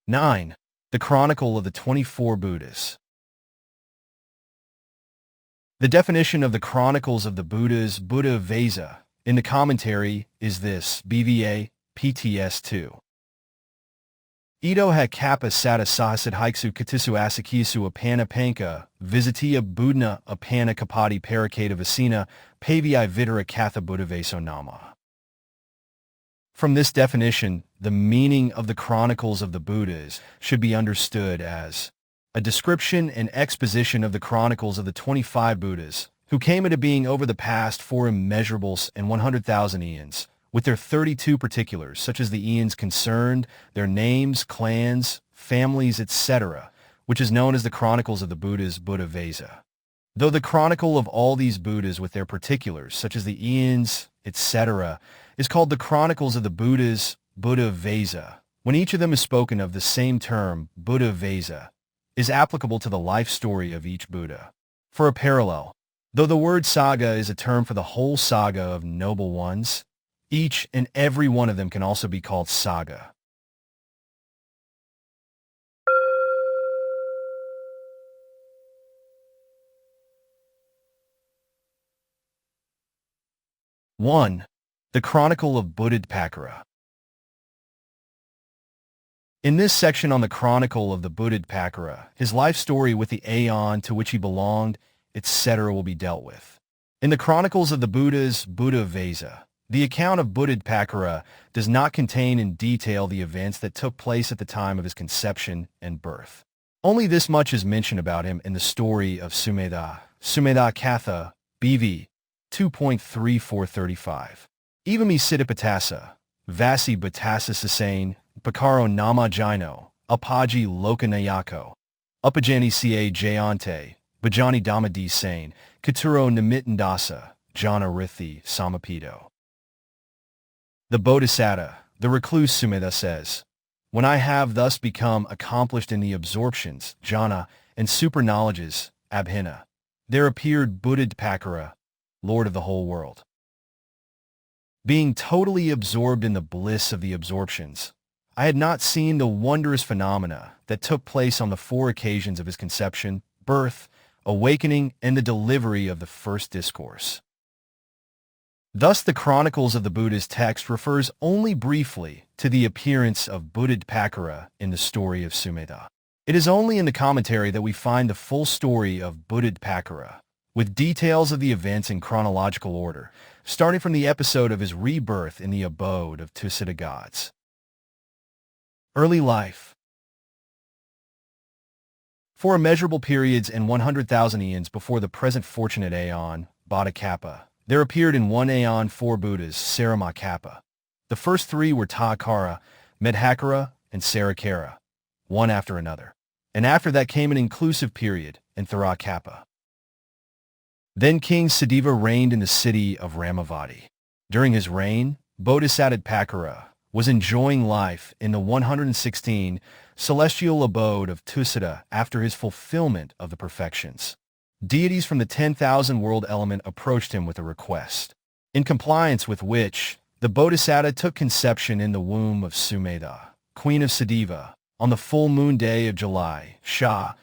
9. The Chronicle of the 24 Buddhas. The definition of the Chronicles of the Buddhas, Buddha Vesa, in the commentary is this, BVA, PTS 2. Ito ha kappa sata sahasid haiksu katisu asakisu apana panka, visitia budna apana kapati parakata vasina, pavi vidara katha buddhaveso nama. From this definition, the meaning of the Chronicles of the Buddhas should be understood as a description and exposition of the Chronicles of the 25 Buddhas, who came into being over the past 4 immeasurables and 100,000 eons, with their 32 particulars, such as the eons concerned, their names, clans, families, etc., which is known as the Chronicles of the Buddhas, Buddha Vesa. Though the chronicle of all these Buddhas with their particulars, such as the eons, etc., is called the Chronicles of the Buddhas, Buddha Vesa, when each of them is spoken of, the same term, Buddha Vesa, is applicable to the life story of each Buddha. For a parallel, though the word saga is a term for the whole saga of noble ones, each and every one of them can also be called saga. One, the Chronicle of Buddhadpakara. In this section on the Chronicle of the Buddhadpakara, his life story with the aeon to which he belonged, etc. will be dealt with. In the Chronicles of the Buddhas, Buddha Vesa, the account of Buddhadpakara does not contain in detail the events that took place at the time of his conception and birth. Only this much is mentioned about him in the story of Sumedha, Sumedha Katha, BV 2.3435. Evami Siddhattha, Vasi Batasa Sasane, Pakaro Namajino, Apaji Lokanayako, Upajani Ca Jayante, Bajani Dhammadassī Sane, Katuro Nimitandasa, Jana Rithi, Samapido. The Bodhisatta, the recluse Sumedha says, "When I have thus become accomplished in the absorptions, jhana, and super-knowledges, abhina, there appeared Buddhadpakara, Lord of the whole world." Being totally absorbed in the bliss of the absorptions, I had not seen the wondrous phenomena that took place on the 4 occasions of his conception, birth, awakening, and the delivery of the first discourse. Thus, the Chronicles of the Buddha's text refers only briefly to the appearance of Buddhadpakara in the story of Sumedha. It is only in the commentary that we find the full story of Buddhadpakara, with details of the events in chronological order, starting from the episode of his rebirth in the abode of Tissa gods. Early life. For immeasurable periods and 100,000 eons before the present fortunate aeon, Bodhikappa, there appeared in one aeon 4 Buddhas, Saramakappa. The first 3 were Tahakara, Medhakara, and Sarakara, one after another. And after that came an inclusive period, Antharakappa. Then King Sudeva reigned in the city of Ramavati. During his reign, Bodhisattva was enjoying life in the 116 celestial abode of Tissa after his fulfillment of the perfections. Deities from the 10,000 world element approached him with a request, in compliance with which the Bodhisatta took conception in the womb of Sumedha, queen of Sudeva, on the full moon day of July, Shah,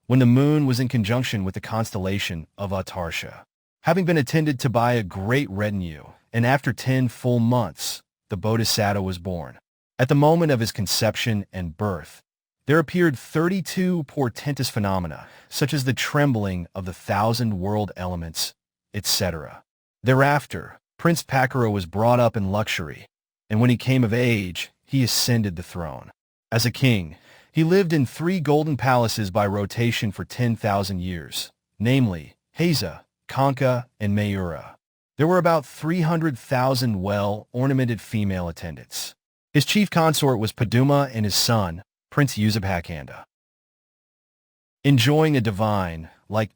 when the moon was in conjunction with the constellation of Uttarasha. Having been attended to by a great retinue, and after 10 full months, the Bodhisatta was born. At the moment of his conception and birth, there appeared 32 portentous phenomena, such as the trembling of the 1,000 world elements, etc. Thereafter, Prince Pakara was brought up in luxury, and when he came of age, he ascended the throne. As a king, he lived in 3 golden palaces by rotation for 10,000 years, namely, Heza, Kanka, and Mayura. There were about 300,000 well-ornamented female attendants. His chief consort was Paduma and his son, Prince Usabhakanda. Enjoying a divine,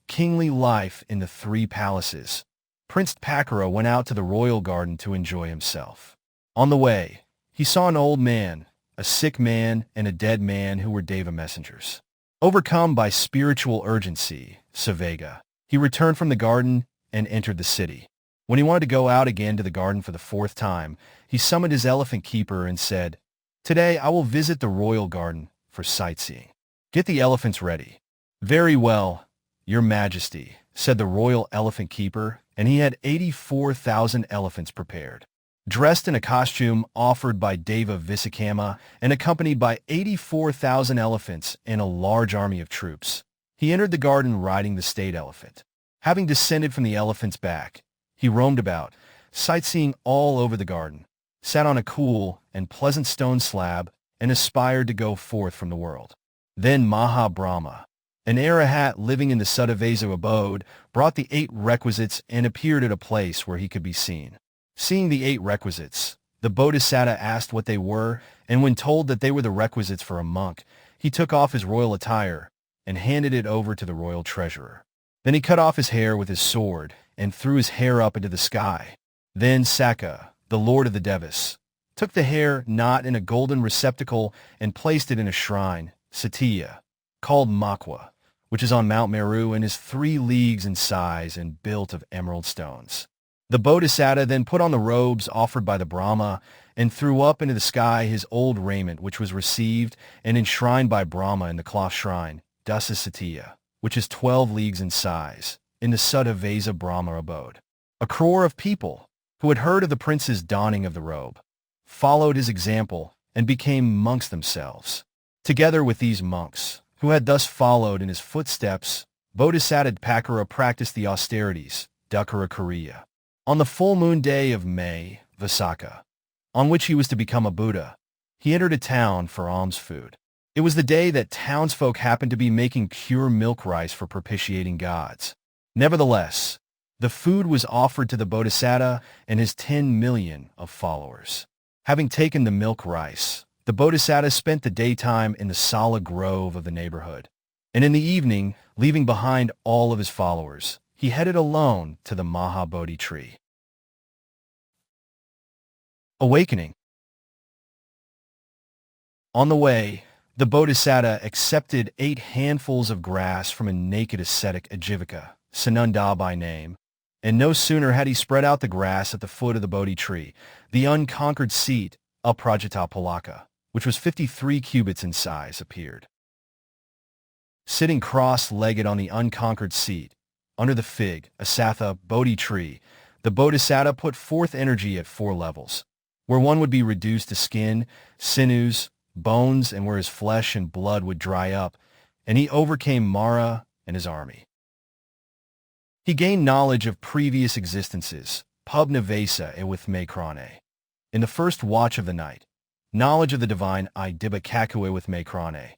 kingly life in the 3 palaces, Prince Pakara went out to the royal garden to enjoy himself. On the way, he saw an old man, a sick man, and a dead man who were Deva messengers. Overcome by spiritual urgency, Savega, he returned from the garden and entered the city. When he wanted to go out again to the garden for the 4th time, he summoned his elephant keeper and said, "Today I will visit the royal garden, for sightseeing. Get the elephants ready. Very well, Your Majesty, said the royal elephant keeper, and he had 84,000 elephants prepared. Dressed in a costume offered by Deva Visakamma and accompanied by 84,000 elephants and a large army of troops, he entered the garden riding the state elephant. Having descended from the elephant's back, he roamed about, sightseeing all over the garden, sat on a cool and pleasant stone slab, and aspired to go forth from the world. Then Mahabrahma, an arahat living in the Siddhattha abode, brought the 8 requisites and appeared at a place where he could be seen. Seeing the 8 requisites, the Bodhisatta asked what they were, and when told that they were the requisites for a monk, he took off his royal attire and handed it over to the royal treasurer. Then he cut off his hair with his sword and threw his hair up into the sky. Then Sakka, the lord of the Devas, took the hair knot in a golden receptacle and placed it in a shrine, Satya, called Makwa, which is on Mount Meru and is 3 leagues in size and built of emerald stones. The Bodhisatta then put on the robes offered by the Brahma and threw up into the sky his old raiment, which was received and enshrined by Brahma in the cloth shrine, Dasa Satya, which is 12 leagues in size, in the Siddhattha Brahma abode. A crore of people, who had heard of the prince's donning of the robe, followed his example and became monks themselves. Together with these monks, who had thus followed in his footsteps, Bodhisatta Dīpaṅkara practiced the austerities, Dukkara Kriya. On the full moon day of May, Vaisakha, on which he was to become a Buddha, he entered a town for alms food. It was the day that townsfolk happened to be making pure milk rice for propitiating gods. Nevertheless, the food was offered to the Bodhisatta and his 10 million of followers. Having taken the milk rice, the Bodhisatta spent the daytime in the Sala grove of the neighborhood, and in the evening, leaving behind all of his followers, he headed alone to the Mahabodhi tree. Awakening. On the way, the Bodhisatta accepted 8 handfuls of grass from a naked ascetic Ajivaka, Sananda by name, and no sooner had he spread out the grass at the foot of the Bodhi tree, the unconquered seat, Aprajita Palaka, which was 53 cubits in size, appeared. Sitting cross-legged on the unconquered seat, under the fig, Asatha, Bodhi tree, the Bodhisatta put forth energy at 4 levels, where one would be reduced to skin, sinews, bones, and where his flesh and blood would dry up, and he overcame Mara and his army. He gained knowledge of previous existences, Pubnavesa and with Makrane. In the first watch of the night, knowledge of the divine I Dibakakue with Makrane.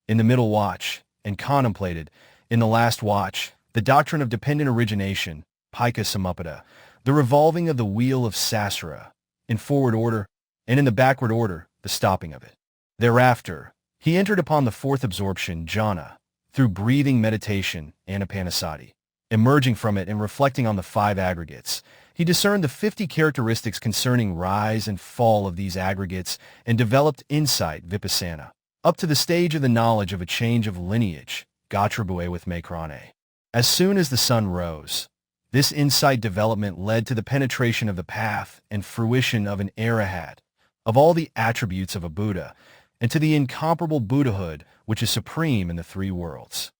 In the middle watch, and contemplated, in the last watch, the doctrine of dependent origination, Paika Samuppada, the revolving of the wheel of Sasara, in forward order, and in the backward order, the stopping of it. Thereafter, he entered upon the 4th absorption, jhana, through breathing meditation, Anapanasati. Emerging from it and reflecting on the 5 aggregates, he discerned the 50 characteristics concerning rise and fall of these aggregates and developed insight, Vipassana, up to the stage of the knowledge of a change of lineage, Gatrabue with Makrane. As soon as the sun rose, this insight development led to the penetration of the path and fruition of an arahat, of all the attributes of a Buddha, and to the incomparable Buddhahood, which is supreme in the 3 worlds.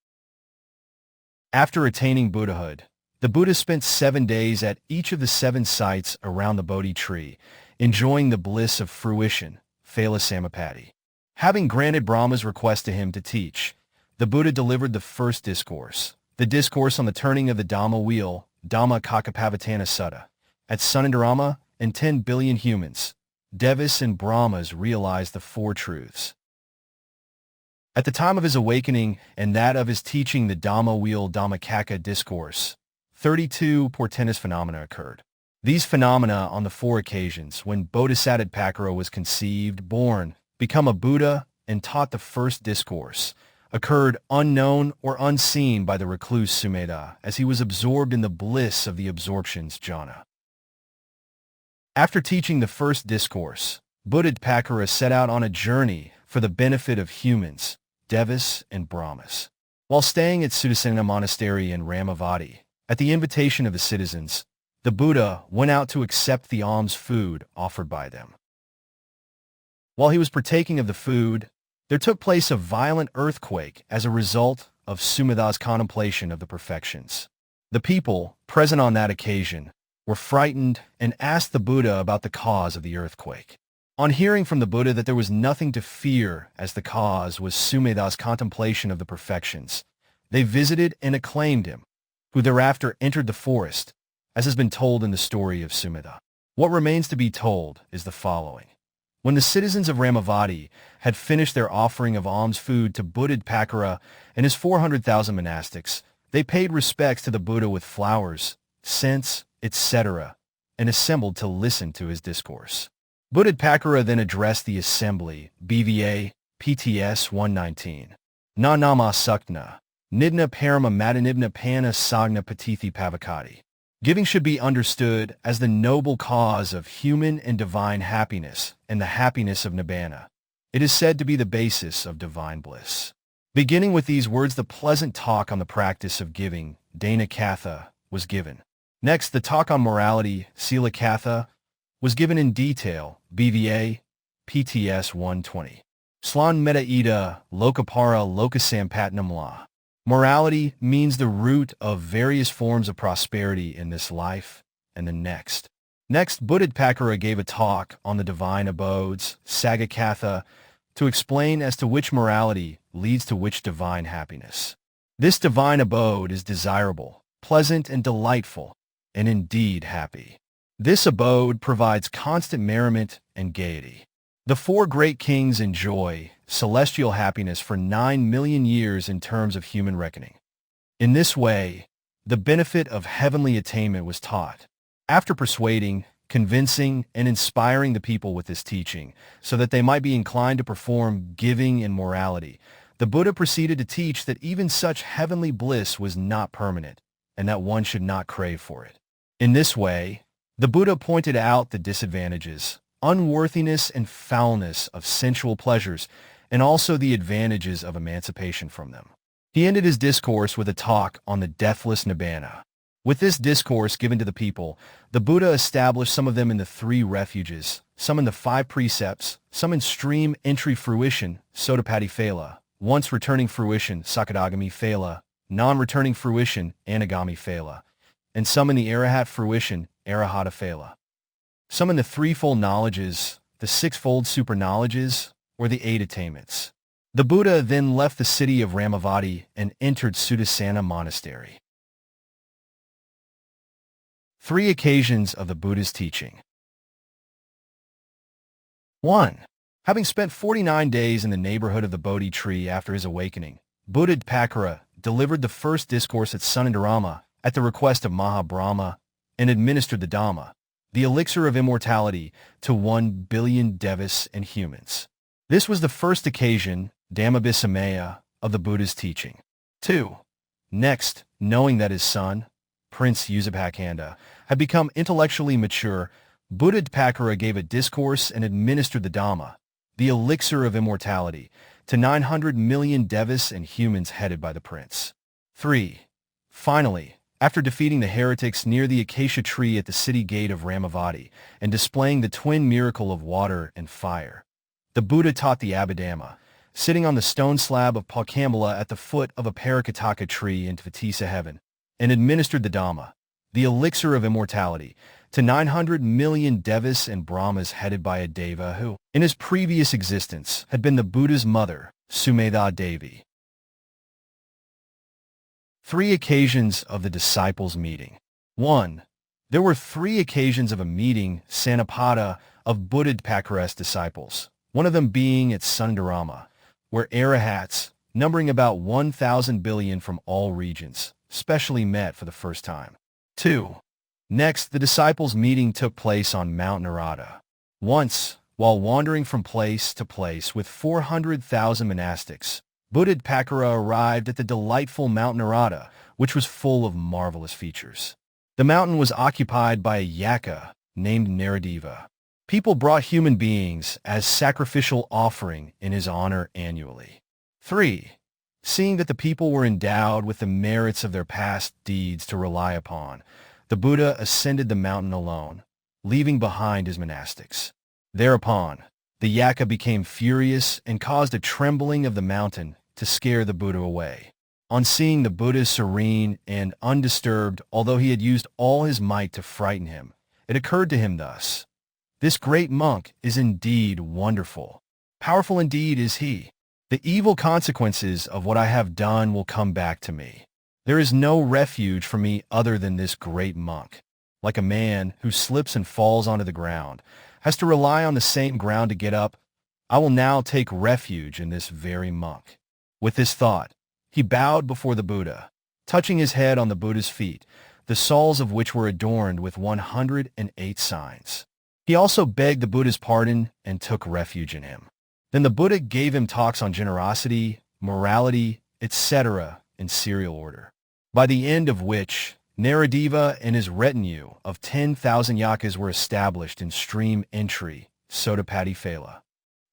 After attaining Buddhahood, the Buddha spent 7 days at each of the 7 sites around the Bodhi tree, enjoying the bliss of fruition, Phala Samapatti. Having granted Brahma's request to him to teach, the Buddha delivered the first discourse, the discourse on the turning of the Dhamma wheel, Dhamma Kakapavatana Sutta. At Sunandarama and 10 billion humans, Devas and Brahmas realized the 4 truths. At the time of his awakening and that of his teaching the Dhamma wheel Dhammacakka discourse, 32 portentous phenomena occurred. These phenomena on the 4 occasions when Bodhisatta Dīpaṅkara was conceived, born, become a Buddha, and taught the first discourse, occurred unknown or unseen by the recluse Sumedha as he was absorbed in the bliss of the absorptions jhana. After teaching the first discourse, Buddha Dīpaṅkara set out on a journey for the benefit of humans, Devas, and Brahmas. While staying at Sudasena Monastery in Ramavati, at the invitation of the citizens, the Buddha went out to accept the alms food offered by them. While he was partaking of the food, There took place a violent earthquake as a result of Sumedha's contemplation of the perfections. The people, present on that occasion, were frightened and asked the Buddha about the cause of the earthquake. On hearing from the Buddha that there was nothing to fear as the cause was Sumedha's contemplation of the perfections, they visited and acclaimed him, who thereafter entered the forest, as has been told in the story of Sumedha. What remains to be told is the following. When the citizens of Ramavati had finished their offering of alms food to Dīpaṅkara and his 400,000 monastics, they paid respects to the Buddha with flowers, scents, etc., and assembled to listen to his discourse. Dīpaṅkara then addressed the assembly, BVA, PTS 119. Na nama sukna, nidna parama madanibna pana sagna patithi pavakati. Giving should be understood as the noble cause of human and divine happiness and the happiness of nibbana. It is said to be the basis of divine bliss. Beginning with these words, the pleasant talk on the practice of giving, Dana Katha, was given. Next, the talk on morality, Sila Katha, was given in detail, BVA, PTS 120. Slan Meta Ida, Lokapara Lokasampatnamla. Morality means the root of various forms of prosperity in this life and the next. Next, Dīpaṅkara gave a talk on the divine abodes, Sagakatha, to explain as to which morality leads to which divine happiness. This divine abode is desirable, pleasant and delightful, and indeed happy. This abode provides constant merriment and gaiety. The four great kings enjoy celestial happiness for 9 million years in terms of human reckoning. In this way, the benefit of heavenly attainment was taught. After persuading, convincing, and inspiring the people with this teaching, so that they might be inclined to perform giving and morality, the Buddha proceeded to teach that even such heavenly bliss was not permanent, and that one should not crave for it. In this way, the Buddha pointed out the disadvantages, unworthiness, and foulness of sensual pleasures, and also the advantages of emancipation from them. He ended his discourse with a talk on the deathless nibbana. With this discourse given to the people, the Buddha established some of them in the 3 refuges, some in the 5 precepts, some in stream entry fruition, Sotapati Phala, once returning fruition, Sakadagami Phala, non-returning fruition, Anagami Phala, and some in the Arahat fruition, Arahata Phala. Some in the 3-fold knowledges, the 6-fold super-knowledges, or the 8 attainments. The Buddha then left the city of Ramavati and entered Sudassana Monastery. 3 occasions of the Buddha's teaching. 1. Having spent 49 days in the neighborhood of the Bodhi tree after his awakening, Dīpaṅkara delivered the first discourse at Sunandarama at the request of Mahabrahma and administered the Dhamma, the elixir of immortality, to 1 billion devas and humans. This was the first occasion, Dhammadassī, of the Buddha's teaching. 2. Next, knowing that his son, Prince Usabhakanda, had become intellectually mature, Dīpaṅkara gave a discourse and administered the Dhamma, the elixir of immortality, to 900 million devas and humans headed by the prince. 3. Finally, after defeating the heretics near the acacia tree at the city gate of Ramavati and displaying the twin miracle of water and fire, the Buddha taught the Abhidhamma, sitting on the stone slab of Paukambala at the foot of a Parakataka tree in Tissa heaven, and administered the Dhamma, the elixir of immortality, to 900 million devas and brahmas headed by a deva who, in his previous existence, had been the Buddha's mother, Sumedha Devi. 3 occasions of the disciples' meeting. 1. There were 3 occasions of a meeting, Sanapada, of Dīpaṅkara's disciples, one of them being at Sundarama, where arahats, numbering about 1,000 billion from all regions, specially met for the first time. 2. Next, the disciples' meeting took place on Mount Nārada. Once, while wandering from place to place with 400,000 monastics, Dīpaṅkara arrived at the delightful Mount Nārada, which was full of marvelous features. The mountain was occupied by a yaka named Naradeva. People brought human beings as sacrificial offering in his honor annually. 3. Seeing that the people were endowed with the merits of their past deeds to rely upon, the Buddha ascended the mountain alone, leaving behind his monastics. Thereupon, The Yaka became furious and caused a trembling of the mountain to scare the Buddha away. On seeing the Buddha serene and undisturbed, although he had used all his might to frighten him, it occurred to him thus: "This great monk is indeed wonderful. Powerful indeed is he. The evil consequences of what I have done will come back to me. There is no refuge for me other than this great monk. Like a man who slips and falls onto the ground, has to rely on the same ground to get up, I will now take refuge in this very monk." With this thought, he bowed before the Buddha, touching his head on the Buddha's feet, the soles of which were adorned with 108 signs. He also begged the Buddha's pardon and took refuge in him. Then the Buddha gave him talks on generosity, morality, etc. in serial order, by the end of which Nārada and his retinue of 10,000 yakas were established in stream entry, Sotapati Phala.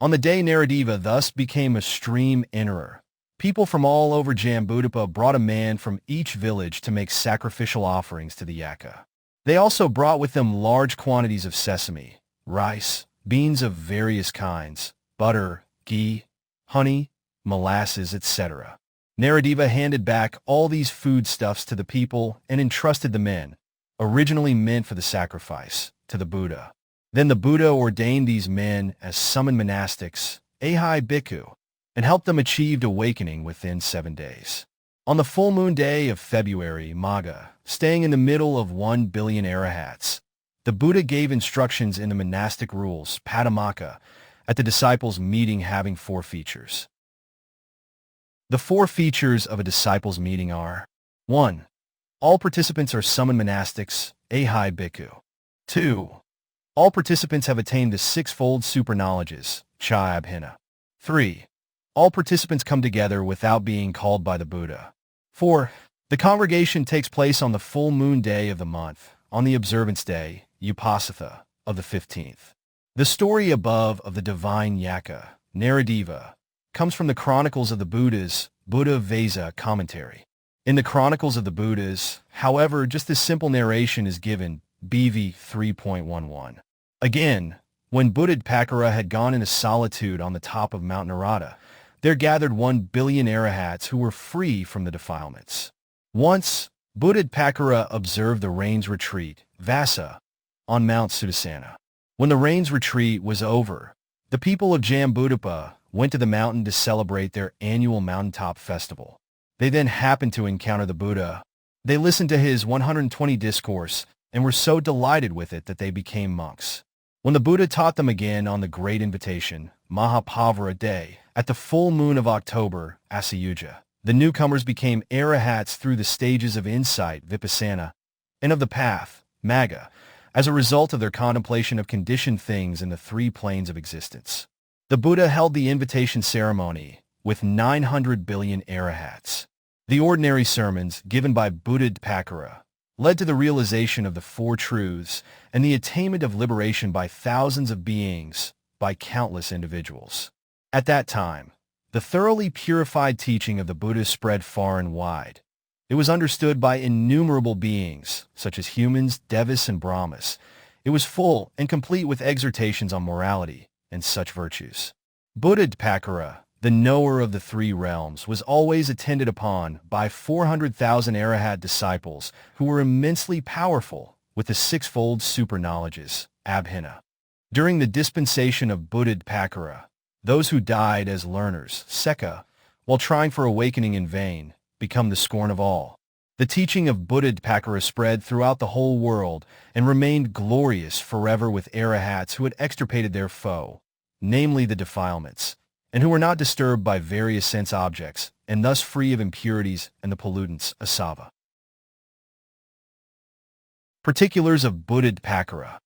On the day Nārada thus became a stream enterer, people from all over Jambudvipa brought a man from each village to make sacrificial offerings to the Yaka. They also brought with them large quantities of sesame, rice, beans of various kinds, butter, ghee, honey, molasses, etc. Nārada handed back all these foodstuffs to the people and entrusted the men, originally meant for the sacrifice, to the Buddha. Then the Buddha ordained these men as summoned monastics, ahai bhikkhu, and helped them achieve awakening within 7 days. On the full moon day of February, Maga, staying in the middle of 1 billion arahats, the Buddha gave instructions in the monastic rules, Paduma, at the disciples' meeting having 4 features. The 4 features of a disciples' meeting are: 1. All participants are summoned monastics, ahai bhikkhu. 2. All participants have attained the 6-fold super knowledges, cha abhina. 3. All participants come together without being called by the Buddha. 4. The congregation takes place on the full moon day of the month, on the observance day, Vipassī, of the 15th. The story above of the divine Yaka, Nārada, comes from the Chronicles of the Buddhas, Buddha Vesa commentary. In the Chronicles of the Buddhas, however, just this simple narration is given, BV 3.11. Again, when Dīpaṅkara had gone into solitude on the top of Mount Nārada, there gathered 1 billion arahats who were free from the defilements. Once, Dīpaṅkara observed the rain's retreat, Vassa, on Mount Sudasana. When the rain's retreat was over, the people of Jambudvipa went to the mountain to celebrate their annual mountaintop festival. They then happened to encounter the Buddha. They listened to his 120 discourse and were so delighted with it that they became monks. When the Buddha taught them again on the Great Invitation, Mahapavara Day, at the full moon of October, Asayuja, the newcomers became arahats through the stages of insight, Vipassana, and of the path, Magga, as a result of their contemplation of conditioned things in the 3 planes of existence. The Buddha held the invitation ceremony with 900 billion arahats. The ordinary sermons given by Dīpaṅkara led to the realization of the 4 truths and the attainment of liberation by thousands of beings, by countless individuals. At that time, the thoroughly purified teaching of the Buddha spread far and wide. It was understood by innumerable beings, such as humans, devas, and brahmas. It was full and complete with exhortations on morality and such virtues. Dīpaṅkara, the knower of the 3 realms, was always attended upon by 400,000 arahat disciples who were immensely powerful with the 6-fold super knowledges, abhina. During the dispensation of Dīpaṅkara, those who died as learners, Sikhī, while trying for awakening in vain, become the scorn of all. The teaching of Dīpaṅkara spread throughout the whole world and remained glorious forever with arahats who had extirpated their foe, namely the defilements, and who were not disturbed by various sense objects, and thus free of impurities and the pollutants, asava. Particulars of Dīpaṅkara.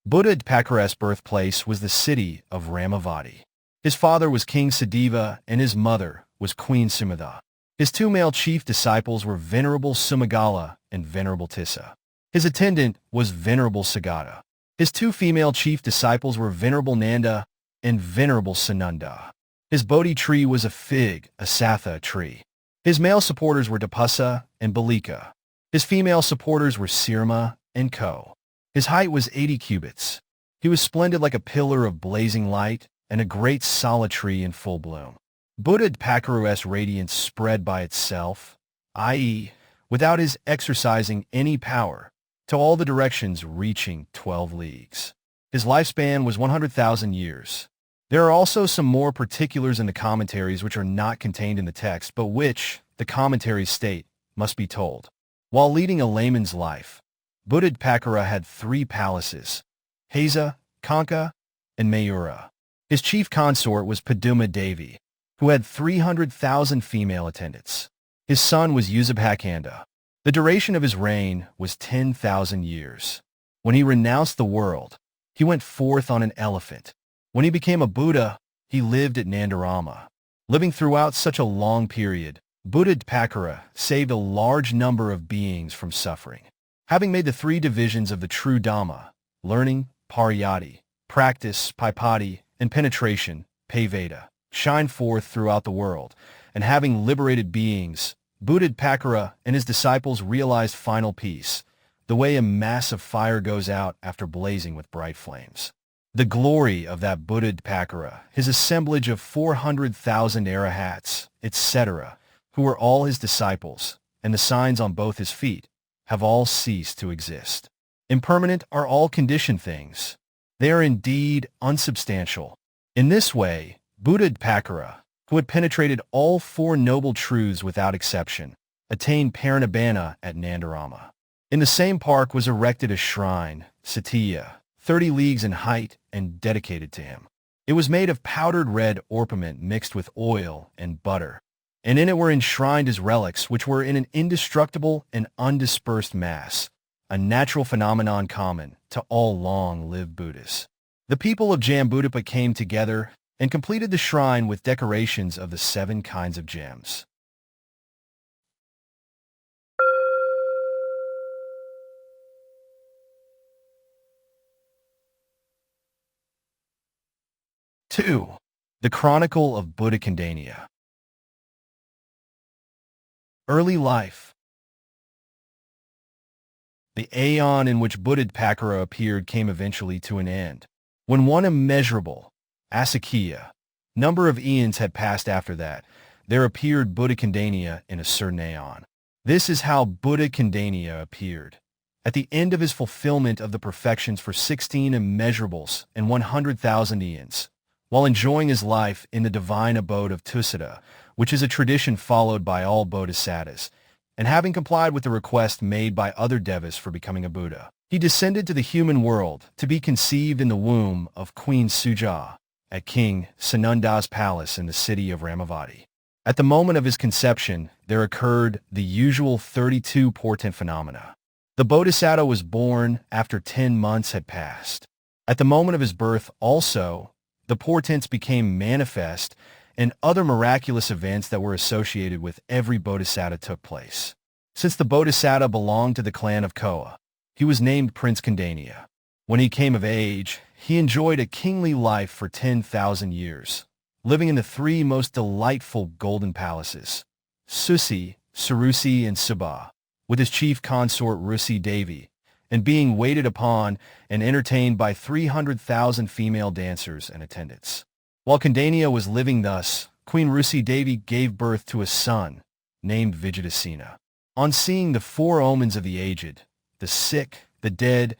Dīpaṅkara's birthplace was the city of Ramavati. His father was King Siddhattha and his mother was Queen Sumedha. His 2 male chief disciples were Venerable Maṅgala and Venerable Tissa. His attendant was Venerable Sujāta. His 2 female chief disciples were Venerable Nanda and Venerable Sananda. His Bodhi tree was a fig, a Sattha tree. His male supporters were Phussa and Balika. His female supporters were Sirma and Ko. His height was 80 cubits. He was splendid like a pillar of blazing light and a great solid tree in full bloom. Dīpaṅkara's radiance spread by itself, i.e., without his exercising any power, to all the directions reaching 12 leagues. His lifespan was 100,000 years. There are also some more particulars in the commentaries which are not contained in the text, but which, the commentaries state, must be told. While leading a layman's life, Dīpaṅkara had 3 palaces, Phussa, Kaṇḍañña, and Mayura. His chief consort was Paduma Devi, who had 300,000 female attendants. His son was Usabhakanda. The duration of his reign was 10,000 years. When he renounced the world, he went forth on an elephant. When he became a Buddha, he lived at Nādarama. Living throughout such a long period, Dīpaṅkara saved a large number of beings from suffering. Having made the 3 divisions of the true Dhamma, learning, pariyatti, practice, pipatti, and penetration, paveda, shine forth throughout the world, and having liberated beings, Dīpaṅkara and his disciples realized final peace, the way a mass of fire goes out after blazing with bright flames. The glory of that Dīpaṅkara, his assemblage of 400,000 arahats, etc., who were all his disciples, and the signs on both his feet, have all ceased to exist. Impermanent are all conditioned things. They are indeed unsubstantial. In this way, Dīpaṅkara, who had penetrated all 4 noble truths without exception, attained parinibbana at Nādarama. In the same park was erected a shrine, Satya, 30 leagues in height and dedicated to him. It was made of powdered red orpiment mixed with oil and butter, and in it were enshrined his relics, which were in an indestructible and undispersed mass, a natural phenomenon common to all long-lived Buddhas. The people of Jambudvipa came together and completed the shrine with decorations of the 7 kinds of gems. Two, the Chronicle of Koṇḍañña. Early life. The aeon in which Dīpaṅkara appeared came eventually to an end. When one immeasurable, Asakhya, number of eons had passed after that, there appeared Koṇḍañña in a certain aeon. This is how Koṇḍañña appeared. At the end of his fulfillment of the perfections for 16 immeasurables and 100,000 eons, while enjoying his life in the divine abode of Tissa, which is a tradition followed by all bodhisattas, and having complied with the request made by other devas for becoming a Buddha, he descended to the human world to be conceived in the womb of Queen Sujāta at King Sananda's palace in the city of Ramavati. At the moment of his conception, there occurred the usual 32 portent phenomena. The Bodhisatta was born after 10 months had passed. At the moment of his birth also, the portents became manifest, and other miraculous events that were associated with every Bodhisatta took place. Since the Bodhisatta belonged to the clan of Koa, he was named Prince Koṇḍañña. When he came of age, he enjoyed a kingly life for 10,000 years, living in the 3 most delightful golden palaces, Susi, Sarusi, and Subha, with his chief consort Rusi Devi, and being waited upon and entertained by 300,000 female dancers and attendants. While Koṇḍañña was living thus, Queen Rusi Devi gave birth to a son, named Vijayatasena. On seeing the 4 omens of the aged, the sick, the dead,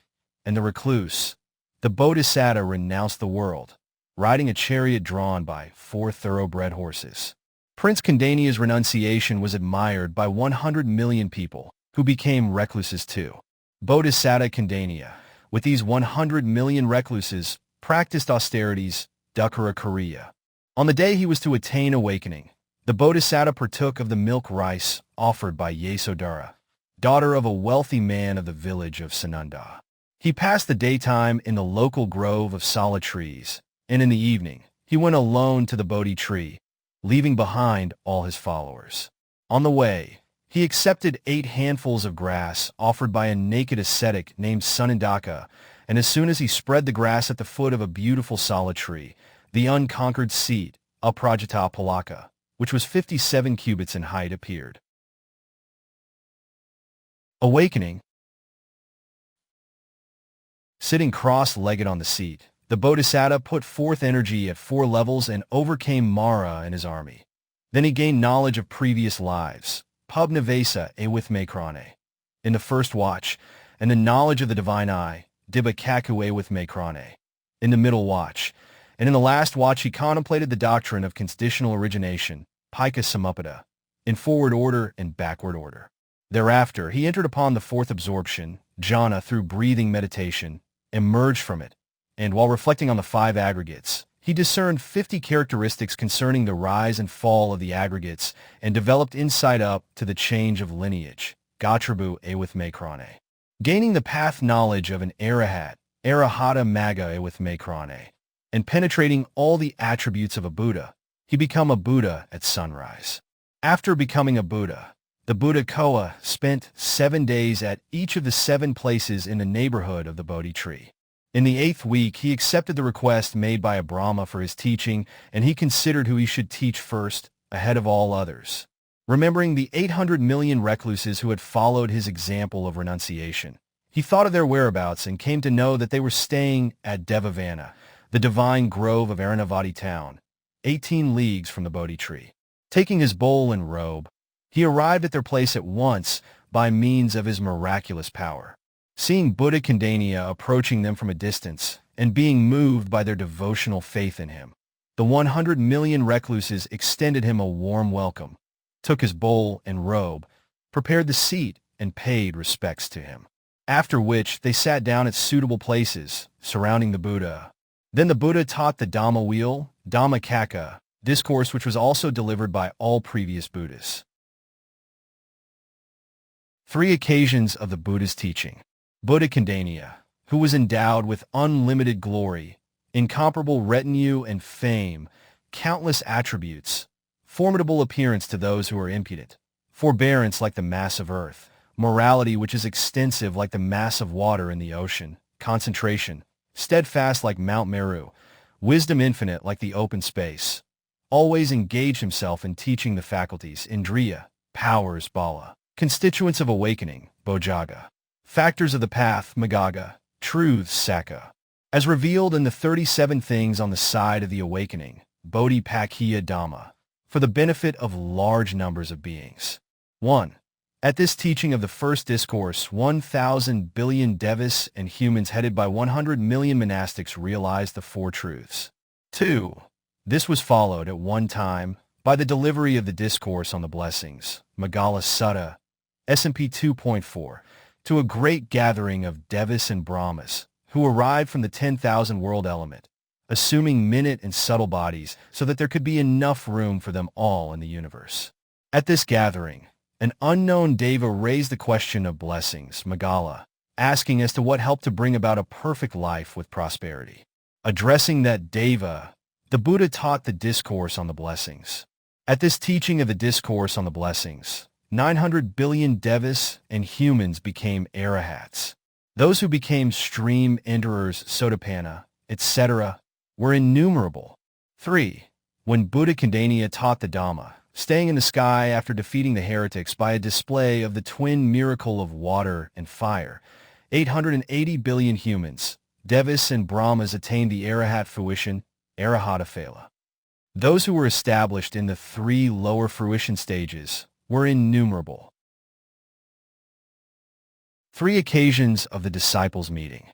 and the recluse, the Bodhisatta renounced the world, riding a chariot drawn by 4 thoroughbred horses. Prince Koṇḍañña's renunciation was admired by 100 million people, who became recluses too. Bodhisatta Koṇḍañña, with these 100 million recluses, practiced austerities, dukkha kriya. On the day he was to attain awakening, the Bodhisatta partook of the milk rice offered by Yasodhara, daughter of a wealthy man of the village of Sananda. He passed the daytime in the local grove of solid trees, and in the evening, he went alone to the Bodhi tree, leaving behind all his followers. On the way, he accepted 8 handfuls of grass offered by a naked ascetic named Sanandaka, and as soon as he spread the grass at the foot of a beautiful solid tree, the unconquered seat, Aprajita Palaka, which was 57 cubits in height, appeared. Awakening. Sitting cross-legged on the seat, the Bodhisatta put forth energy at 4 levels and overcame Mara and his army. Then he gained knowledge of previous lives, Pubnavesa with Makrane, in the first watch, and the knowledge of the divine eye, Dīpaṅkara with Makrane, in the middle watch, and in the last watch he contemplated the doctrine of conditional origination, Pika Samuppada, in forward order and backward order. Thereafter he entered upon the fourth absorption, jhana, through breathing meditation, emerged from it, and while reflecting on the 5 aggregates, he discerned 50 characteristics concerning the rise and fall of the aggregates and developed insight up to the change of lineage, Gatrabhu with Makrane. Gaining the path knowledge of an arahat, Arahata Magga with Makrane, and penetrating all the attributes of a Buddha, he became a Buddha at sunrise. After becoming a Buddha, the Buddha Koa spent 7 days at each of the 7 places in the neighborhood of the Bodhi tree. In the 8th week, he accepted the request made by a Brahma for his teaching, and he considered who he should teach first, ahead of all others. Remembering the 800 million recluses who had followed his example of renunciation, he thought of their whereabouts and came to know that they were staying at Devavana, the divine grove of Aranavati town, 18 leagues from the Bodhi tree. Taking his bowl and robe, he arrived at their place at once by means of his miraculous power. Seeing Buddha Koṇḍañña approaching them from a distance and being moved by their devotional faith in him, the 100 million recluses extended him a warm welcome, took his bowl and robe, prepared the seat, and paid respects to him. After which they sat down at suitable places surrounding the Buddha. Then the Buddha taught the Dhamma wheel, Dīpaṅkara, discourse which was also delivered by all previous Buddhas. 3 occasions of the Buddha's teaching. Buddha Koṇḍañña, who was endowed with unlimited glory, incomparable retinue and fame, countless attributes, formidable appearance to those who are impudent, forbearance like the mass of earth, morality which is extensive like the mass of water in the ocean, concentration, steadfast like Mount Meru, wisdom infinite like the open space, always engaged himself in teaching the faculties, Indriya, powers, Bala, constituents of awakening, Bojjhanga, factors of the path, Maṅgala, truths, Sakka, as revealed in the 37 things on the side of the awakening, Bodhipakkhya Dhamma, for the benefit of large numbers of beings. 1. At this teaching of the first discourse, 1,000 billion devas and humans headed by 100 million monastics realized the 4 truths. 2. This was followed at one time by the delivery of the discourse on the blessings, Maṅgala Sutta, SMP 2.4, to a great gathering of devas and brahmas who arrived from the 10,000 world element, assuming minute and subtle bodies so that there could be enough room for them all in the universe. At this gathering, an unknown deva raised the question of blessings, Maṅgala, asking as to what helped to bring about a perfect life with prosperity. Addressing that deva, the Buddha taught the discourse on the blessings. At this teaching of the discourse on the blessings, 900 billion devas and humans became arahats. Those who became stream enterers, Sotapanna, etc., were innumerable. 3. When Buddha Koṇḍañña taught the Dhamma, staying in the sky after defeating the heretics by a display of the twin miracle of water and fire, 880 billion humans, devas and brahmas attained the arahat fruition, arahata phala. Those who were established in the 3 lower fruition stages were innumerable. 3 occasions of the disciples' meeting.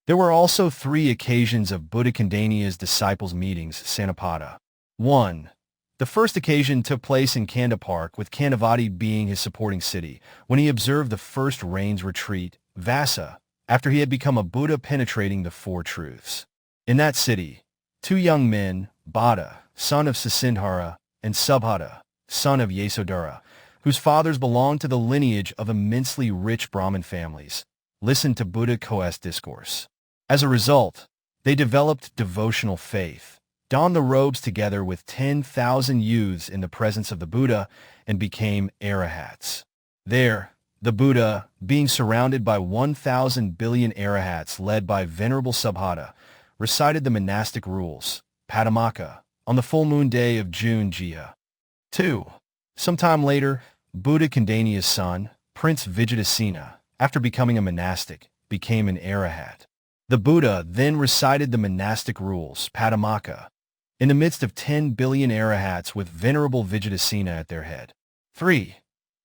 There were also 3 occasions of Buddha Koṇḍañña's disciples' meetings, Sanapada. 1. The first occasion took place in Kanda Park, with Kandavati being his supporting city, when he observed the first rains retreat, Vassa, after he had become a Buddha penetrating the 4 truths. In that city, 2 young men, Bhadda, son of Sasindhara, and Subhata, son of Yasodhara, whose fathers belonged to the lineage of immensely rich Brahmin families, listened to Buddha Ko's discourse. As a result, they developed devotional faith, donned the robes together with 10,000 youths in the presence of the Buddha, and became arahats. There, the Buddha, being surrounded by 1,000 billion arahats led by Venerable Subhata, recited the monastic rules, Padumaka, on the full moon day of June Jiha. 2. Sometime later, Buddha Koṇḍañña's son, Prince Vijayasena, after becoming a monastic, became an arahat. The Buddha then recited the monastic rules, Padumuttara, in the midst of 10 billion arahats with Venerable Vijayadasī at their head. 3.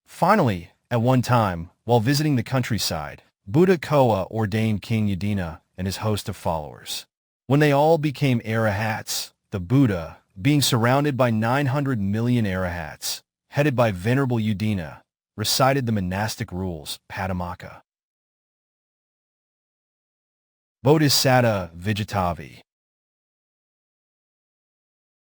Finally, at one time, while visiting the countryside, Buddha Koa ordained King Yudhina and his host of followers. When they all became arahats, the Buddha, being surrounded by 900 million arahats, headed by Venerable Yudhina, recited the monastic rules, Padumuttara. Bodhisatta Vijatavi.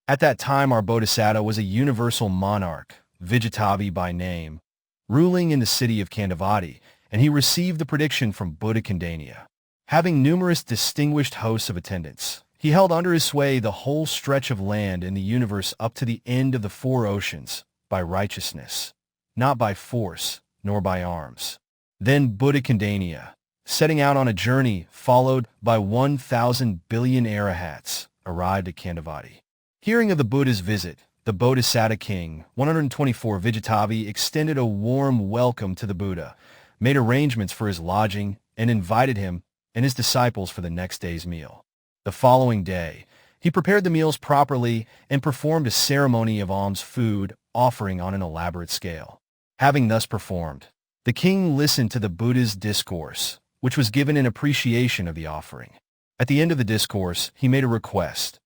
At that time our Bodhisatta was a universal monarch, Vijatavi by name, ruling in the city of Koṇḍañña, and he received the prediction from Buddha Koṇḍañña. Having numerous distinguished hosts of attendants, he held under his sway the whole stretch of land in the universe up to the end of the 4 oceans, by righteousness, not by force, nor by arms. Then Buddha Koṇḍañña, setting out on a journey followed by 1,000 billion arahats, arrived at Koṇḍañña. Hearing of the Buddha's visit, the Bodhisatta king, 124 Vijatavi, extended a warm welcome to the Buddha, made arrangements for his lodging, and invited him and his disciples for the next day's meal. The following day, he prepared the meals properly and performed a ceremony of alms food offering on an elaborate scale. Having thus performed, the king listened to the Buddha's discourse, which was given in appreciation of the offering. At the end of the discourse, he made a request.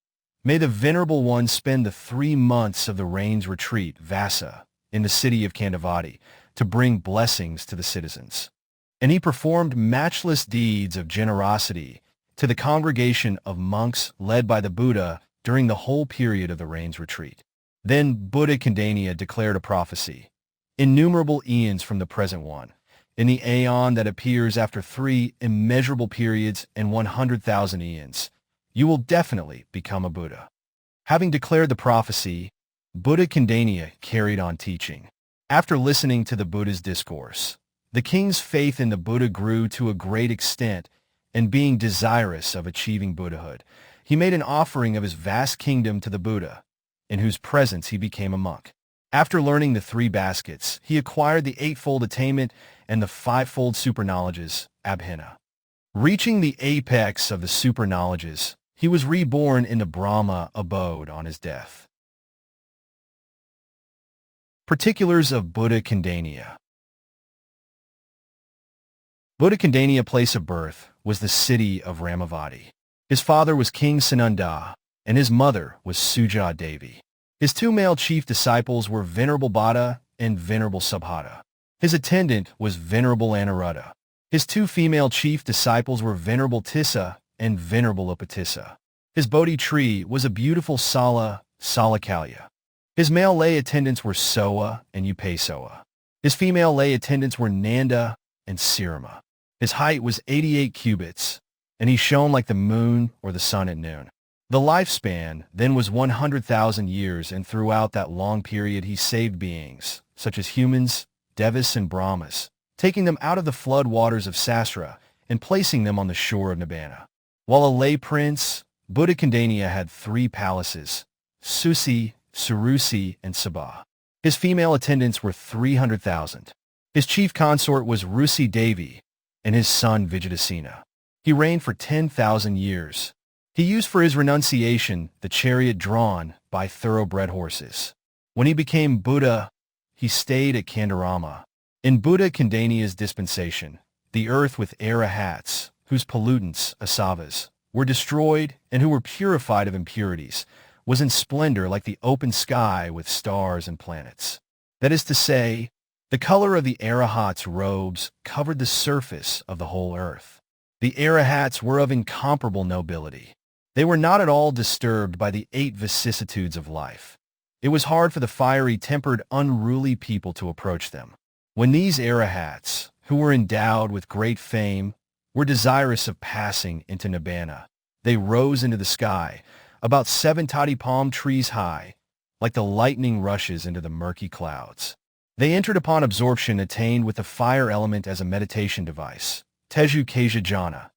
May the Venerable One spend the 3 months of the rain's retreat, Vassa, in the city of Koṇḍañña, to bring blessings to the citizens. And he performed matchless deeds of generosity to the congregation of monks led by the Buddha during the whole period of the rain's retreat. Then Buddha Koṇḍañña declared a prophecy. Innumerable eons from the present one, in the aeon that appears after 3 immeasurable periods and 100,000 eons, you will definitely become a Buddha. Having declared the prophecy, Buddha Koṇḍañña carried on teaching. After listening to the Buddha's discourse, the king's faith in the Buddha grew to a great extent, and being desirous of achieving Buddhahood, he made an offering of his vast kingdom to the Buddha, in whose presence he became a monk. After learning the 3 baskets, he acquired the 8-fold attainment and the 5-fold superknowledges, abhina. Reaching the apex of the superknowledges, he was reborn in the Brahma abode on his death. Particulars of Buddha Koṇḍañña. Buddha Koṇḍañña's place of birth was the city of Ramavati. His father was King Sananda, and his mother was Sujāta Devi. His 2 male chief disciples were Venerable Bhatta and Venerable Subhita. His attendant was Venerable Nārada. His 2 female chief disciples were Venerable Tissa and Venerable Upatissa. His Bodhi tree was a beautiful Salakalya. His male lay attendants were Soa and Upasoa. His female lay attendants were Nanda and Sirama. His height was 88 cubits, and he shone like the moon or the sun at noon. The lifespan then was 100,000 years, and throughout that long period he saved beings, such as humans, devas, and brahmas, taking them out of the flood waters of Sasra and placing them on the shore of Nibbana. While a lay prince, Buddha Koṇḍañña had 3 palaces, Susi, Surusi, and Sabha. His female attendants were 300,000. His chief consort was Rusi Devi, and his son Vijayadasī. He reigned for 10,000 years. He used for his renunciation the chariot drawn by thoroughbred horses. When he became Buddha, he stayed at Kandarama. In Buddha Koṇḍañña's dispensation, the earth with arahats, whose pollutants, asavas, were destroyed and who were purified of impurities, was in splendor like the open sky with stars and planets. That is to say, the color of the arahats' robes covered the surface of the whole earth. The arahats were of incomparable nobility. They were not at all disturbed by the 8 vicissitudes of life. It was hard for the fiery-tempered, unruly people to approach them. When these arahats, who were endowed with great fame, were desirous of passing into Nibbana, they rose into the sky, about 7 toddy palm trees high, like the lightning rushes into the murky clouds. They entered upon absorption attained with the fire element as a meditation device, Teju Kaja Jhana,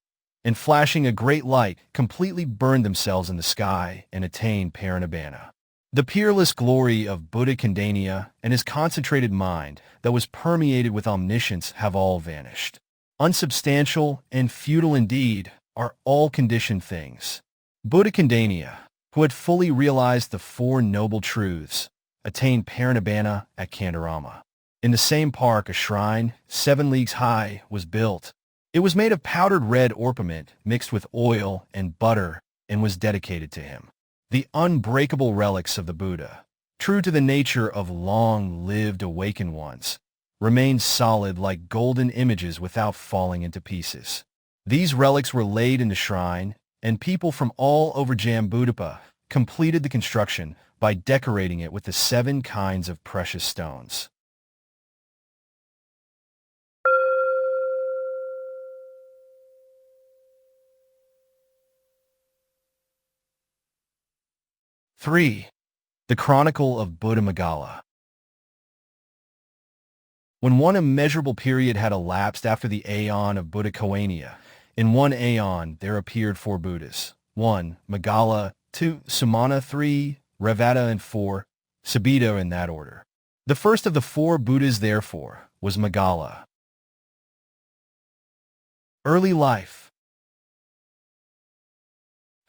and flashing a great light, completely burned themselves in the sky and attained Parinibbana. The peerless glory of Buddha Koṇḍañña and his concentrated mind that was permeated with omniscience have all vanished. unsubstantial, and futile indeed, are all conditioned things. Buddha Koṇḍañña, who had fully realized the Four Noble Truths, attained Parinibbana at Khandarama. In the same park, a shrine, 7 leagues high, was built. It was made of powdered red orpiment mixed with oil and butter and was dedicated to him. The unbreakable relics of the Buddha, true to the nature of long-lived awakened ones, remained solid like golden images without falling into pieces. These relics were laid in the shrine, and people from all over Jambudvipa completed the construction by decorating it with the 7 kinds of precious stones. Three, the Chronicle of Buddha Maṅgala. When one immeasurable period had elapsed after the aeon of Buddha Koṇḍañña, in one aeon there appeared 4 Buddhas: 1. Maṅgala, 2. Sumana, 3. Revata, and 4. Sobhita, in that order. The first of the 4 Buddhas, therefore, was Maṅgala. Early life.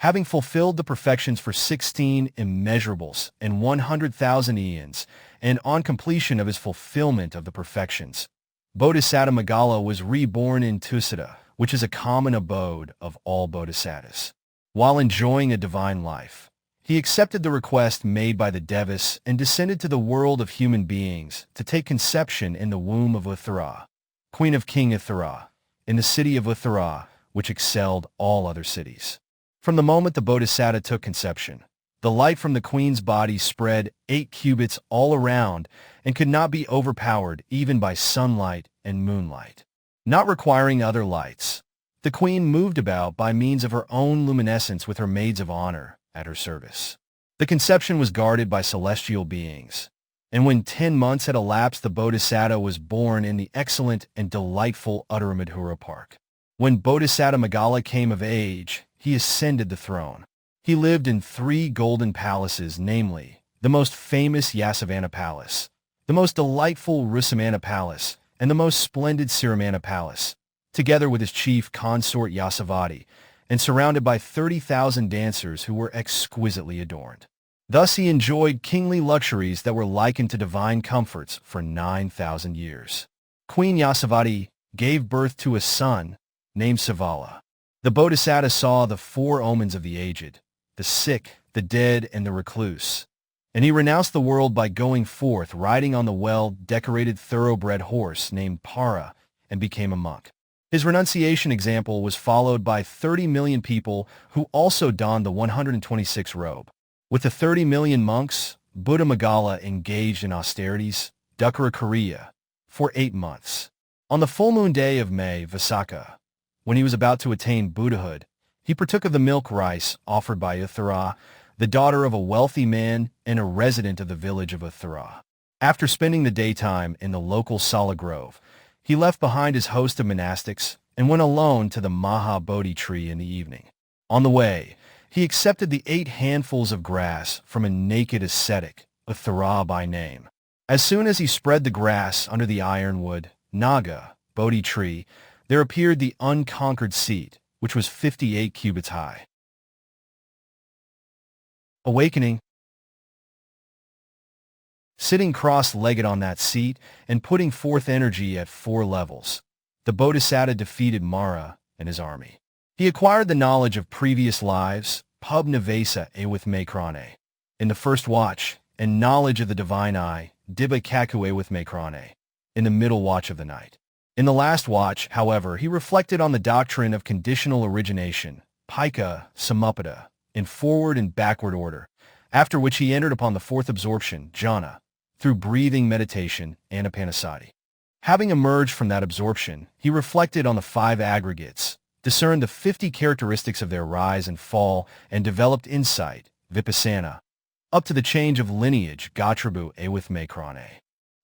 Having fulfilled the perfections for 16 immeasurables and 100,000 eons, and on completion of his fulfillment of the perfections, Bodhisatta Maṅgala was reborn in Tissa, which is a common abode of all bodhisattas. While enjoying a divine life, he accepted the request made by the Devas and descended to the world of human beings to take conception in the womb of Atthadassī, queen of King Atthadassī, in the city of Atthadassī, which excelled all other cities. From the moment the Bodhisatta took conception, the light from the queen's body spread 8 cubits all around and could not be overpowered even by sunlight and moonlight. Not requiring other lights, the queen moved about by means of her own luminescence with her maids of honor at her service. The conception was guarded by celestial beings, and when 10 months had elapsed, the Bodhisatta was born in the excellent and delightful Uttaramadhura Park. When Bodhisatta Maṅgala came of age, he ascended the throne. He lived in 3 golden palaces, namely, the most famous Yasavana Palace, the most delightful Rusamana Palace, and the most splendid Siramana Palace, together with his chief consort Yasavati, and surrounded by 30,000 dancers who were exquisitely adorned. Thus he enjoyed kingly luxuries that were likened to divine comforts for 9,000 years. Queen Yasavati gave birth to a son named Savala. The Bodhisatta saw the 4 omens of the aged, the sick, the dead, and the recluse, and he renounced the world by going forth riding on the well-decorated thoroughbred horse named Para and became a monk. His renunciation example was followed by 30 million people who also donned the 126 robe. With the 30 million monks, Buddha Maṅgala engaged in austerities, dukkha kriya, for 8 months. On the full moon day of May, Vaisakha, when he was about to attain Buddhahood, he partook of the milk rice offered by Atthadassī, the daughter of a wealthy man and a resident of the village of Atthadassī. After spending the daytime in the local Sala Grove, he left behind his host of monastics and went alone to the Maha Bodhi tree in the evening. On the way, he accepted the 8 handfuls of grass from a naked ascetic, Atthadassī by name. As soon as he spread the grass under the ironwood, Naga, Bodhi tree, there appeared the unconquered seat, which was 58 cubits high. Awakening. Sitting cross-legged on that seat and putting forth energy at 4 levels, the Bodhisatta defeated Mara and his army. He acquired the knowledge of previous lives, pub nivesa with Makrane, in the first watch, and knowledge of the divine eye, Dibba Kakue with Makrane, in the middle watch of the night. In the last watch, however, he reflected on the doctrine of conditional origination, Paika Samuppada, in forward and backward order, after which he entered upon the 4th absorption, jhana, through breathing meditation, anapanasati. Having emerged from that absorption, he reflected on the 5 aggregates, discerned the 50 characteristics of their rise and fall, and developed insight, vipassana, up to the change of lineage, Gatrabhu with Makrane.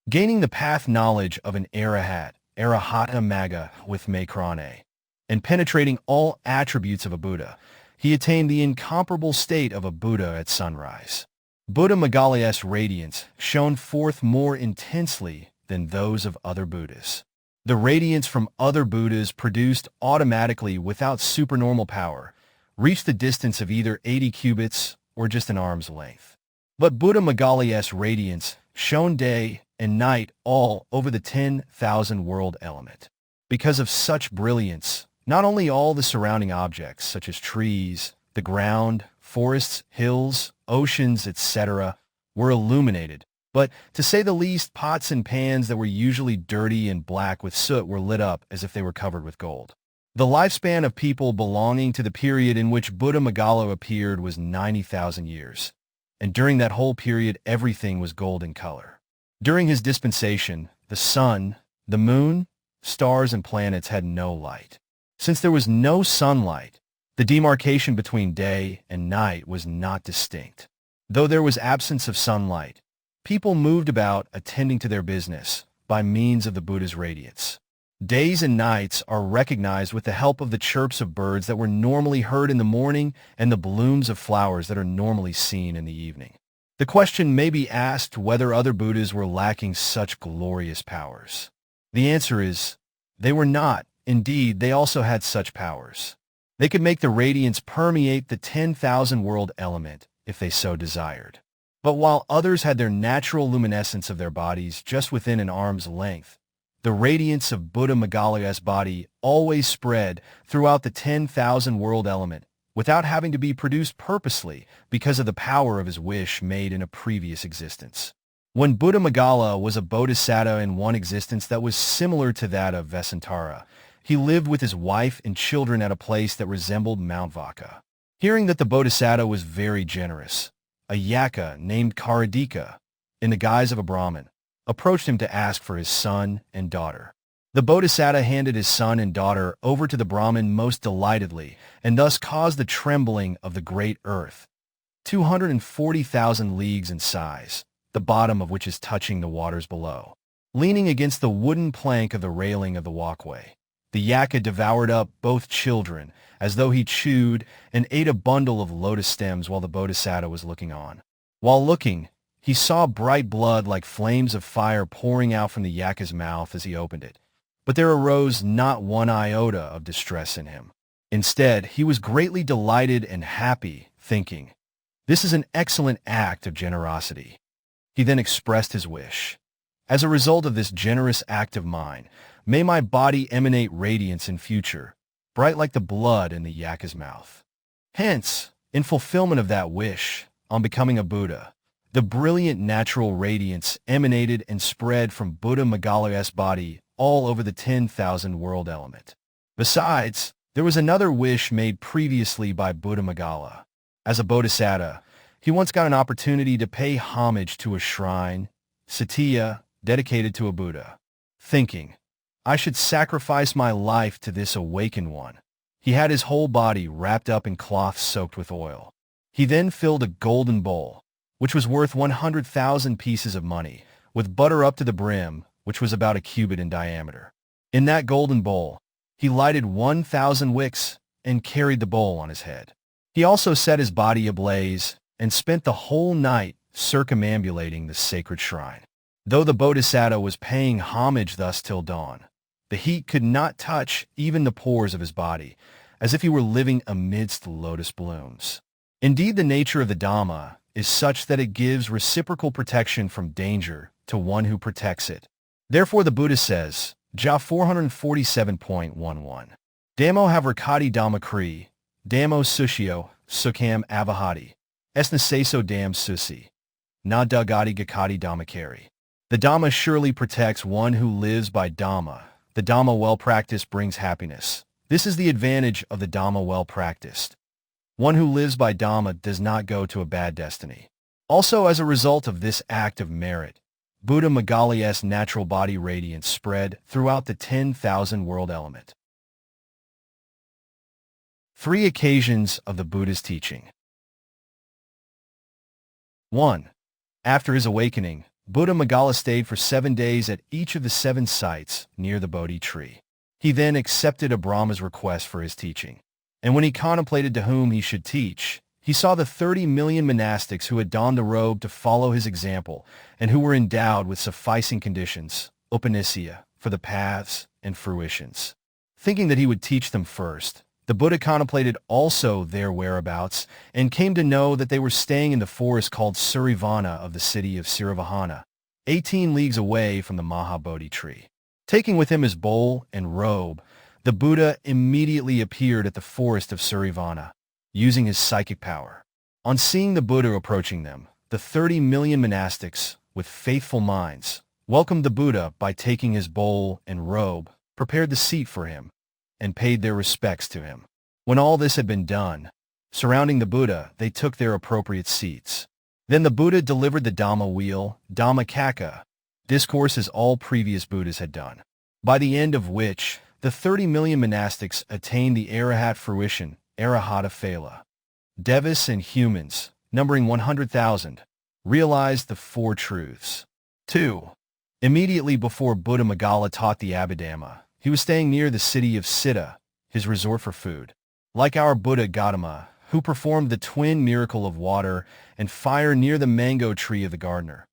Gaining the path knowledge of an Arahata Magga with Makrane, and penetrating all attributes of a Buddha, he attained the incomparable state of a Buddha at sunrise. Buddha Maṅgala's radiance shone forth more intensely than those of other Buddhas. The radiance from other Buddhas produced automatically without supernormal power reached the distance of either 80 cubits or just an arm's length. But Buddha Maṅgala's radiance shone day and night all over the 10,000 world element. Because of such brilliance, not only all the surrounding objects, such as trees, the ground, forests, hills, oceans, etc., were illuminated, but, to say the least, pots and pans that were usually dirty and black with soot were lit up as if they were covered with gold. The lifespan of people belonging to the period in which Buddha Maṅgala appeared was 90,000 years, and during that whole period everything was gold in color. During his dispensation, the sun, the moon, stars, and planets had no light. Since there was no sunlight, the demarcation between day and night was not distinct. Though there was absence of sunlight, people moved about attending to their business by means of the Buddha's radiance. Days and nights are recognized with the help of the chirps of birds that were normally heard in the morning and the blooms of flowers that are normally seen in the evening. The question may be asked whether other Buddhas were lacking such glorious powers. The answer is, they were not. Indeed, they also had such powers. They could make the radiance permeate the 10,000 world element if they so desired. But while others had their natural luminescence of their bodies just within an arm's length, the radiance of Buddha Maṅgala's body always spread throughout the 10,000 world element without having to be produced purposely because of the power of his wish made in a previous existence. When Buddha Maṅgala was a Bodhisatta in one existence that was similar to that of Vessantara, he lived with his wife and children at a place that resembled Mount Vaka. Hearing that the Bodhisatta was very generous, a Yaka named Karadika, in the guise of a Brahmin, approached him to ask for his son and daughter. The Bodhisatta handed his son and daughter over to the Brahmin most delightedly, and thus caused the trembling of the great earth, 240,000 leagues in size, the bottom of which is touching the waters below. Leaning against the wooden plank of the railing of the walkway, the Yaka devoured up both children as though he chewed and ate a bundle of lotus stems while the Bodhisatta was looking on. While looking, he saw bright blood like flames of fire pouring out from the Yaka's mouth as he opened it, but there arose not one iota of distress in him. Instead, he was greatly delighted and happy, thinking, "This is an excellent act of generosity." He then expressed his wish. As a result of this generous act of mine, may my body emanate radiance in future, bright like the blood in the Yaka's mouth. Hence, in fulfillment of that wish, on becoming a Buddha, the brilliant natural radiance emanated and spread from Buddha Maṅgala's body all over the 10,000 world element. Besides, there was another wish made previously by Buddha Maṅgala. As a Bodhisatta, he once got an opportunity to pay homage to a shrine, Satya, dedicated to a Buddha. Thinking, "I should sacrifice my life to this awakened one." He had his whole body wrapped up in cloth soaked with oil. He then filled a golden bowl, which was worth 100,000 pieces of money, with butter up to the brim, which was about a cubit in diameter. In that golden bowl, he lighted 1,000 wicks and carried the bowl on his head. He also set his body ablaze and spent the whole night circumambulating the sacred shrine. Though the Bodhisatta was paying homage thus till dawn, the heat could not touch even the pores of his body, as if he were living amidst lotus blooms. Indeed, the nature of the Dhamma is such that it gives reciprocal protection from danger to one who protects it. Therefore, the Buddha says, Ja 447.11, Dhammo havrakati dhammakri, Dhammo sushyo, sukham avahati, esnaseso dham susi, na dagati gakati dhammakari. The Dhamma surely protects one who lives by Dhamma. The Dhamma well practiced brings happiness. This is the advantage of the Dhamma well practiced. One who lives by Dhamma does not go to a bad destiny. Also, as a result of this act of merit, Buddha Maṅgala's natural body radiance spread throughout the 10,000 world element. 3 occasions of the Buddha's teaching. 1. After his awakening, Buddha Maṅgala stayed for 7 days at each of the 7 sites near the Bodhi tree. He then accepted a Brahma's request for his teaching, and when he contemplated to whom he should teach, he saw the 30 million monastics who had donned the robe to follow his example and who were endowed with sufficing conditions, upanisya, for the paths and fruitions. Thinking that he would teach them first, the Buddha contemplated also their whereabouts and came to know that they were staying in the forest called Surivana of the city of Siravahana, 18 leagues away from the Mahabodhi tree. Taking with him his bowl and robe, the Buddha immediately appeared at the forest of Surivana, using his psychic power. On seeing the Buddha approaching them, the 30 million monastics, with faithful minds, welcomed the Buddha by taking his bowl and robe, prepared the seat for him, and paid their respects to him. When all this had been done, surrounding the Buddha, they took their appropriate seats. Then the Buddha delivered the Dhamma wheel, Dīpaṅkara, discourse as all previous Buddhas had done, by the end of which the 30 million monastics attained the Arahat fruition, Arahata Phala. Devas and humans, numbering 100,000, realized the four truths. 2. Immediately before Buddha Maṅgala taught the Abhidhamma, he was staying near the city of Siddha, his resort for food. Like our Buddha Gautama, who performed the twin miracle of water and fire near the mango tree of the gardener,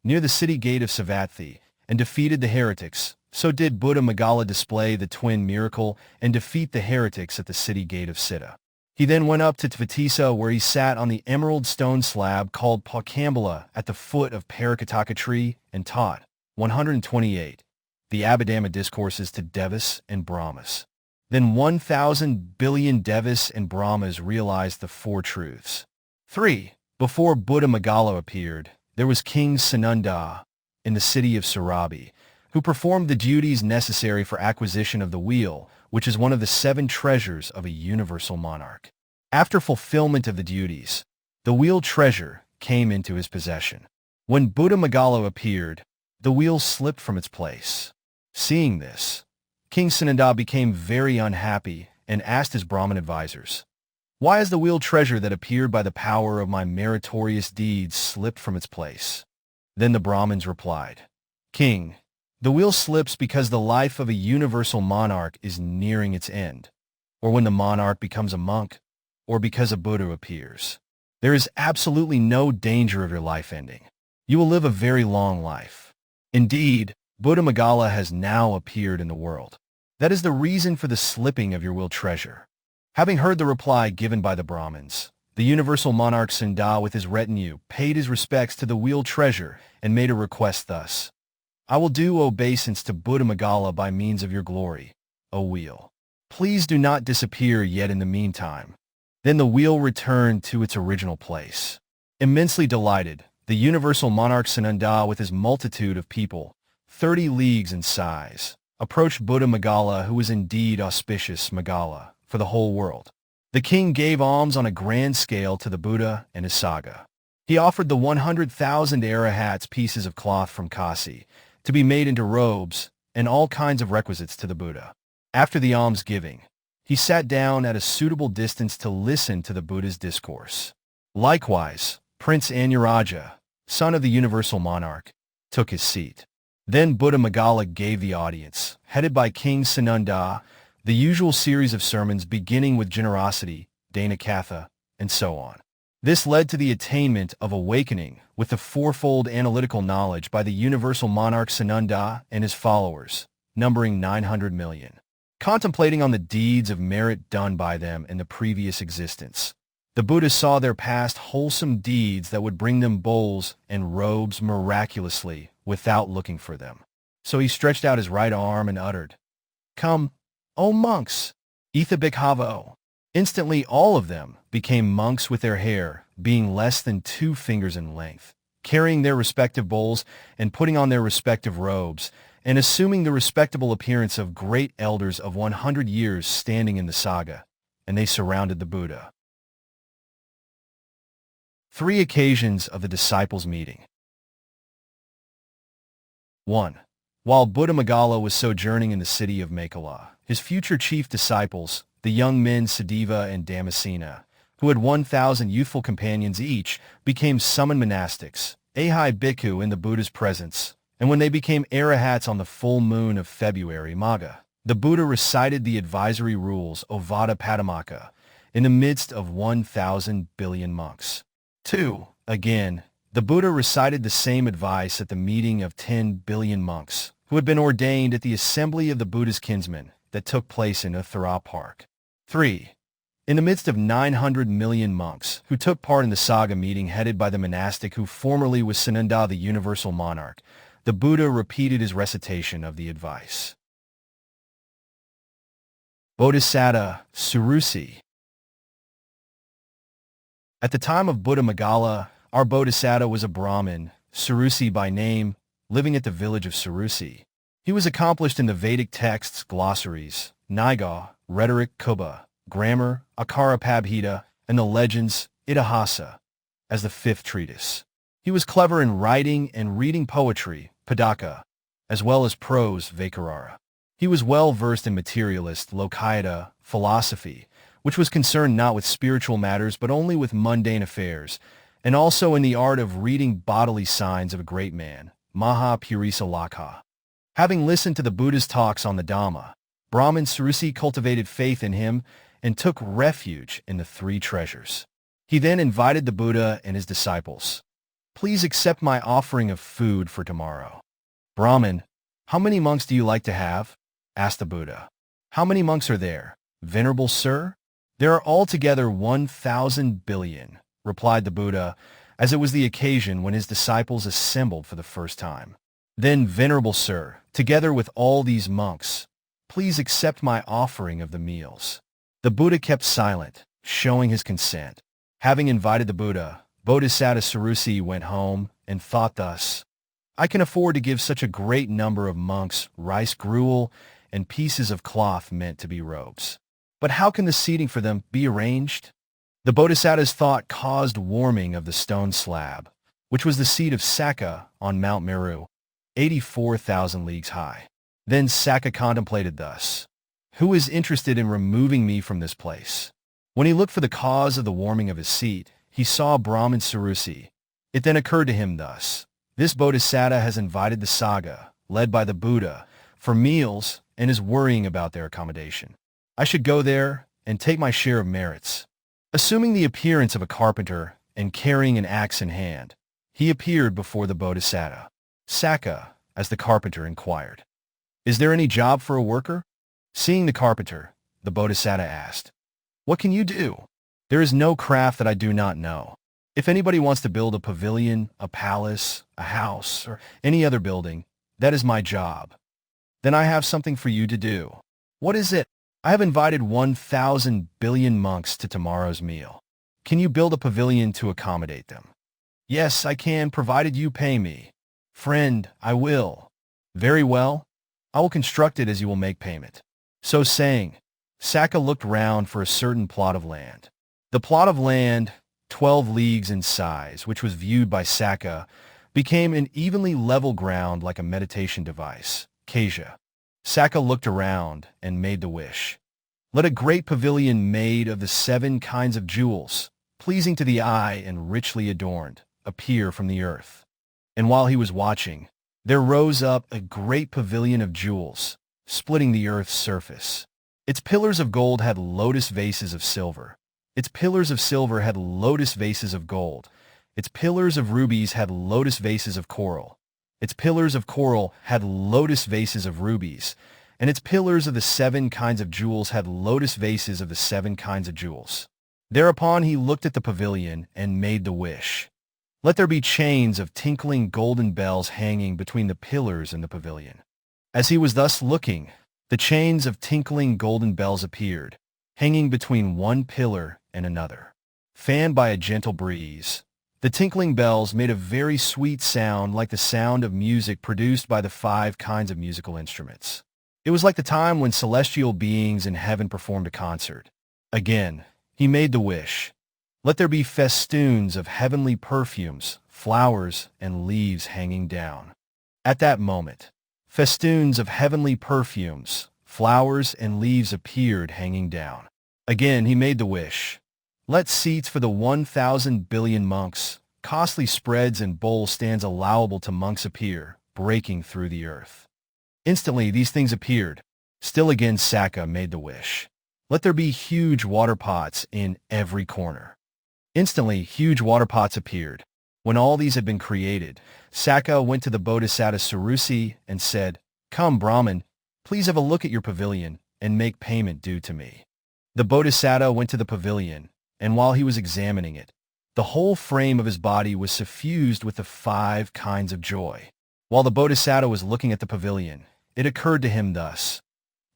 near the city gate of Savatthi, and defeated the heretics, so did Buddha Maṅgala display the twin miracle and defeat the heretics at the city gate of Siddha. He then went up to Tissa, where he sat on the emerald stone slab called Paukambala at the foot of Parakataka tree and taught 128 the Abhidhamma discourses to Devas and Brahmas. Then 1,000 billion Devas and Brahmas realized the four truths. 3. Before Buddha Maṅgala appeared, there was King Sananda in the city of Sarabi, who performed the duties necessary for acquisition of the wheel, which is one of the 7 treasures of a universal monarch. After fulfillment of the duties, the wheel treasure came into his possession. When Buddha Maṅgala appeared, the wheel slipped from its place. Seeing this, King Sananda became very unhappy and asked his Brahmin advisors, "Why has the wheel treasure that appeared by the power of my meritorious deeds slipped from its place?" Then the Brahmins replied, "King, the wheel slips because the life of a universal monarch is nearing its end, or when the monarch becomes a monk, or because a Buddha appears. There is absolutely no danger of your life ending. You will live a very long life. Indeed, Buddha Maṅgala has now appeared in the world. That is the reason for the slipping of your wheel treasure." Having heard the reply given by the Brahmins, the universal monarch Sananda with his retinue paid his respects to the wheel treasure and made a request thus: "I will do obeisance to Buddha Maṅgala by means of your glory, O wheel. Please do not disappear yet in the meantime." Then the wheel returned to its original place. Immensely delighted, the universal monarch Sananda with his multitude of people, 30 leagues in size, approached Buddha Maṅgala, who was indeed auspicious Maṅgala for the whole world. The king gave alms on a grand scale to the Buddha and his Sangha. He offered the 100,000 arahats pieces of cloth from Kasi to be made into robes and all kinds of requisites to the Buddha. After the alms giving, he sat down at a suitable distance to listen to the Buddha's discourse. Likewise, Prince Anuraja, son of the universal monarch, took his seat. Then Buddha Maṅgala gave the audience, headed by King Sananda, the usual series of sermons beginning with generosity, Dana-katha, and so on. This led to the attainment of awakening with the fourfold analytical knowledge by the universal monarch Sananda and his followers, numbering 900 million. Contemplating on the deeds of merit done by them in the previous existence, the Buddha saw their past wholesome deeds that would bring them bowls and robes miraculously without looking for them. So he stretched out his right arm and uttered, "Come, O monks, Itha Bhikkhavo." Instantly all of them became monks with their hair being less than 2 fingers in length, carrying their respective bowls and putting on their respective robes, and assuming the respectable appearance of great elders of 100 years standing in the Sangha, and they surrounded the Buddha. 3 occasions of the disciples' meeting. 1. While Buddha Maṅgala was sojourning in the city of Maṅgala, his future chief disciples, the young men Sudeva and Dhammasena, who had 1,000 youthful companions each, became summoned monastics, Ahai Bhikkhu, in the Buddha's presence, and when they became arahats on the full moon of February, Magha, the Buddha recited the advisory rules Ovada Padumaka in the midst of 1,000 billion monks. 2. Again, the Buddha recited the same advice at the meeting of 10 billion monks, who had been ordained at the assembly of the Buddha's kinsmen that took place in Uttara Park. 3. In the midst of 900 million monks who took part in the Sangha meeting headed by the monastic who formerly was Sananda, the universal monarch, the Buddha repeated his recitation of the advice. Bodhisatta Surusi. At the time of Buddha Maṅgala, our Bodhisatta was a Brahmin, Surusi by name, living at the village of Surusi. He was accomplished in the Vedic texts, glossaries, Niga, rhetoric, Kuba, grammar, Akara Pabhita, and the legends, Itihasa, as the fifth treatise. He was clever in writing and reading poetry, Padaka, as well as prose, Vaikarara. He was well versed in materialist, Lokayata, philosophy, which was concerned not with spiritual matters but only with mundane affairs, and also in the art of reading bodily signs of a great man, Maha Purisa Lakha. Having listened to the Buddha's talks on the Dhamma, Brahmin Surusi cultivated faith in him and took refuge in the three treasures. He then invited the Buddha and his disciples. Please accept my offering of food for tomorrow. Brahmin, how many monks do you like to have? Asked the Buddha. How many monks are there, Venerable Sir? There are altogether 1,000 billion, replied the Buddha, as it was the occasion when his disciples assembled for the first time. Then, Venerable Sir, together with all these monks, please accept my offering of the meals. The Buddha kept silent, showing his consent. Having invited the Buddha, Bodhisatta Surusi went home and thought thus, I can afford to give such a great number of monks rice gruel and pieces of cloth meant to be robes. But how can the seating for them be arranged? The Bodhisatta's thought caused warming of the stone slab, which was the seat of Sakka on Mount Meru, 84,000 leagues high. Then Sakka contemplated thus, who is interested in removing me from this place? When he looked for the cause of the warming of his seat, he saw Brahmin Surusi. It then occurred to him thus, this Bodhisatta has invited the Sangha, led by the Buddha, for meals and is worrying about their accommodation. I should go there and take my share of merits. Assuming the appearance of a carpenter and carrying an axe in hand, he appeared before the Bodhisatta. Sakka, as the carpenter inquired, is there any job for a worker? Seeing the carpenter, the Bodhisatta asked, what can you do? There is no craft that I do not know. If anybody wants to build a pavilion, a palace, a house, or any other building, that is my job. Then I have something for you to do. What is it? I have invited 1,000 billion monks to tomorrow's meal. Can you build a pavilion to accommodate them? Yes, I can, provided you pay me. Friend, I will. Very well. I will construct it as you will make payment. So saying, Sakka looked round for a certain plot of land. The plot of land, 12 leagues in size, which was viewed by Sakka, became an evenly level ground like a meditation device, Kaja. Sakka looked around and made the wish. Let a great pavilion made of the 7 kinds of jewels, pleasing to the eye and richly adorned, appear from the earth. And while he was watching, there rose up a great pavilion of jewels, splitting the earth's surface. Its pillars of gold had lotus vases of silver. Its pillars of silver had lotus vases of gold. Its pillars of rubies had lotus vases of coral. Its pillars of coral had lotus vases of rubies, and its pillars of the 7 kinds of jewels had lotus vases of the 7 kinds of jewels. Thereupon he looked at the pavilion and made the wish. Let there be chains of tinkling golden bells hanging between the pillars in the pavilion. As he was thus looking, the chains of tinkling golden bells appeared, hanging between one pillar and another. Fanned by a gentle breeze, the tinkling bells made a very sweet sound like the sound of music produced by the 5 kinds of musical instruments. It was like the time when celestial beings in heaven performed a concert. Again, he made the wish. Let there be festoons of heavenly perfumes, flowers, and leaves hanging down. At that moment, festoons of heavenly perfumes, flowers, and leaves appeared hanging down. Again, he made the wish. Let seats for the 1,000 billion monks, costly spreads and bowl stands allowable to monks appear, breaking through the earth. Instantly these things appeared. Still again Sakka made the wish. Let there be huge water pots in every corner. Instantly huge water pots appeared. When all these had been created, Sakka went to the Bodhisatta Surusi and said, "Come, Brahman, please have a look at your pavilion and make payment due to me." The Bodhisatta went to the pavilion, and while he was examining it, the whole frame of his body was suffused with the 5 kinds of joy. While the Bodhisatta was looking at the pavilion, it occurred to him thus: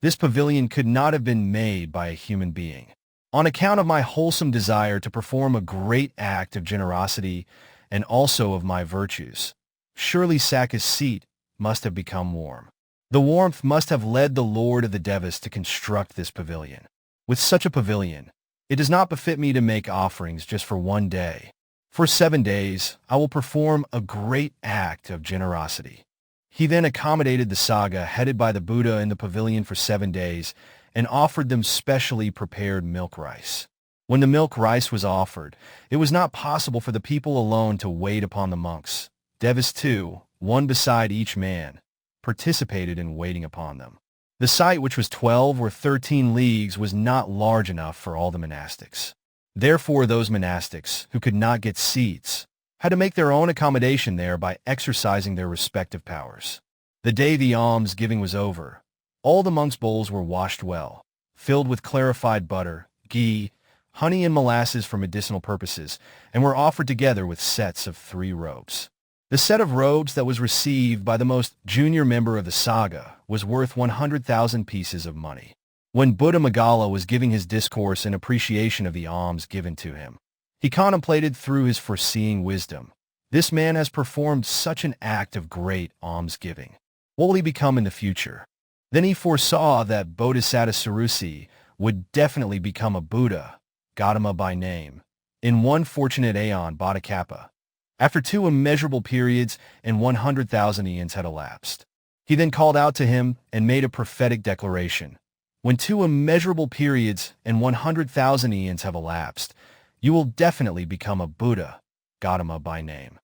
this pavilion could not have been made by a human being. On account of my wholesome desire to perform a great act of generosity and also of my virtues, surely Sakka's seat must have become warm. The warmth must have led the Lord of the Devas to construct this pavilion. With such a pavilion, it does not befit me to make offerings just for one day. For 7 days, I will perform a great act of generosity. He then accommodated the Sangha headed by the Buddha in the pavilion for 7 days and offered them specially prepared milk rice. When the milk rice was offered, it was not possible for the people alone to wait upon the monks. Devas too, one beside each man, participated in waiting upon them. The site, which was 12 or 13 leagues, was not large enough for all the monastics. Therefore, those monastics who could not get seats had to make their own accommodation there by exercising their respective powers. The day the alms-giving was over, all the monks' bowls were washed well, filled with clarified butter, ghee, honey, and molasses for medicinal purposes, and were offered together with sets of 3 robes. The set of robes that was received by the most junior member of the Sangha was worth 100,000 pieces of money. When Buddha Maṅgala was giving his discourse in appreciation of the alms given to him, he contemplated through his foreseeing wisdom, "This man has performed such an act of great almsgiving. What will he become in the future?" Then he foresaw that Bodhisatta Sarusi would definitely become a Buddha, Gautama by name, in one fortunate aeon Bodhikappa, after 2 immeasurable periods and 100,000 eons had elapsed. He then called out to him and made a prophetic declaration: "When 2 immeasurable periods and 100,000 eons have elapsed, you will definitely become a Buddha, Gautama by name."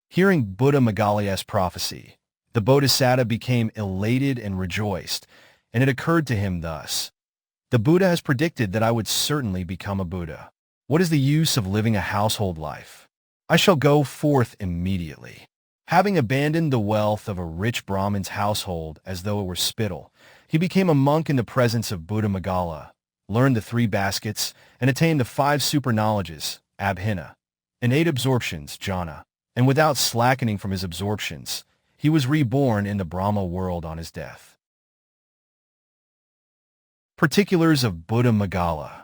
Hearing Buddha Maṅgala's prophecy, the Bodhisatta became elated and rejoiced, and it occurred to him thus: the Buddha has predicted that I would certainly become a Buddha. What is the use of living a household life? I shall go forth immediately. Having abandoned the wealth of a rich Brahmin's household as though it were spittle, he became a monk in the presence of Buddha Maṅgala, learned the 3 baskets, and attained the 5 super knowledges, abhina, and 8 absorptions, jhana, and without slackening from his absorptions, he was reborn in the Brahma world on his death. Particulars of Buddha Maṅgala.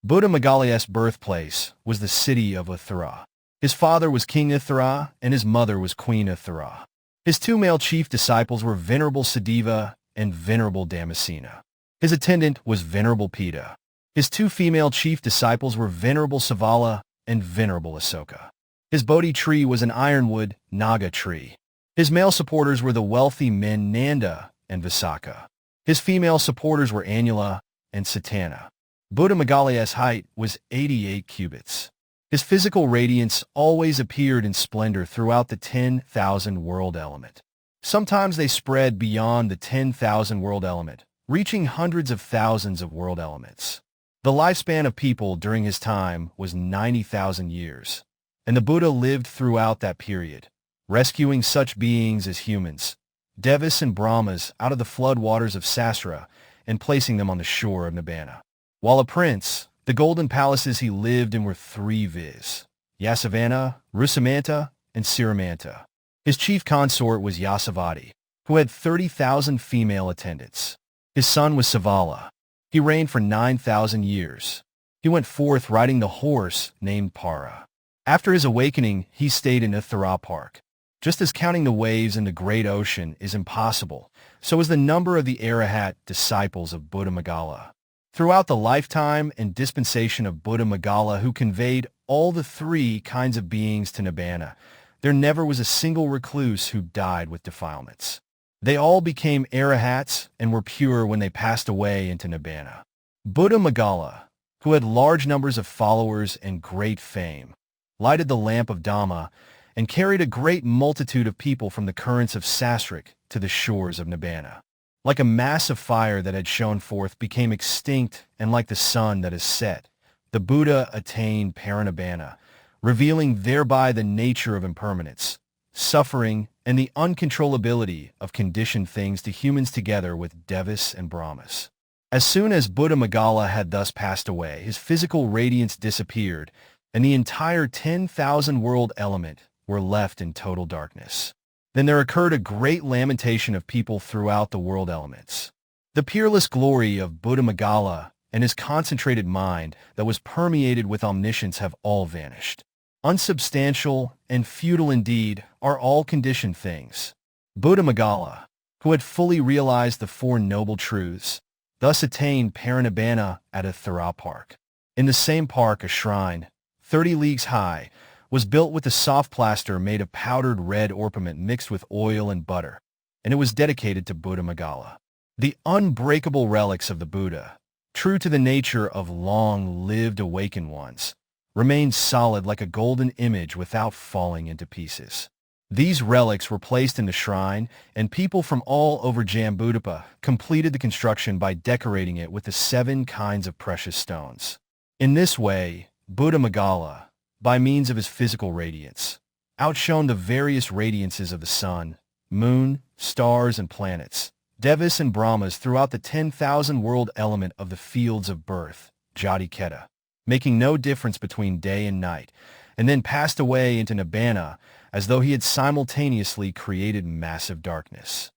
Buddha Maṅgala's birthplace was the city of Atthara. His father was King Atthara, and his mother was Queen Atthara. His 2 male chief disciples were Venerable Sudhīva and Venerable Dhammasena. His attendant was Venerable Pita. His 2 female chief disciples were Venerable Savala and Venerable Asoka. His Bodhi tree was an ironwood Naga tree. His male supporters were the wealthy men Nanda and Visakha. His female supporters were Anula and Satana. Buddha Maṅgala's height was 88 cubits. His physical radiance always appeared in splendor throughout the 10,000 world element. Sometimes they spread beyond the 10,000 world element, reaching hundreds of thousands of world elements. The lifespan of people during his time was 90,000 years, and the Buddha lived throughout that period, rescuing such beings as humans, Devas and Brahmas out of the flood waters of Sasra and placing them on the shore of Nibbana. While a prince, the golden palaces he lived in were 3 viz: Yasavana, Rusamanta, and Siramanta. His chief consort was Yasavati, who had 30,000 female attendants. His son was Savala. He reigned for 9,000 years. He went forth riding the horse named Para. After his awakening, he stayed in Atthara Park. Just as counting the waves in the great ocean is impossible, so is the number of the Arahat disciples of Buddha Maṅgala. Throughout the lifetime and dispensation of Buddha Maṅgala, who conveyed all the 3 kinds of beings to Nibbana, there never was a single recluse who died with defilements. They all became arahats and were pure when they passed away into Nibbana. Buddha Maṅgala, who had large numbers of followers and great fame, lighted the lamp of Dhamma and carried a great multitude of people from the currents of Sasrik to the shores of Nibbana. Like a mass of fire that had shone forth became extinct, and like the sun that is set, the Buddha attained Parinibbana, revealing thereby the nature of impermanence, suffering, and the uncontrollability of conditioned things to humans together with devas and brahmas. As soon as Buddha Maṅgala had thus passed away, his physical radiance disappeared, and the entire 10,000 world element were left in total darkness. Then there occurred a great lamentation of people throughout the world elements. The peerless glory of Buddha Maṅgala and his concentrated mind that was permeated with omniscience have all vanished. Unsubstantial and futile indeed are all conditioned things. Buddha Maṅgala, who had fully realized the Four Noble Truths, thus attained Parinibbana at Atthadassī Park. In the same park, a shrine, 30 leagues high, was built with a soft plaster made of powdered red orpiment mixed with oil and butter, and it was dedicated to Buddha Maṅgala. The unbreakable relics of the Buddha, true to the nature of long-lived awakened ones, remained solid like a golden image without falling into pieces. These relics were placed in the shrine, and people from all over Jambudvipa completed the construction by decorating it with the 7 kinds of precious stones. In this way, Buddha Maṅgala, by means of his physical radiance, outshone the various radiances of the sun, moon, stars, and planets, devas and brahmas throughout the 10,000 world element of the fields of birth, Jati Keta, making no difference between day and night, and then passed away into Nibbana as though he had simultaneously created massive darkness.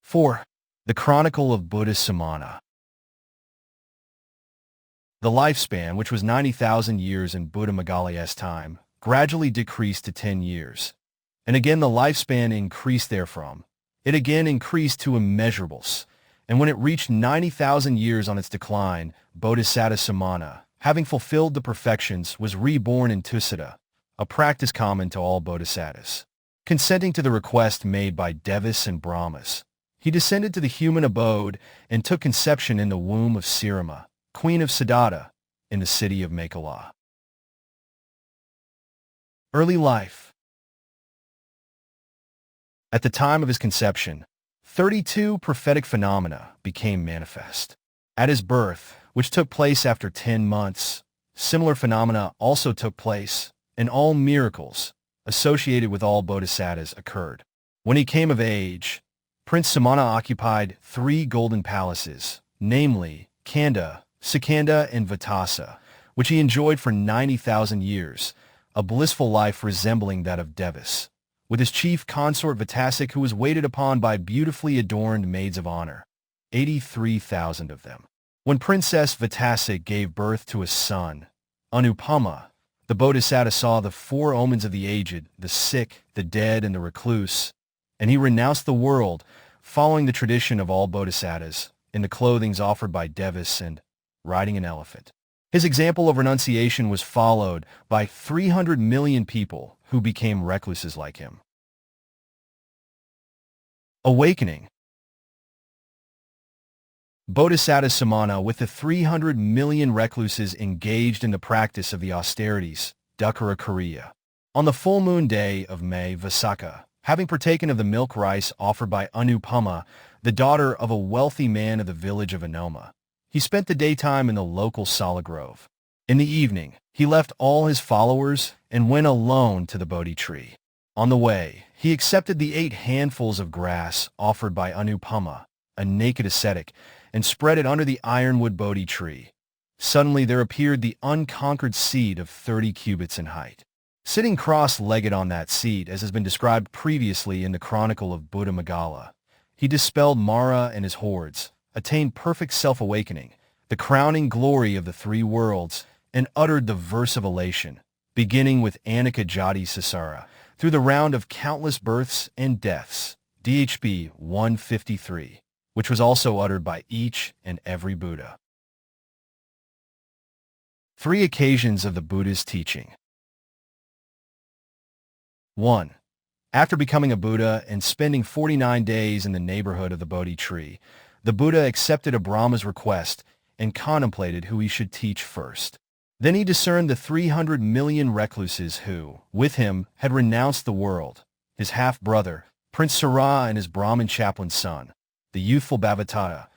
(4) The Chronicle of Buddha Sumana. The lifespan, which was 90,000 years in Buddha Maṅgala's time, gradually decreased to 10 years. And again the lifespan increased therefrom. It again increased to immeasurables, and when it reached 90,000 years on its decline, Bodhisatta Sumana, having fulfilled the perfections, was reborn in Tissa, a practice common to all bodhisattas. Consenting to the request made by devas and brahmas, he descended to the human abode and took conception in the womb of Sirima, queen of Siddhattha, in the city of Maṅgala. Early life. At the time of his conception, 32 prophetic phenomena became manifest. At his birth, which took place after 10 months, similar phenomena also took place, and all miracles associated with all bodhisattas occurred. When he came of age, Prince Sumana occupied 3 golden palaces, namely Koṇḍañña, Sikhī, and Vipassī, which he enjoyed for 90,000 years, a blissful life resembling that of devas, with his chief consort Vipassī, who was waited upon by beautifully adorned maids of honor, 83,000 of them. When Princess Vipassī gave birth to a son, Anupama, the Bodhisatta saw the 4 omens of the aged, the sick, the dead, and the recluse, and he renounced the world, following the tradition of all bodhisattas, in the clothings offered by devas and riding an elephant. His example of renunciation was followed by 300 million people who became recluses like him. Awakening. Bodhisatta Sumana, with the 300 million recluses engaged in the practice of the austerities, Dukkara Kriya. On the full moon day of May Vaisakha, having partaken of the milk rice offered by Anupama, the daughter of a wealthy man of the village of Anoma, he spent the daytime in the local Sala Grove. In the evening, he left all his followers and went alone to the Bodhi tree. On the way, he accepted the 8 handfuls of grass offered by Anupama, a naked ascetic, and spread it under the ironwood Bodhi tree. Suddenly there appeared the unconquered seat of 30 cubits in height. Sitting cross-legged on that seat, as has been described previously in the Chronicle of Buddha Maṅgala, he dispelled Mara and his hordes, attained perfect self-awakening, the crowning glory of the 3 worlds, and uttered the verse of elation, beginning with Anika Jati Sasara, through the round of countless births and deaths, DHB 153, which was also uttered by each and every Buddha. 3 occasions of the Buddha's teaching. 1. After becoming a Buddha and spending 49 days in the neighborhood of the Bodhi tree, the Buddha accepted a Brahma's request and contemplated who he should teach first. Then he discerned the 300 million recluses who, with him, had renounced the world, his half-brother, Prince Sara, and his Brahmin chaplain's son, the youthful Bhavattata,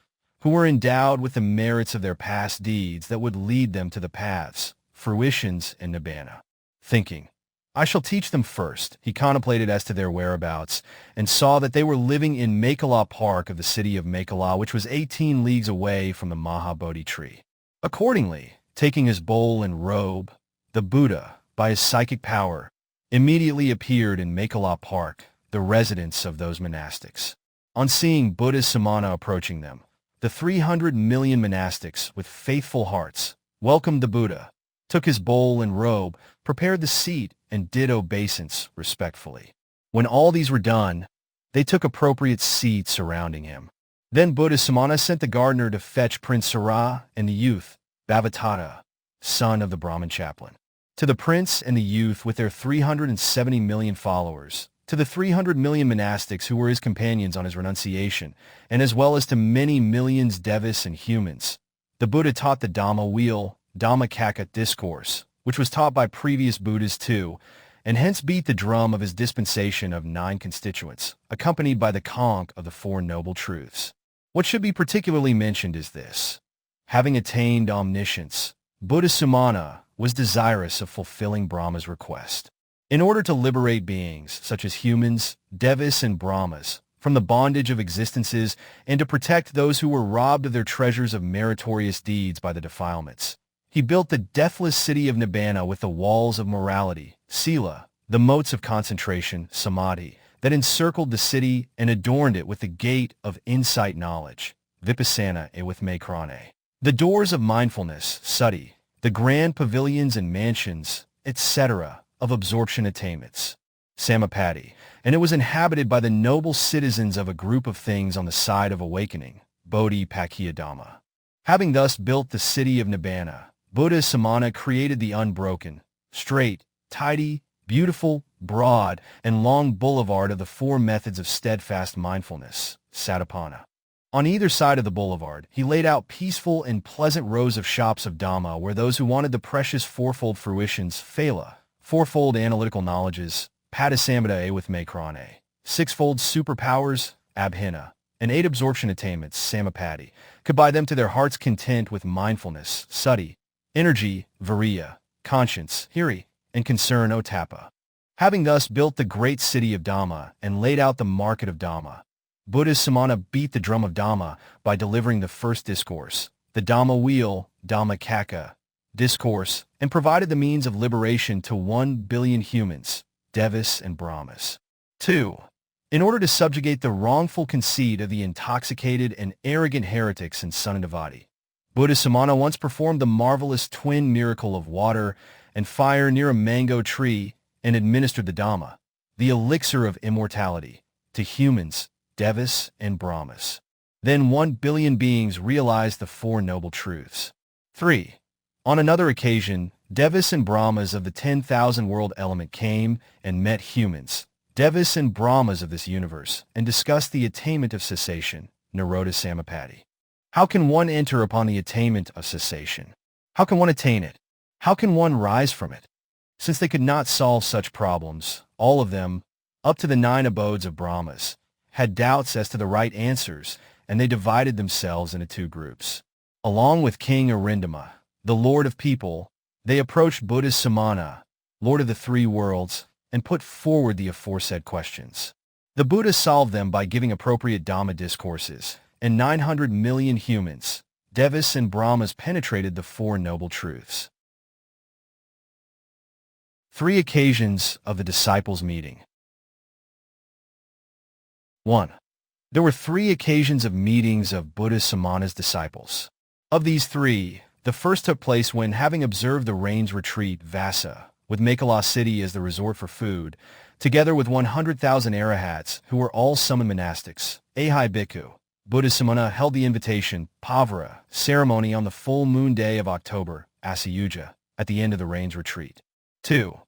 who were endowed with the merits of their past deeds that would lead them to the paths, fruitions, and nibbana. Thinking, I shall teach them first, he contemplated as to their whereabouts, and saw that they were living in Maṅgala Park of the city of Maṅgala, which was 18 leagues away from the Mahabodhi tree. Accordingly, taking his bowl and robe, the Buddha, by his psychic power, immediately appeared in Maṅgala Park, the residence of those monastics. On seeing Buddha's Sumana approaching them, the 300 million monastics, with faithful hearts, welcomed the Buddha, took his bowl and robe, prepared the seat, and did obeisance respectfully. When all these were done, they took appropriate seats surrounding him. Then Buddha Sumana sent the gardener to fetch Prince Sara and the youth, Bhavattara, son of the Brahmin chaplain. To the prince and the youth with their 370 million followers, to the 300 million monastics who were his companions on his renunciation, and as well as to many millions devis and humans, the Buddha taught the Dhamma wheel, Dhammacakka discourse, which was taught by previous Buddhas too, and hence beat the drum of his dispensation of 9 constituents, accompanied by the conch of the 4 Noble Truths. What should be particularly mentioned is this. Having attained omniscience, Buddha Sumana was desirous of fulfilling Brahma's request. In order to liberate beings, such as humans, devis, and Brahmas, from the bondage of existences, and to protect those who were robbed of their treasures of meritorious deeds by the defilements, he built the deathless city of Nibbana with the walls of morality, sila, the moats of concentration, samadhi, that encircled the city and adorned it with the gate of insight knowledge, vipassana e with mekrane, the doors of mindfulness, sati, the grand pavilions and mansions, etc., of absorption attainments, samapatti, and it was inhabited by the noble citizens of a group of things on the side of awakening, bodhi pakkhiyadhamma. Having thus built the city of Nibbana, Buddha Sumana created the unbroken, straight, tidy, beautiful, broad, and long boulevard of the 4 methods of steadfast mindfulness, satipana. On either side of the boulevard, he laid out peaceful and pleasant rows of shops of Dhamma where those who wanted the precious 4-fold fruitions, phala, 4-fold analytical knowledges, padasambhata with mekrane, 6-fold superpowers, abhina, and 8 absorption attainments, samapatti, could buy them to their heart's content with mindfulness, sati, energy, viriya, conscience, hiri, and concern, otapa. Having thus built the great city of Dhamma and laid out the market of Dhamma, Buddha Sumana beat the drum of Dhamma by delivering the first discourse, the Dhamma wheel, Dhammacakka discourse, and provided the means of liberation to 1 billion humans, devis and Brahmas. 2. In order to subjugate the wrongful conceit of the intoxicated and arrogant heretics in Sunandavadi, Buddha Sumana once performed the marvelous twin miracle of water and fire near a mango tree and administered the Dhamma, the elixir of immortality, to humans, devis, and Brahmas. Then 1 billion beings realized the 4 Noble Truths. 3. On another occasion, devis and Brahmas of the 10,000 world element came and met humans, devis and Brahmas of this universe, and discussed the attainment of cessation, Nirodha Samapatti. How can one enter upon the attainment of cessation? How can one attain it? How can one rise from it? Since they could not solve such problems, all of them, up to the 9 abodes of Brahmas, had doubts as to the right answers, and they divided themselves into 2 groups. Along with King Arindama, the Lord of People, they approached Buddha Sumana, Lord of the 3 worlds, and put forward the aforesaid questions. The Buddha solved them by giving appropriate Dhamma discourses, and 900 million humans, devis and Brahmas penetrated the 4 Noble Truths. 3 occasions of the disciples' meeting. 1. There were 3 occasions of meetings of Buddha Sumana's disciples. Of these 3, the first took place when, having observed the rain's retreat, Vassa, with Maṅgala city as the resort for food, together with 100,000 arahats, who were all summoned monastics, Ahai Bhikkhu, Buddha Sumana held the invitation, Pavara, ceremony on the full moon day of October, Asayuja, at the end of the rain's retreat. 2.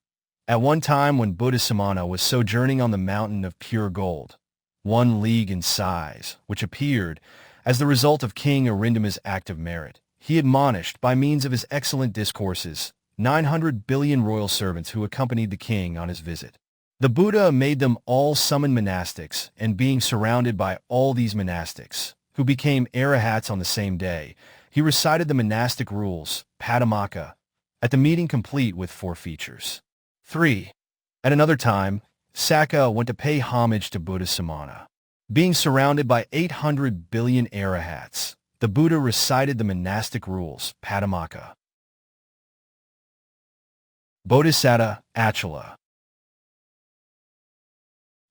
At one time when Buddha Sumana was sojourning on the mountain of pure gold, 1 league in size, which appeared as the result of King Arindama's act of merit, he admonished, by means of his excellent discourses, 900 billion royal servants who accompanied the king on his visit. The Buddha made them all summon monastics, and being surrounded by all these monastics, who became arahats on the same day. He recited the monastic rules, Padumaka, at the meeting complete with 4 features. 3. At another time, Sakka went to pay homage to Buddha Sumana. Being surrounded by 800 billion arahats, the Buddha recited the monastic rules, Padumaka. Bodhisatta, Achala.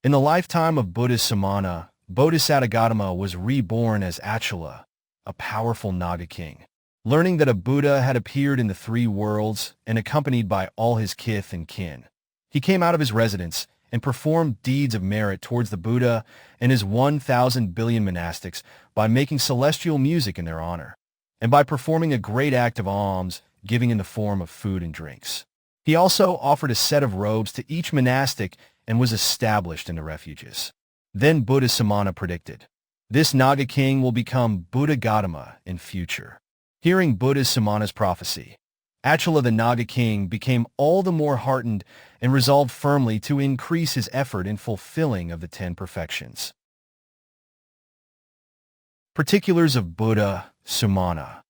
In the lifetime of Buddha Sumana, Bodhisatta Gautama was reborn as Achala, a powerful Naga king. Learning that a Buddha had appeared in the 3 worlds and accompanied by all his kith and kin, he came out of his residence and performed deeds of merit towards the Buddha and his 1,000 billion monastics by making celestial music in their honor, and by performing a great act of alms, giving in the form of food and drinks. He also offered a set of robes to each monastic and was established in the refuges. Then Buddha Sumana predicted, "This Naga king will become Buddha Gautama in future." Hearing Buddha Sumana's prophecy, Achala the Naga king became all the more heartened and resolved firmly to increase his effort in fulfilling of the 10 perfections. Particulars of Buddha Sumana.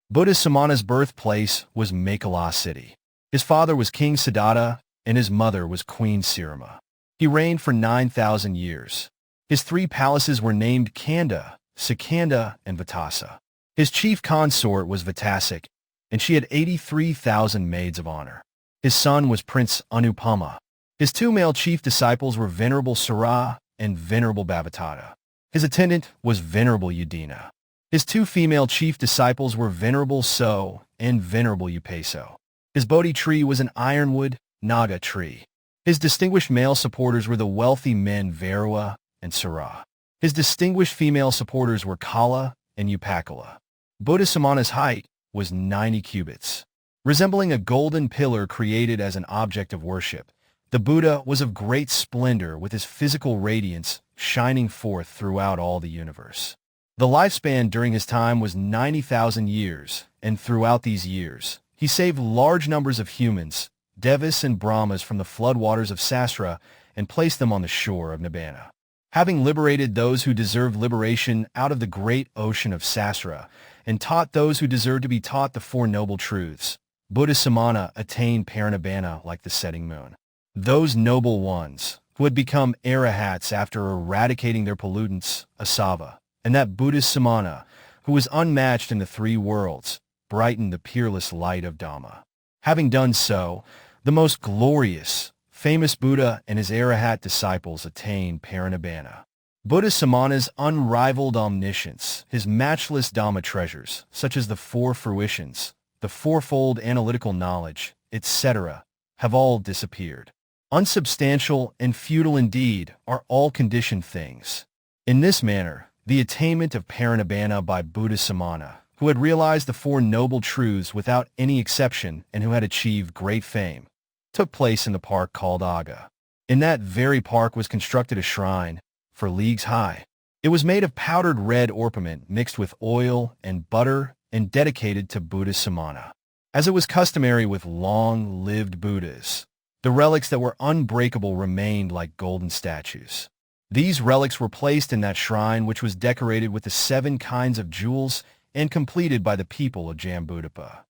Buddha Sumana's birthplace was Maṅgala city. His father was King Siddhattha, and his mother was Queen Sirima. He reigned for 9,000 years. His 3 palaces were named Koṇḍañña, Sikhī, and Vipassī. His chief consort was Vipassī, and she had 83,000 maids of honor. His son was Prince Anupama. His 2 male chief disciples were Venerable Sura and Venerable Bhavattata. His attendant was Venerable Udina. His 2 female chief disciples were Venerable So and Venerable Upaso. His Bodhi tree was an ironwood, Naga tree. His distinguished male supporters were the wealthy men Varua and Sura. His distinguished female supporters were Kala and Upakala. Buddha Sumana's height was 90 cubits. Resembling a golden pillar created as an object of worship, the Buddha was of great splendor with his physical radiance shining forth throughout all the universe. The lifespan during his time was 90,000 years, and throughout these years, he saved large numbers of humans, Devas and Brahmas from the floodwaters of Sasra and placed them on the shore of Nibbana. Having liberated those who deserved liberation out of the great ocean of Sasra and taught those who deserved to be taught the 4 noble truths, Buddha Sumana attained Parinibbana like the setting moon. Those noble ones, who had become arahats after eradicating their pollutants, asava, and that Buddha Sumana, who was unmatched in the 3 worlds, brightened the peerless light of Dhamma. Having done so, the most glorious, famous Buddha and his arahat disciples attained Parinibbana. Buddha Sumana's unrivaled omniscience, his matchless Dhamma treasures, such as the 4 fruitions, the 4-fold analytical knowledge, etc., have all disappeared. Unsubstantial and futile indeed are all conditioned things. In this manner, the attainment of Parinibbana by Buddha Sumana, who had realized the 4 noble truths without any exception and who had achieved great fame, took place in the park called Aga. In that very park was constructed a shrine, for leagues high. It was made of powdered red orpiment mixed with oil and butter and dedicated to Buddha Sumana. As it was customary with long-lived Buddhas, the relics that were unbreakable remained like golden statues. These relics were placed in that shrine, which was decorated with the 7 kinds of jewels and completed by the people of Jambudapa.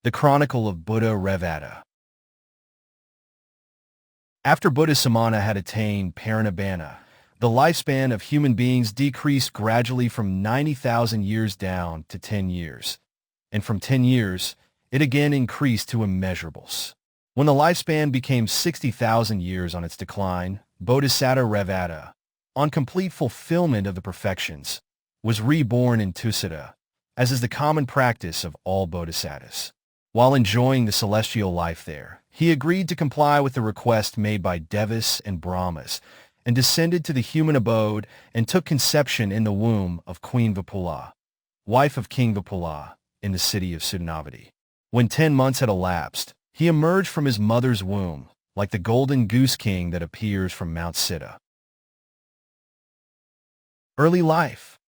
The Chronicle of Buddha Revata. After Buddha Sumana had attained Parinibbana, the lifespan of human beings decreased gradually from 90,000 years down to 10 years, and from 10 years, it again increased to immeasurables. When the lifespan became 60,000 years on its decline, Bodhisatta Revata, on complete fulfillment of the perfections, was reborn in Tissa, as is the common practice of all bodhisattas. While enjoying the celestial life there, he agreed to comply with the request made by Devas and Brahmas, and descended to the human abode and took conception in the womb of Queen Vipula, wife of King Vipula, in the city of Sudhanavati. When 10 months had elapsed, he emerged from his mother's womb, like the golden goose king that appears from Mount Siddha. Early life.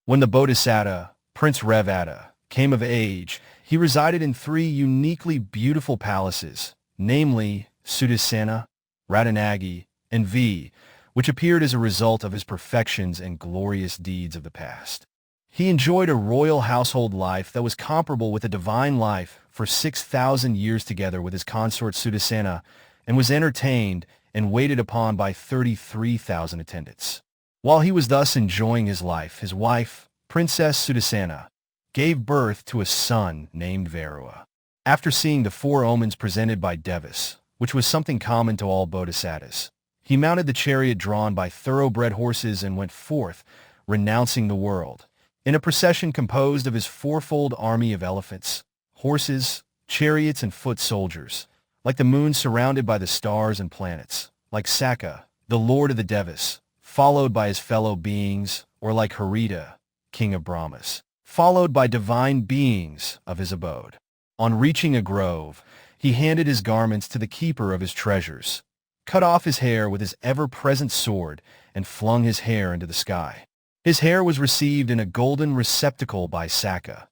When the Bodhisatta, Prince Revata, came of age, he resided in 3 uniquely beautiful palaces, namely Sudassana, Ratanagi, and V, which appeared as a result of his perfections and glorious deeds of the past. He enjoyed a royal household life that was comparable with a divine life for 6,000 years together with his consort Sudassana, and was entertained and waited upon by 33,000 attendants. While he was thus enjoying his life, his wife, Princess Sudassana, gave birth to a son named Varua. After seeing the 4 omens presented by Devas, which was something common to all bodhisattas, he mounted the chariot drawn by thoroughbred horses and went forth, renouncing the world, in a procession composed of his 4-fold army of elephants, horses, chariots, and foot soldiers, like the moon surrounded by the stars and planets, like Sakka, the lord of the Devas, followed by his fellow beings, or like Harita, king of Brahmas, followed by divine beings of his abode. On reaching a grove, he handed his garments to the keeper of his treasures, cut off his hair with his ever-present sword, and flung his hair into the sky. His hair was received in a golden receptacle by Sakka,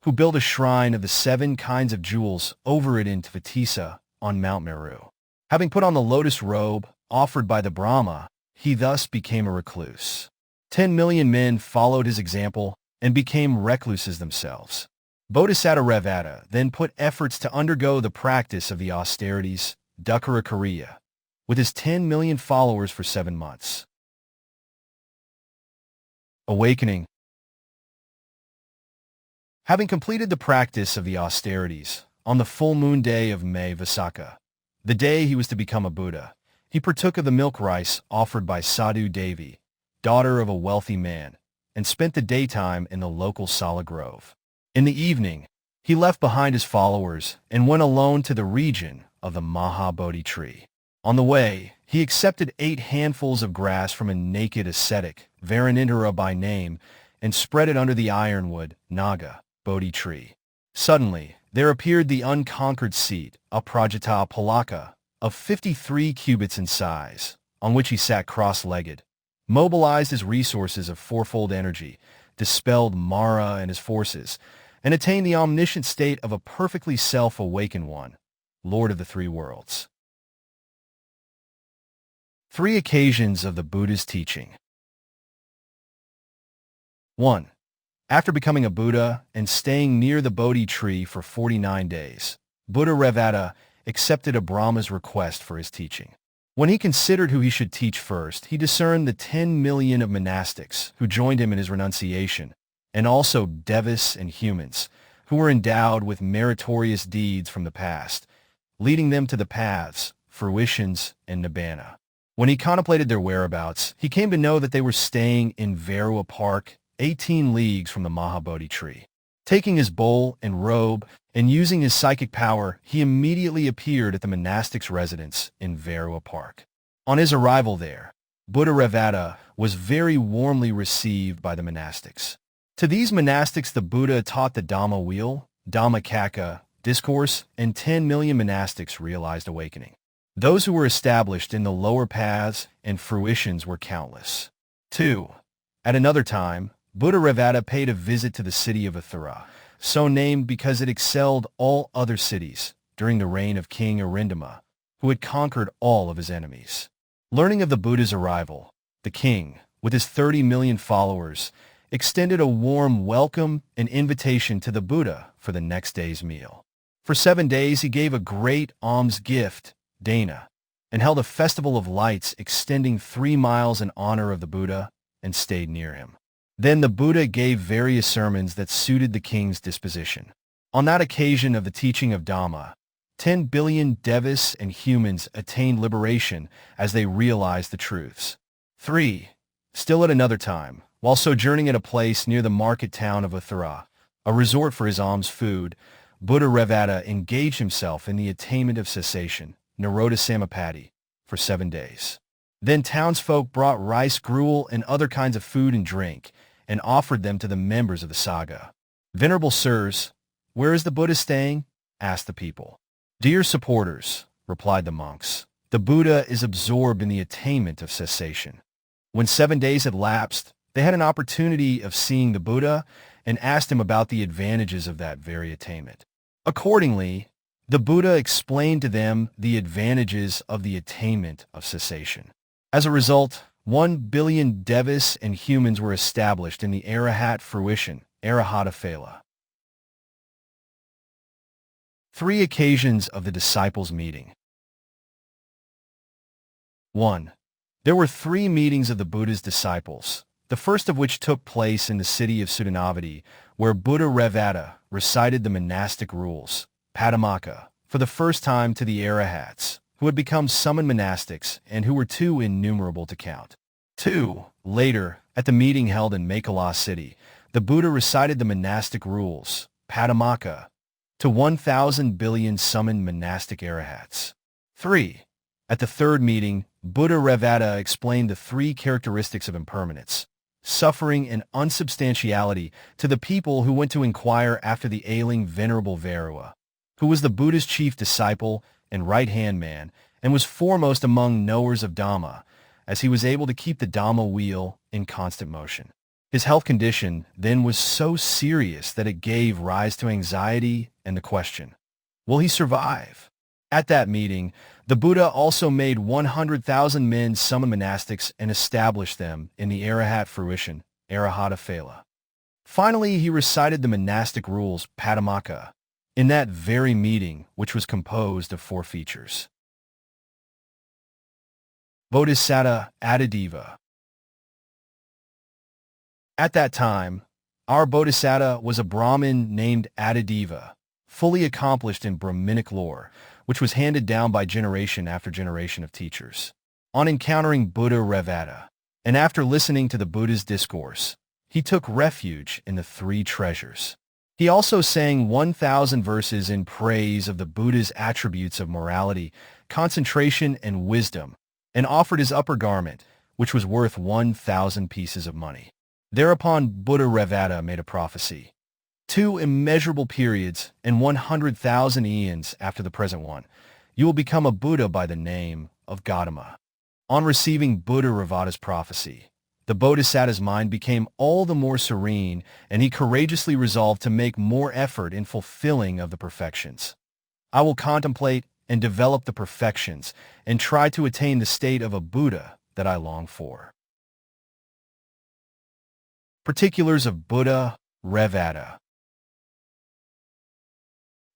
who built a shrine of the 7 kinds of jewels over it in Tissa on Mount Meru. Having put on the lotus robe offered by the Brahma, he thus became a recluse. 10 million men followed his example and became recluses themselves. Bodhisatta Revata then put efforts to undergo the practice of the austerities, Dukkara Kriya, with his 10 million followers for 7 months. Awakening. Having completed the practice of the austerities, on the full moon day of May Vaisakha, the day he was to become a Buddha, he partook of the milk rice offered by Sadhu Devi, daughter of a wealthy man, and spent the daytime in the local Sala Grove. In the evening, he left behind his followers and went alone to the region of the Mahabodhi tree. On the way, he accepted 8 handfuls of grass from a naked ascetic, Varanindra by name, and spread it under the ironwood, Naga, Bodhi tree. Suddenly, there appeared the unconquered seat, a Prajata Palaka, of 53 cubits in size, on which he sat cross-legged, mobilized his resources of 4-fold energy, dispelled Mara and his forces, and attained the omniscient state of a perfectly self-awakened one, Lord of the 3 worlds. 3 occasions of the Buddha's teaching. 1. After becoming a Buddha and staying near the Bodhi tree for 49 days, Buddha Revata accepted a Brahma's request for his teaching. When he considered who he should teach first, he discerned the 10 million of monastics who joined him in his renunciation, and also Devas and humans, who were endowed with meritorious deeds from the past, leading them to the paths, fruitions, and nibbana. When he contemplated their whereabouts, he came to know that they were staying in Varua Park, 18 leagues from the Mahabodhi tree. Taking his bowl and robe and using his psychic power, he immediately appeared at the monastics' residence in Varua Park. On his arrival there, Buddha Revata was very warmly received by the monastics. To these monastics, the Buddha taught the Dhamma wheel, Dhammacakka, discourse, and 10 million monastics realized awakening. Those who were established in the lower paths and fruitions were countless. 2. At another time, Buddha Revata paid a visit to the city of Atthara, so named because it excelled all other cities during the reign of King Arindama, who had conquered all of his enemies. Learning of the Buddha's arrival, the king, with his 30 million followers, extended a warm welcome and invitation to the Buddha for the next day's meal. For 7 days he gave a great alms gift, Dana, and held a festival of lights extending 3 miles in honor of the Buddha and stayed near him. Then the Buddha gave various sermons that suited the king's disposition. On that occasion of the teaching of Dhamma, 10 billion devas and humans attained liberation as they realized the truths. 3. Still at another time, while sojourning at a place near the market town of Atthara, a resort for his alms food, Buddha Revata engaged himself in the attainment of cessation, Nirodha Samapatti, for 7 days. Then townsfolk brought rice, gruel, and other kinds of food and drink, and offered them to the members of the Sangha. "Venerable sirs, where is the Buddha staying?" asked the people. "Dear supporters," replied the monks, "the Buddha is absorbed in the attainment of cessation." When 7 days had lapsed, they had an opportunity of seeing the Buddha and asked him about the advantages of that very attainment. Accordingly, the Buddha explained to them the advantages of the attainment of cessation. As a result, 1 billion devas and humans were established in the Arahat fruition, Arahata Phala. 3 occasions of the disciples' meeting. 1. There were 3 meetings of the Buddha's disciples, the first of which took place in the city of Sudhanavati, where Buddha Revata recited the monastic rules, Paduma, for the first time to the Arahats, who had become summoned monastics and who were too innumerable to count. 2. Later, at the meeting held in Maṅgala city, the Buddha recited the monastic rules, Paduma, to 1,000 billion summoned monastic Arahats. 3. At the third meeting, Buddha Revata explained the 3 characteristics of impermanence, suffering, and unsubstantiality to the people who went to inquire after the ailing Venerable Varua, who was the Buddha's chief disciple and right-hand man, and was foremost among knowers of Dhamma, as he was able to keep the Dhamma wheel in constant motion. His health condition then was so serious that it gave rise to anxiety and the question, will he survive? At that meeting, the Buddha also made 100,000 men summon monastics and established them in the Arahat fruition, Arahata Phala. Finally, he recited the monastic rules, Paduma, in that very meeting, which was composed of 4 features. Bodhisatta Adideva. At that time, our Bodhisatta was a Brahmin named Adideva, fully accomplished in Brahminic lore, which was handed down by generation after generation of teachers. On encountering Buddha Revata, and after listening to the Buddha's discourse, he took refuge in the 3 treasures. He also sang 1,000 verses in praise of the Buddha's attributes of morality, concentration, and wisdom, and offered his upper garment, which was worth 1,000 pieces of money. Thereupon Buddha Revata made a prophecy. 2 immeasurable periods and 100,000 eons after the present one, you will become a Buddha by the name of Gautama. On receiving Buddha Revata's prophecy, the Bodhisatta's mind became all the more serene, and he courageously resolved to make more effort in fulfilling of the perfections. I will contemplate and develop the perfections and try to attain the state of a Buddha that I long for. Particulars of Buddha Revata.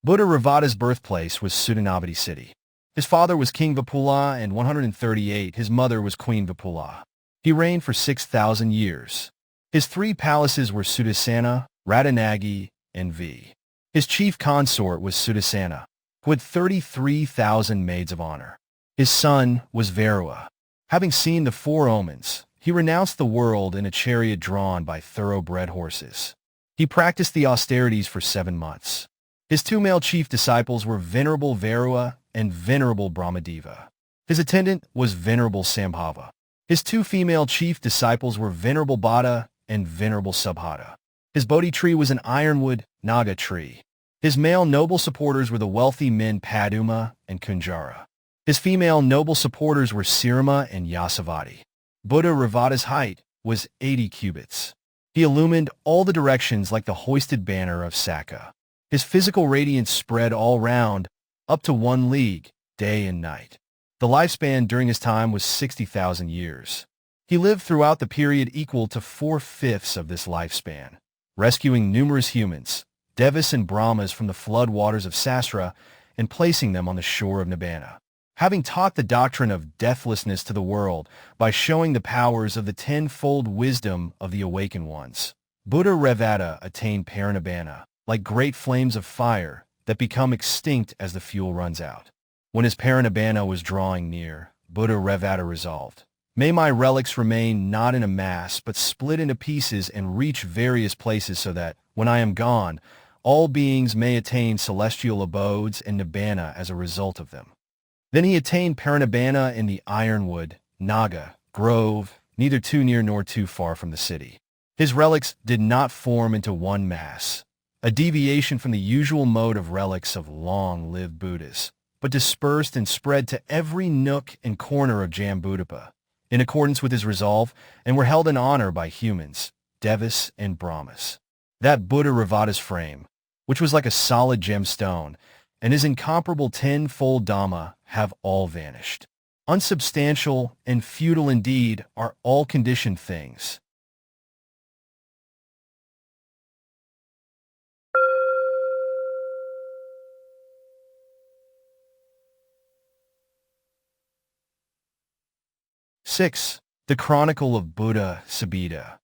Buddha Revata's birthplace was Sudhanavati city. His father was King Vipula, and 138 his mother was Queen Vipula. He reigned for 6,000 years. His 3 palaces were Sudassana, Ratanagi, and V. His chief consort was Sudassana, who had 33,000 maids of honor. His son was Varua. Having seen the 4 omens, he renounced the world in a chariot drawn by thoroughbred horses. He practiced the austerities for 7 months. His 2 male chief disciples were Venerable Varua and Venerable Brahmadeva. His attendant was Venerable Sambhava. His 2 female chief disciples were Venerable Bhatta and Venerable Subhata. His Bodhi tree was an ironwood Naga tree. His male noble supporters were the wealthy men Paduma and Kunjara. His female noble supporters were Sirma and Yasavati. Buddha Revata's height was 80 cubits. He illumined all the directions like the hoisted banner of Sakka. His physical radiance spread all round, up to 1 league, day and night. The lifespan during his time was 60,000 years. He lived throughout the period equal to 4/5 of this lifespan, rescuing numerous humans, devas and brahmas from the flood waters of Sasra and placing them on the shore of Nibbana. Having taught the doctrine of deathlessness to the world by showing the powers of the 10-fold wisdom of the awakened ones, Buddha Revata attained parinibbana, like great flames of fire that become extinct as the fuel runs out. When his parinibbana was drawing near, Buddha Revata resolved, "May my relics remain not in a mass but split into pieces and reach various places so that, when I am gone, all beings may attain celestial abodes and nibbana as a result of them." Then he attained parinibbana in the ironwood, Naga, grove, neither too near nor too far from the city. His relics did not form into one mass, a deviation from the usual mode of relics of long-lived Buddhas, but dispersed and spread to every nook and corner of Jambudapa, in accordance with his resolve, and were held in honor by humans, devas, and brahmas. That Buddha Revata's frame, which was like a solid gemstone, and his incomparable tenfold Dhamma have all vanished. Unsubstantial and futile indeed are all conditioned things. Six. The Chronicle of Buddha Sobhita.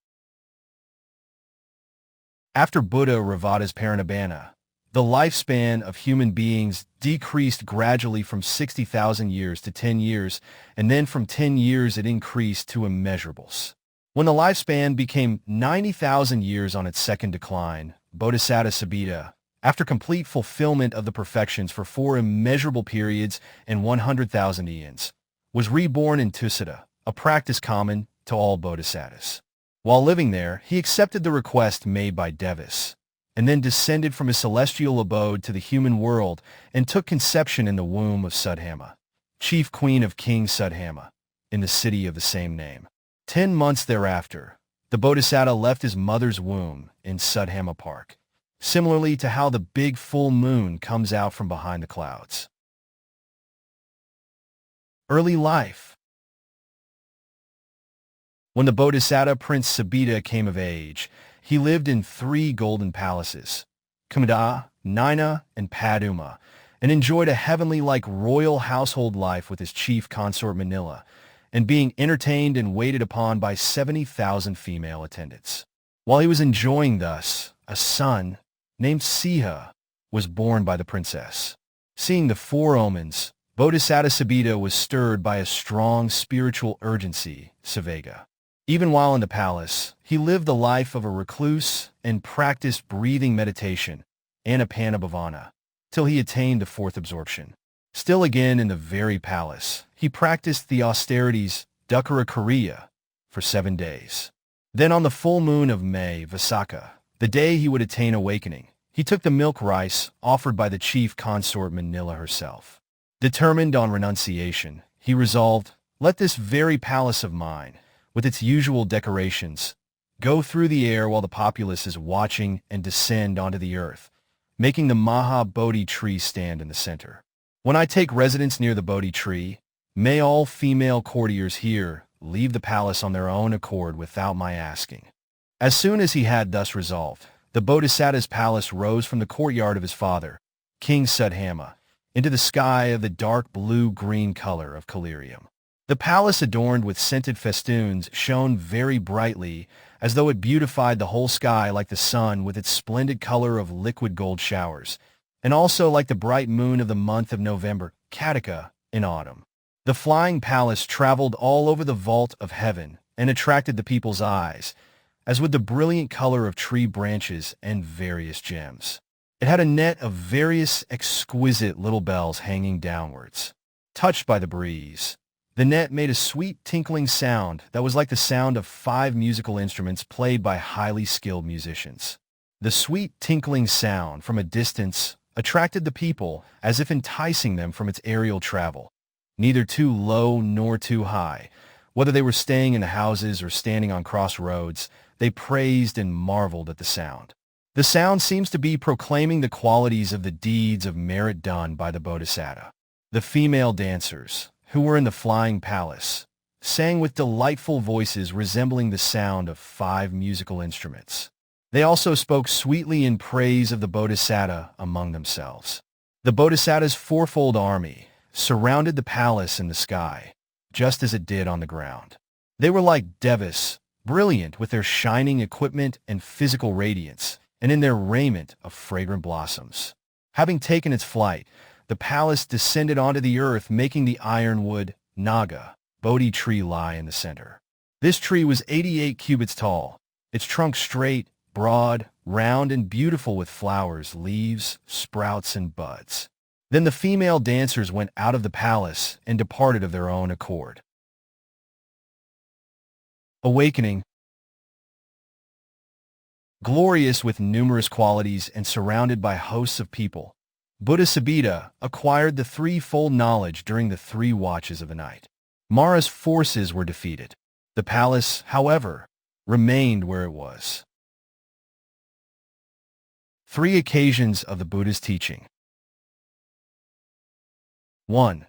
After Buddha Revata's parinibbana, the lifespan of human beings decreased gradually from 60,000 years to 10 years, and then from 10 years it increased to immeasurables. When the lifespan became 90,000 years on its second decline, Bodhisatta Sobhita, after complete fulfillment of the perfections for 4 immeasurable periods and 100,000 eons, was reborn in Tissa, a practice common to all bodhisattas. While living there, he accepted the request made by devas, and then descended from his celestial abode to the human world and took conception in the womb of Suddhamma, chief queen of King Suddhamma, in the city of the same name. 10 months thereafter, the Bodhisatta left his mother's womb in Suddhamma Park, similarly to how the big full moon comes out from behind the clouds. Early life. When the Bodhisatta Prince Sobhita came of age, he lived in 3 golden palaces, Koṇḍañña, and Paduma, and enjoyed a heavenly-like royal household life with his chief consort Maṅgala, and being entertained and waited upon by 70,000 female attendants. While he was enjoying thus, a son, named Sikhī, was born by the princess. Seeing the 4 omens, Bodhisatta Sobhita was stirred by a strong spiritual urgency, Suvega. Even while in the palace, he lived the life of a recluse and practiced breathing meditation, Anapanabhavana, till he attained the 4th absorption. Still again in the very palace, he practiced the austerities, Dūpaṅkara, for 7 days. Then on the full moon of May, Vaisakha, the day he would attain awakening, he took the milk rice offered by the chief consort Maṅgala herself. Determined on renunciation, he resolved, let this very palace of mine, with its usual decorations, go through the air while the populace is watching and descend onto the earth, making the Maha Bodhi tree stand in the center. When I take residence near the Bodhi tree, may all female courtiers here leave the palace on their own accord without my asking. As soon as he had thus resolved, the Bodhisatta's palace rose from the courtyard of his father, King Suddhamma, into the sky of the dark blue-green color of collyrium. The palace, adorned with scented festoons, shone very brightly, as though it beautified the whole sky like the sun with its splendid color of liquid gold showers, and also like the bright moon of the month of November, Kartika, in autumn. The flying palace traveled all over the vault of heaven and attracted the people's eyes, as with the brilliant color of tree branches and various gems. It had a net of various exquisite little bells hanging downwards. Touched by the breeze, the net made a sweet tinkling sound that was like the sound of 5 musical instruments played by highly skilled musicians. The sweet tinkling sound from a distance attracted the people as if enticing them from its aerial travel, neither too low nor too high. Whether they were staying in the houses or standing on crossroads, they praised and marveled at the sound. The sound seems to be proclaiming the qualities of the deeds of merit done by the Bodhisatta. The female dancers, who were in the flying palace, sang with delightful voices resembling the sound of 5 musical instruments. They also spoke sweetly in praise of the Bodhisatta among themselves. The Bodhisatta's 4-fold army surrounded the palace in the sky, just as it did on the ground. They were like devas, brilliant with their shining equipment and physical radiance, and in their raiment of fragrant blossoms. Having taken its flight, the palace descended onto the earth, making the ironwood, Naga, Bodhi tree lie in the center. This tree was 88 cubits tall, its trunk straight, broad, round, and beautiful with flowers, leaves, sprouts, and buds. Then the female dancers went out of the palace and departed of their own accord. Awakening. Glorious with numerous qualities and surrounded by hosts of people, Buddha Sobhita acquired the 3-fold knowledge during the 3 watches of the night. Mara's forces were defeated. The palace, however, remained where it was. 3 occasions of the Buddha's teaching. 1.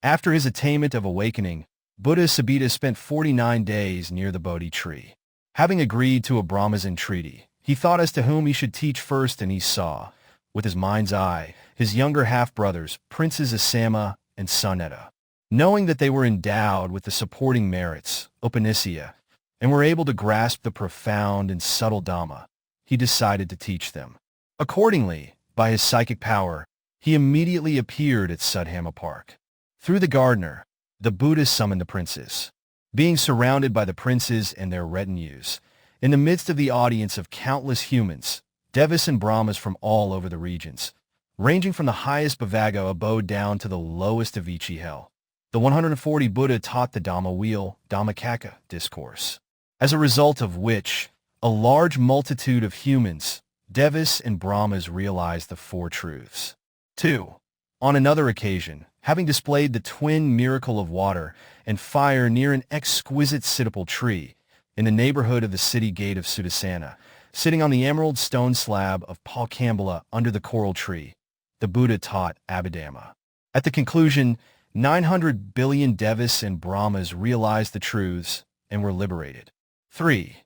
After his attainment of awakening, Buddha Sobhita spent 49 days near the Bodhi tree. Having agreed to a Brahma's treaty, he thought as to whom he should teach first, and he saw, with his mind's eye, his younger half-brothers, Princes Asama and Sumedha. Knowing that they were endowed with the supporting merits, Upanishya, and were able to grasp the profound and subtle Dhamma, he decided to teach them. Accordingly, by his psychic power, he immediately appeared at Sudhamma Park. Through the gardener, the Buddha summoned the princes. Being surrounded by the princes and their retinues, in the midst of the audience of countless humans, devas and brahmas from all over the regions, ranging from the highest Bhavaga abode down to the lowest of Vichi hell, the 140 Buddha taught the Dhamma wheel, Dhammakaka discourse, as a result of which a large multitude of humans, devas and brahmas realized the 4 truths. 2. On another occasion, having displayed the twin miracle of water and fire near an exquisite siddhapal tree in the neighborhood of the city gate of Sudassana, sitting on the emerald stone slab of Palkambala under the coral tree, the Buddha taught Abhidhamma. At the conclusion, 900 billion devas and brahmas realized the truths and were liberated. 3.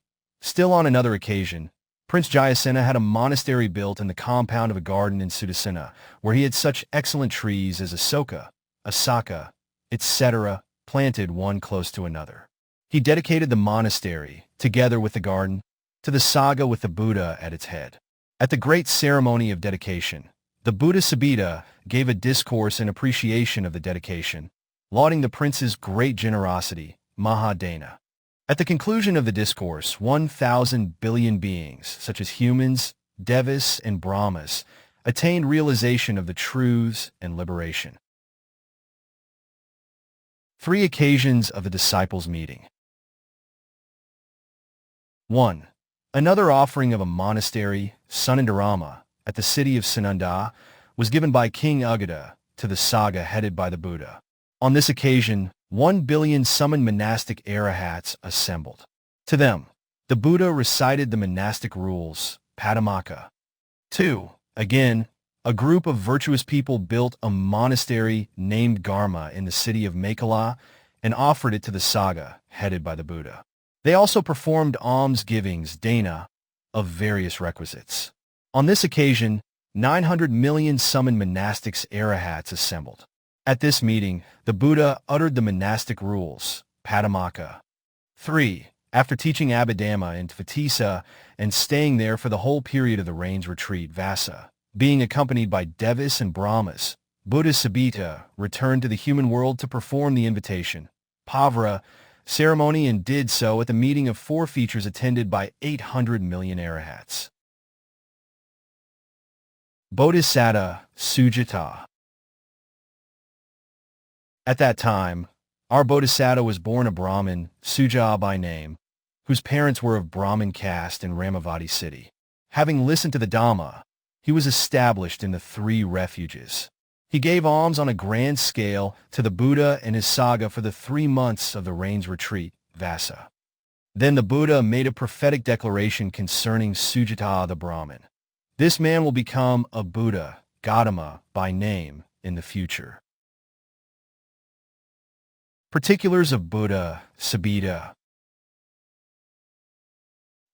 Still on another occasion, Prince Jayasena had a monastery built in the compound of a garden in Sudassana, where he had such excellent trees as Asoka, Asaka, etc., planted one close to another. He dedicated the monastery, together with the garden, to the Sangha with the Buddha at its head. At the great ceremony of dedication, the Buddha Sobhita gave a discourse in appreciation of the dedication, lauding the prince's great generosity, Mahadana. At the conclusion of the discourse, 1,000 billion beings, such as humans, devas, and brahmas, attained realization of the truths and liberation. 3 occasions of the disciples' meeting. 1. Another offering of a monastery, Sunandarama, at the city of Sananda, was given by King Uggada to the Sangha headed by the Buddha. On this occasion, 1 billion summoned monastic arahats assembled. To them, the Buddha recited the monastic rules, Padumaka. 2. Again, a group of virtuous people built a monastery named Garma in the city of Maṅgala and offered it to the Sangha headed by the Buddha. They also performed almsgivings, dana, of various requisites. On this occasion, 900 million summoned monastics arahats assembled. At this meeting, the Buddha uttered the monastic rules, Padumaka. 3. After teaching Abhidhamma in Tissa and staying there for the whole period of the rains retreat, Vassa, being accompanied by devas and brahmas, Buddha Sobhita returned to the human world to perform the invitation, Pavara, ceremony, and did so at the meeting of 4 features attended by 800 million arahats. Bodhisatta, Sujāta. At that time, our Bodhisatta was born a Brahmin, Sujāta by name, whose parents were of Brahmin caste in Ramavati city. Having listened to the Dhamma, he was established in the 3 refuges. He gave alms on a grand scale to the Buddha and his Sangha for the 3 months of the rains retreat, Vassa. Then the Buddha made a prophetic declaration concerning Sujāta the Brahmin. This man will become a Buddha, Gautama, by name, in the future. Particulars of Buddha Sobhita.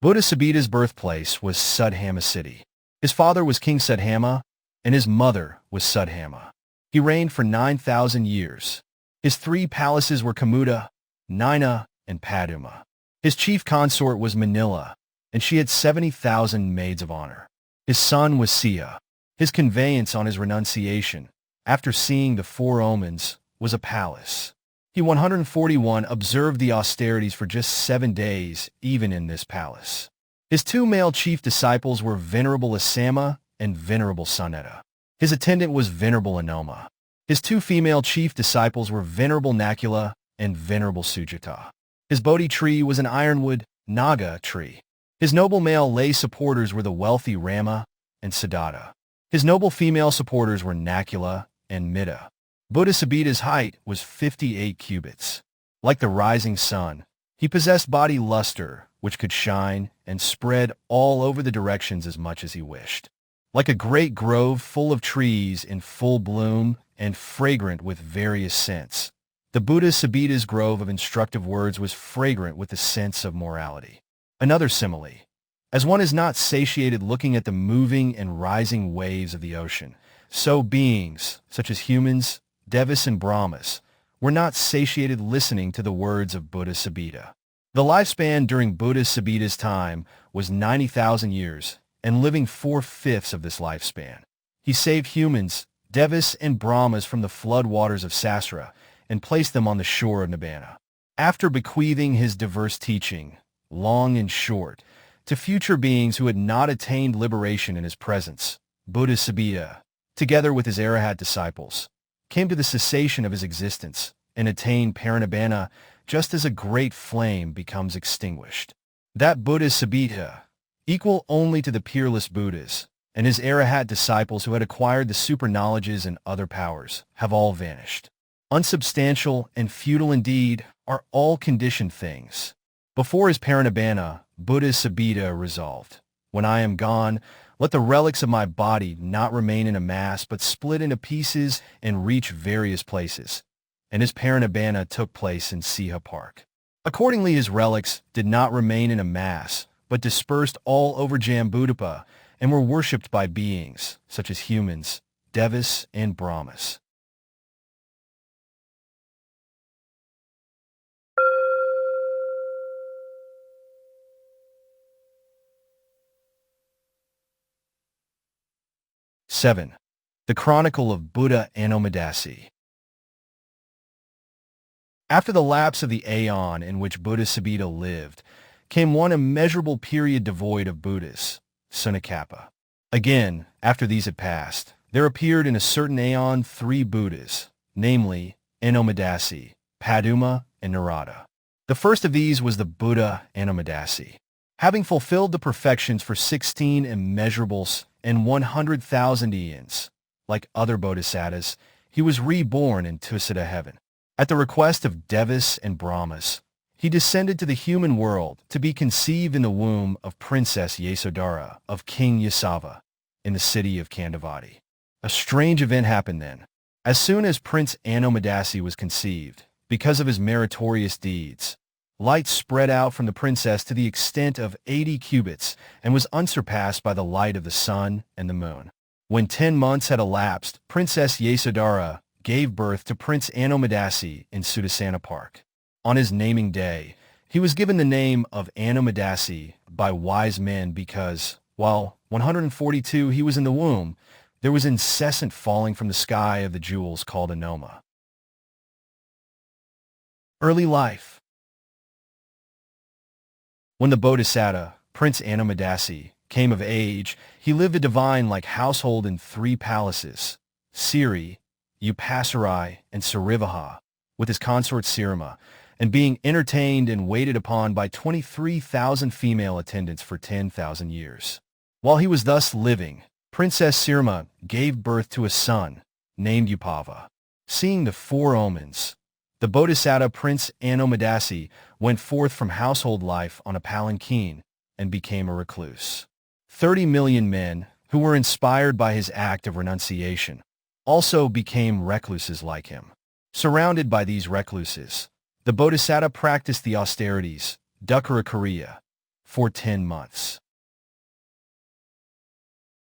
Buddha Sobhita's birthplace was Sudhamma city. His father was King Sudhamma, and his mother was Sudhamma. He reigned for 9,000 years. His 3 palaces were Kamudha, Naina, and Paduma. His chief consort was Manila, and she had 70,000 maids of honor. His son was Siya. His conveyance on his renunciation, after seeing the 4 omens, was a palace. He 141 observed the austerities for just 7 days, even in this palace. His 2 male chief disciples were Venerable Asama and Venerable Sumedha. His attendant was Venerable Anoma. His 2 female chief disciples were Venerable Nakula and Venerable Sujāta. His Bodhi tree was an ironwood, Naga tree. His noble male lay supporters were the wealthy Rama and Siddhattha. His noble female supporters were Nakula and Midha. Buddha Sobhita's height was 58 cubits. Like the rising sun, he possessed body luster, which could shine and spread all over the directions as much as he wished. Like a great grove full of trees in full bloom and fragrant with various scents, the Buddha Sobhita's grove of instructive words was fragrant with the sense of morality. Another simile. As one is not satiated looking at the moving and rising waves of the ocean, so beings, such as humans, devas and brahmas, were not satiated listening to the words of Buddha Sobhita. The lifespan during Buddha Sobhita's time was 90,000 years, and living 4/5 of this lifespan, he saved humans, devas and brahmas from the flood waters of Sasra and placed them on the shore of Nibbana. After bequeathing his diverse teaching, long and short, to future beings who had not attained liberation in his presence, Buddha Sobhita, together with his Arahat disciples, came to the cessation of his existence and attained parinibbana just as a great flame becomes extinguished. That Buddha Sobhita, equal only to the peerless Buddhas, and his Arahat disciples who had acquired the super knowledges and other powers, have all vanished. Unsubstantial and futile indeed are all conditioned things. Before his parinibbana, Buddha Sobhita resolved, "When I am gone, let the relics of my body not remain in a mass but split into pieces and reach various places." And his parinibbana took place in Siha Park. Accordingly, his relics did not remain in a mass but dispersed all over Jambudvipa and were worshipped by beings such as humans, devas, and brahmas. (7) The Chronicle of Buddha Anomadassī. After the lapse of the aeon in which Buddha Sobhita lived, came one immeasurable period devoid of Buddhas, Sunakapa. Again, after these had passed, there appeared in a certain aeon 3 Buddhas, namely Anomadassī, Paduma, and Nārada. The first of these was the Buddha Anomadassī. Having fulfilled the perfections for 16 immeasurables and 100,000 eons, like other bodhisattas, he was reborn in Tissa heaven. At the request of devas and brahmas, he descended to the human world to be conceived in the womb of Princess Yasodhara of King Yasava in the city of Koṇḍañña. A strange event happened then. As soon as Prince Anomadassī was conceived, because of his meritorious deeds, light spread out from the princess to the extent of 80 cubits and was unsurpassed by the light of the sun and the moon. When 10 months had elapsed, Princess Yasodhara gave birth to Prince Anomadassī in Sudasana Park. On his naming day, he was given the name of Anomadassī by wise men because, while 142 he was in the womb, there was incessant falling from the sky of the jewels called Anoma. Early life. When the Bodhisatta, Prince Anomadassī, came of age, he lived a divine-like household in 3 palaces, Siri, Upassarai, and Sarivaha, with his consort Sirima, and being entertained and waited upon by 23,000 female attendants for 10,000 years. While he was thus living, Princess Sirima gave birth to a son, named Upava. Seeing the 4 omens, the Bodhisatta Prince Anomadassī went forth from household life on a palanquin and became a recluse. 30 million men, who were inspired by his act of renunciation, also became recluses like him. Surrounded by these recluses, the Bodhisatta practiced the austerities, Dūkkara, for 10 months.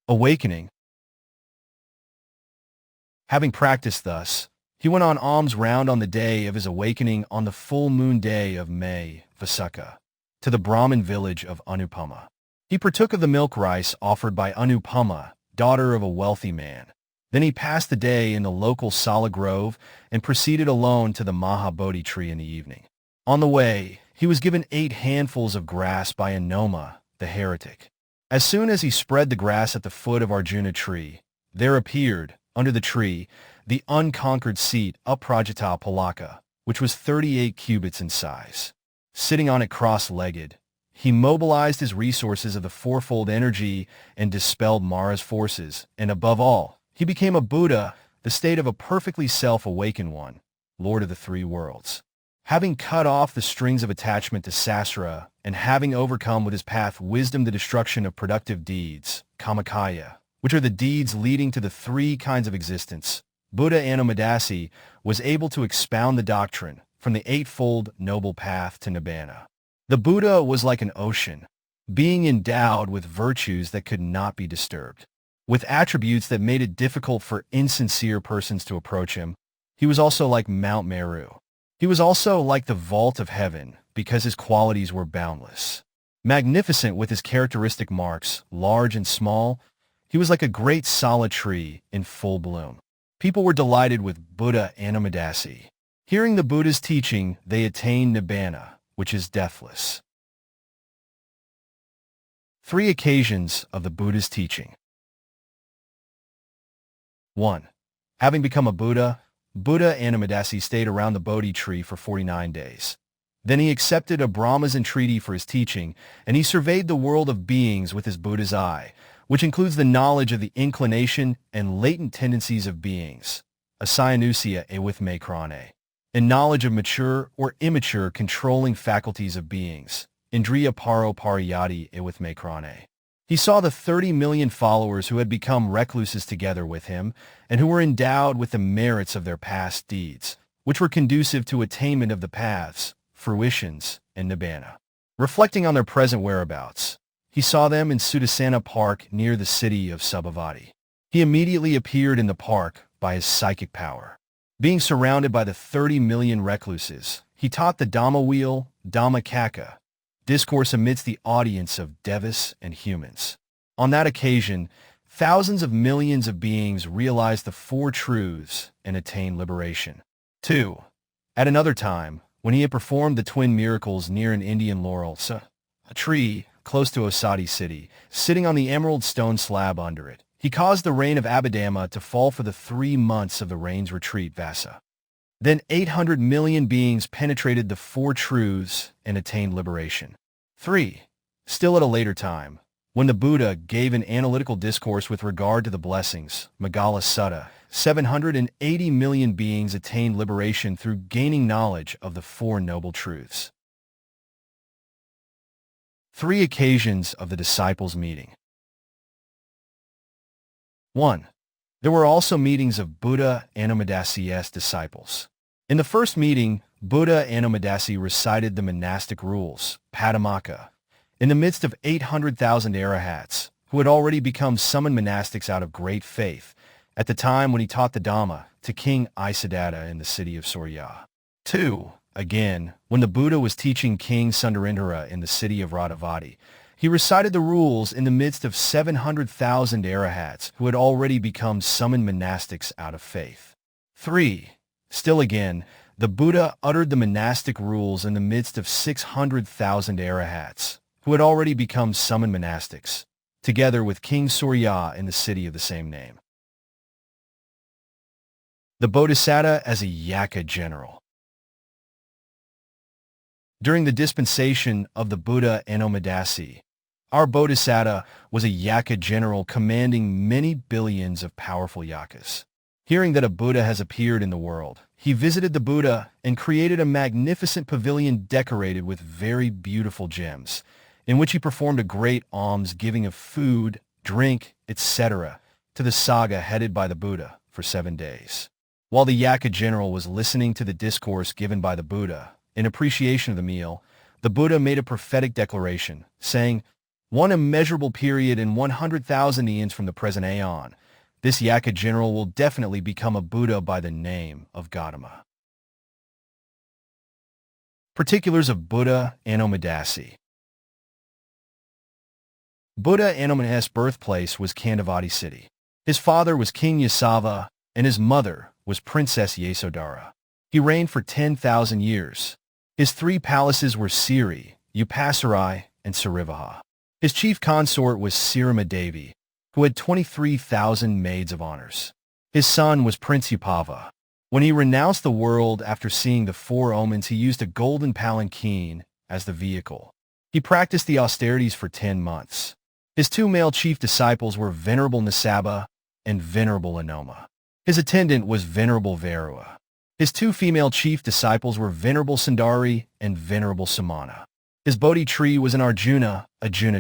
Awakening. Having practiced thus, he went on alms round on the day of his awakening on the full moon day of May, Vessabhū, to the Brahmin village of Anupama. He partook of the milk rice offered by Anupama, daughter of a wealthy man. Then he passed the day in the local Sala Grove and proceeded alone to the Mahabodhi tree in the evening. On the way, he was given 8 handfuls of grass by Anoma, the heretic. As soon as he spread the grass at the foot of Arjuna tree, there appeared, under the tree, the unconquered seat Aprajita Palaka, which was 38 cubits in size. Sitting on it cross-legged, he mobilized his resources of the fourfold energy and dispelled Mara's forces, and above all, he became a Buddha, the state of a perfectly self-awakened one, Lord of the 3 worlds. Having cut off the strings of attachment to sasara and having overcome with his path wisdom the destruction of productive deeds, Kammakaya, which are the deeds leading to the three kinds of existence, Buddha Anomadassī was able to expound the doctrine from the eightfold noble path to Nibbana. The Buddha was like an ocean, being endowed with virtues that could not be disturbed. With attributes that made it difficult for insincere persons to approach him, he was also like Mount Meru. He was also like the vault of heaven because his qualities were boundless. Magnificent with his characteristic marks, large and small, he was like a great solid tree in full bloom. People were delighted with Buddha Anomadassī. Hearing the Buddha's teaching, they attained Nibbana, which is deathless. 3 occasions of the Buddha's teaching. 1. Having become a Buddha, Buddha Anomadassī stayed around the Bodhi tree for 49 days. Then he accepted a Brahma's entreaty for his teaching, and he surveyed the world of beings with his Buddha's eye, which includes the knowledge of the inclination and latent tendencies of beings, Asyanusia with Makrane, and knowledge of mature or immature controlling faculties of beings, Indriya Paro Pariyati with Makrane. He saw the 30 million followers who had become recluses together with him and who were endowed with the merits of their past deeds, which were conducive to attainment of the paths, fruitions, and Nibbana. Reflecting on their present whereabouts, he saw them in Sudassana Park near the city of Subhavati. He immediately appeared in the park by his psychic power. Being surrounded by the 30 million recluses, he taught the Dhamma wheel, Dīpaṅkara, discourse amidst the audience of devas and humans. On that occasion, thousands of millions of beings realized the 4 truths and attained liberation. 2. At another time, when he had performed the twin miracles near an Indian laurel, a tree close to Osati city, sitting on the emerald stone slab under it, he caused the rain of Abhidhamma to fall for the 3 months of the rain's retreat Vassa. Then 800 million beings penetrated the 4 truths and attained liberation. 3. Still at a later time, when the Buddha gave an analytical discourse with regard to the blessings, Maṅgala Sutta, 780 million beings attained liberation through gaining knowledge of the 4 noble truths. 3 occasions of the disciples' meeting. 1. There were also meetings of Buddha Anomadassī's disciples. In the first meeting, Buddha Anomadassī recited the monastic rules, Padumuttara, in the midst of 800,000 arahats, who had already become summoned monastics out of great faith, at the time when he taught the Dhamma to King Siddhattha in the city of Surya. 2. Again, when the Buddha was teaching King Sundarindra in the city of Radhavati, he recited the rules in the midst of 700,000 arahats who had already become summoned monastics out of faith. 3. Still again, the Buddha uttered the monastic rules in the midst of 600,000 arahats who had already become summoned monastics, together with King Surya in the city of the same name. The Bodhisatta as a Yaka general. During the dispensation of the Buddha Anomadassī, our Bodhisatta was a Yaka general commanding many billions of powerful yakas. Hearing that a Buddha has appeared in the world, he visited the Buddha and created a magnificent pavilion decorated with very beautiful gems, in which he performed a great alms-giving of food, drink, etc., to the Sangha headed by the Buddha for 7 days. While the Yaka general was listening to the discourse given by the Buddha, in appreciation of the meal, the Buddha made a prophetic declaration, saying, "One immeasurable period in 100,000 eons from the present aeon, this Yaka general will definitely become a Buddha by the name of Gautama." Particulars of Buddha Anomadassī. Buddha Anomadassī's birthplace was Koṇḍañña city. His father was King Yasava, and his mother was Princess Yasodhara. He reigned for 10,000 years. His 3 palaces were Siri, Upasarai, and Sarivaha. His chief consort was Sirima Devi, who had 23,000 maids of honors. His son was Prince Upava. When he renounced the world after seeing the 4 omens, he used a golden palanquin as the vehicle. He practiced the austerities for 10 months. His 2 male chief disciples were Venerable Nisaba and Venerable Anoma. His attendant was Venerable Varua. His two female chief disciples were Venerable Sundari and Venerable Sumana. His Bodhi tree was an Arjuna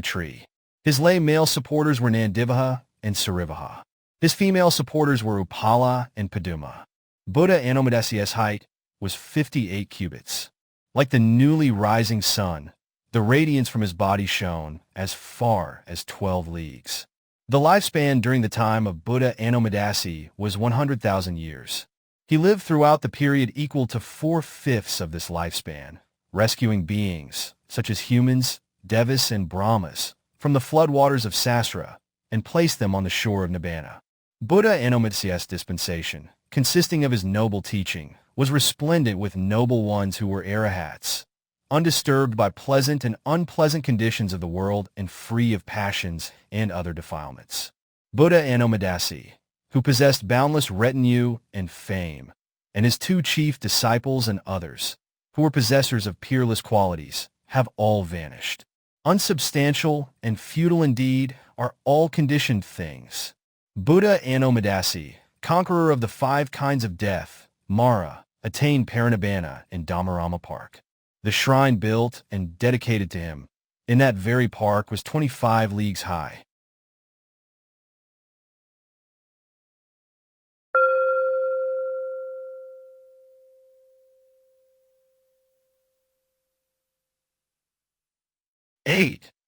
tree. His lay male supporters were Nandivaha and Sarivaha. His female supporters were Upala and Paduma. Buddha Anomadassī's height was 58 cubits. Like the newly rising sun, the radiance from his body shone as far as 12 leagues. The lifespan during the time of Buddha Anomadassī was 100,000 years. He lived throughout the period equal to 4/5 of this lifespan, rescuing beings, such as humans, devas, and brahmas, from the floodwaters of Sasra, and placed them on the shore of Nibbana. Buddha Anomadassī's dispensation, consisting of his noble teaching, was resplendent with noble ones who were arahats, undisturbed by pleasant and unpleasant conditions of the world and free of passions and other defilements. Buddha Anomadassī, who possessed boundless retinue and fame, and his two chief disciples and others, who were possessors of peerless qualities, have all vanished. Unsubstantial and futile indeed are all conditioned things. Buddha Anomadassī, conqueror of the 5 kinds of death, Mara, attained Parinibbana in Dhammarama Park. The shrine built and dedicated to him in that very park was 25 leagues high.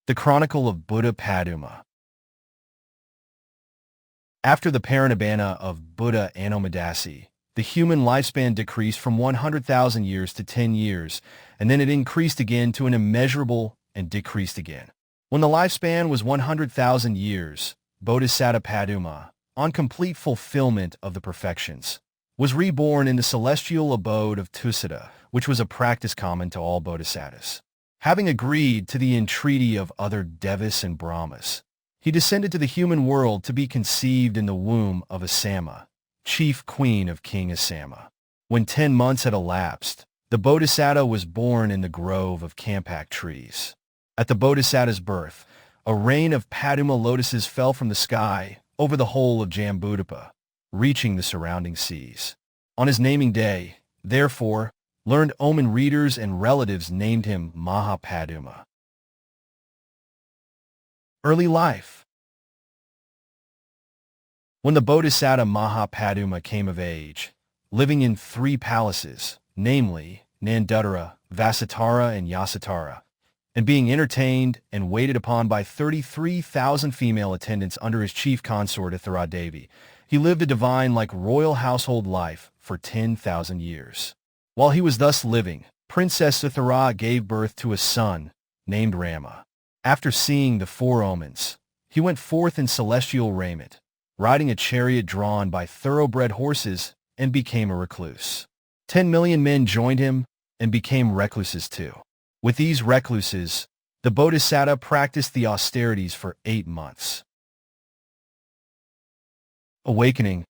The Chronicle of Buddha Paduma. After the Parinibbana of Buddha Anomadassī, the human lifespan decreased from 100,000 years to 10 years, and then it increased again to an immeasurable and decreased again. When the lifespan was 100,000 years, Bodhisatta Paduma, on complete fulfillment of the perfections, was reborn in the celestial abode of Tissa, which was a practice common to all bodhisattas. Having agreed to the entreaty of other devas and brahmas, he descended to the human world to be conceived in the womb of Asama, chief queen of King Asama. When 10 months had elapsed, the Bodhisatta was born in the grove of Kampak trees. At the Bodhisatta's birth, a rain of Paduma lotuses fell from the sky over the whole of Jambudvipa, reaching the surrounding seas. On his naming day, therefore, learned omen readers and relatives named him Mahapaduma. Early life. When the Bodhisatta Mahapaduma came of age, living in 3 palaces, namely Nandutara, Vasatara, and Yasatara, and being entertained and waited upon by 33,000 female attendants under his chief consort Atthadassī, he lived a divine-like royal household life for 10,000 years. While he was thus living, Princess Atthadassī gave birth to a son named Rama. After seeing the 4 omens, he went forth in celestial raiment, riding a chariot drawn by thoroughbred horses, and became a recluse. 10 million men joined him and became recluses too. With these recluses, the Bodhisatta practiced the austerities for 8 months. Awakening.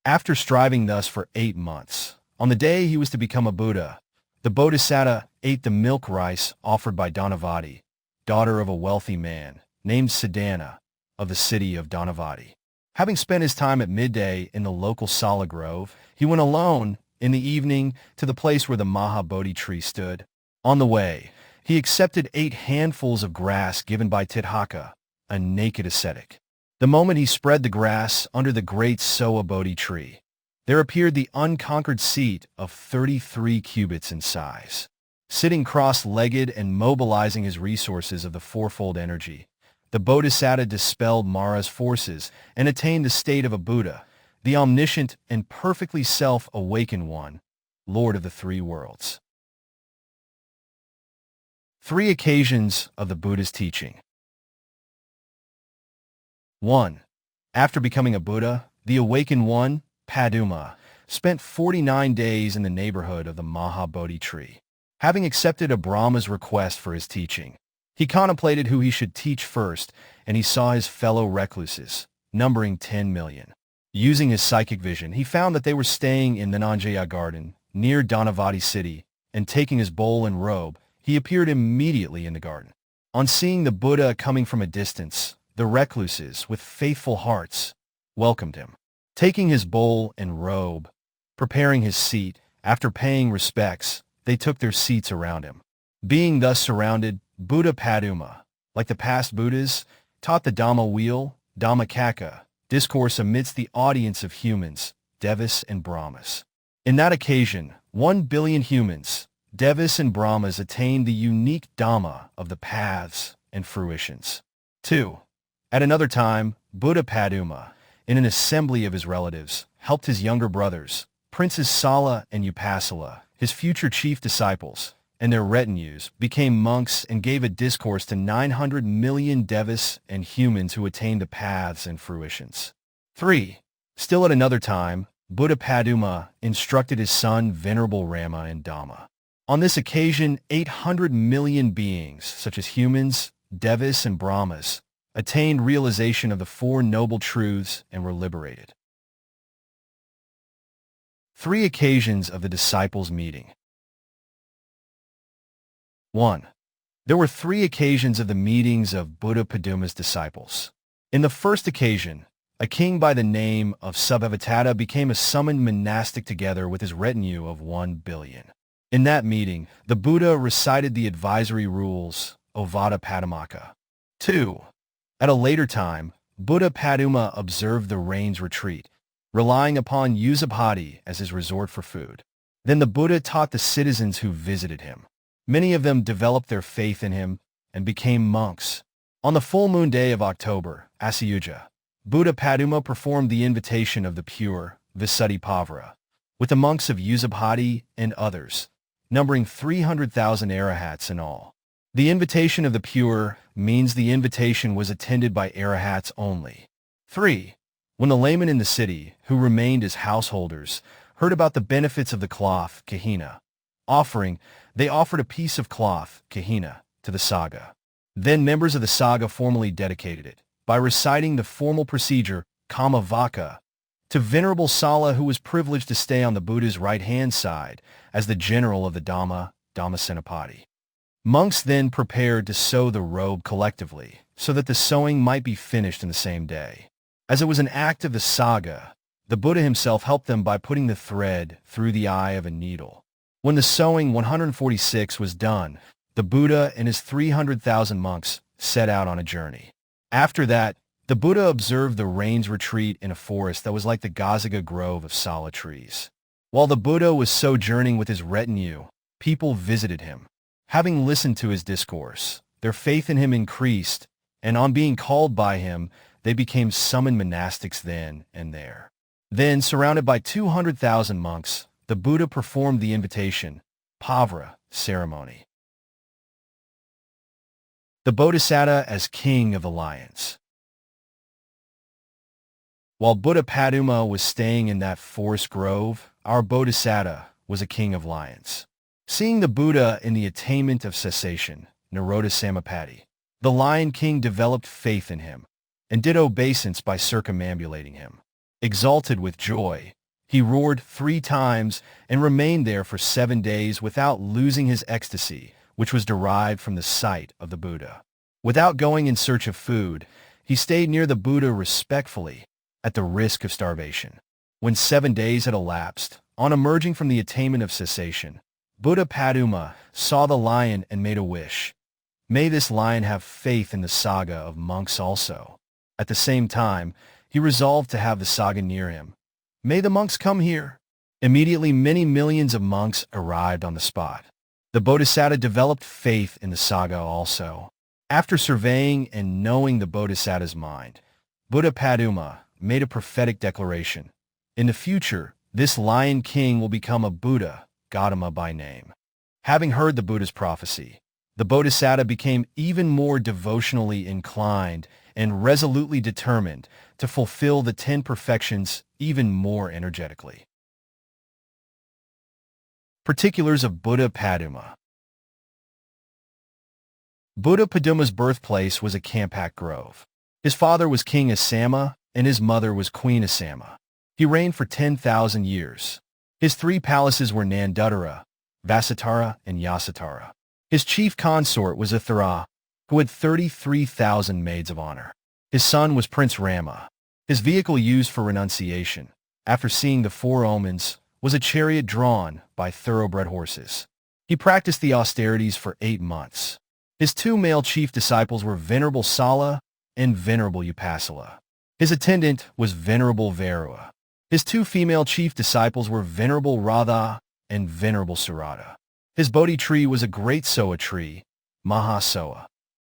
After striving thus for 8 months, on the day he was to become a Buddha, the Bodhisatta ate the milk rice offered by Dhanavati, daughter of a wealthy man, named Siddhattha, of the city of Dhanavati. Having spent his time at midday in the local Sala Grove, he went alone in the evening to the place where the Mahabodhi tree stood. On the way, he accepted 8 handfuls of grass given by Tidhaka, a naked ascetic. The moment he spread the grass under the great Soa Bodhi tree, there appeared the unconquered seat of 33 cubits in size. Sitting cross-legged and mobilizing his resources of the fourfold energy, the Bodhisatta dispelled Mara's forces and attained the state of a Buddha, the omniscient and perfectly self-awakened one, Lord of the 3 worlds. 3 occasions of the Buddha's teaching. 1. After becoming a Buddha, the awakened one, Paduma, spent 49 days in the neighborhood of the Mahabodhi tree. Having accepted a Brahma's request for his teaching, he contemplated who he should teach first, and he saw his fellow recluses, numbering 10 million. Using his psychic vision, he found that they were staying in the Dhananjaya garden, near Dhanavati city, and taking his bowl and robe, he appeared immediately in the garden. On seeing the Buddha coming from a distance, the recluses, with faithful hearts, welcomed him. Taking his bowl and robe, preparing his seat, after paying respects, they took their seats around him. Being thus surrounded, Buddha Paduma, like the past Buddhas, taught the Dhamma wheel, Dhammakaka, discourse amidst the audience of humans, Devas and Brahmas. In that occasion, 1 billion humans, Devas and Brahmas, attained the unique Dhamma of the paths and fruitions. 2. At another time, Buddha Paduma, in an assembly of his relatives, helped his younger brothers, Princes Sala and Upasala, his future chief disciples, and their retinues, became monks and gave a discourse to 900 million Devas and humans who attained the paths and fruitions. 3. Still at another time, Buddha Paduma instructed his son Venerable Rama in Dhamma. On this occasion, 800 million beings, such as humans, Devas, and Brahmas, attained realization of the 4 noble truths and were liberated. 3 occasions of the disciples' meeting. 1. There were 3 occasions of the meetings of Buddha Paduma's disciples. In the first occasion, a king by the name of Subhavatada became a summoned monastic together with his retinue of 1 billion. In that meeting, the Buddha recited the advisory rules, Ovada Padamaka. 2. At a later time, Buddha Paduma observed the rain's retreat, relying upon Usabhati as his resort for food. Then the Buddha taught the citizens who visited him. Many of them developed their faith in him and became monks. On the full moon day of October, Asayuja, Buddha Paduma performed the invitation of the pure, Visuddhipāvara, with the monks of Usabhati and others, numbering 300,000 arahats in all. The invitation of the pure means the invitation was attended by arahats only. 3. When the laymen in the city, who remained as householders, heard about the benefits of the cloth, kahina, offering, they offered a piece of cloth, kahina, to the Sangha. Then members of the Sangha formally dedicated it, by reciting the formal procedure, Kamavaka, to Venerable Sala, who was privileged to stay on the Buddha's right-hand side as the general of the Dhamma, Dhammasenapati. Monks then prepared to sew the robe collectively, so that the sewing might be finished in the same day. As it was an act of the Sangha, the Buddha himself helped them by putting the thread through the eye of a needle. When the sewing 146 was done, the Buddha and his 300,000 monks set out on a journey. After that, the Buddha observed the rain's retreat in a forest that was like the Gazaga grove of Sala trees. While the Buddha was sojourning with his retinue, people visited him. Having listened to his discourse, their faith in him increased, and on being called by him, they became summoned monastics then and there. Then, surrounded by 200,000 monks, the Buddha performed the invitation, Pāvara, ceremony. The Bodhisatta as king of the lions. While Buddha Paduma was staying in that forest grove, our Bodhisatta was a king of lions. Seeing the Buddha in the attainment of cessation, Nirodha Samapatti, the Lion King developed faith in him, and did obeisance by circumambulating him. Exalted with joy, he roared 3 times and remained there for 7 days without losing his ecstasy, which was derived from the sight of the Buddha. Without going in search of food, he stayed near the Buddha respectfully, at the risk of starvation. When 7 days had elapsed, on emerging from the attainment of cessation, Buddha Paduma saw the lion and made a wish. May this lion have faith in the Sangha of monks also. At the same time, he resolved to have the Sangha near him. May the monks come here. Immediately many millions of monks arrived on the spot. The Bodhisatta developed faith in the Sangha also. After surveying and knowing the Bodhisatta's mind, Buddha Paduma made a prophetic declaration. In the future, this Lion King will become a Buddha, Gautama by name. Having heard the Buddha's prophecy, the Bodhisatta became even more devotionally inclined and resolutely determined to fulfill the 10 perfections even more energetically. Particulars of Buddha Paduma. Buddha Paduma's birthplace was a Kampak grove. His father was King Asama, and his mother was Queen Asama. He reigned for 10,000 years. His 3 palaces were Nanduttara, Vasatara, and Yasatara. His chief consort was Atthara, who had 33,000 maids of honor. His son was Prince Rama. His vehicle used for renunciation, after seeing the four omens, was a chariot drawn by thoroughbred horses. He practiced the austerities for 8 months. His 2 male chief disciples were Venerable Sala and Venerable Upasala. His attendant was Venerable Varua. His 2 female chief disciples were Venerable Radha and Venerable Sarada. His Bodhi tree was a great Soa tree, Mahasoa.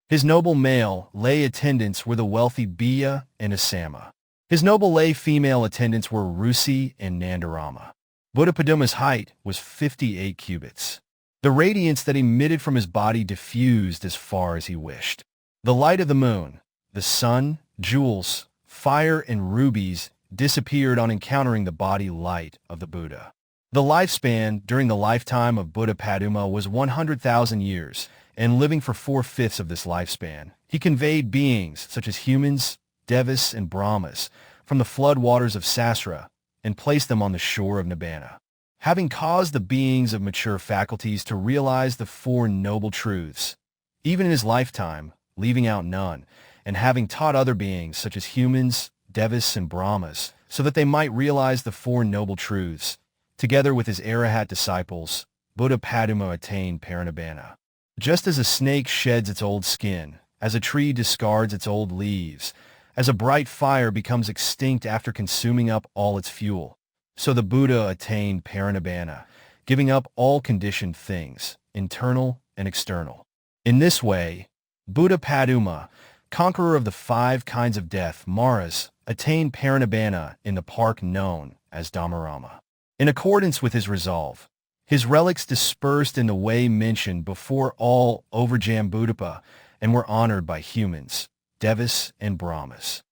His noble male lay attendants were the wealthy Biya and Asama. His noble lay female attendants were Rusi and Nandarama. Buddha Paduma's height was 58 cubits. The radiance that emitted from his body diffused as far as he wished. The light of the moon, the sun, jewels, fire, and rubies disappeared on encountering the body light of the Buddha. The lifespan during the lifetime of Buddha Paduma was 100,000 years, and living for 4/5 of this lifespan, he conveyed beings such as humans, devas, and brahmas from the flood waters of Sasra and placed them on the shore of Nibbana. Having caused the beings of mature faculties to realize the 4 noble truths, even in his lifetime, leaving out none, and having taught other beings such as humans, devas, and brahmas, so that they might realize the 4 noble truths, together with his Arahat disciples, Buddha Paduma attained Parinibbana. Just as a snake sheds its old skin, as a tree discards its old leaves, as a bright fire becomes extinct after consuming up all its fuel, so the Buddha attained Parinibbana, giving up all conditioned things, internal and external. In this way, Buddha Paduma, conqueror of the 5 kinds of death, Maras, attained Parinibbana in the park known as Dhammarama. In accordance with his resolve, his relics dispersed in the way mentioned before all over Jambudapa and were honored by humans, devas, and brahmas.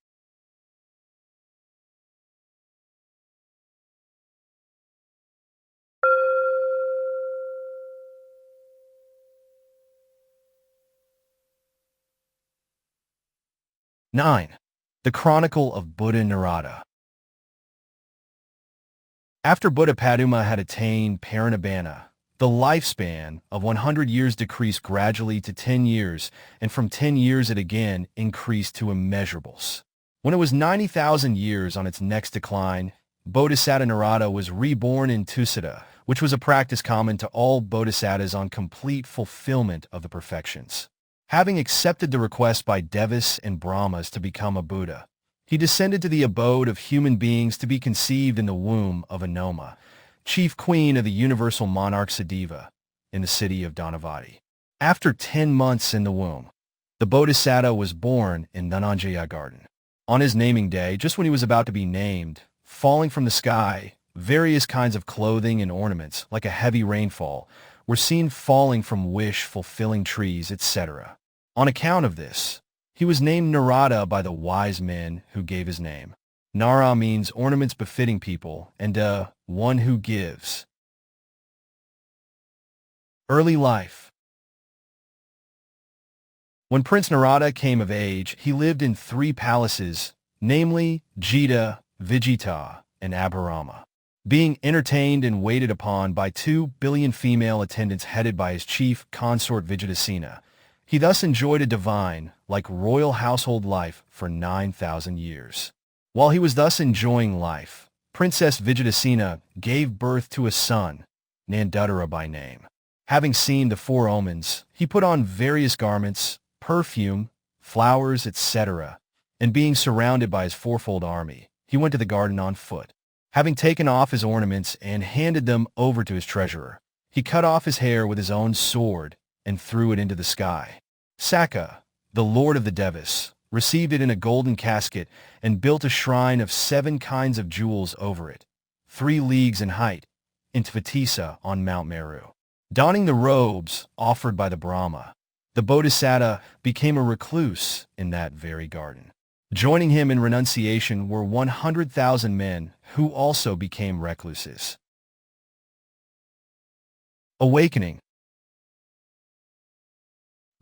(9) The Chronicle of Buddha Nārada. After Buddha Paduma had attained Parinibbana, the lifespan of 100 years decreased gradually to 10 years, and from 10 years it again increased to immeasurables. When it was 90,000 years on its next decline, Bodhisatta Nārada was reborn in Tissa, which was a practice common to all bodhisattas on complete fulfillment of the perfections. Having accepted the request by devas and brahmas to become a Buddha, he descended to the abode of human beings to be conceived in the womb of Anoma, chief queen of the universal monarch Siddhattha, in the city of Dhanavati. After 10 months in the womb, the Bodhisatta was born in Dhananjaya garden. On his naming day, just when he was about to be named, falling from the sky, various kinds of clothing and ornaments, like a heavy rainfall, were seen falling from wish-fulfilling trees, etc. On account of this, he was named Nārada by the wise men who gave his name. Nara means ornaments befitting people, and one who gives. Early life. When Prince Nārada came of age, he lived in 3 palaces, namely Jita, Vijita, and Abhirama. Being entertained and waited upon by 2 billion female attendants headed by his chief consort Vijayatasena, he thus enjoyed a divine, like royal household life for 9,000 years. While he was thus enjoying life, Princess Vijayatasena gave birth to a son, Nandudara by name. Having seen the 4 omens, he put on various garments, perfume, flowers, etc., and being surrounded by his 4-fold army, he went to the garden on foot. Having taken off his ornaments and handed them over to his treasurer, he cut off his hair with his own sword and threw it into the sky. Sakka, the lord of the Devas, received it in a golden casket and built a shrine of 7 kinds of jewels over it, 3 leagues in height, in Tissa on Mount Meru. Donning the robes offered by the Brahma, the Bodhisatta became a recluse in that very garden. Joining him in renunciation were 100,000 men who also became recluses. Awakening.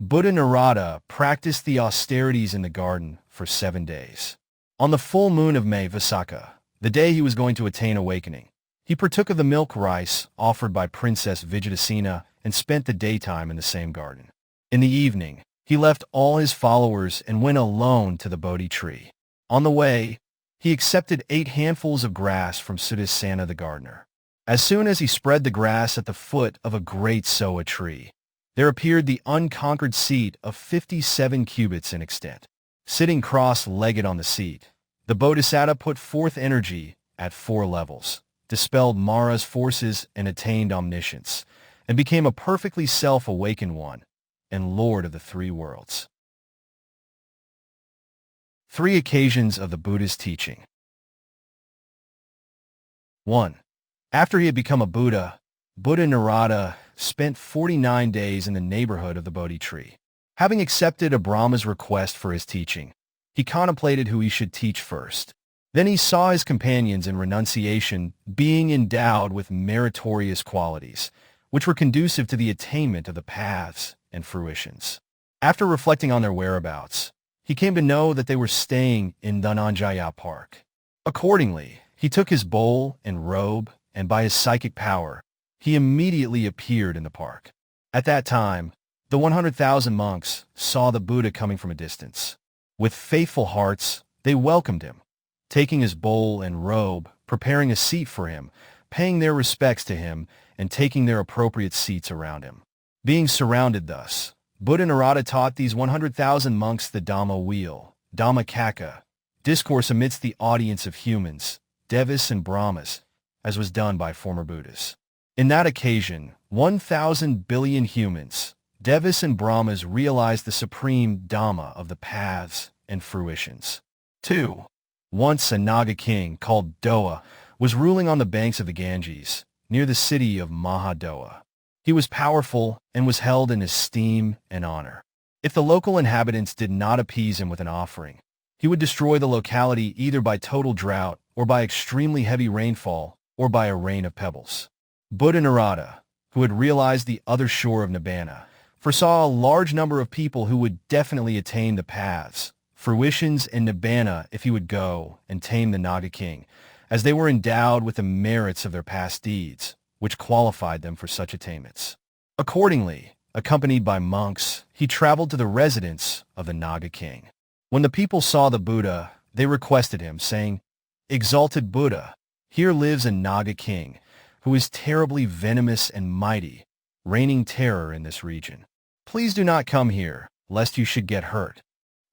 Buddha Nārada practiced the austerities in the garden for 7 days. On the full moon of May Vaisakha, the day he was going to attain awakening, he partook of the milk rice offered by Princess Vijayatasena and spent the daytime in the same garden. In the evening, he left all his followers and went alone to the Bodhi tree. On the way, he accepted 8 handfuls of grass from Sujāta the gardener. As soon as he spread the grass at the foot of a great soa tree, there appeared the unconquered seat of 57 cubits in extent. Sitting cross-legged on the seat, the Bodhisatta put forth energy at 4 levels, dispelled Mara's forces and attained omniscience, and became a perfectly self-awakened one and Lord of the 3 worlds. 3 occasions of the Buddha's teaching. 1. After he had become a Buddha, Buddha Nārada spent 49 days in the neighborhood of the Bodhi tree. Having accepted a Brahma's request for his teaching, he contemplated who he should teach first. Then he saw his companions in renunciation being endowed with meritorious qualities, which were conducive to the attainment of the paths and fruitions. After reflecting on their whereabouts, he came to know that they were staying in Dhananjaya Park. Accordingly, he took his bowl and robe, and by his psychic power, he immediately appeared in the park. At that time, the 100,000 monks saw the Buddha coming from a distance. With faithful hearts, they welcomed him, taking his bowl and robe, preparing a seat for him, paying their respects to him, and taking their appropriate seats around him. Being surrounded thus, Buddha Nārada taught these 100,000 monks the Dhamma wheel, Dīpaṅkara, discourse amidst the audience of humans, devas and brahmas, as was done by former Buddhas. In that occasion, 1,000 billion humans, devas and brahmas realized the supreme Dhamma of the paths and fruitions. 2. Once a Naga king called Doa was ruling on the banks of the Ganges, near the city of Mahadoa. He was powerful and was held in esteem and honor. If the local inhabitants did not appease him with an offering, he would destroy the locality either by total drought or by extremely heavy rainfall or by a rain of pebbles. Buddha Nārada, who had realized the other shore of Nibbana, foresaw a large number of people who would definitely attain the paths, fruitions, and Nibbana if he would go and tame the Naga king, as they were endowed with the merits of their past deeds, which qualified them for such attainments. Accordingly, accompanied by monks, he traveled to the residence of the Naga king. When the people saw the Buddha, they requested him, saying, "Exalted Buddha, here lives a Naga king, who is terribly venomous and mighty, reigning terror in this region. Please do not come here, lest you should get hurt."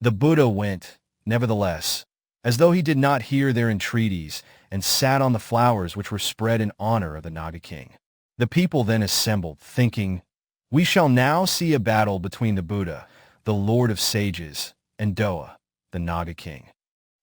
The Buddha went, nevertheless, as though he did not hear their entreaties, and sat on the flowers which were spread in honor of the Naga king. The people then assembled, thinking, "We shall now see a battle between the Buddha, the Lord of sages, and Doa, the Naga king."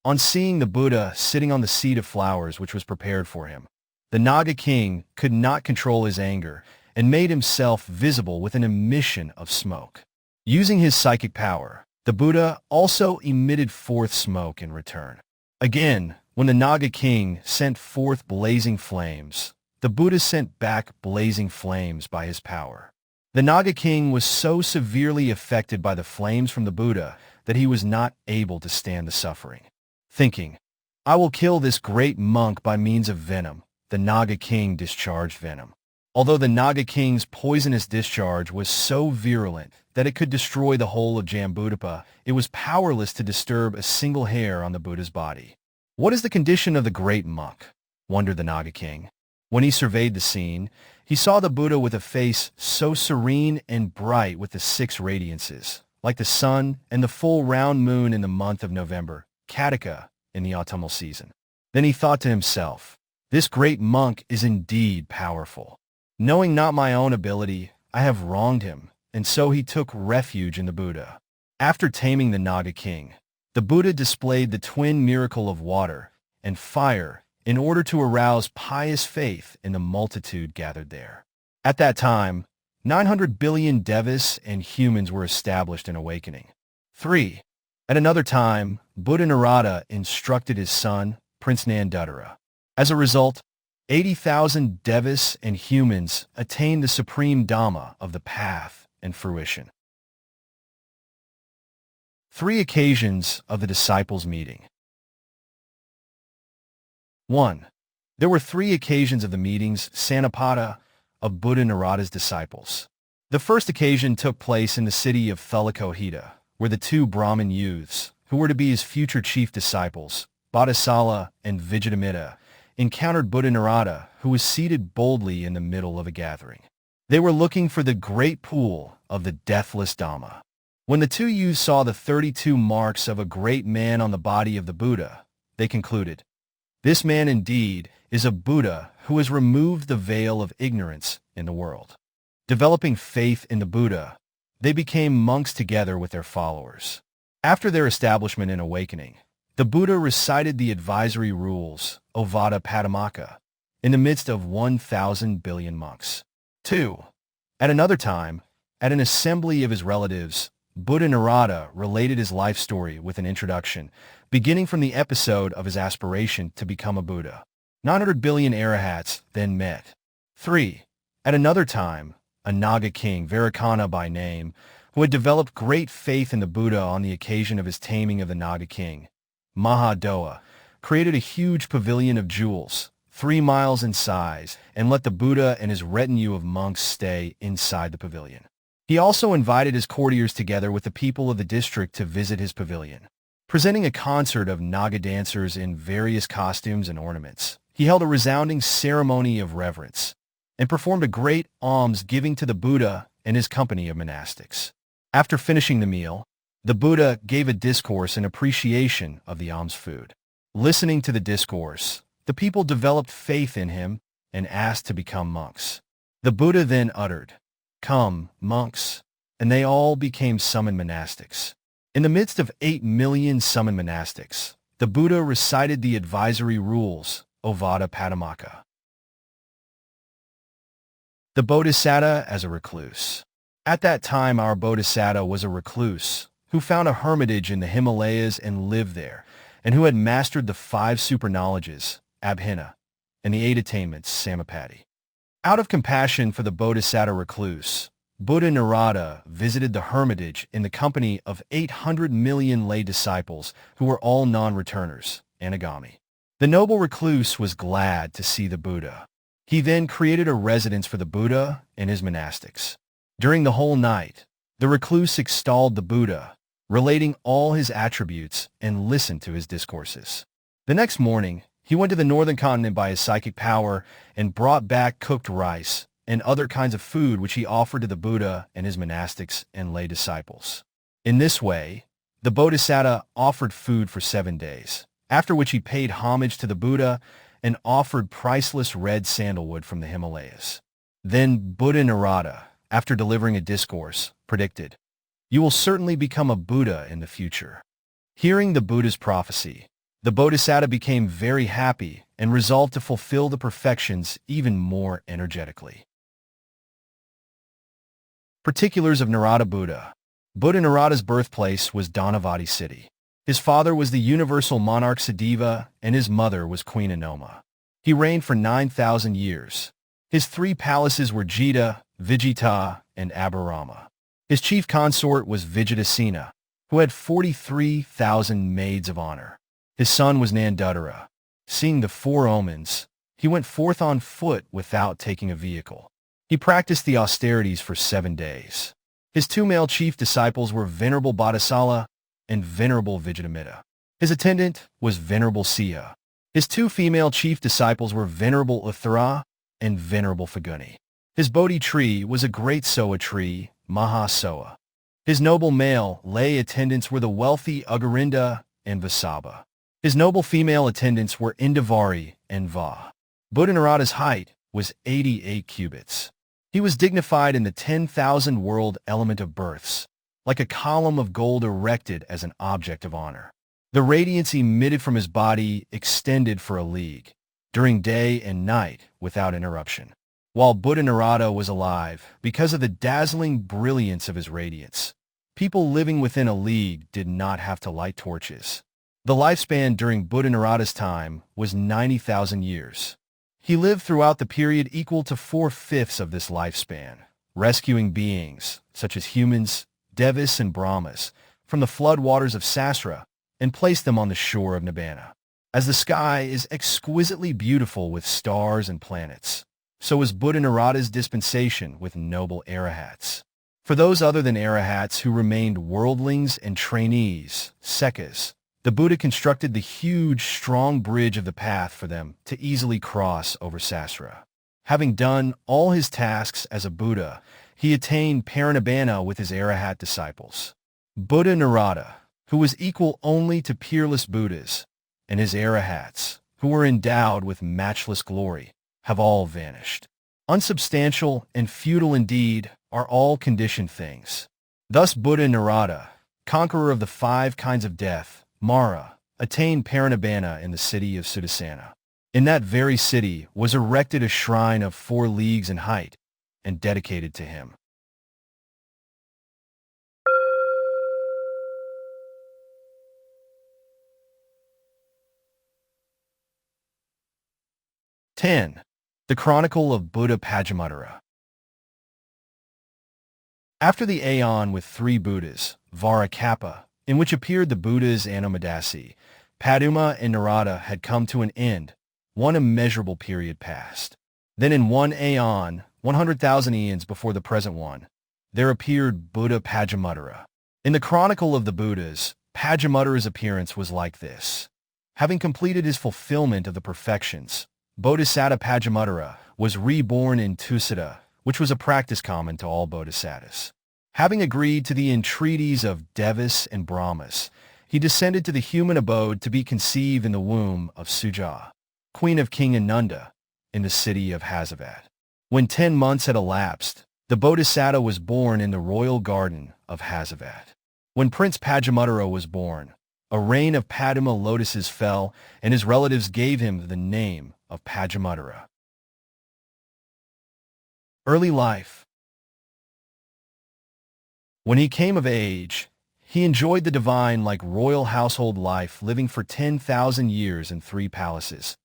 On seeing the Buddha sitting on the seat of flowers which was prepared for him, the Naga king could not control his anger and made himself visible with an emission of smoke. Using his psychic power, the Buddha also emitted forth smoke in return. Again, when the Naga king sent forth blazing flames, the Buddha sent back blazing flames by his power. The Naga king was so severely affected by the flames from the Buddha that he was not able to stand the suffering. Thinking, "I will kill this great monk by means of venom," the Naga king discharged venom. Although the Naga king's poisonous discharge was so virulent that it could destroy the whole of Jambudapa, it was powerless to disturb a single hair on the Buddha's body. "What is the condition of the great monk?" wondered the Naga king. When he surveyed the scene, he saw the Buddha with a face so serene and bright with the 6 radiances, like the sun and the full round moon in the month of November, Kartika, in the autumnal season. Then he thought to himself, "This great monk is indeed powerful. Knowing not my own ability, I have wronged him," and so he took refuge in the Buddha. After taming the Naga king, the Buddha displayed the twin miracle of water and fire in order to arouse pious faith in the multitude gathered there. At that time, 900 billion devas and humans were established in awakening. 3. At another time, Buddha Nārada instructed his son, Prince Nandutara. As a result, 80,000 devas and humans attained the supreme Dhamma of the path and fruition. 3 occasions of the disciples' meeting. 1. There were 3 occasions of the meetings, Sanapada, of Buddha Nārada's disciples. The first occasion took place in the city of Thulakohita, where the 2 Brahmin youths, who were to be his future chief disciples, Bodhisattva, and Vijayamitta, encountered Buddha Nārada, who was seated boldly in the middle of a gathering. They were looking for the great pool of the deathless Dhamma. When the two youths saw the 32 marks of a great man on the body of the Buddha, they concluded, "This man indeed is a Buddha who has removed the veil of ignorance in the world." Developing faith in the Buddha, they became monks together with their followers. After their establishment and awakening, the Buddha recited the advisory rules, Ovada Padumaka, in the midst of 1,000 billion monks. 2. At another time, at an assembly of his relatives, Buddha Nārada related his life story with an introduction, beginning from the episode of his aspiration to become a Buddha. 900 billion arahats then met. 3. At another time, a Naga king, Vairocana by name, who had developed great faith in the Buddha on the occasion of his taming of the Naga king, Mahadoa, created a huge pavilion of jewels, 3 miles in size, and let the Buddha and his retinue of monks stay inside the pavilion. He also invited his courtiers together with the people of the district to visit his pavilion. Presenting a concert of Naga dancers in various costumes and ornaments, he held a resounding ceremony of reverence and performed a great alms-giving to the Buddha and his company of monastics. After finishing the meal, the Buddha gave a discourse in appreciation of the alms food. Listening to the discourse, the people developed faith in him and asked to become monks. The Buddha then uttered, "Come, monks," and they all became summoned monastics. In the midst of 8 million summoned monastics, the Buddha recited the advisory rules, Ovada Padumaka. The Bodhisatta as a recluse. At that time, our Bodhisatta was a recluse who found a hermitage in the Himalayas and lived there, and who had mastered the 5 super knowledges, Abhina, and the 8 attainments, Samapatti. Out of compassion for the Bodhisatta recluse, Buddha Nārada visited the hermitage in the company of 800 million lay disciples who were all non-returners, Anagami. The noble recluse was glad to see the Buddha. He then created a residence for the Buddha and his monastics. During the whole night, the recluse extolled the Buddha, relating all his attributes, and listened to his discourses. The next morning, he went to the northern continent by his psychic power and brought back cooked rice and other kinds of food which he offered to the Buddha and his monastics and lay disciples. In this way, the Bodhisatta offered food for 7 days, after which he paid homage to the Buddha and offered priceless red sandalwood from the Himalayas. Then Buddha Nārada, after delivering a discourse, predicted, "You will certainly become a Buddha in the future." Hearing the Buddha's prophecy, the Bodhisatta became very happy and resolved to fulfill the perfections even more energetically. Particulars of Nārada Buddha. Buddha Nārada's birthplace was Dhammadassī city. His father was the universal monarch Siddhattha, and his mother was Queen Anoma. He reigned for 9,000 years. His 3 palaces were Jita, Vijita, and Abhirama. His chief consort was Vijayasena, who had 43,000 maids of honor. His son was Nandudara. Seeing the 4 omens, he went forth on foot without taking a vehicle. He practiced the austerities for 7 days. His 2 male chief disciples were Venerable Bodhisattva and Venerable Vijayamitta. His attendant was Venerable Siya. His 2 female chief disciples were Venerable Uttara and Venerable Phaguni. His Bodhi tree was a great Soa tree, Mahasoa. His noble male lay attendants were the wealthy Agarinda and Vessabhū. His noble female attendants were Indavari and Va. Buddha Nārada's height was 88 cubits. He was dignified in the 10,000 world element of births, like a column of gold erected as an object of honor. The radiance emitted from his body extended for a league, during day and night without interruption. While Buddha Nārada was alive, because of the dazzling brilliance of his radiance, people living within a league did not have to light torches. The lifespan during Buddha Nārada's time was 90,000 years. He lived throughout the period equal to 4/5 of this lifespan, rescuing beings, such as humans, Devas, and Brahmas, from the flood waters of Sasra, and placed them on the shore of Nibbana. As the sky is exquisitely beautiful with stars and planets, so is Buddha Nārada's dispensation with noble arahats. For those other than arahats who remained worldlings and trainees, sekkas, the Buddha constructed the huge, strong bridge of the path for them to easily cross over Sasra. Having done all his tasks as a Buddha, he attained Parinibbana with his Arahat disciples. Buddha Nārada, who was equal only to peerless Buddhas, and his Arahats, who were endowed with matchless glory, have all vanished. Unsubstantial and futile indeed are all conditioned things. Thus Buddha Nārada, conqueror of the 5 kinds of death, Mara, attained Parinibbana in the city of Sudassana. In that very city was erected a shrine of 4 leagues in height and dedicated to him. The Chronicle of Buddha Padumuttara. After the Aeon with 3 Buddhas, Vārakappa, in which appeared the Buddhas Anomadassī, Paduma and Nārada had come to an end, one immeasurable period passed. Then in one Aeon, 100,000 eons before the present one, there appeared Buddha Padumuttara. In the Chronicle of the Buddhas, Padumuttara's appearance was like this. Having completed his fulfillment of the perfections, Bodhisatta Padumuttara was reborn in Tissa, which was a practice common to all bodhisattas. Having agreed to the entreaties of Devas and Brahmas, he descended to the human abode to be conceived in the womb of Sujāta, queen of King Ananda, in the city of Hasavat. When 10 months had elapsed, the Bodhisatta was born in the royal garden of Hasavat. When Prince Padumuttara was born, a rain of Paduma lotuses fell, and his relatives gave him the name of Padumuttara. Early life. When he came of age, he enjoyed the divine like royal household life, living for 10,000 years in 3 palaces,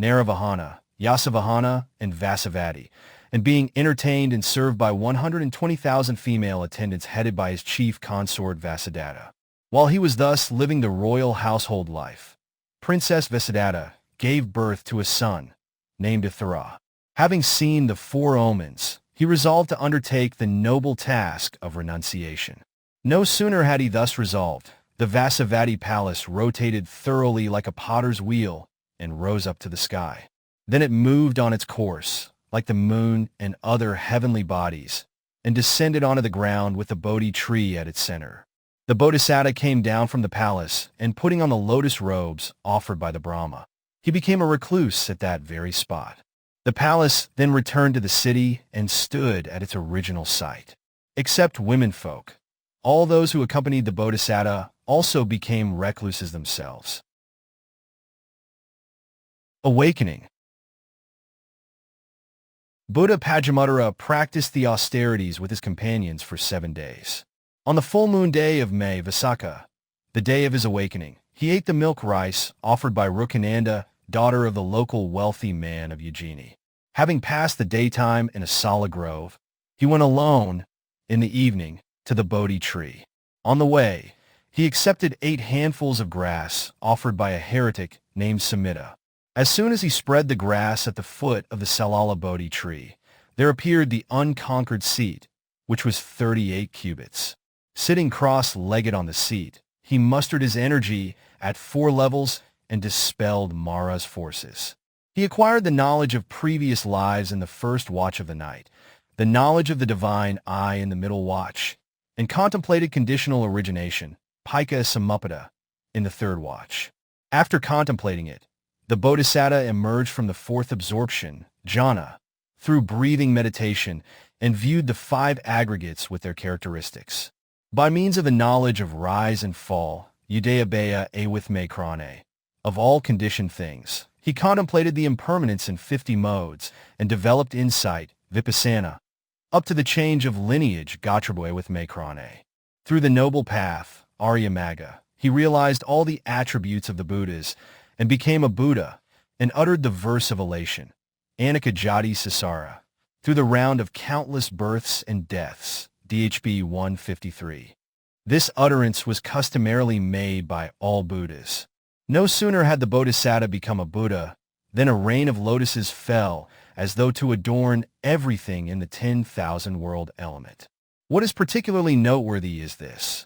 Naravahana, Yasavahana, and Vasavati, and being entertained and served by 120,000 female attendants headed by his chief consort Vessabhū. While he was thus living the royal household life, Princess Vessabhū gave birth to a son, named Atthadassī. Having seen the 4 omens, he resolved to undertake the noble task of renunciation. No sooner had he thus resolved, the Vasavati palace rotated thoroughly like a potter's wheel and rose up to the sky. Then it moved on its course, like the moon and other heavenly bodies, and descended onto the ground with the Bodhi tree at its center. The Bodhisatta came down from the palace, and putting on the lotus robes offered by the Brahma, he became a recluse at that very spot. The palace then returned to the city and stood at its original site. Except womenfolk, all those who accompanied the Bodhisatta also became recluses themselves. Awakening. Buddha Padumuttara practiced the austerities with his companions for 7 days. On the full moon day of May Vaisakha, the day of his awakening, he ate the milk rice offered by Rukananda, daughter of the local wealthy man of Ujjaini. Having passed the daytime in a sala grove, he went alone, in the evening, to the Bodhi tree. On the way, he accepted 8 handfuls of grass offered by a heretic named Sumedha. As soon as he spread the grass at the foot of the Salala Bodhi tree, there appeared the unconquered seat, which was 38 cubits. Sitting cross-legged on the seat, he mustered his energy at 4 levels and dispelled Mara's forces. He acquired the knowledge of previous lives in the first watch of the night, the knowledge of the divine I in the middle watch, and contemplated conditional origination, Pika Samuppada, in the third watch. After contemplating it, the Bodhisatta emerged from the 4th absorption, jhana, through breathing meditation, and viewed the 5 aggregates with their characteristics. By means of the knowledge of rise and fall, Udayabhaya awithmakrane, of all conditioned things, he contemplated the impermanence in 50 modes and developed insight, vipassana, up to the change of lineage, Gatrabhaya awithmakrane. Through the noble path, Aryamagga, he realized all the attributes of the Buddhas and became a Buddha, and uttered the verse of elation, Anika Jati Sasara, through the round of countless births and deaths, DHB 153. This utterance was customarily made by all Buddhas. No sooner had the Bodhisatta become a Buddha, than a rain of lotuses fell, as though to adorn everything in the 10,000 world element. What is particularly noteworthy is this.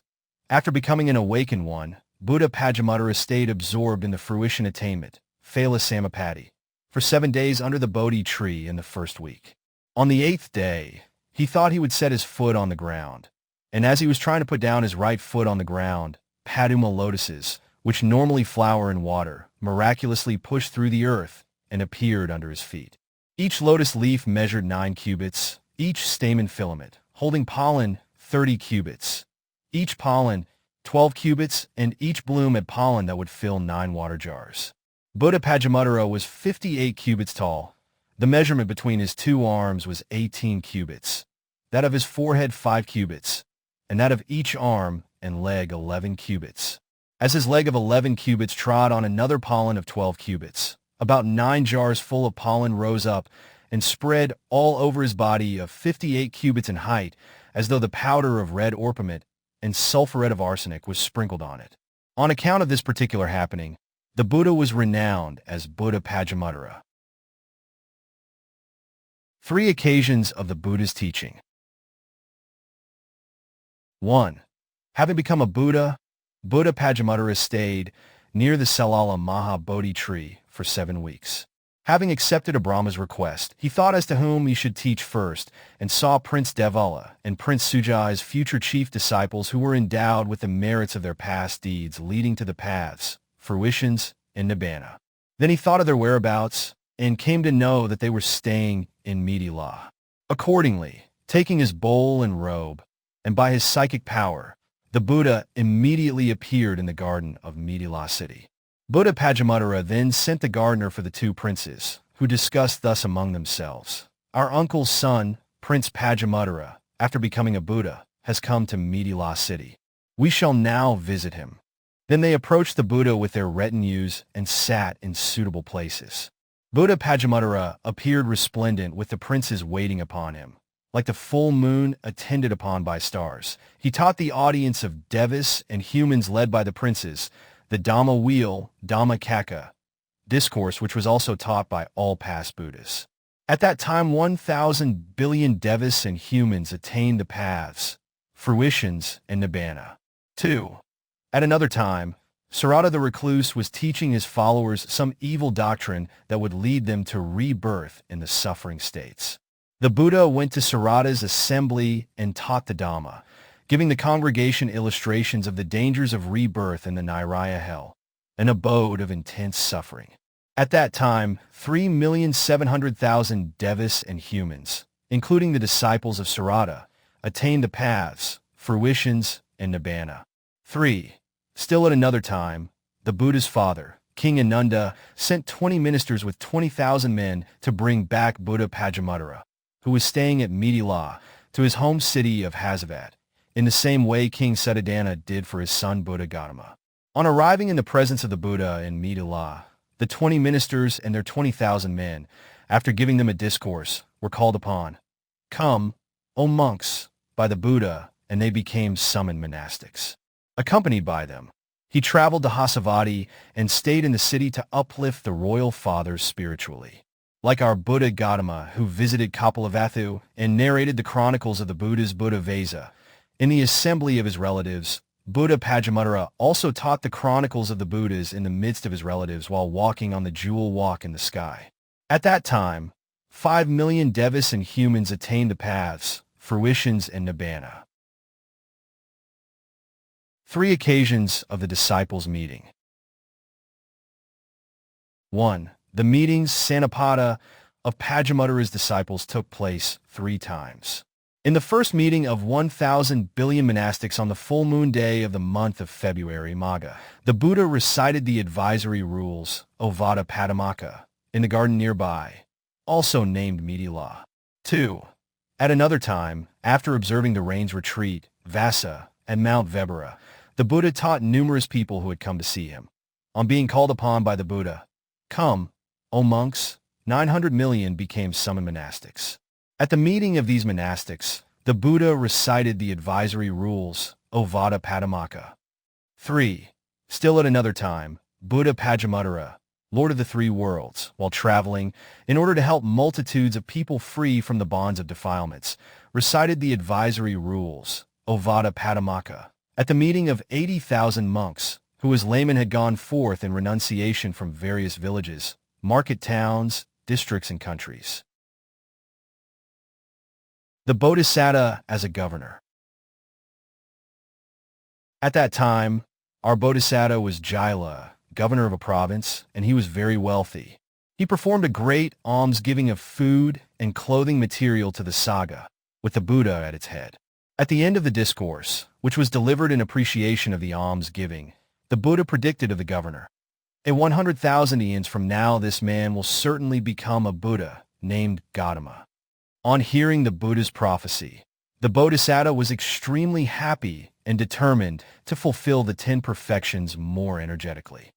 After becoming an awakened one, Buddha Padumuttara stayed absorbed in the fruition attainment, Phala Samapatti, for 7 days under the Bodhi tree in the first week. On the 8th day, he thought he would set his foot on the ground, and as he was trying to put down his right foot on the ground, Paduma lotuses, which normally flower in water, miraculously pushed through the earth and appeared under his feet. Each lotus leaf measured 9 cubits, each stamen filament, holding pollen 30 cubits, each pollen 12 cubits, and each bloom had pollen that would fill 9 water jars. Buddha Padumuttara was 58 cubits tall. The measurement between his 2 arms was 18 cubits, that of his forehead 5 cubits, and that of each arm and leg 11 cubits. As his leg of 11 cubits trod on another pollen of 12 cubits, about 9 jars full of pollen rose up and spread all over his body of 58 cubits in height, as though the powder of red orpiment and sulphuret of arsenic was sprinkled on it. On account of this particular happening, the Buddha was renowned as Buddha Padumuttara. 3 occasions of the Buddha's teaching. 1. Having become a Buddha, Buddha Padumuttara stayed near the Salala Maha Bodhi tree for 7 weeks. Having accepted a Brahma's request, he thought as to whom he should teach first, and saw Prince Devala and Prince Sujāta as future chief disciples who were endowed with the merits of their past deeds leading to the paths, fruitions, and nibbana. Then he thought of their whereabouts, and came to know that they were staying in Middila. Accordingly, taking his bowl and robe, and by his psychic power, the Buddha immediately appeared in the garden of Middila city. Buddha Padumuttara then sent the gardener for the 2 princes, who discussed thus among themselves, "Our uncle's son, Prince Padumuttara, after becoming a Buddha, has come to Middila city. We shall now visit him." Then they approached the Buddha with their retinues and sat in suitable places. Buddha Padumuttara appeared resplendent with the princes waiting upon him, like the full moon attended upon by stars. He taught the audience of devas and humans led by the princes the Dhamma wheel, Dīpaṅkara, discourse which was also taught by all past Buddhas. At that time 1,000 billion devas and humans attained the paths, fruitions, and nibbana. 2. At another time, Nārada the recluse was teaching his followers some evil doctrine that would lead them to rebirth in the suffering states. The Buddha went to Nārada's assembly and taught the Dhamma, giving the congregation illustrations of the dangers of rebirth in the Niraya hell, an abode of intense suffering. At that time, 3,700,000 devas and humans, including the disciples of Nārada, attained the paths, fruitions, and nibbana. 3. Still at another time, the Buddha's father, King Ananda, sent 20 ministers with 20,000 men to bring back Buddha Padumuttara, who was staying at Middila, to his home city of Hasavat, in the same way King Siddhattha did for his son Buddha Gautama. On arriving in the presence of the Buddha in Middila, the 20 ministers and their 20,000 men, after giving them a discourse, were called upon, "Come, O monks," by the Buddha, and they became summoned monastics. Accompanied by them, he traveled to Hasavati and stayed in the city to uplift the royal fathers spiritually. Like our Buddha Gautama, who visited Kapilavatthu and narrated the chronicles of the Buddha's Buddha Vesa, in the assembly of his relatives, Buddha Padumuttara also taught the chronicles of the Buddhas in the midst of his relatives while walking on the jewel walk in the sky. At that time, 5 million devas and humans attained the paths, fruitions, and nibbana. 3 occasions of the disciples' meeting. 1. The meetings, Sanapada, of Padumuttara's disciples took place 3 times. In the first meeting of 1,000 billion monastics on the full moon day of the month of February, Magha, the Buddha recited the advisory rules, Ovada Padamaka, in the garden nearby, also named Middila. 2. At another time, after observing the rain's retreat, Vassa, at Mount Vebara, the Buddha taught numerous people who had come to see him. On being called upon by the Buddha, "Come, O monks," 900 million became summoned monastics. At the meeting of these monastics, the Buddha recited the advisory rules, Ovada Padamaka. 3. Still at another time, Buddha Padumuttara, Lord of the 3 worlds, while traveling, in order to help multitudes of people free from the bonds of defilements, recited the advisory rules, Ovada Padamaka, at the meeting of 80,000 monks, who as laymen had gone forth in renunciation from various villages, market towns, districts, and countries. The Bodhisatta as a governor. At that time, our Bodhisatta was Jila, governor of a province, and he was very wealthy. He performed a great almsgiving of food and clothing material to the Sangha, with the Buddha at its head. At the end of the discourse, which was delivered in appreciation of the almsgiving, the Buddha predicted of the governor, "In 100,000 eons from now this man will certainly become a Buddha named Gautama." On hearing the Buddha's prophecy, the Bodhisatta was extremely happy and determined to fulfill the 10 perfections more energetically.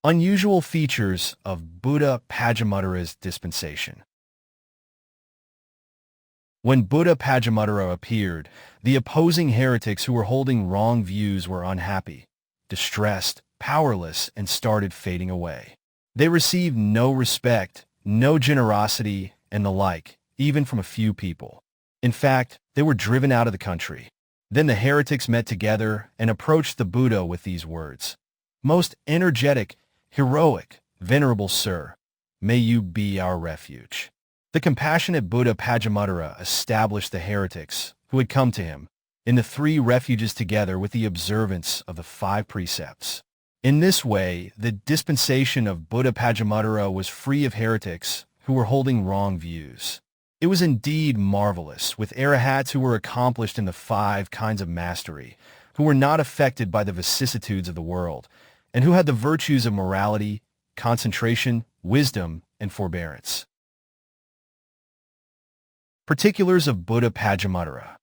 Unusual features of Buddha Padumuttara's dispensation. When Buddha Padumuttara appeared, the opposing heretics who were holding wrong views were unhappy, distressed, powerless, and started fading away. They received no respect, no generosity, and the like, even from a few people. In fact, they were driven out of the country. Then the heretics met together and approached the Buddha with these words: "Most energetic, heroic, venerable sir, may you be our refuge." The compassionate Buddha Padumuttara established the heretics, who had come to him, in the 3 refuges together with the observance of the 5 precepts. In this way, the dispensation of Buddha Padumuttara was free of heretics who were holding wrong views. It was indeed marvelous, with arahats who were accomplished in the 5 kinds of mastery, who were not affected by the vicissitudes of the world, and who had the virtues of morality, concentration, wisdom, and forbearance. Particulars of Buddha Padumuttara.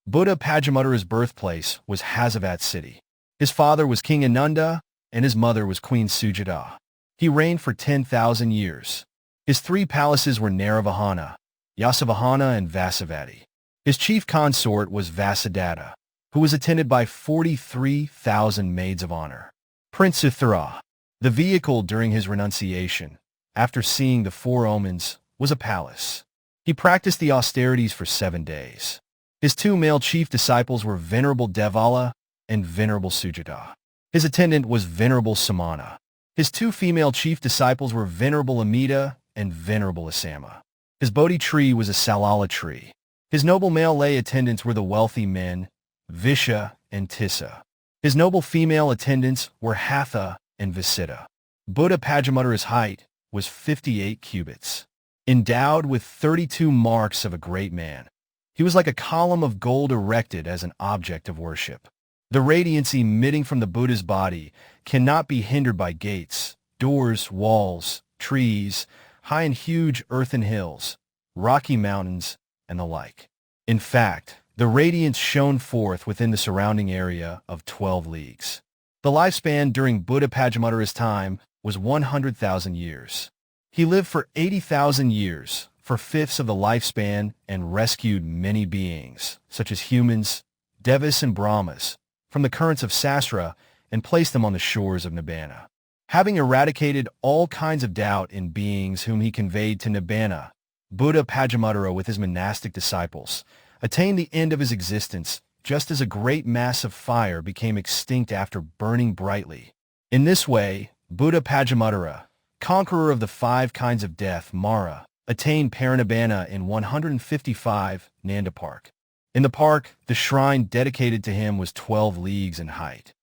Buddha Padumuttara's birthplace was Hasavat city. His father was King Ananda, and his mother was Queen Sujāta. He reigned for 10,000 years. His 3 palaces were Naravahana, Yasavahana, and Vessabhū. His chief consort was Vessadatta, who was attended by 43,000 maids of honor. Prince Uttara, the vehicle during his renunciation, after seeing the 4 omens, was a palace. He practiced the austerities for 7 days. His 2 male chief disciples were Venerable Devala and Venerable Sujāta. His attendant was Venerable Sumana. His 2 female chief disciples were Venerable Amida and Venerable Asama. His Bodhi tree was a Salala tree. His noble male lay attendants were the wealthy men, Visha and Tissa. His noble female attendants were Hatha and Visiddha. Buddha Padumuttara's height was 58 cubits. Endowed with 32 marks of a great man, he was like a column of gold erected as an object of worship. The radiance emitting from the Buddha's body cannot be hindered by gates, doors, walls, trees, high and huge earthen hills, rocky mountains, and the like. In fact, the radiance shone forth within the surrounding area of 12 leagues. The lifespan during Buddha Padumuttara's time was 100,000 years. He lived for 80,000 years, for 1/5 of the lifespan, and rescued many beings, such as humans, devas, and brahmas, from the currents of Sasra and placed them on the shores of Nibbana. Having eradicated all kinds of doubt in beings whom he conveyed to Nibbana, Buddha Padumuttara with his monastic disciples attained the end of his existence just as a great mass of fire became extinct after burning brightly. In this way, Buddha Padumuttara, conqueror of the 5 kinds of death, Mara, attained Parinibbana in 155 Nanda Park. In the park, the shrine dedicated to him was 12 leagues in height.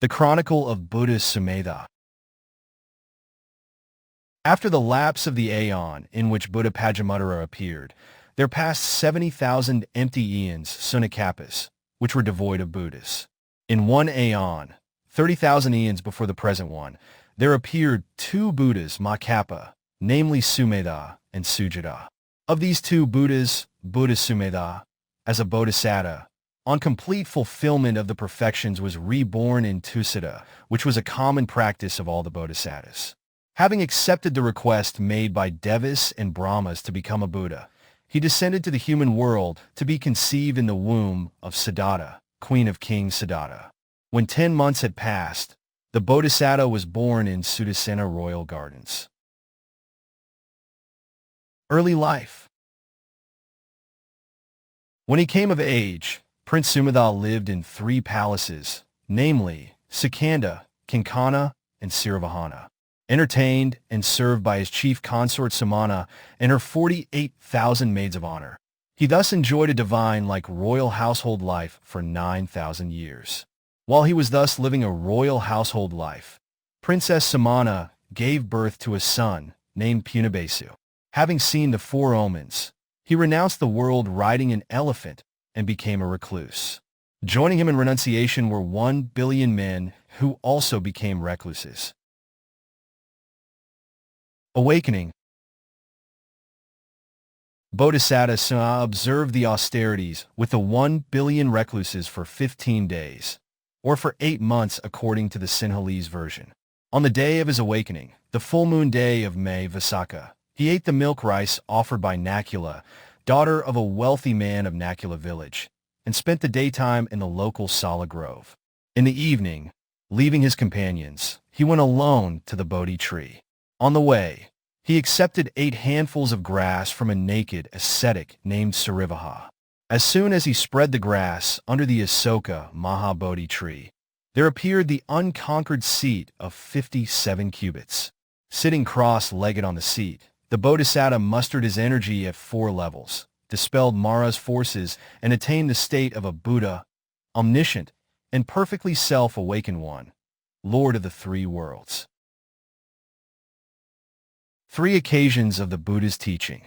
The Chronicle of Buddha's Sumedha. After the lapse of the aeon in which Buddha Padumuttara appeared, there passed 70,000 empty eons, Sunakapas, which were devoid of Buddhas. In one aeon, 30,000 eons before the present one, there appeared 2 Buddhas, Makkapa, namely Sumedha and Sujāta. Of these 2 Buddhas, Buddha Sumedha, as a bodhisatta, on complete fulfillment of the perfections, was reborn in Tusita, which was a common practice of all the bodhisattas. Having accepted the request made by devas and brahmas to become a Buddha, he descended to the human world to be conceived in the womb of Siddhattha, queen of King Siddhattha. When 10 months had passed, the Bodhisatta was born in Sudasana royal gardens. Early life. When he came of age, Prince Sumedha lived in 3 palaces, namely Sikanda, Kinkana, and Siravahana, entertained and served by his chief consort Sumana and her 48,000 maids of honor. He thus enjoyed a divine-like royal household life for 9,000 years. While he was thus living a royal household life, Princess Sumana gave birth to a son named Piyadassī. Having seen the 4 omens, he renounced the world riding an elephant and became a recluse. Joining him in renunciation were 1 billion men who also became recluses. Awakening. Bodhisatta Sumedha observed the austerities with the 1 billion recluses for 15 days, or for 8 months according to the Sinhalese version. On the day of his awakening, the full moon day of May Vaisakha, he ate the milk rice offered by Nakula, daughter of a wealthy man of Nakula village, and spent the daytime in the local Sala grove. In the evening, leaving his companions, he went alone to the Bodhi tree. On the way, he accepted 8 handfuls of grass from a naked ascetic named Sarivāha. As soon as he spread the grass under the Asoka Mahabodhi tree, there appeared the unconquered seat of 57 cubits. Sitting cross-legged on the seat, the Bodhisatta mustered his energy at 4 levels, dispelled Mara's forces, and attained the state of a Buddha, omniscient, and perfectly self-awakened one, Lord of the 3 worlds. 3 occasions of the Buddha's teaching.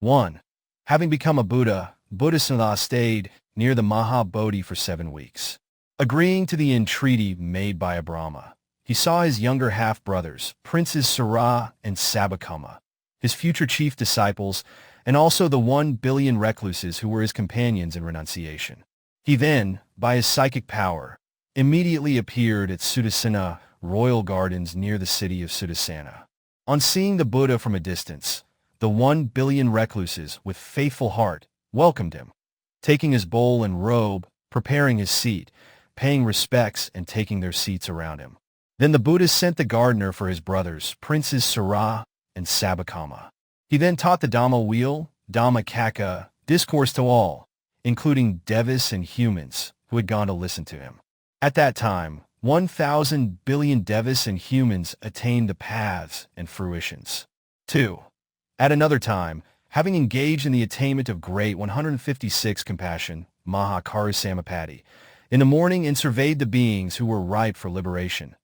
1. Having become a Buddha, Bodhisatta stayed near the Mahabodhi for 7 weeks. Agreeing to the entreaty made by a Brahma, he saw his younger half-brothers, Princes Sara and Sabakama, his future chief disciples, and also the 1 billion recluses who were his companions in renunciation. He then, by his psychic power, immediately appeared at Sudasana royal gardens near the city of Sudasana. On seeing the Buddha from a distance, the 1 billion recluses, with faithful heart, welcomed him, taking his bowl and robe, preparing his seat, paying respects, and taking their seats around him. Then the Buddha sent the gardener for his brothers, Princes Sara and Sabakama. He then taught the Dhamma wheel, Dīpaṅkara, discourse to all, including devas and humans who had gone to listen to him. At that time, 1,000 billion devas and humans attained the paths and fruitions. 2. At another time, having engaged in the attainment of great 156 compassion, Mahakarusamapati, in the morning and surveyed the beings who were ripe for liberation,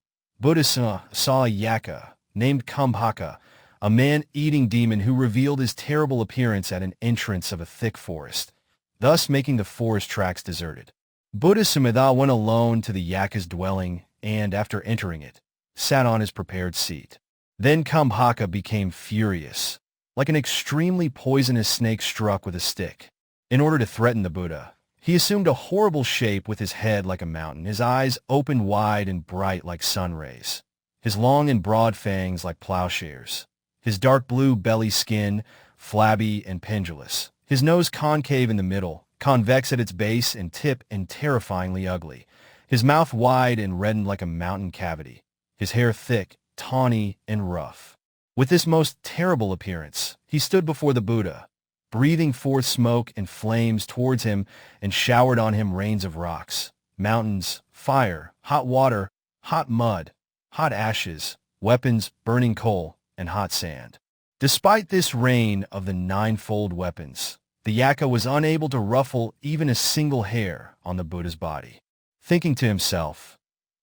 Buddha saw a yaka named Kumbhaka, a man-eating demon who revealed his terrible appearance at an entrance of a thick forest, thus making the forest tracks deserted. Buddha Sumedha went alone to the yaka's dwelling and, after entering it, sat on his prepared seat. Then Kumbhaka became furious, like an extremely poisonous snake struck with a stick. In order to threaten the Buddha, he assumed a horrible shape with his head like a mountain, his eyes opened wide and bright like sun rays, his long and broad fangs like plowshares, his dark blue belly skin flabby and pendulous, his nose concave in the middle, convex at its base and tip, and terrifyingly ugly, his mouth wide and reddened like a mountain cavity, his hair thick, tawny, and rough. With this most terrible appearance, he stood before the Buddha, breathing forth smoke and flames towards him, and showered on him rains of rocks, mountains, fire, hot water, hot mud, hot ashes, weapons, burning coal, and hot sand. Despite this rain of the ninefold weapons, the yaka was unable to ruffle even a single hair on the Buddha's body. Thinking to himself,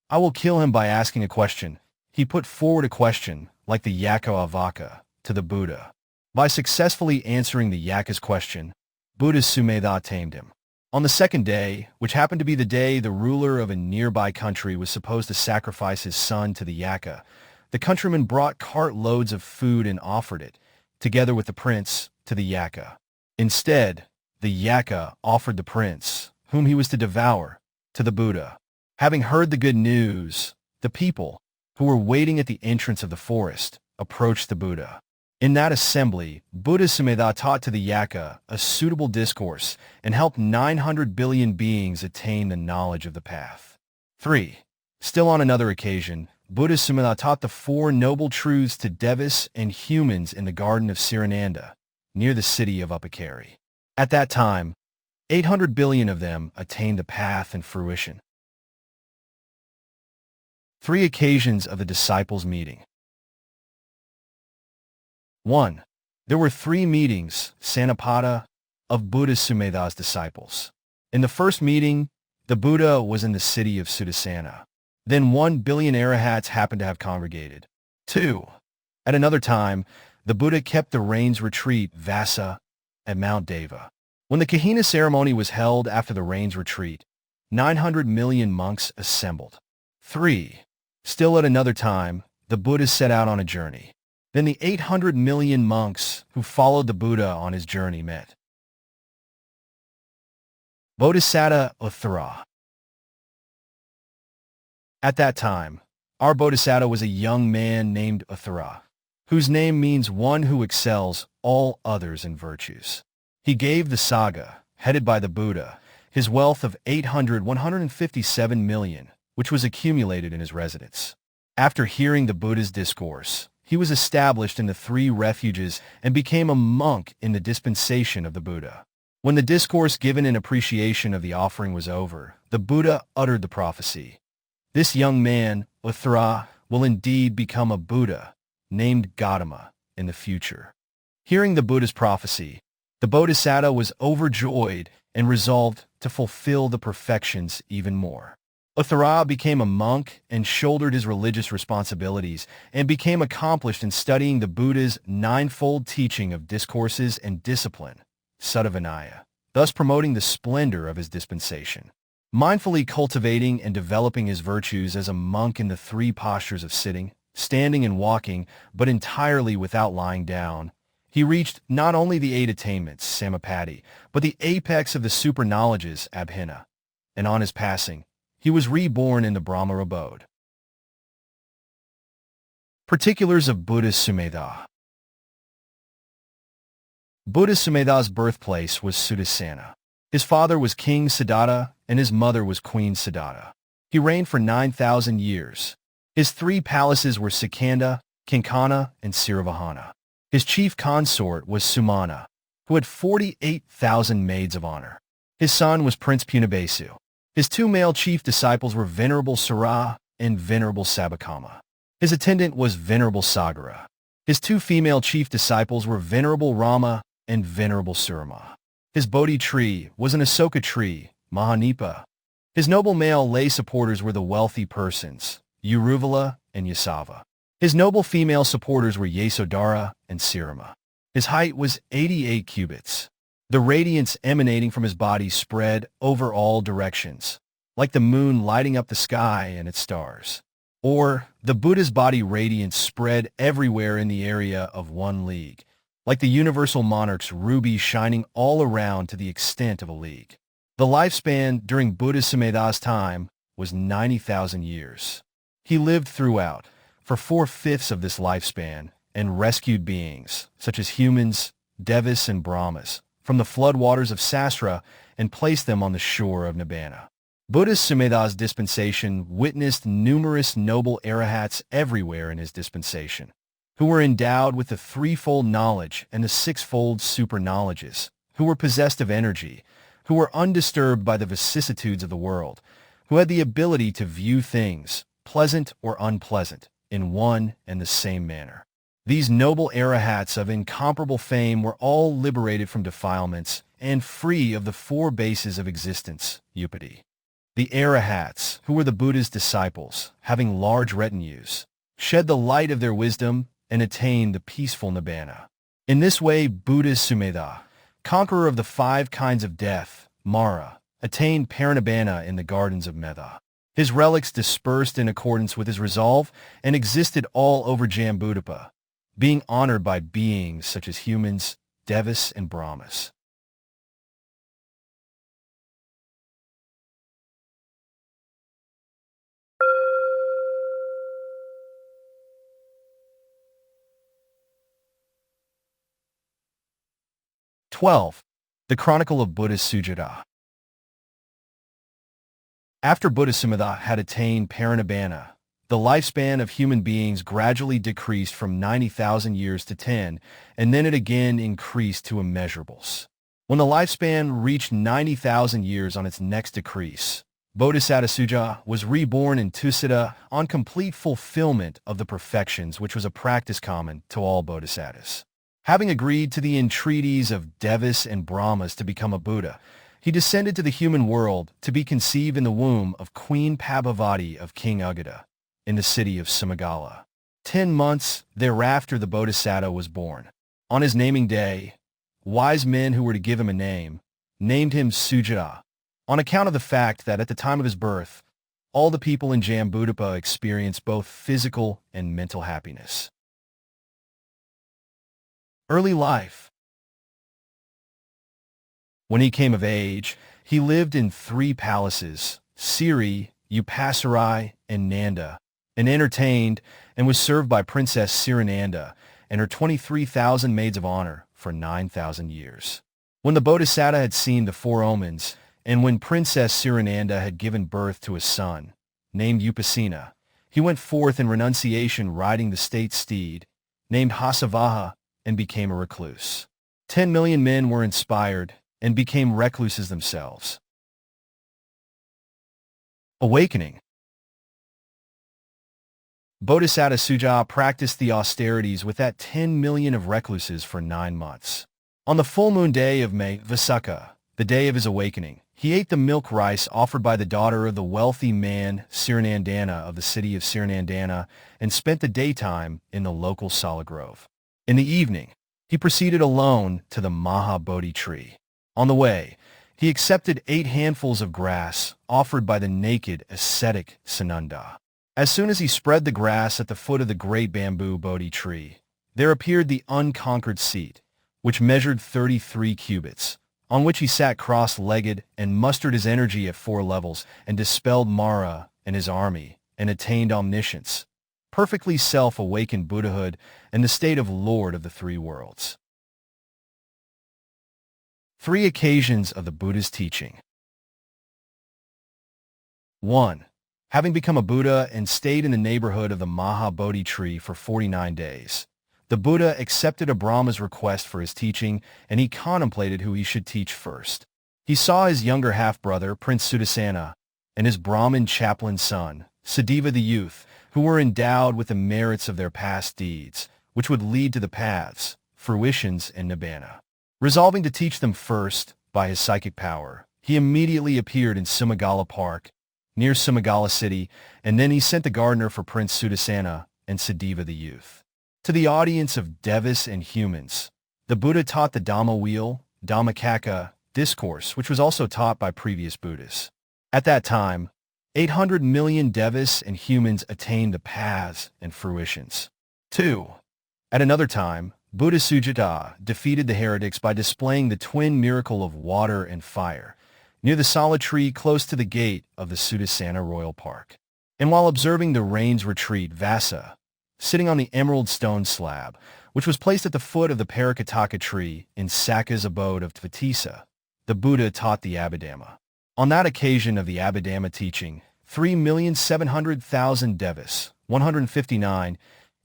"I will kill him by asking a question," he put forward a question, like the yaka avaka, to the Buddha. By successfully answering the yaka's question, Buddha Sumedha tamed him. On the second day, which happened to be the day the ruler of a nearby country was supposed to sacrifice his son to the yaka, the countryman brought cartloads of food and offered it, together with the prince, to the yaka. Instead, the yaka offered the prince, whom he was to devour, to the Buddha. Having heard the good news, the people, who were waiting at the entrance of the forest, approached the Buddha. In that assembly, Buddha Sumedha taught to the Yaka a suitable discourse and helped 900 billion beings attain the knowledge of the path. 3. Still on another occasion, Buddha Sumedha taught the four noble truths to Devas and humans in the garden of Sirananda, near the city of Upakari. At that time, 800 billion of them attained the path and fruition. 3 occasions of the disciples' meeting. 1. There were 3 meetings, Sanapada, of Buddha Sumedha's disciples. In the first meeting, the Buddha was in the city of Sudassana. Then 1 billion arahats happened to have congregated. 2. At another time, the Buddha kept the rains retreat Vassa at Mount Deva. When the Kahina ceremony was held after the rains retreat, 900 million monks assembled. 3. Still at another time, the Buddha set out on a journey. Then the 800 million monks who followed the Buddha on his journey met. Bodhisatta Utthara. At that time, our Bodhisatta was a young man named Utthara, whose name means one who excels all others in virtues. He gave the Sangha, headed by the Buddha, his wealth of 157 million, which was accumulated in his residence. After hearing the Buddha's discourse, he was established in the 3 refuges and became a monk in the dispensation of the Buddha. When the discourse given in appreciation of the offering was over, the Buddha uttered the prophecy. This young man, Utthara, will indeed become a Buddha, named Gautama, in the future. Hearing the Buddha's prophecy, the Bodhisatta was overjoyed and resolved to fulfill the perfections even more. Utthara became a monk and shouldered his religious responsibilities and became accomplished in studying the Buddha's 9-fold teaching of discourses and discipline, Suddhavanaya, thus promoting the splendor of his dispensation. Mindfully cultivating and developing his virtues as a monk in the 3 postures of sitting, standing and walking, but entirely without lying down, he reached not only the 8 attainments, Samapatti, but the apex of the super knowledges, Abhina. And on his passing, he was reborn in the Brahma abode. Particulars of Buddha Sumedha. Buddha Sumedha's birthplace was Sudassana. His father was King Siddhattha, and his mother was Queen Siddhata. He reigned for 9,000 years. His 3 palaces were Sikanda, Kinkana, and Siravahana. His chief consort was Sumana, who had 48,000 maids of honor. His son was Prince Punabhasu. His 2 male chief disciples were Venerable Sara and Venerable Sabakama. His attendant was Venerable Sagara. His 2 female chief disciples were Venerable Rama and Venerable Surama. His Bodhi tree was an Asoka tree, Mahanipa. His noble male lay supporters were the wealthy persons, Uruvala and Yasava. His noble female supporters were Yasodhara and Sirama. His height was 88 cubits. The radiance emanating from his body spread over all directions, like the moon lighting up the sky and its stars. Or, the Buddha's body radiance spread everywhere in the area of 1 league, like the universal monarch's ruby shining all around to the extent of a league. The lifespan during Buddha Sumedha's time was 90,000 years. He lived throughout, for 4/5 of this lifespan, and rescued beings, such as humans, Devas, and Brahmas, from the floodwaters of Sasra and placed them on the shore of Nibbana. Buddha Sumedha's dispensation witnessed numerous noble arahats everywhere in his dispensation, who were endowed with the 3-fold knowledge and the 6-fold super knowledges, who were possessed of energy, who were undisturbed by the vicissitudes of the world, who had the ability to view things, pleasant or unpleasant, in one and the same manner. These noble arahats of incomparable fame were all liberated from defilements and free of the 4 bases of existence, upati. The arahats, who were the Buddha's disciples, having large retinues, shed the light of their wisdom and attained the peaceful nibbana. In this way, Buddha Sumedha, conqueror of the 5 kinds of death, Mara, attained parinibbana in the gardens of Medha. His relics dispersed in accordance with his resolve and existed all over Jambudvipa, being honored by beings such as humans, Devas, and Brahmas. 12. The Chronicle of Buddha Sujāta. After Buddha Sumedha had attained parinibbana, the lifespan of human beings gradually decreased from 90,000 years to 10, and then it again increased to immeasurables. When the lifespan reached 90,000 years on its next decrease, Bodhisatta Sujāta was reborn in Tissa on complete fulfillment of the perfections, which was a practice common to all bodhisattas. Having agreed to the entreaties of Devas and Brahmas to become a Buddha, he descended to the human world to be conceived in the womb of Queen Paduma of King Ugada, in the city of Maṅgala. 10 months thereafter the Bodhisatta was born. On his naming day, wise men who were to give him a name named him Sujāta, on account of the fact that at the time of his birth, all the people in Jambudvipa experienced both physical and mental happiness. Early life. When he came of age, he lived in 3 palaces, Siri, Upassarai, and Nanda, and entertained and was served by Princess Sirananda and her 23,000 maids of honor for 9,000 years. When the Bodhisatta had seen the 4 omens, and when Princess Sirananda had given birth to a son, named Upasina, he went forth in renunciation riding the state steed, named Hasavaha, and became a recluse. 10 million men were inspired and became recluses themselves. Awakening. Bodhisatta Sujāta practiced the austerities with that 10 million of recluses for 9 months. On the full moon day of May Vessabhū, the day of his awakening, he ate the milk rice offered by the daughter of the wealthy man Siranandana of the city of Siranandana and spent the daytime in the local Sala Grove. In the evening, he proceeded alone to the Maha Bodhi tree. On the way, he accepted 8 handfuls of grass offered by the naked ascetic Sananda. As soon as he spread the grass at the foot of the great bamboo Bodhi tree, there appeared the unconquered seat, which measured 33 cubits, on which he sat cross-legged and mustered his energy at 4 levels and dispelled Mara and his army and attained omniscience, perfectly self-awakened Buddhahood, and the state of Lord of the 3 worlds. 3 occasions of the Buddha's teaching. 1. Having become a Buddha and stayed in the neighborhood of the Maha Bodhi tree for 49 days, the Buddha accepted a Brahma's request for his teaching, and he contemplated who he should teach first. He saw his younger half-brother, Prince Sudassana, and his Brahmin chaplain son, Siddhattha the youth, who were endowed with the merits of their past deeds, which would lead to the paths, fruitions, and nibbana. Resolving to teach them first, by his psychic power, he immediately appeared in Sumedha Park, near Maṅgala city, and then he sent the gardener for Prince Sudassana and Siddhattha the youth. To the audience of Devas and humans, the Buddha taught the Dhamma wheel, Dīpaṅkara, discourse, which was also taught by previous Buddhas. At that time, 800 million Devas and humans attained the paths and fruitions. 2. At another time, Buddha Sujāta defeated the heretics by displaying the twin miracle of water and fire, near the Sala tree close to the gate of the Sudassana Royal Park. And while observing the rain's retreat, Vassa, sitting on the emerald stone slab, which was placed at the foot of the Parakataka tree in Sakka's abode of Tissa, the Buddha taught the Abhidhamma. On that occasion of the Abhidhamma teaching, 3,700,000 Devas, 159,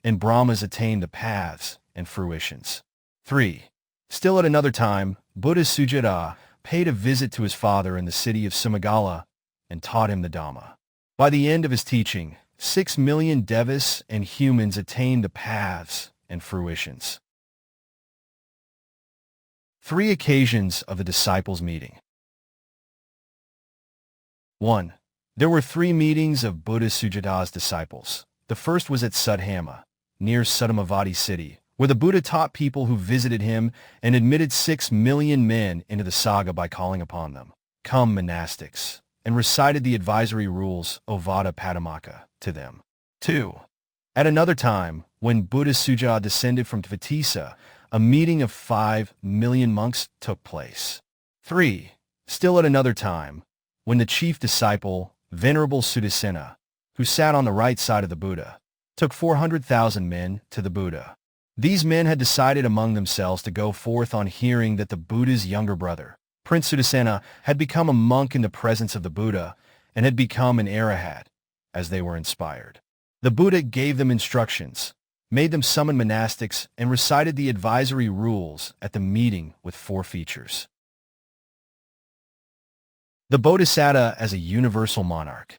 and Brahmas attained the paths and fruitions. 3. Still at another time, Buddha Sujāta paid a visit to his father in the city of Maṅgala and taught him the Dhamma. By the end of his teaching, 6 million Devas and humans attained the paths and fruitions. 3 occasions of the disciples' meeting. 1. There were 3 meetings of Buddha Sujāta's disciples. The first was at Sudhamma, near Sudhamavati city, where the Buddha taught people who visited him and admitted 6 million men into the Sangha by calling upon them, "Come, monastics," and recited the advisory rules, Ovada Padumaka, to them. 2. At another time, when Buddha Sujāta descended from Tissa, a meeting of 5 million monks took place. 3. Still at another time, when the chief disciple, Venerable Sudassana, who sat on the right side of the Buddha, took 400,000 men to the Buddha. These men had decided among themselves to go forth on hearing that the Buddha's younger brother, Prince Sudassana, had become a monk in the presence of the Buddha and had become an arahat, as they were inspired. The Buddha gave them instructions, made them summon monastics, and recited the advisory rules at the meeting with 4 features. The Bodhisatta as a universal monarch.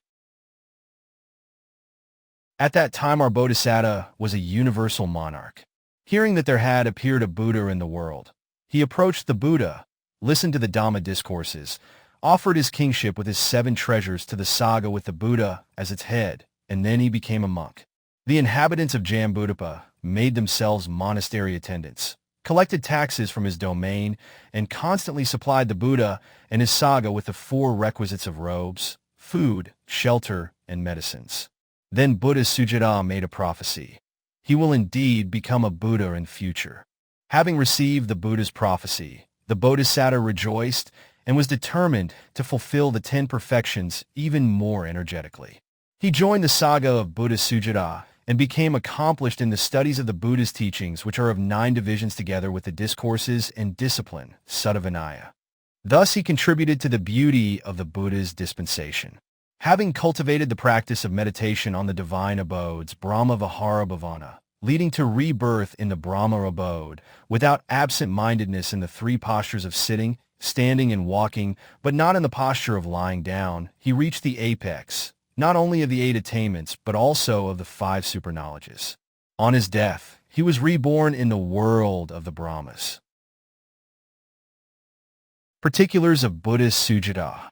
At that time our Bodhisatta was a universal monarch. Hearing that there had appeared a Buddha in the world, he approached the Buddha, listened to the Dhamma discourses, offered his kingship with his 7 treasures to the Sangha with the Buddha as its head, and then he became a monk. The inhabitants of Jambudvipa made themselves monastery attendants, collected taxes from his domain, and constantly supplied the Buddha and his Sangha with the 4 requisites of robes, food, shelter, and medicines. Then Buddha Sujāta made a prophecy. He will indeed become a Buddha in future. Having received the Buddha's prophecy, the Bodhisatta rejoiced and was determined to fulfill the 10 perfections even more energetically. He joined the Sangha of Buddha Sujāta and became accomplished in the studies of the Buddha's teachings, which are of 9 divisions together with the discourses and discipline, Sutta Vinaya. Thus he contributed to the beauty of the Buddha's dispensation. Having cultivated the practice of meditation on the divine abodes, Brahma Vihara Bhavana, leading to rebirth in the Brahma abode, without absent-mindedness in the 3 postures of sitting, standing, and walking, but not in the posture of lying down, he reached the apex, not only of the 8 attainments, but also of the 5 superknowledges. On his death, he was reborn in the world of the Brahmas. Particulars of Buddha Sujāta.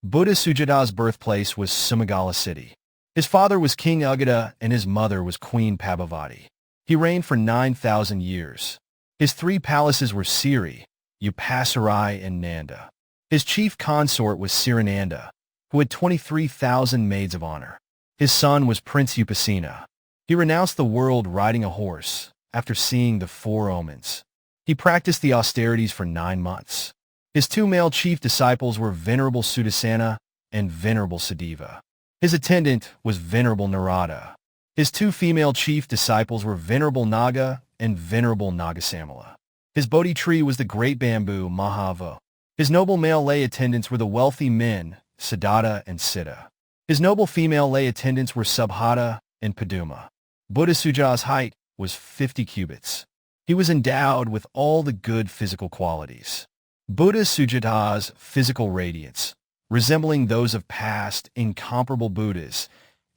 Buddha Sujāta's birthplace was Sumedha city. His father was King Uggata and his mother was Queen Pabhavati. He reigned for 9,000 years. His 3 palaces were Siri, Upassarai, and Nanda. His chief consort was Sirananda, who had 23,000 maids of honor. His son was Prince Upasina. He renounced the world riding a horse after seeing the 4 omens. He practiced the austerities for 9 months. His 2 male chief disciples were Venerable Sudassana and Venerable Sudhiva. His attendant was Venerable Nārada. His 2 female chief disciples were Venerable Naga and Venerable Nagasamala. His Bodhi tree was the great bamboo Mahava. His noble male lay attendants were the wealthy men, Siddhattha and Siddha. His noble female lay attendants were Sobhita and Paduma. Buddha Sujāta's height was 50 cubits. He was endowed with all the good physical qualities. Buddha Sujāta's physical radiance, resembling those of past, incomparable Buddhas,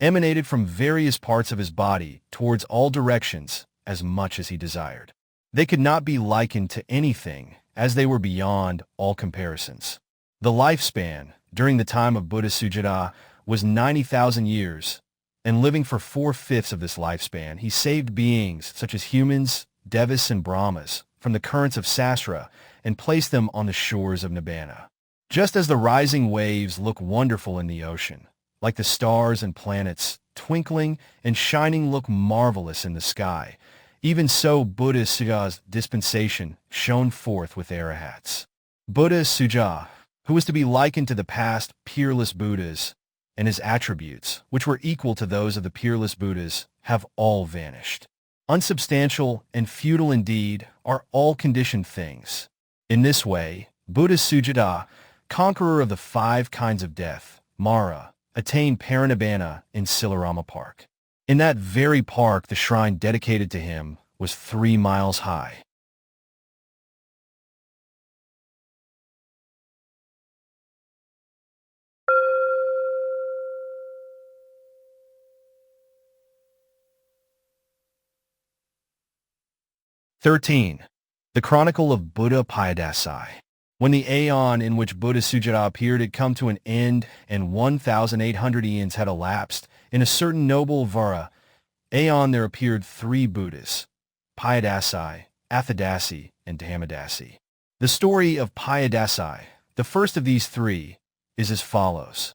emanated from various parts of his body towards all directions as much as he desired. They could not be likened to anything, as they were beyond all comparisons. The lifespan, during the time of Buddha Sujāta, was 90,000 years, and living for 4/5 of this lifespan, he saved beings such as humans, devas, and brahmas from the currents of Sasra and placed them on the shores of Nibbana. Just as the rising waves look wonderful in the ocean, like the stars and planets, twinkling and shining look marvelous in the sky, even so Buddha Sujāta's dispensation shone forth with arahats. Buddha Sujāta, who was to be likened to the past peerless Buddhas, and his attributes, which were equal to those of the peerless Buddhas, have all vanished. Unsubstantial and futile indeed are all conditioned things. In this way, Buddha Sujāta, conqueror of the 5 kinds of death, Mara, attained Parinibbana in Silarama Park. In that very park, the shrine dedicated to him was 3 miles high. (13) The Chronicle of Buddha Piyadassī. When the aeon in which Buddha Sujāta appeared had come to an end and 1,800 eons had elapsed, in a certain noble Vara aeon there appeared 3 Buddhas, Piyadassī, Atthadassī, and Dhammadassī. The story of Piyadassī, the first of these 3, is as follows.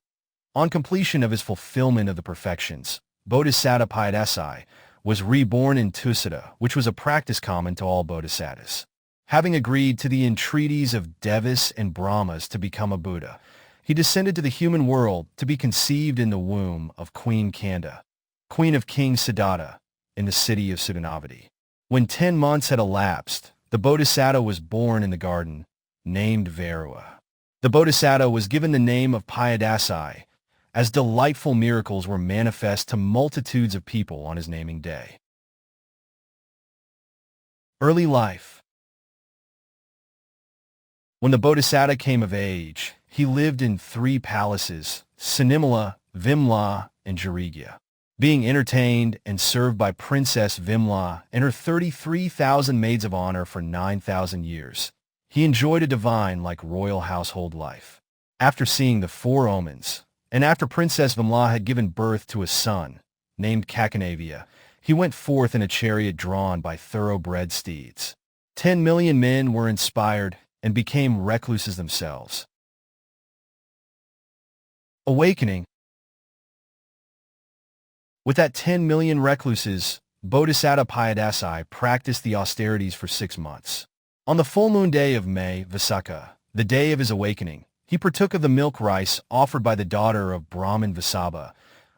On completion of his fulfillment of the perfections, Bodhisatta Piyadassī was reborn in Tissa, which was a practice common to all bodhisattas. Having agreed to the entreaties of devas and brahmas to become a Buddha, he descended to the human world to be conceived in the womb of Queen Koṇḍañña, queen of King Siddhattha, in the city of Sudhanavati. When 10 months had elapsed, the Bodhisatta was born in the garden, named Varua. The Bodhisatta was given the name of Piyadassī, as delightful miracles were manifest to multitudes of people on his naming day. Early life. When the Bodhisatta came of age, he lived in 3 palaces, Sinimala, Vimla, and Jarigya. Being entertained and served by Princess Vimla and her 33,000 maids of honor for 9,000 years, he enjoyed a divine-like royal household life. After seeing the 4 omens, and after Princess Vimla had given birth to a son, named Kakunavya, he went forth in a chariot drawn by thoroughbred steeds. 10 million men were inspired and became recluses themselves. Awakening. With that 10 million recluses, Bodhisatta Piyadassī practiced the austerities for 6 months. On the full moon day of May, Vaisakha, the day of his awakening, he partook of the milk rice offered by the daughter of Brahmin Vessabhū,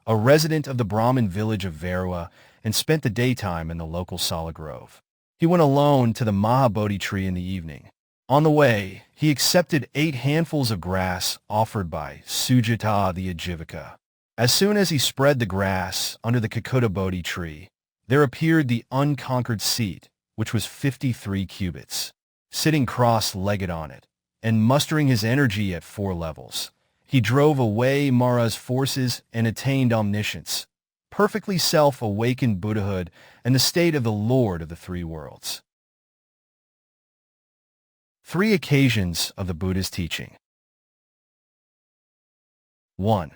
a resident of the Brahmin village of Varua, and spent the daytime in the local Sala Grove. He went alone to the Mahabodhi tree in the evening. On the way, he accepted 8 handfuls of grass offered by Sujāta the Ajivika. As soon as he spread the grass under the Kakuta Bodhi tree, there appeared the unconquered seat, which was 53 cubits. Sitting cross-legged on it, and mustering his energy at 4 levels, he drove away Mara's forces and attained omniscience, perfectly self-awakened Buddhahood, and the state of the Lord of the 3 worlds. 3 occasions of the Buddha's teaching. 1.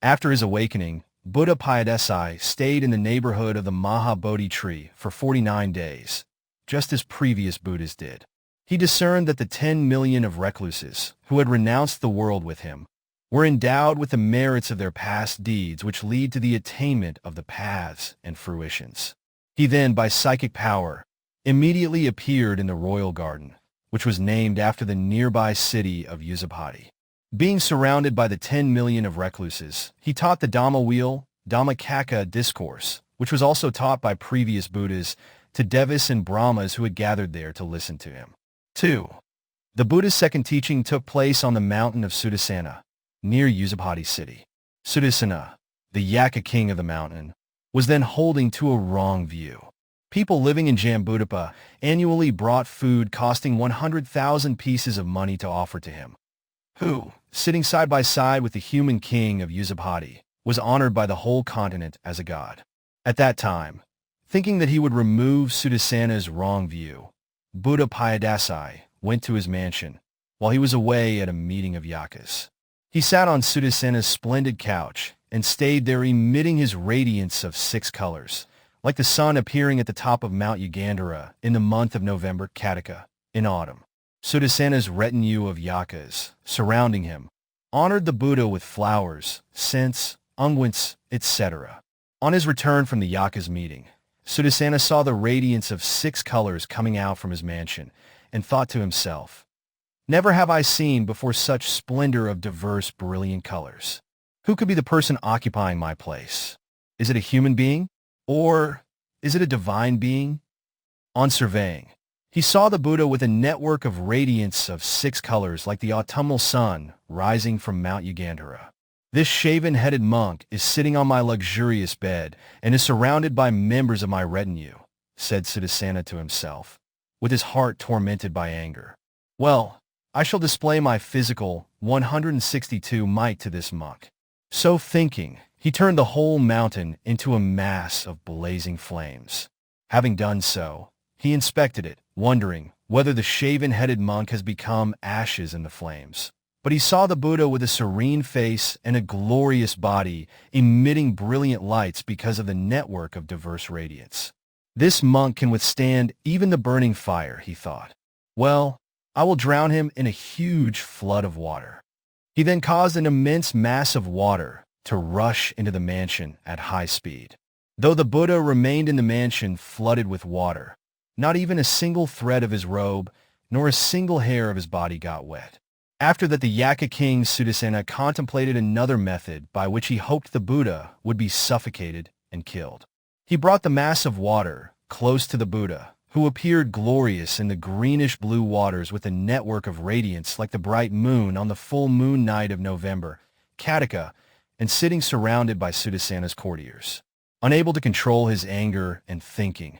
After his awakening, Buddha Piyadassī stayed in the neighborhood of the Mahabodhi tree for 49 days, just as previous Buddhas did. He discerned that the 10 million of recluses who had renounced the world with him were endowed with the merits of their past deeds which lead to the attainment of the paths and fruitions. He then, by psychic power, immediately appeared in the royal garden, which was named after the nearby city of Vessabhū. Being surrounded by the 10 million of recluses, he taught the Dhamma wheel, Dhammacakka discourse, which was also taught by previous Buddhas, to Devas and Brahmas who had gathered there to listen to him. 2. The Buddha's second teaching took place on the mountain of Sudassana, near Vessabhū city. Sudassana, the Yaka king of the mountain, was then holding to a wrong view. People living in Jambudapa annually brought food costing 100,000 pieces of money to offer to him, who, sitting side by side with the human king of Vessabhū, was honored by the whole continent as a god. At that time, thinking that he would remove Sudassana's wrong view, Buddha Piyadassī went to his mansion while he was away at a meeting of yakas. He sat on Sudassana's splendid couch and stayed there, emitting his radiance of 6 colors, like the sun appearing at the top of Mount Yugandhara in the month of November, Kartika, in autumn. Sudassana's retinue of yakas, surrounding him, honored the Buddha with flowers, scents, unguents, etc. On his return from the yakas meeting, Sudassana saw the radiance of 6 colors coming out from his mansion and thought to himself, "Never have I seen before such splendor of diverse, brilliant colors. Who could be the person occupying my place? Is it a human being? Or is it a divine being?" On surveying, he saw the Buddha with a network of radiance of 6 colors like the autumnal sun rising from Mount Yugandhara. "This shaven-headed monk is sitting on my luxurious bed and is surrounded by members of my retinue," said Sudassana to himself, with his heart tormented by anger. "Well, I shall display my physical 162 might to this monk." So thinking, he turned the whole mountain into a mass of blazing flames. Having done so, he inspected it, wondering whether the shaven-headed monk has become ashes in the flames. But he saw the Buddha with a serene face and a glorious body, emitting brilliant lights because of the network of diverse radiance. "This monk can withstand even the burning fire," he thought. "Well, I will drown him in a huge flood of water." He then caused an immense mass of water to rush into the mansion at high speed. Though the Buddha remained in the mansion flooded with water, not even a single thread of his robe, nor a single hair of his body got wet. After that, the Yaka king Sudassana contemplated another method by which he hoped the Buddha would be suffocated and killed. He brought the mass of water close to the Buddha, who appeared glorious in the greenish-blue waters with a network of radiance like the bright moon on the full moon night of November, Kataka, and sitting surrounded by Sudassana's courtiers. Unable to control his anger and thinking,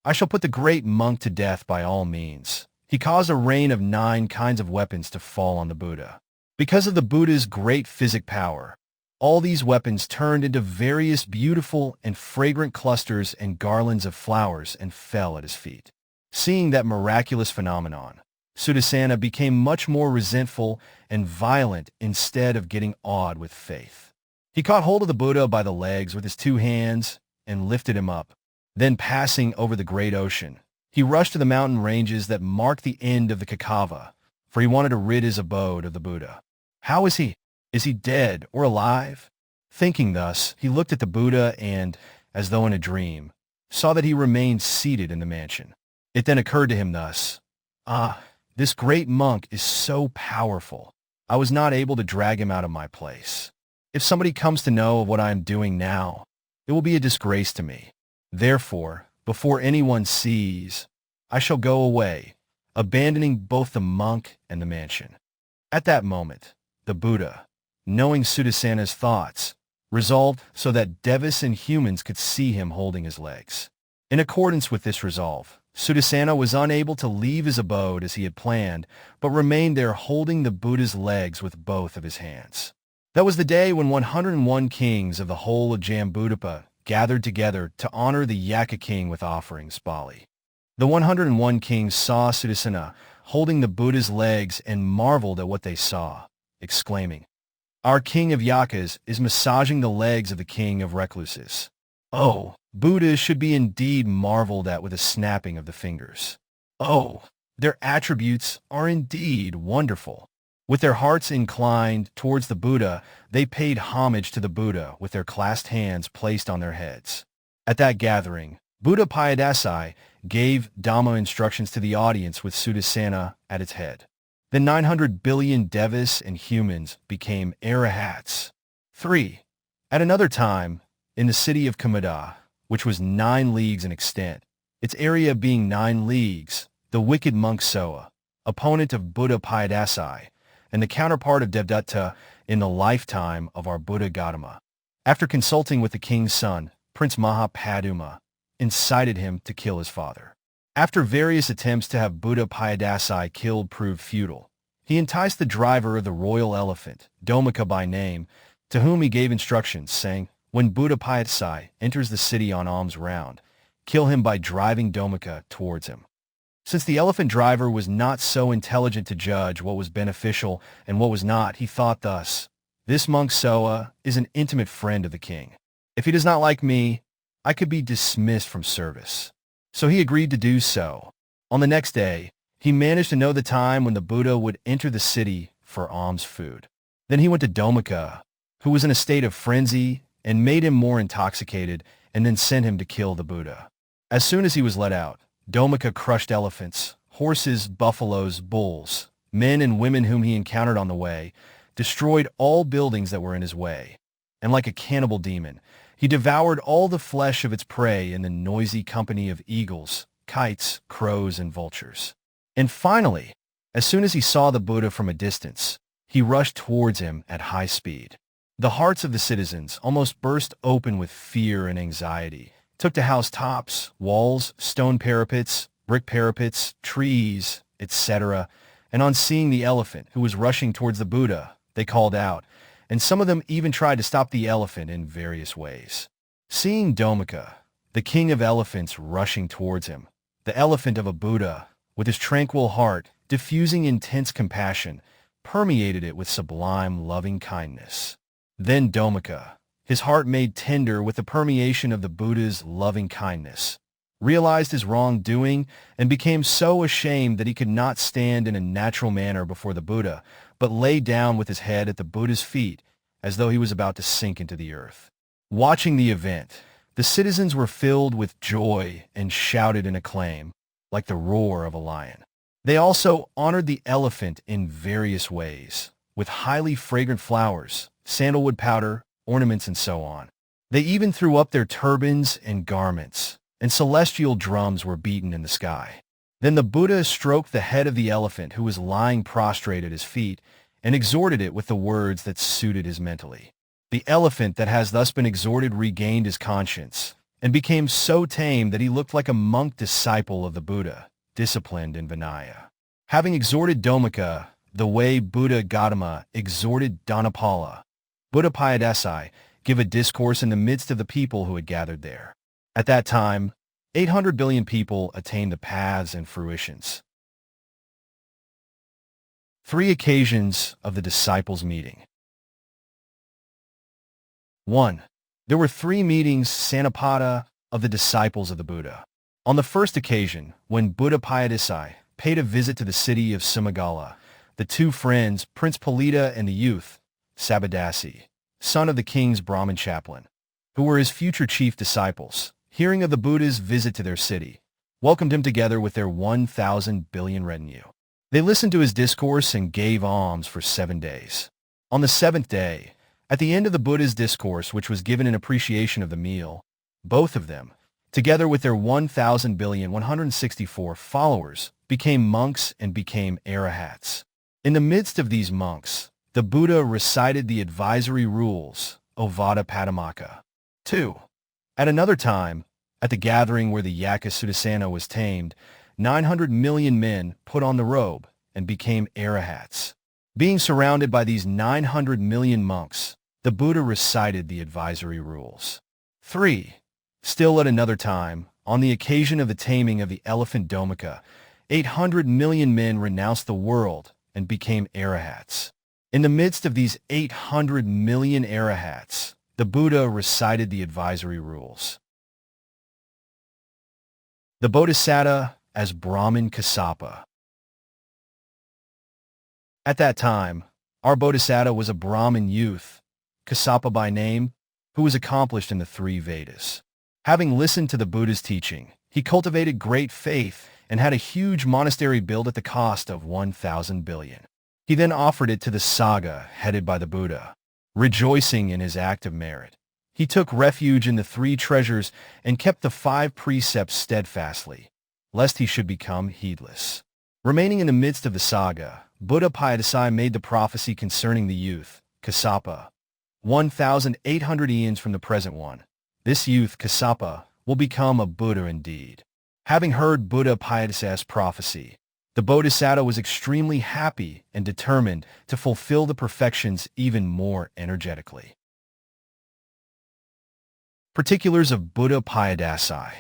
"I shall put the great monk to death by all means," he caused a rain of 9 kinds of weapons to fall on the Buddha. Because of the Buddha's great physic power, all these weapons turned into various beautiful and fragrant clusters and garlands of flowers and fell at his feet. Seeing that miraculous phenomenon, Sudassana became much more resentful and violent instead of getting awed with faith. He caught hold of the Buddha by the legs with his 2 hands and lifted him up. Then passing over the great ocean, he rushed to the mountain ranges that marked the end of the Kakava, for he wanted to rid his abode of the Buddha. How is he? Is he dead or alive? Thinking thus, he looked at the Buddha and, as though in a dream, saw that he remained seated in the mansion. It then occurred to him thus, this great monk is so powerful. I was not able to drag him out of my place. If somebody comes to know of what I am doing now, it will be a disgrace to me. Therefore, before anyone sees, I shall go away, abandoning both the monk and the mansion." At that moment, the Buddha, knowing Sudassana's thoughts, resolved so that devas and humans could see him holding his legs. In accordance with this resolve, Sudassana was unable to leave his abode as he had planned, but remained there holding the Buddha's legs with both of his hands. That was the day when 101 kings of the whole of Jambudvipa gathered together to honor the Yaka king with offerings, Bali. The 101 kings saw Sudassana holding the Buddha's legs and marveled at what they saw, exclaiming, "Our king of Yakas is massaging the legs of the king of recluses. Oh, Buddhas should be indeed marveled at with a snapping of the fingers. Oh, their attributes are indeed wonderful." With their hearts inclined towards the Buddha, they paid homage to the Buddha with their clasped hands placed on their heads. At that gathering, Buddha Piyadassī gave Dhamma instructions to the audience with Sudassana at its head. Then 900 billion devas and humans became arahats. 3. At another time, in the city of Sumedha, which was 9 leagues in extent, its area being 9 leagues, the wicked monk Soa, opponent of Buddha Piyadassī, and the counterpart of Devdatta in the lifetime of our Buddha Gautama, after consulting with the king's son, Prince Paduma, incited him to kill his father. After various attempts to have Buddha Piyadassī killed proved futile, he enticed the driver of the royal elephant, Dhammika by name, to whom he gave instructions, saying, "When Buddha Piyadassī enters the city on alms round, kill him by driving Dhammika towards him." Since the elephant driver was not so intelligent to judge what was beneficial and what was not, he thought thus, "This monk Soa is an intimate friend of the king. If he does not like me, I could be dismissed from service." So he agreed to do so. On the next day, he managed to know the time when the Buddha would enter the city for alms food. Then he went to Dhammika, who was in a state of frenzy, and made him more intoxicated, and then sent him to kill the Buddha. As soon as he was let out, Dhammika crushed elephants, horses, buffaloes, bulls, men and women whom he encountered on the way, destroyed all buildings that were in his way, and like a cannibal demon, he devoured all the flesh of its prey in the noisy company of eagles, kites, crows, and vultures. And finally, as soon as he saw the Buddha from a distance, he rushed towards him at high speed. The hearts of the citizens almost burst open with fear and anxiety, took to housetops, walls, stone parapets, brick parapets, trees, etc., and on seeing the elephant who was rushing towards the Buddha, they called out, and some of them even tried to stop the elephant in various ways. Seeing Dhammika, the king of elephants, rushing towards him, the elephant of a Buddha, with his tranquil heart, diffusing intense compassion, permeated it with sublime loving kindness. Then Dhammika, his heart made tender with the permeation of the Buddha's loving kindness, realized his wrongdoing and became so ashamed that he could not stand in a natural manner before the Buddha, but lay down with his head at the Buddha's feet as though he was about to sink into the earth. Watching the event, the citizens were filled with joy and shouted in acclaim, like the roar of a lion. They also honored the elephant in various ways, with highly fragrant flowers, sandalwood powder, ornaments, and so on. They even threw up their turbans and garments, and celestial drums were beaten in the sky. Then the Buddha stroked the head of the elephant who was lying prostrate at his feet and exhorted it with the words that suited his mentally. The elephant that has thus been exhorted regained his conscience and became so tame that he looked like a monk disciple of the Buddha, disciplined in Vinaya. Having exhorted Dhammika the way Buddha Gautama exhorted Dhanapala, Buddha Piyadassī give a discourse in the midst of the people who had gathered there. At that time, 800 billion people attained the paths and fruitions. 3 occasions of the disciples' meeting. 1. There were 3 meetings Sanapada of the disciples of the Buddha. On the first occasion, when Buddha Piyadassī paid a visit to the city of Maṅgala, the 2 friends, Prince Palita and the youth, Sabhadassī, son of the king's Brahmin chaplain, who were his future chief disciples, hearing of the Buddha's visit to their city, welcomed him together with their 1,000 billion retinue. They listened to his discourse and gave alms for 7 days. On the 7th day, at the end of the Buddha's discourse, which was given in appreciation of the meal, both of them, together with their 1,000,164 followers, became monks and became arahats. In the midst of these monks, the Buddha recited the advisory rules, Ovada Padumaka. 2. At another time, at the gathering where the Yaka Sudassana was tamed, 900 million men put on the robe and became arahats. Being surrounded by these 900 million monks, the Buddha recited the advisory rules. 3. Still at another time, on the occasion of the taming of the elephant Dhammika, 800 million men renounced the world and became arahats. In the midst of these 800 million arahats, the Buddha recited the advisory rules. The Bodhisatta as Brahmin Kassapa. At that time, our Bodhisatta was a Brahmin youth, Kassapa by name, who was accomplished in the 3 Vedas. Having listened to the Buddha's teaching, he cultivated great faith and had a huge monastery built at the cost of 1,000 billion. He then offered it to the Sangha headed by the Buddha. Rejoicing in his act of merit, he took refuge in the 3 treasures and kept the 5 precepts steadfastly, lest he should become heedless. Remaining in the midst of the Sangha, Buddha Piyadassī made the prophecy concerning the youth, Kassapa, 1,800 eons from the present one. This youth, Kassapa, will become a Buddha indeed. Having heard Buddha Piyadassī's prophecy, the Bodhisatta was extremely happy and determined to fulfill the perfections even more energetically. Particulars of Buddha Piyadassī.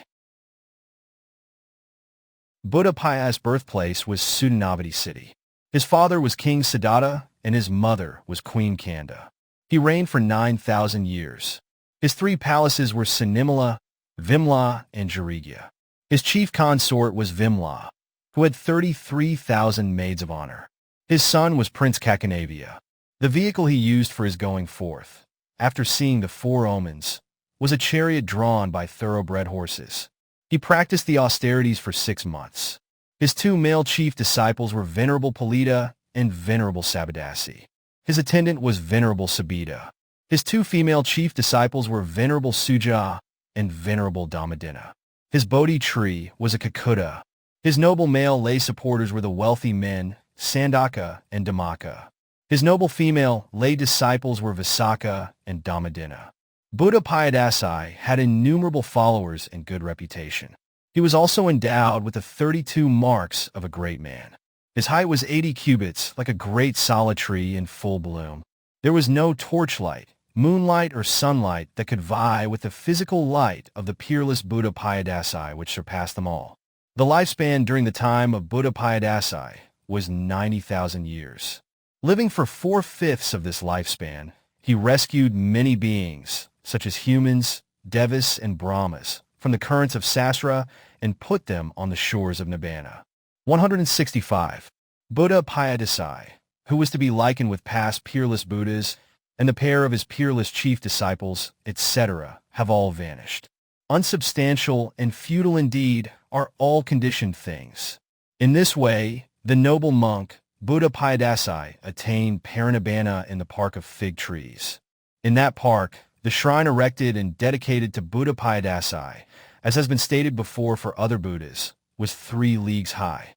Buddha Piyadassī's birthplace was Sudhanavati city. His father was King Siddhattha and his mother was Queen Koṇḍa. He reigned for 9,000 years. His 3 palaces were Sinimala, Vimla, and Jarigya. His chief consort was Vimla, who had 33,000 maids of honor. His son was Prince Kakunavya. The vehicle he used for his going forth, after seeing the 4 omens, was a chariot drawn by thoroughbred horses. He practiced the austerities for 6 months. His 2 male chief disciples were Venerable Palita and Venerable Sabhadassī. His attendant was Venerable Sobhita. His 2 female chief disciples were Venerable Sujāta and Venerable Dhammadassī. His Bodhi tree was a Kakuta. His noble male lay supporters were the wealthy men, Sandaka and Dhammaka. His noble female lay disciples were Vissaka and Dhammadina. Buddha Piyadassī had innumerable followers and good reputation. He was also endowed with the 32 marks of a great man. His height was 80 cubits, like a great solid tree in full bloom. There was no torchlight, moonlight, or sunlight that could vie with the physical light of the peerless Buddha Piyadassī, which surpassed them all. The lifespan during the time of Buddha Piyadassī was 90,000 years. Living for 4/5 of this lifespan, he rescued many beings, such as humans, devas, and brahmas, from the currents of Sasra and put them on the shores of Nibbana. 165. Buddha Piyadassī, who was to be likened with past peerless Buddhas, and the pair of his peerless chief disciples, etc., have all vanished. Unsubstantial and futile indeed are all conditioned things. In this way, the noble monk, Buddha Piyadassī, attained parinibbana in the park of fig trees. In that park, The shrine erected and dedicated to Buddha Piyadassī, as has been stated before for other Buddhas, was 3 leagues high.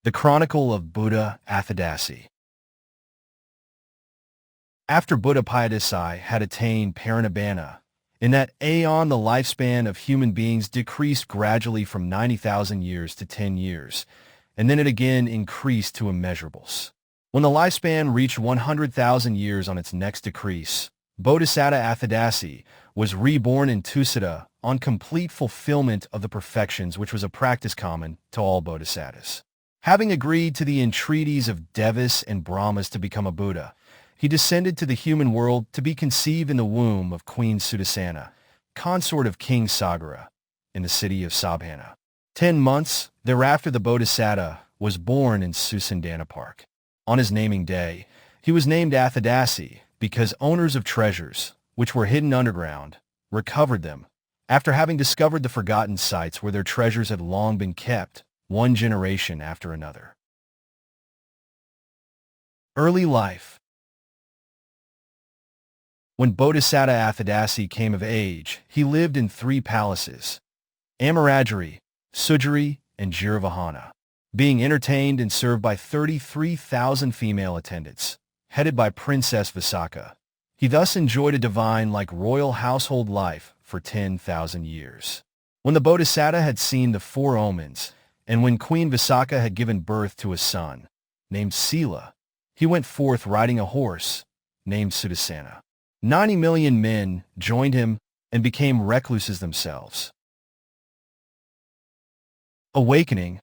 The Chronicle of Buddha Atthadassī. After Buddha Piyadassī had attained parinibbana, in that aeon the lifespan of human beings decreased gradually from 90,000 years to 10 years, and then it again increased to immeasurables. When the lifespan reached 100,000 years on its next decrease, Bodhisatta Atthadassī was reborn in Tissa on complete fulfillment of the perfections, which was a practice common to all bodhisattas. Having agreed to the entreaties of Devas and Brahmas to become a Buddha, he descended to the human world to be conceived in the womb of Queen Sujāta, consort of King Sagara, in the city of Sobhita. 10 months thereafter the Bodhisatta was born in Susandana Park. On his naming day, he was named Atthadassī because owners of treasures, which were hidden underground, recovered them, after having discovered the forgotten sites where their treasures had long been kept, one generation after another. Early life. When Bodhisatta Atthadassī came of age, he lived in 3 palaces, Amarajari, Sujari, and Jiravahana, being entertained and served by 33,000 female attendants, headed by Princess Vissaka. He thus enjoyed a divine-like royal household life for 10,000 years. When the Bodhisatta had seen the 4 omens, and when Queen Vissaka had given birth to a son, named Sila, he went forth riding a horse, named Sudassana. 90 million men joined him and became recluses themselves. Awakening.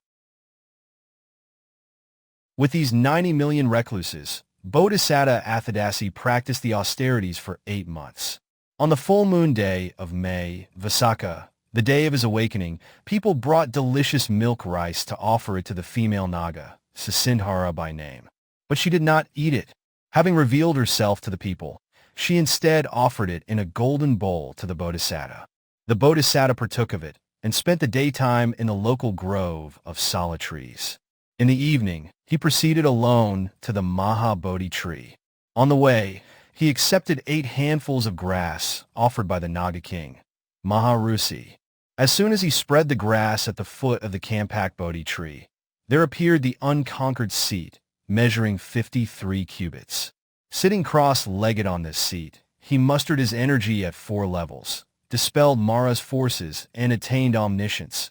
With these 90 million recluses, Bodhisatta Atthadassī practiced the austerities for 8 months. On the full moon day of May, Visakha, the day of his awakening, people brought delicious milk rice to offer it to the female Naga, Sasindhara by name. But she did not eat it. Having revealed herself to the people, she instead offered it in a golden bowl to the Bodhisatta. The Bodhisatta partook of it and spent the daytime in the local grove of sala trees. In the evening, he proceeded alone to the Maha Bodhi tree. On the way, he accepted 8 handfuls of grass offered by the Naga king, Maharusi. As soon as he spread the grass at the foot of the Kampak Bodhi tree, there appeared the unconquered seat, measuring 53 cubits. Sitting cross-legged on this seat, he mustered his energy at 4 levels, dispelled Mara's forces, and attained omniscience,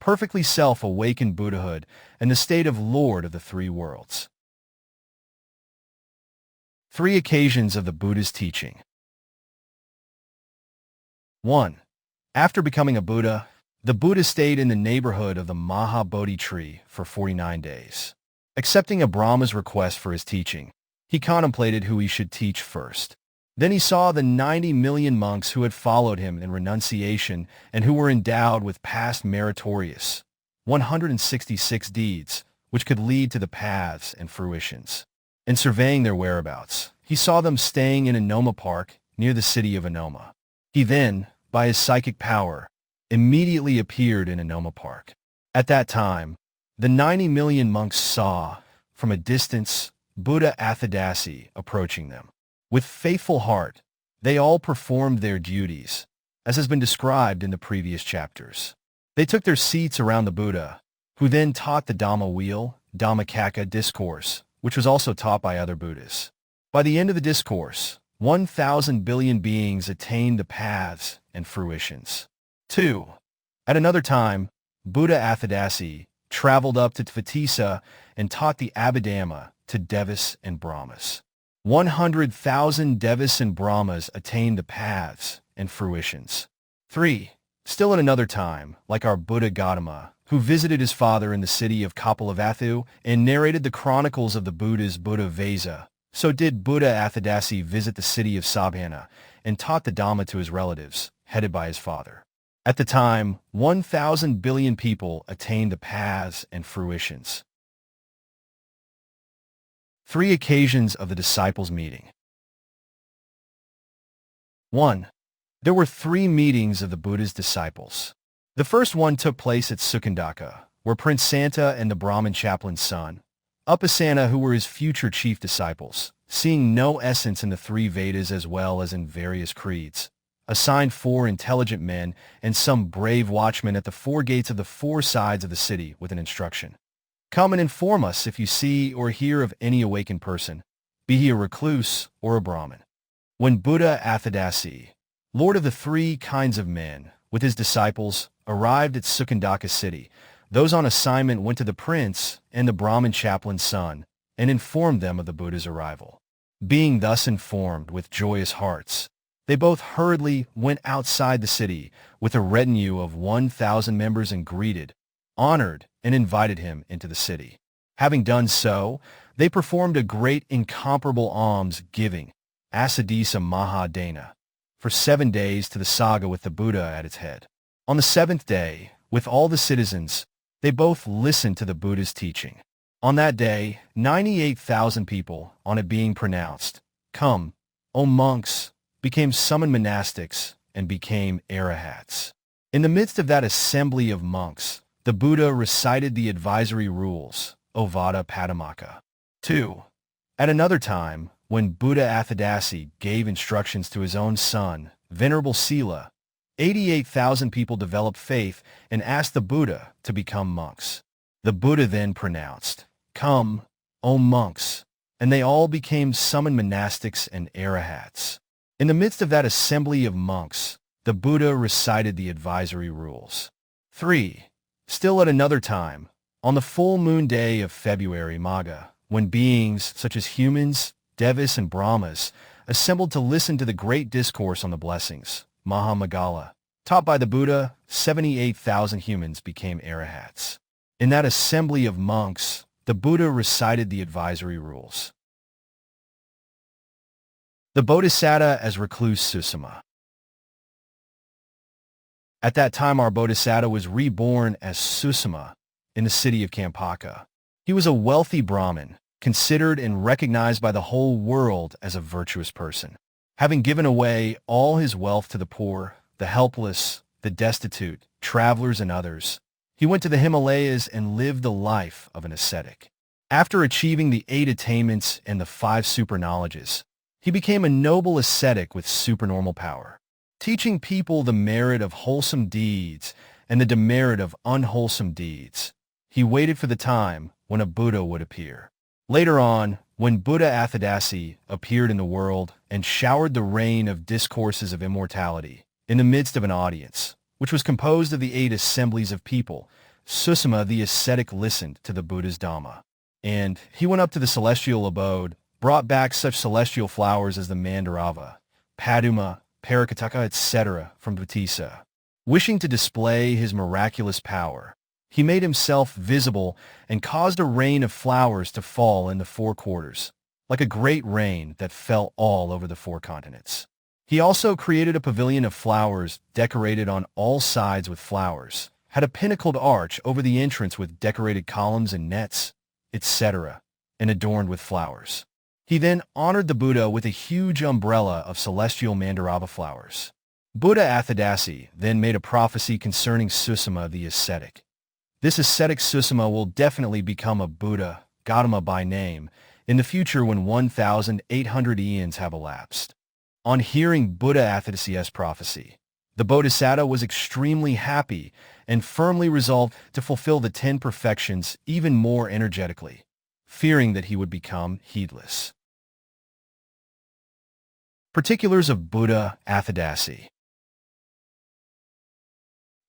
perfectly self-awakened Buddhahood, and the state of Lord of the 3 worlds. 3 occasions of the Buddha's teaching. 1. After becoming a Buddha, the Buddha stayed in the neighborhood of the Maha Bodhi tree for 49 days. Accepting a Brahma's request for his teaching, he contemplated who he should teach first. Then he saw the 90 million monks who had followed him in renunciation and who were endowed with past meritorious 166 deeds, which could lead to the paths and fruitions. In surveying their whereabouts, he saw them staying in Anoma Park near the city of Anoma. He then, by his psychic power, immediately appeared in Anoma Park. At that time, the 90 million monks saw, from a distance, Buddha Atthadassī approaching them. With faithful heart, they all performed their duties, as has been described in the previous chapters. They took their seats around the Buddha, who then taught the Dhamma wheel, Dhammacakka discourse, which was also taught by other Buddhas. By the end of the discourse, 1,000 billion beings attained the paths and fruitions. 2. At another time, Buddha Atthadassī traveled up to Tissa and taught the Abhidhamma to Devas and Brahmas. 100,000 Devas and Brahmas attained the paths and fruitions. 3. Still at another time, like our Buddha Gautama, who visited his father in the city of Kapilavatthu and narrated the chronicles of the Buddha's Buddha Vesa, so did Buddha Atthadassī visit the city of Sobhita and taught the Dhamma to his relatives, headed by his father. At the time, 1,000 billion people attained the paths and fruitions. 3 occasions of the disciples' meeting. 1. There were 3 meetings of the Buddha's disciples. The first one took place at Sukandaka, where Prince Santa and the Brahmin chaplain's son, Upasana, who were his future chief disciples, seeing no essence in the 3 Vedas as well as in various creeds, assigned 4 intelligent men and some brave watchmen at the 4 gates of the 4 sides of the city with an instruction. Come and inform us if you see or hear of any awakened person, be he a recluse or a Brahmin. When Buddha Atthadassī, Lord of the 3 kinds of men, with his disciples, arrived at Sukandaka city, those on assignment went to the prince and the Brahmin chaplain's son and informed them of the Buddha's arrival. Being thus informed with joyous hearts, they both hurriedly went outside the city with a retinue of 1,000 members and greeted, honored, and invited him into the city. Having done so, they performed a great incomparable alms-giving, Asadisa Mahadana, for 7 days to the Sangha with the Buddha at its head. On the 7th day, with all the citizens, they both listened to the Buddha's teaching. On that day, 98,000 people, on it being pronounced, "Come, O monks," became summoned monastics and became arahats. In the midst of that assembly of monks, the Buddha recited the advisory rules, Ovada Padumaka. 2. At another time, when Buddha Atthadassī gave instructions to his own son, Venerable Sila, 88,000 people developed faith and asked the Buddha to become monks. The Buddha then pronounced, "Come, O monks," and they all became summoned monastics and arahats. In the midst of that assembly of monks, the Buddha recited the advisory rules. 3. Still at another time, on the full moon day of February Magha, when beings such as humans, devas, and brahmas assembled to listen to the great discourse on the blessings, Maṅgala, taught by the Buddha, 78,000 humans became arahats. In that assembly of monks, the Buddha recited the advisory rules. The Bodhisatta as recluse Susama. At that time our Bodhisatta was reborn as Susama in the city of Kampaka. He was a wealthy Brahmin, considered and recognized by the whole world as a virtuous person. Having given away all his wealth to the poor, the helpless, the destitute, travelers, and others, he went to the Himalayas and lived the life of an ascetic. After achieving the 8 attainments and the 5 super knowledges, he became a noble ascetic with supernormal power, teaching people the merit of wholesome deeds and the demerit of unwholesome deeds. He waited for the time when a Buddha would appear. Later on, when Buddha Atthadassī appeared in the world and showered the rain of discourses of immortality in the midst of an audience, which was composed of the 8 assemblies of people, Susama the ascetic listened to the Buddha's Dhamma. And he went up to the celestial abode, brought back such celestial flowers as the Mandarava, Paduma, Parakataka, etc. from Tissa. Wishing to display his miraculous power, he made himself visible and caused a rain of flowers to fall in the 4 quarters, like a great rain that fell all over the 4 continents. He also created a pavilion of flowers decorated on all sides with flowers, had a pinnacled arch over the entrance with decorated columns and nets, etc., and adorned with flowers. He then honored the Buddha with a huge umbrella of celestial Mandarava flowers. Buddha Atthadassī then made a prophecy concerning Susama the ascetic. This ascetic Susama will definitely become a Buddha, Gautama by name, in the future when 1,800 eons have elapsed. On hearing Buddha Atthadassī's prophecy, the Bodhisatta was extremely happy and firmly resolved to fulfill the 10 perfections even more energetically, fearing that he would become heedless. Particulars of Buddha Atthadassī.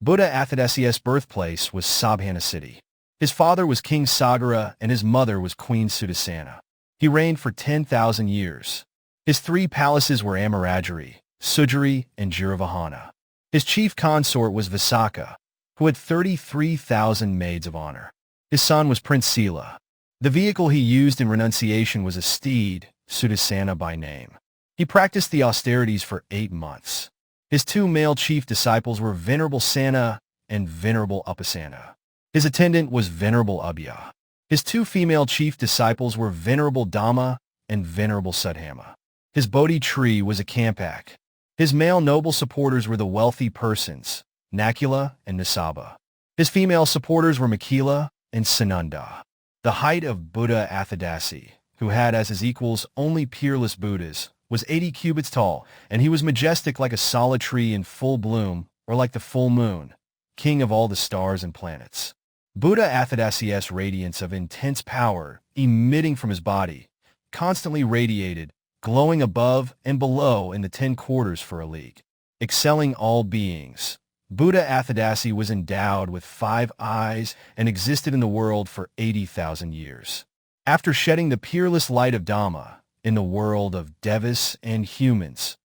Buddha Atthadassī's birthplace was Sobhita city. His father was King Sagara and his mother was Queen Sudassana. He reigned for 10,000 years. His 3 palaces were Amarajari, Sujari, and Jiravahana. His chief consort was Visakha, who had 33,000 maids of honor. His son was Prince Sila. The vehicle he used in renunciation was a steed, Sudassana by name. He practiced the austerities for 8 months. His 2 male chief disciples were Venerable Sana and Venerable Upasana. His attendant was Venerable Abhya. His 2 female chief disciples were Venerable Dhamma and Venerable Sudhamma. His Bodhi tree was a kampak. His male noble supporters were the wealthy persons, Nakula and Nisaba. His female supporters were Makila and Sananda. The height of Buddha Atthadassī, who had as his equals only peerless Buddhas, was 80 cubits tall, and he was majestic like a solid tree in full bloom, or like the full moon, king of all the stars and planets. Buddha Atthadassī's radiance of intense power, emitting from his body, constantly radiated, glowing above and below in the 10 quarters for a league. Excelling all beings, Buddha Atthadassī was endowed with 5 eyes and existed in the world for 80,000 years. After shedding the peerless light of Dhamma in the world of devas and humans,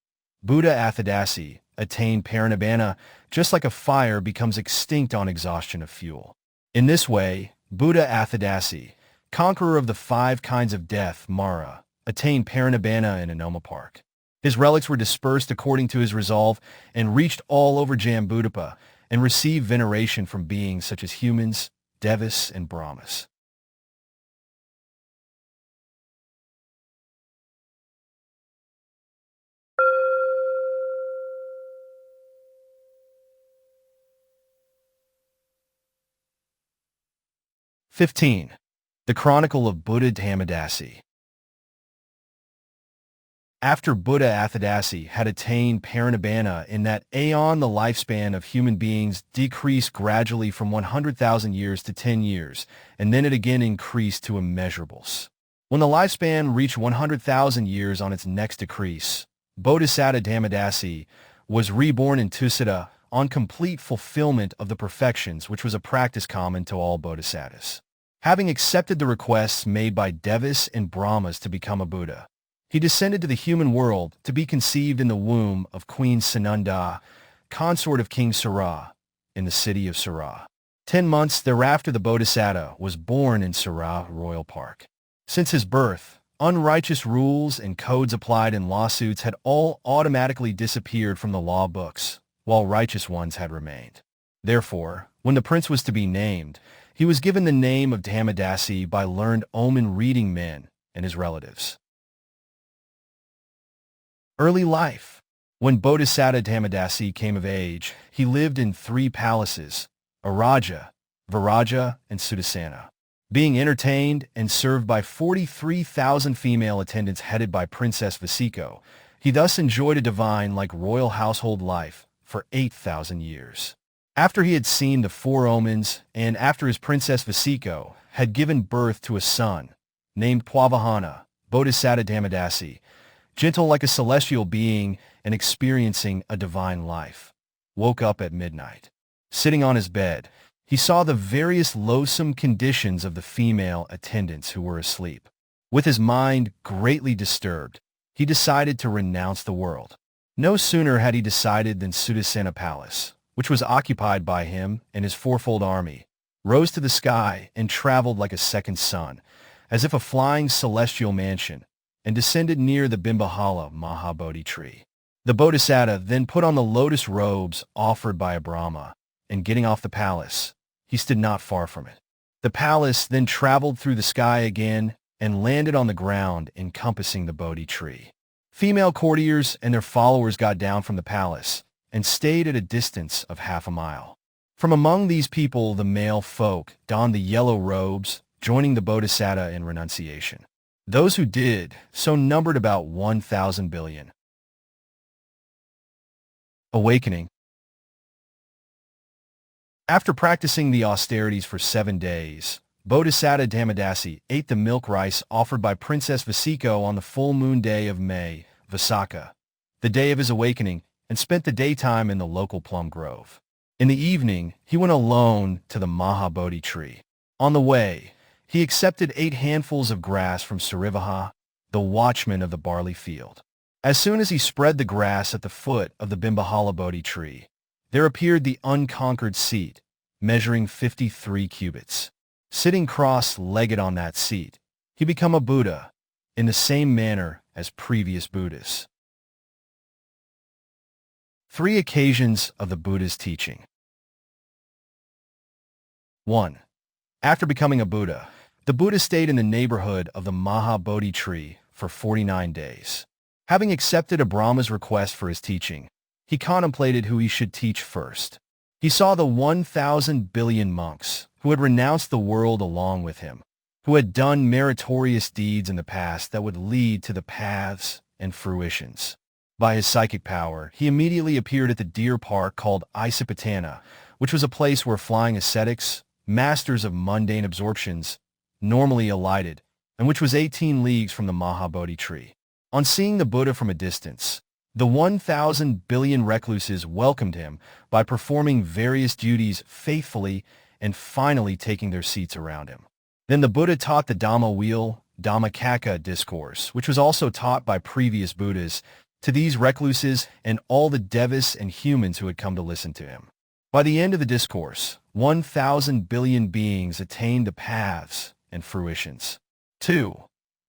Buddha Atthadassī attained parinibbana just like a fire becomes extinct on exhaustion of fuel. In this way, Buddha Atthadassī, conqueror of the 5 kinds of death, Mara, attained parinibbana in Anomadassī. His relics were dispersed according to his resolve and reached all over Jambudvipa and received veneration from beings such as humans, devas, and brahmas. (15) The Chronicle of Buddha Dhammadassī. After Buddha Atthadassī had attained parinibbana in that aeon, the lifespan of human beings decreased gradually from 100,000 years to 10 years, and then it again increased to immeasurables. When the lifespan reached 100,000 years on its next decrease, Bodhisatta Dhammadassī was reborn in Tissa on complete fulfillment of the perfections, which was a practice common to all bodhisattas. Having accepted the requests made by devas and brahmas to become a Buddha, he descended to the human world to be conceived in the womb of Queen Sananda, consort of King Sura, in the city of Sura. 10 months thereafter the Bodhisatta was born in Sura Royal Park. Since his birth, unrighteous rules and codes applied in lawsuits had all automatically disappeared from the law books, while righteous ones had remained. Therefore, when the prince was to be named, he was given the name of Dhammadassī by learned omen-reading men and his relatives. Early life. When Bodhisatta Dhammadassī came of age, he lived in 3 palaces, Araja, Viraja, and Sudassana. Being entertained and served by 43,000 female attendants headed by Princess Vessabhū, he thus enjoyed a divine-like royal household life for 8,000 years. After he had seen the 4 omens, and after his Princess Vessabhū had given birth to a son, named Pwavahana, Bodhisatta Dhammadassī, gentle like a celestial being and experiencing a divine life, woke up at midnight. Sitting on his bed, he saw the various loathsome conditions of the female attendants who were asleep. With his mind greatly disturbed, he decided to renounce the world. No sooner had he decided than Sudassana Palace, which was occupied by him and his 4-fold army, rose to the sky and traveled like a second sun, as if a flying celestial mansion, and descended near the Bimbhala Mahabodhi tree. The Bodhisatta then put on the lotus robes offered by a Brahma, and getting off the palace, he stood not far from it. The palace then traveled through the sky again and landed on the ground encompassing the Bodhi tree. Female courtiers and their followers got down from the palace and stayed at a distance of half a mile. From among these people, the male folk donned the yellow robes, joining the Bodhisatta in renunciation. Those who did so numbered about 1,000 billion. Awakening. After practicing the austerities for 7 days, Bodhisatta Dhammadassī ate the milk rice offered by Princess Vessabhū on the full moon day of May, Vaisakha, the day of his awakening, and spent the daytime in the local plum grove. In the evening, he went alone to the Mahabodhi tree. On the way, he accepted 8 handfuls of grass from Surivaha, the watchman of the barley field. As soon as he spread the grass at the foot of the Bimbhala Bodhi tree, there appeared the unconquered seat, measuring 53 cubits. Sitting cross-legged on that seat, he became a Buddha, in the same manner as previous Buddhas. 3 occasions of the Buddha's teaching. 1. After becoming a Buddha, the Buddha stayed in the neighborhood of the Mahabodhi tree for 49 days. Having accepted a Brahma's request for his teaching, he contemplated who he should teach first. He saw the 1,000 billion monks who had renounced the world along with him, who had done meritorious deeds in the past that would lead to the paths and fruitions. By his psychic power, he immediately appeared at the deer park called Isipatana, which was a place where flying ascetics, masters of mundane absorptions, normally alighted, and which was 18 leagues from the Mahabodhi tree. On seeing the Buddha from a distance, the 1,000 billion recluses welcomed him by performing various duties faithfully and finally taking their seats around him. Then the Buddha taught the Dhamma wheel, Dīpaṅkara discourse, which was also taught by previous Buddhas, to these recluses and all the devas and humans who had come to listen to him. By the end of the discourse, 1,000 billion beings attained the paths and fruitions. 2.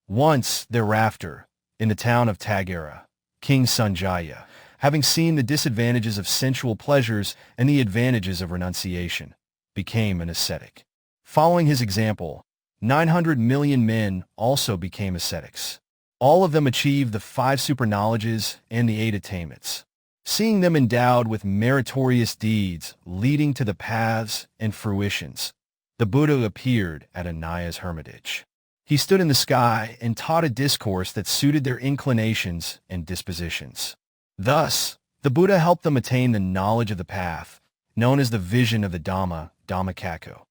Once thereafter, in the town of Tagara, King Sanjaya, having seen the disadvantages of sensual pleasures and the advantages of renunciation, became an ascetic. Following his example, 900 million men also became ascetics. All of them achieved the 5 super knowledges and the 8 attainments. Seeing them endowed with meritorious deeds leading to the paths and fruitions, the Buddha appeared at Anaya's hermitage. He stood in the sky and taught a discourse that suited their inclinations and dispositions. Thus, the Buddha helped them attain the knowledge of the path, known as the vision of the Dhamma, Dhammakaku.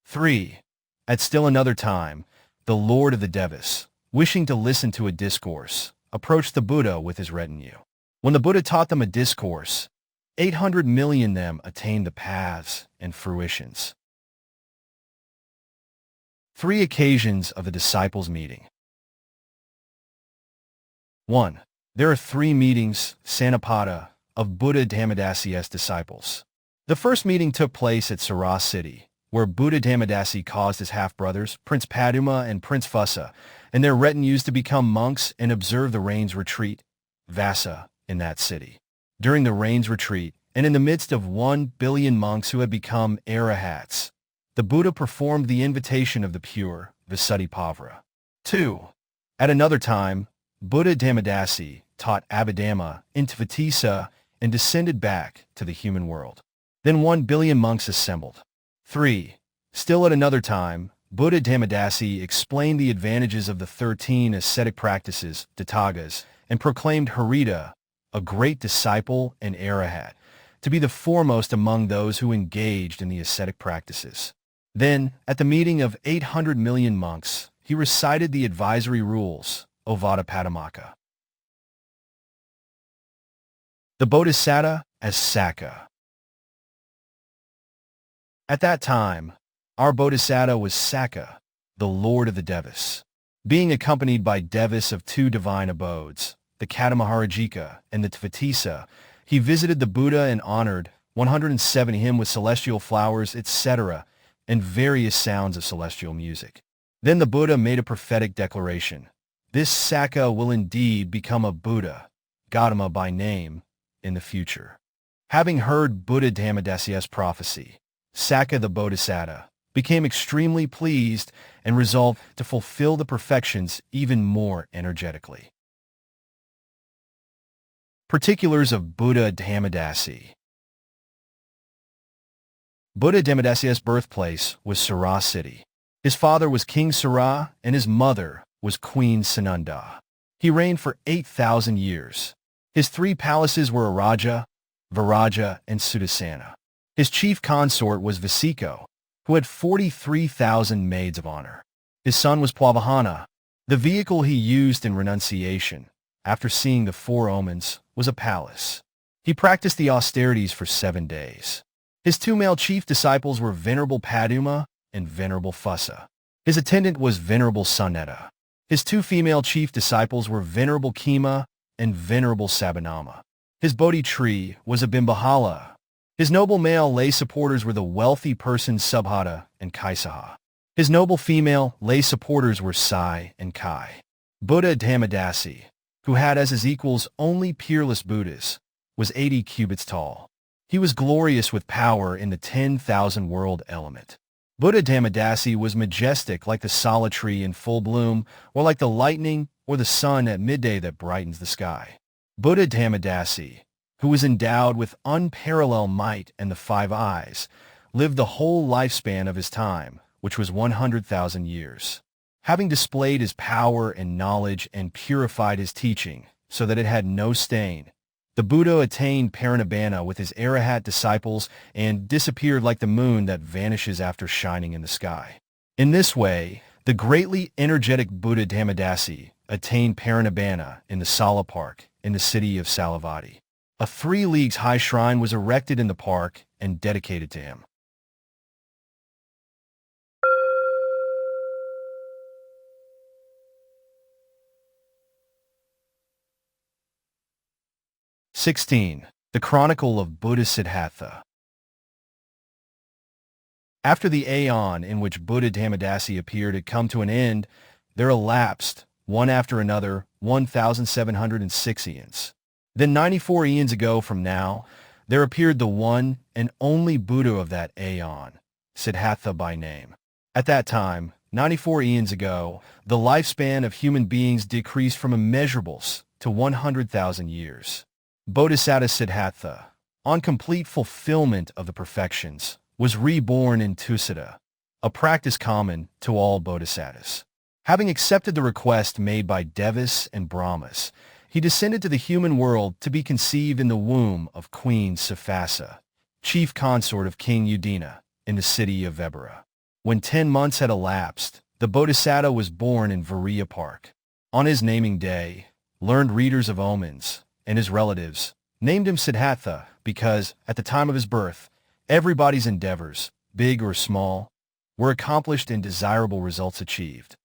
3. At still another time, the Lord of the Devas, wishing to listen to a discourse, approached the Buddha with his retinue. When the Buddha taught them a discourse, 800 million them attained the paths and fruitions. 3 occasions of the disciples' meeting. 1. There are 3 meetings, Sanapada, of Buddha Dhammadassī's disciples. The first meeting took place at Saras city, where Buddha Dhammadassī caused his half-brothers, Prince Paduma and Prince Phussa, and their retinues to become monks and observe the rain's retreat, Vassa, in that city. During the rain's retreat, and in the midst of 1 billion monks who had become arahats, the Buddha performed the invitation of the pure, Visuddhipāvara. 2. At another time, Buddha Dhammadassī taught Abhidhamma into Tissa and descended back to the human world. Then 1 billion monks assembled. 3. Still at another time, Buddha Dhammadassī explained the advantages of the 13 ascetic practices, Tathāgas, and proclaimed Harita, a great disciple and arahat, to be the foremost among those who engaged in the ascetic practices. Then, at the meeting of 800 million monks, he recited the advisory rules, Ovada Padamaka. The Bodhisatta as Sakka. At that time, our Bodhisatta was Sakka, the Lord of the Devas. Being accompanied by Devas of 2 divine abodes, the Katamaharajika and the Tissa, he visited the Buddha and honored 170 him with celestial flowers, etc., and various sounds of celestial music. Then the Buddha made a prophetic declaration. This Sakka will indeed become a Buddha, Gautama by name, in the future. Having heard Buddha Dhammadassī's prophecy, Sakka the Bodhisatta became extremely pleased and resolved to fulfill the perfections even more energetically. Particulars of Buddha Dhammadassī. Buddha Dhammadassī's birthplace was Saras city. His father was King Sara and his mother was Queen Sananda. He reigned for 8,000 years. His 3 palaces were Araja, Viraja, and Sudassana. His chief consort was Vasiko, who had 43,000 maids of honor. His son was Plavahana. The vehicle he used in renunciation, after seeing the 4 omens, was a palace. He practiced the austerities for 7 days. His 2 male chief disciples were Venerable Paduma and Venerable Phussa. His attendant was Venerable Sumedha. His 2 female chief disciples were Venerable Khema and Venerable Sabanama. His Bodhi tree was a Bimbahala. His noble male lay supporters were the wealthy persons Subhata and Kaisaha. His noble female lay supporters were Sai and Kai. Buddha Dhammadassī, who had as his equals only peerless Buddhas, was 80 cubits tall. He was glorious with power in the 10,000 world element. Buddha Dhammadassī was majestic like the sala tree in full bloom, or like the lightning, or the sun at midday that brightens the sky. Buddha Dhammadassī, who was endowed with unparalleled might and the five eyes, lived the whole lifespan of his time, which was 100,000 years. Having displayed his power and knowledge and purified his teaching so that it had no stain, the Buddha attained Parinibbana with his Arahat disciples and disappeared like the moon that vanishes after shining in the sky. In this way, the greatly energetic Buddha Dhammadassī attained Parinibbana in the Sala Park in the city of Salavati. A 3 leagues high shrine was erected in the park and dedicated to him. (16) The Chronicle of Buddha Siddhattha. After the aeon in which Buddha Dhammadassī appeared had come to an end, there elapsed, one after another, 1,706 eons. Then 94 eons ago from now, there appeared the one and only Buddha of that aeon, Siddhattha by name. At that time, 94 eons ago, the lifespan of human beings decreased from immeasurables to 100,000 years. Bodhisatta Siddhattha, on complete fulfillment of the perfections, was reborn in Tissa, a practice common to all bodhisattas. Having accepted the request made by Devas and Brahmas, he descended to the human world to be conceived in the womb of Queen Sufasa, chief consort of King Udina, in the city of Vessabhū. When 10 months had elapsed, the Bodhisatta was born in Viriya Park. On his naming day, learned readers of omens and his relatives named him Siddhattha because, at the time of his birth, everybody's endeavors, big or small, were accomplished and desirable results achieved.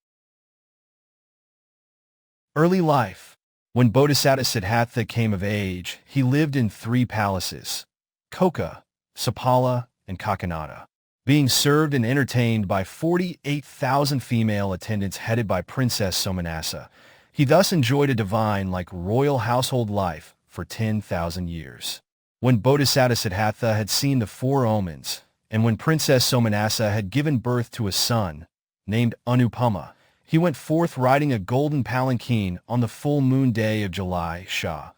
Early life. When Bodhisatta Siddhattha came of age, he lived in 3 palaces, Koka, Sapala, and Kakusandha, being served and entertained by 48,000 female attendants headed by Princess Sumana. He thus enjoyed a divine-like royal household life for 10,000 years. When Bodhisatta Siddhattha had seen the 4 omens, and when Princess Sumana had given birth to a son, named Anupama, he went forth riding a golden palanquin on the full moon day of July Shah,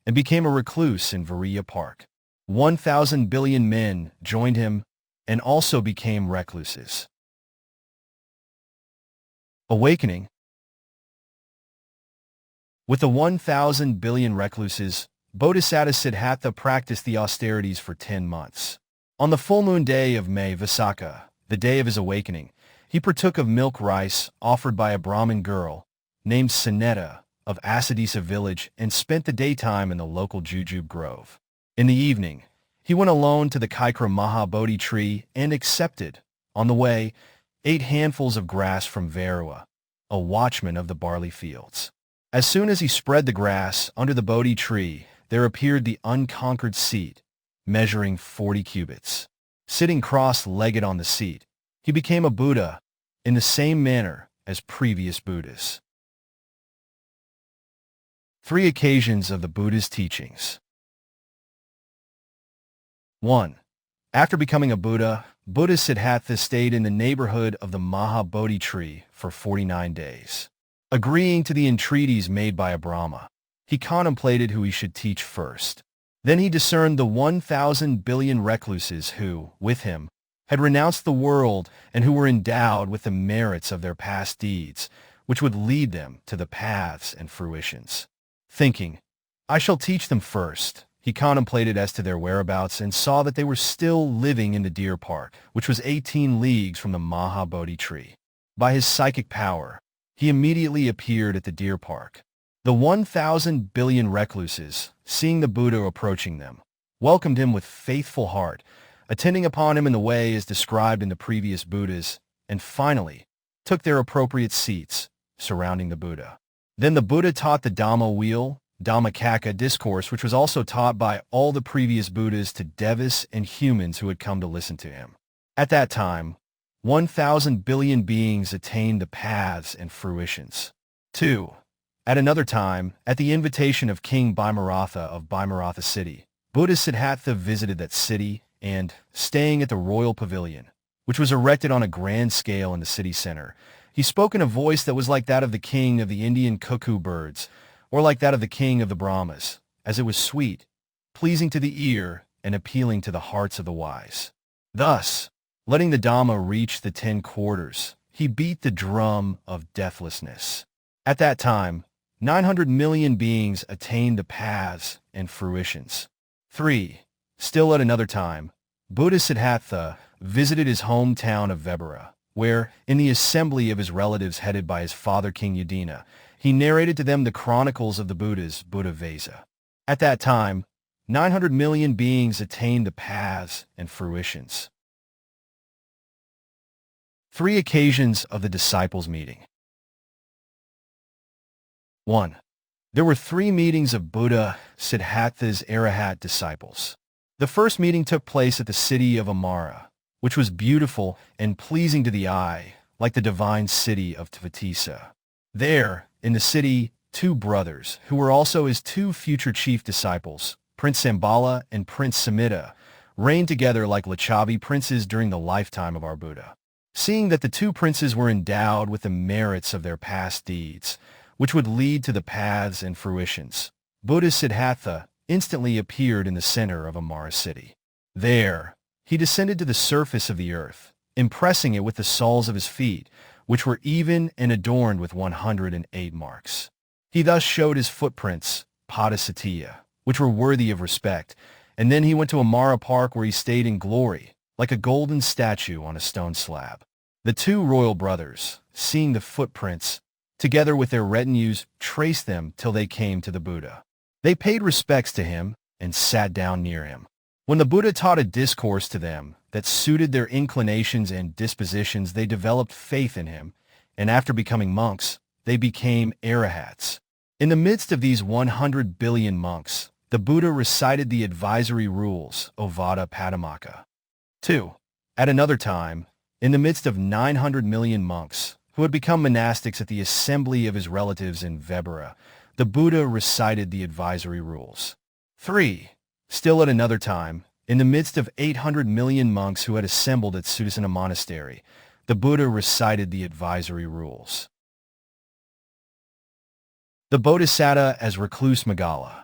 and became a recluse in Viriya Park. 1,000 billion men joined him and also became recluses. Awakening. With the 1,000 billion recluses, Bodhisatta Siddhattha practiced the austerities for 10 months. On the full moon day of May Visakha, the day of his awakening, he partook of milk rice offered by a Brahmin girl named Sumedha of Atthadassī village and spent the daytime in the local jujube grove. In the evening, he went alone to the Kaikra Mahabodhi tree and accepted, on the way, 8 handfuls of grass from Varua, a watchman of the barley fields. As soon as he spread the grass under the Bodhi tree, there appeared the unconquered seat, measuring 40 cubits. Sitting cross-legged on the seat, he became a Buddha in the same manner as previous Buddhas. 3 occasions of the Buddha's teachings. 1. After becoming a Buddha, Buddha Siddhattha stayed in the neighborhood of the Mahabodhi tree for 49 days. Agreeing to the entreaties made by a Brahma, he contemplated who he should teach first. Then he discerned the 1,000 billion recluses who, with him, had renounced the world and who were endowed with the merits of their past deeds, which would lead them to the paths and fruitions. Thinking, I shall teach them first, he contemplated as to their whereabouts and saw that they were still living in the deer park, which was 18 leagues from the Mahabodhi tree. By his psychic power, he immediately appeared at the deer park. The 1,000 billion recluses, seeing the Buddha approaching them, welcomed him with faithful heart, attending upon him in the way as described in the previous Buddhas, and finally, took their appropriate seats, surrounding the Buddha. Then the Buddha taught the Dhamma wheel, Dhammacakka discourse, which was also taught by all the previous Buddhas to Devas and humans who had come to listen to him. At that time, 1,000 billion beings attained the paths and fruitions. 2. At another time, at the invitation of King Bhaimaratha of Bhaimaratha city, Buddha Siddhattha visited that city and, staying at the royal pavilion, which was erected on a grand scale in the city center, He spoke in a voice that was like that of the king of the Indian cuckoo birds, or like that of the king of the Brahmas, as it was sweet, pleasing to the ear, and appealing to the hearts of the wise. Thus, letting the Dhamma reach the 10 quarters, he beat the drum of deathlessness. At that time, 900 million beings attained the paths and fruitions. 3. Still at another time, Buddha Siddhattha visited his hometown of Vessabhū, where, in the assembly of his relatives headed by his father King Yudhishthira, he narrated to them the chronicles of the Buddhas, Buddha Vesa. At that time, 900 million beings attained the paths and fruitions. 3 occasions of the disciples' meeting. 1. There were 3 meetings of Buddha Siddhattha's Arahat disciples. The first meeting took place at the city of Amara, which was beautiful and pleasing to the eye, like the divine city of Tissa. There, in the city, 2 brothers, who were also his 2 future chief disciples, Prince Sambala and Prince Sumedha, reigned together like Lichavi princes during the lifetime of our Buddha. Seeing that the 2 princes were endowed with the merits of their past deeds, which would lead to the paths and fruitions, Buddha Siddhattha instantly appeared in the center of Amara city. There, he descended to the surface of the earth, impressing it with the soles of his feet, which were even and adorned with 108 marks. He thus showed his footprints, Padumuttara, which were worthy of respect, and then he went to Amara Park where he stayed in glory, like a golden statue on a stone slab. The 2 royal brothers, seeing the footprints, together with their retinues, traced them till they came to the Buddha. They paid respects to him and sat down near him. When the Buddha taught a discourse to them that suited their inclinations and dispositions, they developed faith in him, and after becoming monks, they became arahats. In the midst of these 100 billion monks, the Buddha recited the advisory rules, Ovada Padumaka. 2. At another time, in the midst of 900 million monks, who had become monastics at the assembly of his relatives in Vessabhū, the Buddha recited the advisory rules. 3. Still at another time, in the midst of 800 million monks who had assembled at Sujāta monastery, the Buddha recited the advisory rules. The Bodhisatta as recluse Maṅgala.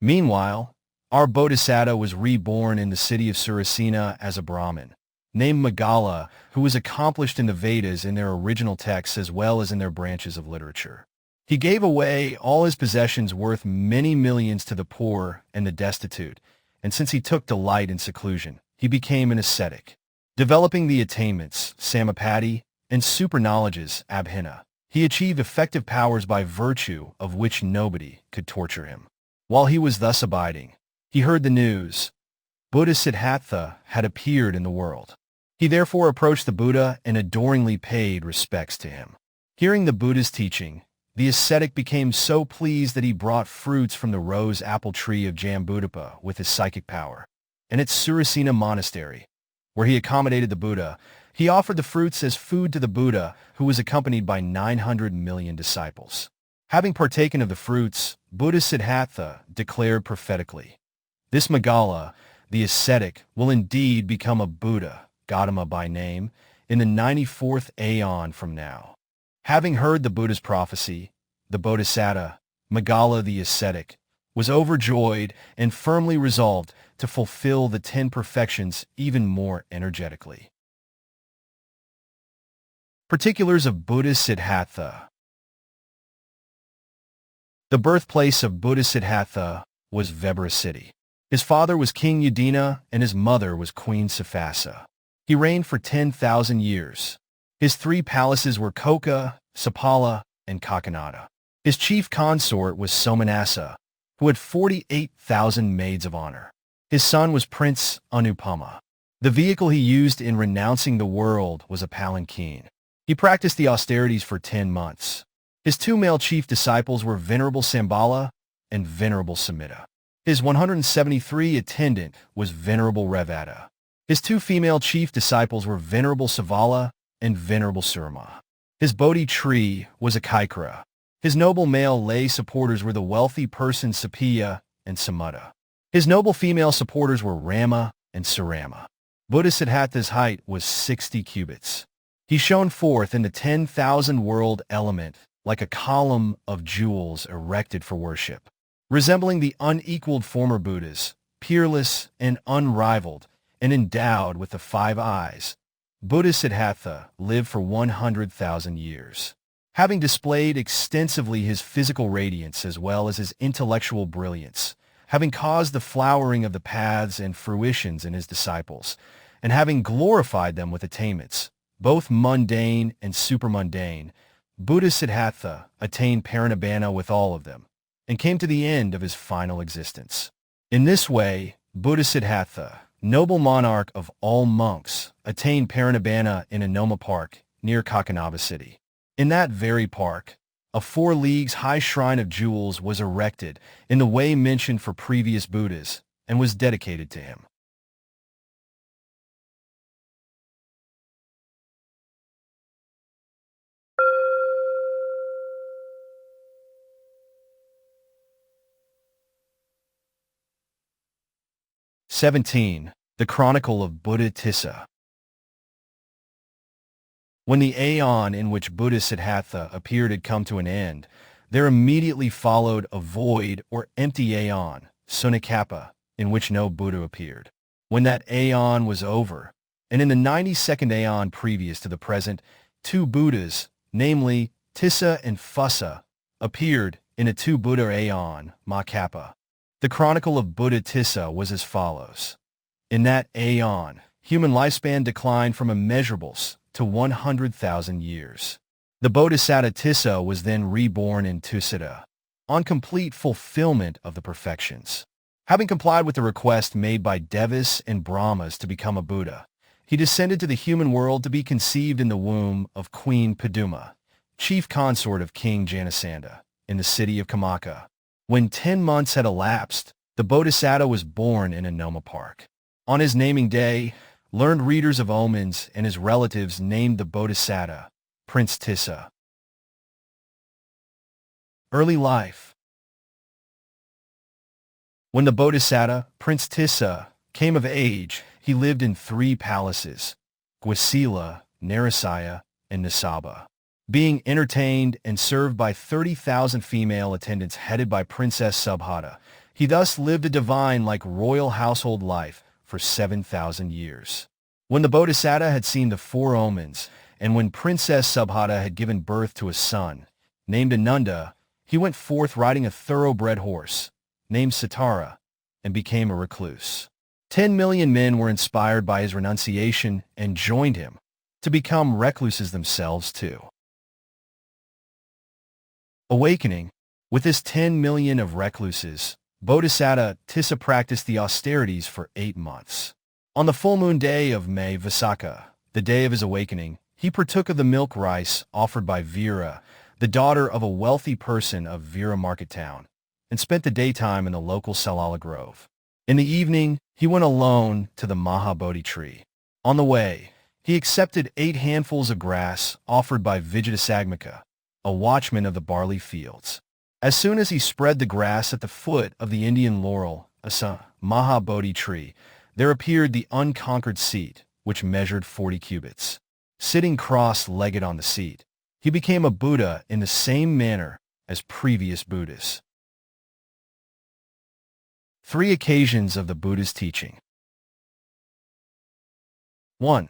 Meanwhile, our Bodhisatta was reborn in the city of Surasena as a Brahmin, named Maṅgala, who was accomplished in the Vedas in their original texts as well as in their branches of literature. He gave away all his possessions worth many millions to the poor and the destitute, and since he took delight in seclusion, he became an ascetic. Developing the attainments, Samapatti, and super-knowledges, Abhina, he achieved effective powers by virtue of which nobody could torture him. While he was thus abiding, he heard the news. Buddha Siddhattha had appeared in the world. He therefore approached the Buddha and adoringly paid respects to him. Hearing the Buddha's teaching, the ascetic became so pleased that he brought fruits from the rose apple tree of Jambudapa with his psychic power. And at Surasena monastery, where he accommodated the Buddha, he offered the fruits as food to the Buddha, who was accompanied by 900 million disciples. Having partaken of the fruits, Buddha Siddhattha declared prophetically, "This Maṅgala, the ascetic, will indeed become a Buddha, Gautama by name, in the 94th aeon from now." Having heard the Buddha's prophecy, the Bodhisatta, Maṅgala the ascetic, was overjoyed and firmly resolved to fulfill the 10 perfections even more energetically. Particulars of Buddha Siddhattha. The birthplace of Buddha Siddhattha was Vessabhū city. His father was King Yudhishthira and his mother was Queen Sufasa. He reigned for 10,000 years. His 3 palaces were Koka, Sapala, and Kakusandha. His chief consort was Somanassa, who had 48,000 maids of honor. His son was Prince Anupama. The vehicle he used in renouncing the world was a palanquin. He practiced the austerities for 10 months. His 2 male chief disciples were Venerable Sambala and Venerable Sumedha. His 173 attendant was Venerable Revata. His 2 female chief disciples were Venerable Savala and Venerable Surma. His Bodhi tree was a Kaikara. His noble male lay supporters were the wealthy persons Sapiya and Sumedha. His noble female supporters were Rama and Sarama. Buddha Siddhattha's height was 60 cubits. He shone forth in the 10,000-world element like a column of jewels erected for worship. Resembling the unequaled former Buddhas, peerless and unrivaled, and endowed with the 5 eyes, Bodhisatta lived for 100,000 years. Having displayed extensively his physical radiance as well as his intellectual brilliance, having caused the flowering of the paths and fruitions in his disciples, and having glorified them with attainments, both mundane and supermundane, Bodhisatta attained Parinibbana with all of them, and came to the end of his final existence. In this way, Bodhisatta, noble monarch of all monks, attained Parinibbana in Anoma Park, near Kakusandha city. In that very park, a 4 leagues high shrine of jewels was erected in the way mentioned for previous Buddhas and was dedicated to him. The Chronicle of Buddha Tissa. When the aeon in which Bodhisatta appeared had come to an end, there immediately followed a void or empty aeon, Sunnakapa, in which no Buddha appeared. When that aeon was over, and in the 92nd aeon previous to the present, 2 Buddhas, namely Tissa and Phussa, appeared in a 2 Buddha aeon, Maṅgala. The Chronicle of Buddha Tissa was as follows. In that aeon, human lifespan declined from immeasurables to 100,000 years. The Bodhisatta Tissa was then reborn in Sujāta, on complete fulfillment of the perfections. Having complied with the request made by Devas and Brahmas to become a Buddha, he descended to the human world to be conceived in the womb of Queen Paduma, chief consort of King Janasandha, in the city of Kamaka. When 10 months had elapsed, the Bodhisatta was born in Anoma Park. On his naming day, learned readers of omens and his relatives named the Bodhisatta Prince Tissa. Early life. When the Bodhisatta, Prince Tissa, came of age, he lived in 3 palaces, Gwasila, Narasaya, and Nisaba. Being entertained and served by 30,000 female attendants headed by Princess Sobhita, he thus lived a divine-like royal household life for 7,000 years. When the Bodhisatta had seen the 4 omens, and when Princess Sobhita had given birth to a son, named Ananda, he went forth riding a thoroughbred horse, named Satara, and became a recluse. 10 million men were inspired by his renunciation and joined him to become recluses themselves too. Awakening. With this 10 million of recluses, Bodhisatta Tissa practiced the austerities for 8 months. On the full moon day of May Visakha, the day of his awakening, he partook of the milk rice offered by Veera, the daughter of a wealthy person of Veera market town, and spent the daytime in the local Salala grove. In the evening, he went alone to the Mahabodhi tree. On the way, he accepted 8 handfuls of grass offered by Vijayasagmika, a watchman of the barley fields. As soon as he spread the grass at the foot of the Indian laurel, a Mahabodhi tree, there appeared the unconquered seat, which measured 40 cubits. Sitting cross-legged on the seat, he became a Buddha in the same manner as previous Buddhas. 3 occasions of the Buddha's teaching. 1.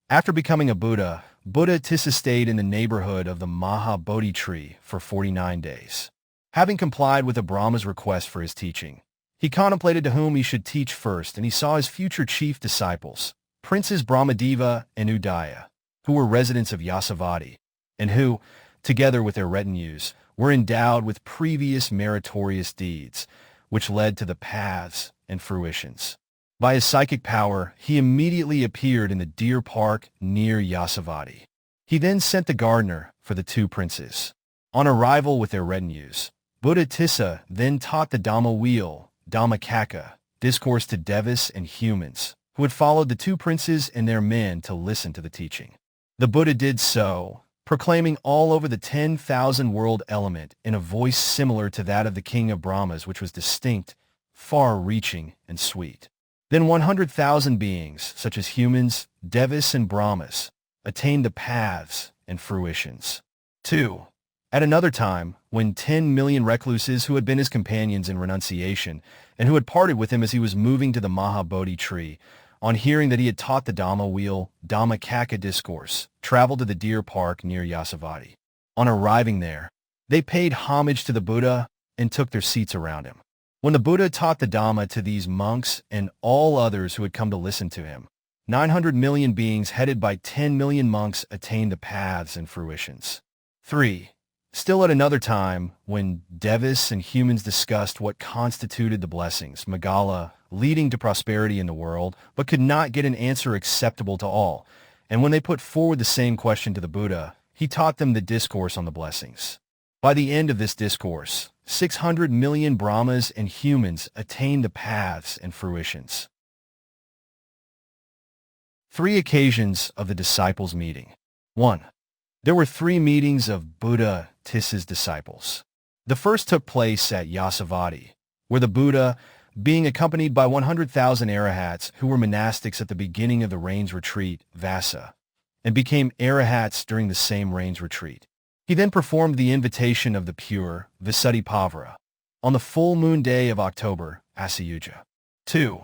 After becoming a Buddha, Buddha Tissa stayed in the neighborhood of the Mahabodhi tree for 49 days. Having complied with the Brahma's request for his teaching, he contemplated to whom he should teach first, and he saw his future chief disciples, Princes Brahmadeva and Udaya, who were residents of Yasavati, and who, together with their retinues, were endowed with previous meritorious deeds, which led to the paths and fruitions. By his psychic power, he immediately appeared in the deer park near Yasavati. He then sent the gardener for the 2 princes. On arrival with their retinues, Buddha Tissa then taught the Dhamma wheel, Dhammacakka, discourse to devas and humans, who had followed the 2 princes and their men to listen to the teaching. The Buddha did so, proclaiming all over the 10,000 world element in a voice similar to that of the king of Brahmas, which was distinct, far-reaching, and sweet. Then 100,000 beings, such as humans, devas, and Brahmas, attained the paths and fruitions. 2. At another time, when 10 million recluses who had been his companions in renunciation and who had parted with him as he was moving to the Mahabodhi tree, on hearing that he had taught the Dhamma wheel, Dhammacakka discourse, traveled to the deer park near Yasavati. On arriving there, they paid homage to the Buddha and took their seats around him. When the Buddha taught the Dhamma to these monks and all others who had come to listen to him, 900 million beings headed by 10 million monks attained the paths and fruitions. 3. Still at another time, when Devas and humans discussed what constituted the blessings, Maṅgala, leading to prosperity in the world, but could not get an answer acceptable to all, and when they put forward the same question to the Buddha, he taught them the discourse on the blessings. By the end of this discourse, 600 million Brahmas and humans attained the paths and fruitions. 3 occasions of the disciples' meeting. 1. There were 3 meetings of Buddha Tissa's disciples. The first took place at Yasavati, where the Buddha, being accompanied by 100,000 arahats who were monastics at the beginning of the rain's retreat, Vassa, and became arahats during the same rain's retreat. He then performed the invitation of the pure, Visuddhipāvara, on the full moon day of October, Asayuja. 2.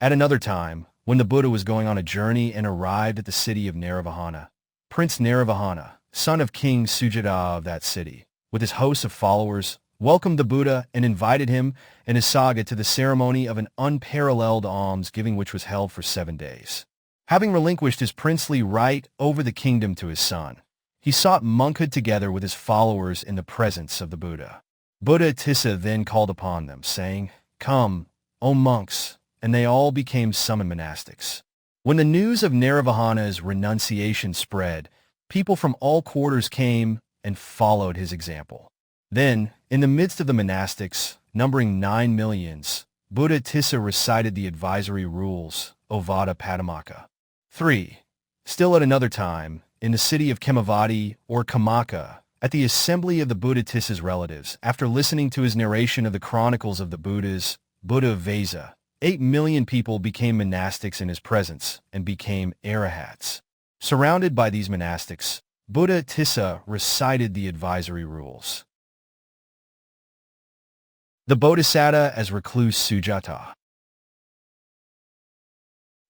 At another time, when the Buddha was going on a journey and arrived at the city of Naravahana, Prince Naravahana, son of King Sujāta of that city, with his hosts of followers, welcomed the Buddha and invited him and his Sangha to the ceremony of an unparalleled alms-giving which was held for 7 days. Having relinquished his princely right over the kingdom to his son, he sought monkhood together with his followers in the presence of the Buddha. Buddha Tissa then called upon them, saying, "Come, O monks," and they all became summoned monastics. When the news of Naravahana's renunciation spread, people from all quarters came and followed his example. Then, in the midst of the monastics, numbering 9 millions, Buddha Tissa recited the advisory rules, Ovada Padumaka. 3. Still at another time, in the city of Khemavati or Kamaka, at the assembly of the Buddha Tissa's relatives, after listening to his narration of the chronicles of the Buddhas, Buddha Vesa, 8 million people became monastics in his presence and became arahats. Surrounded by these monastics, Buddha Tissa recited the advisory rules. The Bodhisatta as recluse Sujāta.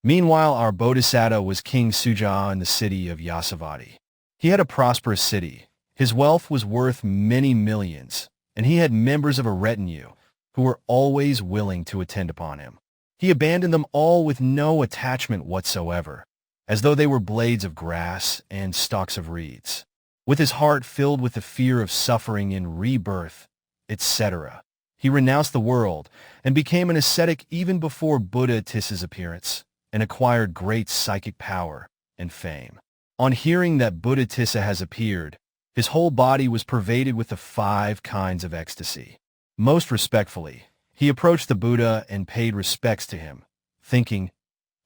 Meanwhile, our Bodhisatta was King Sujāta in the city of Yasavati. He had a prosperous city. His wealth was worth many millions, and he had members of a retinue who were always willing to attend upon him. He abandoned them all with no attachment whatsoever, as though they were blades of grass and stalks of reeds. With his heart filled with the fear of suffering in rebirth, etc., he renounced the world and became an ascetic even before Buddha Tissa's appearance, and acquired great psychic power and fame. On hearing that Buddha Tissa has appeared, his whole body was pervaded with the 5 kinds of ecstasy. Most respectfully, he approached the Buddha and paid respects to him, thinking,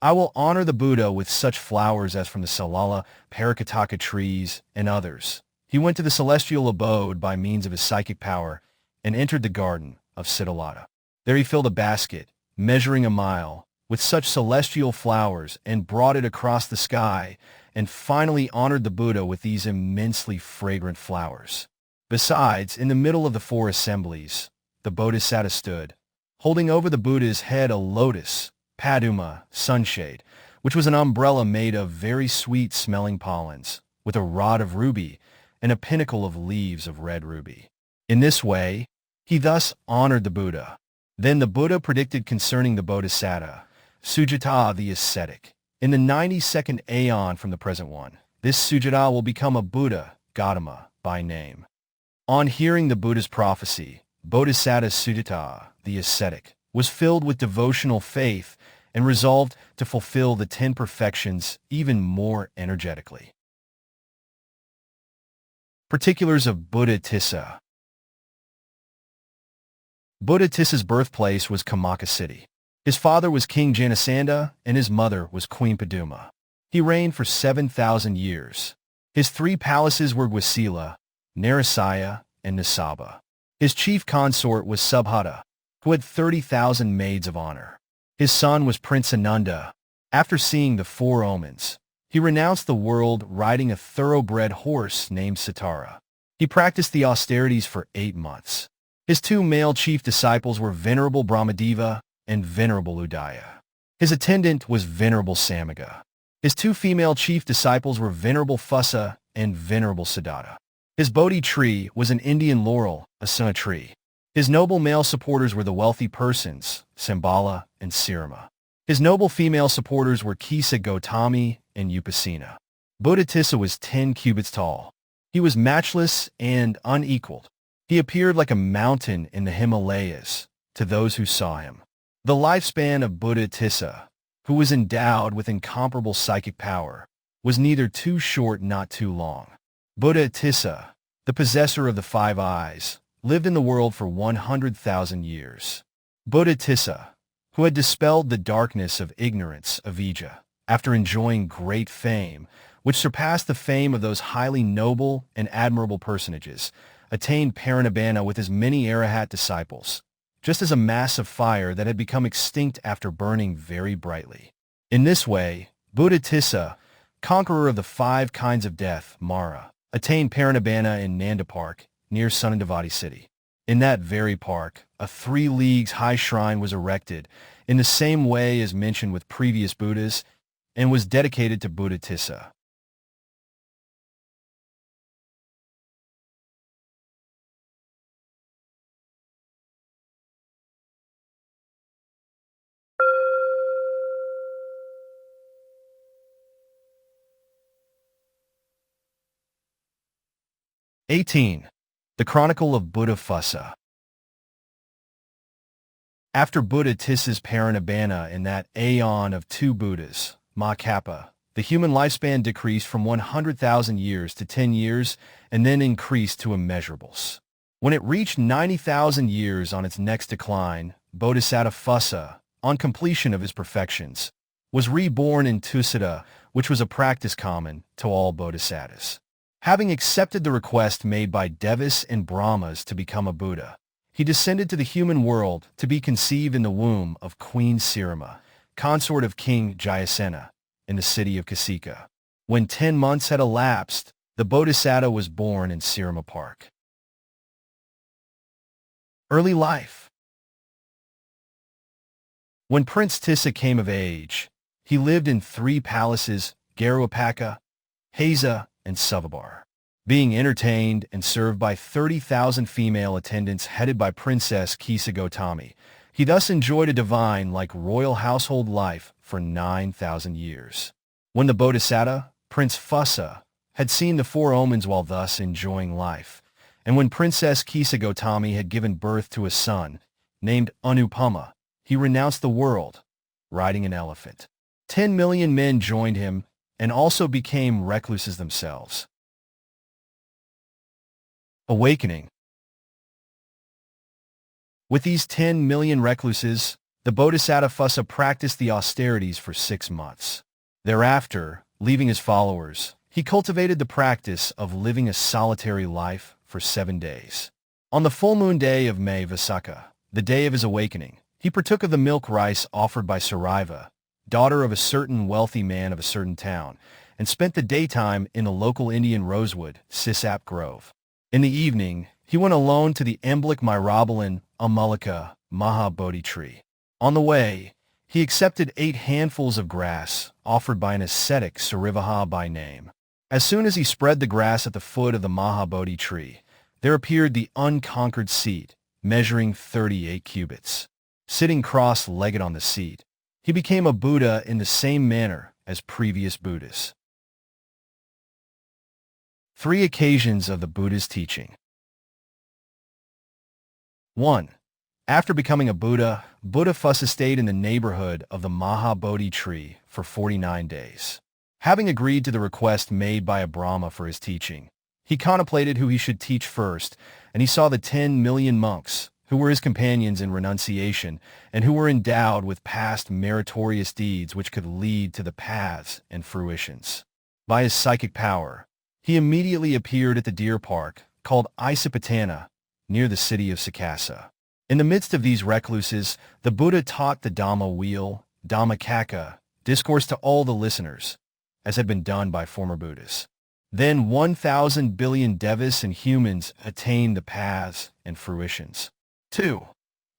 "I will honor the Buddha with such flowers as from the Salala, Parakataka trees, and others." He went to the celestial abode by means of his psychic power and entered the garden of Siddhattha. There he filled a basket, measuring a mile, with such celestial flowers and brought it across the sky, and finally honored the Buddha with these immensely fragrant flowers. Besides, in the middle of the 4 assemblies, the Bodhisatta stood, holding over the Buddha's head a lotus, Paduma, sunshade, which was an umbrella made of very sweet-smelling pollens, with a rod of ruby and a pinnacle of leaves of red ruby. In this way, he thus honored the Buddha. Then the Buddha predicted concerning the Bodhisatta, Sujāta the ascetic. In the 92nd aeon from the present one, this Sujāta will become a Buddha, Gautama, by name. On hearing the Buddha's prophecy, Bodhisatta Sujāta, the ascetic, was filled with devotional faith and resolved to fulfill the 10 perfections even more energetically. Particulars of Buddha Tissa. Buddha Tissa's birthplace was Kamaka city. His father was King Janasandha, and his mother was Queen Paduma. He reigned for 7,000 years. His 3 palaces were Gwasila, Narasaya, and Nisaba. His chief consort was Sobhita, who had 30,000 maids of honor. His son was Prince Ananda. After seeing the 4 omens, He renounced the world riding a thoroughbred horse named Satara. He practiced the austerities for 8 months. His 2 male chief disciples were Venerable Brahmadeva and Venerable Udaya. His attendant was Venerable Samaga. His 2 female chief disciples were Venerable Phussa and Venerable Siddhattha. His Bodhi tree was an Indian laurel, a Suna tree. His noble male supporters were the wealthy persons, Sambala and Sirama. His noble female supporters were Kisa Gotami and Upasina. Buddha Tissa was 10 cubits tall. He was matchless and unequaled. He appeared like a mountain in the Himalayas to those who saw him. The lifespan of Buddha Tissa, who was endowed with incomparable psychic power, was neither too short nor too long. Buddha Tissa, the possessor of the 5 eyes, lived in the world for 100,000 years. Buddha Tissa, who had dispelled the darkness of ignorance of Ija, after enjoying great fame, which surpassed the fame of those highly noble and admirable personages, attained Parinibbana with his many Arahat disciples, just as a mass of fire that had become extinct after burning very brightly. In this way, Buddha Tissa, conqueror of the 5 kinds of death, Mara, attained Parinibbana in Nanda Park, near Sunandavati city. In that very park, a 3 leagues high shrine was erected, in the same way as mentioned with previous Buddhas, and was dedicated to Buddha Tissa. The Chronicle of Buddha Phussa. After Buddha Tissa's Parinibbana in that aeon of 2 Buddhas, Maḥkapa, the human lifespan decreased from 100,000 years to 10 years and then increased to immeasurables. When it reached 90,000 years on its next decline, Bodhisatta Phussa, on completion of his perfections, was reborn in Tussata, which was a practice common to all bodhisattas. Having accepted the request made by Devas and Brahmas to become a Buddha, he descended to the human world to be conceived in the womb of Queen Sirama, consort of King Jayasena, in the city of Kasika. When 10 months had elapsed, the Bodhisatta was born in Sirama Park. Early life. When Prince Tissa came of age, he lived in 3 palaces, Garuapaka, Heza, and Savabar. Being entertained and served by 30,000 female attendants headed by Princess Kisa Gotami, he thus enjoyed a divine-like royal household life for 9,000 years. When the Bodhisatta, Prince Phussa, had seen the 4 omens while thus enjoying life, and when Princess Kisa Gotami had given birth to a son, named Anupama, he renounced the world, riding an elephant. 10 million men joined him and also became recluses themselves. Awakening. With these 10 million recluses, the Bodhisatta Phussa practiced the austerities for 6 months. Thereafter, leaving his followers, he cultivated the practice of living a solitary life for 7 days. On the full moon day of May Vasaka, the day of his awakening, he partook of the milk rice offered by Saraiva, daughter of a certain wealthy man of a certain town, and spent the daytime in the local Indian rosewood, Sisap Grove. In the evening, he went alone to the Emblic Myrobalan Amalika Maha Bodhi tree. On the way, he accepted 8 handfuls of grass offered by an ascetic Sarivaha by name. As soon as he spread the grass at the foot of the Maha Bodhi tree, there appeared the unconquered seat, measuring 38 cubits. Sitting cross-legged on the seat, he became a Buddha in the same manner as previous Buddhas. 3 occasions of the Buddha's teaching. 1. After becoming a Buddha, Buddha Phussa stayed in the neighborhood of the Maha Bodhi tree for 49 days. Having agreed to the request made by a Brahma for his teaching, he contemplated who he should teach first, and he saw the 10 million monks, who were his companions in renunciation, and who were endowed with past meritorious deeds which could lead to the paths and fruitions. By his psychic power, he immediately appeared at the deer park, called Isipatana, near the city of Sakasa. In the midst of these recluses, the Buddha taught the Dhamma wheel, Dhammacakka, discourse to all the listeners, as had been done by former Buddhas. Then 1,000 billion devas and humans attained the paths and fruitions. 2.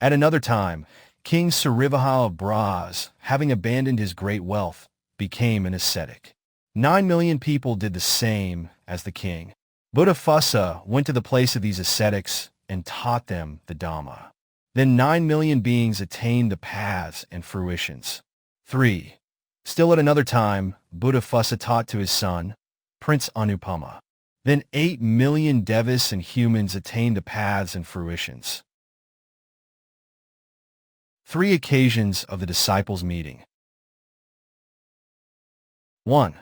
At another time, King Sarivāha of Brāhas, having abandoned his great wealth, became an ascetic. 9 million people did the same as the king. Buddha Phussa went to the place of these ascetics and taught them the Dhamma. Then 9 million beings attained the paths and fruitions. 3. Still at another time, Buddha Phussa taught to his son, Prince Anupama. Then 8 million devas and humans attained the paths and fruitions. 3 occasions of the disciples' meeting. 1.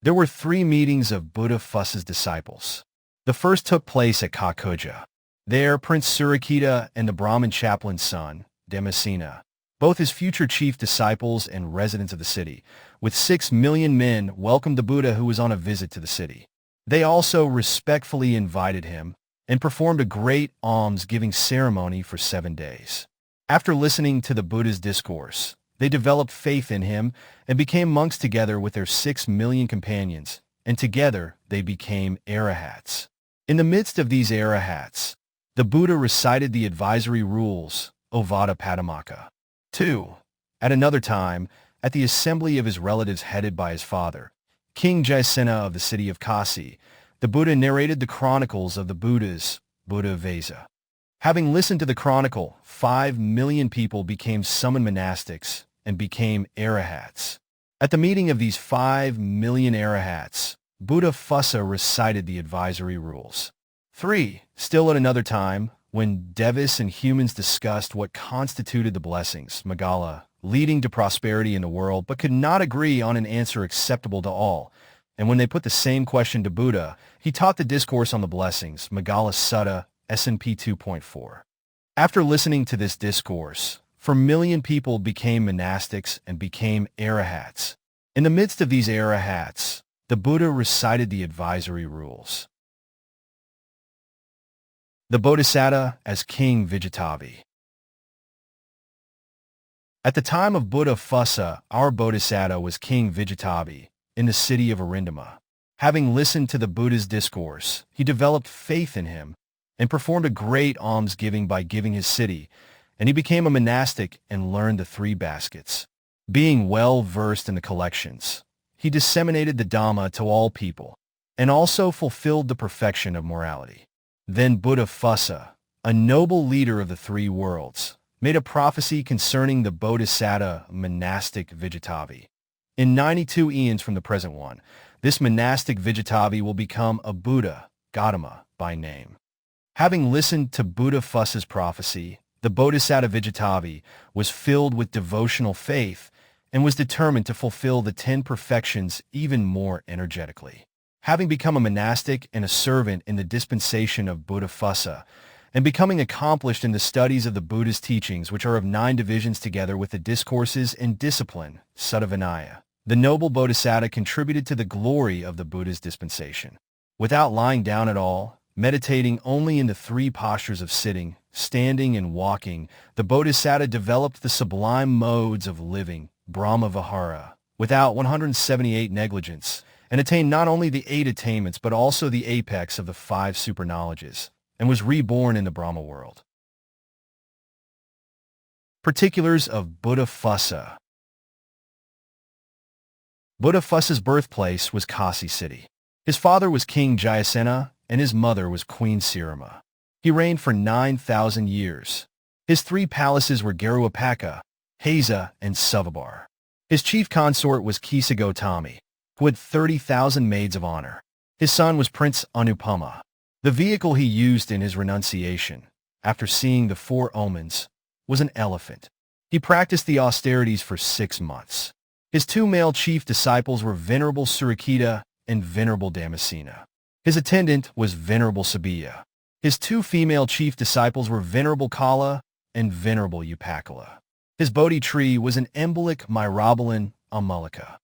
There were 3 meetings of Buddha Phussa's disciples. The first took place at Kakusandha. There, Prince Surakita and the Brahmin chaplain's son, Dhammasena, both his future chief disciples and residents of the city, with 6 million men, welcomed the Buddha who was on a visit to the city. They also respectfully invited him and performed a great alms-giving ceremony for 7 days. After listening to the Buddha's discourse, they developed faith in him and became monks together with their 6 million companions, and together they became arahats. In the midst of these arahats, the Buddha recited the advisory rules, Ovada Padumaka. 2. At another time, at the assembly of his relatives headed by his father, King Jayasena of the city of Kasi, the Buddha narrated the chronicles of the Buddhas, Buddha Vesa. Having listened to the chronicle, 5 million people became summoned monastics and became arahats. At the meeting of these 5 million arahats, Buddha Phussa recited the advisory rules. 3. Still at another time, when devas and humans discussed what constituted the blessings, Maṅgala, leading to prosperity in the world, but could not agree on an answer acceptable to all, and when they put the same question to Buddha, he taught the discourse on the blessings, Maṅgala Sutta, S&P 2.4. After listening to this discourse, 4 million people became monastics and became arahats. In the midst of these arahats, the Buddha recited the advisory rules. The Bodhisatta as King Vijayatavi. At the time of Buddha Phussa, our Bodhisatta was King Vijayatavi in the city of Arindama. Having listened to the Buddha's discourse, he developed faith in him and performed a great alms-giving by giving his city, and he became a monastic and learned the 3 baskets. Being well-versed in the collections, he disseminated the Dhamma to all people, and also fulfilled the perfection of morality. Then Buddha Phussa, a noble leader of the 3 worlds, made a prophecy concerning the Bodhisatta monastic Vijayatavi. In 92 eons from the present one, this monastic Vijayatavi will become a Buddha, Gautama, by name. Having listened to Buddha Phussa's prophecy, the Bodhisatta Vijayatavi was filled with devotional faith and was determined to fulfill the 10 perfections even more energetically. Having become a monastic and a servant in the dispensation of Buddha Phussa, and becoming accomplished in the studies of the Buddha's teachings, which are of 9 divisions together with the discourses and discipline, Sutta Vinaya, the noble Bodhisatta contributed to the glory of the Buddha's dispensation. Without lying down at all, meditating only in the 3 postures of sitting, standing, and walking, the Bodhisatta developed the sublime modes of living, Brahma Vihara, without 178 negligence, and attained not only the 8 attainments but also the apex of the 5 super-knowledges, and was reborn in the Brahma world. Particulars of Buddha Phussa. Buddha Phussa's birthplace was Kasi city. His father was King Jayasena, and his mother was Queen Sirima. He reigned for 9,000 years. His 3 palaces were Garuapaka, Heza, and Savabar. His chief consort was Kisa Gotami, who had 30,000 maids of honor. His son was Prince Anupama. The vehicle he used in his renunciation, after seeing the 4 omens, was an elephant. He practiced the austerities for 6 months. His 2 male chief disciples were Venerable Surakita and Venerable Dhammasena. His attendant was Venerable Sobhita. His 2 female chief disciples were Venerable Kala and Venerable Upakala. His Bodhi tree was an embolic Myrobalan Amalika.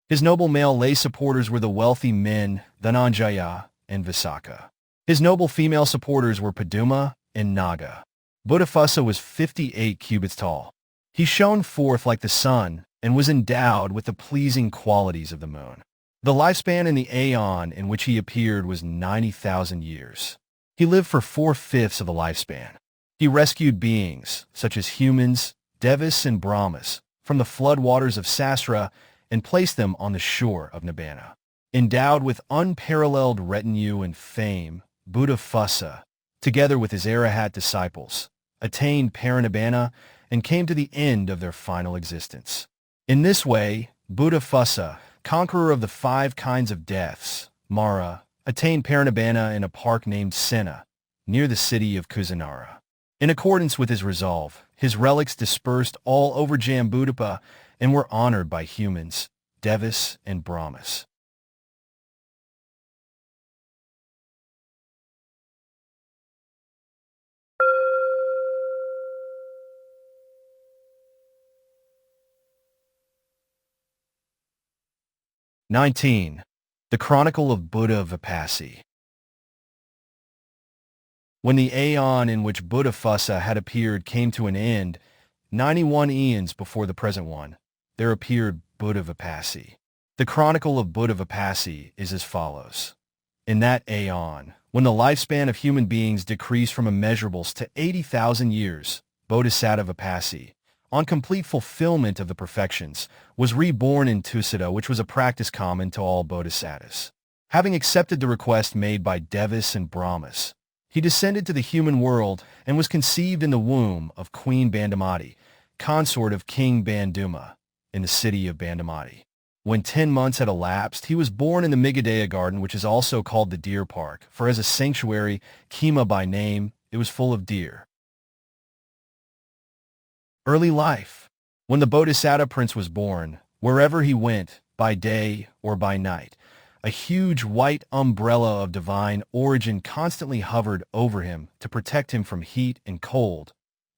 His noble male lay supporters were the wealthy men Dhananjaya and Visakha. His noble female supporters were Paduma and Naga. Buddha Phussa was 58 cubits tall. He shone forth like the sun and was endowed with the pleasing qualities of the moon. The lifespan in the aeon in which he appeared was 90,000 years. He lived for 4/5 of the lifespan. He rescued beings, such as humans, devas, and brahmas, from the floodwaters of Sasra and placed them on the shore of Nibbana. Endowed with unparalleled retinue and fame, Buddha Phussa, together with his Arahat disciples, attained Parinibbana and came to the end of their final existence. In this way, Buddha Phussa, conqueror of the 5 kinds of deaths, Mara, attained Parinibbana in a park named Sena, near the city of Kusinara. In accordance with his resolve, his relics dispersed all over Jambudvipa and were honored by humans, devas, and brahmas. "19. The Chronicle of Buddha Vipassī. When the aeon in which Buddha Phussa had appeared came to an end, 91 eons before the present one, there appeared Buddha Vipassī. The Chronicle of Buddha Vipassī is as follows. In that aeon, when the lifespan of human beings decreased from immeasurables to 80,000 years, Bodhisatta Vipassī, on complete fulfillment of the perfections, was reborn in Tissa, which was a practice common to all bodhisattas. Having accepted the request made by devas and brahmas, he descended to the human world and was conceived in the womb of Queen Bandamati, consort of King Banduma, in the city of Bandamati. When 10 months had elapsed, he was born in the Migadaya garden, which is also called the deer park, for as a sanctuary, Kema by name, it was full of deer. Early life. When the Bodhisatta prince was born, wherever he went, by day or by night, a huge white umbrella of divine origin constantly hovered over him to protect him from heat and cold,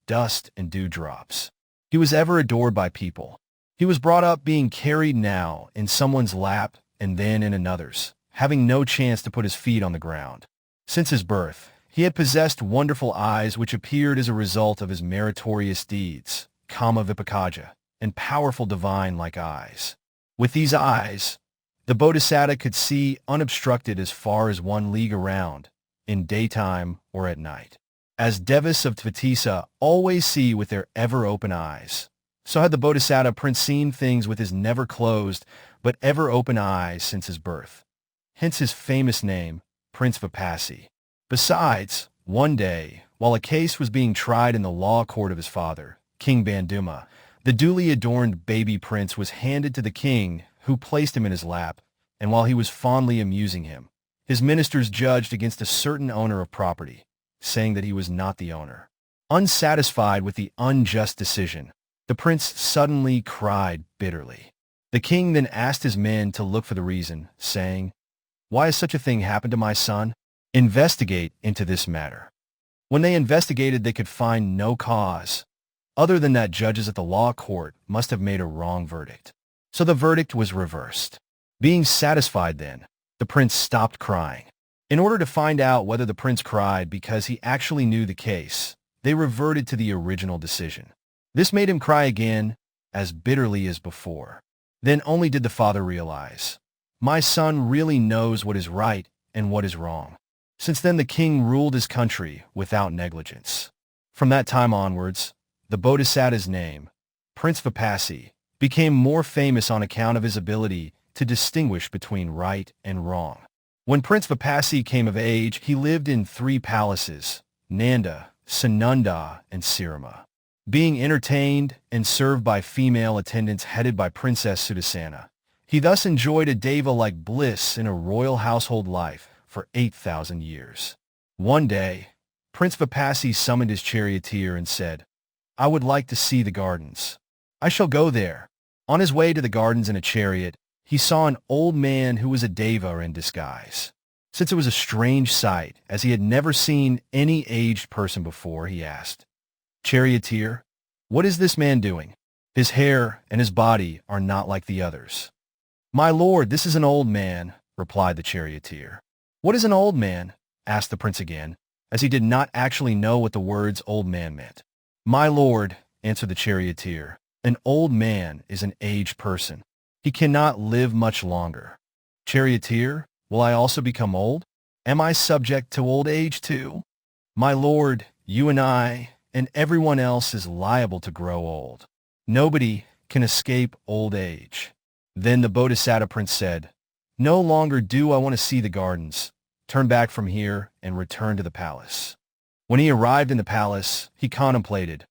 dust and dewdrops. He was ever adored by people. He was brought up being carried now in someone's lap and then in another's, having no chance to put his feet on the ground. Since his birth, he had possessed wonderful eyes which appeared as a result of his meritorious deeds, Kama Vipakaja, and powerful divine-like eyes. With these eyes, the Bodhisatta could see unobstructed as far as 1 league around, in daytime or at night. As devas of Tissa always see with their ever-open eyes, so had the Bodhisatta prince seen things with his never-closed but ever-open eyes since his birth. Hence his famous name, Prince Vipassī. Besides, one day, while a case was being tried in the law court of his father, King Banduma, the duly adorned baby prince was handed to the king, who placed him in his lap, and while he was fondly amusing him, his ministers judged against a certain owner of property, saying that he was not the owner. Unsatisfied with the unjust decision, the prince suddenly cried bitterly. The king then asked his men to look for the reason, saying, "Why has such a thing happened to my son? Investigate into this matter." When they investigated, they could find no cause, other than that judges at the law court must have made a wrong verdict. So the verdict was reversed. Being satisfied then, the prince stopped crying. In order to find out whether the prince cried because he actually knew the case, they reverted to the original decision. This made him cry again, as bitterly as before. Then only did the father realize, my son really knows what is right and what is wrong. Since then the king ruled his country without negligence. From that time onwards, the Bodhisatta's name, Prince Vipassī, became more famous on account of his ability to distinguish between right and wrong. When Prince Vipassī came of age, he lived in 3 palaces, Nanda, Sananda, and Sirama. Being entertained and served by female attendants headed by Princess Sudassana, he thus enjoyed a deva-like bliss in a royal household life for 8,000 years. One day, Prince Vipassī summoned his charioteer and said, "I would like to see the gardens. I shall go there." On his way to the gardens in a chariot, he saw an old man who was a deva in disguise. Since it was a strange sight, as he had never seen any aged person before, he asked, "Charioteer, what is this man doing? His hair and his body are not like the others." "My lord, this is an old man," replied the charioteer. "What is an old man?" asked the prince again, as he did not actually know what the words old man meant. "My lord," answered the charioteer, "an old man is an aged person. He cannot live much longer. Charioteer, will I also become old? Am I subject to old age too? My lord, you and I, and everyone else is liable to grow old. Nobody can escape old age. Then the Bodhisatta prince said, No longer do I want to see the gardens. Turn back from here and return to the palace. When he arrived in the palace, he contemplated,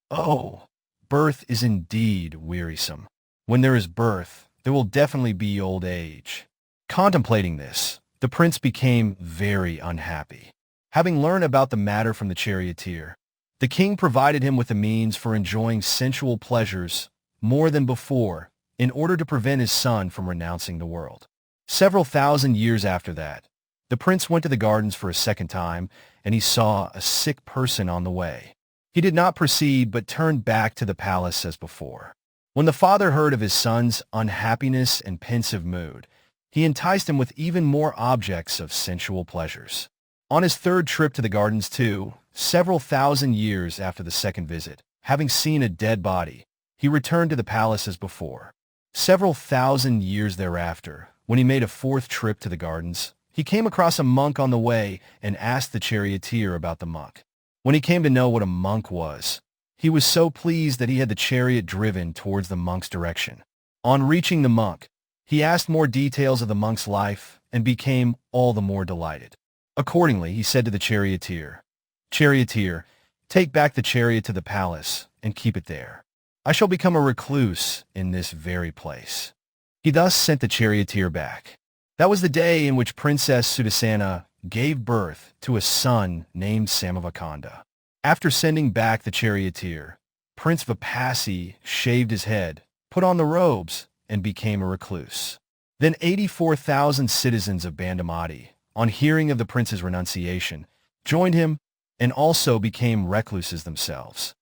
Oh, birth is indeed wearisome. When there is birth, there will definitely be old age. Contemplating this, the prince became very unhappy. Having learned about the matter from the charioteer, the king provided him with the means for enjoying sensual pleasures more than before in order to prevent his son from renouncing the world. Several thousand years after that, the prince went to the gardens for a second time, and he saw a sick person on the way. He did not proceed but turned back to the palace as before. When the father heard of his son's unhappiness and pensive mood, he enticed him with even more objects of sensual pleasures. On his third trip to the gardens too, several thousand years after the second visit, having seen a dead body, he returned to the palace as before. Several thousand years thereafter, when he made a fourth trip to the gardens, he came across a monk on the way and asked the charioteer about the monk. When he came to know what a monk was, he was so pleased that he had the chariot driven towards the monk's direction. On reaching the monk, he asked more details of the monk's life and became all the more delighted. Accordingly, he said to the charioteer, Charioteer, take back the chariot to the palace and keep it there. I shall become a recluse in this very place. He thus sent the charioteer back. That was the day in which Princess Sujāta gave birth to a son named Samavakanda. After sending back the charioteer, Prince Vipassī shaved his head, put on the robes, and became a recluse. Then 84,000 citizens of Dhammadassī, on hearing of the prince's renunciation, joined him and also became recluses themselves.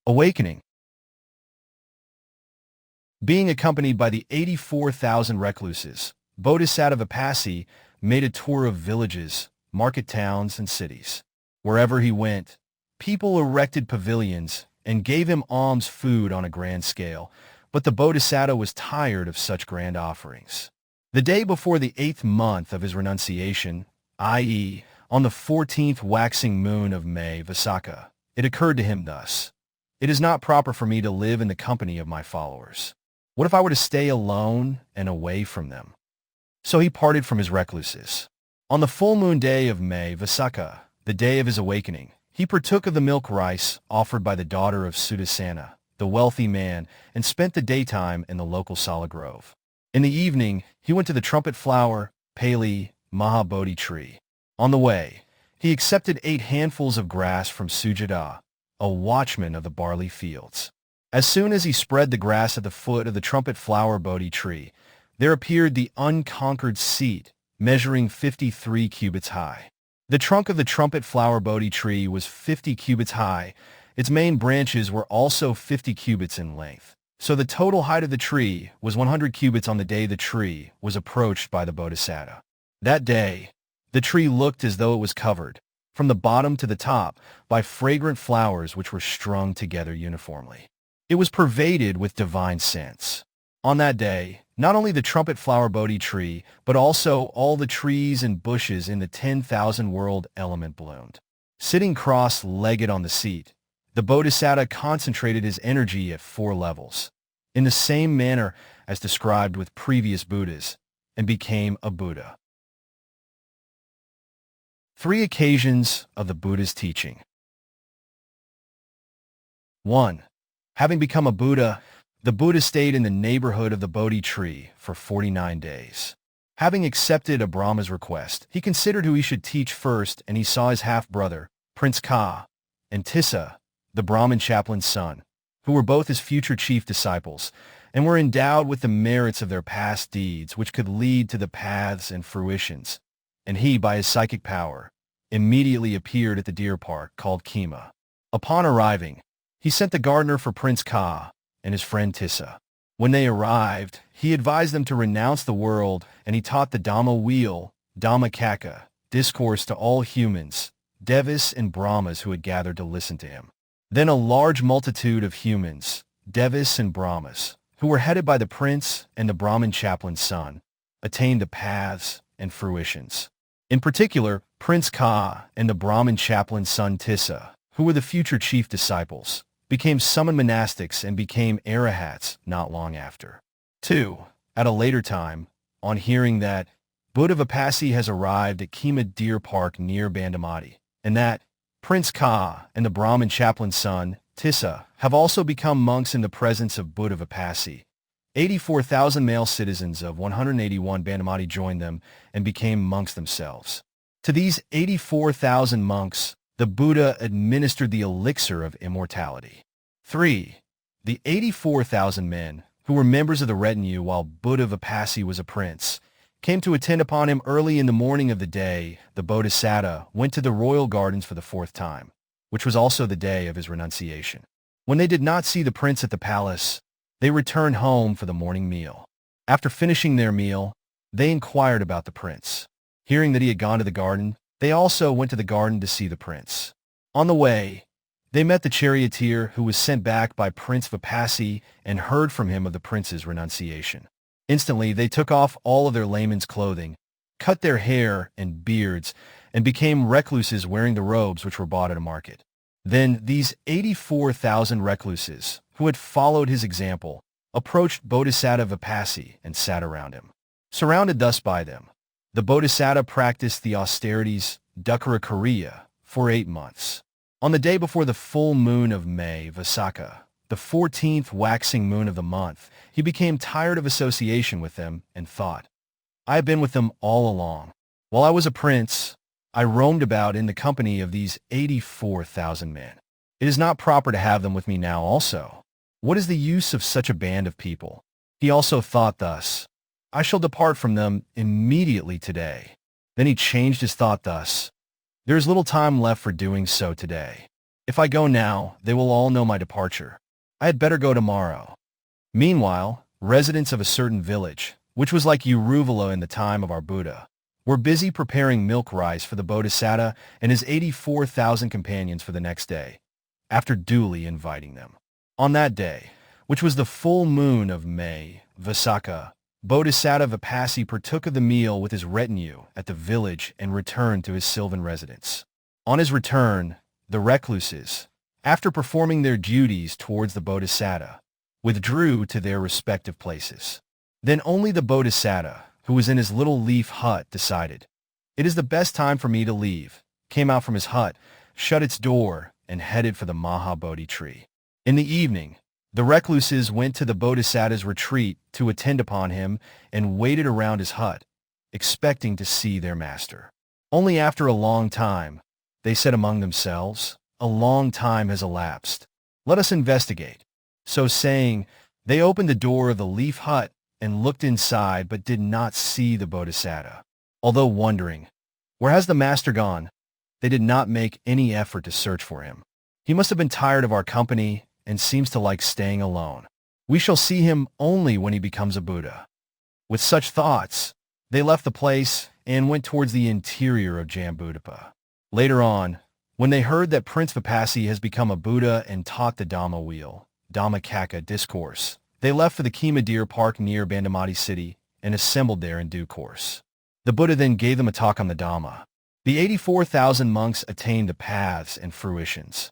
Awakening. Being accompanied by the 84,000 recluses, Bodhisatta Vipassī made a tour of villages, market towns, and cities. Wherever he went, people erected pavilions and gave him alms food on a grand scale, but the Bodhisatta was tired of such grand offerings. The day before the 8th month of his renunciation, i.e., on the 14th waxing moon of May Vaisakha, it occurred to him thus, It is not proper for me to live in the company of my followers. What if I were to stay alone and away from them? So he parted from his recluses. On the full moon day of May Vaisakha, the day of his awakening, he partook of the milk rice offered by the daughter of Sudasana, the wealthy man, and spent the daytime in the local Sala grove. In the evening, he went to the trumpet flower, Pali, Mahabodhi tree. On the way, he accepted 8 handfuls of grass from Sujāta, a watchman of the barley fields. As soon as he spread the grass at the foot of the trumpet flower Bodhi tree, there appeared the unconquered seat, measuring 53 cubits high. The trunk of the trumpet flower Bodhi tree was 50 cubits high. Its main branches were also 50 cubits in length. So the total height of the tree was 100 cubits on the day the tree was approached by the Bodhisatta. That day, the tree looked as though it was covered, from the bottom to the top, by fragrant flowers which were strung together uniformly. It was pervaded with divine scents. On that day, not only the trumpet flower Bodhi tree, but also all the trees and bushes in the 10,000 world element bloomed. Sitting cross-legged on the seat, the Bodhisatta concentrated his energy at 4 levels, in the same manner as described with previous Buddhas, and became a Buddha. 3 occasions of the Buddha's teaching. 1. Having become a Buddha, the Buddha stayed in the neighborhood of the Bodhi tree for 49 days. Having accepted a Brahma's request, he considered who he should teach first, and he saw his half-brother, Prince Ka, and Tissa, the Brahmin chaplain's son, who were both his future chief disciples, and were endowed with the merits of their past deeds which could lead to the paths and fruitions, and he, by his psychic power, immediately appeared at the deer park called Kema. Upon arriving, he sent the gardener for Prince Ka and his friend Tissa. When they arrived, he advised them to renounce the world, and he taught the Dhamma wheel, Dīpaṅkara, discourse to all humans, Devas and Brahmas who had gathered to listen to him. Then a large multitude of humans, Devas and Brahmas, who were headed by the prince and the Brahmin chaplain's son, attained the paths and fruitions. In particular, Prince Ka and the Brahmin chaplain's son Tissa, who were the future chief disciples, became summoned monastics and became arahats not long after. 2. At a later time, on hearing that Buddha Vipassī has arrived at Kema Deer Park near Bandamati, and that Prince Ka and the Brahmin chaplain's son, Tissa, have also become monks in the presence of Buddha Vipassī, 84,000 male citizens of 181 Bandamati joined them and became monks themselves. To these 84,000 monks, the Buddha administered the elixir of immortality. 3. The 84,000 men, who were members of the retinue while Buddha Vipassī was a prince, came to attend upon him early in the morning of the day the Bodhisatta went to the royal gardens for the 4th time, which was also the day of his renunciation. When they did not see the prince at the palace, they returned home for the morning meal. After finishing their meal, they inquired about the prince. Hearing that he had gone to the garden, they also went to the garden to see the prince. On the way, they met the charioteer who was sent back by Prince Vipassī and heard from him of the prince's renunciation. Instantly, they took off all of their layman's clothing, cut their hair and beards, and became recluses wearing the robes which were bought at a market. Then these 84,000 recluses, who had followed his example, approached Bodhisatta Vipassī and sat around him. Surrounded thus by them, the Bodhisatta practiced the austerities Dīpaṅkara for 8 months. On the day before the full moon of May, Vaisakha, the 14th waxing moon of the month, he became tired of association with them and thought, I have been with them all along. While I was a prince, I roamed about in the company of these 84,000 men. It is not proper to have them with me now also. What is the use of such a band of people? He also thought thus, I shall depart from them immediately today. Then he changed his thought thus, there is little time left for doing so today. If I go now, they will all know my departure. I had better go tomorrow. Meanwhile, residents of a certain village, which was like Uruvela in the time of our Buddha, were busy preparing milk rice for the Bodhisatta and his 84,000 companions for the next day, after duly inviting them. On that day, which was the full moon of May, Vaisakha, Bodhisatta Vipassī partook of the meal with his retinue at the village and returned to his sylvan residence. On his return, the recluses, after performing their duties towards the Bodhisatta, withdrew to their respective places. Then only the Bodhisatta, who was in his little leaf hut, decided, it is the best time for me to leave, came out from his hut, shut its door, and headed for the Mahabodhi tree. In the evening, the recluses went to the Bodhisatta's retreat to attend upon him and waited around his hut, expecting to see their master. Only after a long time, they said among themselves, a long time has elapsed. Let us investigate. So saying, they opened the door of the leaf hut and looked inside but did not see the Bodhisatta. Although wondering, where has the master gone? They did not make any effort to search for him. He must have been tired of our company and seems to like staying alone. We shall see him only when he becomes a Buddha. With such thoughts, they left the place and went towards the interior of Jambudvipa. Later on, when they heard that Prince Vipassī has become a Buddha and taught the Dhamma wheel, Dhammacakka discourse, they left for the Kema Deer Park near Bandamati city and assembled there in due course. The Buddha then gave them a talk on the Dhamma. The 84,000 monks attained the paths and fruitions.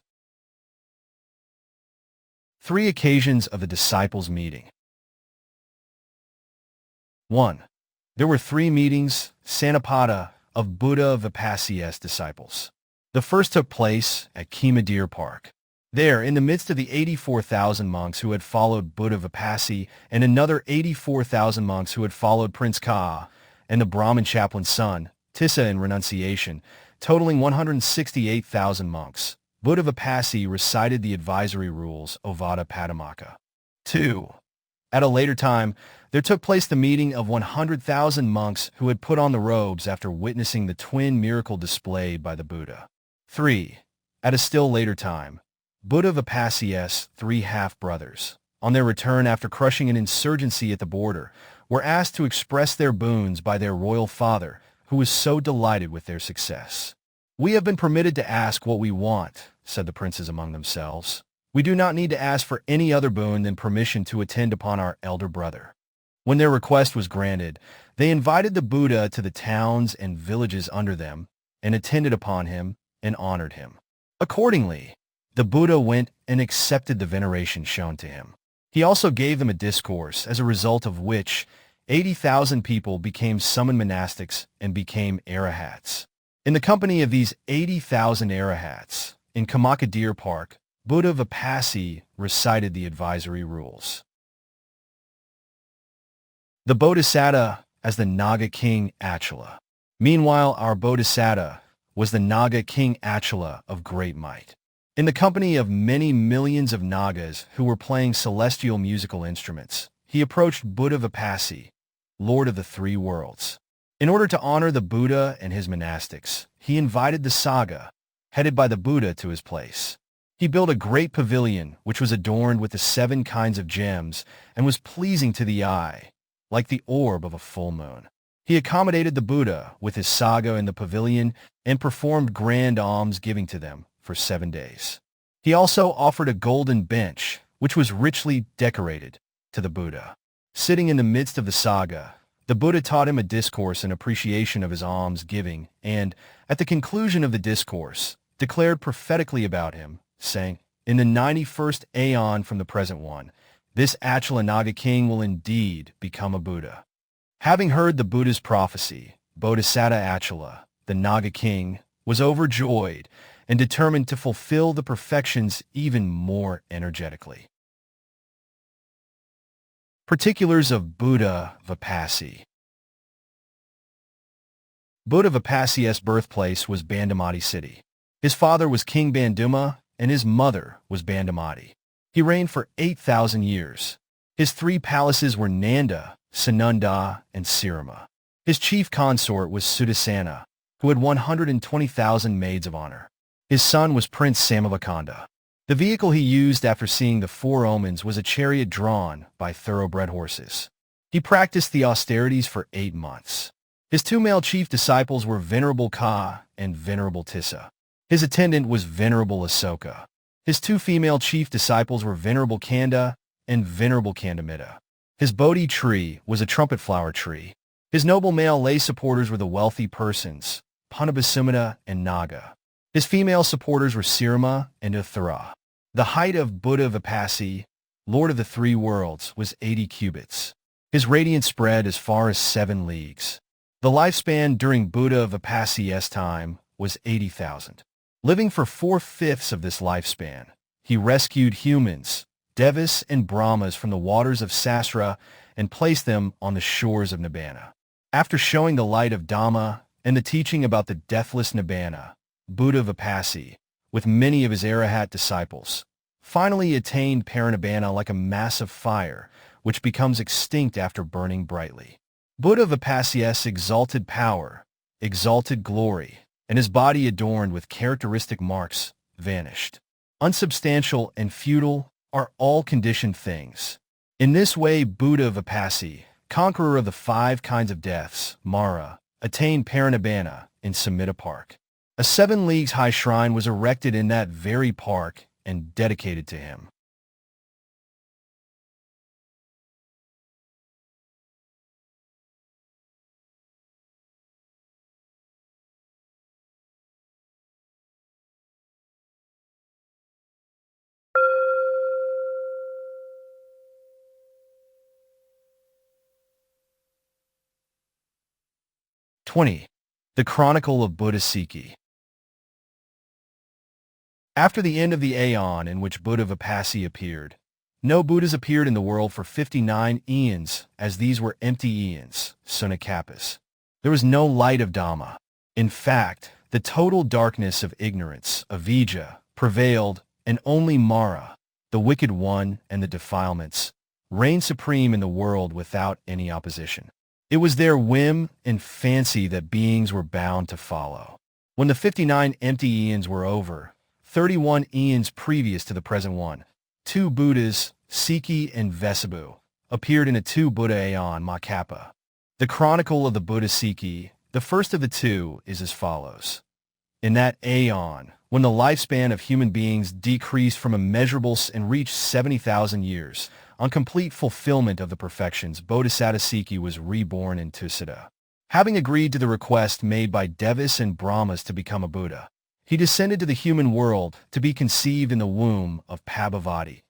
3 occasions of the disciples' meeting. 1. There were 3 meetings, Sanapada, of Buddha Vipassī's disciples. The first took place at Kema Deer Park. There, in the midst of the 84,000 monks who had followed Buddha Vipassī and another 84,000 monks who had followed Prince Ka and the Brahmin chaplain's son, Tissa in renunciation, totaling 168,000 monks, Buddha Vipassī recited the advisory rules Ovada Padumaka. 2. At a later time, there took place the meeting of 100,000 monks who had put on the robes after witnessing the twin miracle displayed by the Buddha. 3. At a still later time, Buddha Vipassī's 3 half-brothers, on their return after crushing an insurgency at the border, were asked to express their boons by their royal father, who was so delighted with their success. We have been permitted to ask what we want, said the princes among themselves. We do not need to ask for any other boon than permission to attend upon our elder brother. When their request was granted, they invited the Buddha to the towns and villages under them, and attended upon him and honored him. Accordingly, the Buddha went and accepted the veneration shown to him. He also gave them a discourse, as a result of which 80,000 people became summoned monastics and became arahats. In the company of these 80,000 arahats, in Kamaka Deer Park, Buddha Vipassī recited the advisory rules. The Bodhisatta as the Naga king Achala. Meanwhile, our Bodhisatta was the Naga king Achala of great might. In the company of many millions of Nagas who were playing celestial musical instruments, he approached Buddha Vipassī, Lord of the three worlds. In order to honor the Buddha and his monastics, he invited the Sangha, headed by the Buddha, to his place. He built a great pavilion which was adorned with the 7 kinds of gems and was pleasing to the eye, like the orb of a full moon. He accommodated the Buddha with his Sangha in the pavilion and performed grand alms-giving to them for 7 days. He also offered a golden bench, which was richly decorated, to the Buddha. Sitting in the midst of the Sangha, the Buddha taught him a discourse in appreciation of his alms-giving and, at the conclusion of the discourse, declared prophetically about him, saying, "In the 91st aeon from the present one, this Achala Naga king will indeed become a Buddha." Having heard the Buddha's prophecy, Bodhisatta Achala, the Naga king, was overjoyed and determined to fulfill the perfections even more energetically. Particulars of Buddha Vipassī. Buddha Vipassī's birthplace was Bandamati city. His father was King Banduma, and his mother was Bandamati. He reigned for 8,000 years. His 3 palaces were Nanda, Sananda, and Sirama. His chief consort was Sudassana, who had 120,000 maids of honor. His son was Prince Samavakanda. The vehicle he used after seeing the 4 omens was a chariot drawn by thoroughbred horses. He practiced the austerities for 8 months. His 2 male chief disciples were Venerable Ka and Venerable Tissa. His attendant was Venerable Asoka. His 2 female chief disciples were Venerable Kanda and Venerable Kandamitta. His Bodhi tree was a trumpet flower tree. His noble male lay supporters were the wealthy persons, Punabhasumata and Naga. His female supporters were Sirama and Uthara. The height of Buddha Vipassī, Lord of the three worlds, was 80 cubits. His radiance spread as far as 7 leagues. The lifespan during Buddha Vipassī's time was 80,000. Living for 4/5 of this lifespan, he rescued humans, Devas and Brahmas from the waters of Sasra and placed them on the shores of Nibbana. After showing the light of Dhamma and the teaching about the deathless Nibbana, Buddha Vipassī, with many of his arahat disciples, finally attained parinibbana like a massive fire, which becomes extinct after burning brightly. Buddha Vipassī's exalted power, exalted glory, and his body adorned with characteristic marks, vanished. Unsubstantial and futile are all conditioned things. In this way, Buddha Vipassī, conqueror of the 5 kinds of deaths, Mara, attained parinibbana in Sumedha Park. A 7 leagues high shrine was erected in that very park and dedicated to him. The Chronicle of Buddha Sikhī. After the end of the aeon in which Buddha Vipassī appeared, no Buddhas appeared in the world for 59 eons, as these were empty eons, sunakapas. There was no light of Dhamma. In fact, the total darkness of ignorance, avijja, prevailed, and only Mara, the wicked one and the defilements, reigned supreme in the world without any opposition. It was their whim and fancy that beings were bound to follow. When the 59 empty eons were over, 31 eons previous to the present one, 2 Buddhas, Sikhī and Vessabhū, appeared in a 2 Buddha aeon Mahakapa. The Chronicle of the Buddha Sikhī, the first of the 2, is as follows. In that aeon, when the lifespan of human beings decreased from immeasurables and reached 70,000 years. On complete fulfillment of the perfections, Bodhisatta Sikhī was reborn in Tissa. Having agreed to the request made by Devas and Brahmas to become a Buddha, he descended to the human world to be conceived in the womb of Paduma,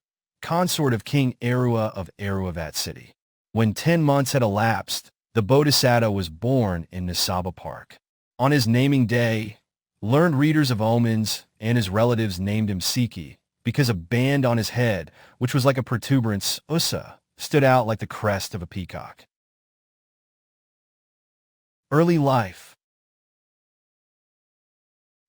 consort of King Arua of Aruavat city. When 10 months had elapsed, the Bodhisatta was born in Nisaba Park. On his naming day, learned readers of omens and his relatives named him Sikhī because a band on his head, which was like a protuberance, Phussa, stood out like the crest of a peacock. Early life.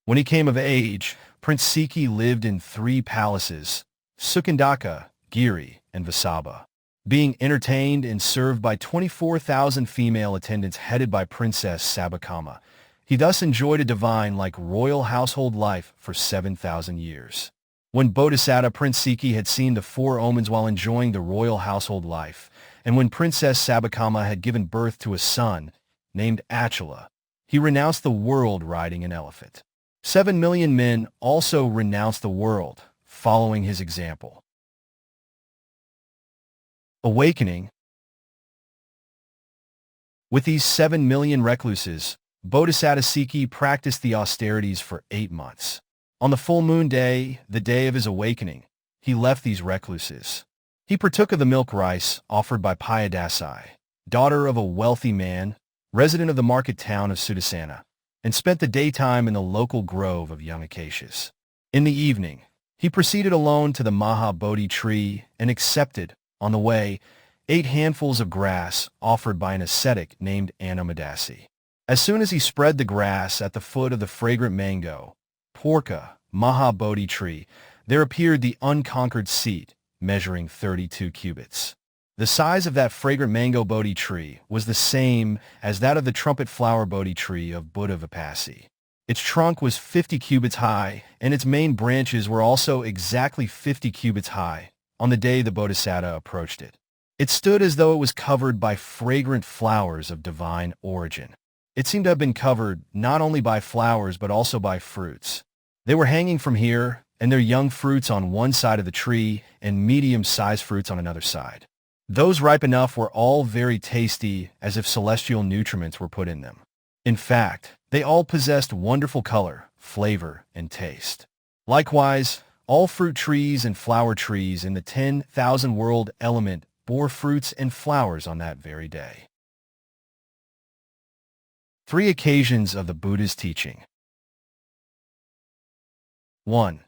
When he came of age, Prince Sikhī lived in 3 palaces, Sukandaka, Giri, and Vessabhū, being entertained and served by 24,000 female attendants headed by Princess Sabakama. He thus enjoyed a divine-like royal household life for 7,000 years. When Bodhisatta Prince Sikhī had seen the 4 omens while enjoying the royal household life, and when Princess Sabakama had given birth to a son named Achala, he renounced the world riding an elephant. 7 million men also renounced the world, following his example. Awakening. With these 7 million recluses, Bodhisatta Sikhī practiced the austerities for 8 months. On the full moon day, the day of his awakening, he left these recluses. He partook of the milk rice offered by Piyadassī, daughter of a wealthy man, resident of the market town of Sudasana, and spent the daytime in the local grove of young acacias. In the evening, he proceeded alone to the Maha Bodhi tree and accepted, on the way, 8 handfuls of grass offered by an ascetic named Anomadassī. As soon as he spread the grass at the foot of the fragrant mango, Porka, Maha Bodhi tree, there appeared the unconquered seat, measuring 32 cubits. The size of that fragrant mango Bodhi tree was the same as that of the trumpet flower Bodhi tree of Buddha Vipassī. Its trunk was 50 cubits high, and its main branches were also exactly 50 cubits high on the day the Bodhisatta approached it. It stood as though it was covered by fragrant flowers of divine origin. It seemed to have been covered not only by flowers but also by fruits. They were hanging from here, and their young fruits on one side of the tree and medium-sized fruits on another side. Those ripe enough were all very tasty, as if celestial nutriments were put in them. In fact, they all possessed wonderful color, flavor, and taste. Likewise, all fruit trees and flower trees in the 10,000 world element bore fruits and flowers on that very day. 3 occasions of the Buddha's teaching. 1.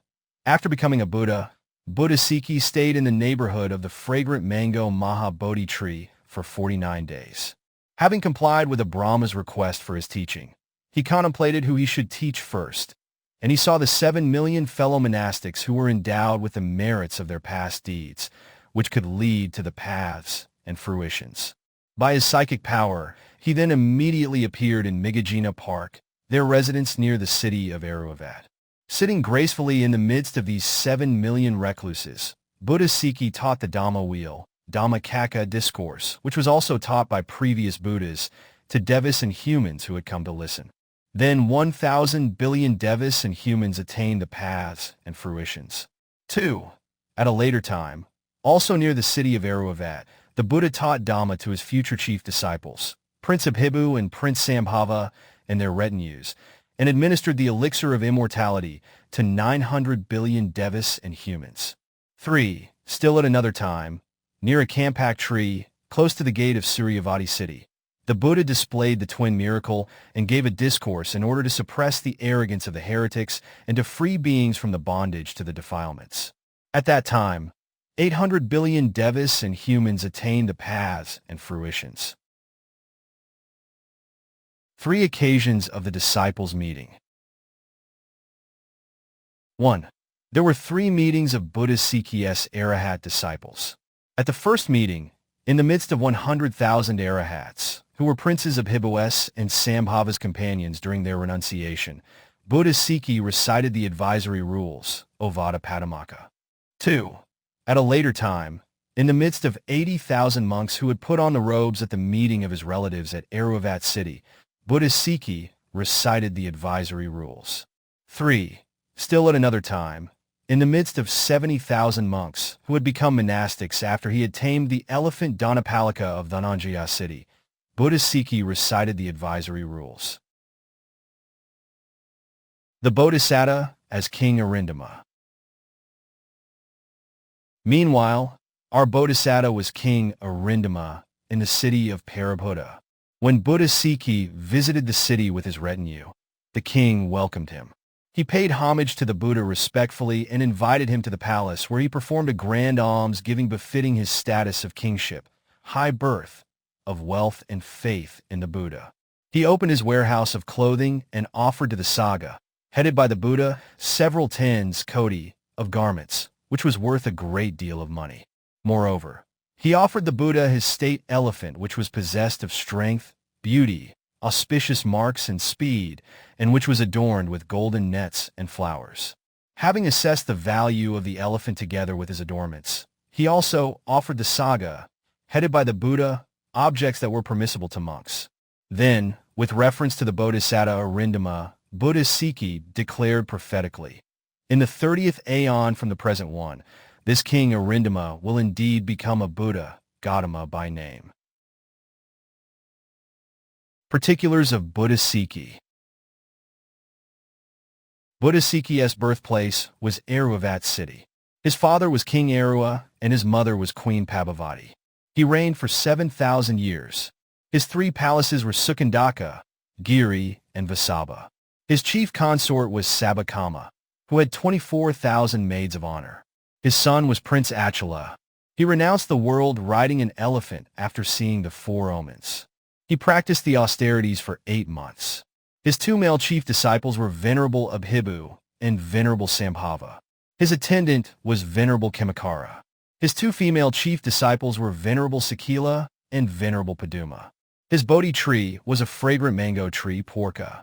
After becoming a Buddha, Buddha Sikhī stayed in the neighborhood of the fragrant mango Maha Bodhi tree for 49 days. Having complied with a Brahma's request for his teaching, he contemplated who he should teach first, and he saw the 7 million fellow monastics who were endowed with the merits of their past deeds, which could lead to the paths and fruitions. By his psychic power, he then immediately appeared in Maṅgala Park, their residence near the city of Aruavat. Sitting gracefully in the midst of these 7 million recluses, Buddha Sikhī taught the Dhamma wheel, Dīpaṅkara discourse, which was also taught by previous Buddhas, to devas and humans who had come to listen. Then 1,000 billion devas and humans attained the paths and fruitions. 2. At a later time, also near the city of Aruavat, the Buddha taught Dhamma to his future chief disciples, Prince Abhibhu and Prince Sambhava and their retinues, and administered the elixir of immortality to 900 billion devas and humans. 3. Still at another time, near a kampak tree, close to the gate of Suryavati city, the Buddha displayed the twin miracle and gave a discourse in order to suppress the arrogance of the heretics and to free beings from the bondage to the defilements. At that time, 800 billion devas and humans attained the paths and fruitions. 3 occasions of the disciples' meeting. 1. There were 3 meetings of Buddha Sikhī's Arahat disciples. At the first meeting, in the midst of 100,000 Arahats, who were princes of Abhibhu's and Sambhava's companions during their renunciation, Buddha Sikhī recited the advisory rules, Ovada Padumaka. 2. At a later time, in the midst of 80,000 monks who had put on the robes at the meeting of his relatives at Aruavat city, Buddha Sikhī recited the advisory rules. 3. Still at another time, in the midst of 70,000 monks who had become monastics after he had tamed the elephant Dhanapalika of Dhananjaya city, Sikhī recited the advisory rules. The Bodhisatta as King Arindama. Meanwhile, our Bodhisatta was King Arindama in the city of Parabhuta. When Sikhī visited the city with his retinue, the king welcomed him. He paid homage to the Buddha respectfully and invited him to the palace where he performed a grand alms-giving befitting his status of kingship, high birth, of wealth and faith in the Buddha. He opened his warehouse of clothing and offered to the Sangha, headed by the Buddha, several tens koti of garments, which was worth a great deal of money. Moreover, he offered the Buddha his state elephant, which was possessed of strength, beauty, auspicious marks and speed, and which was adorned with golden nets and flowers. Having assessed the value of the elephant together with his adornments, he also offered the Sangha, headed by the Buddha, objects that were permissible to monks. Then, with reference to the Bodhisatta Arindama, Sikhī declared prophetically, "In the 30th aeon from the present one, this king Arindama will indeed become a Buddha, Gautama by name." Particulars of Sikhī. Sikhī's birthplace was Eruvat city. His father was King Arua, and his mother was Queen Pabhavati. He reigned for 7,000 years. His three palaces were Sukandaka, Giri, and Vessabhū. His chief consort was Sabakama, who had 24,000 maids of honor. His son was Prince Achala. He renounced the world riding an elephant after seeing the 4 omens. He practiced the austerities for 8 months. His 2 male chief disciples were Venerable Abhibhu and Venerable Sambhava. His attendant was Venerable Kimakara. His 2 female chief disciples were Venerable Sakila and Venerable Paduma. His Bodhi tree was a fragrant mango tree, Porka.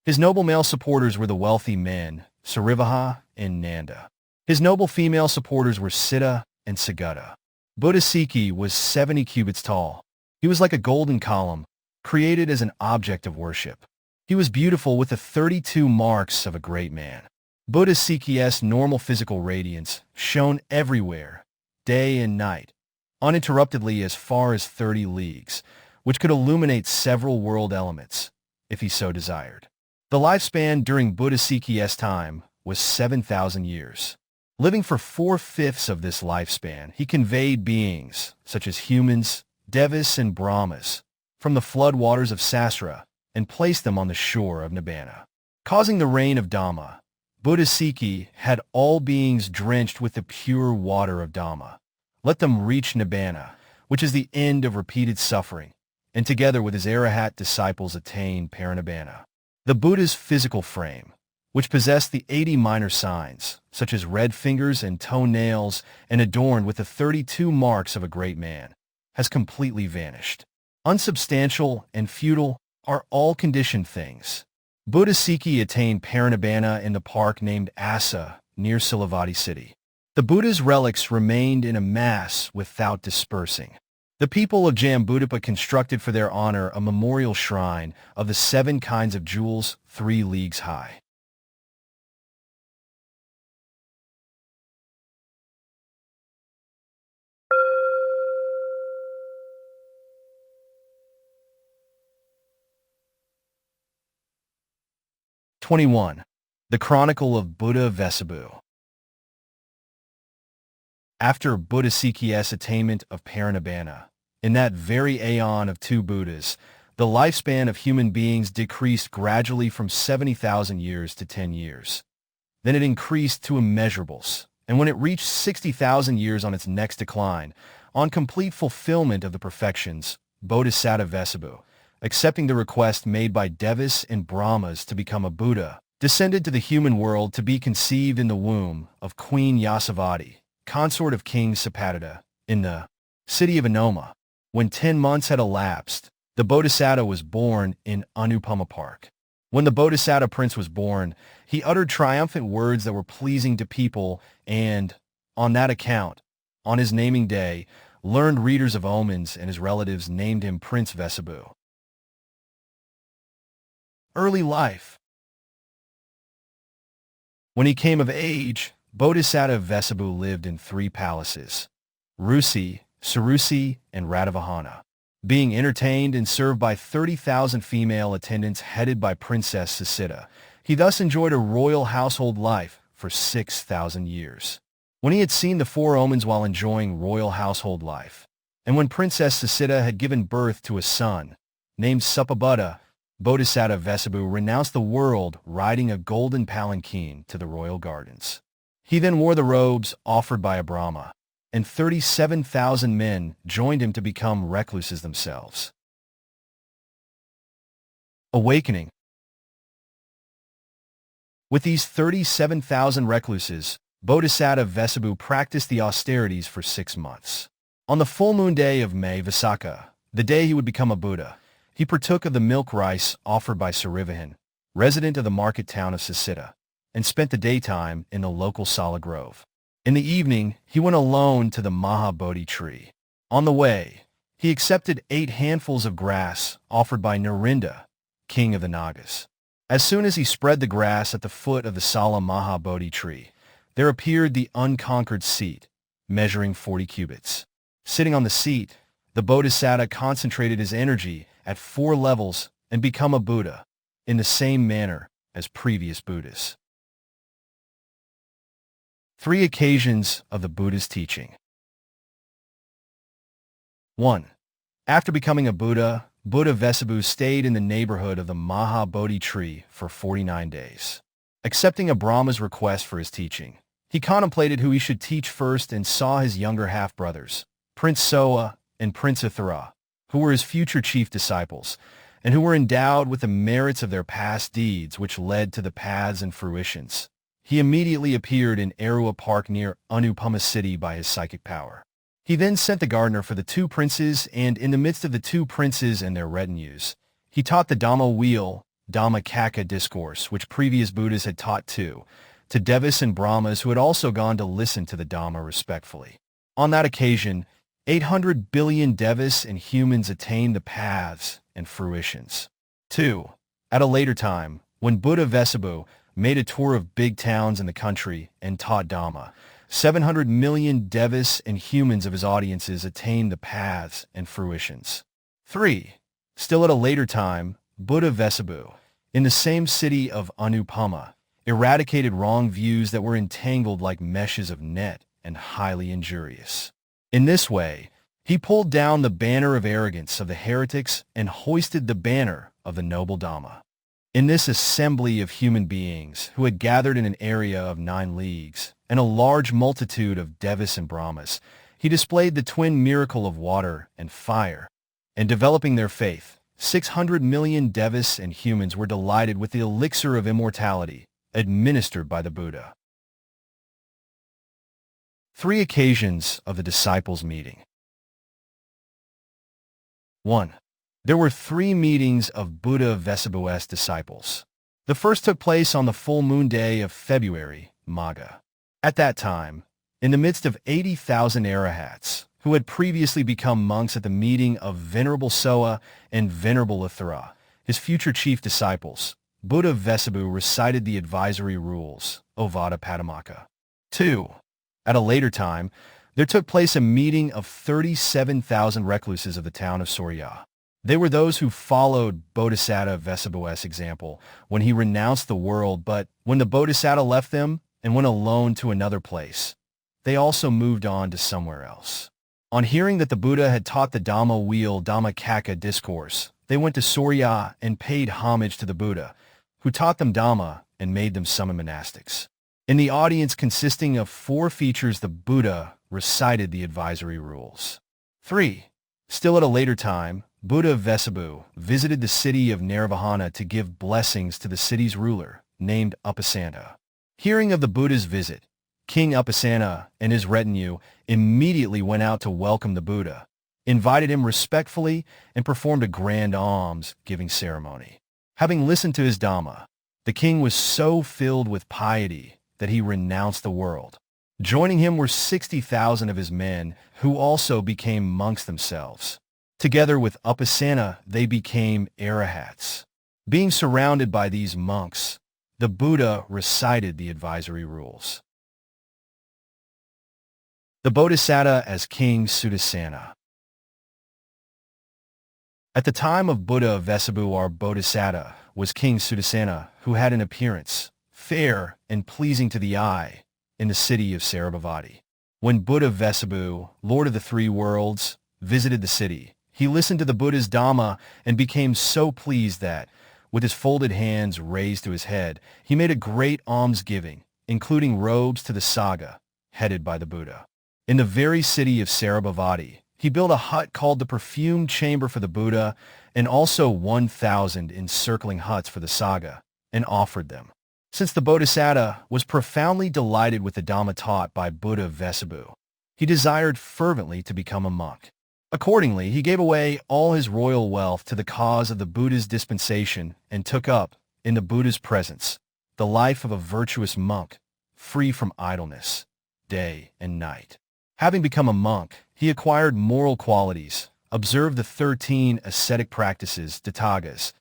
His noble male supporters were the wealthy men, Sarivaha and Nanda. His noble female supporters were Siddha and Siddhattha. Sikhī was 70 cubits tall. He was like a golden column, created as an object of worship. He was beautiful with the 32 marks of a great man. Sikhī's normal physical radiance shone everywhere, day and night, uninterruptedly as far as 30 leagues, which could illuminate several world elements, if he so desired. The lifespan during Sikhī's time was 7,000 years. Living for 4/5 of this lifespan, he conveyed beings, such as humans, Devas and Brahmas, from the flood waters of Sasra and placed them on the shore of Nibbana. Causing the reign of Dhamma, Sikhī had all beings drenched with the pure water of Dhamma. Let them reach Nibbana, which is the end of repeated suffering, and together with his Arahat disciples attain Parinibbana. The Buddha's physical frame, which possessed the 80 minor signs, such as red fingers and toenails, and adorned with the 32 marks of a great man, has completely vanished. Unsubstantial and futile are all conditioned things. Sikhī attained Parinibbana in the park named Asa, near Silavati city. The Buddha's relics remained in a mass without dispersing. The people of Jambudapa constructed for their honor a memorial shrine of the 7 kinds of jewels 3 leagues high. The Chronicle of Buddha Vessabhū. After Sikhī's attainment of Parinibbana, in that very aeon of 2 Buddhas, the lifespan of human beings decreased gradually from 70,000 years to 10 years. Then it increased to immeasurables, and when it reached 60,000 years on its next decline, on complete fulfillment of the perfections, Bodhisatta Vessabhū, accepting the request made by Devas and Brahmas to become a Buddha, descended to the human world to be conceived in the womb of Queen Yasavati, consort of King Siddhattha, in the city of Anoma. When 10 months had elapsed, the Bodhisatta was born in Anupama Park. When the Bodhisatta prince was born, he uttered triumphant words that were pleasing to people and, on that account, on his naming day, learned readers of omens and his relatives named him Prince Vessabhū. Early life. When he came of age, Bodhisatta Vessabhū lived in 3 palaces, Rusi, Sarusi, and Radhavahana, being entertained and served by 30,000 female attendants headed by Princess Siddhattha. He thus enjoyed a royal household life for 6,000 years. When he had seen the 4 omens while enjoying royal household life, and when Princess Siddhattha had given birth to a son, named Supabutta, Bodhisatta Vessabhū renounced the world riding a golden palanquin to the royal gardens. He then wore the robes offered by a Brahma, and 37,000 men joined him to become recluses themselves. Awakening. With these 37,000 recluses, Bodhisatta Vessabhū practiced the austerities for 6 months. On the full moon day of May Visakha, the day he would become a Buddha, he partook of the milk rice offered by Sarivahan, resident of the market town of Siddhattha, and spent the daytime in the local Sala Grove. In the evening, he went alone to the Mahabodhi tree. On the way, he accepted 8 handfuls of grass offered by Nārada, king of the Nagas. As soon as he spread the grass at the foot of the Sala Mahabodhi tree, there appeared the unconquered seat, measuring 40 cubits. Sitting on the seat, the Bodhisatta concentrated his energy at 4 levels and become a Buddha, in the same manner as previous Buddhas. 3 occasions of the Buddha's teaching. 1. After becoming a Buddha, Buddha Vessabhū stayed in the neighborhood of the Mahabodhi tree for 49 days. Accepting a Brahma's request for his teaching, he contemplated who he should teach first and saw his younger half-brothers, Prince Soa and Prince Uttara, who were his future chief disciples, and who were endowed with the merits of their past deeds which led to the paths and fruitions. He immediately appeared in Arua Park near Anupama city by his psychic power. He then sent the gardener for the 2 princes, and in the midst of the 2 princes and their retinues, he taught the Dhamma wheel, Dhammakaka discourse, which previous Buddhas had taught to Devas and Brahmas who had also gone to listen to the Dhamma respectfully. On that occasion, 800 billion Devas and humans attained the paths and fruitions. 2. At a later time, when Buddha Vessabhū made a tour of big towns in the country and taught Dhamma, 700 million Devas and humans of his audiences attained the paths and fruitions. 3. Still at a later time, Buddha Vessabhū, in the same city of Anupama, eradicated wrong views that were entangled like meshes of net and highly injurious. In this way, he pulled down the banner of arrogance of the heretics and hoisted the banner of the noble Dhamma. In this assembly of human beings who had gathered in an area of 9 leagues and a large multitude of Devas and Brahmas, he displayed the twin miracle of water and fire. And developing their faith, 600 million Devas and humans were delighted with the elixir of immortality administered by the Buddha. 3 occasions of the disciples' meeting. 1. There were 3 meetings of Buddha Vessabhū's disciples. The first took place on the full moon day of February, Magha. At that time, in the midst of 80,000 arahats, who had previously become monks at the meeting of Venerable Soa and Venerable Uttara, his future chief disciples, Buddha Vessabhū recited the advisory rules, Ovada Padumaka. 2. At a later time, there took place a meeting of 37,000 recluses of the town of Surya. They were those who followed Bodhisatta Vessabhū's example when he renounced the world, but when the Bodhisatta left them and went alone to another place, they also moved on to somewhere else. On hearing that the Buddha had taught the Dhamma wheel Dhammakaka discourse, they went to Surya and paid homage to the Buddha, who taught them Dhamma and made them summon monastics. In the audience consisting of 4 features, the Buddha recited the advisory rules. 3. Still at a later time, Buddha Vessabhū visited the city of Nārada to give blessings to the city's ruler, named Upasana. Hearing of the Buddha's visit, King Upasana and his retinue immediately went out to welcome the Buddha, invited him respectfully, and performed a grand alms-giving ceremony. Having listened to his Dhamma, the king was so filled with piety that he renounced the world. Joining him were 60,000 of his men, who also became monks themselves. Together with Upasana, they became arahats. Being surrounded by these monks, the Buddha recited the advisory rules. The Bodhisatta as King Sudassana. At the time of Buddha Vessabhū, our Bodhisatta was King Sudassana, who had an appearance fair and pleasing to the eye in the city of Sarabhavati. When Buddha Vessabhū, Lord of the Three Worlds, visited the city, he listened to the Buddha's Dhamma and became so pleased that, with his folded hands raised to his head, he made a great almsgiving, including robes to the Sangha, headed by the Buddha. In the very city of Sarabhavati, he built a hut called the Perfumed Chamber for the Buddha and also 1,000 encircling huts for the Sangha, and offered them. Since the Bodhisatta was profoundly delighted with the Dhamma taught by Buddha Vessabhū, he desired fervently to become a monk. Accordingly, he gave away all his royal wealth to the cause of the Buddha's dispensation and took up, in the Buddha's presence, the life of a virtuous monk, free from idleness, day and night. Having become a monk, he acquired moral qualities, observed the 13 ascetic practices, Tathāgas,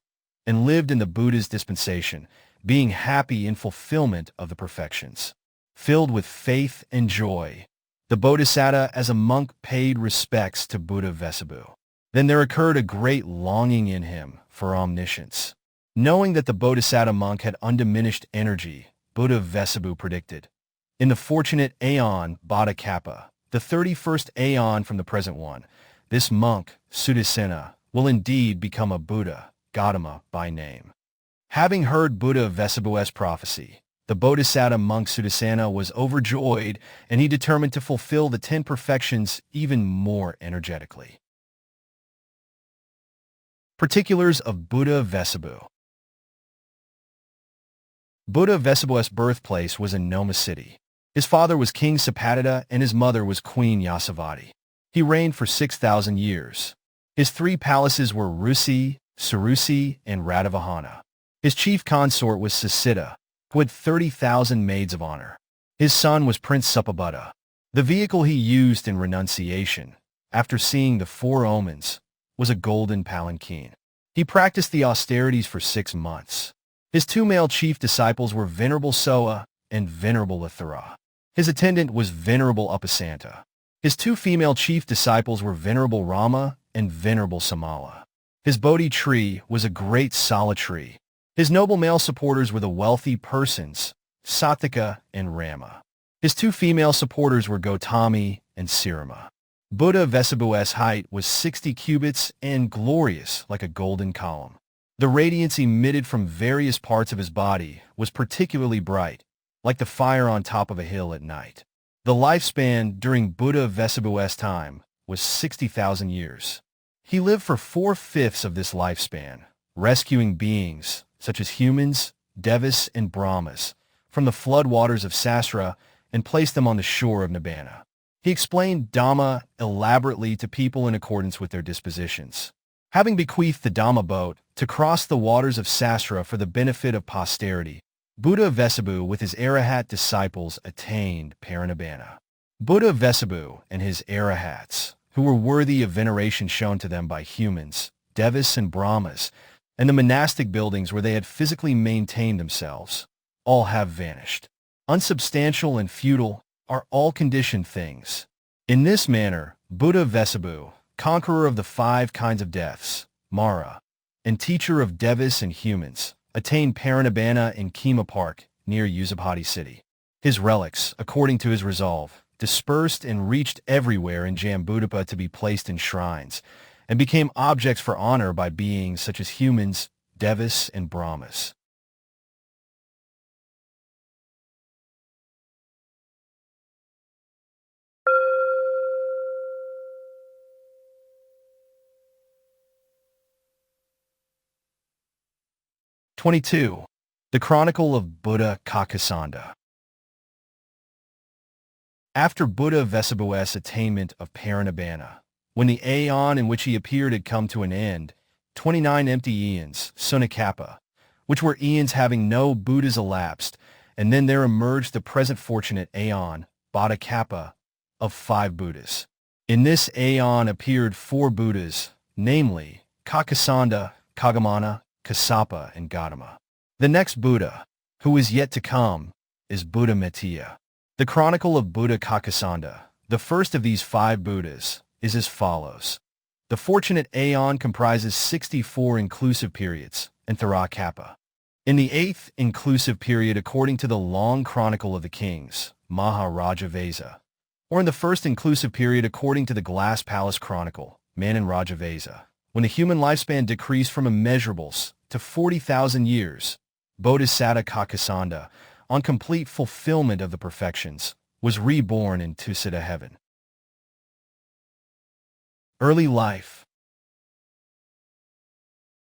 and lived in the Buddha's dispensation, being happy in fulfillment of the perfections. Filled with faith and joy, the Bodhisatta as a monk paid respects to Buddha Vessabhū. Then there occurred a great longing in him for omniscience. Knowing that the Bodhisatta monk had undiminished energy, Buddha Vessabhū predicted, in the fortunate Aeon Bodhikappa, the 31st Aeon from the present one, this monk, Sudassana, will indeed become a Buddha, Gautama by name. Having heard Buddha Vessabhū's prophecy, the Bodhisatta monk Sudassana was overjoyed, and he determined to fulfill the 10 perfections even more energetically. Particulars of Buddha Vessabhū. Buddha Vessabhū's birthplace was in Noma city. His father was King Siddhattha and his mother was Queen Yasavati. He reigned for 6,000 years. His 3 palaces were Rusi, Sarusi, and Radhavahana. His chief consort was Siddhattha, who had 30,000 maids of honor. His son was Prince Subhita. The vehicle he used in renunciation, after seeing the 4 omens, was a golden palanquin. He practiced the austerities for 6 months. His 2 male chief disciples were Venerable Soa and Venerable Athara. His attendant was Venerable Upasanta. His 2 female chief disciples were Venerable Rama and Venerable Samala. His Bodhi tree was a great sala tree. His noble male supporters were the wealthy persons, Satyaka and Rama. His 2 female supporters were Gautami and Sirama. Buddha Vessabhū's height was 60 cubits and glorious like a golden column. The radiance emitted from various parts of his body was particularly bright, like the fire on top of a hill at night. The lifespan during Buddha Vessabhū's time was 60,000 years. He lived for 4/5 of this lifespan, rescuing beings, such as humans, devas, and brahmas, from the flood waters of Sasra and placed them on the shore of Nibbana. He explained Dhamma elaborately to people in accordance with their dispositions. Having bequeathed the Dhamma boat to cross the waters of Sasra for the benefit of posterity, Buddha Vessabhū with his Arahat disciples attained Parinibbana. Buddha Vessabhū and his Arahats, who were worthy of veneration shown to them by humans, devas, and brahmas, and the monastic buildings where they had physically maintained themselves, all have vanished. Unsubstantial and futile are all conditioned things. In this manner, Buddha Vessabhū, conqueror of the 5 kinds of deaths, Mara, and teacher of devas and humans, attained Parinibbana in Kema Park, near Uzabhati city. His relics, according to his resolve, dispersed and reached everywhere in Jambudapa to be placed in shrines, and became objects for honor by beings such as humans, devas, and brahmas. (22) The Chronicle of Buddha Kakusandha. After Buddha Vessabhū's attainment of Parinibbana, when the aeon in which he appeared had come to an end, 29 empty eons, Sunakappa, which were eons having no Buddhas elapsed, and then there emerged the present fortunate aeon, Bodhikappa, of 5 Buddhas. In this aeon appeared 4 Buddhas, namely, Kakusandha, Koṇāgamana, Kassapa, and Gautama. The next Buddha, who is yet to come, is Buddha Metteyya. The Chronicle of Buddha Kakusandha, the first of these 5 Buddhas, is as follows. The fortunate aeon comprises 64 inclusive periods, and Thara Kappa. In the 8th inclusive period according to the long Chronicle of the Kings, Maharaja, or in the 1st inclusive period according to the Glass Palace Chronicle, Manan Rajavasa, when the human lifespan decreased from immeasurables to 40,000 years, Bodhisatta Kakusandha, on complete fulfillment of the perfections, was reborn in Tissa heaven. Early life.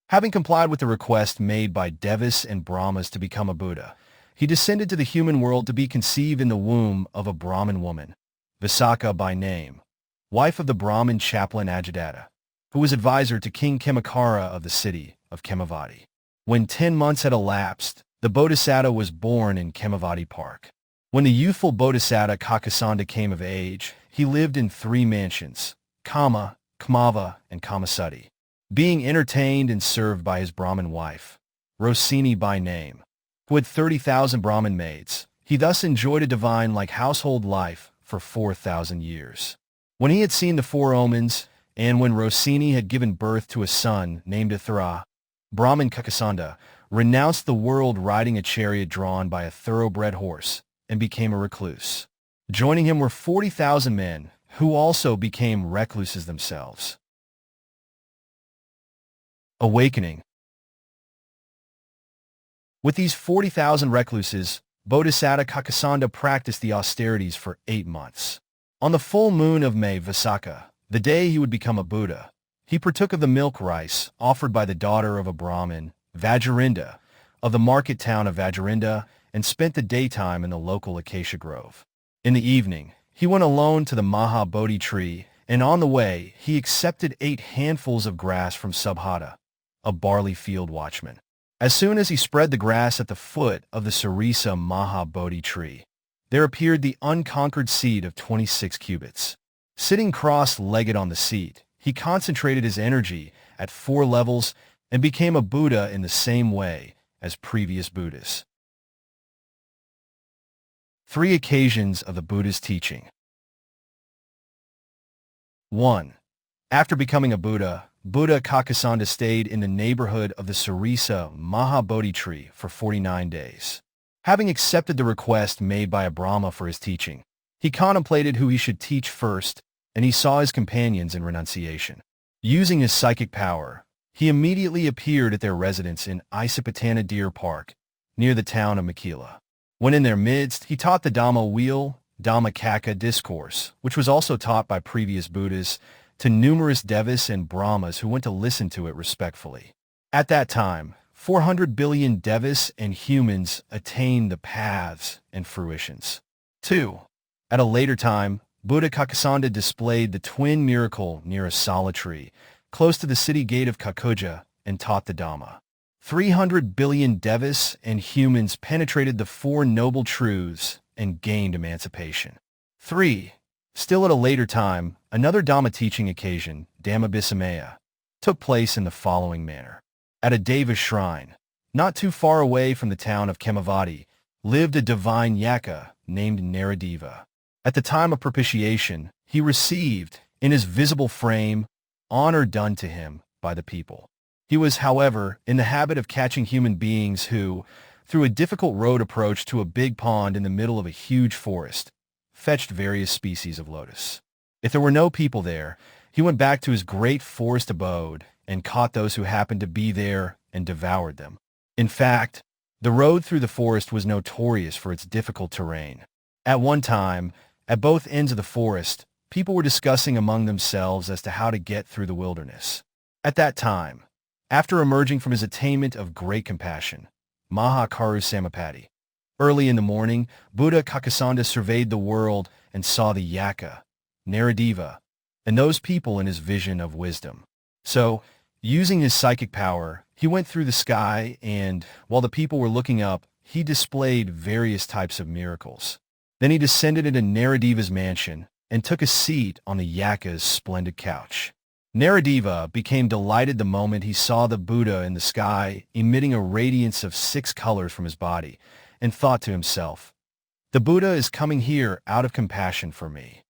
Having complied with the request made by Devas and Brahmas to become a Buddha, he descended to the human world to be conceived in the womb of a Brahmin woman, Vissakha by name, wife of the Brahmin chaplain Atthadassī, who was advisor to King Dīpaṅkara of the city of Kemavati. When 10 months had elapsed, the Bodhisatta was born in Kemavati Park. When the youthful Bodhisatta Kakusandha came of age, he lived in 3 mansions, Kama, Kamava, and Kamasuddhi, being entertained and served by his Brahmin wife, Rosini by name, who had 30,000 Brahmin maids. He thus enjoyed a divine-like household life for 4,000 years. When he had seen the 4 omens, and when Rosini had given birth to a son named Atthadassī, Brahmin Kakusandha renounced the world riding a chariot drawn by a thoroughbred horse and became a recluse. Joining him were 40,000 men, who also became recluses themselves. Awakening. With these 40,000 recluses, Bodhisatta Kakusandha practiced the austerities for 8 months. On the full moon of May Vissakha, the day he would become a Buddha, he partook of the milk rice offered by the daughter of a Brahmin, Vajrainda, of the market town of Vajrainda, and spent the daytime in the local acacia grove. In the evening, he went alone to the Maha Bodhi tree, and on the way he accepted 8 handfuls of grass from Sobhita, a barley field watchman. As soon as he spread the grass at the foot of the Sarisa Maha Bodhi tree, there appeared the unconquered seat of 26 cubits. Sitting cross-legged on the seat, he concentrated his energy at 4 levels and became a Buddha in the same way as previous Buddhas. 3 occasions of the Buddha's teaching. 1. After becoming a Buddha, Buddha Kakusandha stayed in the neighborhood of the Sarisa Maha Bodhi tree for 49 days. Having accepted the request made by a Brahma for his teaching, he contemplated who he should teach first, and he saw his companions in renunciation. Using his psychic power, he immediately appeared at their residence in Isipatana Deer Park, near the town of Maṅgala. When in their midst, he taught the Dhamma wheel, Dhammacakka discourse, which was also taught by previous Buddhas, to numerous Devas and Brahmas who went to listen to it respectfully. At that time, 400 billion Devas and humans attained the paths and fruitions. 2. At a later time, Buddha Kakusandha displayed the twin miracle near a sala tree, close to the city gate of Kakuja, and taught the Dhamma. 300 billion Devas and humans penetrated the 4 noble truths and gained emancipation. 3. Still at a later time, another Dhamma teaching occasion, Dhammadassī, took place in the following manner. At a Deva shrine, not too far away from the town of Kemavati, lived a divine Yaka named Nārada. At the time of propitiation, he received, in his visible frame, honor done to him by the people. He was, however, in the habit of catching human beings who, through a difficult road approach to a big pond in the middle of a huge forest, fetched various species of lotus. If there were no people there, he went back to his great forest abode and caught those who happened to be there and devoured them. In fact, the road through the forest was notorious for its difficult terrain. At one time, at both ends of the forest, people were discussing among themselves as to how to get through the wilderness. At that time, after emerging from his attainment of great compassion, Mahakaru Samapati, early in the morning, Buddha Kakusandha surveyed the world and saw the Yaka, Nārada, and those people in his vision of wisdom. So, using his psychic power, he went through the sky and, while the people were looking up, he displayed various types of miracles. Then he descended into Nārada's mansion and took a seat on the Yaka's splendid couch. Nārada became delighted the moment he saw the Buddha in the sky, emitting a radiance of 6 colors from his body, and thought to himself, "The Buddha is coming here out of compassion for me."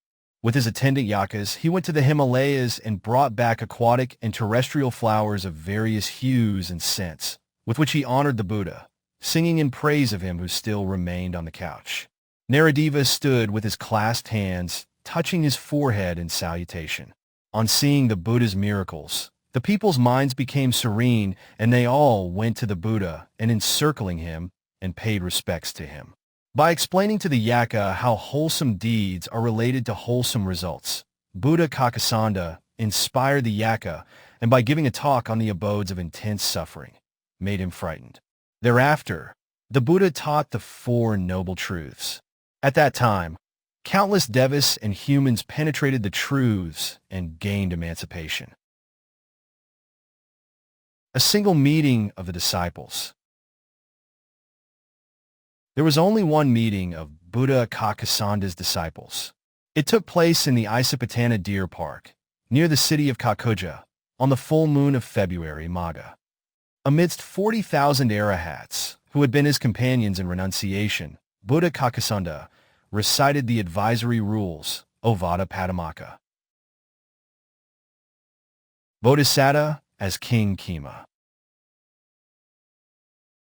With his attendant yakas, he went to the Himalayas and brought back aquatic and terrestrial flowers of various hues and scents, with which he honored the Buddha, singing in praise of him who still remained on the couch. Nārada stood with his clasped hands, touching his forehead in salutation. On seeing the Buddha's miracles, the people's minds became serene, and they all went to the Buddha and encircling him and paid respects to him. By explaining to the yaka how wholesome deeds are related to wholesome results, Buddha Kakusandha inspired the yaka, and by giving a talk on the abodes of intense suffering, made him frightened. Thereafter, the Buddha taught the 4 noble truths. At that time, countless devas and humans penetrated the truths and gained emancipation. A single meeting of the disciples. There was only one meeting of Buddha Kakusandha's disciples. It took place in the Isipatana Deer Park, near the city of Kakuja, on the full moon of February Maga. Amidst 40,000 arahats, who had been his companions in renunciation, Buddha Kakusandha recited the advisory rules, Ovada Padumaka. Bodhisatta as King Kema.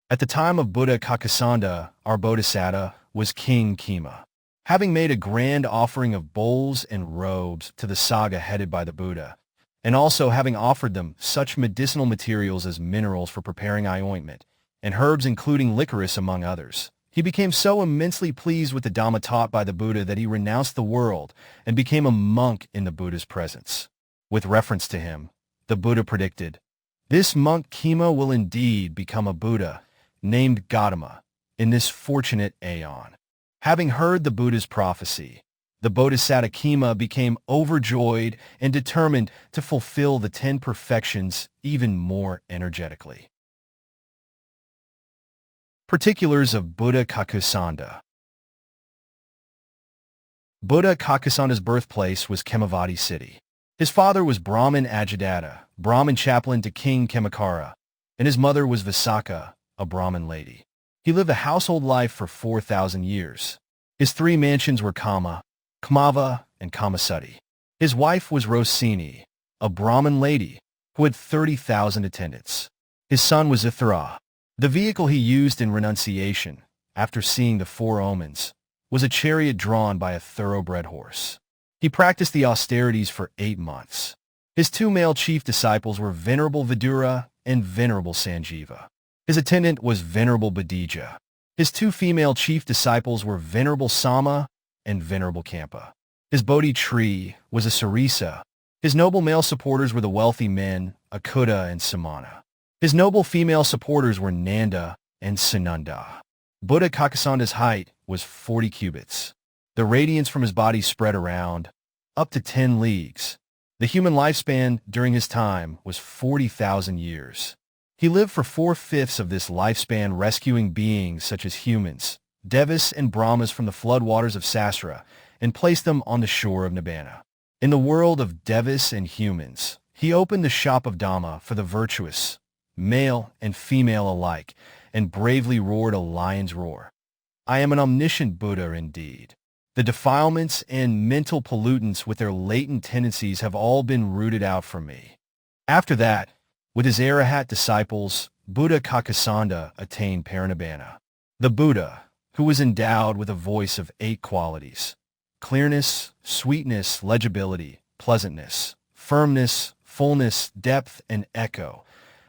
At the time of Buddha Kakusandha, our Bodhisatta was King Kema. Having made a grand offering of bowls and robes to the Sangha headed by the Buddha, and also having offered them such medicinal materials as minerals for preparing eye ointment, and herbs including licorice among others, he became so immensely pleased with the Dhamma taught by the Buddha that he renounced the world and became a monk in the Buddha's presence. With reference to him, the Buddha predicted, "This monk Kema will indeed become a Buddha, named Gautama, in this fortunate aeon." Having heard the Buddha's prophecy, the Bodhisatta Kema became overjoyed and determined to fulfill the 10 perfections even more energetically. Particulars of Buddha Kakusandha. Buddha Kakusandha's birthplace was Khemavati city. His father was Brahmin Ajadatta, Brahmin chaplain to King Dīpaṅkara, and his mother was Visakha, a Brahmin lady. He lived a household life for 4,000 years. His 3 mansions were Kama, Kamava, and Kamasuddhi. His wife was Rosini, a Brahmin lady who had 30,000 attendants. His son was Ithra. The vehicle he used in renunciation, after seeing the 4 omens, was a chariot drawn by a thoroughbred horse. He practiced the austerities for 8 months. His 2 male chief disciples were Venerable Vidura and Venerable Sanjiva. His attendant was Venerable Bodhija. His 2 female chief disciples were Venerable Sama and Venerable Kampa. His Bodhi tree was a Sarisa. His noble male supporters were the wealthy men, Akutta and Sumana. His noble female supporters were Nanda and Sananda. Buddha Kakusandha's height was 40 cubits. The radiance from his body spread around, up to 10 leagues. The human lifespan during his time was 40,000 years. He lived for 4/5 of this lifespan rescuing beings such as humans, devas and brahmas from the floodwaters of Sasra, and placed them on the shore of Nibbana. In the world of devas and humans, he opened the shop of Dhamma for the virtuous, male and female alike, and bravely roared a lion's roar. "I am an omniscient Buddha indeed. The defilements and mental pollutants with their latent tendencies have all been rooted out from me." After that, with his Arahat disciples, Buddha Kakusandha attained Parinibbana. The Buddha, who was endowed with a voice of 8 qualities: clearness, sweetness, legibility, pleasantness, firmness, fullness, depth, and echo,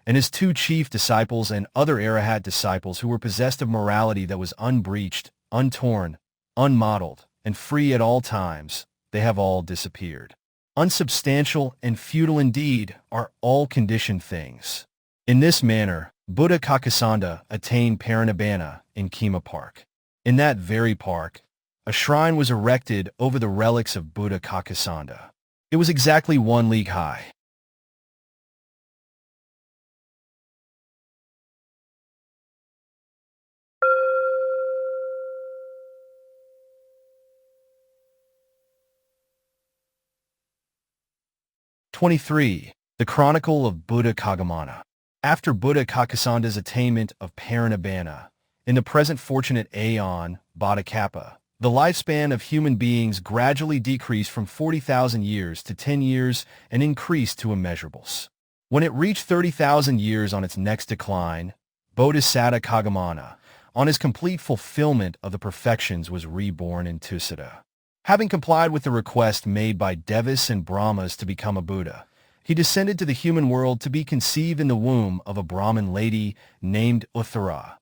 and his 2 chief disciples and other Arahat disciples who were possessed of morality that was unbreached, untorn, unmottled, and free at all times, they have all disappeared. Unsubstantial and futile indeed are all conditioned things. In this manner, Buddha Kakusandha attained Parinibbana in Kema Park. In that very park, a shrine was erected over the relics of Buddha Kakusandha. It was exactly 1 league high. 23. The Chronicle of Buddha Kagamana. After Buddha Kakusandha's attainment of Parinibbana, in the present fortunate Aeon, Bodhisatta, the lifespan of human beings gradually decreased from 40,000 years to 10 years and increased to immeasurables. When it reached 30,000 years on its next decline, Bodhisatta Kagamana, on his complete fulfillment of the perfections, was reborn in Tissa. Having complied with the request made by Devas and Brahmas to become a Buddha, he descended to the human world to be conceived in the womb of a Brahmin lady named Utthara,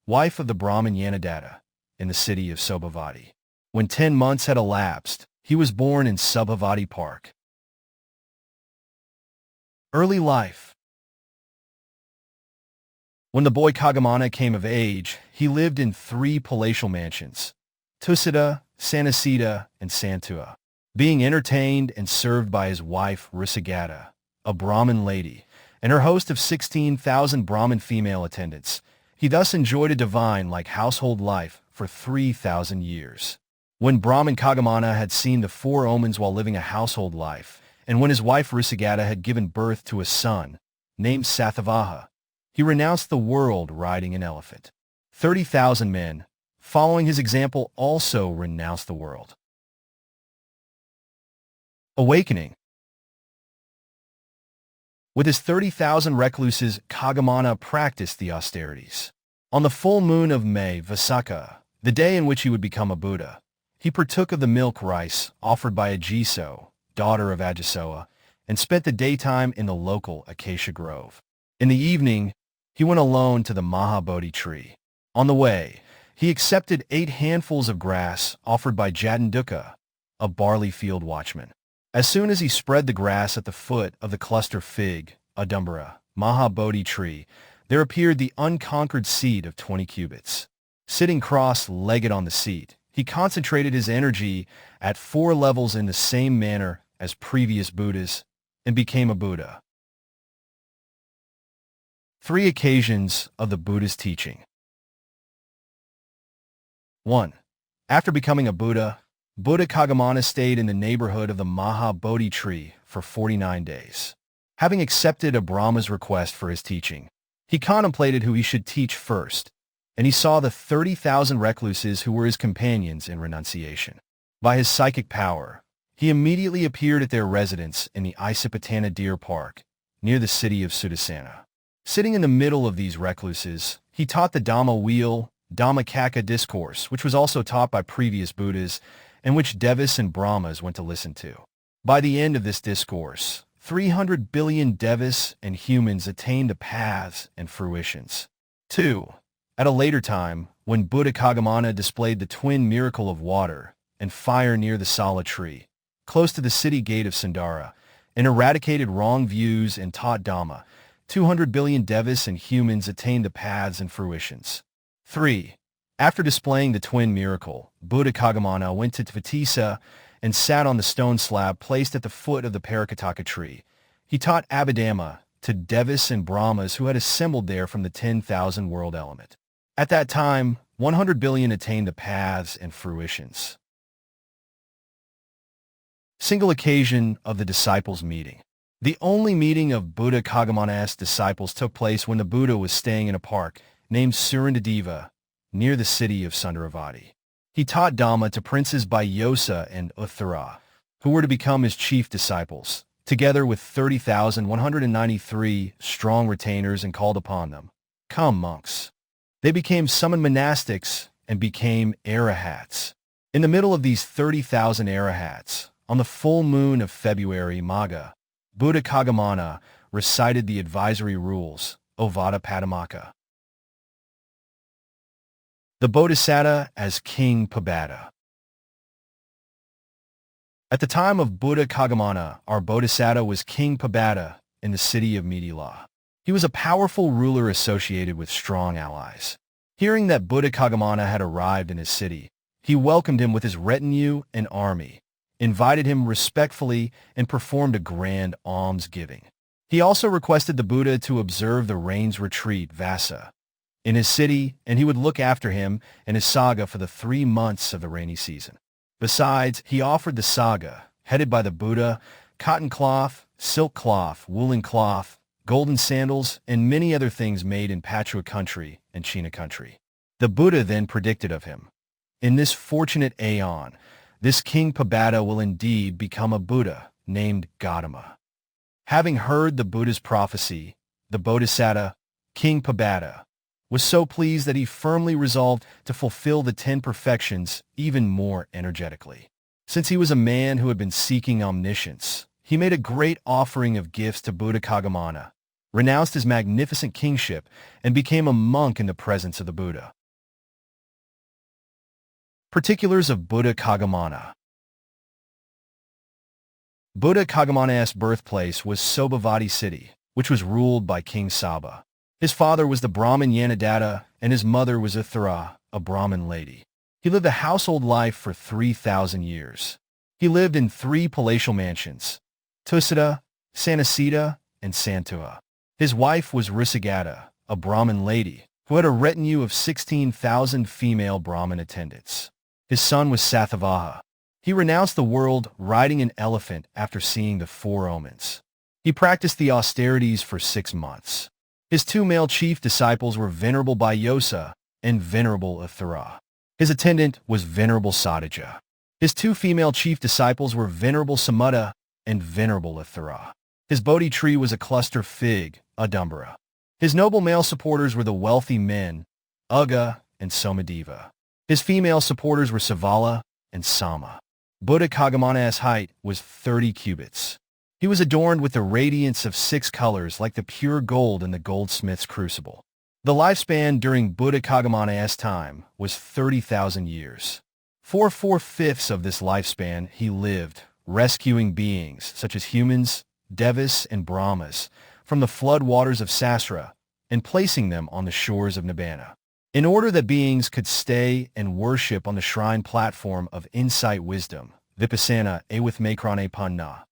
wife of the Brahmin Yanadatta, in the city of Sobhita. When 10 months had elapsed, he was born in Subhavati Park. Early life. When the boy Kagamana came of age, he lived in 3 palatial mansions, Tussita, Sanasita, and Santua, being entertained and served by his wife Risagata, a Brahmin lady, and her host of 16,000 Brahmin female attendants. He thus enjoyed a divine-like household life for 3,000 years. When Brahmin Kagamana had seen the 4 omens while living a household life, and when his wife Risagata had given birth to a son, named Satyavaha, he renounced the world riding an elephant. 30,000 men, following his example, also renounced the world. Awakening. With his 30,000 recluses, Kagamana practiced the austerities. On the full moon of May Vaisakha, the day in which he would become a Buddha, he partook of the milk rice offered by Ajiso, daughter of Ajisoa, and spent the daytime in the local acacia grove. In the evening, he went alone to the Mahabodhi tree. On the way, he accepted 8 handfuls of grass offered by Jatanduka, a barley field watchman. As soon as he spread the grass at the foot of the cluster fig, Audumbara, Mahabodhi tree, there appeared the unconquered seat of 20 cubits. Sitting cross-legged on the seat, he concentrated his energy at 4 levels in the same manner as previous Buddhas and became a Buddha. 3 occasions of the Buddha's teaching. 1. After becoming a Buddha, Buddha Kagamana stayed in the neighborhood of the Mahabodhi tree for 49 days. Having accepted a Brahma's request for his teaching, he contemplated who he should teach first, and he saw the 30,000 recluses who were his companions in renunciation. By his psychic power, he immediately appeared at their residence in the Isipatana Deer Park, near the city of Sudassana. Sitting in the middle of these recluses, he taught the Dhamma wheel, Dhammacakka discourse, which was also taught by previous Buddhas, and which Devas and Brahmas went to listen to. By the end of this discourse, 300 billion Devas and humans attained the paths and fruitions. 2. At a later time, when Buddha Kagamana displayed the twin miracle of water and fire near the Sala tree, close to the city gate of Sundara, and eradicated wrong views and taught Dhamma, 200 billion Devas and humans attained the paths and fruitions. 3. After displaying the twin miracle, Buddha Kagamana went to Tissa and sat on the stone slab placed at the foot of the Parakataka tree. He taught Abhidhamma to Devas and Brahmas who had assembled there from the 10,000 world element. At that time, 100 billion attained the paths and fruitions. Single occasion of the disciples' meeting. The only meeting of Buddha Kagamana's disciples took place when the Buddha was staying in a park named Surandadeva, near the city of Sundaravati. He taught Dhamma to princes by Yosa and Utthara, who were to become his chief disciples, together with 30,193 strong retainers, and called upon them, "Come, monks." They became summoned monastics and became arahats. In the middle of these 30,000 arahats, on the full moon of February Magha, Buddha Kagamana recited the advisory rules, Ovada Padumaka. The Bodhisatta as King Pabada. At the time of Buddha Kagamana, our Bodhisatta was King Pabada in the city of Mithila. He was a powerful ruler associated with strong allies. Hearing that Buddha Kagamana had arrived in his city, he welcomed him with his retinue and army, invited him respectfully, and performed a grand almsgiving. He also requested the Buddha to observe the rain's retreat, Vassa, in his city, and he would look after him and his saga for the 3 months of the rainy season. Besides, he offered the saga, headed by the Buddha, cotton cloth, silk cloth, woolen cloth, golden sandals, and many other things made in Pachua country and China country. The Buddha then predicted of him, "In this fortunate aeon, this King Pabada will indeed become a Buddha named Gautama." Having heard the Buddha's prophecy, the Bodhisatta, King Pabada, was so pleased that he firmly resolved to fulfill the 10 perfections even more energetically. Since he was a man who had been seeking omniscience, he made a great offering of gifts to Buddha Koṇḍañña, renounced his magnificent kingship, and became a monk in the presence of the Buddha. Particulars of Buddha Koṇḍañña. Buddha Koṇḍañña's birthplace was Sobhavati city, which was ruled by King Saba. His father was the Brahmin Yanadatta, and his mother was Atthadassī, a Brahmin lady. He lived a household life for 3,000 years. He lived in 3 palatial mansions, Tusita, Sanasita, and Santuha. His wife was Risagata, a Brahmin lady, who had a retinue of 16,000 female Brahmin attendants. His son was Satyavaha. He renounced the world riding an elephant after seeing the 4 omens. He practiced the austerities for 6 months. His 2 male chief disciples were Venerable Bhyosa and Venerable Atthadassī. His attendant was Venerable Sadaja. His 2 female chief disciples were Venerable Sumedha and Venerable Atthadassī. His Bodhi tree was a cluster fig, Udumbara. His noble male supporters were the wealthy men, Ugga and Somedeva. His female supporters were Savala and Sama. Buddha Koṇḍañña's height was 30 cubits. He was adorned with the radiance of 6 colors like the pure gold in the goldsmith's crucible. The lifespan during Buddha Koṇḍañña's time was 30,000 years. For 4/5 of this lifespan he lived, rescuing beings such as humans, devas, and brahmas from the flood waters of Sasra and placing them on the shores of Nibbana. In order that beings could stay and worship on the shrine platform of insight wisdom, Vipassana with Makrane Panna,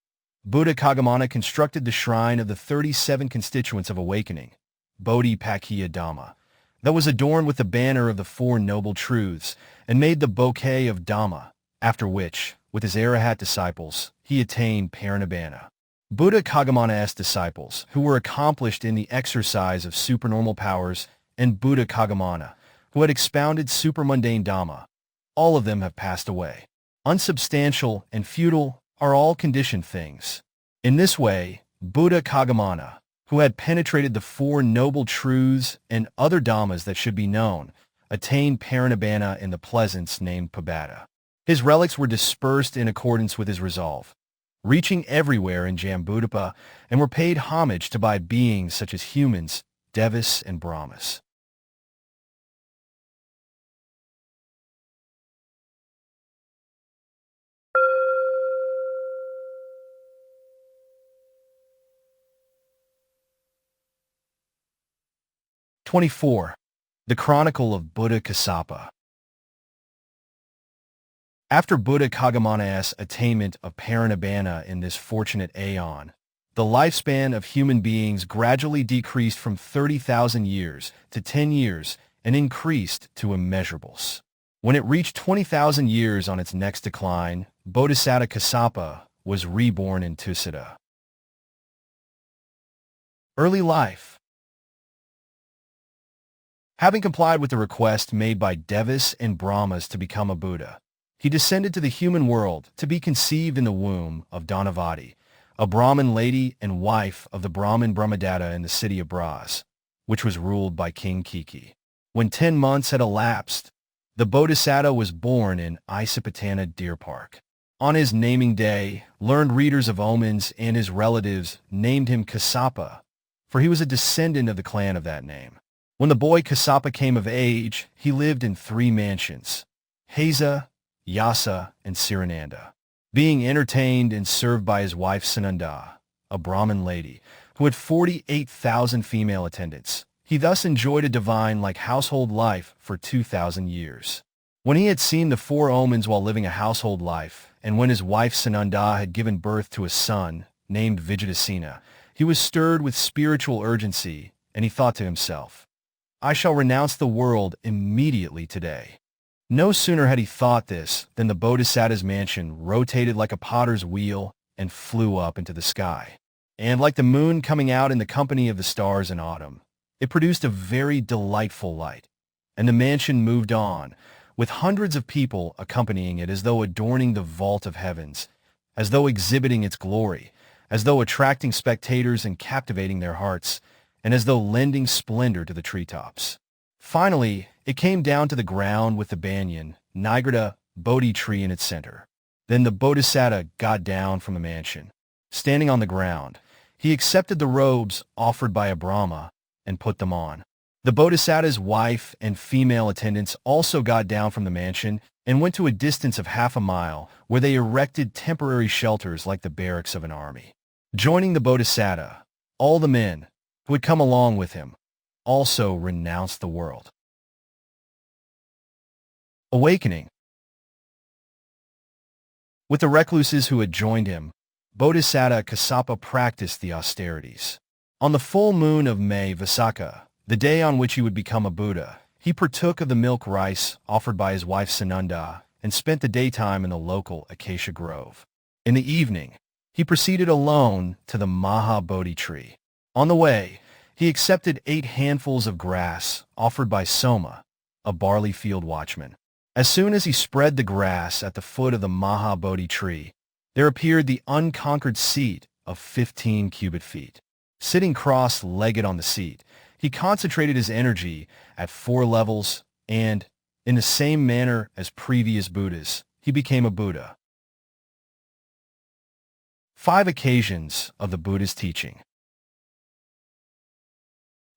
Buddha Koṇḍañña constructed the shrine of the 37 constituents of awakening, Bodhi Pakhiya Dhamma, that was adorned with the banner of the 4 noble truths and made the bouquet of Dhamma, after which, with his Arahat disciples, he attained Parinibbana. Buddha Koṇḍañña's disciples, who were accomplished in the exercise of supernormal powers, and Buddha Koṇḍañña, who had expounded supermundane Dhamma, all of them have passed away. Unsubstantial and futile are all conditioned things. In this way, Buddha Koṇḍañña, who had penetrated the 4 noble truths and other dhammas that should be known, attained Parinibbana in the pleasance named Pabada. His relics were dispersed in accordance with his resolve, reaching everywhere in Jambudvipa, and were paid homage to by beings such as humans, devas, and brahmas. The Chronicle of Buddha Kassapa. After Buddha Koṇḍañña's attainment of Parinibbana in this fortunate aeon, the lifespan of human beings gradually decreased from 30,000 years to 10 years and increased to immeasurables. When it reached 20,000 years on its next decline, Bodhisatta Kassapa was reborn in Tusita. Early life. Having complied with the request made by devas and brahmas to become a Buddha, he descended to the human world to be conceived in the womb of Dhanavati, a Brahmin lady and wife of the Brahmin Brahmadatta in the city of Braz, which was ruled by King Sikhī. When 10 months had elapsed, the Bodhisatta was born in Isipatana Deer Park. On his naming day, learned readers of omens and his relatives named him Kassapa, for he was a descendant of the clan of that name. When the boy Kassapa came of age, he lived in 3 mansions, Heza, Yasa, and Sirananda, being entertained and served by his wife Sananda, a Brahmin lady, who had 48,000 female attendants. He thus enjoyed a divine-like household life for 2,000 years. When he had seen the 4 omens while living a household life, and when his wife Sananda had given birth to a son named Vijayatasena, he was stirred with spiritual urgency, and he thought to himself, "I shall renounce the world immediately today." No sooner had he thought this than the Bodhisatta's mansion rotated like a potter's wheel and flew up into the sky. and like the moon coming out in the company of the stars in autumn, it produced a very delightful light. And the mansion moved on, with hundreds of people accompanying it as though adorning the vault of heavens, as though exhibiting its glory, as though attracting spectators and captivating their hearts, and as though lending splendor to the treetops. Finally, it came down to the ground with the banyan, Nārada, Bodhi tree in its center. Then the Bodhisatta got down from the mansion. Standing on the ground, he accepted the robes offered by a Brahma and put them on. The Bodhisatta's wife and female attendants also got down from the mansion and went to a distance of half a mile, where they erected temporary shelters like the barracks of an army. Joining the Bodhisatta, all the men who had come along with him also renounced the world. Awakening. With the recluses who had joined him, Bodhisatta Kassapa practiced the austerities. On the full moon of May Vaisakha, the day on which he would become a Buddha, he partook of the milk rice offered by his wife Sananda and spent the daytime in the local acacia grove. In the evening, he proceeded alone to the Maha Bodhi tree. On the way, he accepted 8 handfuls of grass offered by Soma, a barley field watchman. As soon as he spread the grass at the foot of the Maha Bodhi tree, there appeared the unconquered seat of 15 cubit feet. Sitting cross-legged on the seat, he concentrated his energy at 4 levels and, in the same manner as previous Buddhas, he became a Buddha. 5 occasions of the Buddha's teaching.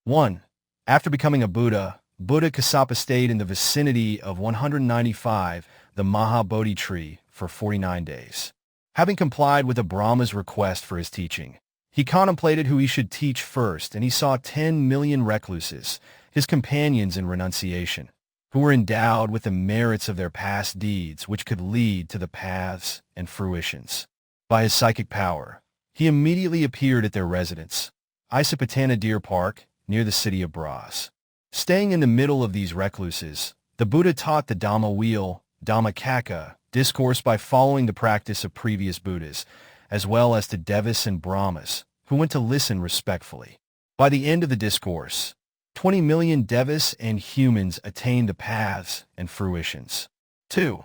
1. After becoming a Buddha, Buddha Kassapa stayed in the vicinity of 195, the Maha Bodhi tree, for 49 days. Having complied with a Brahma's request for his teaching, he contemplated who he should teach first, and he saw 10 million recluses, his companions in renunciation, who were endowed with the merits of their past deeds which could lead to the paths and fruitions. By his psychic power, he immediately appeared at their residence, Isapatana Deer Park, near the city of Bras. Staying in the middle of these recluses, the Buddha taught the Dhamma wheel, Dhammacakka, discourse by following the practice of previous Buddhas, as well as to Devas and Brahmas, who went to listen respectfully. By the end of the discourse, 20 million Devas and humans attained the paths and fruitions. 2.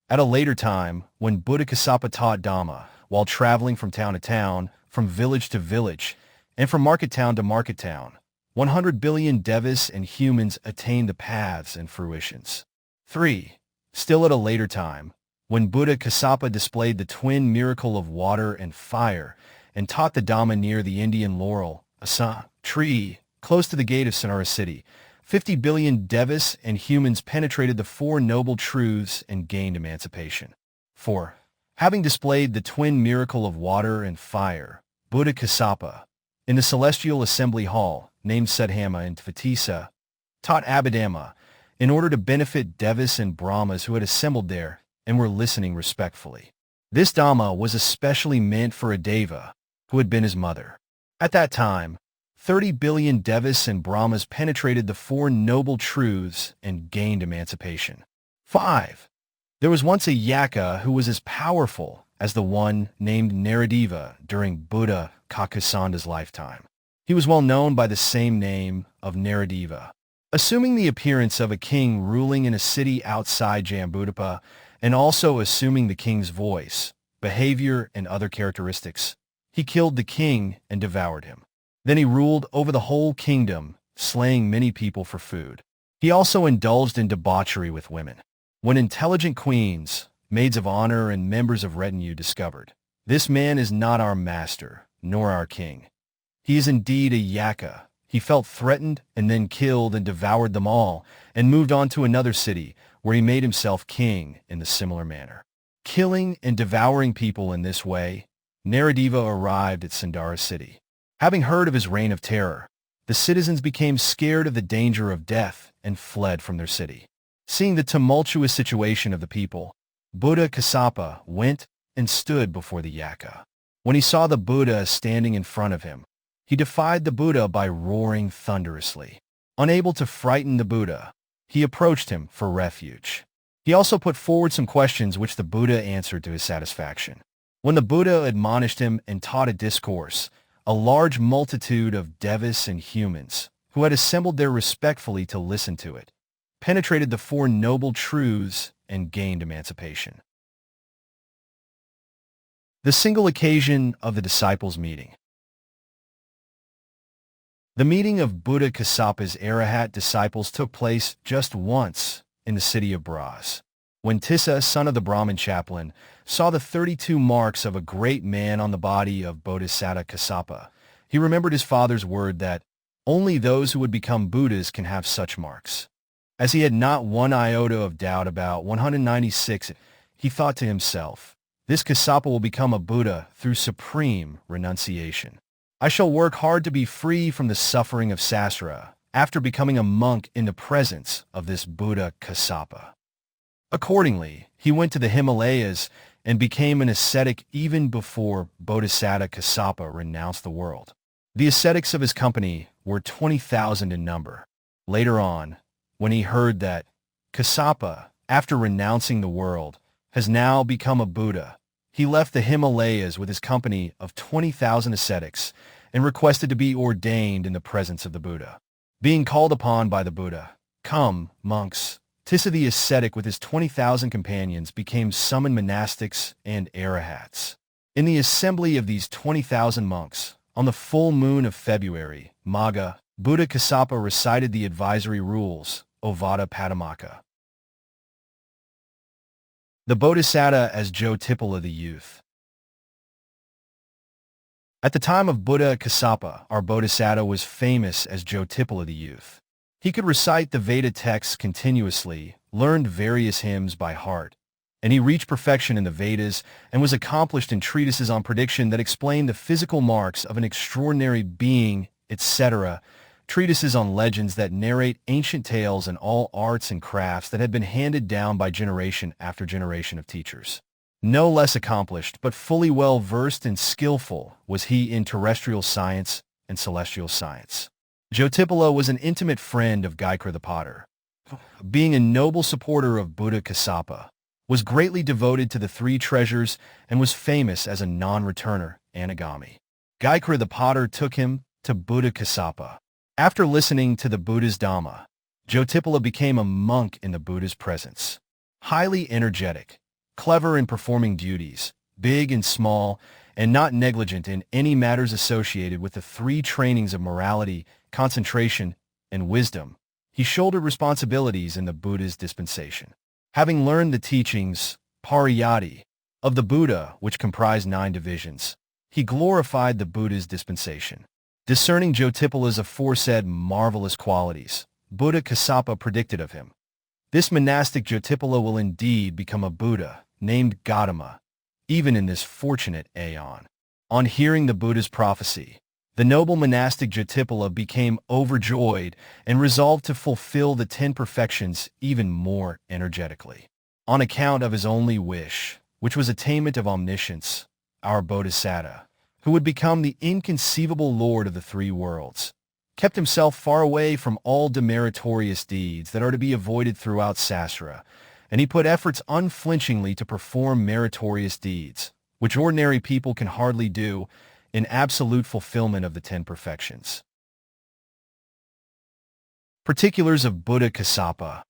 At a later time, when Buddha Kassapa taught Dhamma, while traveling from town to town, from village to village, and from market town to market town, 100 billion Devas and humans attained the paths and fruitions. 3. Still at a later time, when Buddha Kassapa displayed the twin miracle of water and fire and taught the Dhamma near the Indian laurel, Asa tree, close to the gate of Sonara city, 50 billion Devas and humans penetrated the 4 noble truths and gained emancipation. 4. Having displayed the twin miracle of water and fire, Buddha Kassapa, in the celestial assembly hall, named Siddhattha in Tissa, taught Abhidhamma, in order to benefit Devas and Brahmas who had assembled there and were listening respectfully. This Dhamma was especially meant for a Deva, who had been his mother. At that time, 30 billion Devas and Brahmas penetrated the 4 noble truths and gained emancipation. 5. There was once a Yaka who was as powerful as the one named Nārada during Buddha Kakusandha's lifetime. He was well known by the same name of Nārada. Assuming the appearance of a king ruling in a city outside Jambudapa, and also assuming the king's voice, behavior, and other characteristics, he killed the king and devoured him. Then he ruled over the whole kingdom, slaying many people for food. He also indulged in debauchery with women. When intelligent queens, maids of honor, and members of retinue discovered, "This man is not our master, nor our king. He is indeed a Yaka," he felt threatened and then killed and devoured them all, and moved on to another city, where he made himself king in the similar manner. Killing and devouring people in this way, Nārada arrived at Sonara city. Having heard of his reign of terror, the citizens became scared of the danger of death and fled from their city. Seeing the tumultuous situation of the people, Buddha Kassapa went and stood before the Yaka. When he saw the Buddha standing in front of him, he defied the Buddha by roaring thunderously. Unable to frighten the Buddha, he approached him for refuge. He also put forward some questions which the Buddha answered to his satisfaction. When the Buddha admonished him and taught a discourse, A large multitude of devas and humans, who had assembled there respectfully to listen to it, penetrated the Four Noble Truths and gained emancipation. The single occasion of the disciples' meeting. The meeting of Buddha Kassapa's Arahat disciples took place just once in the city of Bras. When Tissa, son of the Brahmin chaplain, saw the 32 marks of a great man on the body of Bodhisatta Kassapa, he remembered his father's word that only those who would become Buddhas can have such marks. As he had not one iota of doubt about 196, he thought to himself, "This Kassapa will become a Buddha through supreme renunciation. I shall work hard to be free from the suffering of Sasara after becoming a monk in the presence of this Buddha Kassapa." Accordingly, he went to the Himalayas and became an ascetic even before Bodhisatta Kassapa renounced the world. The ascetics of his company were 20,000 in number. Later on, when he heard that Kassapa, after renouncing the world, has now become a Buddha, he left the Himalayas with his company of 20,000 ascetics and requested to be ordained in the presence of the Buddha. Being called upon by the Buddha, "Come, monks," Tissa the ascetic with his 20,000 companions became summoned monastics and arahats. In the assembly of these 20,000 monks, on the full moon of February, Magha, Buddha Kassapa recited the advisory rules, Ovada Padumaka. The Bodhisatta as Jyotippala the youth. At the time of Buddha Kassapa, our Bodhisatta was famous as Jyotippala the youth. He could recite the Veda texts continuously, learned various hymns by heart, and he reached perfection in the Vedas and was accomplished in treatises on prediction that explained the physical marks of an extraordinary being, etc., treatises on legends that narrate ancient tales and all arts and crafts that had been handed down by generation after generation of teachers. No less accomplished, but fully well-versed and skillful was he in terrestrial science and celestial science. Jyotippala was an intimate friend of Gaikra the potter. Being a noble supporter of Buddha Kassapa, was greatly devoted to the three treasures and was famous as a non-returner, anagami. Gaikra the potter took him to Buddha Kassapa. After listening to the Buddha's Dhamma, Jyotippala became a monk in the Buddha's presence. Highly energetic, clever in performing duties, big and small, and not negligent in any matters associated with the three trainings of morality, concentration, and wisdom, he shouldered responsibilities in the Buddha's dispensation. Having learned the teachings, pariyatti, of the Buddha, which comprised 9 divisions, he glorified the Buddha's dispensation. Discerning Jyotippala's aforesaid marvelous qualities, Buddha Kassapa predicted of him, "This monastic Jyotippala will indeed become a Buddha, named Gautama, even in this fortunate aeon." On hearing the Buddha's prophecy, the noble monastic Jyotippala became overjoyed and resolved to fulfill the 10 perfections even more energetically. On account of his only wish, which was attainment of omniscience, our Bodhisatta, who would become the inconceivable Lord of the 3 worlds, kept himself far away from all demeritorious deeds that are to be avoided throughout Sasara, and he put efforts unflinchingly to perform meritorious deeds, which ordinary people can hardly do, in absolute fulfillment of the 10 perfections. Particulars of Buddha Kassapa.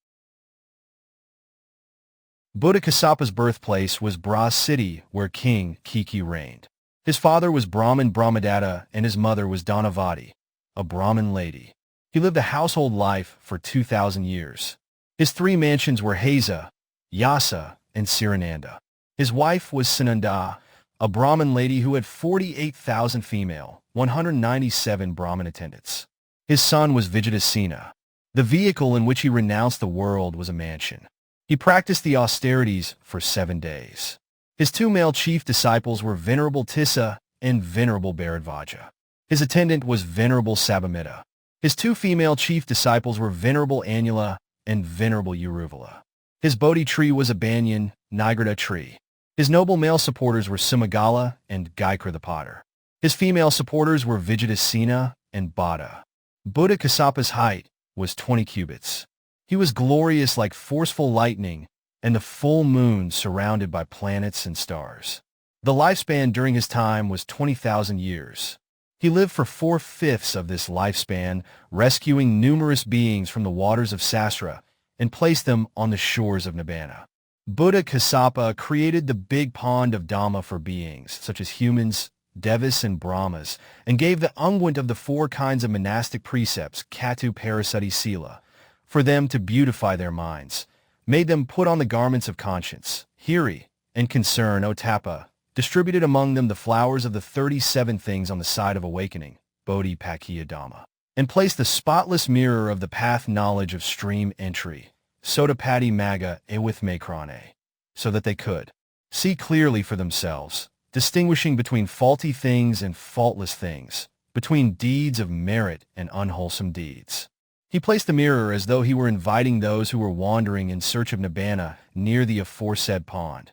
Buddha Kassapa's birthplace was Bras city, where King Kiki reigned. His father was Brahmin Brahmadatta and his mother was Dhanavati, a Brahmin lady. He lived a household life for 2,000 years. His 3 mansions were Heza, Yasa, and Sirananda. His wife was Sananda, a Brahmin lady who had 48,000 female, 197 Brahmin attendants. His son was Vijayatasena. The vehicle in which he renounced the world was a mansion. He practiced the austerities for 7 days. His 2 male chief disciples were Venerable Tissa and Venerable Bharadvaja. His attendant was Venerable Sabhamita. His 2 female chief disciples were Venerable Annula and Venerable Uruvala. His Bodhi tree was a banyan, Nigrata tree. His noble male supporters were Sumagala and Gaikra the potter. His female supporters were Vijayatasena and Bada. Buddha Kassapa's height was 20 cubits. He was glorious like forceful lightning and the full moon surrounded by planets and stars. The lifespan during his time was 20,000 years. He lived for 4/5 of this lifespan, rescuing numerous beings from the waters of Sasra and placed them on the shores of Nibbana. Buddha Kassapa created the big pond of Dhamma for beings, such as humans, devas, and brahmas, and gave the unguent of the 4 kinds of monastic precepts, Katu Parasati Sila, for them to beautify their minds, made them put on the garments of conscience, hiri, and concern, otapa, distributed among them the flowers of the 37 things on the side of awakening, Bodhi Pakya Dhamma, and placed the spotless mirror of the path knowledge of stream entry, Sotapati Magga with Makrane, so that they could see clearly for themselves, distinguishing between faulty things and faultless things, between deeds of merit and unwholesome deeds. He placed the mirror as though he were inviting those who were wandering in search of Nibbana near the aforesaid pond.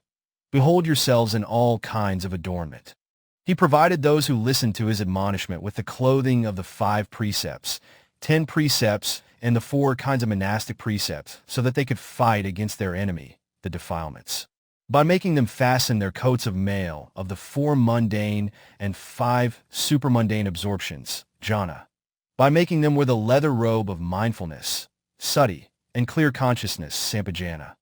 Behold yourselves in all kinds of adornment. He provided those who listened to his admonishment with the clothing of the 5 precepts, 10 precepts, and the 4 kinds of monastic precepts, so that they could fight against their enemy, the defilements, by making them fasten their coats of mail of the 4 mundane and 5 supermundane absorptions, jhana, by making them wear the leather robe of mindfulness, sati, and clear consciousness, sampajana,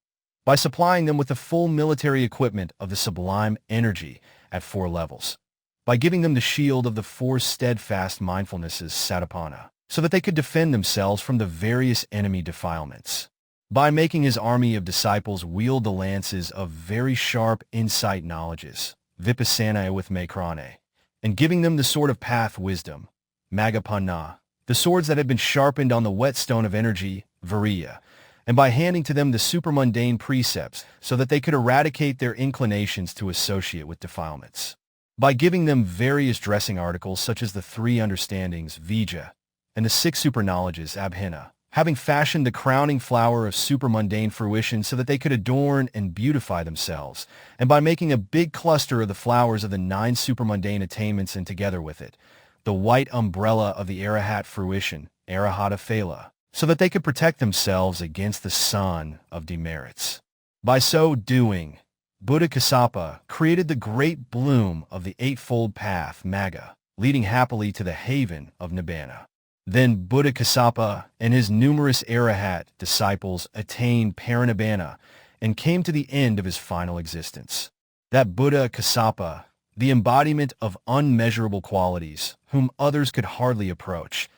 by supplying them with the full military equipment of the sublime energy at 4 levels, by giving them the shield of the 4 steadfast mindfulnesses, satipana, so that they could defend themselves from the various enemy defilements, by making his army of disciples wield the lances of very sharp insight knowledges, vipassana with makrane, and giving them the sword of path wisdom, maggapanna, the swords that had been sharpened on the whetstone of energy, viriya, and by handing to them the supermundane precepts so that they could eradicate their inclinations to associate with defilements, by giving them various dressing articles such as the 3 understandings, vijja, and the 6 superknowledges, abhina, having fashioned the crowning flower of supermundane fruition so that they could adorn and beautify themselves, and by making a big cluster of the flowers of the 9 supermundane attainments and together with it, the white umbrella of the arahat fruition, arahata phala, so that they could protect themselves against the sun of demerits. By so doing, Buddha Kassapa created the great bloom of the 8-fold path, Magga, leading happily to the haven of Nibbana. Then Buddha Kassapa and his numerous arahat disciples attained parinibbana and came to the end of his final existence. That Buddha Kassapa, the embodiment of unmeasurable qualities, whom others could hardly approach,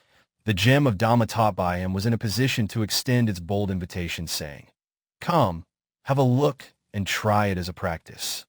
the gem of Dhamma taught by him, was in a position to extend its bold invitation, saying, "Come, have a look and try it as a practice."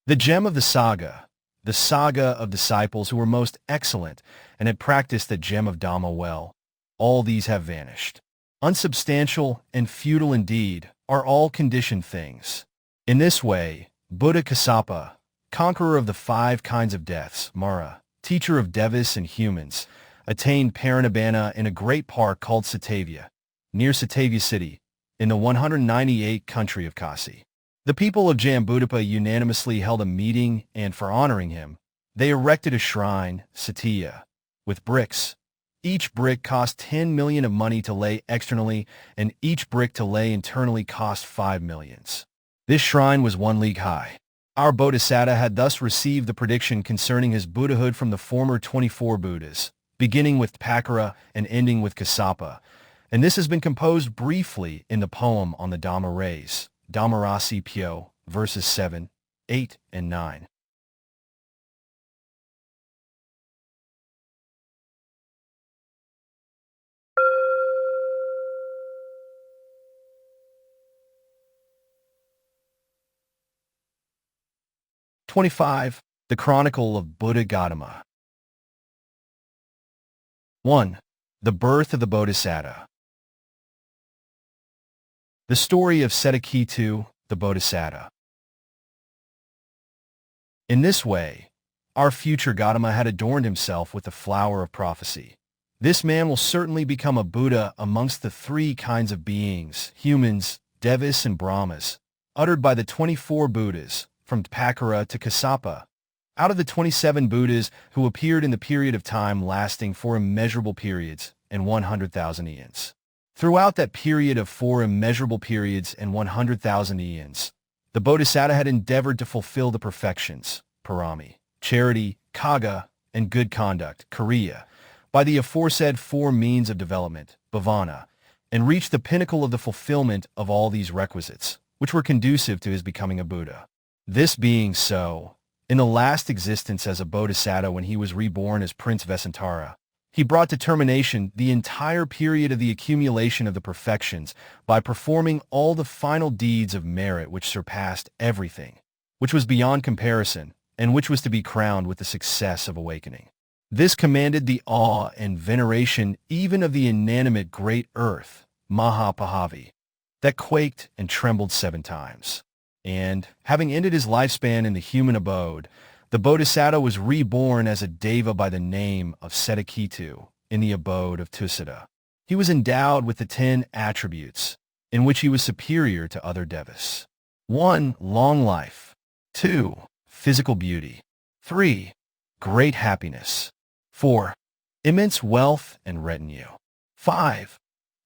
The gem of the saga of disciples who were most excellent and had practiced the gem of Dhamma well, all these have vanished. Unsubstantial and futile indeed are all conditioned things. In this way, Buddha Kassapa, conqueror of the 5 kinds of deaths, Mara, teacher of devas and humans, attained parinibbana in a great park called Satavya, near Satavya city, in the 198 country of Kasi. The people of Jambudapa unanimously held a meeting, and for honoring him, they erected a shrine, Satya, with bricks. Each brick cost 10 million of money to lay externally, and each brick to lay internally cost 5 millions. This shrine was 1 league high. Our Bodhisatta had thus received the prediction concerning his Buddhahood from the former 24 Buddhas, beginning with Dīpaṅkara and ending with Kassapa, and this has been composed briefly in the poem on the Dhamma rays, Dhammadassī Pyo, verses 7, 8, and 9. The Chronicle of Buddha Gautama. 1. The birth of the Bodhisatta. The story of Siddhattha, the Bodhisatta. In this way, our future Gautama had adorned himself with the flower of prophecy. This man will certainly become a Buddha amongst the 3 kinds of beings, humans, devas, and brahmas, uttered by the 24 Buddhas, from Dīpaṅkara to Kassapa, out of the 27 Buddhas who appeared in the period of time lasting for immeasurable periods and 100,000 eons. Throughout that period of 4 immeasurable periods and 100,000 eons, the Bodhisatta had endeavored to fulfill the perfections, parami, charity, kagga, and good conduct, Kriya, by the aforesaid four means of development, bhavana, and reached the pinnacle of the fulfillment of all these requisites, which were conducive to his becoming a Buddha. This being so, in the last existence as a Bodhisatta when he was reborn as Prince Vesantara, he brought to termination the entire period of the accumulation of the perfections by performing all the final deeds of merit which surpassed everything, which was beyond comparison, and which was to be crowned with the success of awakening. This commanded the awe and veneration even of the inanimate great earth, Mahapahavi, that quaked and trembled 7 times. And, having ended his lifespan in the human abode, the Bodhisatta was reborn as a Deva by the name of Siddhattha in the abode of Tissa. He was endowed with the 10 attributes, in which he was superior to other Devas. 1. Long life. 2. Physical beauty. 3. Great happiness. 4. Immense wealth and retinue. 5.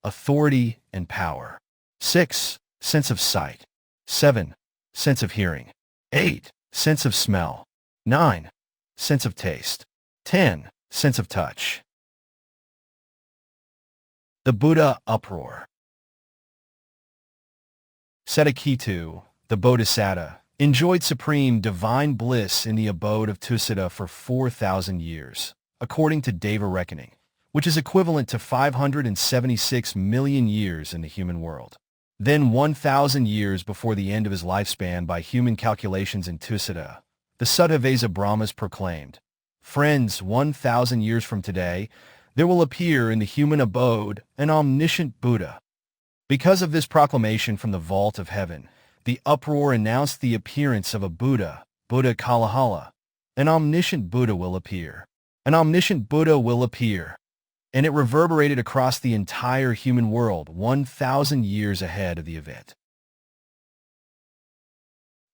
Authority and power. 6. Sense of sight. 7. Sense of hearing. 8. Sense of smell. 9. Sense of taste. 10. Sense of touch. The Buddha uproar. Siddhattha, the Bodhisatta, enjoyed supreme divine bliss in the abode of Tissa for 4,000 years, according to Deva reckoning, which is equivalent to 576 million years in the human world. Then 1,000 years before the end of his lifespan by human calculations in Tissa, the Suddhavesa Brahmas proclaimed, "Friends, 1,000 years from today, there will appear in the human abode an omniscient Buddha." Because of this proclamation from the vault of heaven, the uproar announced the appearance of a Buddha, Buddha Kalahala. An omniscient Buddha will appear. An omniscient Buddha will appear. And it reverberated across the entire human world 1,000 years ahead of the event.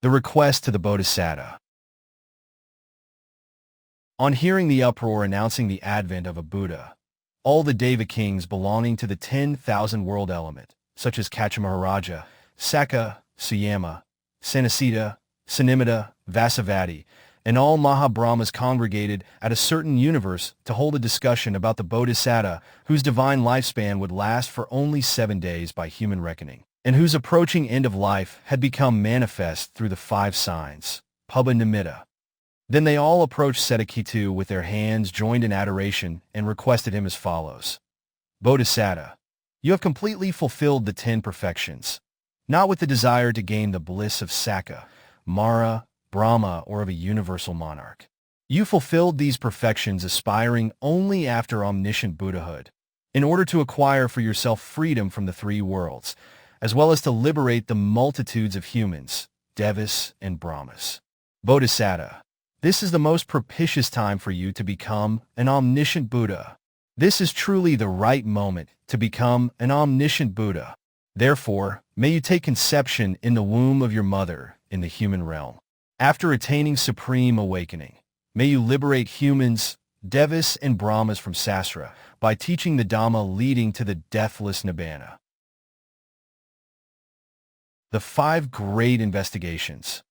The request to the Bodhisatta. On hearing the uproar announcing the advent of a Buddha, all the Deva kings belonging to the 10,000 world element, such as Kachamaharaja, Sakka, Suyama, Sanasita, Sanimita, Vasavati, and all Mahabrahmas congregated at a certain universe to hold a discussion about the Bodhisatta whose divine lifespan would last for only 7 days by human reckoning, and whose approaching end of life had become manifest through the 5 signs, Pubba Nimitta. Then they all approached Siddhattha with their hands joined in adoration and requested him as follows. Bodhisatta, you have completely fulfilled the 10 perfections, not with the desire to gain the bliss of Sakka, Mara, Brahma, or of a universal monarch. You fulfilled these perfections aspiring only after omniscient Buddhahood, in order to acquire for yourself freedom from the 3 worlds, as well as to liberate the multitudes of humans, Devas and Brahmas. Bodhisatta, this is the most propitious time for you to become an omniscient Buddha. This is truly the right moment to become an omniscient Buddha. Therefore, may you take conception in the womb of your mother in the human realm. After attaining supreme awakening, may you liberate humans, Devas and Brahmas from Sasra by teaching the Dhamma leading to the deathless Nibbana. The 5 Great Investigations.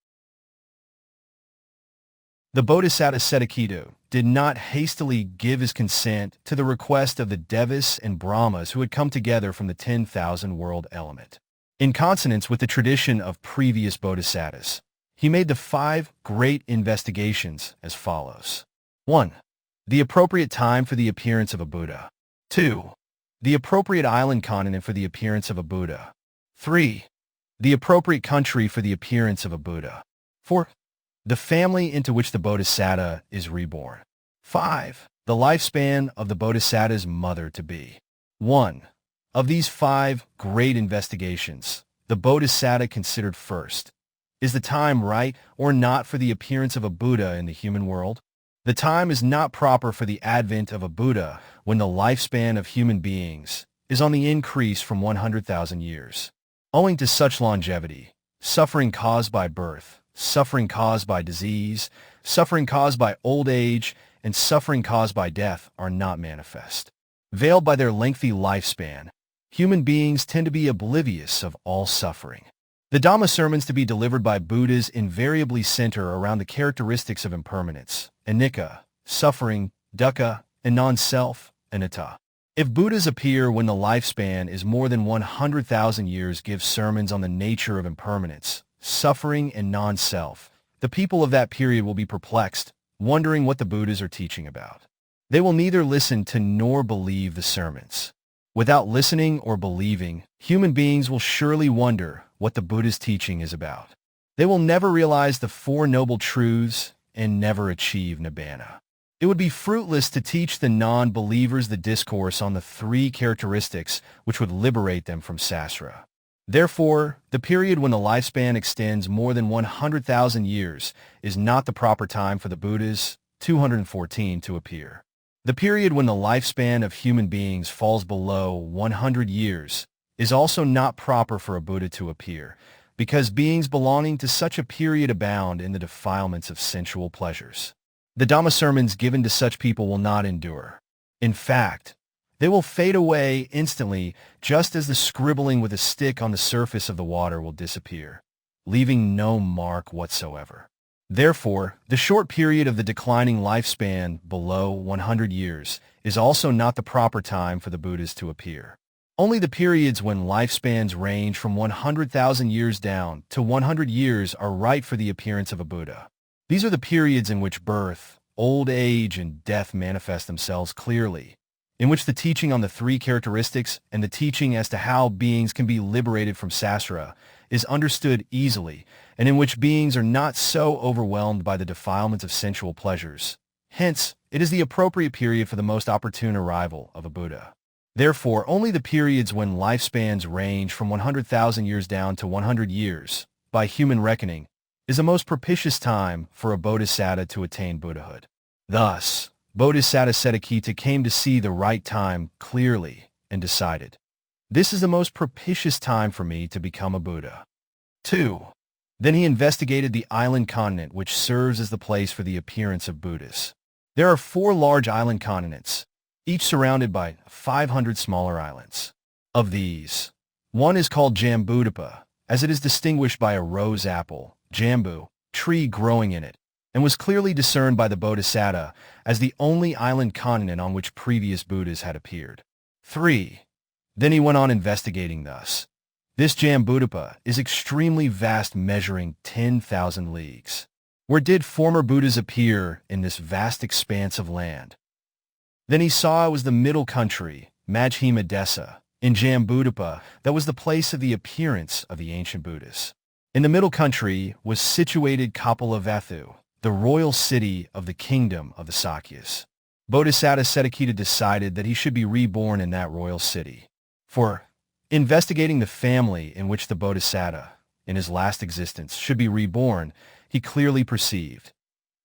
The Bodhisatta Siddhattha did not hastily give his consent to the request of the Devas and Brahmas who had come together from the 10,000 world element. In consonance with the tradition of previous Bodhisattas, he made the 5 great investigations as follows. 1. The appropriate time for the appearance of a Buddha. 2. The appropriate island continent for the appearance of a Buddha. 3. The appropriate country for the appearance of a Buddha. 4. The family into which the Bodhisatta is reborn. 5. The lifespan of the Bodhisatta's mother-to-be. 1. Of these 5 great investigations, the Bodhisatta considered first. Is the time right or not for the appearance of a Buddha in the human world? The time is not proper for the advent of a Buddha when the lifespan of human beings is on the increase from 100,000 years. Owing to such longevity, suffering caused by birth, suffering caused by disease, suffering caused by old age, and suffering caused by death are not manifest. Veiled by their lengthy lifespan, human beings tend to be oblivious of all suffering. The Dhamma sermons to be delivered by Buddhas invariably center around the characteristics of impermanence, anicca, suffering, dukkha, and non-self, anatta. If Buddhas appear when the lifespan is more than 100,000 years, give sermons on the nature of impermanence, suffering, and non-self, the people of that period will be perplexed, wondering what the Buddhas are teaching about. They will neither listen to nor believe the sermons. Without listening or believing, human beings will surely wonder what the Buddha's teaching is about. They will never realize the Four Noble Truths and never achieve nibbana. It would be fruitless to teach the non-believers the discourse on the three characteristics which would liberate them from sasra. Therefore, the period when the lifespan extends more than 100,000 years is not the proper time for the Buddhas, 214, to appear. The period when the lifespan of human beings falls below 100 years is also not proper for a Buddha to appear, because beings belonging to such a period abound in the defilements of sensual pleasures. The Dhamma sermons given to such people will not endure. In fact, they will fade away instantly, just as the scribbling with a stick on the surface of the water will disappear, leaving no mark whatsoever. Therefore, the short period of the declining lifespan below 100 years is also not the proper time for the Buddhas to appear. Only the periods when lifespans range from 100,000 years down to 100 years are right for the appearance of a Buddha. These are the periods in which birth, old age, and death manifest themselves clearly, in which the teaching on the three characteristics and the teaching as to how beings can be liberated from sasra is understood easily, and in which beings are not so overwhelmed by the defilements of sensual pleasures. Hence, it is the appropriate period for the most opportune arrival of a Buddha. Therefore, only the periods when lifespans range from 100,000 years down to 100 years, by human reckoning, is the most propitious time for a Bodhisatta to attain Buddhahood. Thus, Bodhisatta Siddhattha came to see the right time clearly and decided, "This is the most propitious time for me to become a Buddha." 2. Then he investigated the island continent which serves as the place for the appearance of Buddhas. There are 4 large island continents, each surrounded by 500 smaller islands. Of these, one is called Jambudvipa, as it is distinguished by a rose apple, jambu, tree growing in it, and was clearly discerned by the Bodhisatta as the only island continent on which previous Buddhas had appeared. 3. Then he went on investigating thus. This Jambudvipa is extremely vast, measuring 10,000 leagues. Where did former Buddhas appear in this vast expanse of land? Then he saw it was the middle country, Majjhima Desa, in Jambudvipa, that was the place of the appearance of the ancient Buddhas. In the middle country was situated Kapilavatthu, the royal city of the kingdom of the Sakyas. Bodhisatta Siddhattha decided that he should be reborn in that royal city. For investigating the family in which the Bodhisatta, in his last existence, should be reborn, he clearly perceived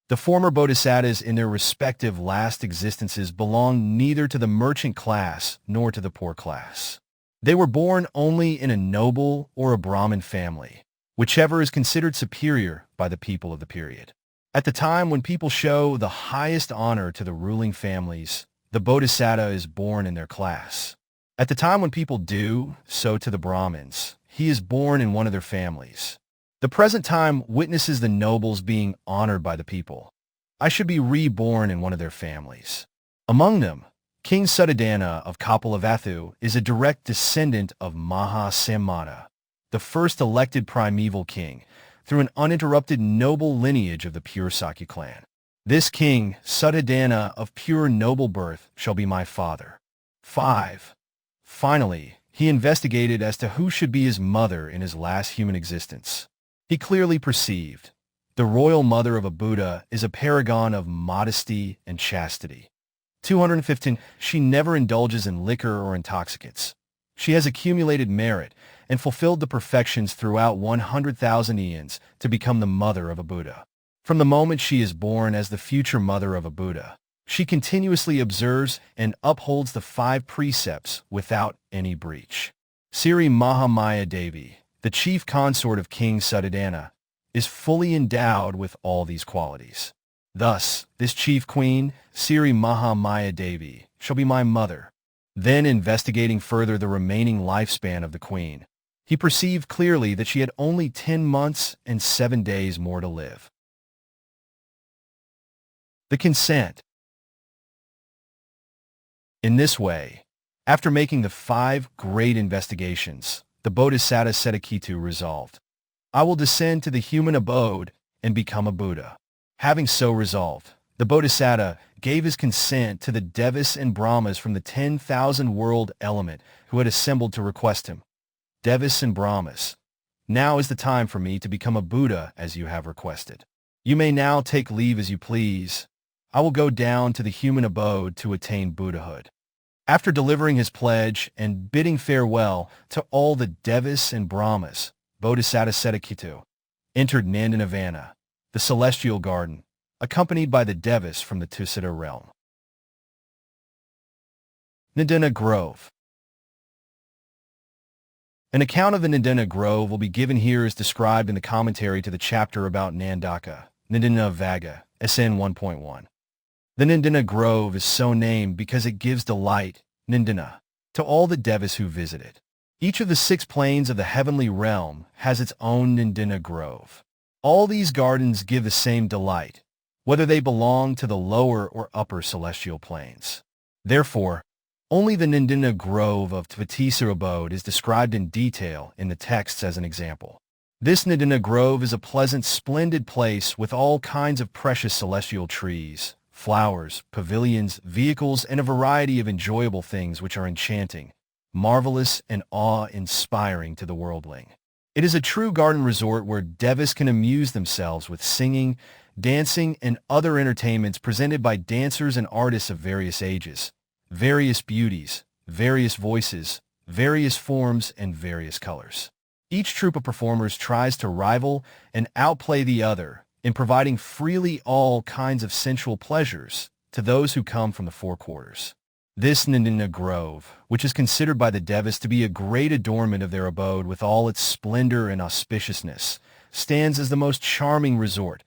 the former Bodhisattas in their respective last existences belonged neither to the merchant class nor to the poor class. They were born only in a noble or a Brahmin family, whichever is considered superior by the people of the period. At the time when people show the highest honor to the ruling families, the Bodhisatta is born in their class. At the time when people do so to the Brahmins, he is born in one of their families. The present time witnesses the nobles being honored by the people. I should be reborn in one of their families. Among them, King Sumedha of Kapilavatthu is a direct descendant of Mahasamana, the first elected primeval king, through an uninterrupted noble lineage of the pure Sakya clan. This king, Sumedha of pure noble birth, shall be my father. 5. Finally, he investigated as to who should be his mother in his last human existence. He clearly perceived the royal mother of a Buddha is a paragon of modesty and chastity. 215. She never indulges in liquor or intoxicants. She has accumulated merit and fulfilled the perfections throughout 100,000 eons to become the mother of a Buddha. From the moment she is born as the future mother of a Buddha, she continuously observes and upholds the 5 precepts without any breach. Sri Mahamaya Devi, the chief consort of King Sumedha, is fully endowed with all these qualities. Thus, this chief queen, Sri Mahamaya Devi, shall be my mother. Then, investigating further the remaining lifespan of the queen, he perceived clearly that she had only 10 months and 7 days more to live. The consent. In this way, after making the 5 great investigations, the Bodhisatta Siddhattha resolved, I will descend to the human abode and become a Buddha. Having so resolved, the Bodhisatta gave his consent to the Devas and Brahmas from the 10,000 world element who had assembled to request him. Devas and Brahmas, now is the time for me to become a Buddha as you have requested. You may now take leave as you please. I will go down to the human abode to attain Buddhahood. After delivering his pledge and bidding farewell to all the Devas and Brahmas, Bodhisatta Siddhattha entered Nandinavana, the celestial garden, accompanied by the Devas from the Tissa realm. Nandina Grove. An account of the Nandina Grove will be given here as described in the commentary to the chapter about Nandaka, Nandina Vaga, SN 1.1. The Nandina Grove is so named because it gives delight, Nandina, to all the Devas who visit it. Each of the 6 planes of the heavenly realm has its own Nandina Grove. All these gardens give the same delight, whether they belong to the lower or upper celestial planes. Therefore, only the Nandina Grove of Tissa abode is described in detail in the texts as an example. This Nandina Grove is a pleasant, splendid place with all kinds of precious celestial trees, flowers, pavilions, vehicles, and a variety of enjoyable things which are enchanting, marvelous, and awe-inspiring to the worldling. It is a true garden resort where Devas can amuse themselves with singing, dancing, and other entertainments presented by dancers and artists of various ages, various beauties, various voices, various forms, and various colors. Each troupe of performers tries to rival and outplay the other in providing freely all kinds of sensual pleasures to those who come from the 4 quarters. This Nandina Grove, which is considered by the Devas to be a great adornment of their abode with all its splendor and auspiciousness, stands as the most charming resort,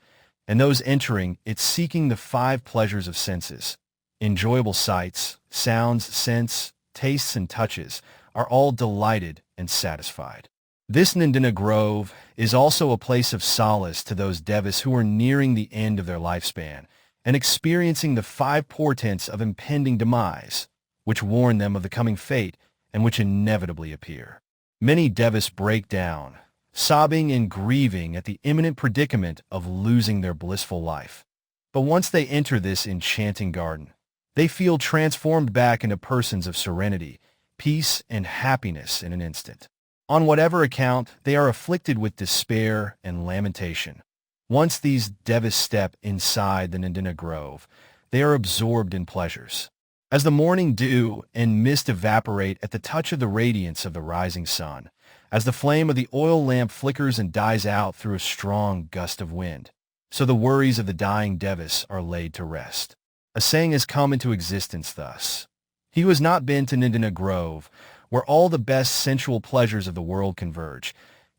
and those entering it seeking the 5 pleasures of senses, enjoyable sights, sounds, scents, tastes, and touches, are all delighted and satisfied. This Nandina Grove is also a place of solace to those Devas who are nearing the end of their lifespan and experiencing the 5 portents of impending demise, which warn them of the coming fate and which inevitably appear. Many Devas break down, sobbing and grieving at the imminent predicament of losing their blissful life. But once they enter this enchanting garden, they feel transformed back into persons of serenity, peace, and happiness in an instant. On whatever account, they are afflicted with despair and lamentation. Once these Devas step inside the Nandina Grove, they are absorbed in pleasures. As the morning dew and mist evaporate at the touch of the radiance of the rising sun, as the flame of the oil lamp flickers and dies out through a strong gust of wind, so the worries of the dying Devas are laid to rest. A saying has come into existence thus: he who has not been to Nandina Grove, where all the best sensual pleasures of the world converge,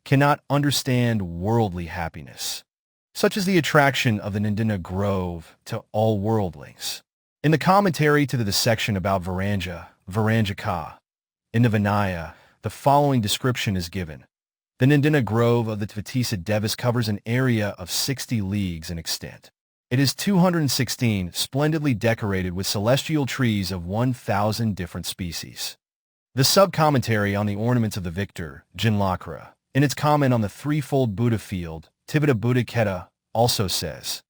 cannot understand worldly happiness. Such is the attraction of the Nandina Grove to all worldlings. In the commentary to the section about Varanja, Varanjaka, in the Vinaya, the following description is given. The Nandina Grove of the Tissa Devas covers an area of 60 leagues in extent. It is 216, splendidly decorated with celestial trees of 1,000 different species. The sub-commentary on the ornaments of the victor, Jinlakara, in its comment on the threefold Buddha field, Tivita Buddha Keta, also says,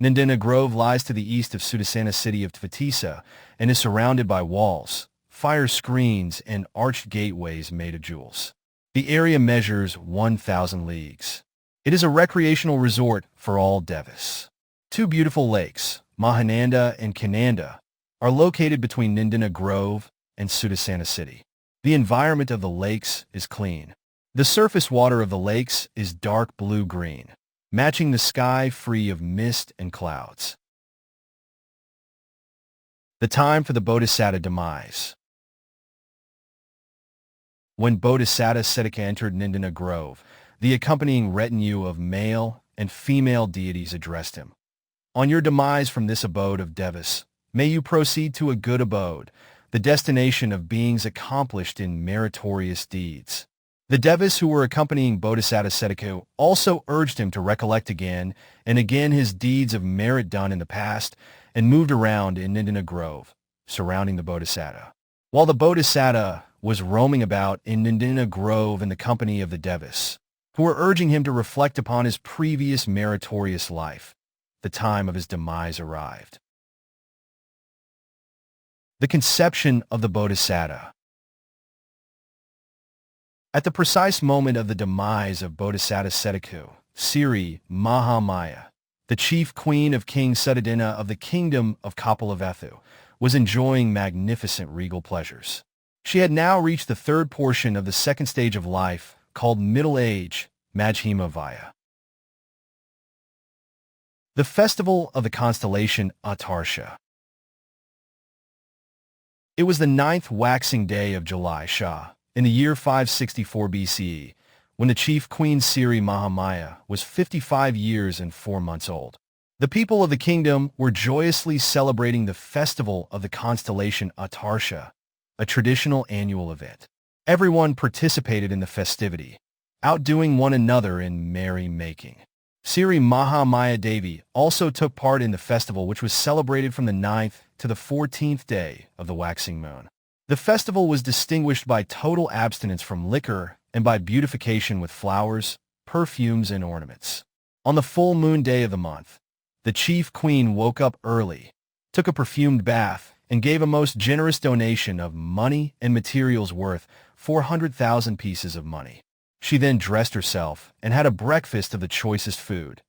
Nandina Grove lies to the east of Sudasana city of Tissa and is surrounded by walls, fire screens, and arched gateways made of jewels. The area measures 1,000 leagues. It is a recreational resort for all Devas. 2 beautiful lakes, Mahananda and Kananda, are located between Nandina Grove and Sudasana city. The environment of the lakes is clean. The surface water of the lakes is dark blue-green, matching the sky free of mist and clouds. The time for the Bodhisatta demise. When Bodhisatta Siddhattha entered Nandina Grove, the accompanying retinue of male and female deities addressed him. On your demise from this abode of Devas, may you proceed to a good abode, the destination of beings accomplished in meritorious deeds. The Devas who were accompanying Bodhisatta Siddhattha also urged him to recollect again and again his deeds of merit done in the past and moved around in Nandina Grove, surrounding the Bodhisatta. While the Bodhisatta was roaming about in Nindina Grove in the company of the Devas, who were urging him to reflect upon his previous meritorious life, the time of his demise arrived. The conception of the Bodhisatta. At the precise moment of the demise of Bodhisatta Siddhattha, Sri Mahamaya, the chief queen of King Suddhodana of the kingdom of Kapilavatthu, was enjoying magnificent regal pleasures. She had now reached the third portion of the second stage of life, called middle age, Majjhima Vaya. The festival of the constellation Attarsha. It was the 9th waxing day of July Shah, in the year 564 BCE, when the chief queen Sri Mahamaya was 55 years and 4 months old. The people of the kingdom were joyously celebrating the festival of the constellation Attarsha, a traditional annual event. Everyone participated in the festivity, outdoing one another in merry-making. Sri Mahamaya Devi also took part in the festival, which was celebrated from the 9th to the 14th day of the waxing moon. The festival was distinguished by total abstinence from liquor and by beautification with flowers, perfumes, and ornaments. On the full moon day of the month, the chief queen woke up early, took a perfumed bath, and gave a most generous donation of money and materials worth 400,000 pieces of money. She then dressed herself and had a breakfast of the choicest food,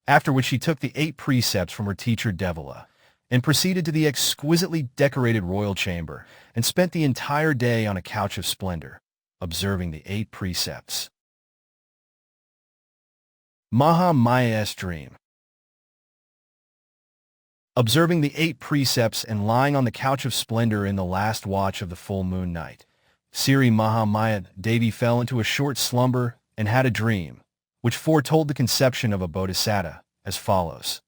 after which she took the 8 precepts from her teacher Devala and proceeded to the exquisitely decorated royal chamber and spent the entire day on a couch of splendor, observing the 8 precepts. Mahamaya's dream. Observing the 8 precepts and lying on the couch of splendor in the last watch of the full moon night, Sri Mahamaya Devi fell into a short slumber and had a dream, which foretold the conception of a bodhisatta, as follows.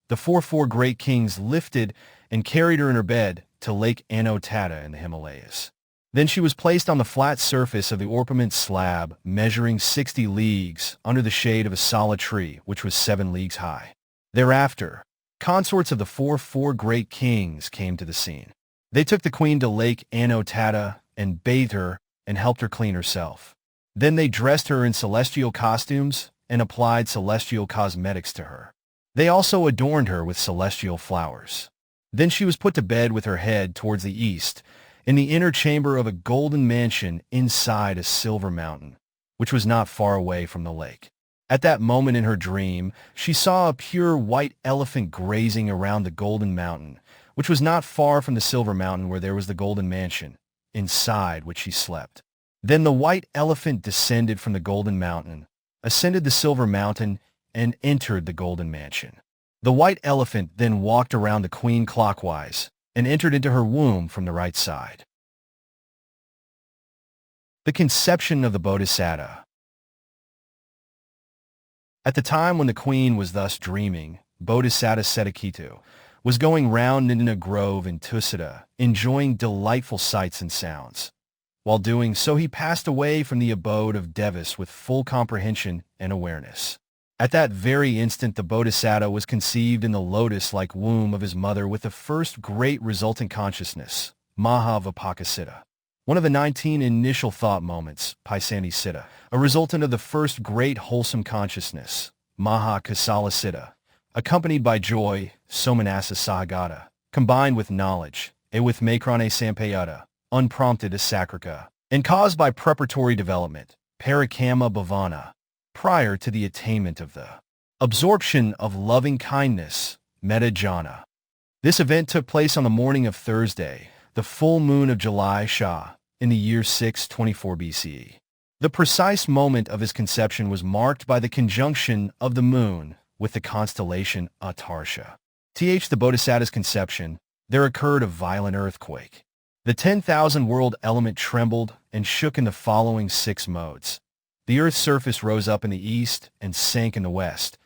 The four great kings lifted and carried her in her bed to Lake Anotata in the Himalayas. Then she was placed on the flat surface of the orpiment slab, measuring 60 leagues, under the shade of a sala tree, which was 7 leagues high. Thereafter, consorts of the four great kings came to the scene. They took the queen to Lake Anotata and bathed her and helped her clean herself. Then they dressed her in celestial costumes and applied celestial cosmetics to her. They also adorned her with celestial flowers. Then she was put to bed with her head towards the east, in the inner chamber of a golden mansion inside a silver mountain, which was not far away from the lake. At that moment in her dream, she saw a pure white elephant grazing around the golden mountain, which was not far from the silver mountain where there was the golden mansion, inside which she slept. Then the white elephant descended from the golden mountain, ascended the silver mountain, and entered the golden mansion. The white elephant then walked around the queen clockwise and entered into her womb from the right side. The conception of the Bodhisatta. At the time when the queen was thus dreaming, Bodhisatta Siddhattha was going round in a grove in Tissa, enjoying delightful sights and sounds. While doing so, he passed away from the abode of Devas with full comprehension and awareness. At that very instant, the Bodhisatta was conceived in the lotus-like womb of his mother with the first great resultant consciousness, Mahavapakkasiddha. One of the 19 initial thought moments, Paisanisiddha, a resultant of the first great wholesome consciousness, Mahakasalasiddha, accompanied by joy, Somanasa Sahagata, combined with knowledge, and with Makrane Sampayutta, unprompted Asakrika, and caused by preparatory development, Parakama Bhavana, prior to the attainment of the absorption of loving kindness, Metta Jhana. This event took place on the morning of Thursday, the full moon of July Shah, in the year 624 BCE. The precise moment of his conception was marked by the conjunction of the moon with the constellation Attarsha. The Bodhisatta's conception, there occurred a violent earthquake. The 10,000 world element trembled and shook in the following 6 modes. The earth's surface rose up in the east and sank in the west.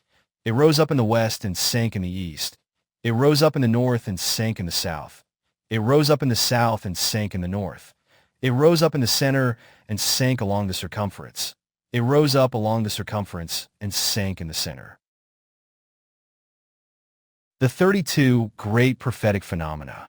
It rose up in the west and sank in the east. It rose up in the north and sank in the south. It rose up in the south and sank in the north. It rose up in the center and sank along the circumference. It rose up along the circumference and sank in the center. The 32 Great Prophetic Phenomena.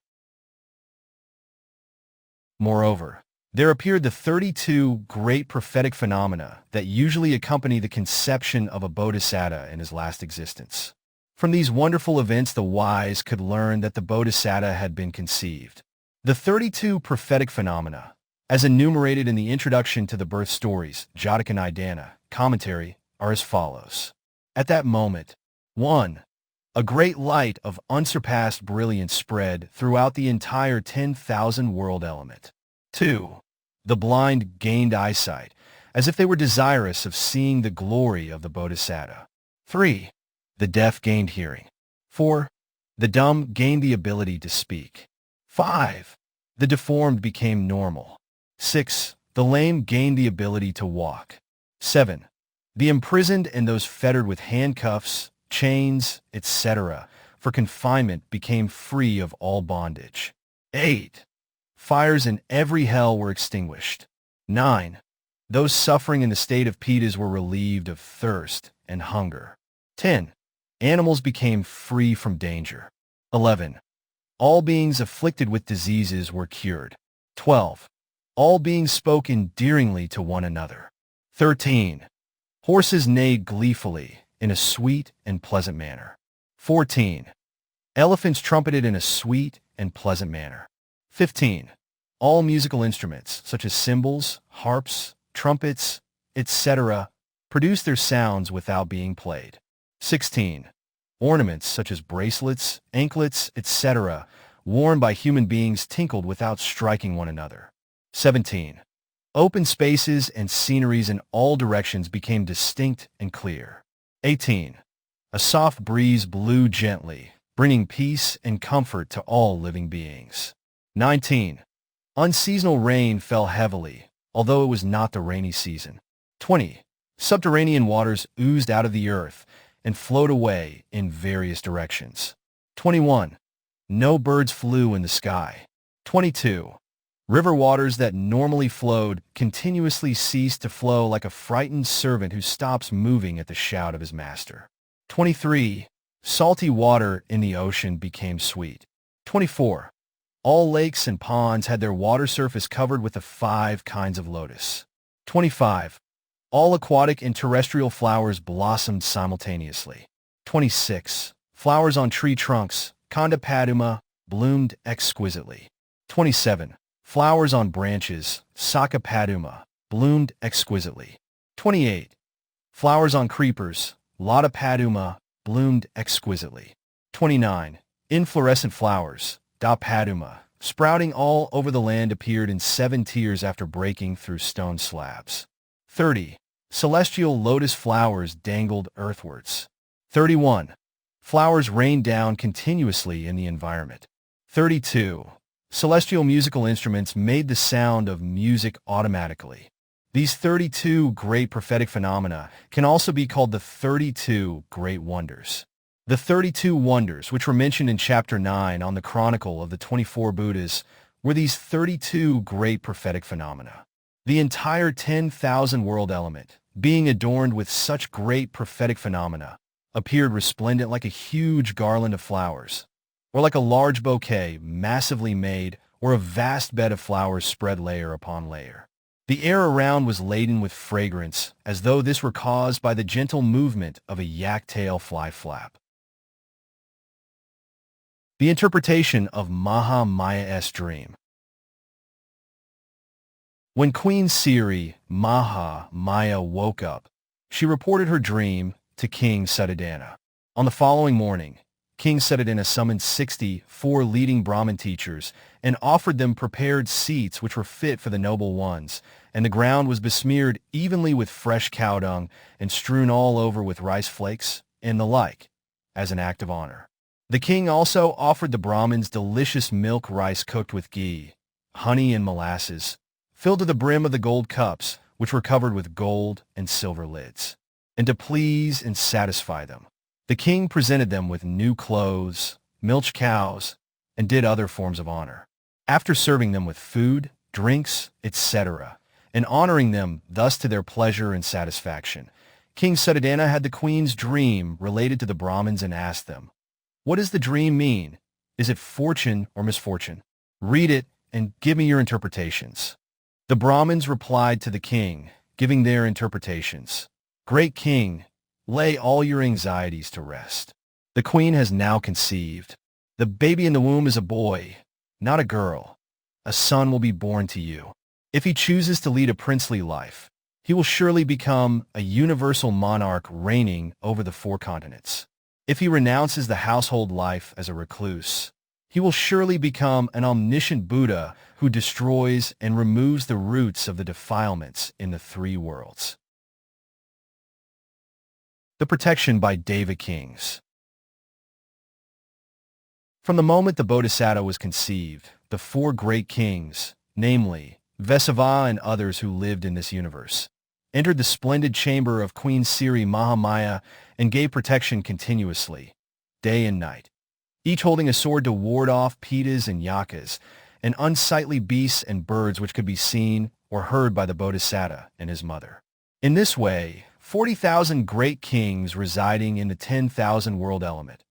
Moreover, there appeared the 32 great prophetic phenomena that usually accompany the conception of a bodhisatta in his last existence. From these wonderful events, the wise could learn that the bodhisatta had been conceived. The 32 prophetic phenomena, as enumerated in the introduction to the birth stories, Jataka Nidana, commentary, are as follows. At that moment, 1. A great light of unsurpassed brilliance spread throughout the entire 10,000 world element. 2. The blind gained eyesight, as if they were desirous of seeing the glory of the bodhisatta. 3. The deaf gained hearing. 4. The dumb gained the ability to speak. 5. The deformed became normal. 6. The lame gained the ability to walk. 7. The imprisoned and those fettered with handcuffs, chains, etc., for confinement became free of all bondage. 8. Fires in every hell were extinguished. 9. Those suffering in the state of pitas were relieved of thirst and hunger. 10. Animals became free from danger. 11. All beings afflicted with diseases were cured. 12. All beings spoke endearingly to one another. 13. Horses neighed gleefully in a sweet and pleasant manner. 14. Elephants trumpeted in a sweet and pleasant manner. 15. All musical instruments, such as cymbals, harps, trumpets, etc., produced their sounds without being played. 16. Ornaments, such as bracelets, anklets, etc., worn by human beings tinkled without striking one another. 17. Open spaces and sceneries in all directions became distinct and clear. 18. A soft breeze blew gently, bringing peace and comfort to all living beings. 19. Unseasonal rain fell heavily, although it was not the rainy season. 20. Subterranean waters oozed out of the earth and flowed away in various directions. 21. No birds flew in the sky. 22. River waters that normally flowed continuously ceased to flow like a frightened servant who stops moving at the shout of his master. 23. Salty water in the ocean became sweet. 24. All lakes and ponds had their water surface covered with the 5 kinds of lotus. 25. All aquatic and terrestrial flowers blossomed simultaneously. 26. Flowers on tree trunks, Koṇḍa Paduma, bloomed exquisitely. 27. Flowers on branches, Sakha Paduma, bloomed exquisitely. 28. Flowers on creepers, Lata Paduma, bloomed exquisitely. 29. Inflorescent flowers, Da Paduma, sprouting all over the land appeared in 7 tiers after breaking through stone slabs. 30. Celestial lotus flowers dangled earthwards. 31. Flowers rained down continuously in the environment. 32. Celestial musical instruments made the sound of music automatically. These 32 great prophetic phenomena can also be called the 32 Great Wonders. The 32 wonders, which were mentioned in Chapter 9 on the Chronicle of the 24 Buddhas, were these 32 great prophetic phenomena. The entire 10,000 world element, being adorned with such great prophetic phenomena, appeared resplendent like a huge garland of flowers, or like a large bouquet massively made, or a vast bed of flowers spread layer upon layer. The air around was laden with fragrance, as though this were caused by the gentle movement of a yak-tail fly flap. The interpretation of Maha-Maya's dream. When Queen Siri, Maha-Maya, woke up, she reported her dream to King Siddhattha. On the following morning, King Siddhattha summoned 64 leading Brahmin teachers and offered them prepared seats which were fit for the noble ones, and the ground was besmeared evenly with fresh cow dung and strewn all over with rice flakes and the like, as an act of honor. The king also offered the Brahmins delicious milk rice cooked with ghee, honey and molasses, filled to the brim of the gold cups, which were covered with gold and silver lids. And to please and satisfy them, the king presented them with new clothes, milch cows, and did other forms of honor. After serving them with food, drinks, etc., and honoring them thus to their pleasure and satisfaction, King Siddhattha had the queen's dream related to the Brahmins and asked them, "What does the dream mean? Is it fortune or misfortune? Read it and give me your interpretations." The Brahmins replied to the king, giving their interpretations. "Great king, lay all your anxieties to rest. The queen has now conceived. The baby in the womb is a boy, not a girl. A son will be born to you. If he chooses to lead a princely life, he will surely become a universal monarch reigning over the 4 continents. If he renounces the household life as a recluse, he will surely become an omniscient Buddha who destroys and removes the roots of the defilements in the 3 worlds. The protection by Deva kings. From the moment the Bodhisatta was conceived, the 4 great kings, namely Vessabhū and others who lived in this universe, entered the splendid chamber of Queen Siri Mahamaya and gave protection continuously, day and night, each holding a sword to ward off Pitas and Yakas, and unsightly beasts and birds which could be seen or heard by the Bodhisatta and his mother. In this way, 40,000 great kings residing in the 10,000 world element,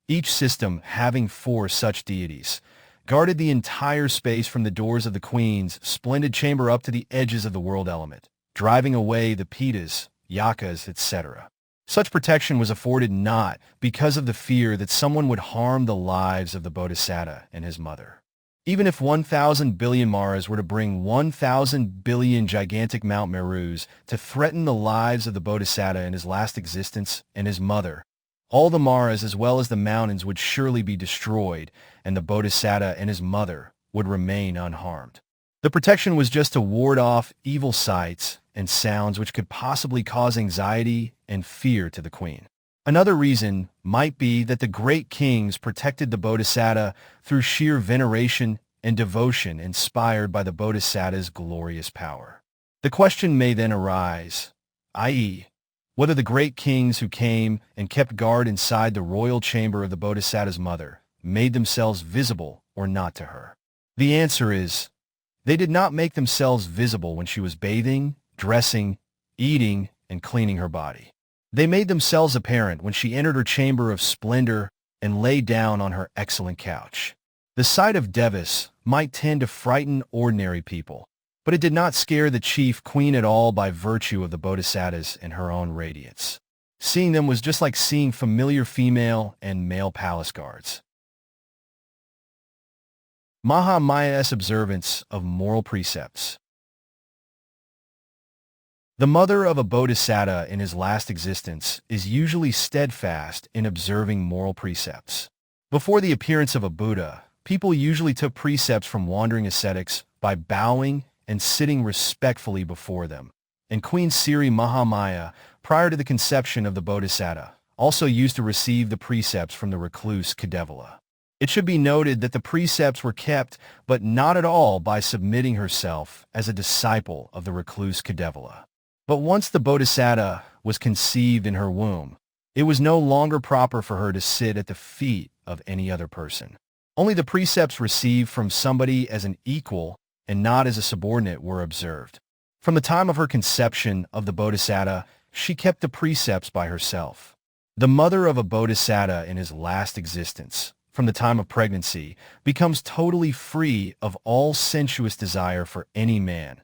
each system having 4 such deities, guarded the entire space from the doors of the queen's splendid chamber up to the edges of the world element, driving away the Pitas, Yakas, etc. Such protection was afforded not because of the fear that someone would harm the lives of the Bodhisatta and his mother. Even if 1,000 billion Maras were to bring 1,000 billion gigantic Mount Merus to threaten the lives of the Bodhisatta in his last existence and his mother, all the Maras as well as the mountains would surely be destroyed, and the Bodhisatta and his mother would remain unharmed. The protection was just to ward off evil sights and sounds which could possibly cause anxiety and fear to the queen. Another reason might be that the great kings protected the Bodhisatta through sheer veneration and devotion inspired by the Bodhisatta's glorious power. The question may then arise, i.e., whether the great kings who came and kept guard inside the royal chamber of the Bodhisatta's mother made themselves visible or not to her. The answer is, they did not make themselves visible when she was bathing, dressing, eating, and cleaning her body. They made themselves apparent when she entered her chamber of splendor and lay down on her excellent couch. The sight of devas might tend to frighten ordinary people, but it did not scare the chief queen at all by virtue of the Bodhisattas and her own radiance. Seeing them was just like seeing familiar female and male palace guards. Mahamaya's observance of moral precepts. The mother of a bodhisatta in his last existence is usually steadfast in observing moral precepts. Before the appearance of a Buddha, people usually took precepts from wandering ascetics by bowing and sitting respectfully before them. And Queen Siri Mahamaya, prior to the conception of the bodhisatta, also used to receive the precepts from the recluse Kedevala. It should be noted that the precepts were kept, but not at all by submitting herself as a disciple of the recluse Kedevala. But once the bodhisatta was conceived in her womb, it was no longer proper for her to sit at the feet of any other person. Only the precepts received from somebody as an equal and not as a subordinate were observed. From the time of her conception of the bodhisatta, she kept the precepts by herself. The mother of a bodhisatta in his last existence, from the time of pregnancy, becomes totally free of all sensuous desire for any man,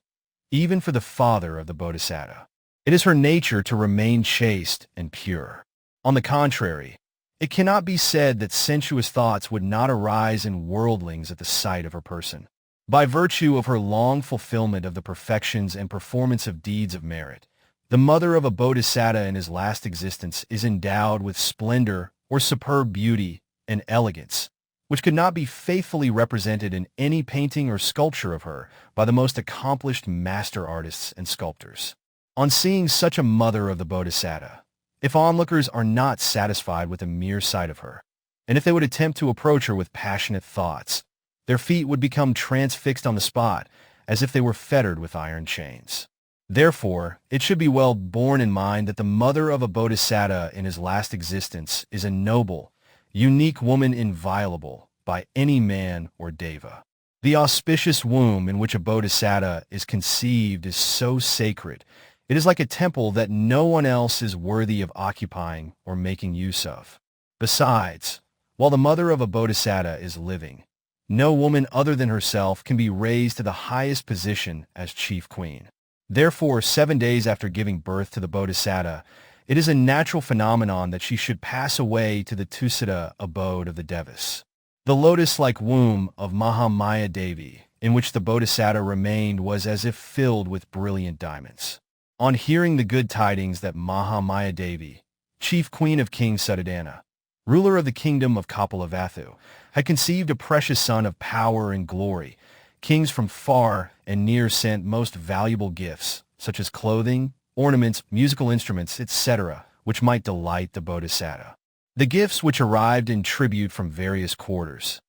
even for the father of the bodhisatta. It is her nature to remain chaste and pure. On the contrary, it cannot be said that sensuous thoughts would not arise in worldlings at the sight of her person. By virtue of her long fulfillment of the perfections and performance of deeds of merit, the mother of a bodhisatta in his last existence is endowed with splendor or superb beauty and elegance, which could not be faithfully represented in any painting or sculpture of her by the most accomplished master artists and sculptors. On seeing such a mother of the bodhisatta, if onlookers are not satisfied with a mere sight of her, and if they would attempt to approach her with passionate thoughts, their feet would become transfixed on the spot, as if they were fettered with iron chains. Therefore, it should be well borne in mind that the mother of a bodhisatta in his last existence is a noble, unique woman inviolable by any man or deva. The auspicious womb in which a bodhisatta is conceived is so sacred, it is like a temple that no one else is worthy of occupying or making use of. Besides, while the mother of a bodhisatta is living, No woman other than herself can be raised to the highest position as chief queen. Therefore, 7 days after giving birth to the Bodhisatta, it is a natural phenomenon that she should pass away to the Tussita abode of the Devas. The lotus-like womb of Mahamaya Devi, in which the Bodhisatta remained, was as if filled with brilliant diamonds. On hearing the good tidings that Mahamaya Devi, chief queen of King Suddhodana, ruler of the kingdom of Kapilavatthu, had conceived a precious son of power and glory, kings from far and near sent most valuable gifts, such as clothing, ornaments, musical instruments, etc., which might delight the Bodhisatta. The gifts which arrived in tribute from various quarters,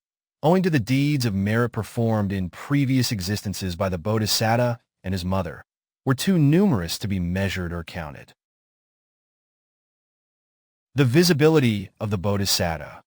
owing to the deeds of merit performed in previous existences by the Bodhisatta and his mother, were too numerous to be measured or counted. The visibility of the Bodhisatta.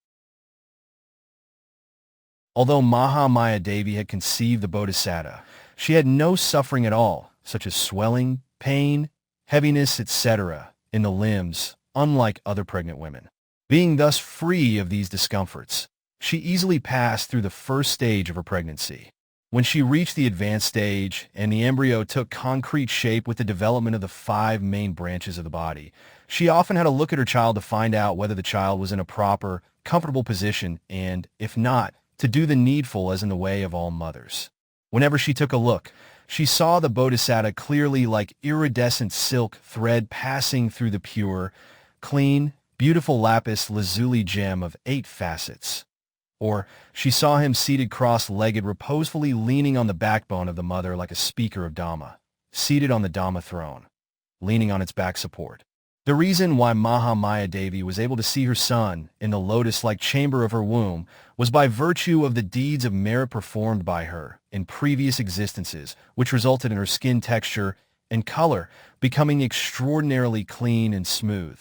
Although Mahamaya Devi had conceived the Bodhisatta, she had no suffering at all, such as swelling, pain, heaviness, etc., in the limbs, unlike other pregnant women. Being thus free of these discomforts, she easily passed through the first stage of her pregnancy. When she reached the advanced stage and the embryo took concrete shape with the development of the 5 main branches of the body, she often had to look at her child to find out whether the child was in a proper, comfortable position and, if not, to do the needful as in the way of all mothers. Whenever she took a look, she saw the Bodhisatta clearly like iridescent silk thread passing through the pure, clean, beautiful lapis lazuli gem of 8 facets. Or she saw him seated cross-legged, reposefully leaning on the backbone of the mother like a speaker of Dhamma, seated on the Dhamma throne, leaning on its back support. The reason why Mahamaya Devi was able to see her son in the lotus-like chamber of her womb was by virtue of the deeds of merit performed by her in previous existences, which resulted in her skin texture and color becoming extraordinarily clean and smooth,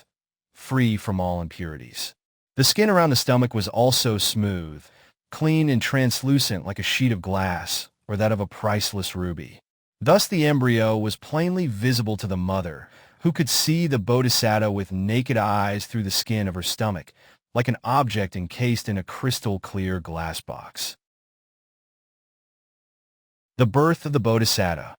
free from all impurities. The skin around the stomach was also smooth, clean and translucent like a sheet of glass or that of a priceless ruby. Thus the embryo was plainly visible to the mother, who could see the Bodhisatta with naked eyes through the skin of her stomach, like an object encased in a crystal-clear glass box. The birth of the Bodhisatta.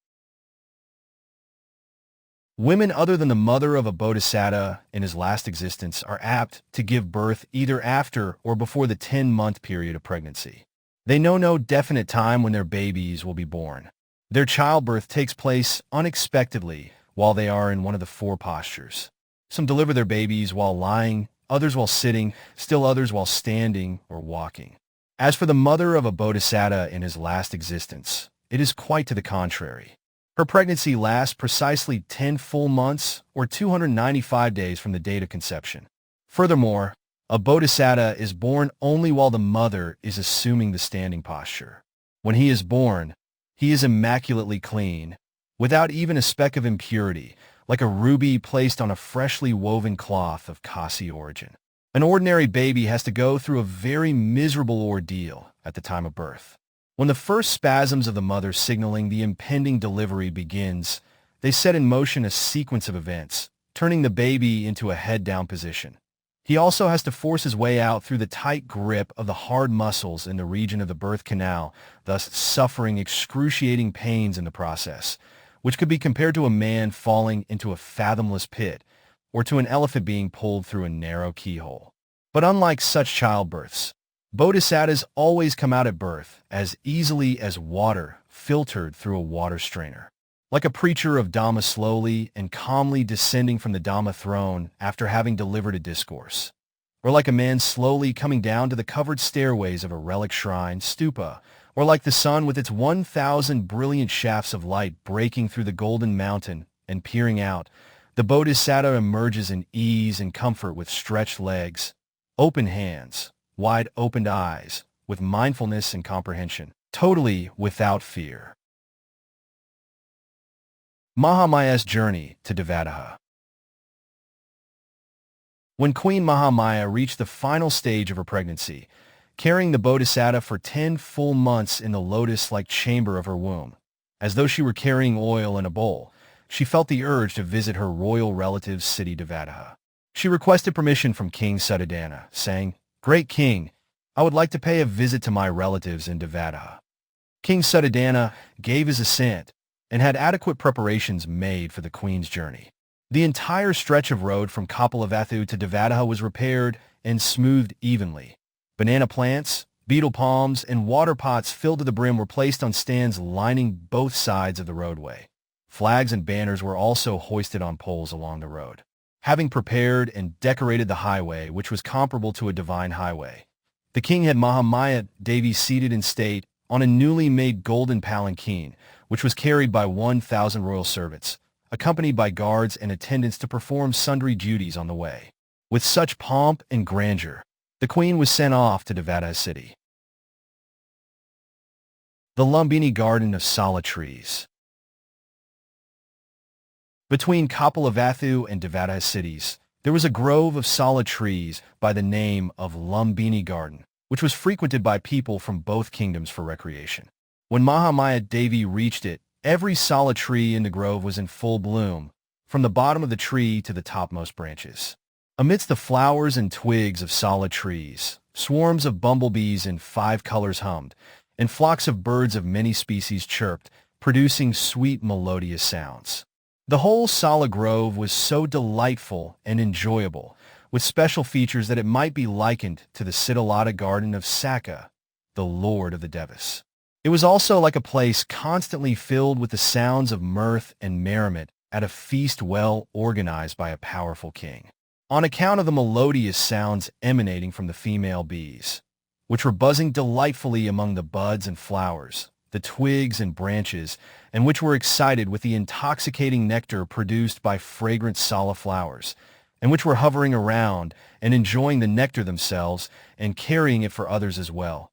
Women other than the mother of a Bodhisatta in his last existence are apt to give birth either after or before the 10-month period of pregnancy. They know no definite time when their babies will be born. Their childbirth takes place unexpectedly while they are in one of the 4 postures. Some deliver their babies while lying, others while sitting, still others while standing or walking. As for the mother of a Bodhisatta in his last existence, it is quite to the contrary. Her pregnancy lasts precisely 10 full months or 295 days from the date of conception. Furthermore, a Bodhisatta is born only while the mother is assuming the standing posture. When he is born, he is immaculately clean, without even a speck of impurity, like a ruby placed on a freshly woven cloth of Kasi origin. An ordinary baby has to go through a very miserable ordeal at the time of birth. When the first spasms of the mother signaling the impending delivery begins, they set in motion a sequence of events, turning the baby into a head-down position. He also has to force his way out through the tight grip of the hard muscles in the region of the birth canal, thus suffering excruciating pains in the process, which could be compared to a man falling into a fathomless pit or to an elephant being pulled through a narrow keyhole. But unlike such childbirths, Bodhisattas always come out at birth as easily as water filtered through a water strainer. Like a preacher of Dhamma slowly and calmly descending from the Dhamma throne after having delivered a discourse. Or like a man slowly coming down to the covered stairways of a relic shrine, stupa, or like the sun with its 1,000 brilliant shafts of light breaking through the golden mountain and peering out, the Bodhisatta emerges in ease and comfort with stretched legs, open hands, wide-opened eyes, with mindfulness and comprehension, totally without fear. Mahamaya's journey to Devadaha. When Queen Mahamaya reached the final stage of her pregnancy, carrying the Bodhisatta for 10 full months in the lotus-like chamber of her womb, as though she were carrying oil in a bowl, she felt the urge to visit her royal relative's city Devadaha. She requested permission from King Suddhodana, saying, "Great King, I would like to pay a visit to my relatives in Revata. King Suddhodana gave his assent and had adequate preparations made for the queen's journey. The entire stretch of road from Kapilavatthu to Revata was repaired and smoothed evenly. Banana plants, betel palms, and water pots filled to the brim were placed on stands lining both sides of the roadway. Flags and banners were also hoisted on poles along the road. Having prepared and decorated the highway, which was comparable to a divine highway, the king had Mahamaya Devi seated in state on a newly made golden palanquin, which was carried by 1,000 royal servants, accompanied by guards and attendants to perform sundry duties on the way. With such pomp and grandeur, the queen was sent off to Revata city. The Lumbini Garden of Sala Trees. Between Kapilavatthu and Revata cities, there was a grove of sala trees by the name of Lumbini Garden, which was frequented by people from both kingdoms for recreation. When Mahamaya Devi reached it, every sala tree in the grove was in full bloom, from the bottom of the tree to the topmost branches. Amidst the flowers and twigs of sala trees, swarms of bumblebees in 5 colors hummed, and flocks of birds of many species chirped, producing sweet melodious sounds. The whole sala grove was so delightful and enjoyable, with special features that it might be likened to the Siddhattha garden of Sakka, the lord of the Devas. It was also like a place constantly filled with the sounds of mirth and merriment at a feast well organized by a powerful king. On account of the melodious sounds emanating from the female bees, which were buzzing delightfully among the buds and flowers, the twigs and branches, and which were excited with the intoxicating nectar produced by fragrant sala flowers, and which were hovering around and enjoying the nectar themselves and carrying it for others as well.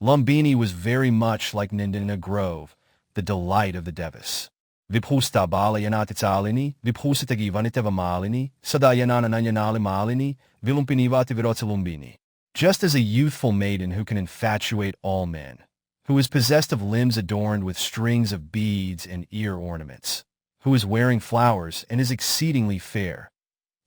Lumbini was very much like Nindana Grove, the delight of the Devas. Viphusta balayanatitalini, viphussatagivanitavamalini, sadayanananyanalimalini, vilumpinivativirotsalumbini. Just as a youthful maiden who can infatuate all men, who is possessed of limbs adorned with strings of beads and ear ornaments, who is wearing flowers and is exceedingly fair.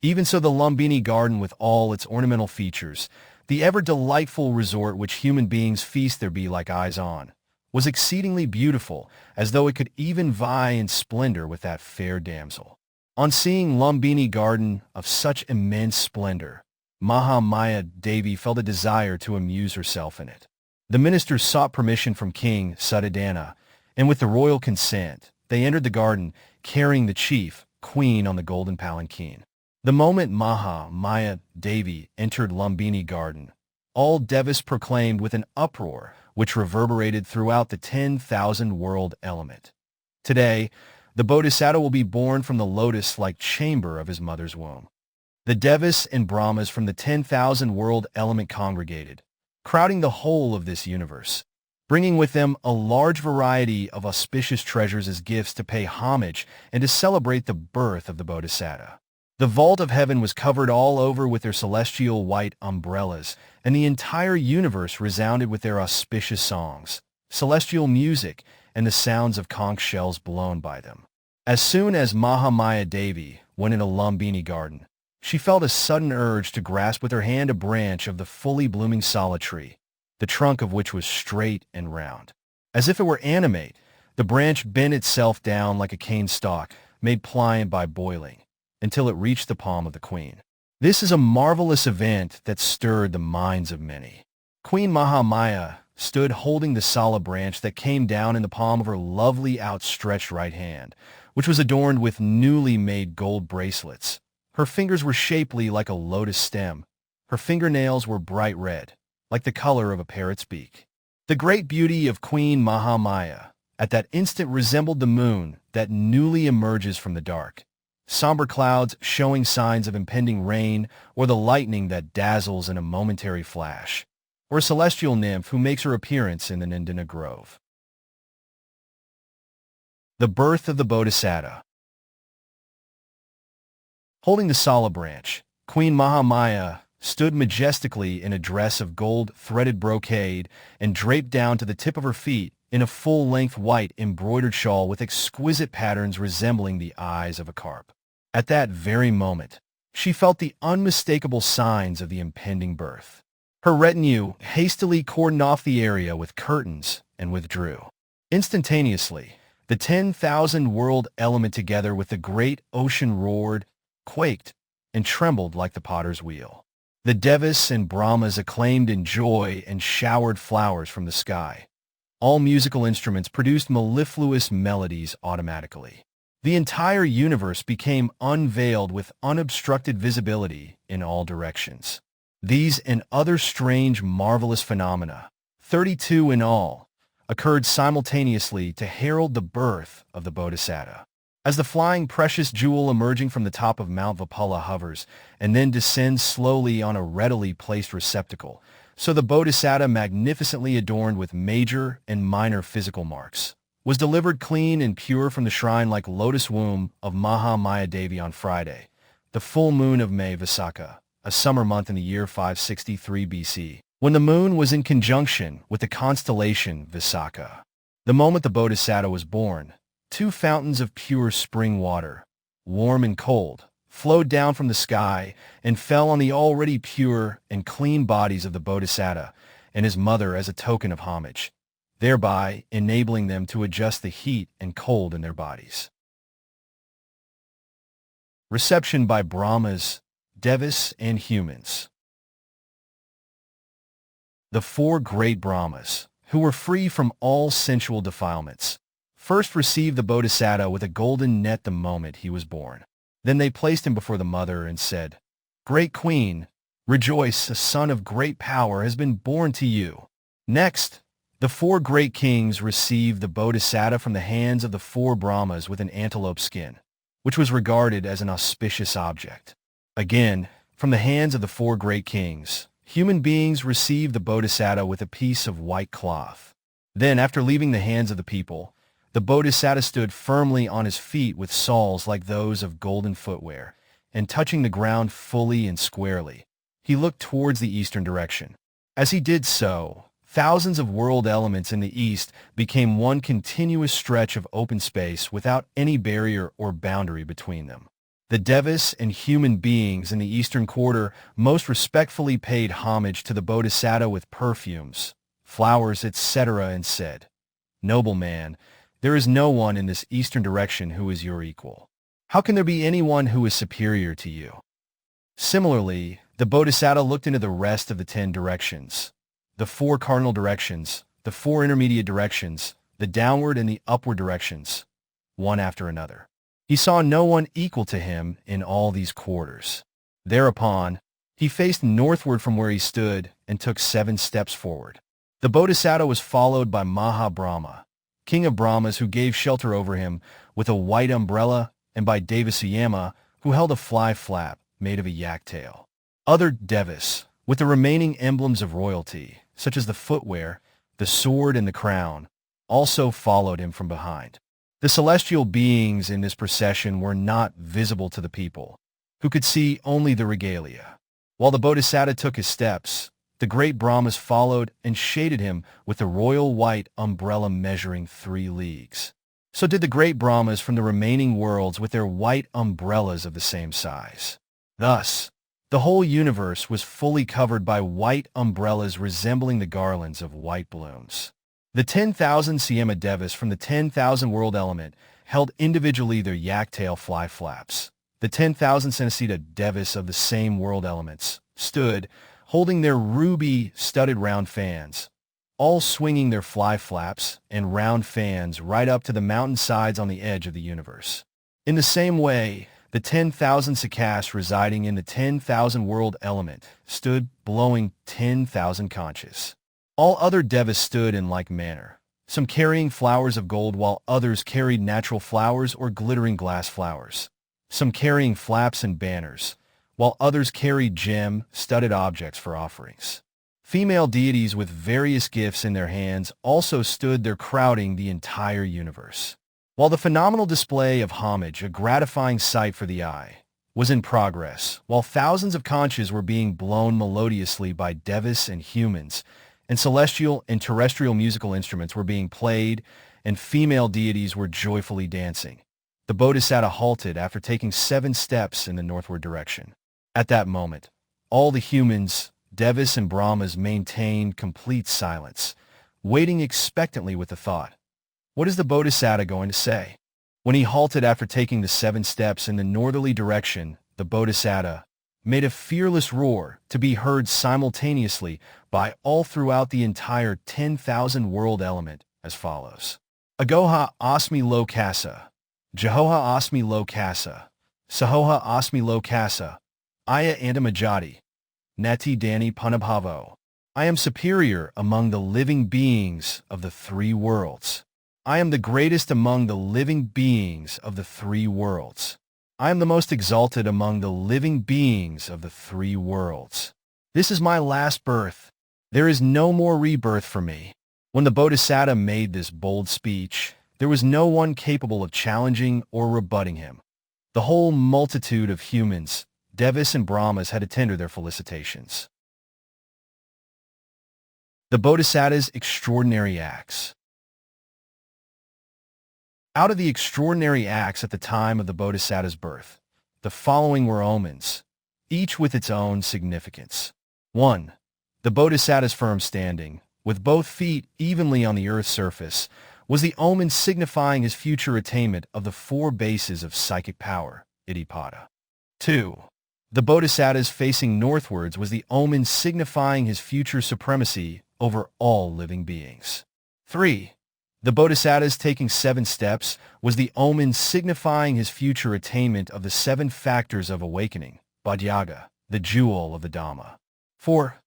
Even so the Lumbini garden with all its ornamental features, the ever-delightful resort which human beings feast their bee-like eyes on, was exceedingly beautiful, as though it could even vie in splendor with that fair damsel. On seeing Lumbini garden of such immense splendor, Mahamaya Devi felt a desire to amuse herself in it. The ministers sought permission from King Suddhodana, and with the royal consent, they entered the garden, carrying the chief, queen on the golden palanquin. The moment Mahamaya Devi entered Lumbini garden, all Devas proclaimed with an uproar which reverberated throughout the 10,000 world element. Today, the Bodhisatta will be born from the lotus-like chamber of his mother's womb. The Devas and Brahmas from the 10,000 world element congregated, crowding the whole of this universe, bringing with them a large variety of auspicious treasures as gifts to pay homage and to celebrate the birth of the Bodhisatta. The vault of heaven was covered all over with their celestial white umbrellas, and the entire universe resounded with their auspicious songs, celestial music, and the sounds of conch shells blown by them. As soon as Mahamaya Devi went into Lumbini garden, she felt a sudden urge to grasp with her hand a branch of the fully blooming sala tree, the trunk of which was straight and round. As if it were animate, the branch bent itself down like a cane stalk, made pliant by boiling, until it reached the palm of the queen. This is a marvelous event that stirred the minds of many. Queen Mahamaya stood holding the sala branch that came down in the palm of her lovely outstretched right hand, which was adorned with newly made gold bracelets. Her fingers were shapely like a lotus stem. Her fingernails were bright red, like the color of a parrot's beak. The great beauty of Queen Mahamaya at that instant resembled the moon that newly emerges from the dark, somber clouds showing signs of impending rain, or the lightning that dazzles in a momentary flash, or a celestial nymph who makes her appearance in the Nindana Grove. The birth of the Bodhisatta. Holding the sala branch, Queen Mahamaya stood majestically in a dress of gold-threaded brocade and draped down to the tip of her feet in a full-length white embroidered shawl with exquisite patterns resembling the eyes of a carp. At that very moment, she felt the unmistakable signs of the impending birth. Her retinue hastily cordoned off the area with curtains and withdrew. Instantaneously, the 10,000-world element together with the great ocean roared, quaked, and trembled like the potter's wheel. The Devas and Brahmas acclaimed in joy and showered flowers from the sky. All musical instruments produced mellifluous melodies automatically. The entire universe became unveiled with unobstructed visibility in all directions. These and other strange, marvelous phenomena, 32 in all, occurred simultaneously to herald the birth of the Bodhisatta. As the flying precious jewel emerging from the top of Mount Vipula hovers and then descends slowly on a readily placed receptacle, so the Bodhisatta, magnificently adorned with major and minor physical marks, was delivered clean and pure from the shrine like lotus womb of Maha Maya Devi on Friday, the full moon of May Visakha, a summer month in the year 563 BC, when the moon was in conjunction with the constellation Visakha. The moment the Bodhisatta was born, 2 fountains of pure spring water, warm and cold, flowed down from the sky and fell on the already pure and clean bodies of the Bodhisatta and his mother as a token of homage, thereby enabling them to adjust the heat and cold in their bodies. Reception by Brahmas, Devas, and humans. The 4 great Brahmas, who were free from all sensual defilements, first received the Bodhisatta with a golden net the moment he was born. Then they placed him before the mother and said, "Great Queen, rejoice, a son of great power has been born to you." Next, the 4 great kings received the Bodhisatta from the hands of the 4 Brahmas with an antelope skin, which was regarded as an auspicious object. Again, from the hands of the 4 great kings, human beings received the Bodhisatta with a piece of white cloth. Then, after leaving the hands of the people, the Bodhisatta stood firmly on his feet with soles like those of golden footwear, and touching the ground fully and squarely, he looked towards the eastern direction. As he did so, thousands of world elements in the east became one continuous stretch of open space without any barrier or boundary between them. The Devas and human beings in the eastern quarter most respectfully paid homage to the Bodhisatta with perfumes, flowers, etc., and said, "Noble man, there is no one in this eastern direction who is your equal. How can there be anyone who is superior to you?" Similarly, the Bodhisatta looked into the rest of the 10 directions, the 4 cardinal directions, the 4 intermediate directions, the downward and the upward directions, one after another. He saw no one equal to him in all these quarters. Thereupon, he faced northward from where he stood and took 7 steps forward. The Bodhisatta was followed by Maha Brahma, king of Brahmas, who gave shelter over him with a white umbrella, and by Devasuyama, who held a fly flap made of a yak tail. Other Devas, with the remaining emblems of royalty, such as the footwear, the sword, and the crown, also followed him from behind. The celestial beings in this procession were not visible to the people, who could see only the regalia. While the Bodhisatta took his steps, the great Brahmas followed and shaded him with the royal white umbrella measuring 3 leagues. So did the great Brahmas from the remaining worlds with their white umbrellas of the same size. Thus, the whole universe was fully covered by white umbrellas resembling the garlands of white blooms. The 10,000 Siyama Devas from the 10,000 world element held individually their yak-tail fly flaps. The 10,000 Sanasita Devas of the same world elements stood, holding their ruby-studded round fans, all swinging their fly flaps and round fans right up to the mountain sides on the edge of the universe. In the same way, the 10,000 Sikhas residing in the 10,000 world element stood, blowing 10,000 conches. All other devas stood in like manner, some carrying flowers of gold while others carried natural flowers or glittering glass flowers, some carrying flaps and banners, while others carried gem-studded objects for offerings. Female deities with various gifts in their hands also stood there, crowding the entire universe. While the phenomenal display of homage, a gratifying sight for the eye, was in progress, while thousands of conches were being blown melodiously by devas and humans, and celestial and terrestrial musical instruments were being played, and female deities were joyfully dancing, the Bodhisatta halted after taking 7 steps in the northward direction. At that moment, all the humans, Devas and Brahmas maintained complete silence, waiting expectantly with the thought, what is the Bodhisatta going to say? When he halted after taking the 7 steps in the northerly direction, the Bodhisatta made a fearless roar to be heard simultaneously by all throughout the entire 10,000 world element as follows. Agoha asmi lokasa, Jehoha asmi lokasa, Sahoha asmi lokasa, Aya antamajati, Nati dani punabhavo. I am superior among the living beings of the 3 worlds. I am the greatest among the living beings of the 3 worlds. I am the most exalted among the living beings of the 3 worlds. This is my last birth. There is no more rebirth for me. When the Bodhisatta made this bold speech, there was no one capable of challenging or rebutting him. The whole multitude of humans, Devas and Brahmas, had to tender their felicitations. The Bodhisatta's extraordinary acts. Out of the extraordinary acts at the time of the Bodhisatta's birth, the following were omens, each with its own significance. 1. The Bodhisatta's firm standing, with both feet evenly on the earth's surface, was the omen signifying his future attainment of the 4 bases of psychic power, Iddhipada. 2. The Bodhisatta's facing northwards was the omen signifying his future supremacy over all living beings. 3. The Bodhisatta's taking 7 steps was the omen signifying his future attainment of the 7 factors of awakening, Bodhyaga, the jewel of the Dhamma. 4.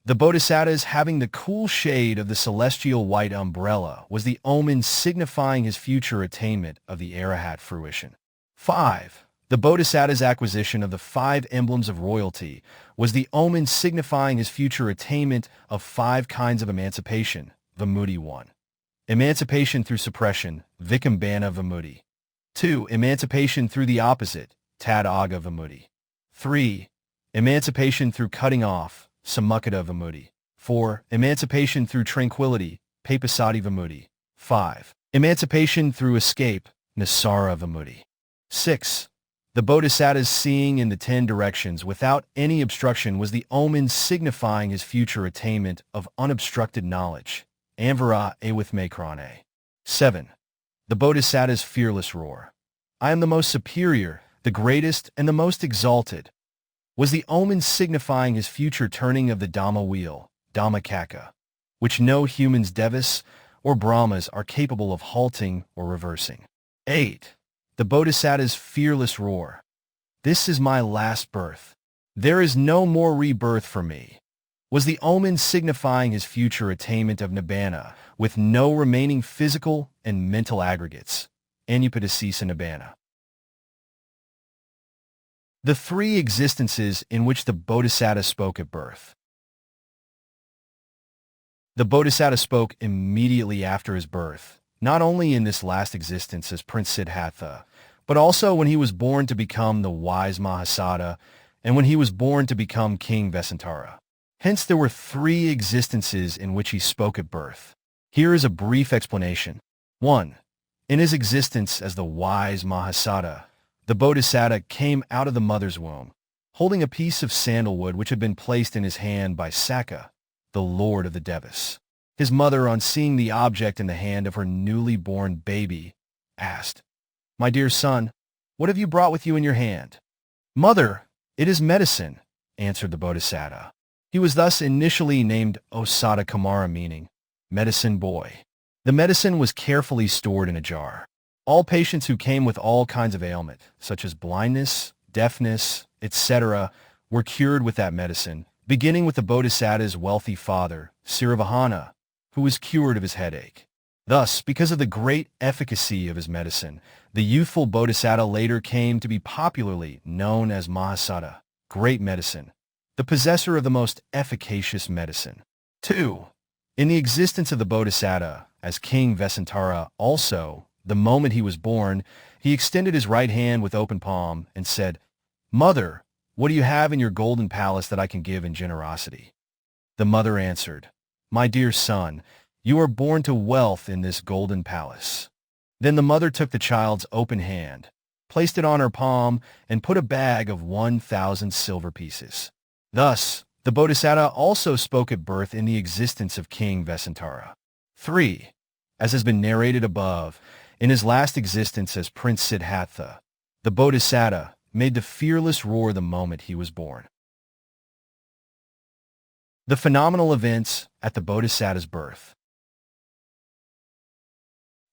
The Bodhisatta's having the cool shade of the celestial white umbrella was the omen signifying his future attainment of the Arahat fruition. 5. The Bodhisatta's acquisition of the 5 emblems of royalty was the omen signifying his future attainment of 5 kinds of emancipation, Vimutti 1. Emancipation through suppression, Vikambana Vimutti. 2. Emancipation through the opposite, Tadāga Vimutti. 3. Emancipation through cutting off, Samukkata Vimutti. 4. Emancipation through tranquility, Papassati Vimutti. 5. Emancipation through escape, Nisara Vimutti. 6. The Bodhisatta's seeing in the 10 directions without any obstruction was the omen signifying his future attainment of unobstructed knowledge, Amvara Awithmakrane. 7. The Bodhisatta's fearless roar, I am the most superior, the greatest, and the most exalted, was the omen signifying his future turning of the Dhamma wheel, Dhammacakka, which no humans, Devas or Brahmas, are capable of halting or reversing. 8. The Bodhisatta's fearless roar, this is my last birth. There is no more rebirth for me, was the omen signifying his future attainment of Nibbana with no remaining physical and mental aggregates, Anupadasisa Nibbana. The 3 existences in which the Bodhisatta spoke at birth. The Bodhisatta spoke immediately after his birth, not only in this last existence as Prince Siddhattha, but also when he was born to become the wise Mahāsada and when he was born to become King Vessantara. Hence there were 3 existences in which he spoke at birth. Here is a brief explanation. 1. In his existence as the wise Mahāsada, the Bodhisatta came out of the mother's womb, holding a piece of sandalwood which had been placed in his hand by Sakka, the lord of the Devas. His mother, on seeing the object in the hand of her newly born baby, asked, "My dear son, what have you brought with you in your hand?" "Mother, it is medicine," answered the Bodhisatta. He was thus initially named Osada Kumara, meaning medicine boy. The medicine was carefully stored in a jar. All patients who came with all kinds of ailment, such as blindness, deafness, etc., were cured with that medicine, beginning with the Bodhisatta's wealthy father, Siravahana, who was cured of his headache. Thus, because of the great efficacy of his medicine, the youthful Bodhisatta later came to be popularly known as Mahāsada, great medicine, the possessor of the most efficacious medicine. 2. In the existence of the Bodhisatta, as King Vessantara also, the moment he was born, he extended his right hand with open palm and said, "Mother, what do you have in your golden palace that I can give in generosity?" The mother answered, "My dear son, you are born to wealth in this golden palace." Then the mother took the child's open hand, placed it on her palm, and put a bag of 1,000 silver pieces. Thus, The Bodhisatta also spoke at birth in the existence of King Vessantara. 3. As has been narrated above, in his last existence as Prince Siddhattha, the Bodhisatta made the fearless roar the moment he was born. The phenomenal events at the Bodhisatta's birth.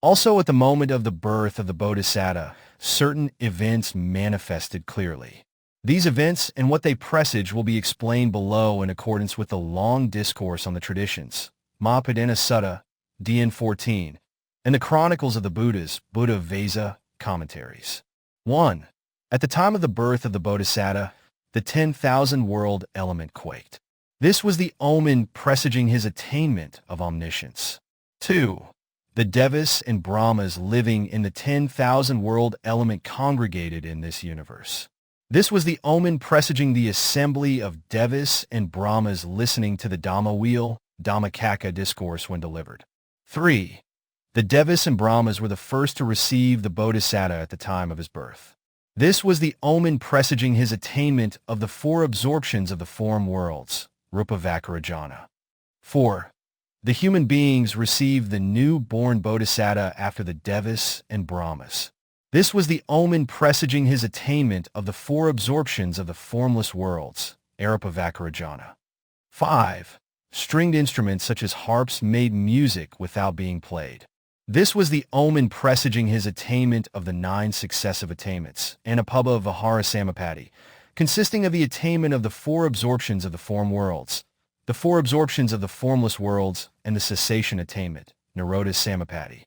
Also at the moment of the birth of the Bodhisatta, certain events manifested clearly. These events and what they presage will be explained below in accordance with the long discourse on the traditions, Mahapadana Sutta, DN 14, and the Chronicles of the Buddhas, Buddha Vesa, commentaries. 1. At the time of the birth of the Bodhisatta, the 10,000 world element quaked. This was the omen presaging his attainment of omniscience. 2. The Devas and Brahmas living in the 10,000 world element congregated in this universe. This was the omen presaging the assembly of Devas and Brahmas listening to the Dhamma wheel, Dīpaṅkara discourse when delivered. 3. The Devas and Brahmas were the first to receive the Bodhisatta at the time of his birth. This was the omen presaging his attainment of the 4 absorptions of the form worlds, Rupa Vakarajana. 4. The human beings received the new-born Bodhisatta after the Devas and Brahmas. This was the omen presaging his attainment of the 4 absorptions of the formless worlds, Arupa Vakarajana. 5. Stringed instruments such as harps made music without being played. This was the omen presaging his attainment of the 9 successive attainments, Anapubbha Vihara Samapatti, consisting of the attainment of the 4 absorptions of the form worlds, the 4 absorptions of the formless worlds, and the cessation attainment, Nirodha Samapatti.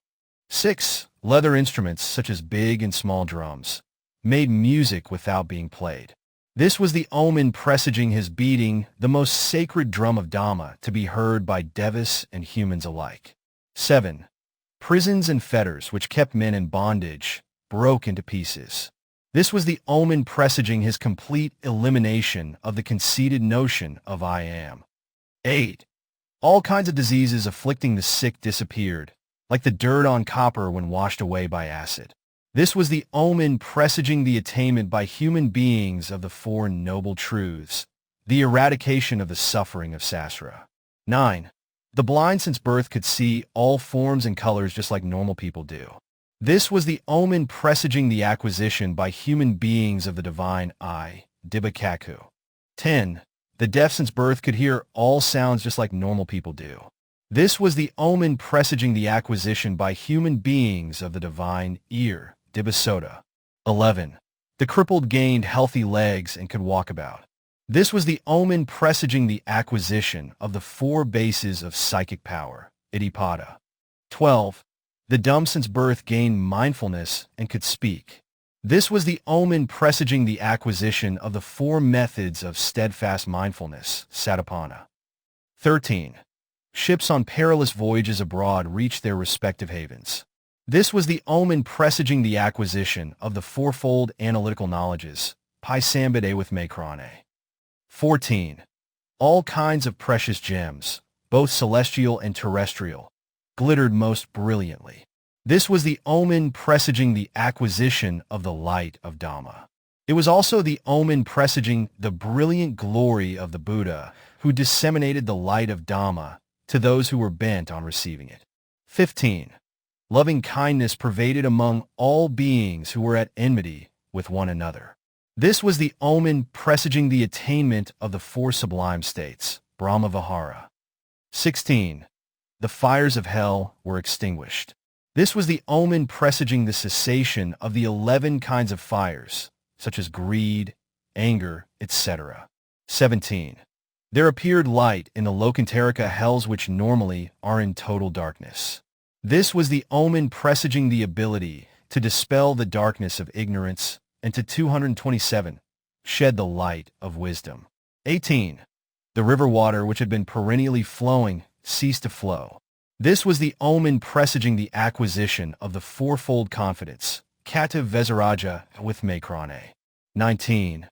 6. Leather instruments, such as big and small drums, made music without being played. This was the omen presaging his beating the most sacred drum of Dhamma to be heard by Devas and humans alike. 7. Prisons and fetters which kept men in bondage broke into pieces. This was the omen presaging his complete elimination of the conceited notion of I am. 8. All kinds of diseases afflicting the sick disappeared, like the dirt on copper when washed away by acid. This was the omen presaging the attainment by human beings of the 4 noble truths, the eradication of the suffering of Sasra. 9. The blind since birth could see all forms and colors just like normal people do. This was the omen presaging the acquisition by human beings of the divine I, Dīpaṅkara. 10. The deaf since birth could hear all sounds just like normal people do. This was the omen presaging the acquisition by human beings of the divine ear, Dīpassota. 11. The crippled gained healthy legs and could walk about. This was the omen presaging the acquisition of the 4 bases of psychic power, Iddhipada. 12. The dumb since birth gained mindfulness and could speak. This was the omen presaging the acquisition of the 4 methods of steadfast mindfulness, Satipana. 13. Ships on perilous voyages abroad reached their respective havens. This was the omen presaging the acquisition of the 4-fold analytical knowledges, Paisambade with Makrane. 14. All kinds of precious gems, both celestial and terrestrial, glittered most brilliantly. This was the omen presaging the acquisition of the light of Dhamma. It was also the omen presaging the brilliant glory of the Buddha, who disseminated the light of Dhamma to those who were bent on receiving it. 15. Loving kindness pervaded among all beings who were at enmity with one another. This was the omen presaging the attainment of the 4 sublime states, Brahma Vihara. 16. The fires of hell were extinguished. This was the omen presaging the cessation of the 11 kinds of fires, such as greed, anger, etc. 17. There appeared light in the Lokantarika hells which normally are in total darkness. This was the omen presaging the ability to dispel the darkness of ignorance and to 227, shed the light of wisdom. 18. The river water which had been perennially flowing ceased to flow. This was the omen presaging the acquisition of the 4-fold confidence, Kata Vesaraja with Makrane. 19.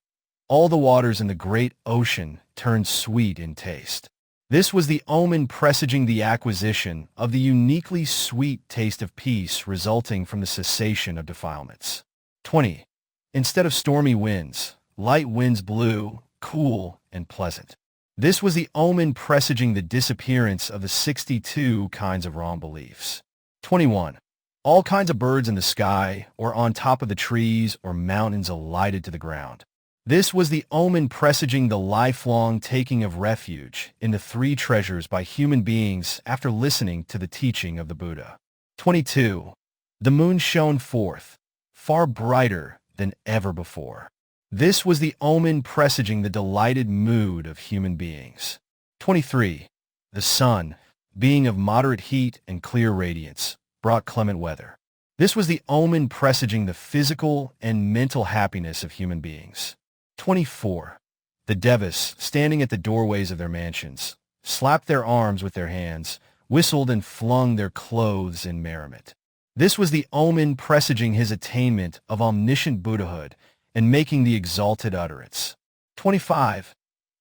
All the waters in the great ocean turned sweet in taste. This was the omen presaging the acquisition of the uniquely sweet taste of peace resulting from the cessation of defilements. 20. Instead of stormy winds, light winds blew, cool and pleasant. This was the omen presaging the disappearance of the 62 kinds of wrong beliefs. 21. All kinds of birds in the sky or on top of the trees or mountains alighted to the ground. This was the omen presaging the lifelong taking of refuge in the three treasures by human beings after listening to the teaching of the Buddha. 22. The moon shone forth, far brighter than ever before. This was the omen presaging the delighted mood of human beings. 23. The sun, being of moderate heat and clear radiance, brought clement weather. This was the omen presaging the physical and mental happiness of human beings. 24. The devas, standing at the doorways of their mansions, slapped their arms with their hands, whistled and flung their clothes in merriment. This was the omen presaging his attainment of omniscient Buddhahood and making the exalted utterance. 25.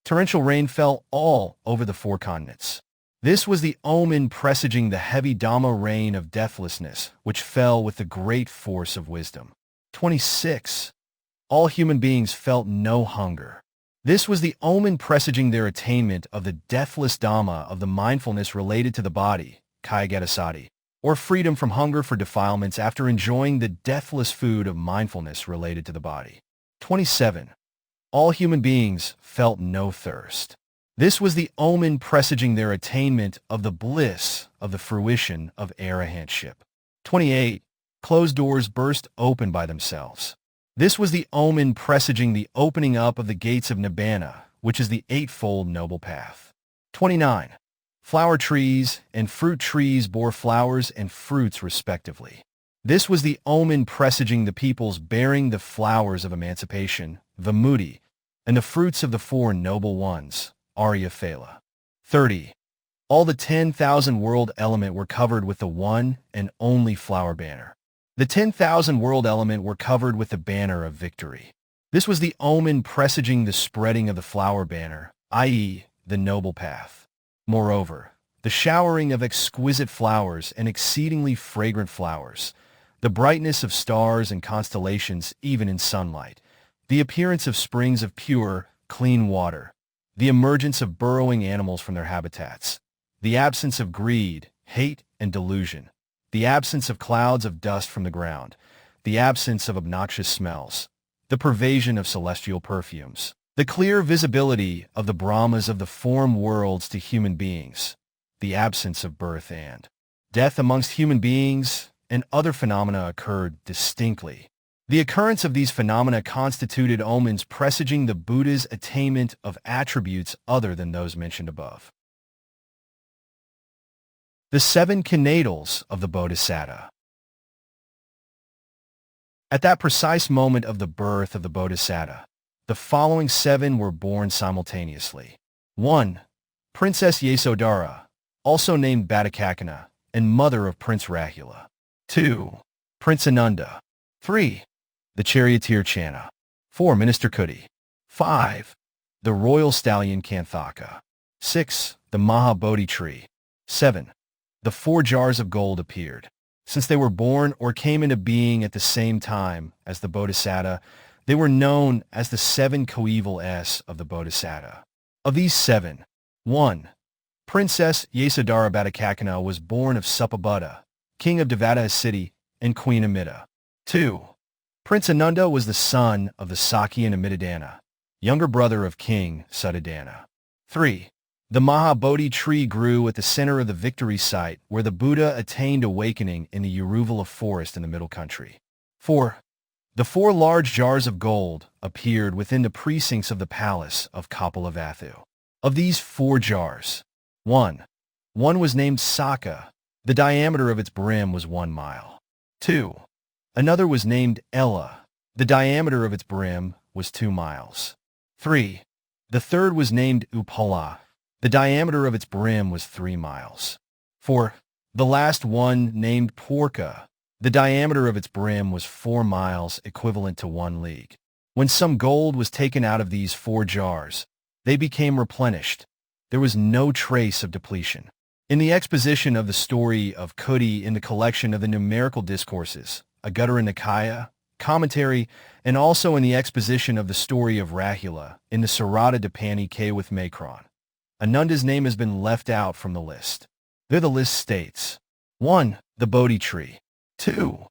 Torrential rain fell all over the four continents. This was the omen presaging the heavy Dhamma rain of deathlessness, which fell with the great force of wisdom. 26. All human beings felt no hunger. This was the omen presaging their attainment of the deathless Dhamma of the mindfulness related to the body, Kaya-gata-sati, or freedom from hunger for defilements after enjoying the deathless food of mindfulness related to the body. 27. All human beings felt no thirst. This was the omen presaging their attainment of the bliss of the fruition of arahantship. 28. Closed doors burst open by themselves. This was the omen presaging the opening up of the gates of Nibbana, which is the eightfold noble path. 29. Flower trees and fruit trees bore flowers and fruits respectively. This was the omen presaging the peoples bearing the flowers of emancipation, Vimutti, and the fruits of the four noble ones, Arya Phala. 30. All the 10,000 world element were covered with the one and only flower banner. The 10,000 world element were covered with the banner of victory. This was the omen presaging the spreading of the flower banner, i.e., the noble path. Moreover, the showering of exquisite flowers and exceedingly fragrant flowers, the brightness of stars and constellations even in sunlight, the appearance of springs of pure, clean water, the emergence of burrowing animals from their habitats, the absence of greed, hate, and delusion, the absence of clouds of dust from the ground, the absence of obnoxious smells, the pervasion of celestial perfumes, the clear visibility of the Brahmas of the form worlds to human beings, the absence of birth and death amongst human beings, and other phenomena occurred distinctly. The occurrence of these phenomena constituted omens presaging the Buddha's attainment of attributes other than those mentioned above. The 7 connatals of the Bodhisatta. At that precise moment of the birth of the Bodhisatta, the following 7 were born simultaneously. 1. Princess Yasodhara, also named Bhattakakana, and mother of Prince Rahula. 2. Prince Ananda. 3. The charioteer Channa. 4. Minister Kuti. 5. The royal stallion Kanthaka. 6. The Mahabodhi tree. 7. The 4 jars of gold appeared. Since they were born or came into being at the same time as the Bodhisatta, they were known as the 7 coevals of the Bodhisatta. Of these 7, 1. Princess Yasodhara Bhattakakana was born of Supabutta, king of Devadaha city and queen Amida. 2. Prince Ananda was the son of the Sakya Amiddhana, younger brother of King Suddhodana. 3. The Mahabodhi tree grew at the center of the victory site where the Buddha attained awakening in the Uruvala forest in the middle country. 4. The 4 large jars of gold appeared within the precincts of the palace of Kapilavatthu. Of these 4 jars, 1 was named Saka. The diameter of its brim was 1 mile. 2. Another was named Ella. The diameter of its brim was 2 miles. 3. The third was named Upala. The diameter of its brim was 3 miles. 4. The last one, named Porka, the diameter of its brim was 4 miles, equivalent to 1 league. When some gold was taken out of these 4 jars, they became replenished. There was no trace of depletion. In the exposition of the story of Kuti in the collection of the numerical discourses, Agutara Nikaya, commentary, and also in the exposition of the story of Rahula in the Sarada Dipani K with Macron, Ananda's name has been left out from the list. There the list states: 1. The Bodhi tree. 2.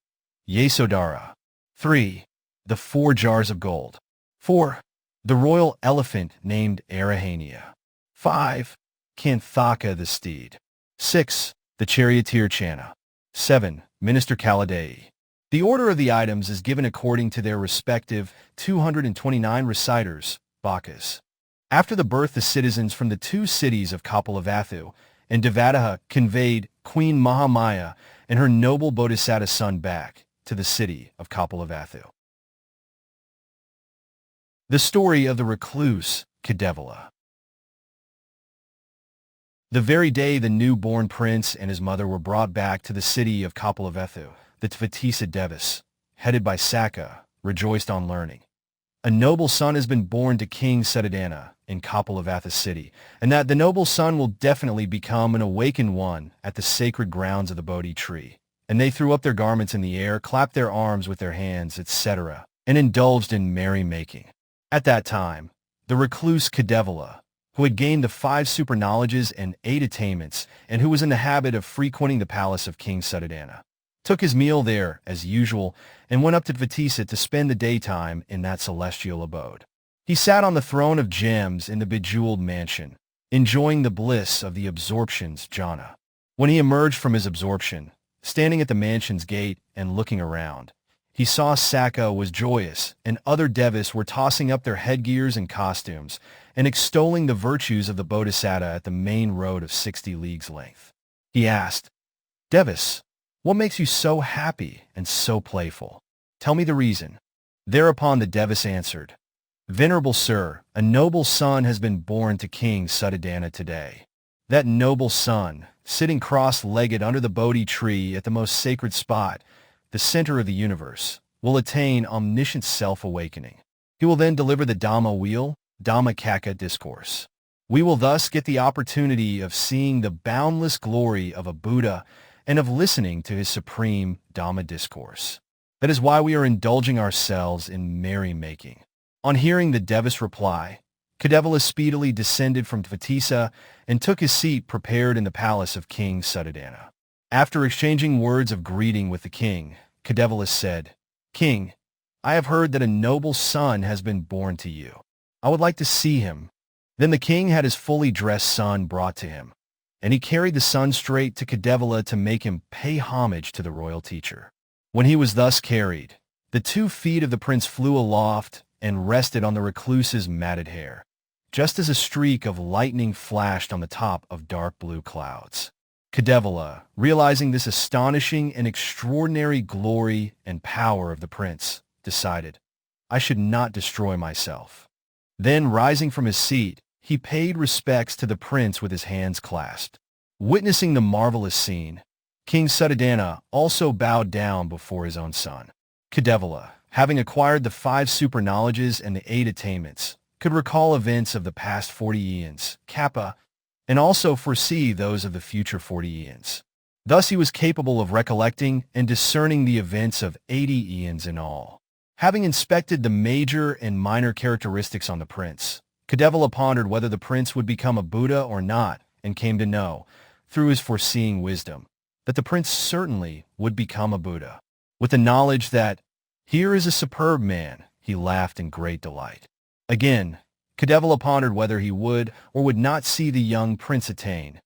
Yasodhara. 3. The 4 jars of gold. 4. The royal elephant named Arahania. 5. Kanthaka the steed. 6. The charioteer Channa. 7. Minister Kaladeyi. The order of the items is given according to their respective 229 reciters, Bhakas. After the birth, the citizens from the 2 cities of Kapilavatthu and Devadaha conveyed Queen Mahamaya and her noble Bodhisatta son back to the city of Kapilavatthu. The story of the recluse Kedavila. The very day the newborn prince and his mother were brought back to the city of Kapilavatthu, the Tissa Devas, headed by Sakka, rejoiced on learning. A noble son has been born to King Siddhattha in Kapilavatthu city, and that the noble son will definitely become an awakened one at the sacred grounds of the Bodhi tree. And they threw up their garments in the air, clapped their arms with their hands, etc., and indulged in merry-making. At that time, the recluse Kedavila, who had gained the 5 super knowledges and 8 attainments, and who was in the habit of frequenting the palace of King Siddhattha, took his meal there, as usual, and went up to Tissa to spend the daytime in that celestial abode. He sat on the throne of gems in the bejeweled mansion, enjoying the bliss of the absorption's jhana. When he emerged from his absorption, standing at the mansion's gate and looking around, he saw Sakka was joyous, and other devas were tossing up their headgears and costumes, and extolling the virtues of the Bodhisatta at the main road of 60 leagues length. He asked, "Devas, what makes you so happy and so playful? Tell me the reason." Thereupon the devas answered, "Venerable sir, a noble son has been born to King Siddhattha today. That noble son, sitting cross-legged under the Bodhi tree at the most sacred spot, the center of the universe, will attain omniscient self-awakening. He will then deliver the Dhamma wheel, Dhammacakka discourse. We will thus get the opportunity of seeing the boundless glory of a Buddha and of listening to his supreme Dhamma discourse. That is why we are indulging ourselves in merry-making." On hearing the devas reply, Kedavila speedily descended from Tissa and took his seat prepared in the palace of King Siddhattha. After exchanging words of greeting with the king, Kedavila said, "King, I have heard that a noble son has been born to you. I would like to see him." Then the king had his fully dressed son brought to him, and he carried the son straight to Kedavila to make him pay homage to the royal teacher. When he was thus carried, the 2 feet of the prince flew aloft and rested on the recluse's matted hair, just as a streak of lightning flashed on the top of dark blue clouds. Kedavila, realizing this astonishing and extraordinary glory and power of the prince, decided, "I should not destroy myself." Then, rising from his seat, he paid respects to the prince with his hands clasped. Witnessing the marvelous scene, King Siddhattha also bowed down before his own son. Kedavila, having acquired the 5 super knowledges and the 8 attainments, could recall events of the past 40 eons, kappa, and also foresee those of the future 40 eons. Thus he was capable of recollecting and discerning the events of 80 eons in all. Having inspected the major and minor characteristics on the prince, Kedavila pondered whether the prince would become a Buddha or not, and came to know, through his foreseeing wisdom, that the prince certainly would become a Buddha. With the knowledge that, "Here is a superb man," he laughed in great delight. Again, Kedavila pondered whether he would or would not see the young prince attain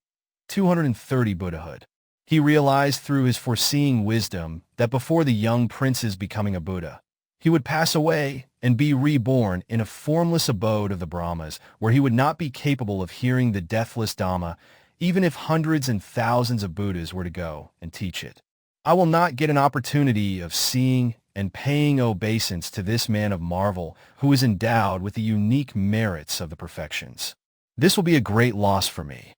230 Buddhahood. He realized through his foreseeing wisdom that before the young prince's becoming a Buddha, he would pass away and be reborn in a formless abode of the Brahmas, where he would not be capable of hearing the deathless Dhamma, even if hundreds and thousands of Buddhas were to go and teach it. "I will not get an opportunity of seeing and paying obeisance to this man of marvel who is endowed with the unique merits of the perfections. This will be a great loss for me."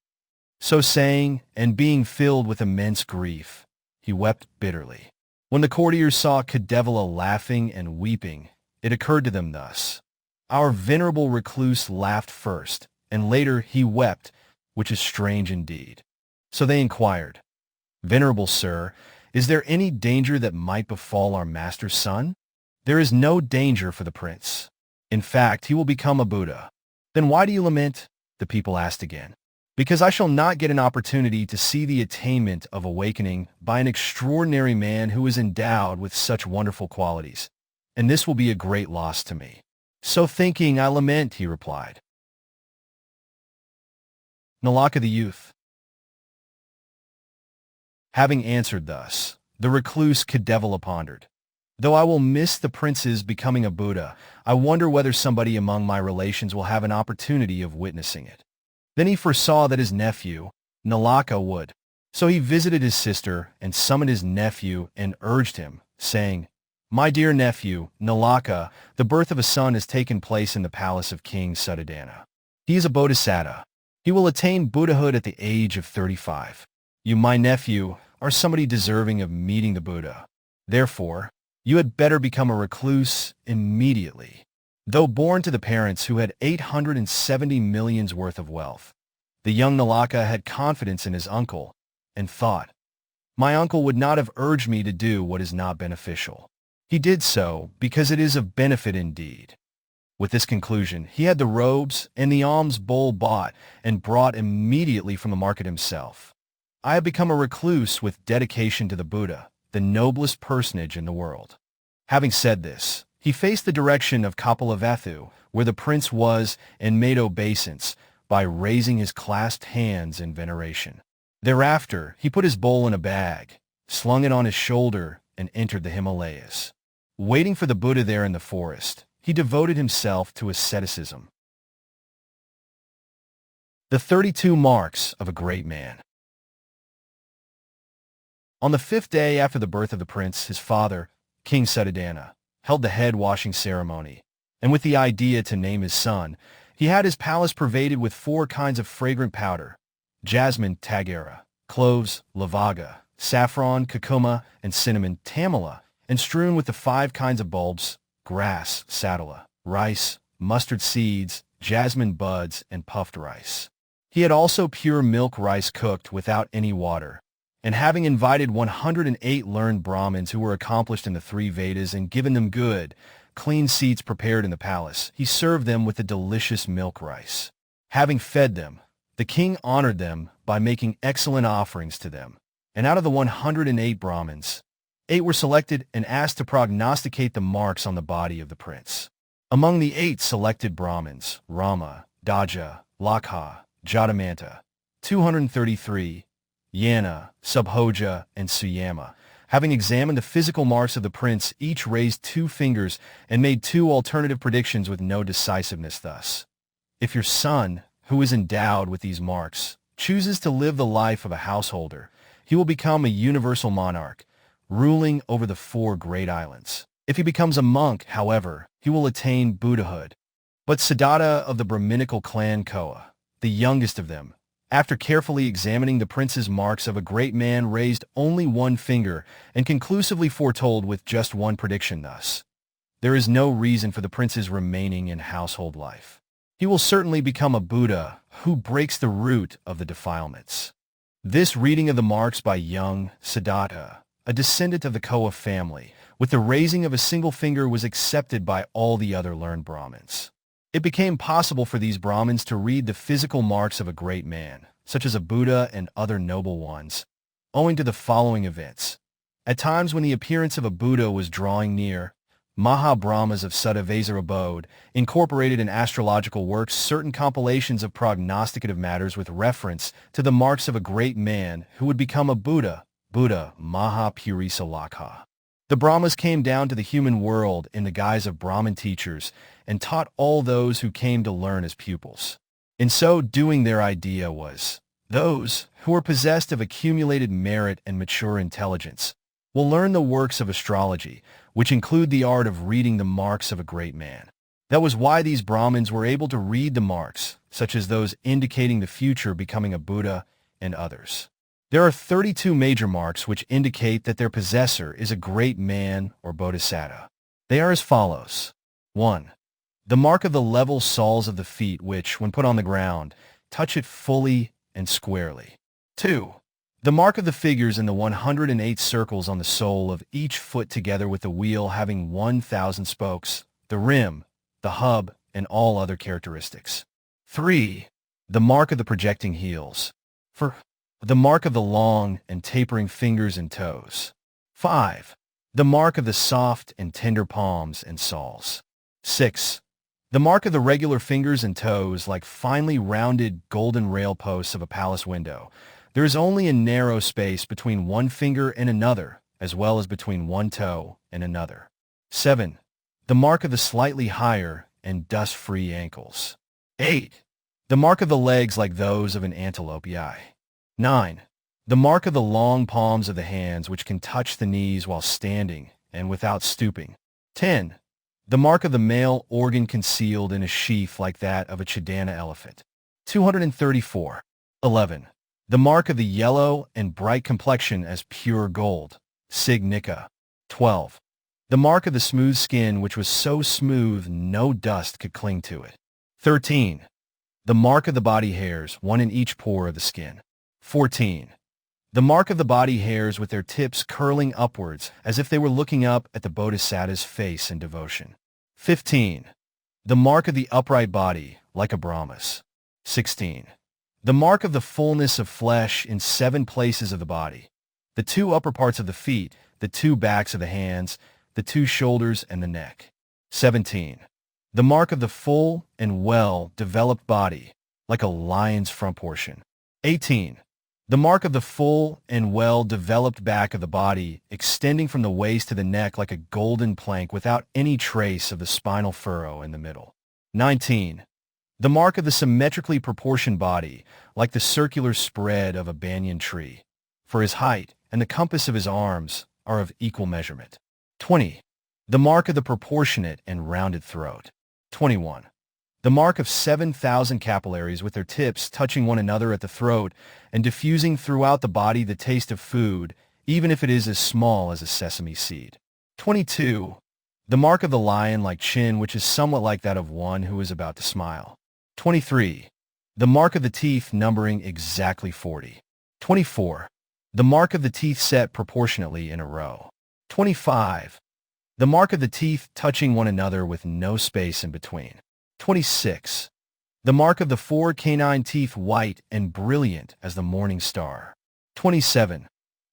So saying, and being filled with immense grief, he wept bitterly. When the courtiers saw Kedavila laughing and weeping, it occurred to them thus: "Our venerable recluse laughed first, and later he wept, which is strange indeed." So they inquired, "Venerable sir, is there any danger that might befall our master's son?" "There is no danger for the prince. In fact, he will become a Buddha." "Then why do you lament?" the people asked again. Because I shall not get an opportunity to see the attainment of awakening by an extraordinary man who is endowed with such wonderful qualities, and this will be a great loss to me. So thinking, I lament, he replied. Nalaka the youth. Having answered thus, the recluse Kedevela pondered. Though I will miss the prince's becoming a Buddha, I wonder whether somebody among my relations will have an opportunity of witnessing it. Then he foresaw that his nephew, Nalaka, would. So he visited his sister and summoned his nephew and urged him, saying, My dear nephew, Nalaka, the birth of a son has taken place in the palace of King Suddhodana. He is a Bodhisatta. He will attain Buddhahood at the age of 35. You, my nephew, are somebody deserving of meeting the Buddha. Therefore, you had better become a recluse immediately. Though born to the parents who had 870 millions worth of wealth, the young Nalaka had confidence in his uncle and thought, My uncle would not have urged me to do what is not beneficial. He did so because it is of benefit indeed. With this conclusion, he had the robes and the alms bowl bought and brought immediately from the market himself. I have become a recluse with dedication to the Buddha, the noblest personage in the world. Having said this, he faced the direction of Kapalavathu, where the prince was, and made obeisance by raising his clasped hands in veneration. Thereafter, he put his bowl in a bag, slung it on his shoulder, and entered the Himalayas. Waiting for the Buddha there in the forest, he devoted himself to asceticism. The 32 Marks of a Great Man. On the 5th day after the birth of the prince, his father, King Suddhodana, held the head-washing ceremony, and with the idea to name his son, he had his palace pervaded with 4 kinds of fragrant powder: jasmine, tagara; cloves, lavaga; saffron, kukuma; and cinnamon, tamala, and strewn with the 5 kinds of bulbs: grass, satala; rice, mustard seeds, jasmine buds, and puffed rice. He had also pure milk rice cooked without any water, and having invited 108 learned Brahmins who were accomplished in the 3 Vedas and given them good, clean seats prepared in the palace, he served them with the delicious milk rice. Having fed them, the king honored them by making excellent offerings to them, and out of the 108 Brahmins, 8 were selected and asked to prognosticate the marks on the body of the prince. Among the 8 selected Brahmins, Rama, Daja, Lakha, Jadamanta, 233, Yana, Subhoja, and Suyama, having examined the physical marks of the prince, each raised 2 fingers and made 2 alternative predictions with no decisiveness thus. If your son, who is endowed with these marks, chooses to live the life of a householder, he will become a universal monarch, ruling over the 4 great islands. If he becomes a monk, however, he will attain Buddhahood. But Siddhattha of the Brahminical clan Koa, the youngest of them, after carefully examining the prince's marks of a great man, raised only 1 finger and conclusively foretold with just 1 prediction thus: There is no reason for the prince's remaining in household life. He will certainly become a Buddha who breaks the root of the defilements. This reading of the marks by young Siddhattha, a descendant of the Koa family, with the raising of a single finger, was accepted by all the other learned Brahmins. It became possible for these Brahmins to read the physical marks of a great man, such as a Buddha and other noble ones, owing to the following events. At times when the appearance of a Buddha was drawing near, Maha-Brahmas of Suddhavesa abode, incorporated in astrological works certain compilations of prognosticative matters with reference to the marks of a great man who would become a Buddha, Maha-Purisa Lakha. The Brahmas came down to the human world in the guise of Brahmin teachers and taught all those who came to learn as pupils. In so doing, their idea was, those who are possessed of accumulated merit and mature intelligence will learn the works of astrology, which include the art of reading the marks of a great man. That was why these Brahmins were able to read the marks, such as those indicating the future becoming a Buddha and others. There are 32 major marks which indicate that their possessor is a great man or bodhisattva. They are as follows. 1. The mark of the level soles of the feet which, when put on the ground, touch it fully and squarely. 2. The mark of the figures in the 108 circles on the sole of each foot together with the wheel having 1,000 spokes, the rim, the hub, and all other characteristics. 3. The mark of the projecting heels. 4. The mark of the long and tapering fingers and toes. 5. The mark of the soft and tender palms and soles. 6. The mark of the regular fingers and toes like finely rounded golden rail posts of a palace window. There is only a narrow space between one finger and another, as well as between one toe and another. 7. The mark of the slightly higher and dust-free ankles. 8. The mark of the legs like those of an antelope. 9. The mark of the long palms of the hands which can touch the knees while standing and without stooping. 10. The mark of the male organ concealed in a sheath like that of a Chidana elephant. 234. 11. The mark of the yellow and bright complexion as pure gold. Signica. 12. The mark of the smooth skin which was so smooth no dust could cling to it. 13. The mark of the body hairs, one in each pore of the skin. 14. The mark of the body hairs with their tips curling upwards as if they were looking up at the Bodhisatta's face in devotion. 15. The mark of the upright body, like a Brahma's. 16. The mark of the fullness of flesh in 7 places of the body. The 2 upper parts of the feet, the 2 backs of the hands, the 2 shoulders and the neck. 17. The mark of the full and well-developed body, like a lion's front portion. 18. The mark of the full and well-developed back of the body, extending from the waist to the neck like a golden plank without any trace of the spinal furrow in the middle. 19. The mark of the symmetrically proportioned body, like the circular spread of a banyan tree, for his height and the compass of his arms are of equal measurement. 20. The mark of the proportionate and rounded throat. 21. The mark of 7,000 capillaries with their tips touching one another at the throat and diffusing throughout the body the taste of food, even if it is as small as a sesame seed. 22. The mark of the lion-like chin which is somewhat like that of one who is about to smile. 23. The mark of the teeth numbering exactly 40. 24. The mark of the teeth set proportionately in a row. 25. The mark of the teeth touching one another with no space in between. 26. The mark of the 4 canine teeth white and brilliant as the morning star. 27.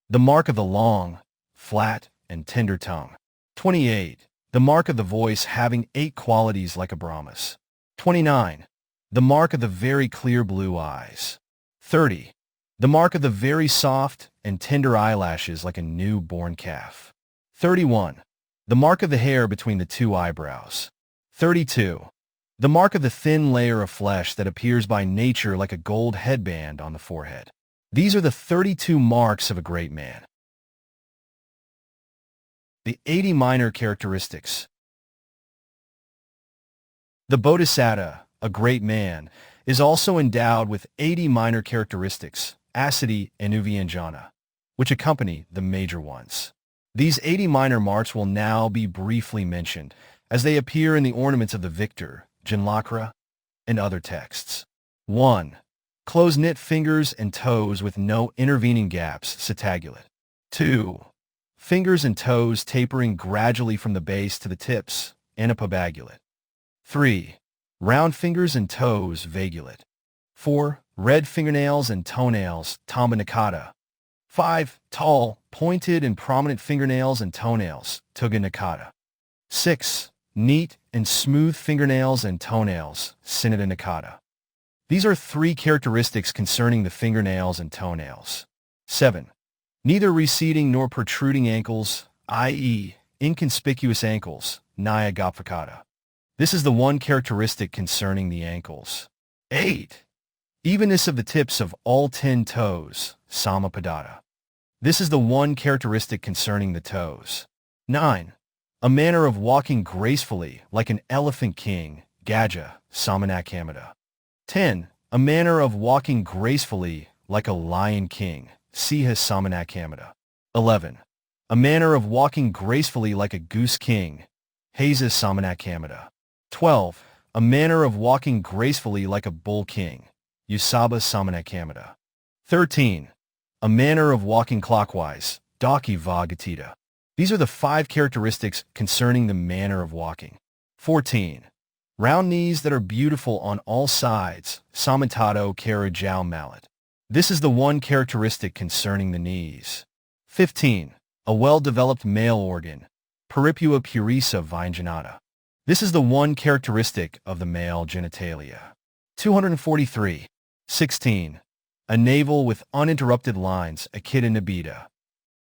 The mark of the long, flat, and tender tongue. 28. The mark of the voice having 8 qualities like a Brahma's. 29. The mark of the very clear blue eyes. 30. The mark of the very soft and tender eyelashes like a new-born calf. 31. The mark of the hair between the 2 eyebrows. 32. The mark of the thin layer of flesh that appears by nature like a gold headband on the forehead. These are the 32 marks of a great man. The 80 minor characteristics. The Bodhisatta, a great man, is also endowed with 80 minor characteristics, asati and uvyanjana, which accompany the major ones. These 80 minor marks will now be briefly mentioned, as they appear in the ornaments of the victor, Janlakara, and other texts. 1. Close-knit fingers and toes with no intervening gaps, Sittagulet. 2. Fingers and toes tapering gradually from the base to the tips, Anapabagulet. 3. Round fingers and toes, Vagulet. 4. Red fingernails and toenails, Tambanakata. 5. Tall, pointed and prominent fingernails and toenails, Tuganakata. 6. Neat and smooth fingernails and toenails, Siddhattha. These are 3 characteristics concerning the fingernails and toenails. 7. Neither receding nor protruding ankles, i.e., inconspicuous ankles, Nyagapakata. This is the one characteristic concerning the ankles. 8. Evenness of the tips of all 10 toes, Samapadata. This is the one characteristic concerning the toes. 9. A manner of walking gracefully like an elephant king, Gaja, Samanakamata. 10. A manner of walking gracefully like a lion king, Siha Samanakamata. 11. A manner of walking gracefully like a goose king, Haza Samanakamata. 12. A manner of walking gracefully like a bull king, Usaba Samanakamata. 13. A manner of walking clockwise, Daki Vagatita. These are the 5 characteristics concerning the manner of walking. 14. Round knees that are beautiful on all sides, Samantato Karajao Mallet. This is the one characteristic concerning the knees. 15. A well-developed male organ, Paripua Purisa Vijnanata. This is the one characteristic of the male genitalia. 243. 16. A navel with uninterrupted lines, Akita Nibita.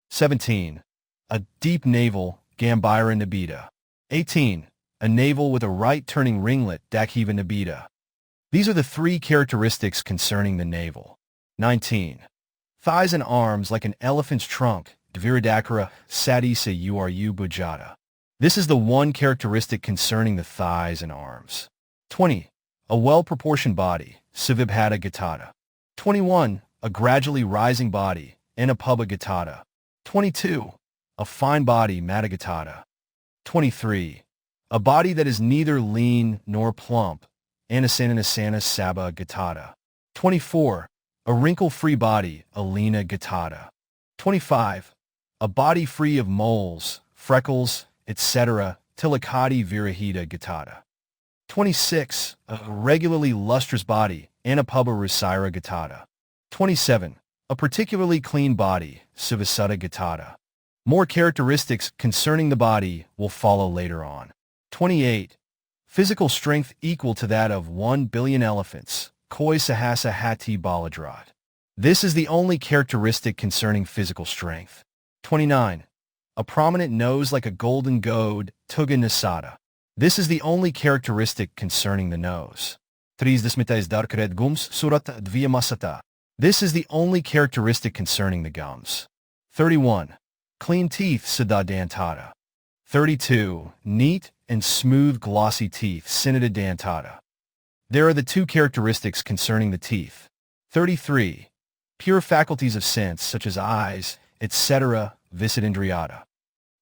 17. A deep navel, Gambhira Nibita. 18. A navel with a right-turning ringlet, Dakhiva Nibita. These are the three characteristics concerning the navel. 19. Thighs and arms like an elephant's trunk, Dviradakara Sadisa Uru Bhujata. This is the one characteristic concerning the thighs and arms. 20. A well-proportioned body, Savibhata Gatata. 21. A gradually rising body, Anapubha Gatata. 22. A fine body, Madagatata. 23. A body that is neither lean nor plump, Anasananasana Sabha Gatata. 24. A wrinkle-free body, Alina Gatata. 25. A body free of moles, freckles, etc., Tilakati Virahita Gatata. 26. A regularly lustrous body, Anapubha Rasira Gatata. 27. A particularly clean body, Sivasutta Gatata. More characteristics concerning the body will follow later on. 28. Physical strength equal to that of 1 billion elephants, Koi Sahasa Hati Baladrat. This is the only characteristic concerning physical strength. 29. A prominent nose like a golden goad, Tuga Nasada. This is the only characteristic concerning the nose. 30. Gums Surata Dviyamasata. This is the only characteristic concerning the gums. 31. Clean teeth, Siddhattha. 32. Neat and smooth glossy teeth, Sinnata Dantata. There are the two characteristics concerning the teeth. 33. Pure faculties of sense, such as eyes, etc., Visidindriyata.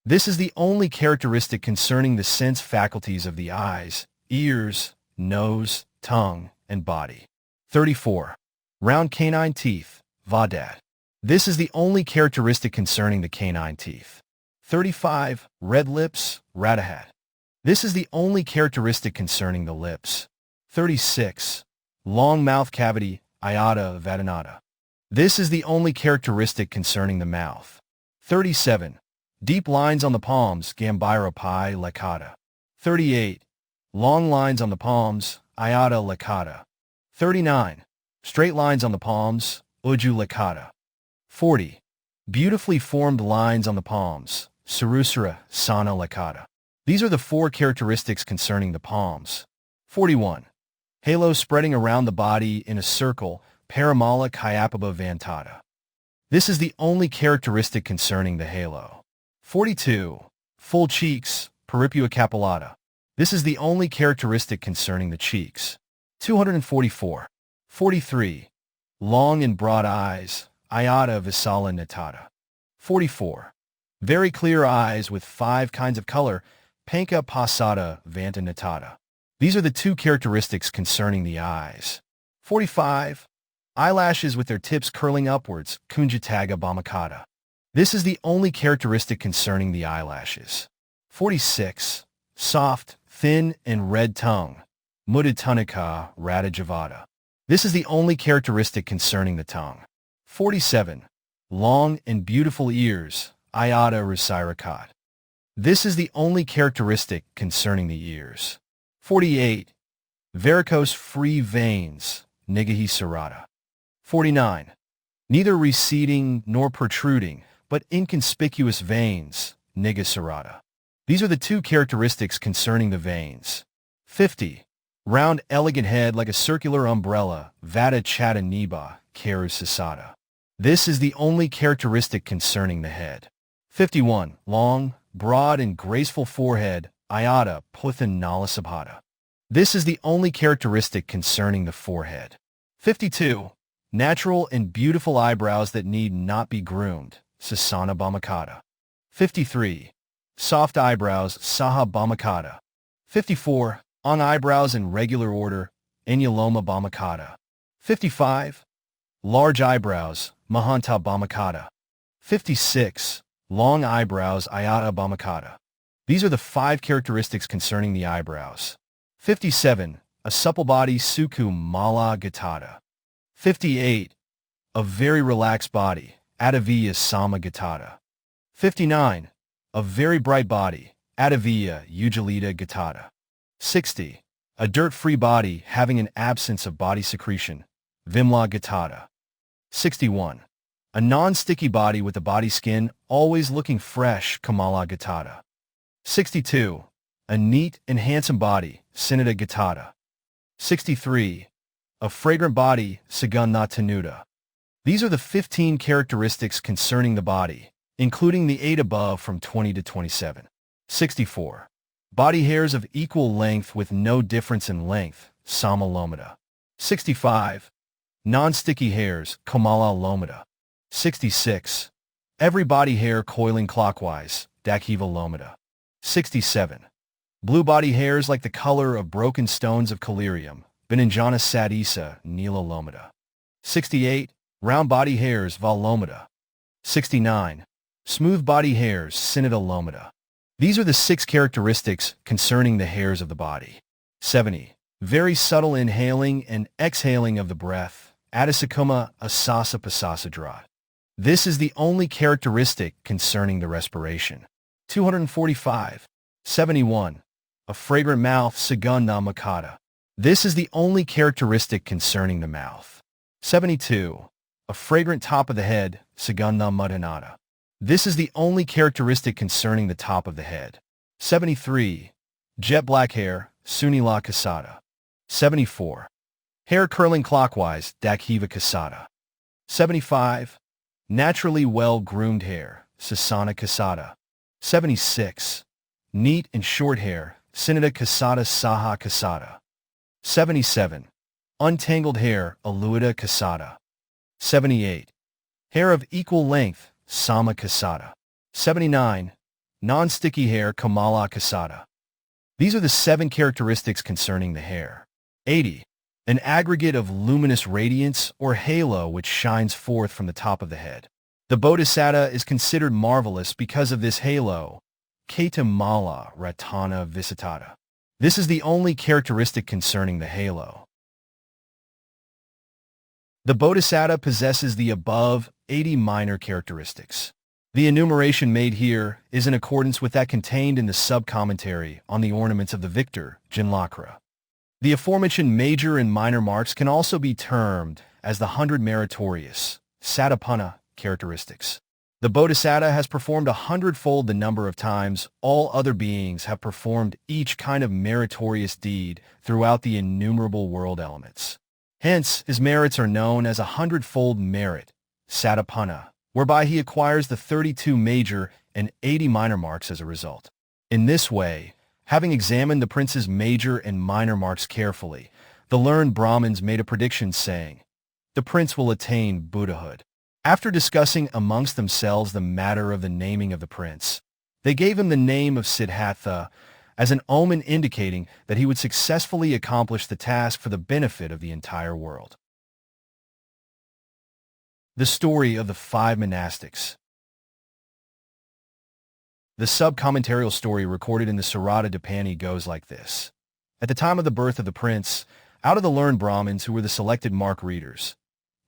This is the only characteristic concerning the sense faculties of the eyes, ears, nose, tongue, and body. 34. Round canine teeth, Vadat. This is the only characteristic concerning the canine teeth. 35. Red lips, Radahat. This is the only characteristic concerning the lips. 36. Long mouth cavity, Ayata Vadanata. This is the only characteristic concerning the mouth. 37. Deep lines on the palms, Gambhira Pai Lakata. 38. Long lines on the palms, Ayata Lakata. 39. Straight lines on the palms, Uju Lakata. 40. Beautifully formed lines on the palms, Sarusara Sana Lakata. These are the four characteristics concerning the palms. 41. Halo spreading around the body in a circle, Paramala Kayapaba Vantata. This is the only characteristic concerning the halo. 42. Full cheeks, Paripua Capillata. This is the only characteristic concerning the cheeks. 244. 43. Long and broad eyes, Ayata Visala Natata. 44. Very clear eyes with 5 kinds of color, Panka Pasada Vanta Natata. These are the two characteristics concerning the eyes. 45. Eyelashes with their tips curling upwards, Kunjataga Bhamakata. This is the only characteristic concerning the eyelashes. 46. Soft, thin, and red tongue, Muditanika Radajavada. This is the only characteristic concerning the tongue. 47. Long and beautiful ears, Ayata Rasirakat. This is the only characteristic concerning the ears. 48. Varicose free veins, Nigahi Sarata. 49. Neither receding nor protruding, but inconspicuous veins, Nigasarata. These are the two characteristics concerning the veins. 50. Round elegant head like a circular umbrella, Vata Chata Niba, Karusasata. This is the only characteristic concerning the head. 51. Long, broad, and graceful forehead, Ayata Puthan Nalasabhata. This is the only characteristic concerning the forehead. 52. Natural and beautiful eyebrows that need not be groomed, Sasana Bhamakata. 53. Soft eyebrows, Saha Bhamakata. 54. On eyebrows in regular order, Anyaloma Bhamakata. 55. Large eyebrows, Mahanta Bhamakata. 56. Long eyebrows, Ayata Bhamakata. These are the 5 characteristics concerning the eyebrows. 57. A supple body, Sukhu Mala Gatada. 58. A very relaxed body, Adavya Sama Gatada. 59. A very bright body, Adavya Ujjalita Gatada. 60. A dirt-free body having an absence of body secretion, Vimla Gatada. 61. A non-sticky body with the body skin always looking fresh, Kamala Gatada. 62. A neat and handsome body, Siddhattha Gatada. 63. A fragrant body, Saguna Tenuta. These are the 15 characteristics concerning the body, including the 8 above from 20 to 27. 64. Body hairs of equal length with no difference in length, Sama Lomata. 65. Non-sticky hairs, Kamala Lomata. 66. Every body hair coiling clockwise, Dakiva Lomata. 67. Blue body hairs like the color of broken stones of collyrium, Binanjana Sadisa, Nila Lomata. 68. Round body hairs, Val Lomata. 69. Smooth body hairs, Siddhattha Lomata. These are the 6 characteristics concerning the hairs of the body. 70. Very subtle inhaling and exhaling of the breath, Adasakuma Asasa Pasasa Drat. This is the only characteristic concerning the respiration. 245. 71. A fragrant mouth, Saguna Makata. This is the only characteristic concerning the mouth. 72. A fragrant top of the head, Saguna Mudhanata. This is the only characteristic concerning the top of the head. 73. Jet black hair, Sunila Kasada. 74. Hair curling clockwise, Dakhiva Kasada. 75. Naturally well-groomed hair, Sasana Kasada. 76. Neat and short hair, Siddhattha Kasada Saha Kasada. 77. Untangled hair, Aluita Kasada. 78. Hair of equal length, Sama Kasada. 79. Non-sticky hair, Kamala Kasada. These are the 7 characteristics concerning the hair. 80. An aggregate of luminous radiance or halo which shines forth from the top of the head. The Bodhisatta is considered marvelous because of this halo, Keta Mala Ratana Visitata. This is the only characteristic concerning the halo. The Bodhisatta possesses the above 80 minor characteristics. The enumeration made here is in accordance with that contained in the sub-commentary on the ornaments of the victor, Jinlakara. The aforementioned major and minor marks can also be termed as the 100 meritorious, Satapana, characteristics. The Bodhisatta has performed 100-fold the number of times all other beings have performed each kind of meritorious deed throughout the innumerable world elements. Hence, his merits are known as 100-fold merit, Satapana, whereby he acquires the 32 major and 80 minor marks as a result. In this way, having examined the prince's major and minor marks carefully, the learned Brahmins made a prediction saying, "The prince will attain Buddhahood." After discussing amongst themselves the matter of the naming of the prince, they gave him the name of Siddhattha as an omen indicating that he would successfully accomplish the task for the benefit of the entire world. The story of the 5 monastics. The sub-commentarial story recorded in the Sarada Dipani goes like this. At the time of the birth of the prince, out of the learned Brahmins who were the selected mark readers,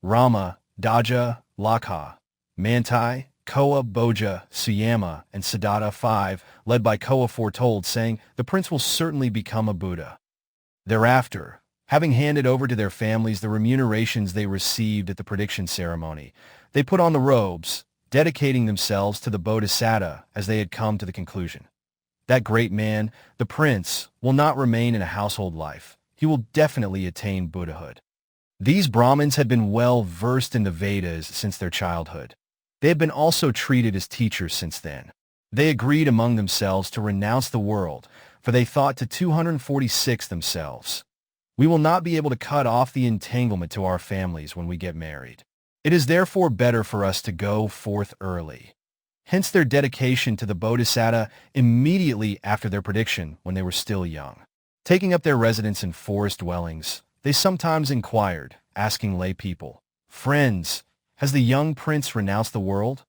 Rama, Daja, Lakha, Mantai, Koa, Boja, Suyama, and Siddhattha 5, led by Koa foretold, saying, "The prince will certainly become a Buddha." Thereafter, having handed over to their families the remunerations they received at the prediction ceremony, they put on the robes, dedicating themselves to the Bodhisatta as they had come to the conclusion. That great man, the prince, will not remain in a household life. He will definitely attain Buddhahood. These Brahmins had been well versed in the Vedas since their childhood. They had been also treated as teachers since then. They agreed among themselves to renounce the world, for they thought to 246 themselves, "We will not be able to cut off the entanglement to our families when we get married. It is therefore better for us to go forth early." Hence their dedication to the Bodhisatta immediately after their prediction when they were still young. Taking up their residence in forest dwellings, they sometimes inquired, asking lay people, "Friends, has the young prince renounced the world?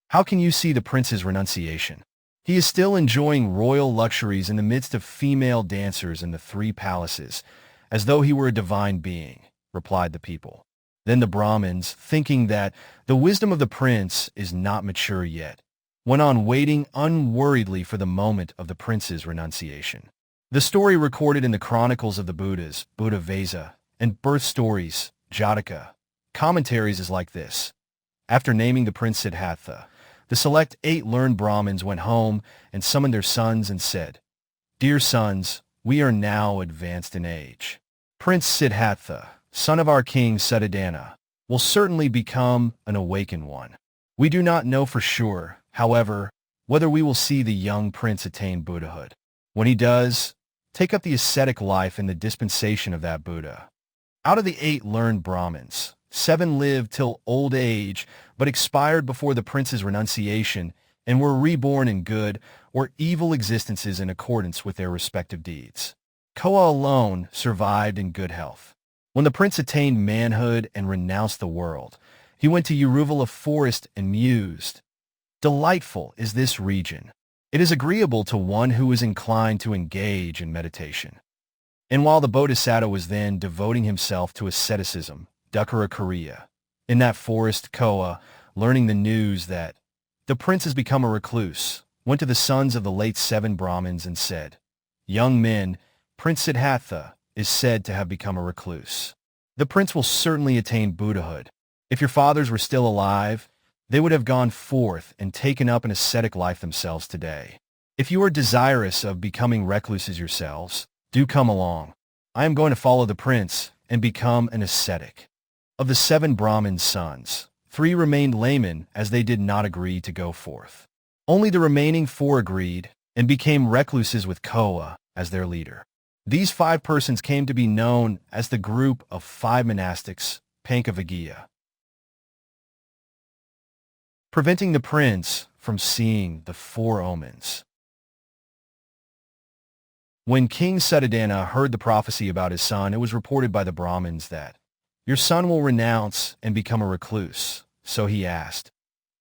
How can you see the prince's renunciation?" He is still enjoying royal luxuries in the midst of female dancers in the 3 palaces, as though he were a divine being, replied the people. Then the Brahmins, thinking that the wisdom of the prince is not mature yet, went on waiting unworriedly for the moment of the prince's renunciation. The story recorded in the Chronicles of the Buddhas, Buddha Vesa, and birth stories, Jataka, commentaries is like this. After naming the prince Siddhattha, the select 8 learned Brahmins went home and summoned their sons and said, "Dear sons, we are now advanced in age. Prince Siddhattha, son of our king Suddhodana, will certainly become an awakened one. We do not know for sure, however, whether we will see the young prince attain Buddhahood. When he does, take up the ascetic life in the dispensation of that Buddha." Out of the 8 learned Brahmins, 7 lived till old age, but expired before the prince's renunciation and were reborn in good or evil existences in accordance with their respective deeds. Koa alone survived in good health. When the prince attained manhood and renounced the world, he went to Uruvala forest and mused, "Delightful is this region. It is agreeable to one who is inclined to engage in meditation." And while the Bodhisatta was then devoting himself to asceticism, Dūpaṅkara Korea, in that forest, Koa, learning the news that the prince has become a recluse, went to the sons of the late 7 Brahmins and said, "Young men, Prince Siddhattha is said to have become a recluse. The prince will certainly attain Buddhahood. If your fathers were still alive, they would have gone forth and taken up an ascetic life themselves today. If you are desirous of becoming recluses yourselves, do come along. I am going to follow the prince and become an ascetic." Of the 7 Brahmin sons, 3 remained laymen as they did not agree to go forth. Only the remaining 4 agreed and became recluses with Koa as their leader. These 5 persons came to be known as the group of 5 monastics, Pankavaggiya. Preventing the prince from seeing the 4 omens. When King Suddhodana heard the prophecy about his son, it was reported by the Brahmins that, "Your son will renounce and become a recluse." So he asked,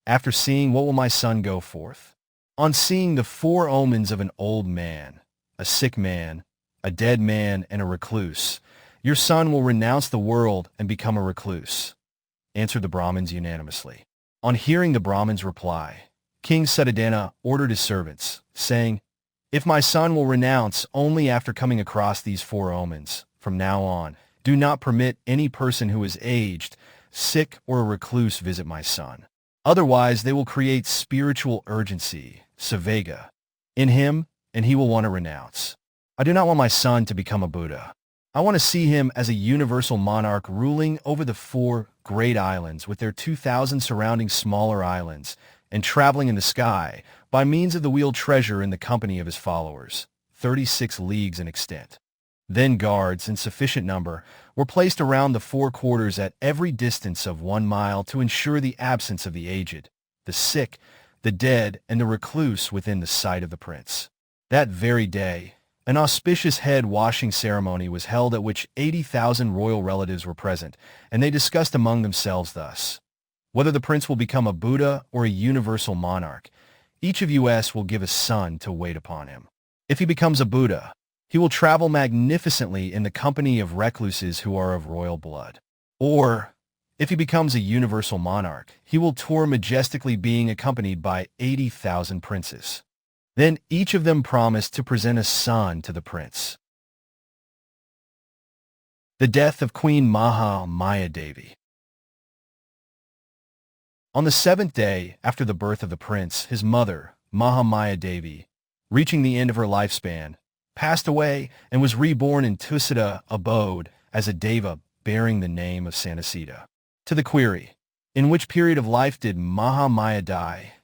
"After seeing, what will my son go forth?" On seeing the 4 omens of an old man, a sick man, a dead man, and a recluse, "Your son will renounce the world and become a recluse," answered the Brahmins unanimously. On hearing the Brahmins' reply, King Suddhodana ordered his servants, saying, "If my son will renounce only after coming across these 4 omens, from now on, do not permit any person who is aged, sick, or a recluse visit my son. Otherwise, they will create spiritual urgency, savega, in him, and he will want to renounce. I do not want my son to become a Buddha. I want to see him as a universal monarch ruling over the 4 great islands with their 2,000 surrounding smaller islands, and traveling in the sky by means of the wheeled treasure in the company of his followers, 36 leagues in extent." Then guards, in sufficient number, were placed around the 4 quarters at every distance of 1 mile to ensure the absence of the aged, the sick, the dead, and the recluse within the sight of the prince. That very day, an auspicious head-washing ceremony was held at which 80,000 royal relatives were present, and they discussed among themselves thus: whether the prince will become a Buddha or a universal monarch, each of us will give a son to wait upon him. If he becomes a Buddha, he will travel magnificently in the company of recluses who are of royal blood. Or, if he becomes a universal monarch, he will tour majestically being accompanied by 80,000 princes. Then each of them promised to present a son to the prince. The death of Queen Mahadevi. On the 7th day after the birth of the prince, his mother, Mahadevi, reaching the end of her lifespan, passed away and was reborn in Tissa abode as a deva bearing the name of Sanasita. To the query, in which period of life did Mahamaya die?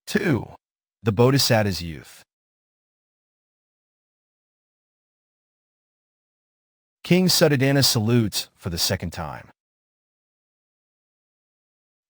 2. The Bodhisatta's youth. King Suddhodana salutes for the second time.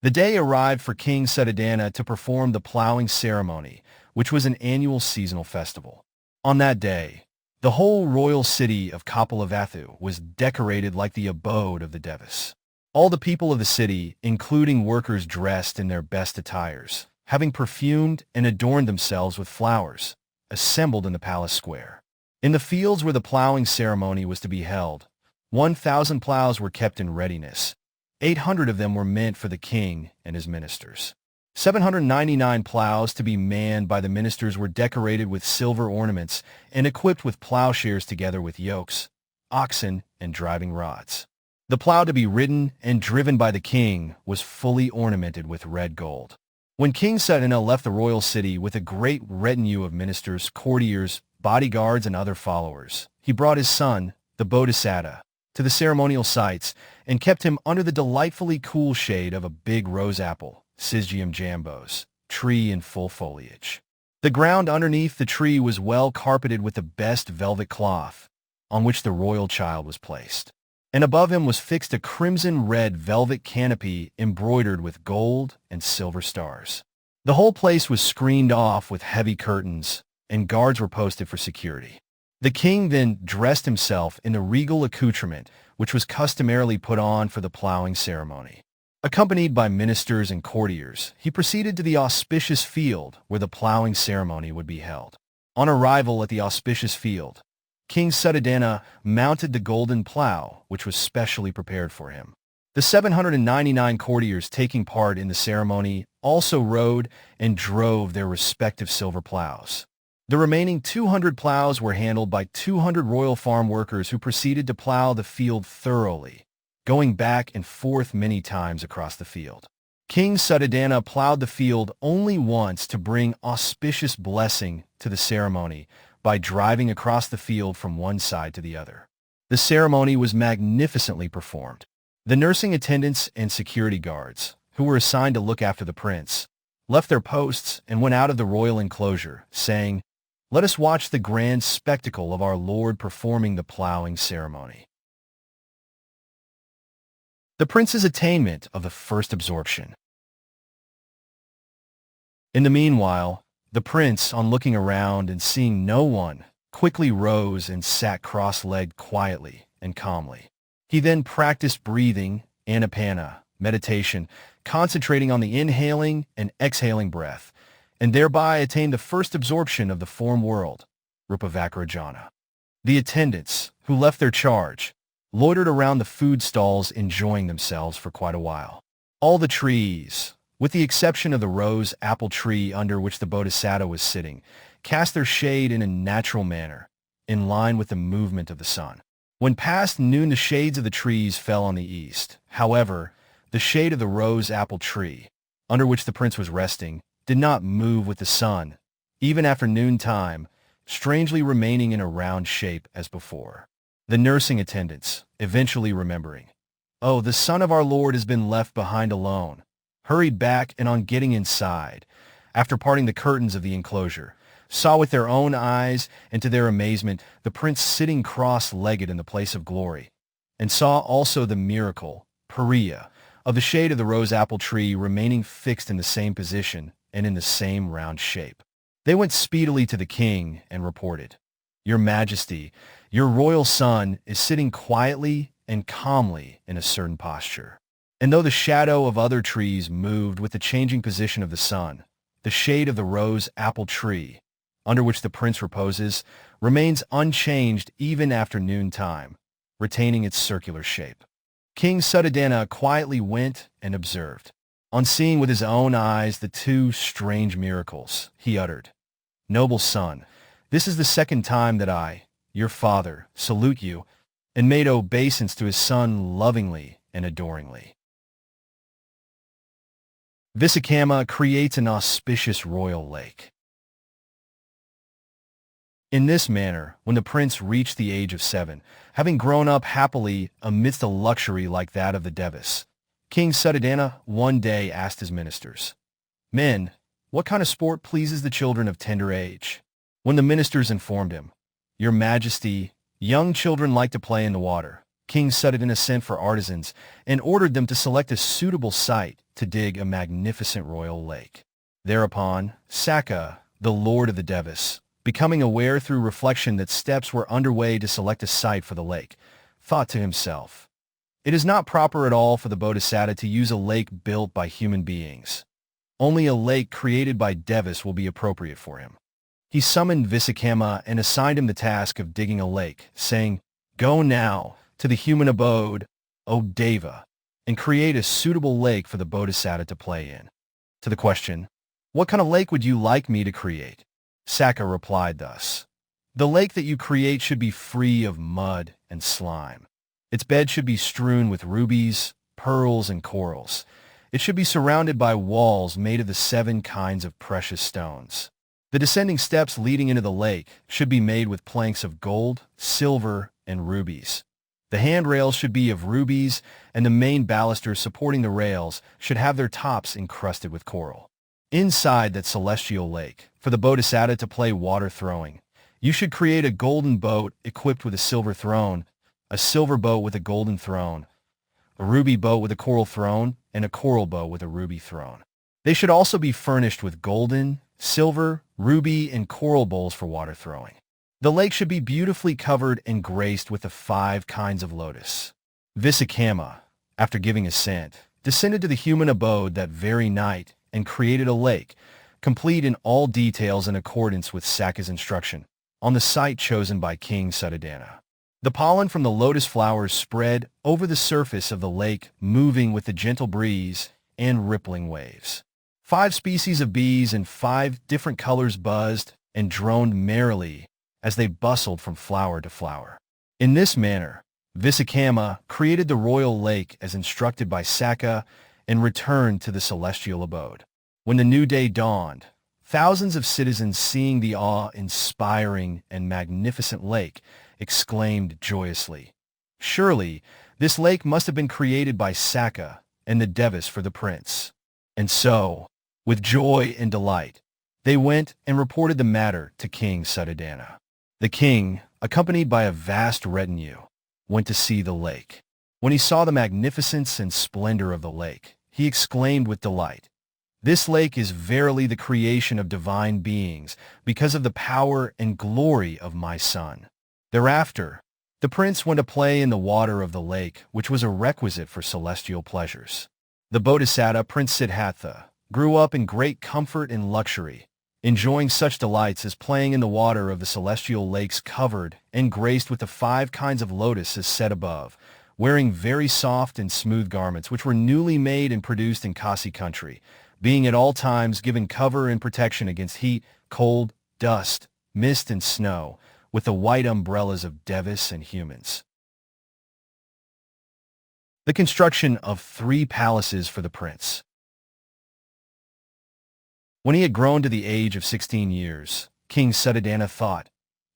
The day arrived for King Suddhodana to perform the plowing ceremony, which was an annual seasonal festival. On that day, the whole royal city of Kapilavatthu was decorated like the abode of the Devas. All the people of the city, including workers dressed in their best attires, having perfumed and adorned themselves with flowers, assembled in the palace square. In the fields where the plowing ceremony was to be held, 1,000 plows were kept in readiness. 800 of them were meant for the king and his ministers. 799 plows to be manned by the ministers were decorated with silver ornaments and equipped with plowshares together with yokes, oxen, and driving rods. The plow to be ridden and driven by the king was fully ornamented with red gold. When King Suddhodana left the royal city with a great retinue of ministers, courtiers, bodyguards, and other followers, he brought his son, the Bodhisatta, to the ceremonial sites and kept him under the delightfully cool shade of a big rose apple, Syzygium jambos, tree in full foliage. The ground underneath the tree was well carpeted with the best velvet cloth, on which the royal child was placed. And above him was fixed a crimson-red velvet canopy embroidered with gold and silver stars. The whole place was screened off with heavy curtains, and guards were posted for security. The king then dressed himself in the regal accoutrement which was customarily put on for the plowing ceremony. Accompanied by ministers and courtiers, he proceeded to the auspicious field where the plowing ceremony would be held. On arrival at the auspicious field, King Suddhodana mounted the golden plow, which was specially prepared for him. The 799 courtiers taking part in the ceremony also rode and drove their respective silver plows. The remaining 200 plows were handled by 200 royal farm workers who proceeded to plow the field thoroughly, going back and forth many times across the field. King Suddhodana plowed the field only once to bring auspicious blessing to the ceremony by driving across the field from one side to the other. The ceremony was magnificently performed. The nursing attendants and security guards, who were assigned to look after the prince, left their posts and went out of the royal enclosure, saying, "Let us watch the grand spectacle of our Lord performing the plowing ceremony." The prince's attainment of the first absorption. In the meanwhile, the prince, on looking around and seeing no one, quickly rose and sat cross-legged quietly and calmly. He then practiced breathing, anapana, meditation, concentrating on the inhaling and exhaling breath, and thereby attained the first absorption of the form world, Rupavakarajana. The attendants, who left their charge, loitered around the food stalls enjoying themselves for quite a while. All the trees, with the exception of the rose apple tree under which the Bodhisatta was sitting, cast their shade in a natural manner, in line with the movement of the sun. When past noon, the shades of the trees fell on the east. However, the shade of the rose apple tree, under which the prince was resting, did not move with the sun, even after noontime, strangely remaining in a round shape as before. The nursing attendants, eventually remembering, "Oh, the son of our Lord has been left behind alone," hurried back and on getting inside, after parting the curtains of the enclosure, saw with their own eyes and to their amazement the prince sitting cross-legged in the place of glory, and saw also the miracle, Pariya, of the shade of the rose apple tree remaining fixed in the same position and in the same round shape. They went speedily to the king and reported, "Your Majesty, your royal son is sitting quietly and calmly in a certain posture." And though the shadow of other trees moved with the changing position of the sun, the shade of the rose apple tree, under which the prince reposes, remains unchanged even after noontime, retaining its circular shape. King Suddhodana quietly went and observed. On seeing with his own eyes the two strange miracles, he uttered, "Noble son, this is the second time that I, your father, salute you," and made obeisance to his son lovingly and adoringly. Vissakama creates an auspicious royal lake. In this manner, when the prince reached the age of 7, having grown up happily amidst a luxury like that of the Devas, King Suddhodana one day asked his ministers, "Men, What kind of sport pleases the children of tender age? When the ministers informed him, Your Majesty, young children like to play in the water, King Suddhodana sent for artisans and ordered them to select a suitable site to dig a magnificent royal lake. Thereupon, Sakka, the lord of the Devas, becoming aware through reflection that steps were underway to select a site for the lake, thought to himself, It is not proper at all for the Bodhisatta to use a lake built by human beings. Only a lake created by Devas will be appropriate for him. He summoned Vissakhamma and assigned him the task of digging a lake, saying, Go now to the human abode, O Deva, and create a suitable lake for the Bodhisatta to play in. To the question, What kind of lake would you like me to create? Sakka replied thus, The lake that you create should be free of mud and slime. Its bed should be strewn with rubies, pearls, and corals. It should be surrounded by walls made of the 7 kinds of precious stones. The descending steps leading into the lake should be made with planks of gold, silver, and rubies. The handrails should be of rubies, and the main balusters supporting the rails should have their tops encrusted with coral. Inside that celestial lake, for the Bodhisatta to play water throwing, you should create a golden boat equipped with a silver throne, a silver boat with a golden throne, a ruby boat with a coral throne, and a coral boat with a ruby throne. They should also be furnished with golden, silver, ruby, and coral bowls for water throwing. The lake should be beautifully covered and graced with the 5 kinds of lotus. Vissakhamma, after giving assent, descended to the human abode that very night and created a lake, complete in all details in accordance with Sakka's instruction, on the site chosen by King Suddhodana. The pollen from the lotus flowers spread over the surface of the lake, moving with the gentle breeze and rippling waves. 5 species of bees in 5 different colors buzzed and droned merrily as they bustled from flower to flower. In this manner, Vissakhamma created the royal lake as instructed by Sakka and returned to the celestial abode. When the new day dawned, thousands of citizens, seeing the awe-inspiring and magnificent lake, exclaimed joyously, Surely, this lake must have been created by Sakka and the Devas for the prince. And so, with joy and delight, they went and reported the matter to King Suddhodana. The king, accompanied by a vast retinue, went to see the lake. When he saw the magnificence and splendor of the lake, he exclaimed with delight, This lake is verily the creation of divine beings because of the power and glory of my son. Thereafter, the prince went to play in the water of the lake, which was a requisite for celestial pleasures. The Bodhisatta, Prince Siddhattha, grew up in great comfort and luxury, enjoying such delights as playing in the water of the celestial lakes covered and graced with the 5 kinds of lotus as said above, wearing very soft and smooth garments which were newly made and produced in Kasi country, being at all times given cover and protection against heat, cold, dust, mist, and snow, with the white umbrellas of Devas and humans. The construction of 3 palaces for the prince. When he had grown to the age of 16 years, King Suddhodana thought,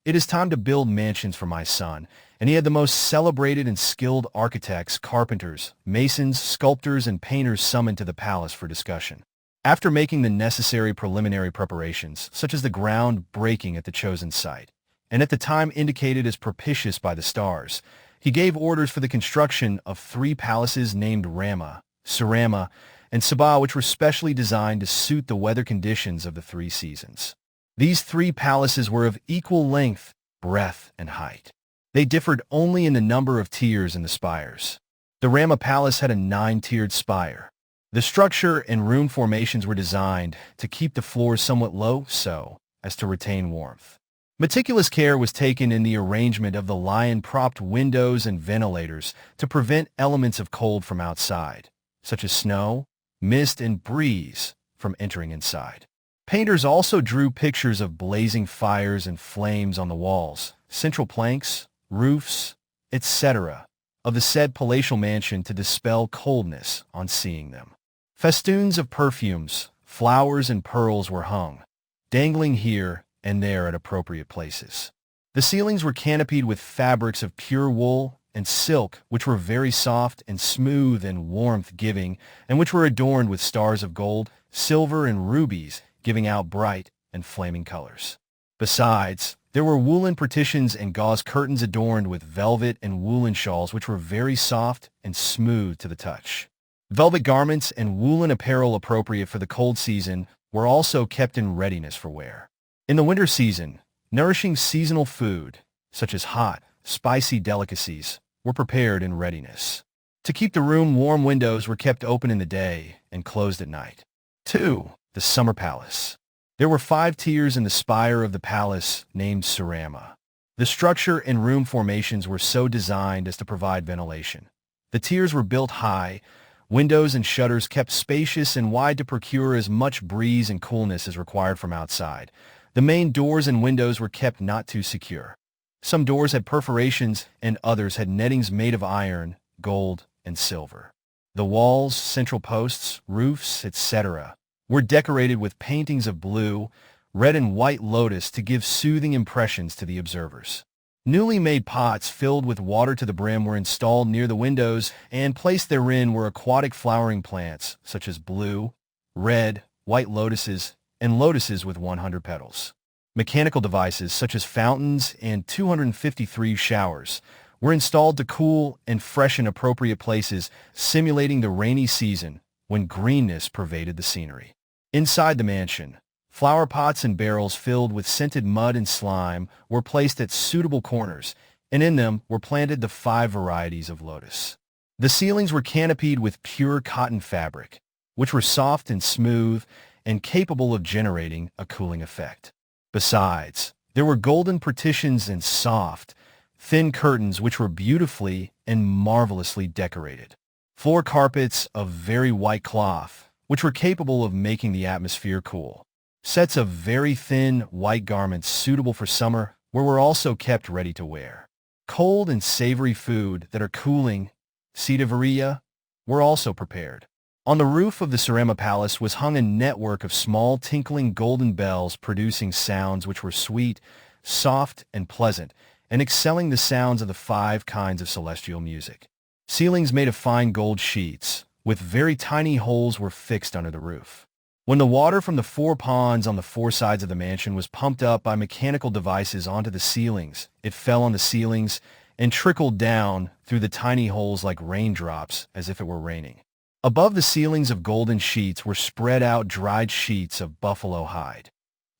It is time to build mansions for my son, and he had the most celebrated and skilled architects, carpenters, masons, sculptors, and painters summoned to the palace for discussion. After making the necessary preliminary preparations, such as the ground breaking at the chosen site, and at the time indicated as propitious by the stars, he gave orders for the construction of 3 palaces named Rama, Surama, and Sabha, which were specially designed to suit the weather conditions of the 3 seasons. These 3 palaces were of equal length, breadth, and height. They differed only in the number of tiers in the spires. The Rama Palace had a 9-tiered spire. The structure and room formations were designed to keep the floors somewhat low so as to retain warmth. Meticulous care was taken in the arrangement of the lion-propped windows and ventilators to prevent elements of cold from outside, such as snow, mist, and breeze, from entering inside. Painters also drew pictures of blazing fires and flames on the walls, central planks, roofs, etc., of the said palatial mansion to dispel coldness on seeing them. Festoons of perfumes, flowers, and pearls were hung, dangling here and there at appropriate places. The ceilings were canopied with fabrics of pure wool and silk, which were very soft and smooth and warmth-giving, and which were adorned with stars of gold, silver, and rubies, giving out bright and flaming colors. Besides, there were woolen partitions and gauze curtains adorned with velvet and woolen shawls which were very soft and smooth to the touch. Velvet garments and woolen apparel appropriate for the cold season were also kept in readiness for wear. In the winter season, nourishing seasonal food, such as hot, spicy delicacies, were prepared in readiness. To keep the room warm, windows were kept open in the day and closed at night. 2. The Summer Palace. There were 5 tiers in the spire of the palace named Surama. The structure and room formations were so designed as to provide ventilation. The tiers were built high, windows and shutters kept spacious and wide to procure as much breeze and coolness as required from outside. The main doors and windows were kept not too secure. Some doors had perforations and others had nettings made of iron, gold, and silver. The walls, central posts, roofs, etc., were decorated with paintings of blue, red, and white lotus to give soothing impressions to the observers. Newly made pots filled with water to the brim were installed near the windows, and placed therein were aquatic flowering plants such as blue, red, white lotuses, and lotuses with 100 petals. Mechanical devices such as fountains and 253 showers were installed to cool and freshen appropriate places, simulating the rainy season when greenness pervaded the scenery. Inside the mansion, flower pots and barrels filled with scented mud and slime were placed at suitable corners, and in them were planted the 5 varieties of lotus. The ceilings were canopied with pure cotton fabric, which were soft and smooth and capable of generating a cooling effect. Besides, there were golden partitions and soft, thin curtains which were beautifully and marvelously decorated. Floor carpets of very white cloth, which were capable of making the atmosphere cool. Sets of very thin, white garments suitable for summer were also kept ready to wear. Cold and savory food that are cooling, siddhavariya, were also prepared. On the roof of the Surama Palace was hung a network of small tinkling golden bells producing sounds which were sweet, soft, and pleasant, and excelling the sounds of the 5 kinds of celestial music. Ceilings made of fine gold sheets, with very tiny holes were fixed under the roof. When the water from the 4 ponds on the 4 sides of the mansion was pumped up by mechanical devices onto the ceilings, it fell on the ceilings and trickled down through the tiny holes like raindrops as if it were raining. Above the ceilings of golden sheets were spread out dried sheets of buffalo hide.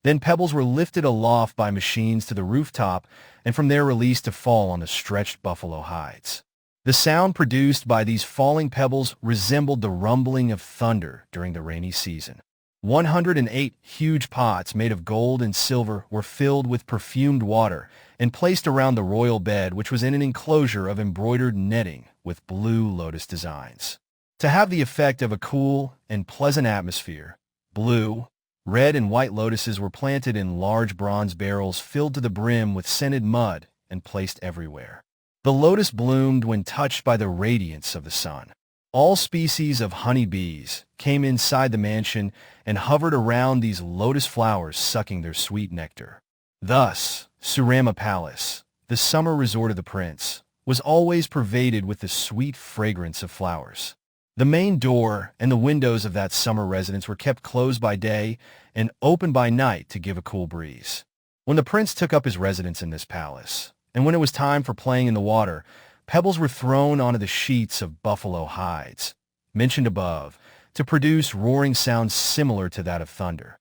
Then pebbles were lifted aloft by machines to the rooftop and from there released to fall on the stretched buffalo hides. The sound produced by these falling pebbles resembled the rumbling of thunder during the rainy season. 108 huge pots made of gold and silver were filled with perfumed water and placed around the royal bed, which was in an enclosure of embroidered netting with blue lotus designs. To have the effect of a cool and pleasant atmosphere, blue, red, and white lotuses were planted in large bronze barrels filled to the brim with scented mud and placed everywhere. The lotus bloomed when touched by the radiance of the sun. All species of honey bees came inside the mansion and hovered around these lotus flowers, sucking their sweet nectar. Thus, Surama Palace, the summer resort of the prince, was always pervaded with the sweet fragrance of flowers. The main door and the windows of that summer residence were kept closed by day and open by night to give a cool breeze. When the prince took up his residence in this palace, and when it was time for playing in the water, pebbles were thrown onto the sheets of buffalo hides, mentioned above, to produce roaring sounds similar to that of thunder.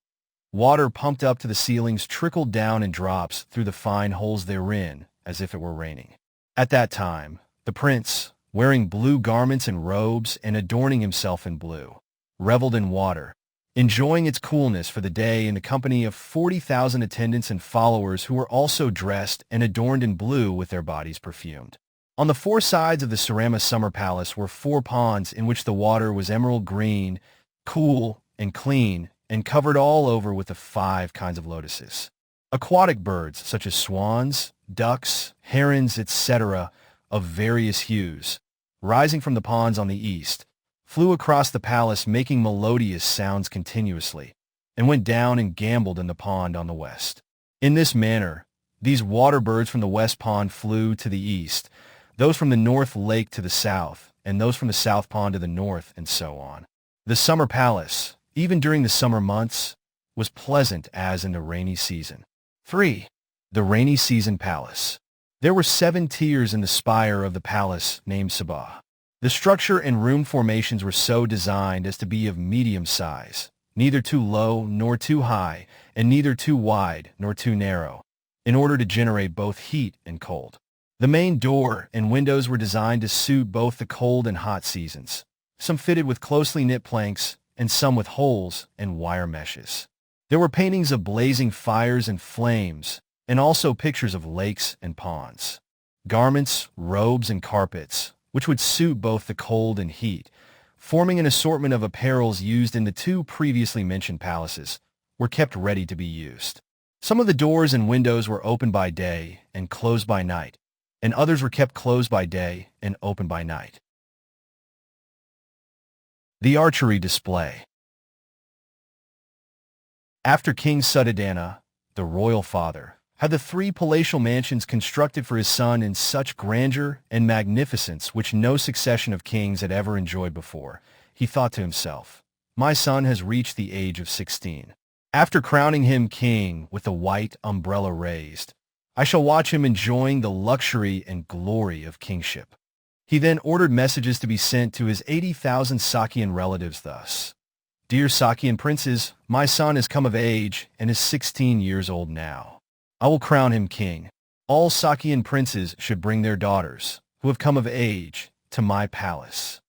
Water pumped up to the ceilings trickled down in drops through the fine holes therein, as if it were raining. At that time, the prince, wearing blue garments and robes and adorning himself in blue, reveled in water, enjoying its coolness for the day in the company of 40,000 attendants and followers who were also dressed and adorned in blue with their bodies perfumed. On the 4 sides of the Surama Summer Palace were 4 ponds in which the water was emerald green, cool, and clean, and covered all over with the 5 kinds of lotuses. Aquatic birds such as swans, ducks, herons, etc., of various hues, rising from the ponds on the east, flew across the palace making melodious sounds continuously, and went down and gamboled in the pond on the west. In this manner, these water birds from the west pond flew to the east, those from the north lake to the south, and those from the south pond to the north, and so on. The summer palace, even during the summer months, was pleasant as in the rainy season. 3. The Rainy Season Palace. There were 7 tiers in the spire of the palace named Sabha. The structure and room formations were so designed as to be of medium size, neither too low nor too high, and neither too wide nor too narrow, in order to generate both heat and cold. The main door and windows were designed to suit both the cold and hot seasons, some fitted with closely knit planks and some with holes and wire meshes. There were paintings of blazing fires and flames, and also pictures of lakes and ponds. Garments, robes, and carpets, which would suit both the cold and heat, forming an assortment of apparels used in the 2 previously mentioned palaces, were kept ready to be used. Some of the doors and windows were opened by day and closed by night, and others were kept closed by day and open by night. The Archery Display. After King Suddhodana, the royal father, had the 3 palatial mansions constructed for his son in such grandeur and magnificence which no succession of kings had ever enjoyed before, he thought to himself, "My son has reached the age of 16. After crowning him king with the white umbrella raised, I shall watch him enjoying the luxury and glory of kingship." He then ordered messages to be sent to his 80,000 Sakyan relatives thus: "Dear Sakyan princes, my son has come of age and is 16 years old now. I will crown him king. All Sakyan princes should bring their daughters, who have come of age, to my palace."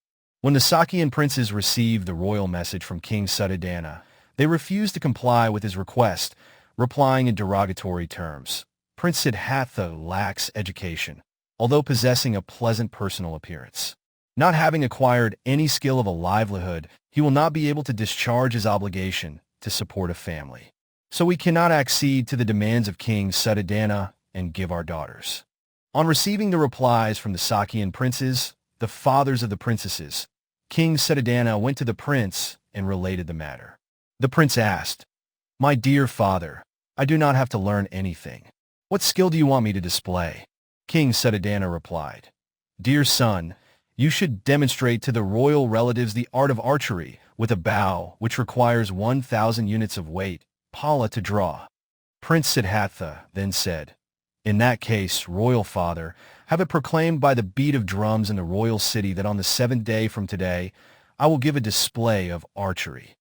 When the Sakyan princes received the royal message from King Suddhodana, they refused to comply with his request, replying in derogatory terms. "Prince Siddhattha lacks education, although possessing a pleasant personal appearance. Not having acquired any skill of a livelihood, he will not be able to discharge his obligation to support a family. So we cannot accede to the demands of King Suddhodana and give our daughters." On receiving the replies from the Sakyan princes, the fathers of the princesses, King Suddhodana went to the prince and related the matter. The prince asked, "My dear father, I do not have to learn anything. What skill do you want me to display?" King Suddhodana replied, "Dear son, you should demonstrate to the royal relatives the art of archery with a bow which requires 1,000 units of weight, pala, to draw." Prince Siddhattha then said, "In that case, royal father, have it proclaimed by the beat of drums in the royal city that on the 7th day from today, I will give a display of archery."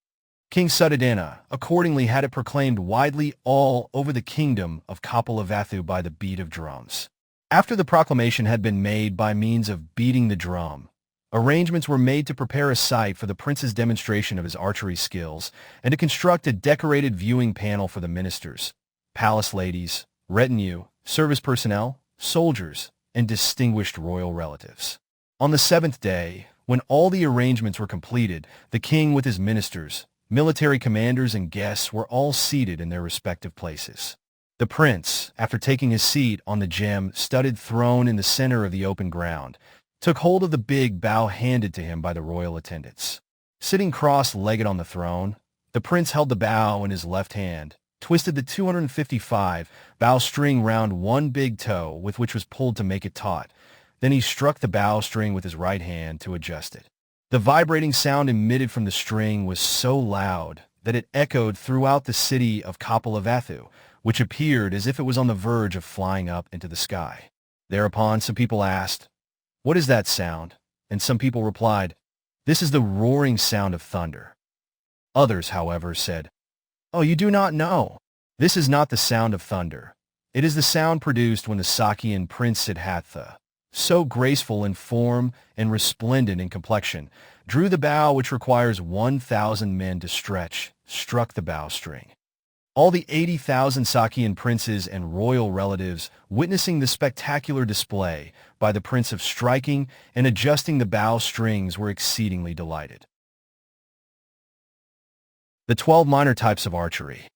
King Suddhodana accordingly had it proclaimed widely all over the kingdom of Kapilavatthu by the beat of drums. After the proclamation had been made by means of beating the drum, arrangements were made to prepare a site for the prince's demonstration of his archery skills and to construct a decorated viewing panel for the ministers, palace ladies, retinue, service personnel, soldiers, and distinguished royal relatives. On the 7th day, when all the arrangements were completed, the king with his ministers, military commanders, and guests were all seated in their respective places. The prince, after taking his seat on the gem-studded throne in the center of the open ground, took hold of the big bow handed to him by the royal attendants. Sitting cross-legged on the throne, the prince held the bow in his left hand, twisted the 255 bow string round one big toe with which was pulled to make it taut. Then he struck the bow string with his right hand to adjust it. The vibrating sound emitted from the string was so loud that it echoed throughout the city of Kapilavatthu, which appeared as if it was on the verge of flying up into the sky. Thereupon some people asked, "What is that sound?" And some people replied, "This is the roaring sound of thunder." Others, however, said, "Oh, you do not know. This is not the sound of thunder. It is the sound produced when the Sakyan Prince Siddhattha, so graceful in form and resplendent in complexion, drew the bow which requires 1,000 men to stretch, struck the bow string." All the 80,000 Sakyan princes and royal relatives, witnessing the spectacular display by the prince of striking and adjusting the bow strings, were exceedingly delighted. The 12 minor types of archery.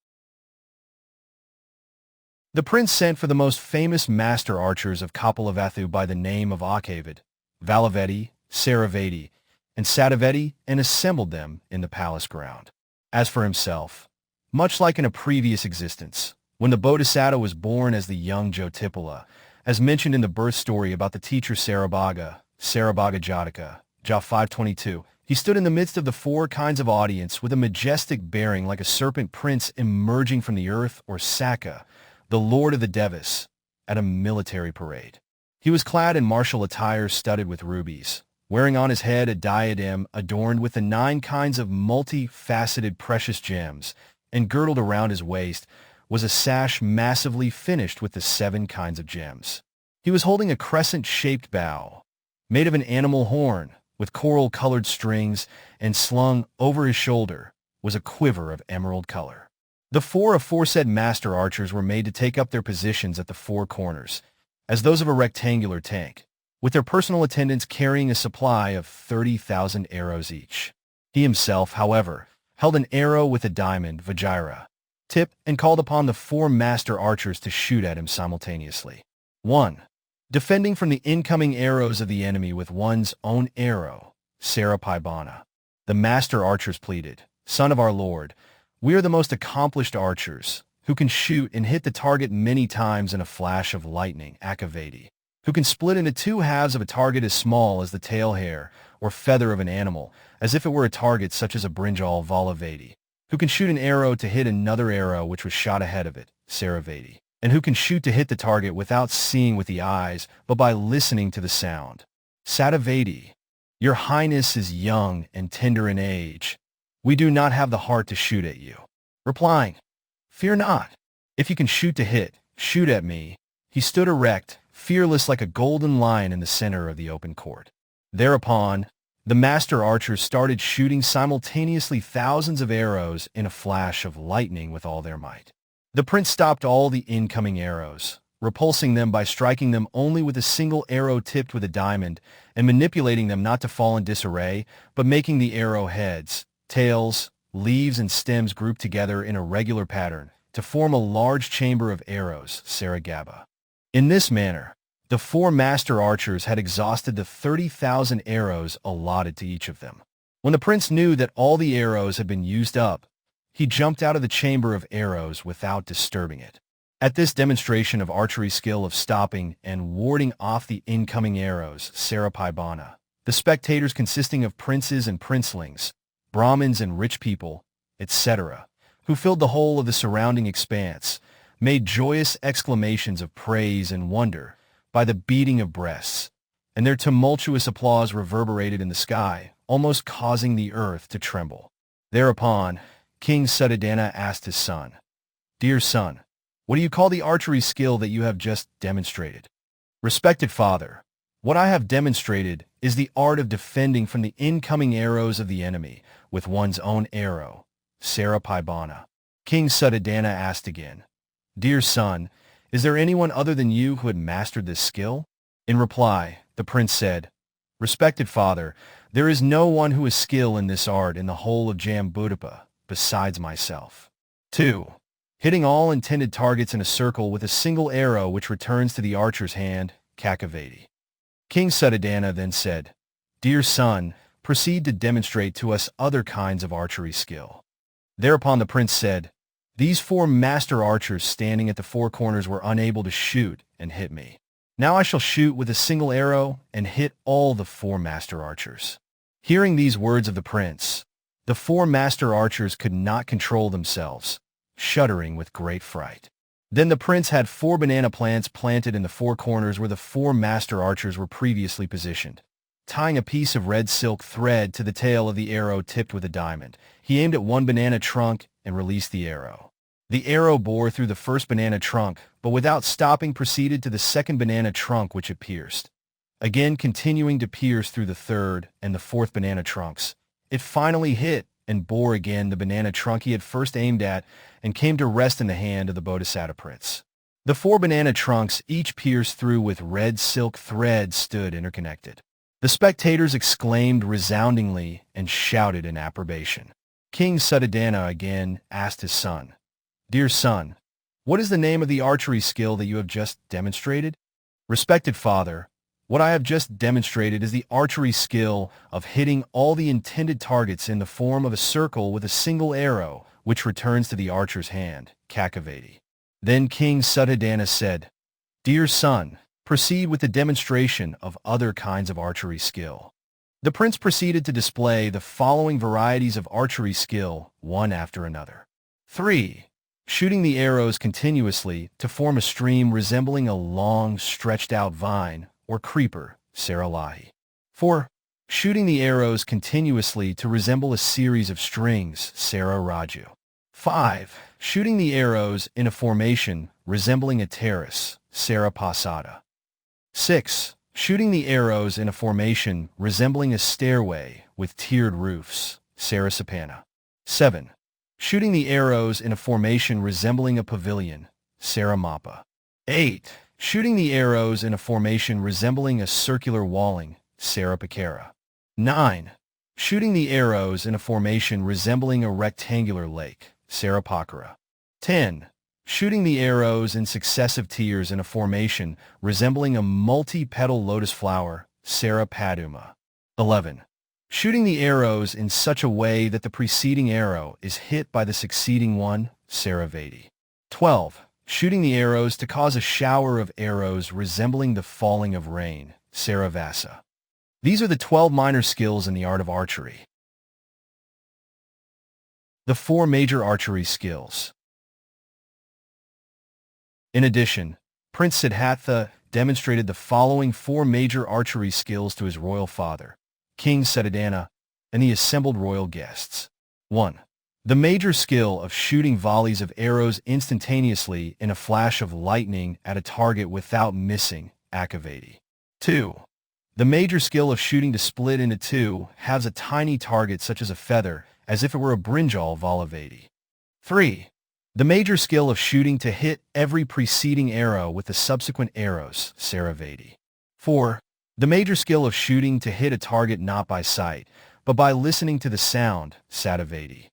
The prince sent for the most famous master archers of Kapilavatthu by the name of Akavid, Valavetti, Saraveti, and Sadavetti, and assembled them in the palace ground. As for himself, much like in a previous existence, when the Bodhisatta was born as the young Jyotipala, as mentioned in the birth story about the teacher Sarabhaga, Sarabhaga Jataka, Ja 522, He stood in the midst of the four kinds of audience with a majestic bearing like a serpent prince emerging from the earth, or Sakka, the lord of the Devas, at a military parade. He was clad in martial attire studded with rubies, wearing on his head a diadem adorned with the 9 kinds of multi-faceted precious gems, and girdled around his waist was a sash massively finished with the 7 kinds of gems. He was holding a crescent-shaped bow, made of an animal horn, with coral-colored strings, and slung over his shoulder was a quiver of emerald color. The 4 aforesaid master archers were made to take up their positions at the 4 corners, as those of a rectangular tank, with their personal attendants carrying a supply of 30,000 arrows each. He himself, however, held an arrow with a diamond vajra tip and called upon the 4 master archers to shoot at him simultaneously. 1. Defending from the incoming arrows of the enemy with one's own arrow, Sarapibana. The master archers pleaded, "Son of our Lord, we are the most accomplished archers, who can shoot and hit the target many times in a flash of lightning, Akavati, who can split into 2 halves of a target as small as the tail hair or feather of an animal, as if it were a target such as a brinjal Valavati, who can shoot an arrow to hit another arrow which was shot ahead of it, Saravati, and who can shoot to hit the target without seeing with the eyes, but by listening to the sound, Sattavati. Your Highness is young and tender in age. We do not have the heart to shoot at you." Replying, "Fear not. If you can shoot to hit, shoot at me." He stood erect, fearless like a golden lion in the center of the open court. Thereupon, the master archers started shooting simultaneously thousands of arrows in a flash of lightning with all their might. The prince stopped all the incoming arrows, repulsing them by striking them only with a single arrow tipped with a diamond and manipulating them not to fall in disarray, but making the arrow heads, tails, leaves, and stems group together in a regular pattern to form a large chamber of arrows, Saragaba. In this manner, the 4 master archers had exhausted the 30,000 arrows allotted to each of them. When the prince knew that all the arrows had been used up, he jumped out of the chamber of arrows without disturbing it. At this demonstration of archery skill of stopping and warding off the incoming arrows, Sarapibana, the spectators consisting of princes and princelings, Brahmins and rich people, etc., who filled the whole of the surrounding expanse, made joyous exclamations of praise and wonder by the beating of breasts, and their tumultuous applause reverberated in the sky, almost causing the earth to tremble. Thereupon, King Suddhodana asked his son, "Dear son, what do you call the archery skill that you have just demonstrated?" "Respected father, what I have demonstrated is the art of defending from the incoming arrows of the enemy with one's own arrow, Sarapibana." King Suddhodana asked again, "Dear son, is there anyone other than you who had mastered this skill?" In reply, the prince said, "Respected father, there is no one who has skill in this art in the whole of Jambudvipa besides myself." 2. Hitting all intended targets in a circle with a single arrow which returns to the archer's hand, Kakavati. King Suddhodana then said, "Dear son, proceed to demonstrate to us other kinds of archery skill." Thereupon the prince said, "These 4 master archers standing at the 4 corners were unable to shoot and hit me. Now I shall shoot with a single arrow and hit all the 4 master archers." Hearing these words of the prince, the 4 master archers could not control themselves, shuddering with great fright. Then the prince had 4 banana plants planted in the 4 corners where the 4 master archers were previously positioned. Tying a piece of red silk thread to the tail of the arrow tipped with a diamond, he aimed at one banana trunk and released the arrow. The arrow bore through the first banana trunk, but without stopping proceeded to the second banana trunk which it pierced. Again continuing to pierce through the third and the fourth banana trunks, it finally hit and bore again the banana trunk he had first aimed at and came to rest in the hand of the Bodhisatta prince. The 4 banana trunks, each pierced through with red silk thread, stood interconnected. The spectators exclaimed resoundingly and shouted in approbation. King Suddhodana again asked his son, "Dear son, what is the name of the archery skill that you have just demonstrated?" "Respected father, what I have just demonstrated is the archery skill of hitting all the intended targets in the form of a circle with a single arrow, which returns to the archer's hand, Kakavati." Then King Suddhodana said, "Dear son, proceed with the demonstration of other kinds of archery skill." The prince proceeded to display the following varieties of archery skill, one after another. 3. Shooting the arrows continuously to form a stream resembling a long, stretched-out vine, or creeper, saralahi. 4. Shooting the arrows continuously to resemble a series of strings, sararaju. 5. Shooting the arrows in a formation resembling a terrace, sarapasada. 6. Shooting the arrows in a formation resembling a stairway with tiered roofs, sarasapana. 7. Shooting the arrows in a formation resembling a pavilion, saramappa. 8. Shooting the arrows in a formation resembling a circular walling, sarapakara. 9. Shooting the arrows in a formation resembling a rectangular lake, sarapakara. 10. Shooting the arrows in successive tiers in a formation resembling a multi-petal lotus flower, Paduma. 11. Shooting the arrows in such a way that the preceding arrow is hit by the succeeding one, Saravati. 12. Shooting the arrows to cause a shower of arrows resembling the falling of rain, Saravasa. These are the 12 minor skills in the art of archery. The 4 major archery skills. In addition, Prince Siddhattha demonstrated the following 4 major archery skills to his royal father, King Siddhattha, and the assembled royal guests. 1. The major skill of shooting volleys of arrows instantaneously in a flash of lightning at a target without missing, Akavati. 2. The major skill of shooting to split into 2 halves a tiny target such as a feather, as if it were a brinjal Valavati. 3. The major skill of shooting to hit every preceding arrow with the subsequent arrows, Saravati. 4. The major skill of shooting to hit a target not by sight, but by listening to the sound, Sattavati.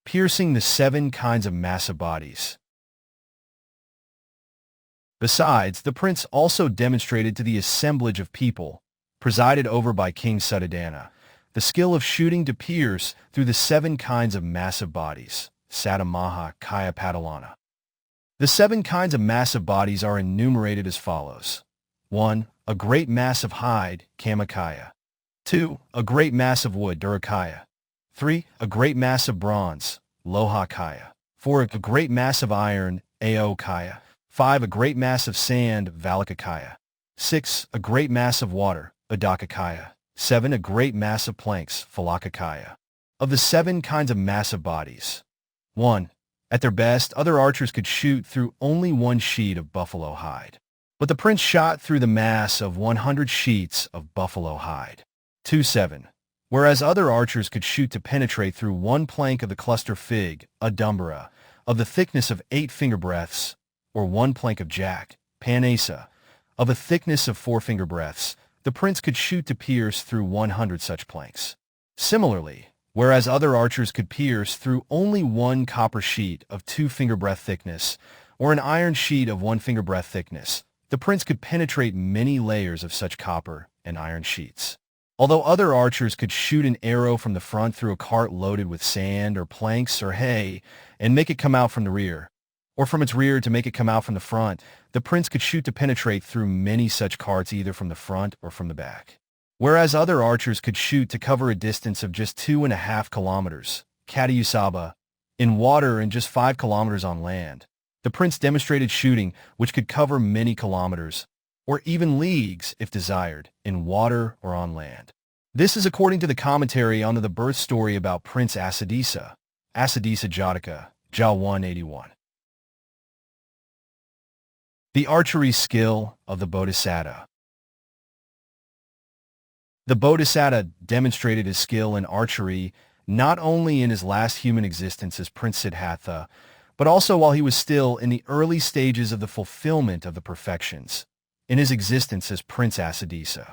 Piercing the 7 kinds of massive bodies. Besides, the prince also demonstrated to the assemblage of people, presided over by King Siddhattha, the skill of shooting to pierce through the 7 kinds of massive bodies, Satamaha Kaya Padalana. The 7 kinds of massive bodies are enumerated as follows. 1. A great mass of hide, Kamakaya. 2. A great mass of wood, Durakaya. 3. A great mass of bronze, Lohakaya. 4. A great mass of iron, Aokaya. 5. A great mass of sand, Valakakaya. 6. A great mass of water, Adakakaya. 7. A great mass of planks, Phalakakaya. Of the 7 kinds of massive bodies. 1. At their best, other archers could shoot through only 1 sheet of buffalo hide. But the prince shot through the mass of 100 sheets of buffalo hide. 2.7. Whereas other archers could shoot to penetrate through 1 plank of the cluster fig, Adambara, of the thickness of 8 finger breadths, or 1 plank of jack, Panasa, of a thickness of 4 finger breadths, the prince could shoot to pierce through 100 such planks. Similarly, whereas other archers could pierce through only 1 copper sheet of 2 finger breadth thickness, or an iron sheet of 1 finger breadth thickness, the prince could penetrate many layers of such copper and iron sheets. Although other archers could shoot an arrow from the front through a cart loaded with sand or planks or hay and make it come out from the rear, or from its rear to make it come out from the front, the prince could shoot to penetrate through many such carts either from the front or from the back. Whereas other archers could shoot to cover a distance of just 2.5 kilometers, Katayusaba, in water and just 5 kilometers on land, the prince demonstrated shooting which could cover many kilometers, or even leagues if desired, in water or on land. This is according to the commentary on the birth story about Prince Atthadassī, Atthadassī Jataka, Ja 181. The archery skill of the Bodhisatta. The Bodhisatta demonstrated his skill in archery not only in his last human existence as Prince Siddhattha, but also while he was still in the early stages of the fulfillment of the perfections, in his existence as Prince Atthadassī.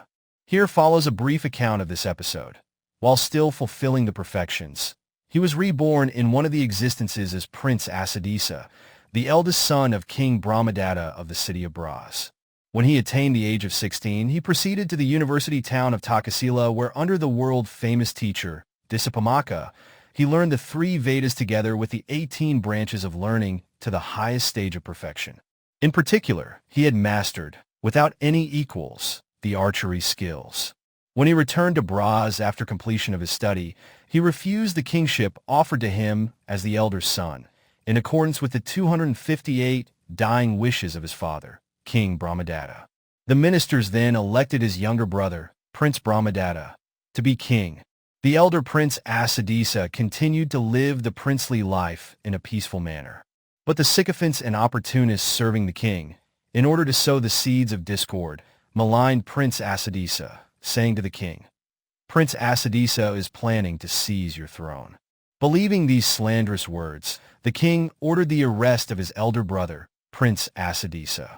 Here follows a brief account of this episode. While still fulfilling the perfections, he was reborn in one of the existences as Prince Atthadassī, the eldest son of King Brahmadatta of the city of Bras. When he attained the age of 16, he proceeded to the university town of Takasila, where under the world-famous teacher, Dīpaṅkara, he learned the 3 Vedas together with the 18 branches of learning to the highest stage of perfection. In particular, he had mastered, without any equals, the archery skills. When he returned to Braz after completion of his study, he refused the kingship offered to him as the elder son, in accordance with the 258 dying wishes of his father, King Brahmadatta. The ministers then elected his younger brother, Prince Brahmadatta, to be king. The elder Prince Atthadassī continued to live the princely life in a peaceful manner. But the sycophants and opportunists serving the king, in order to sow the seeds of discord, maligned Prince Atthadassī, saying to the king, "Prince Atthadassī is planning to seize your throne." Believing these slanderous words, the king ordered the arrest of his elder brother, Prince Atthadassī.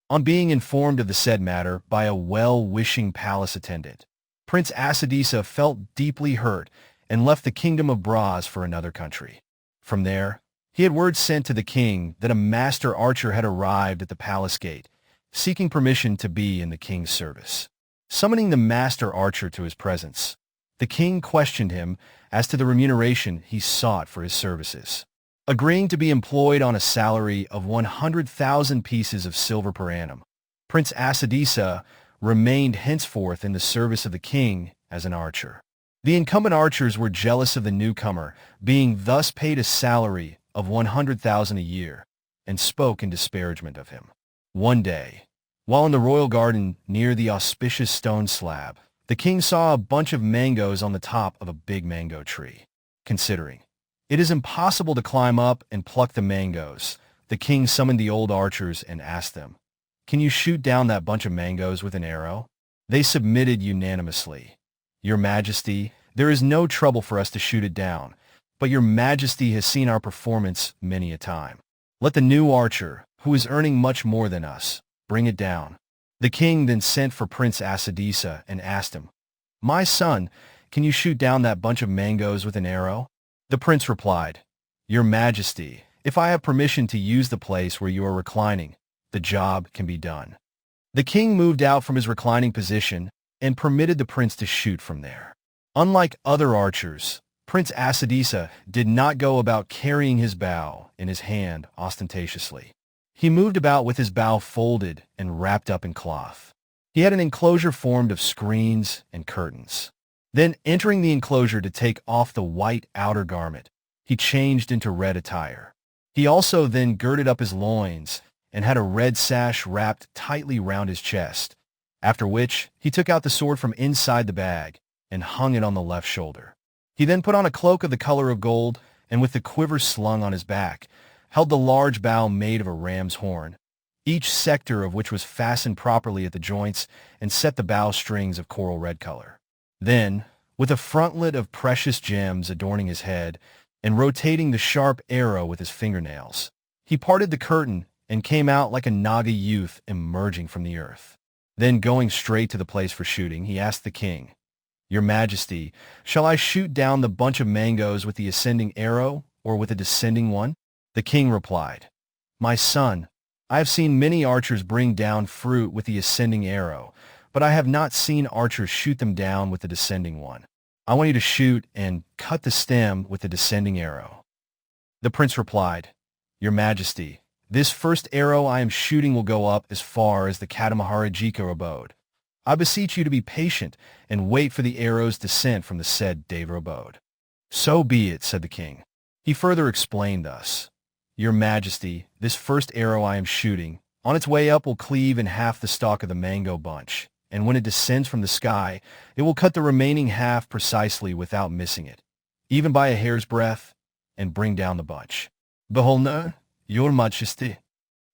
On being informed of the said matter by a well-wishing palace attendant, Prince Atthadassī felt deeply hurt and left the kingdom of Braz for another country. From there, he had word sent to the king that a master archer had arrived at the palace gate, seeking permission to be in the king's service. Summoning the master archer to his presence, the king questioned him as to the remuneration he sought for his services. Agreeing to be employed on a salary of 100,000 pieces of silver per annum, Prince Atthadassī remained henceforth in the service of the king as an archer. The incumbent archers were jealous of the newcomer, being thus paid a salary of 100,000 a year, and spoke in disparagement of him. One day, while in the royal garden near the auspicious stone slab, the king saw a bunch of mangoes on the top of a big mango tree. Considering it is impossible to climb up and pluck the mangoes, the king summoned the old archers and asked them, "Can you shoot down that bunch of mangoes with an arrow?" They submitted unanimously. "Your Majesty, there is no trouble for us to shoot it down, but your Majesty has seen our performance many a time. Let the new archer, who is earning much more than us, bring it down." The king then sent for Prince Atthadassī and asked him, "My son, can you shoot down that bunch of mangoes with an arrow?" The prince replied, "Your Majesty, if I have permission to use the place where you are reclining, the job can be done." The king moved out from his reclining position and permitted the prince to shoot from there. Unlike other archers, Prince Atthadassī did not go about carrying his bow in his hand ostentatiously. He moved about with his bow folded and wrapped up in cloth. He had an enclosure formed of screens and curtains. Then, entering the enclosure to take off the white outer garment, he changed into red attire. He also then girded up his loins and had a red sash wrapped tightly round his chest, after which he took out the sword from inside the bag and hung it on the left shoulder. He then put on a cloak of the color of gold, and with the quiver slung on his back, held the large bow made of a ram's horn, each sector of which was fastened properly at the joints, and set the bow strings of coral red color. Then, with a frontlet of precious gems adorning his head, and rotating the sharp arrow with his fingernails, he parted the curtain and came out like a Naga youth emerging from the earth. Then, going straight to the place for shooting, he asked the king, "Your Majesty, shall I shoot down the bunch of mangoes with the ascending arrow or with a descending one?" The king replied, "My son, I have seen many archers bring down fruit with the ascending arrow, but I have not seen archers shoot them down with the descending one. I want you to shoot and cut the stem with the descending arrow." The prince replied, "Your Majesty, this first arrow I am shooting will go up as far as the Kakusandha abode. I beseech you to be patient and wait for the arrow's descent from the said Deva abode." "So be it," said the king. He further explained thus, "Your Majesty, this first arrow I am shooting, on its way up will cleave in half the stalk of the mango bunch, and when it descends from the sky, it will cut the remaining half precisely without missing it, even by a hair's breadth, and bring down the bunch. Behold, your Majesty."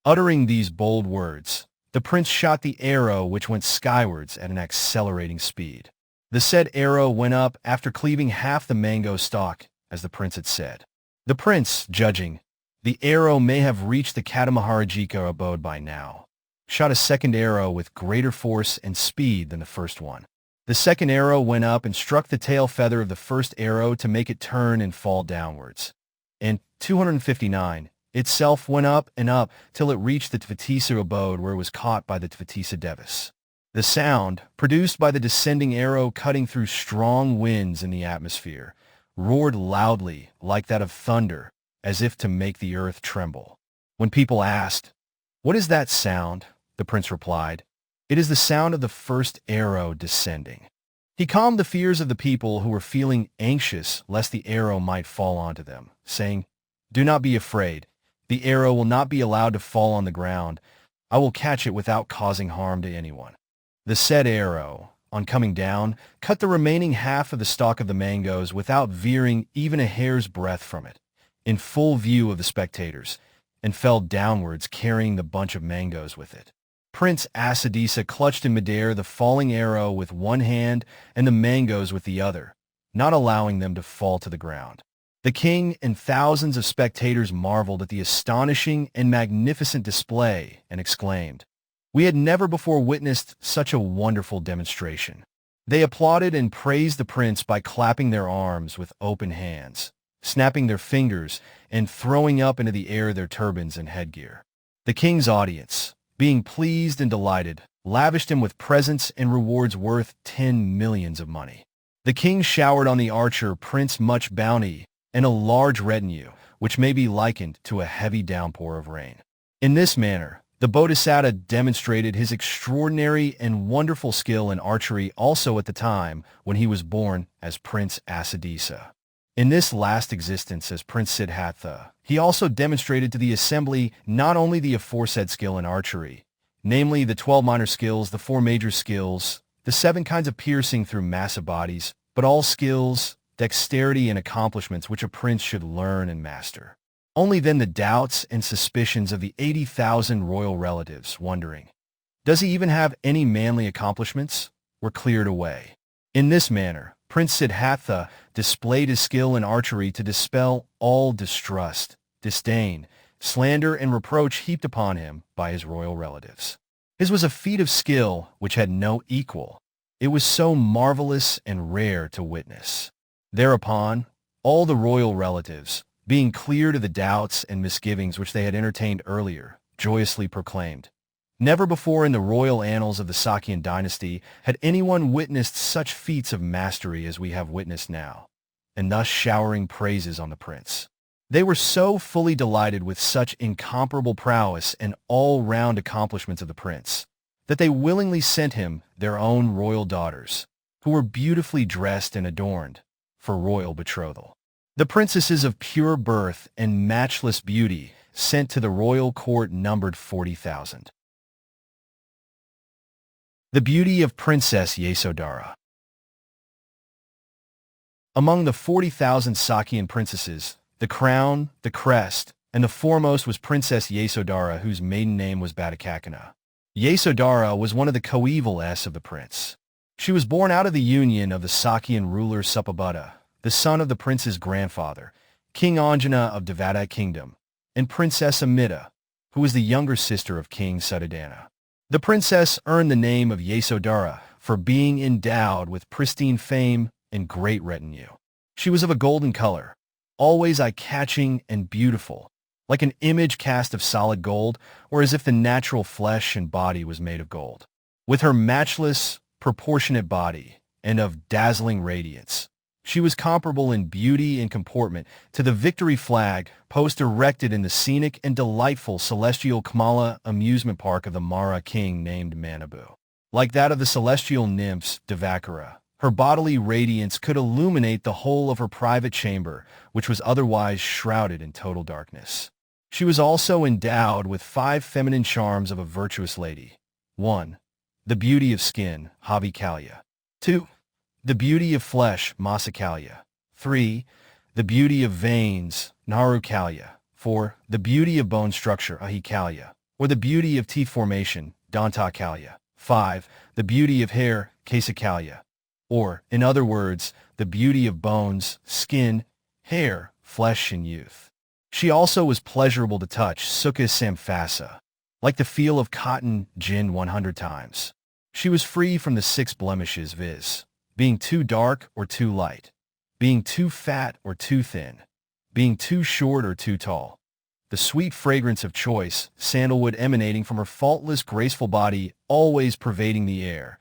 Uttering these bold words, the prince shot the arrow which went skywards at an accelerating speed. The said arrow went up after cleaving half the mango stalk, as the prince had said. The prince, judging the arrow may have reached the Kakusandha abode by now, shot a second arrow with greater force and speed than the first one. The second arrow went up and struck the tail feather of the first arrow to make it turn and fall downwards. And 259, itself went up and up till it reached the Tissa abode, where it was caught by the Tissa Devas. The sound, produced by the descending arrow cutting through strong winds in the atmosphere, roared loudly like that of thunder, as if to make the earth tremble. When people asked, "What is that sound?" the prince replied, It is the sound of the first arrow descending. He calmed the fears of the people who were feeling anxious lest the arrow might fall onto them, saying, "Do not be afraid. The arrow will not be allowed to fall on the ground. I will catch it without causing harm to anyone." The said arrow, on coming down, cut the remaining half of the stalk of the mangoes without veering even a hair's breadth from it, in full view of the spectators, and fell downwards carrying the bunch of mangoes with it. Prince Atthadassī clutched in midair the falling arrow with one hand and the mangoes with the other, not allowing them to fall to the ground. The king and thousands of spectators marveled at the astonishing and magnificent display and exclaimed, "We had never before witnessed such a wonderful demonstration." They applauded and praised the prince by clapping their arms with open hands, snapping their fingers, and throwing up into the air their turbans and headgear. The king's audience, being pleased and delighted, lavished him with presents and rewards worth 10 millions of money. The king showered on the archer prince much bounty and a large retinue, which may be likened to a heavy downpour of rain. In this manner, the Bodhisatta demonstrated his extraordinary and wonderful skill in archery also at the time when he was born as Prince Atthadassī. In this last existence as Prince Siddhattha, he also demonstrated to the assembly not only the aforesaid skill in archery, namely the 12 minor skills, the 4 major skills, the 7 kinds of piercing through massive bodies, but all skills, dexterity, and accomplishments which a prince should learn and master. Only then the doubts and suspicions of the 80,000 royal relatives, wondering, "Does he even have any manly accomplishments?" were cleared away. In this manner, Prince Siddhattha displayed his skill in archery to dispel all distrust, disdain, slander, and reproach heaped upon him by his royal relatives. His was a feat of skill which had no equal. It was so marvelous and rare to witness. Thereupon, all the royal relatives, being cleared of the doubts and misgivings which they had entertained earlier, joyously proclaimed, "Never before in the royal annals of the Sakyan dynasty had anyone witnessed such feats of mastery as we have witnessed now," and thus showering praises on the prince. They were so fully delighted with such incomparable prowess and all-round accomplishments of the prince, that they willingly sent him their own royal daughters, who were beautifully dressed and adorned, for royal betrothal. The princesses of pure birth and matchless beauty sent to the royal court numbered 40,000. The beauty of Princess Yasodhara. Among the 40,000 Sakyan princesses, the crown, the crest, and the foremost was Princess Yasodhara, whose maiden name was Bhattacakana. Yasodhara was one of the coevals of the prince. She was born out of the union of the Sakyan ruler Subhita, the son of the prince's grandfather, King Anjana of Devata Kingdom, and Princess Amita, who was the younger sister of King Suddhodana. The princess earned the name of Yasodhara for being endowed with pristine fame and great retinue. She was of a golden color, always eye-catching and beautiful, like an image cast of solid gold, or as if the natural flesh and body was made of gold. With her matchless, proportionate body and of dazzling radiance, she was comparable in beauty and comportment to the victory flag post erected in the scenic and delightful celestial Kamala amusement park of the Mara king named Manabu. Like that of the celestial nymphs Dīpaṅkara, her bodily radiance could illuminate the whole of her private chamber, which was otherwise shrouded in total darkness. She was also endowed with 5 feminine charms of a virtuous lady. 1. The beauty of skin, Havikalya. 2. The beauty of flesh, Masakalya. 3. The beauty of veins, Narukalya. 4. The beauty of bone structure, Ahikalya, or the beauty of teeth formation, Dantakalya. 5. The beauty of hair, Kesakalya, or, in other words, the beauty of bones, skin, hair, flesh, and youth. She also was pleasurable to touch, Sukha Samphasa, like the feel of cotton, gin 100 times. She was free from the 6 blemishes, viz., being too dark or too light, being too fat or too thin, being too short or too tall. The sweet fragrance of choice, sandalwood emanating from her faultless, graceful body, always pervading the air.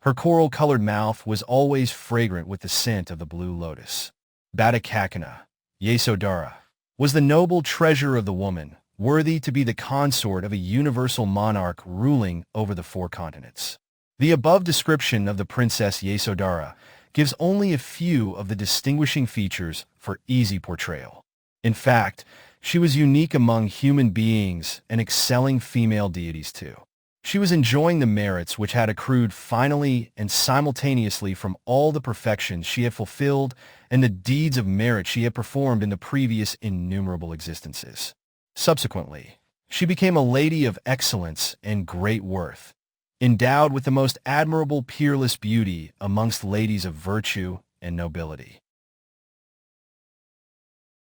Her coral-colored mouth was always fragrant with the scent of the blue lotus. Bhattacakana, Yasodhara, was the noble treasure of the woman, worthy to be the consort of a universal monarch ruling over the four continents. The above description of the Princess Yasodhara gives only a few of the distinguishing features for easy portrayal. In fact, she was unique among human beings and excelling female deities too. She was enjoying the merits which had accrued finally and simultaneously from all the perfections she had fulfilled and the deeds of merit she had performed in the previous innumerable existences. Subsequently, she became a lady of excellence and great worth, endowed with the most admirable peerless beauty amongst ladies of virtue and nobility.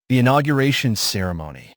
The Inauguration Ceremony.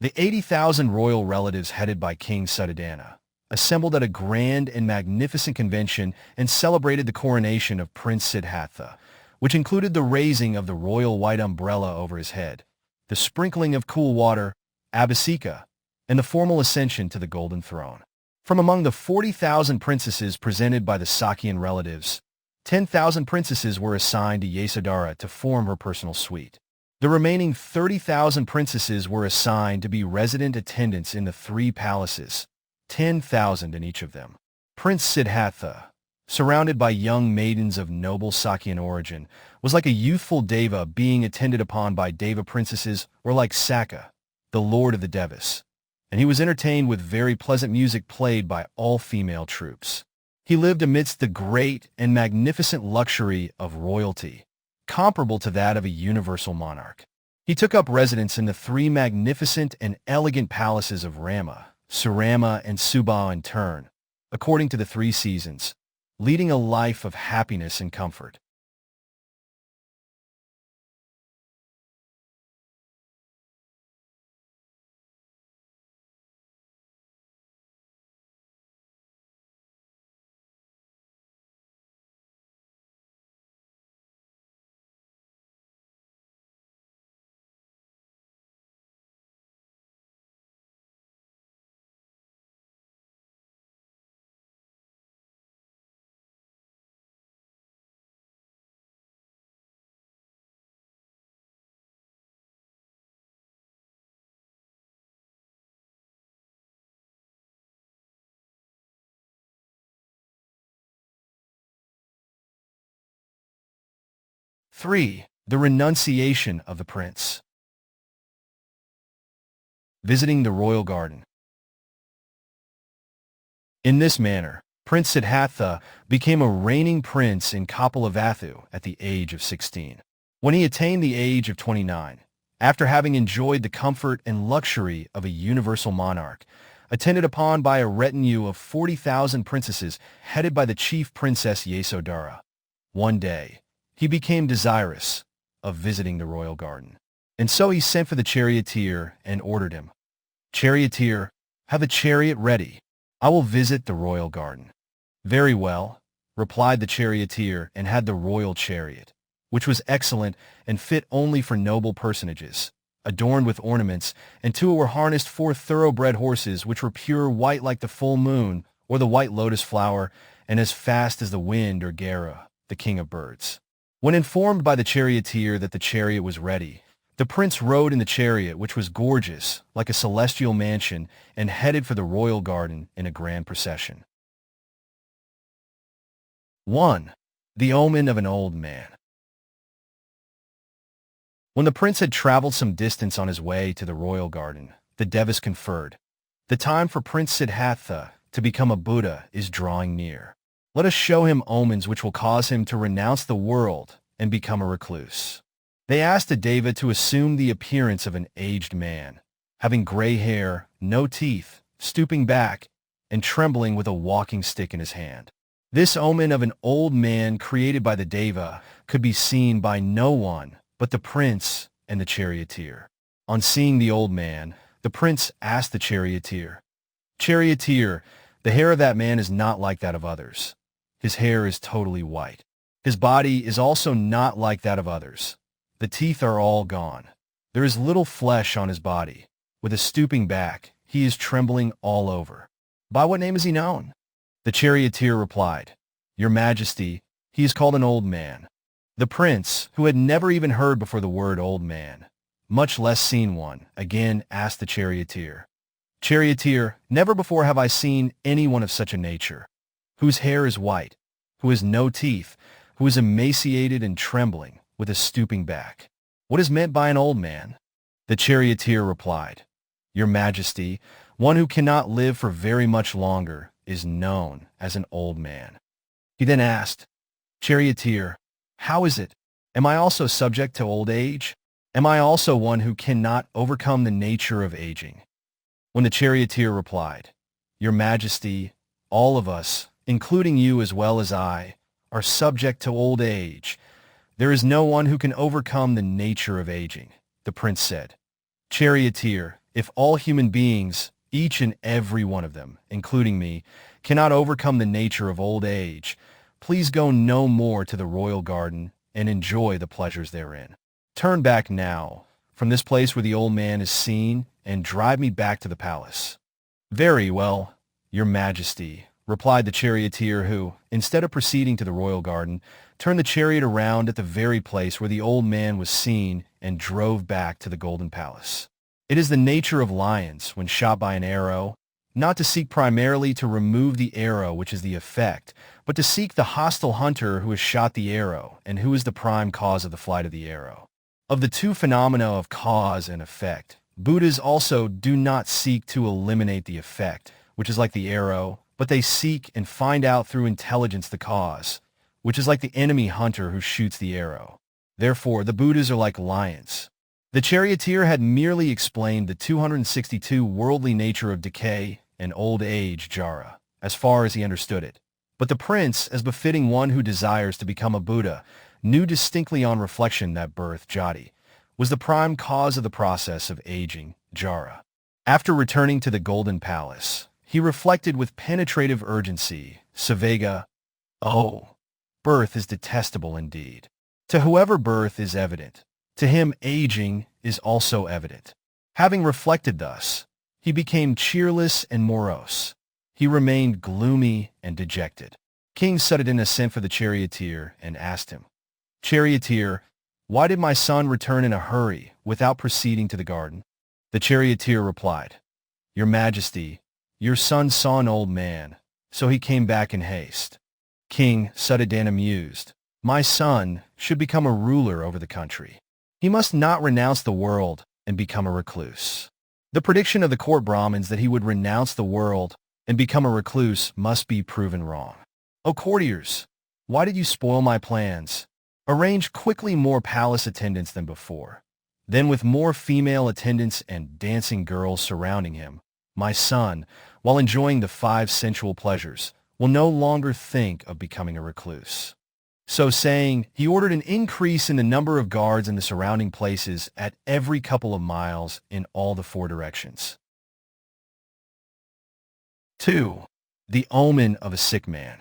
The 80,000 royal relatives headed by King Suddhodana assembled at a grand and magnificent convention and celebrated the coronation of Prince Siddhattha, which included the raising of the royal white umbrella over his head, the sprinkling of cool water, abhisheka, and the formal ascension to the golden throne. From among the 40,000 princesses presented by the Sakyan relatives, 10,000 princesses were assigned to Yasodhara to form her personal suite. The remaining 30,000 princesses were assigned to be resident attendants in the three palaces, 10,000 in each of them. Prince Siddhattha, surrounded by young maidens of noble Sakyan origin, was like a youthful deva being attended upon by deva princesses, or like Saka, the lord of the devas, and he was entertained with very pleasant music played by all female troops. He lived amidst the great and magnificent luxury of royalty, comparable to that of a universal monarch. He took up residence in the three magnificent and elegant palaces of Rama, Surama, and Subha in turn, according to the three seasons, leading a life of happiness and comfort. Three, the renunciation of the prince. Visiting the royal garden. In this manner, Prince Siddhattha became a reigning prince in Kapilavatthu at the age of 16. When he attained the age of 29, after having enjoyed the comfort and luxury of a universal monarch, attended upon by a retinue of 40,000 princesses headed by the chief princess Yasodhara, one day, he became desirous of visiting the royal garden. And so he sent for the charioteer and ordered him, "Charioteer, have a chariot ready. I will visit the royal garden." "Very well," replied the charioteer, and had the royal chariot, which was excellent and fit only for noble personages, adorned with ornaments, and to it were harnessed 4 thoroughbred horses which were pure white like the full moon or the white lotus flower, and as fast as the wind or Gera, the king of birds. When informed by the charioteer that the chariot was ready, the prince rode in the chariot, which was gorgeous, like a celestial mansion, and headed for the royal garden in a grand procession. 1. The omen of an old man. When the prince had traveled some distance on his way to the royal garden, the devas conferred, "The time for Prince Siddhattha to become a Buddha is drawing near. Let us show him omens which will cause him to renounce the world and become a recluse." They asked a deva to assume the appearance of an aged man, having gray hair, no teeth, stooping back, and trembling with a walking stick in his hand. This omen of an old man created by the deva could be seen by no one but the prince and the charioteer. On seeing the old man, the prince asked the charioteer, "Charioteer, the hair of that man is not like that of others. His hair is totally white. His body is also not like that of others. The teeth are all gone. There is little flesh on his body. With a stooping back, he is trembling all over. By what name is he known?" The charioteer replied, "Your Majesty, he is called an old man." The prince, who had never even heard before the word old man, much less seen one, again asked the charioteer. Charioteer, never before have I seen anyone of such a nature, whose hair is white, who has no teeth, who is emaciated and trembling, with a stooping back. What is meant by an old man? The charioteer replied, Your Majesty, one who cannot live for very much longer is known as an old man. He then asked, Charioteer, how is it? Am I also subject to old age? Am I also one who cannot overcome the nature of aging? When the charioteer replied, Your Majesty, all of us, including you as well as I, are subject to old age. There is no one who can overcome the nature of aging, the prince said. Charioteer, if all human beings, each and every one of them, including me, cannot overcome the nature of old age, please go no more to the royal garden and enjoy the pleasures therein. Turn back now, from this place where the old man is seen, and drive me back to the palace. Very well, Your Majesty, replied the charioteer who, instead of proceeding to the royal garden, turned the chariot around at the very place where the old man was seen and drove back to the golden palace. It is the nature of lions, when shot by an arrow, not to seek primarily to remove the arrow which is the effect, but to seek the hostile hunter who has shot the arrow and who is the prime cause of the flight of the arrow. Of the two phenomena of cause and effect, Buddhas also do not seek to eliminate the effect, which is like the arrow, but they seek and find out through intelligence the cause, which is like the enemy hunter who shoots the arrow. Therefore, the Buddhas are like lions. The charioteer had merely explained the 262 worldly nature of decay and old age, jara, as far as he understood it. But the prince, as befitting one who desires to become a Buddha, knew distinctly on reflection that birth, jati, was the prime cause of the process of aging, jara. After returning to the golden palace, he reflected with penetrative urgency, Savega, Oh, birth is detestable indeed. To whoever birth is evident, to him aging is also evident. Having reflected thus, he became cheerless and morose. He remained gloomy and dejected. King Suddhodana sent for the charioteer and asked him, Charioteer, why did my son return in a hurry without proceeding to the garden? The charioteer replied, Your Majesty, your son saw an old man, so he came back in haste. King Suddhodana mused, My son should become a ruler over the country. He must not renounce the world and become a recluse. The prediction of the court Brahmins that he would renounce the world and become a recluse must be proven wrong. O courtiers, why did you spoil my plans? Arrange quickly more palace attendants than before. Then with more female attendants and dancing girls surrounding him, my son, while enjoying the 5 sensual pleasures, will no longer think of becoming a recluse. So saying, he ordered an increase in the number of guards in the surrounding places at every couple of miles in all the 4 directions. 2. The omen of a sick man.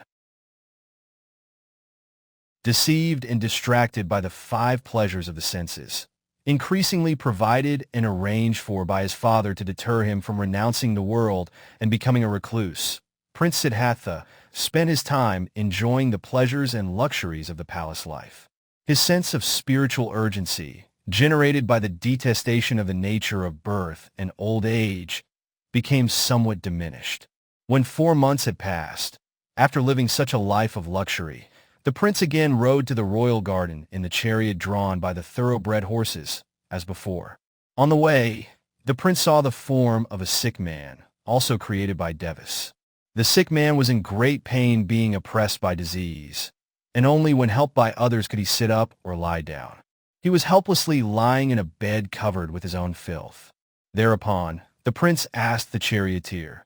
Deceived and distracted by the 5 pleasures of the senses, increasingly provided and arranged for by his father to deter him from renouncing the world and becoming a recluse, Prince Siddhattha spent his time enjoying the pleasures and luxuries of the palace life. His sense of spiritual urgency, generated by the detestation of the nature of birth and old age, became somewhat diminished. When 4 months had passed, after living such a life of luxury, the prince again rode to the royal garden in the chariot drawn by the thoroughbred horses, as before. On the way, the prince saw the form of a sick man, also created by Devas. The sick man was in great pain being oppressed by disease, and only when helped by others could he sit up or lie down. He was helplessly lying in a bed covered with his own filth. Thereupon, the prince asked the charioteer,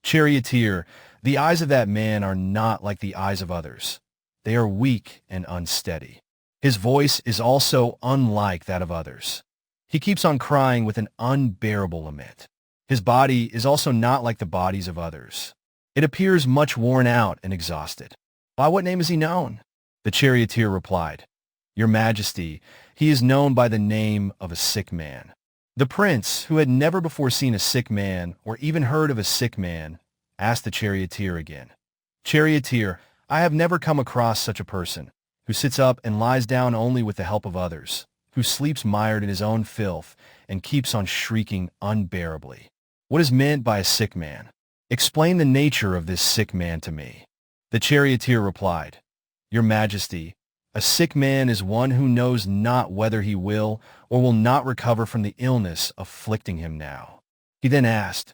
Charioteer, the eyes of that man are not like the eyes of others. They are weak and unsteady. His voice is also unlike that of others. He keeps on crying with an unbearable lament. His body is also not like the bodies of others. It appears much worn out and exhausted. By what name is he known? The charioteer replied, Your Majesty, he is known by the name of a sick man. The prince, who had never before seen a sick man or even heard of a sick man, asked the charioteer again, Charioteer, I have never come across such a person, who sits up and lies down only with the help of others, who sleeps mired in his own filth and keeps on shrieking unbearably. What is meant by a sick man? Explain the nature of this sick man to me. The charioteer replied, Your Majesty, a sick man is one who knows not whether he will or will not recover from the illness afflicting him now. He then asked,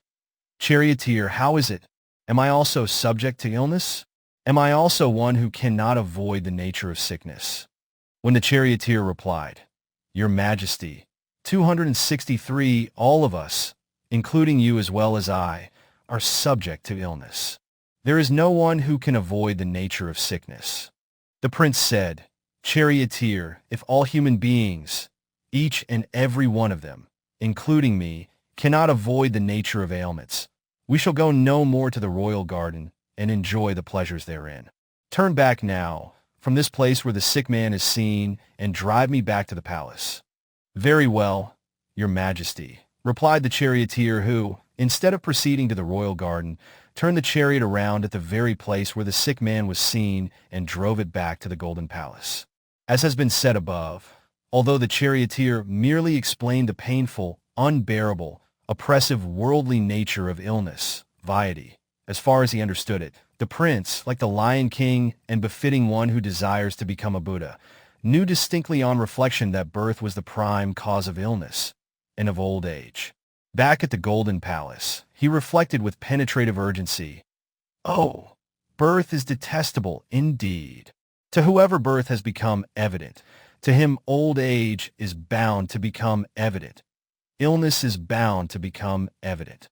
Charioteer, how is it? Am I also subject to illness? Am I also one who cannot avoid the nature of sickness? When the charioteer replied, Your Majesty, 263, all of us, including you as well as I, are subject to illness. There is no one who can avoid the nature of sickness. The prince said, Charioteer, if all human beings, each and every one of them, including me, cannot avoid the nature of ailments, we shall go no more to the royal garden and enjoy the pleasures therein. Turn back now from this place where the sick man is seen and drive me back to the palace. Very well, Your Majesty, replied the charioteer who, instead of proceeding to the royal garden, turned the chariot around at the very place where the sick man was seen and drove it back to the golden palace. As has been said above, although the charioteer merely explained the painful, unbearable, oppressive worldly nature of illness, vaidhi, as far as he understood it, the prince, like the Lion King and befitting one who desires to become a Buddha, knew distinctly on reflection that birth was the prime cause of illness and of old age. Back at the golden palace, he reflected with penetrative urgency, Oh, birth is detestable indeed. To whoever birth has become evident, to him old age is bound to become evident. Illness is bound to become evident.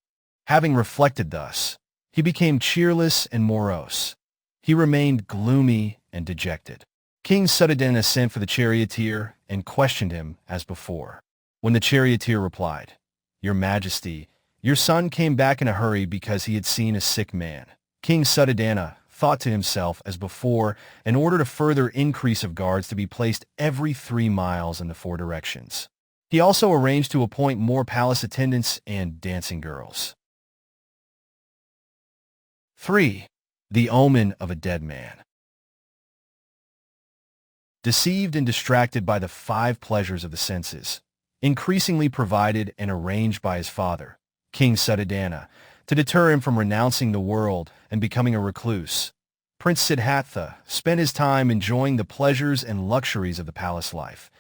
Having reflected thus, he became cheerless and morose. He remained gloomy and dejected. King Suddhodana sent for the charioteer and questioned him as before. When the charioteer replied, Your Majesty, your son came back in a hurry because he had seen a sick man. King Suddhodana thought to himself as before and ordered a further increase of guards to be placed every 3 miles in the 4 directions. He also arranged to appoint more palace attendants and dancing girls. 3. The omen of a dead man. Deceived and distracted by the 5 pleasures of the senses, increasingly provided and arranged by his father, King Suddhodana, to deter him from renouncing the world and becoming a recluse, Prince Siddhattha spent his time enjoying the pleasures and luxuries of the palace life,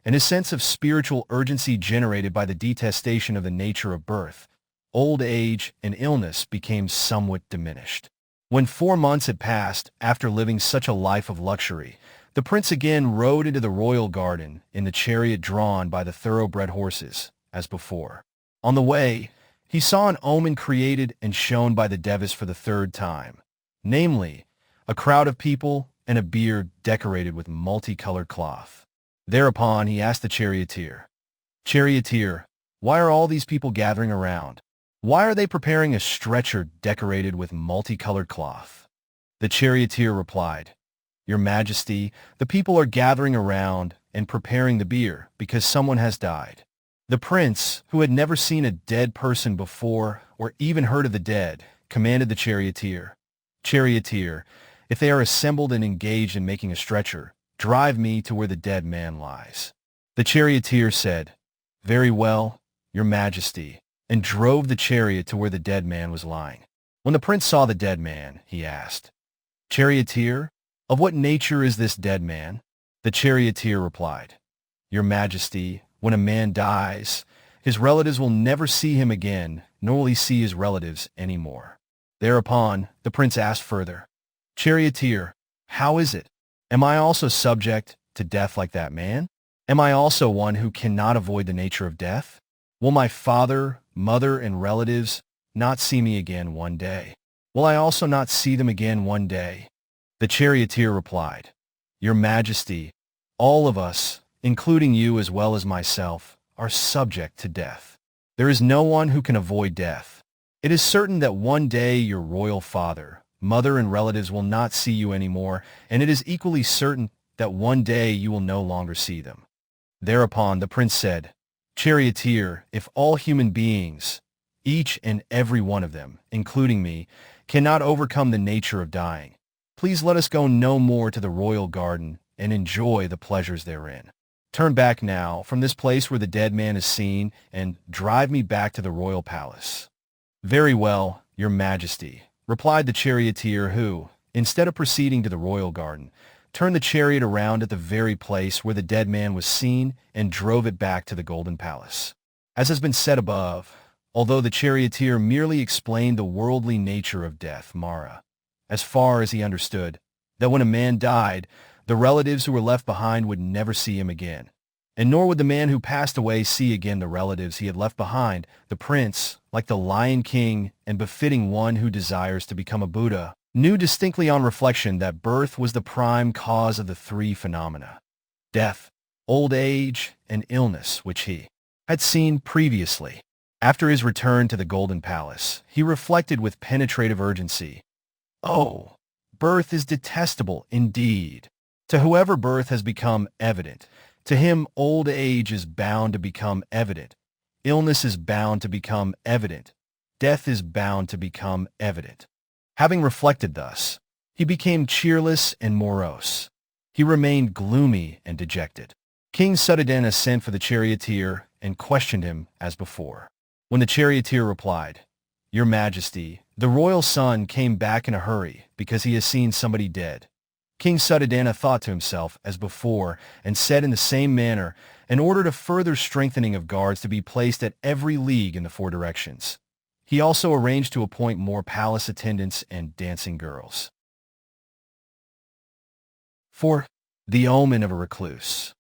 and his sense of spiritual urgency generated by the detestation of the nature of birth, old age, and illness became somewhat diminished. When 4 months had passed after living such a life of luxury, the prince again rode into the royal garden in the chariot drawn by the thoroughbred horses, as before. On the way, he saw an omen created and shown by the Devas for the 3rd time, namely, a crowd of people and a bier decorated with multicolored cloth. Thereupon he asked the charioteer, Charioteer, why are all these people gathering around? Why are they preparing a stretcher decorated with multicolored cloth? The charioteer replied, Your Majesty, the people are gathering around and preparing the bier because someone has died. The prince, who had never seen a dead person before or even heard of the dead, commanded the charioteer, Charioteer, if they are assembled and engaged in making a stretcher, drive me to where the dead man lies. The charioteer said, Very well, Your Majesty, and drove the chariot to where the dead man was lying. When the prince saw the dead man, he asked, Charioteer, of what nature is this dead man? The charioteer replied, Your Majesty, when a man dies, his relatives will never see him again, nor will he see his relatives any more. Thereupon, the prince asked further, Charioteer, how is it? Am I also subject to death like that man? Am I also one who cannot avoid the nature of death? Will my father, mother, and relatives not see me again one day? Will I also not see them again one day? The charioteer replied, Your Majesty, all of us, including you as well as myself, are subject to death. There is no one who can avoid death. It is certain that one day your royal father, mother, and relatives will not see you anymore, and it is equally certain that one day you will no longer see them. Thereupon the prince said, Charioteer, if all human beings, each and every one of them, including me, cannot overcome the nature of dying, please let us go no more to the royal garden and enjoy the pleasures therein. Turn back now from this place where the dead man is seen and drive me back to the royal palace." "Very well, your majesty," replied the charioteer who, instead of proceeding to the royal garden, turned the chariot around at the very place where the dead man was seen and drove it back to the golden palace. As has been said above, although the charioteer merely explained the worldly nature of death, Mara, as far as he understood, that when a man died, the relatives who were left behind would never see him again, and nor would the man who passed away see again the relatives he had left behind. The prince, like the Lion King and befitting one who desires to become a Buddha, knew distinctly on reflection that birth was the prime cause of the three phenomena: death, old age, and illness, which he had seen previously. After his return to the Golden Palace, he reflected with penetrative urgency, "Oh, birth is detestable indeed. To whoever birth has become evident, to him old age is bound to become evident, illness is bound to become evident, death is bound to become evident." Having reflected thus, he became cheerless and morose. He remained gloomy and dejected. King Suddhodana sent for the charioteer and questioned him as before. When the charioteer replied, "Your Majesty, the royal son came back in a hurry because he has seen somebody dead," King Suddhodana thought to himself as before and said in the same manner and ordered a further strengthening of guards to be placed at every league in the four directions. He also arranged to appoint more palace attendants and dancing girls. 4. The omen of a recluse.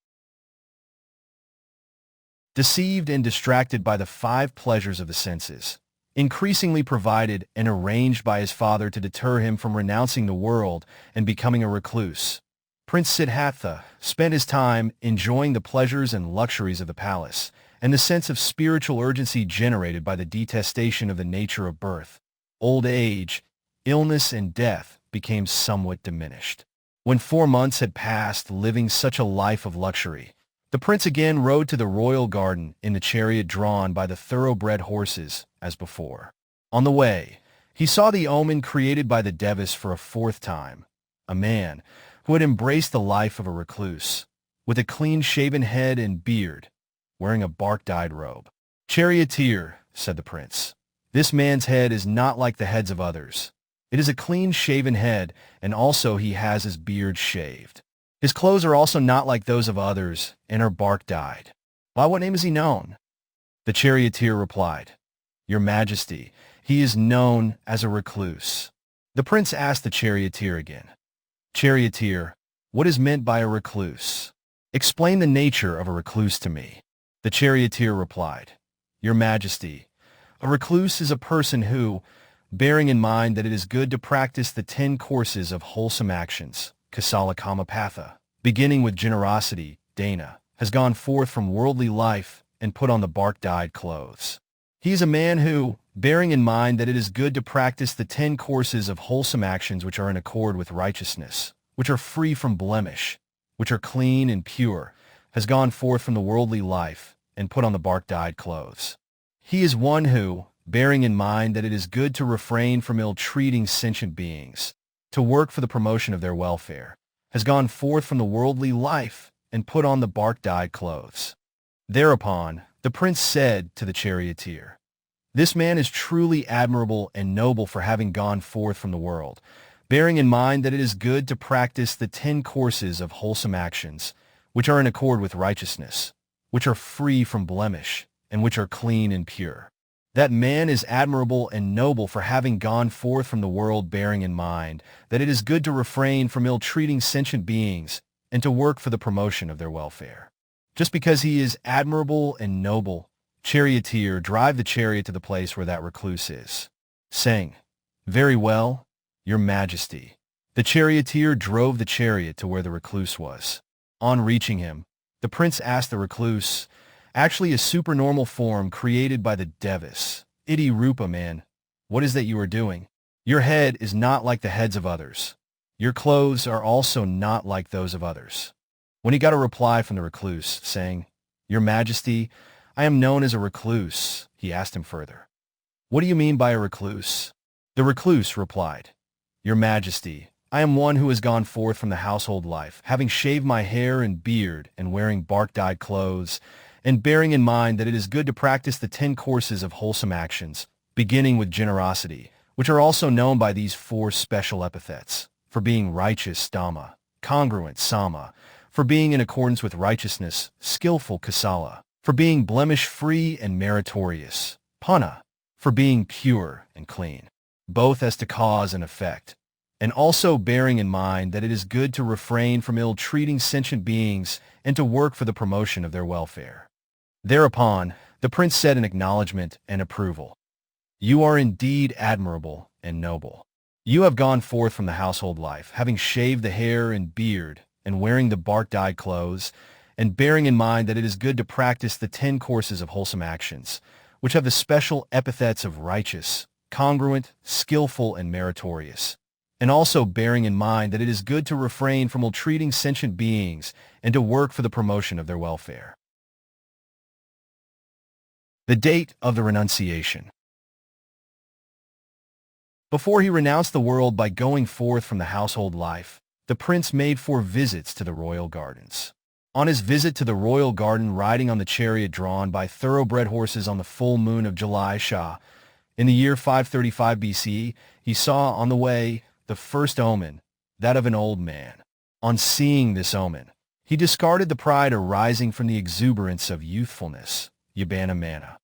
Deceived and distracted by the five pleasures of the senses, increasingly provided and arranged by his father to deter him from renouncing the world and becoming a recluse, Prince Siddhattha spent his time enjoying the pleasures and luxuries of the palace, and the sense of spiritual urgency generated by the detestation of the nature of birth, old age, illness, and death became somewhat diminished. When 4 months had passed living such a life of luxury, the prince again rode to the royal garden in the chariot drawn by the thoroughbred horses as before. On the way, he saw the omen created by the Devas for a 4th time, a man who had embraced the life of a recluse, with a clean-shaven head and beard, wearing a bark-dyed robe. "Charioteer," said the prince, "this man's head is not like the heads of others. It is a clean-shaven head, and also he has his beard shaved. His clothes are also not like those of others and are bark-dyed. By what name is he known?" The charioteer replied, "Your Majesty, he is known as a recluse." The prince asked the charioteer again, "Charioteer, what is meant by a recluse? Explain the nature of a recluse to me." The charioteer replied, "Your Majesty, a recluse is a person who, bearing in mind that it is good to practice the 10 courses of wholesome actions, Kasalakama, beginning with generosity, dana, has gone forth from worldly life and put on the bark-dyed clothes. He is a man who, bearing in mind that it is good to practice the 10 courses of wholesome actions which are in accord with righteousness, which are free from blemish, which are clean and pure, has gone forth from the worldly life and put on the bark-dyed clothes. He is one who, bearing in mind that it is good to refrain from ill-treating sentient beings, to work for the promotion of their welfare, has gone forth from the worldly life and put on the bark-dyed clothes." Thereupon, the prince said to the charioteer, "This man is truly admirable and noble for having gone forth from the world, bearing in mind that it is good to practice the 10 courses of wholesome actions, which are in accord with righteousness, which are free from blemish, and which are clean and pure. That man is admirable and noble for having gone forth from the world bearing in mind that it is good to refrain from ill-treating sentient beings and to work for the promotion of their welfare. Just because he is admirable and noble, charioteer, drive the chariot to the place where that recluse is," saying, "Very well, your Majesty." The charioteer drove the chariot to where the recluse was. On reaching him, the prince asked the recluse, actually a supernormal form created by the Devas, "Iti Rupa, man, what is that you are doing? Your head is not like the heads of others. Your clothes are also not like those of others." When he got a reply from the recluse, saying, "Your Majesty, I am known as a recluse," he asked him further, "What do you mean by a recluse?" The recluse replied, "Your Majesty, I am one who has gone forth from the household life, having shaved my hair and beard and wearing bark-dyed clothes, and bearing in mind that it is good to practice the 10 courses of wholesome actions, beginning with generosity, which are also known by these 4 special epithets: for being righteous, Dhamma; congruent, Samma; for being in accordance with righteousness, skillful, Kusala; for being blemish-free and meritorious, Panna; for being pure and clean, both as to cause and effect, and also bearing in mind that it is good to refrain from ill-treating sentient beings and to work for the promotion of their welfare. Thereupon, the prince said in acknowledgment and approval, "You are indeed admirable and noble. You have gone forth from the household life, having shaved the hair and beard and wearing the bark-dyed clothes, and bearing in mind that it is good to practice the 10 courses of wholesome actions, which have the special epithets of righteous, congruent, skillful, and meritorious, and also bearing in mind that it is good to refrain from ill-treating sentient beings and to work for the promotion of their welfare." The date of the renunciation. Before he renounced the world by going forth from the household life, the prince made 4 visits to the royal gardens. On his visit to the royal garden, riding on the chariot drawn by thoroughbred horses on the full moon of July Shah, in the year 535 BC, he saw on the way the first omen, that of an old man. On seeing this omen, he discarded the pride arising from the exuberance of youthfulness, Yabana Mana.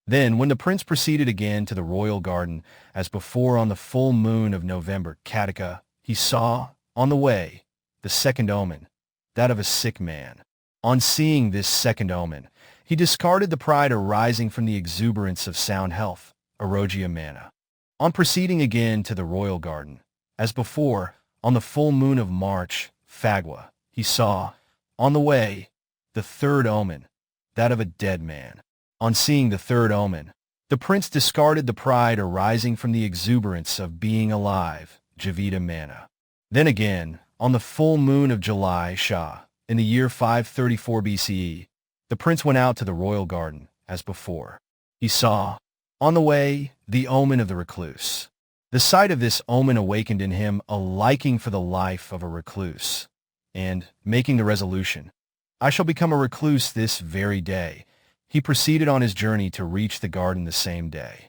Then, when the prince proceeded again to the royal garden, as before on the full moon of November Kataka, he saw, on the way, the second omen, that of a sick man. On seeing this second omen, he discarded the pride arising from the exuberance of sound health, Arogya Mana. On proceeding again to the royal garden, as before, on the full moon of March, Phagwa, he saw, on the way, the third omen, that of a dead man. On seeing the third omen, the prince discarded the pride arising from the exuberance of being alive, Javita Mana. Then again, on the full moon of July Shah, in the year 534 BCE, the prince went out to the royal garden, as before. He saw, on the way, the omen of the recluse. The sight of this omen awakened in him a liking for the life of a recluse, and, making the resolution, "I shall become a recluse this very day," he proceeded on his journey to reach the garden the same day.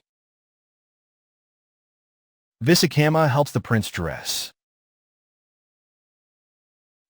Vissakhamma helps the prince dress.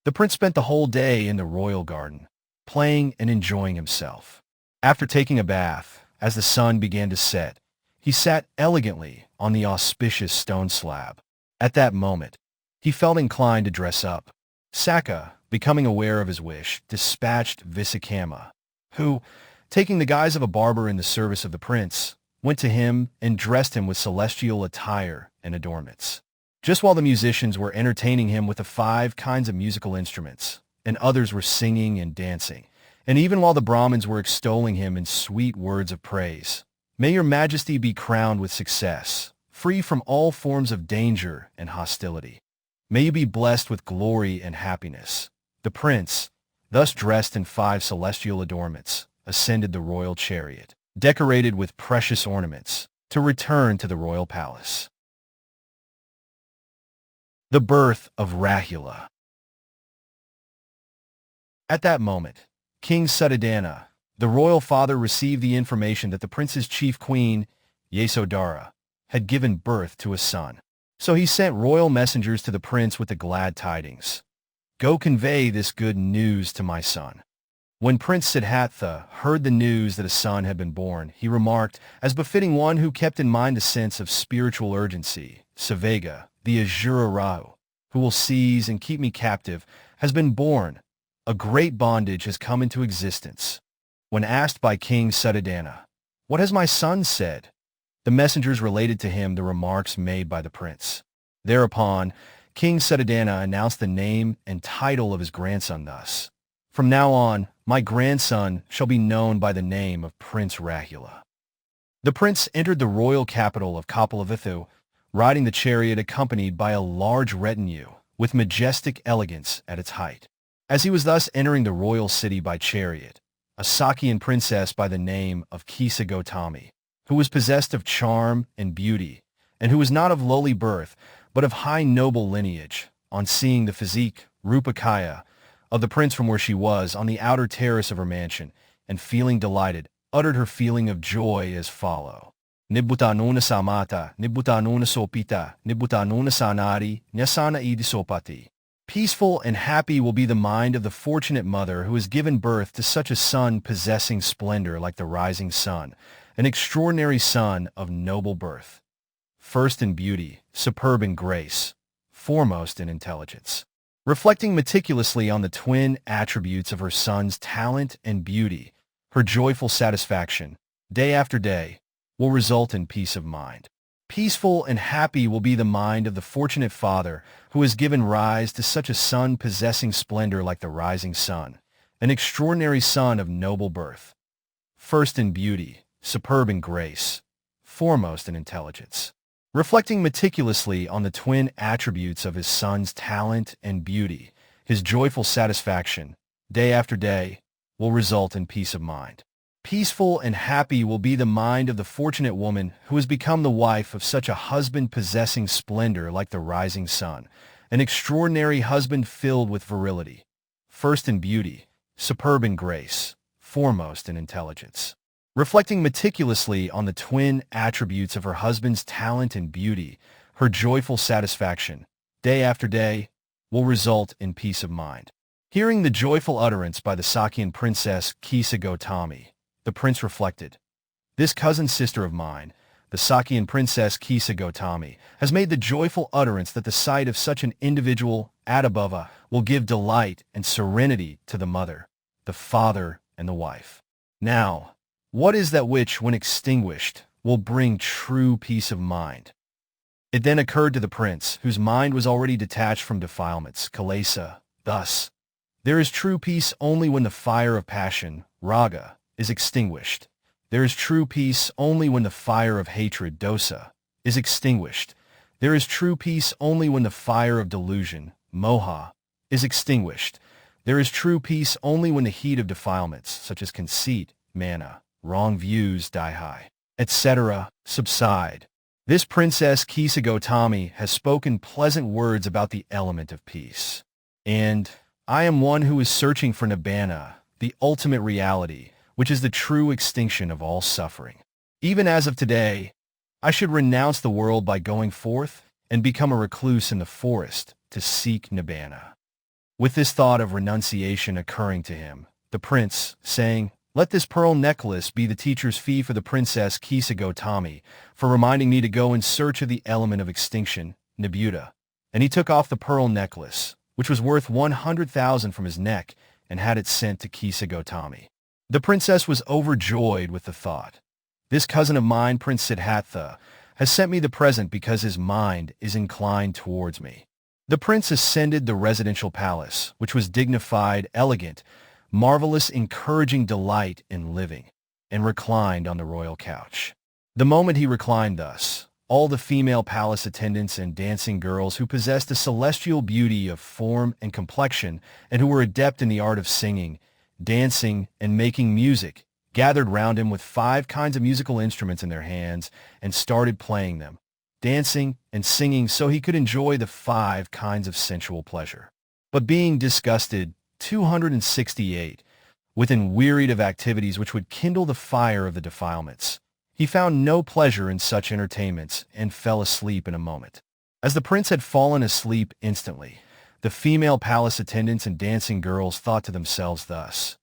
The prince spent the whole day in the royal garden, playing and enjoying himself. After taking a bath, as the sun began to set, he sat elegantly on the auspicious stone slab. At that moment, he felt inclined to dress up. Sakka, becoming aware of his wish, dispatched Vissakhamma, who, taking the guise of a barber in the service of the prince, went to him and dressed him with celestial attire and adornments. Just while the musicians were entertaining him with the 5 kinds of musical instruments, and others were singing and dancing, and even while the Brahmins were extolling him in sweet words of praise, "May your majesty be crowned with success, free from all forms of danger and hostility. May you be blessed with glory and happiness." The prince, thus dressed in 5 celestial adornments, ascended the royal chariot, decorated with precious ornaments, to return to the royal palace. The birth of Rahula. At that moment, King Suddhodana, the royal father, received the information that the prince's chief queen, Yasodhara, had given birth to a son. So he sent royal messengers to the prince with the glad tidings, "Go convey this good news to my son." When Prince Siddhattha heard the news that a son had been born, he remarked, as befitting one who kept in mind the sense of spiritual urgency, "Savega, the Asura Rahu, who will seize and keep me captive, has been born. A great bondage has come into existence." When asked by King Suddhodana, "What has my son said?" the messengers related to him the remarks made by the prince. Thereupon, King Suddhodana announced the name and title of his grandson thus, "From now on, my grandson shall be known by the name of Prince Rahula." The prince entered the royal capital of Kapilavatthu, riding the chariot accompanied by a large retinue, with majestic elegance at its height. As he was thus entering the royal city by chariot, a Sakyan princess by the name of Kisa Gotami, who was possessed of charm and beauty, and who was not of lowly birth, but of high noble lineage, on seeing the physique, Rupakaya, of the prince from where she was on the outer terrace of her mansion, and feeling delighted, uttered her feeling of joy as follow. Nibbutanuna samata, nibbutanuna sopita, nibbutanuna sanari, nyasana idisopati. Peaceful and happy will be the mind of the fortunate mother who has given birth to such a son possessing splendor like the rising sun, an extraordinary son of noble birth. First in beauty, superb in grace, foremost in intelligence. Reflecting meticulously on the twin attributes of her son's talent and beauty, her joyful satisfaction, day after day, will result in peace of mind. Peaceful and happy will be the mind of the fortunate father who has given rise to such a son possessing splendor like the rising sun, an extraordinary son of noble birth. First in beauty, superb in grace, foremost in intelligence. Reflecting meticulously on the twin attributes of his son's talent and beauty, his joyful satisfaction, day after day, will result in peace of mind. Peaceful and happy will be the mind of the fortunate woman who has become the wife of such a husband possessing splendor like the rising sun, an extraordinary husband filled with virility. First in beauty, superb in grace, foremost in intelligence. Reflecting meticulously on the twin attributes of her husband's talent and beauty, her joyful satisfaction, day after day, will result in peace of mind. Hearing the joyful utterance by the Sakyan princess Kisa Gotami, the prince reflected, "This cousin sister of mine, the Sakyan princess Kisa Gotami, has made the joyful utterance that the sight of such an individual, Adabhava, will give delight and serenity to the mother, the father, and the wife. Now, what is that which, when extinguished, will bring true peace of mind?" It then occurred to the prince, whose mind was already detached from defilements, Kilesa, thus, "There is true peace only when the fire of passion, raga, is extinguished. There is true peace only when the fire of hatred, dosa, is extinguished. There is true peace only when the fire of delusion, moha, is extinguished. There is true peace only when the heat of defilements, such as conceit, mana, wrong views, daihi, etc., subside." This princess Kisa Gotami has spoken pleasant words about the element of peace. And I am one who is searching for nibbana, the ultimate reality, which is the true extinction of all suffering. Even as of today, I should renounce the world by going forth and become a recluse in the forest to seek nibbana. With this thought of renunciation occurring to him, the prince, saying, "Let this pearl necklace be the teacher's fee for the princess Kisa Gotami, for reminding me to go in search of the element of extinction, nibbana." And he took off the pearl necklace, which was worth 100,000 from his neck, and had it sent to Kisa Gotami. The princess was overjoyed with the thought, "This cousin of mine, Prince Siddhattha, has sent me the present because his mind is inclined towards me." The prince ascended the residential palace, which was dignified, elegant, marvelous, encouraging delight in living, and reclined on the royal couch. The moment he reclined thus, all the female palace attendants and dancing girls who possessed a celestial beauty of form and complexion and who were adept in the art of singing, dancing, and making music, gathered round him with 5 kinds of musical instruments in their hands and started playing them, dancing and singing so he could enjoy the 5 kinds of sensual pleasure. But being disgusted, 268, with and wearied of activities which would kindle the fire of the defilements, he found no pleasure in such entertainments and fell asleep in a moment. As the prince had fallen asleep instantly, the female palace attendants and dancing girls thought to themselves thus,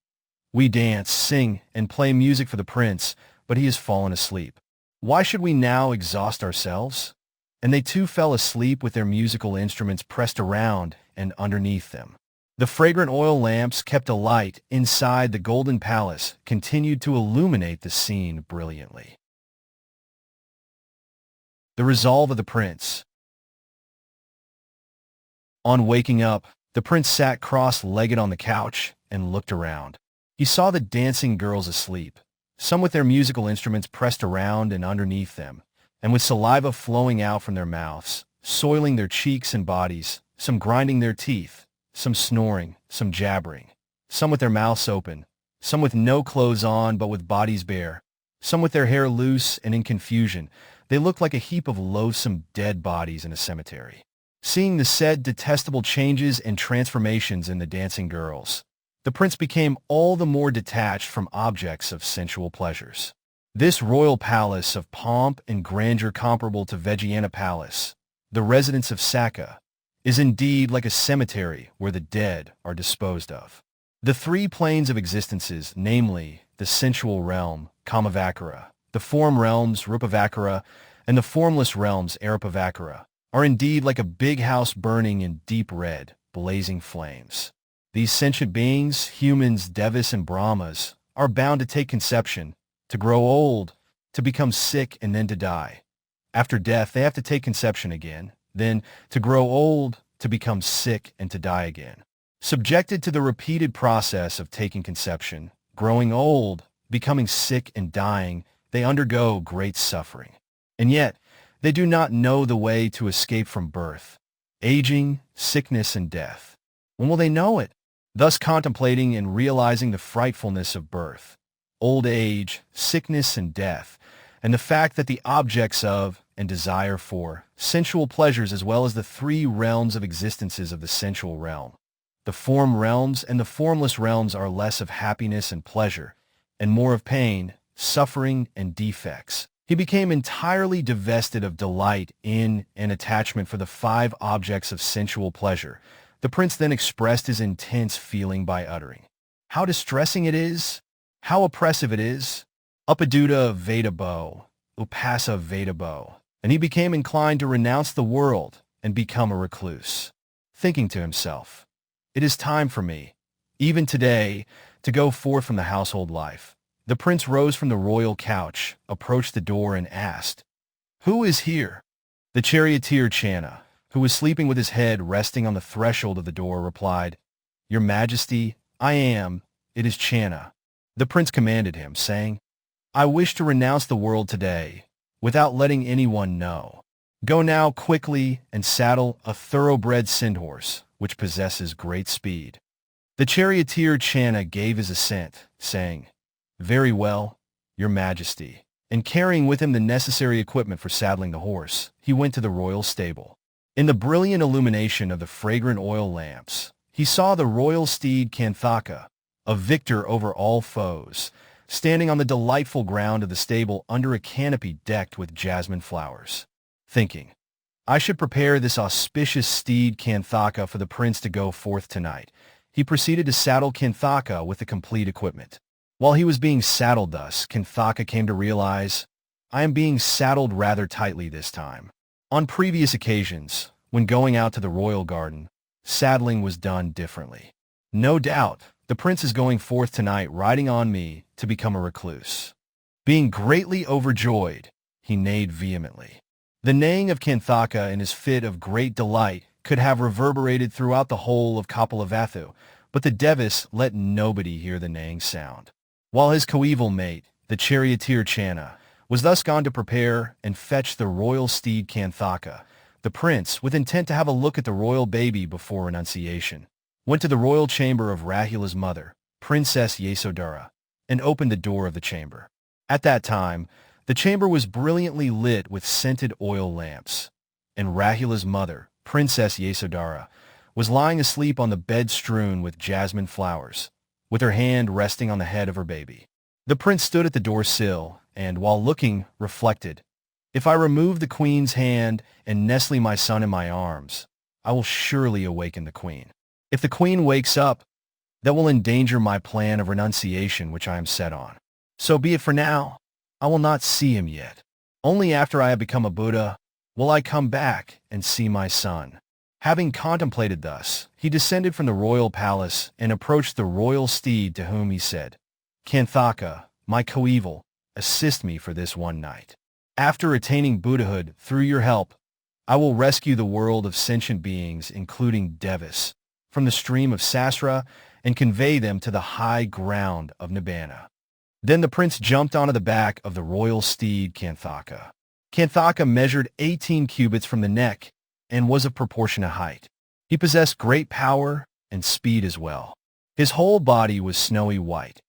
"We dance, sing, and play music for the prince, but he has fallen asleep. Why should we now exhaust ourselves?" And they too fell asleep with their musical instruments pressed around and underneath them. The fragrant oil lamps kept alight inside the golden palace continued to illuminate the scene brilliantly. The resolve of the prince. On waking up, the prince sat cross-legged on the couch and looked around. He saw the dancing girls asleep, some with their musical instruments pressed around and underneath them, and with saliva flowing out from their mouths, soiling their cheeks and bodies, some grinding their teeth, some snoring, some jabbering, some with their mouths open, some with no clothes on but with bodies bare, some with their hair loose and in confusion. They looked like a heap of loathsome dead bodies in a cemetery. Seeing the said detestable changes and transformations in the dancing girls, the prince became all the more detached from objects of sensual pleasures. This royal palace of pomp and grandeur comparable to Vijayana Palace, the residence of Sakka, is indeed like a cemetery where the dead are disposed of. The three planes of existences, namely the sensual realm, Kamavakara, the form realms, Rupavakara, and the formless realms, Arupavakara, are indeed like a big house burning in deep red, blazing flames. These sentient beings, humans, devas, and brahmas, are bound to take conception, to grow old, to become sick, and then to die. After death, they have to take conception again, then to grow old, to become sick, and to die again. Subjected to the repeated process of taking conception, growing old, becoming sick, and dying, they undergo great suffering. And yet, they do not know the way to escape from birth, aging, sickness, and death. When will they know it? Thus contemplating and realizing the frightfulness of birth, old age, sickness, and death, and the fact that the objects of and desire for sensual pleasures as well as the three realms of existences of the sensual realm, the form realms and the formless realms, are less of happiness and pleasure, and more of pain, suffering, and defects. He became entirely divested of delight in and attachment for the five objects of sensual pleasure. The prince then expressed his intense feeling by uttering, "How distressing it is! How oppressive it is! Upaduta Vedabo, Upasa Vedabo." And he became inclined to renounce the world and become a recluse, thinking to himself, "It is time for me, even today, to go forth from the household life." The prince rose from the royal couch, approached the door, and asked, "Who is here?" The charioteer Channa, who was sleeping with his head resting on the threshold of the door, replied, "Your Majesty, I am. It is Channa." The prince commanded him, saying, "I wish to renounce the world today, without letting anyone know. Go now quickly and saddle a thoroughbred Sindhorse, which possesses great speed." The charioteer Channa gave his assent, saying, "Very well, Your Majesty." And carrying with him the necessary equipment for saddling the horse, he went to the royal stable. In the brilliant illumination of the fragrant oil lamps, he saw the royal steed Koṇḍañña, a victor over all foes, standing on the delightful ground of the stable under a canopy decked with jasmine flowers. Thinking, "I should prepare this auspicious steed Koṇḍañña for the prince to go forth tonight," he proceeded to saddle Koṇḍañña with the complete equipment. While he was being saddled thus, Koṇḍañña came to realize, "I am being saddled rather tightly this time." On previous occasions, when going out to the royal garden, saddling was done differently. "No doubt, the prince is going forth tonight riding on me to become a recluse." Being greatly overjoyed, he neighed vehemently. The neighing of Koṇḍañña in his fit of great delight could have reverberated throughout the whole of Kapilavatthu, but the devas let nobody hear the neighing sound. While his coeval mate, the charioteer Channa, was thus gone to prepare and fetch the royal steed Koṇḍañña, the prince, with intent to have a look at the royal baby before renunciation, went to the royal chamber of Rahula's mother, Princess Yasodhara, and opened the door of the chamber. At that time, the chamber was brilliantly lit with scented oil lamps, and Rahula's mother, Princess Yasodhara, was lying asleep on the bed strewn with jasmine flowers, with her hand resting on the head of her baby. The prince stood at the door sill, and while looking, reflected, "If I remove the queen's hand and nestle my son in my arms, I will surely awaken the queen. If the queen wakes up, that will endanger my plan of renunciation which I am set on. So be it for now. I will not see him yet. Only after I have become a Buddha will I come back and see my son." Having contemplated thus, he descended from the royal palace and approached the royal steed, to whom he said, "Koṇḍañña, my coeval, assist me for this one night. After attaining Buddhahood through your help, I will rescue the world of sentient beings, including devas, from the stream of Sasra and convey them to the high ground of Nibbana." Then the prince jumped onto the back of the royal steed Koṇḍañña. Koṇḍañña measured 18 cubits from the neck and was of proportionate height. He possessed great power and speed as well. His whole body was snowy white.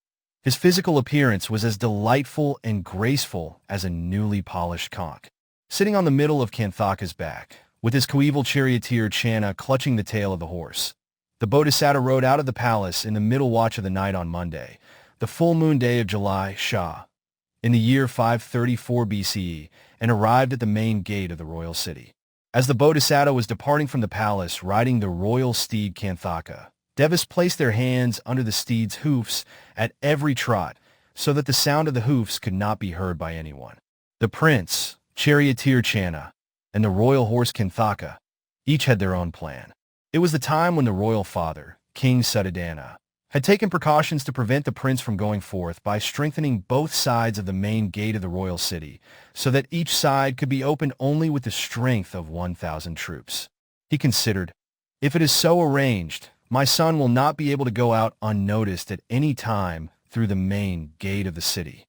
His physical appearance was as delightful and graceful as a newly polished conch. Sitting on the middle of Koṇḍañña's back with his coeval charioteer Channa clutching the tail of the horse. The Bodhisatta rode out of the palace in the middle watch of the night on Monday, the full moon day of July Shah, in the year 534 BCE, and arrived at the main gate of the royal city. As the Bodhisatta was departing from the palace riding the royal steed Koṇḍañña, Devas placed their hands under the steed's hoofs at every trot, so that the sound of the hoofs could not be heard by anyone. The prince, charioteer Channa, and the royal horse Koṇḍañña each had their own plan. It was the time when the royal father, King Siddhattha, had taken precautions to prevent the prince from going forth by strengthening both sides of the main gate of the royal city, so that each side could be opened only with the strength of 1,000 troops. He considered, if it is so arranged, my son will not be able to go out unnoticed at any time through the main gate of the city.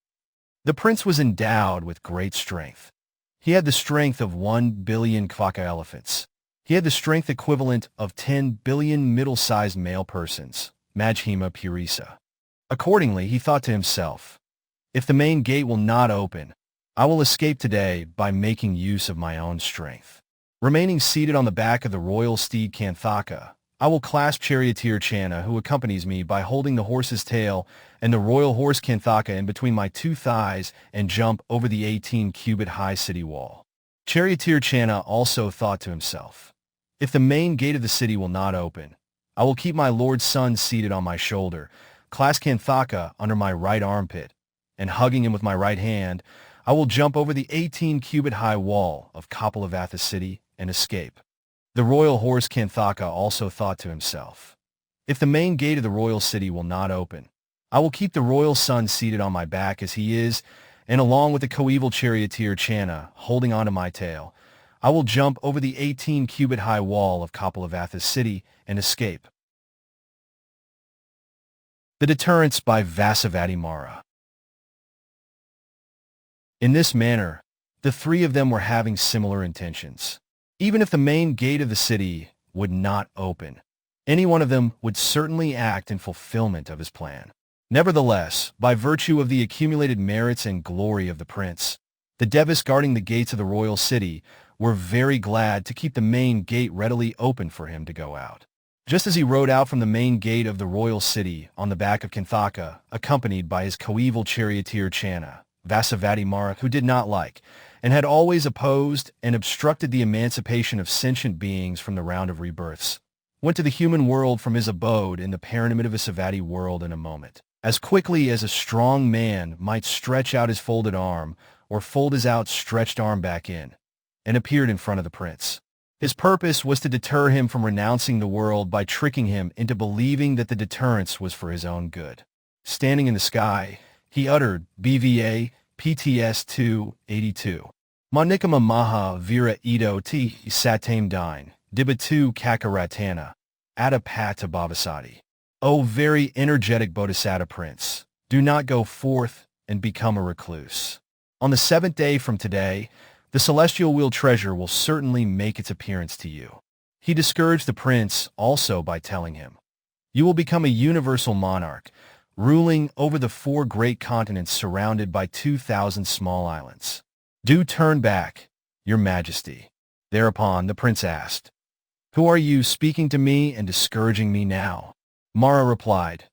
The prince was endowed with great strength. He had the strength of 1 billion kvaka elephants. He had the strength equivalent of 10 billion middle-sized male persons, Majjhima Purisa. Accordingly, he thought to himself, if the main gate will not open, I will escape today by making use of my own strength. Remaining seated on the back of the royal steed Koṇḍañña, I will clasp charioteer Channa, who accompanies me, by holding the horse's tail and the royal horse Koṇḍañña in between my two thighs and jump over the 18-cubit-high city wall. Charioteer Channa also thought to himself, if the main gate of the city will not open, I will keep my lord's son seated on my shoulder, clasp Koṇḍañña under my right armpit, and hugging him with my right hand, I will jump over the 18-cubit-high wall of Kapilavattha city and escape. The royal horse Koṇḍañña also thought to himself, if the main gate of the royal city will not open, I will keep the royal son seated on my back as he is, and along with the coeval charioteer Channa holding onto my tail, I will jump over the 18-cubit-high wall of Kapilavattha city and escape. The Deterrence by Vessabhū Mara. In this manner, the three of them were having similar intentions. Even if the main gate of the city would not open, any one of them would certainly act in fulfillment of his plan. Nevertheless, by virtue of the accumulated merits and glory of the prince, the Devas guarding the gates of the royal city were very glad to keep the main gate readily open for him to go out. Just as he rode out from the main gate of the royal city on the back of Koṇḍañña, accompanied by his coeval charioteer Channa, Vessabhū Mara, who did not like, and had always opposed and obstructed the emancipation of sentient beings from the round of rebirths, went to the human world from his abode in the Paranamiddhavasavati world in a moment, as quickly as a strong man might stretch out his folded arm or fold his outstretched arm back in, and appeared in front of the prince. His purpose was to deter him from renouncing the world by tricking him into believing that the deterrence was for his own good. Standing in the sky, he uttered BVA PTS 282. Manikama Maha Vira Ito T Satame Dine, Dibatu Kakaratana, Adapata Bhavasati. O very energetic Bodhisatta Prince, do not go forth and become a recluse. On the seventh day from today, the celestial wheel treasure will certainly make its appearance to you. He discouraged the prince also by telling him, you will become a universal monarch, ruling over the 4 great continents surrounded by 2,000 small islands. Do turn back, your majesty. Thereupon the prince asked, who are you speaking to me and discouraging me now? Mara replied,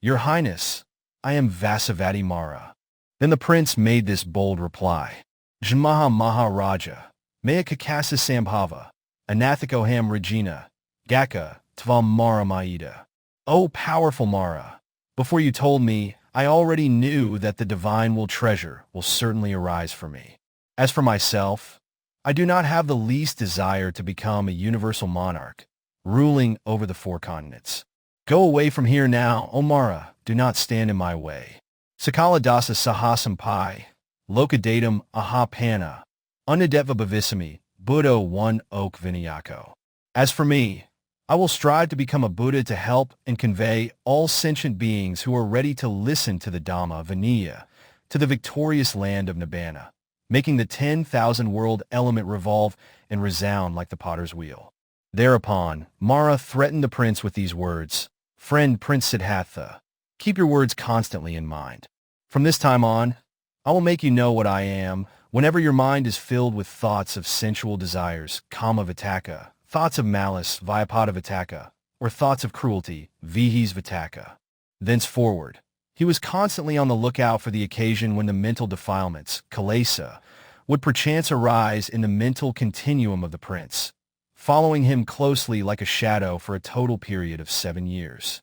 your highness, I am Vessabhū Mara. Then the prince made this bold reply, Jamaha Maharaja, Maya Kakasa Sambhava, Anathikoham Regina, Gaka, Tvam Mara Maida. O powerful Mara, before you told me, I already knew that the divine will treasure will certainly arise for me. As for myself, I do not have the least desire to become a universal monarch, ruling over the 4 continents. Go away from here now, O Mara, do not stand in my way. Sakala Dasa Sahasampai, Lokadatam Ahapana, Unadeva Bhavisami, Buddha 1 Oak Vinayako. As for me, I will strive to become a Buddha to help and convey all sentient beings who are ready to listen to the Dhamma Vinaya to the victorious land of Nibbana, making the 10,000 world element revolve and resound like the potter's wheel. Thereupon, Mara threatened the prince with these words, Friend Prince Siddhattha, keep your words constantly in mind. From this time on, I will make you know what I am, Whenever your mind is filled with thoughts of sensual desires, kama vitakka, thoughts of malice, vyapada vitakka, or thoughts of cruelty, vihis vitakka. Thenceforward, he was constantly on the lookout for the occasion when the mental defilements, kilesa, would perchance arise in the mental continuum of the prince, following him closely like a shadow for a total period of 7 years.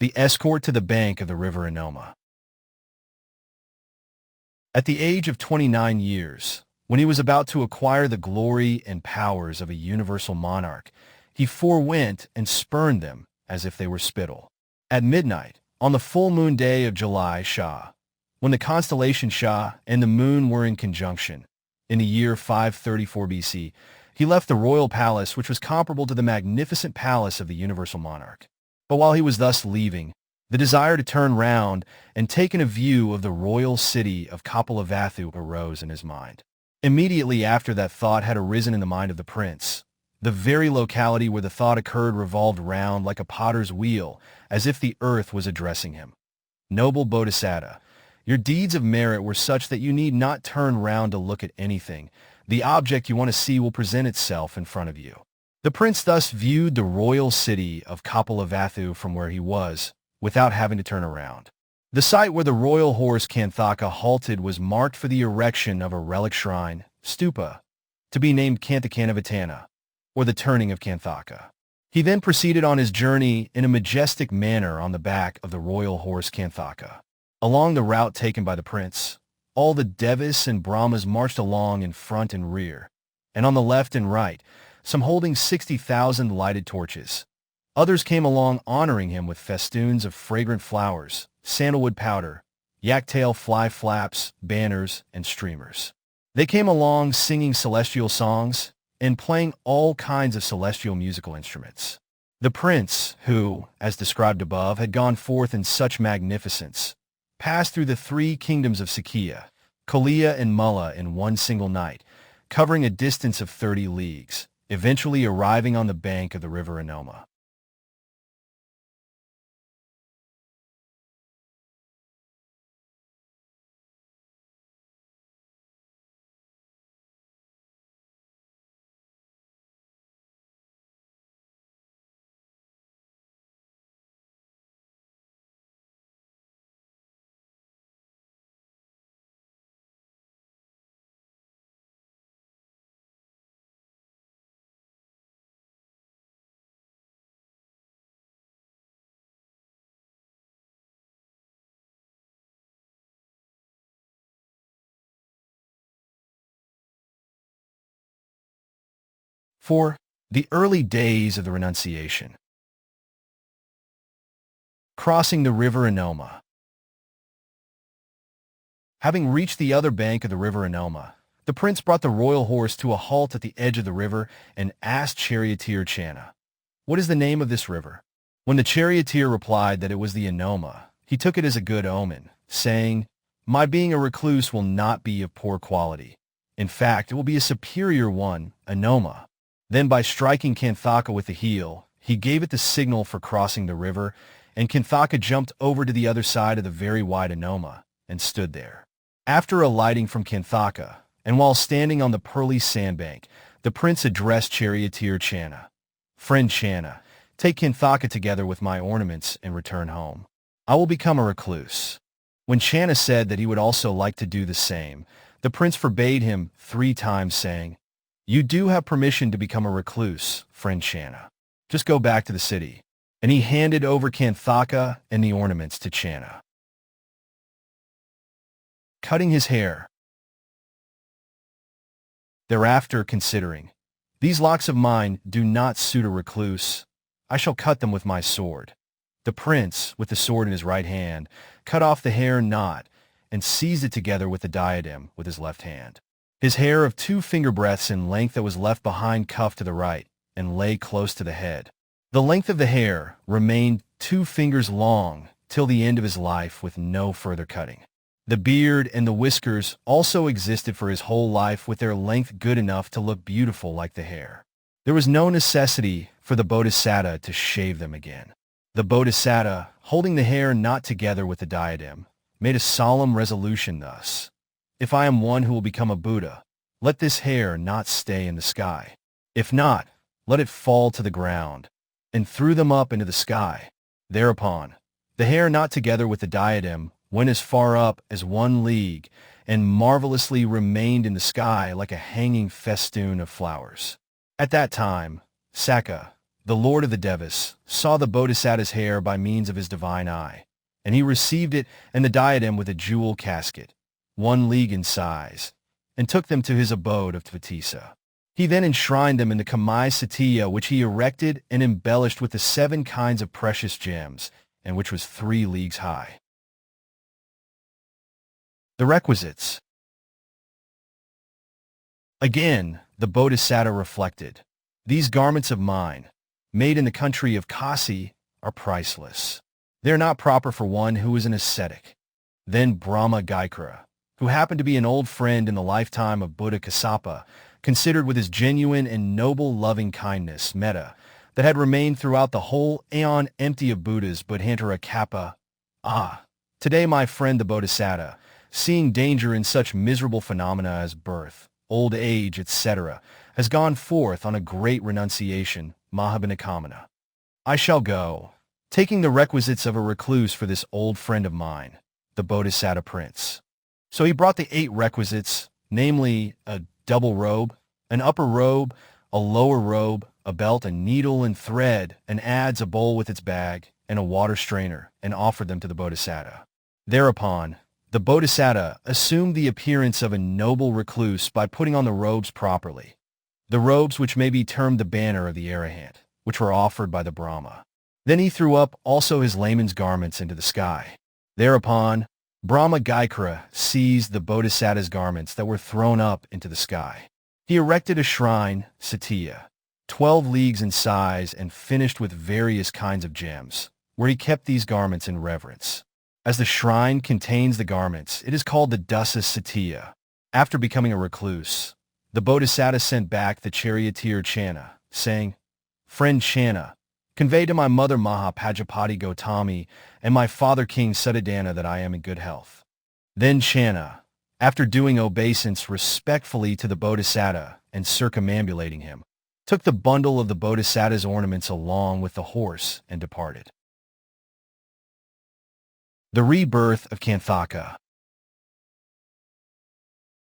The escort to the bank of the river Anoma. At the age of 29 years, when he was about to acquire the glory and powers of a universal monarch, he forewent and spurned them as if they were spittle. At midnight, on the full moon day of July Shah, when the constellation Shah and the moon were in conjunction, in the year 534 BC, he left the royal palace, which was comparable to the magnificent palace of the universal monarch. But while he was thus leaving, the desire to turn round and take in a view of the royal city of Kapilavatthu arose in his mind. Immediately after that thought had arisen in the mind of the prince, the very locality where the thought occurred revolved round like a potter's wheel, as if the earth was addressing him. Noble Bodhisatta, your deeds of merit were such that you need not turn round to look at anything. The object you want to see will present itself in front of you. The prince thus viewed the royal city of Kapilavatthu from where he was, without having to turn around. The site where the royal horse Koṇḍañña halted was marked for the erection of a relic shrine, stupa, to be named Koṇḍañña, or the turning of Koṇḍañña. He then proceeded on his journey in a majestic manner on the back of the royal horse Koṇḍañña. Along the route taken by the prince, all the Devas and Brahmas marched along in front and rear, and on the left and right, some holding 60,000 lighted torches. Others came along honoring him with festoons of fragrant flowers, sandalwood powder, yak-tail fly flaps, banners, and streamers. They came along singing celestial songs and playing all kinds of celestial musical instruments. The prince, who, as described above, had gone forth in such magnificence, passed through the 3 kingdoms of Sikhī, Kaliya, and Mulla in one single night, covering a distance of 30 leagues, eventually arriving on the bank of the river Anoma. For the early days of the Renunciation. Crossing the river Anoma. Having reached the other bank of the river Anoma, the prince brought the royal horse to a halt at the edge of the river and asked charioteer Channa, "What is the name of this river?" When the charioteer replied that it was the Anoma, he took it as a good omen, saying, "My being a recluse will not be of poor quality. In fact, it will be a superior one, Anoma." Then by striking Koṇḍañña with the heel, he gave it the signal for crossing the river, and Koṇḍañña jumped over to the other side of the very wide Anoma and stood there. After alighting from Koṇḍañña, and while standing on the pearly sandbank, the prince addressed charioteer Channa, "Friend Channa, take Koṇḍañña together with my ornaments and return home. I will become a recluse." When Channa said that he would also like to do the same, the prince forbade him 3 times, saying, "You do have permission to become a recluse, friend Channa. Just go back to the city." And he handed over Koṇḍañña and the ornaments to Channa. Cutting his hair. Thereafter considering, "These locks of mine do not suit a recluse. I shall cut them with my sword." The prince, with the sword in his right hand, cut off the hair knot and seized it together with the diadem with his left hand. His hair of 2 finger breadths in length that was left behind cuffed to the right and lay close to the head. The length of the hair remained 2 fingers long till the end of his life with no further cutting. The beard and the whiskers also existed for his whole life with their length good enough to look beautiful like the hair. There was no necessity for the Bodhisatta to shave them again. The Bodhisatta, holding the hair knot together with the diadem, made a solemn resolution thus: "If I am one who will become a Buddha, let this hair not stay in the sky. If not, let it fall to the ground," and threw them up into the sky. Thereupon, the hair not together with the diadem went as far up as 1 league, and marvelously remained in the sky like a hanging festoon of flowers. At that time, Sakka, the lord of the Devas, saw the Bodhisatta's hair by means of his divine eye, and he received it and the diadem with a jewel casket, 1 league in size, and took them to his abode of Tissa. He then enshrined them in the Kakusandha, which he erected and embellished with the 7 kinds of precious gems, and which was 3 leagues high. The requisites. Again, the Bodhisatta reflected, "These garments of mine, made in the country of Kasi, are priceless. They are not proper for one who is an ascetic." Then Dīpaṅkara, who happened to be an old friend in the lifetime of Buddha Kassapa, considered with his genuine and noble loving kindness, metta, that had remained throughout the whole aeon empty of Buddhas Buddhantara kappa. "Ah, today my friend the Bodhisatta, seeing danger in such miserable phenomena as birth, old age, etc., has gone forth on a great renunciation, Mahabhinakamana. I shall go, taking the requisites of a recluse for this old friend of mine, the Bodhisatta prince." So he brought the 8 requisites, namely a double robe, an upper robe, a lower robe, a belt, a needle and thread, and adds a bowl with its bag, and a water strainer, and offered them to the Bodhisatta. Thereupon, the Bodhisatta assumed the appearance of a noble recluse by putting on the robes properly, the robes which may be termed the banner of the Arahant, which were offered by the Brahma. Then he threw up also his layman's garments into the sky. Thereupon, Dīpaṅkara seized the Bodhisatta's garments that were thrown up into the sky. He erected a shrine, Satya, 12 leagues in size and finished with various kinds of gems, where he kept these garments in reverence. As the shrine contains the garments, it is called the Dasa Satya. After becoming a recluse, the Bodhisatta sent back the charioteer Channa, saying, "Friend Channa, convey to my mother Mahapajapati Gautami and my father King Suddhodana that I am in good health." Then Channa, after doing obeisance respectfully to the Bodhisatta and circumambulating him, took the bundle of the Bodhisatta's ornaments along with the horse and departed. The rebirth of Koṇḍañña.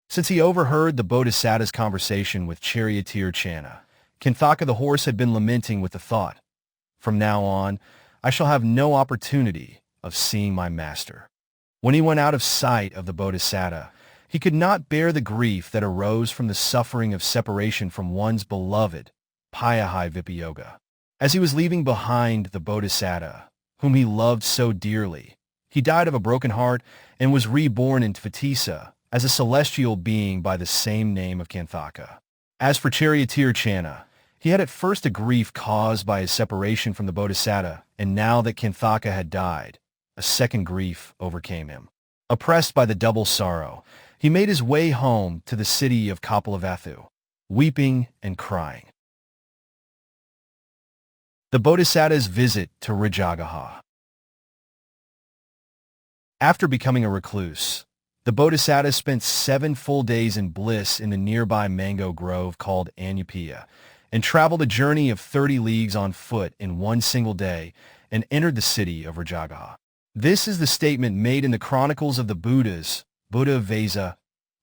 Since he overheard the Bodhisatta's conversation with charioteer Channa, Koṇḍañña the horse had been lamenting with the thought, "From now on, I shall have no opportunity of seeing my master." When he went out of sight of the Bodhisatta, he could not bear the grief that arose from the suffering of separation from one's beloved, Piyadassī Vipayoga. As he was leaving behind the Bodhisatta, whom he loved so dearly, he died of a broken heart and was reborn in Tissa as a celestial being by the same name of Koṇḍañña. As for charioteer Channa, he had at first a grief caused by his separation from the Bodhisatta, and now that Koṇḍañña had died, a second grief overcame him. Oppressed by the double sorrow, he made his way home to the city of Kapilavatthu, weeping and crying. The Bodhisatta's visit to Rajagaha. After becoming a recluse, the Bodhisatta spent 7 full days in bliss in the nearby mango grove called Anyapaya, and traveled a journey of 30 leagues on foot in one single day, and entered the city of Rajagaha. This is the statement made in the Chronicles of the Buddhas, Buddha Vesa,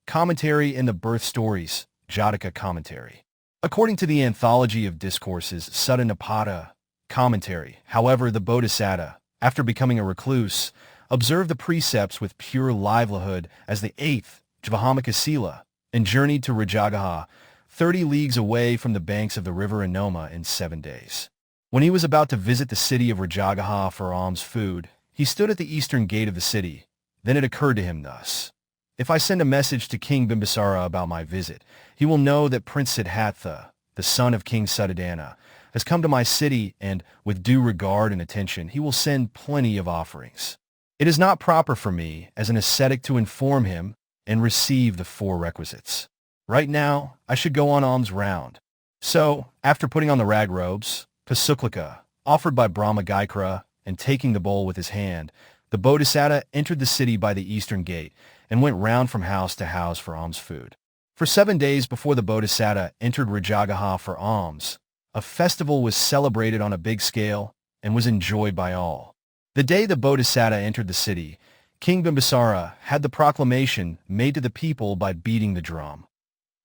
Commentary, and the Birth Stories, Jataka Commentary. According to the Anthology of Discourses, Sutta Nipata, Commentary, however, the Bodhisatta, after becoming a recluse, observed the precepts with pure livelihood as the 8th Jvahamaka Sila, and journeyed to Rajagaha, 30 leagues away from the banks of the river Anoma, in 7 days. When he was about to visit the city of Rajagaha for alms food, he stood at the eastern gate of the city. Then it occurred to him thus: "If I send a message to King Bimbisara about my visit, he will know that Prince Siddhattha, the son of King Suddhodana, has come to my city, and, with due regard and attention, he will send plenty of offerings. It is not proper for me, as an ascetic, to inform him and receive the 4 requisites. Right now, I should go on alms round." So, after putting on the rag robes, Pasuklika, offered by Dīpaṅkara, and taking the bowl with his hand, the The Bodhisatta entered the city by the eastern gate and went round from house to house for alms food. For 7 days before the Bodhisatta entered Rajagaha for alms, a festival was celebrated on a big scale and was enjoyed by all. The day the Bodhisatta entered the city, King Bimbisara had the proclamation made to the people by beating the drum.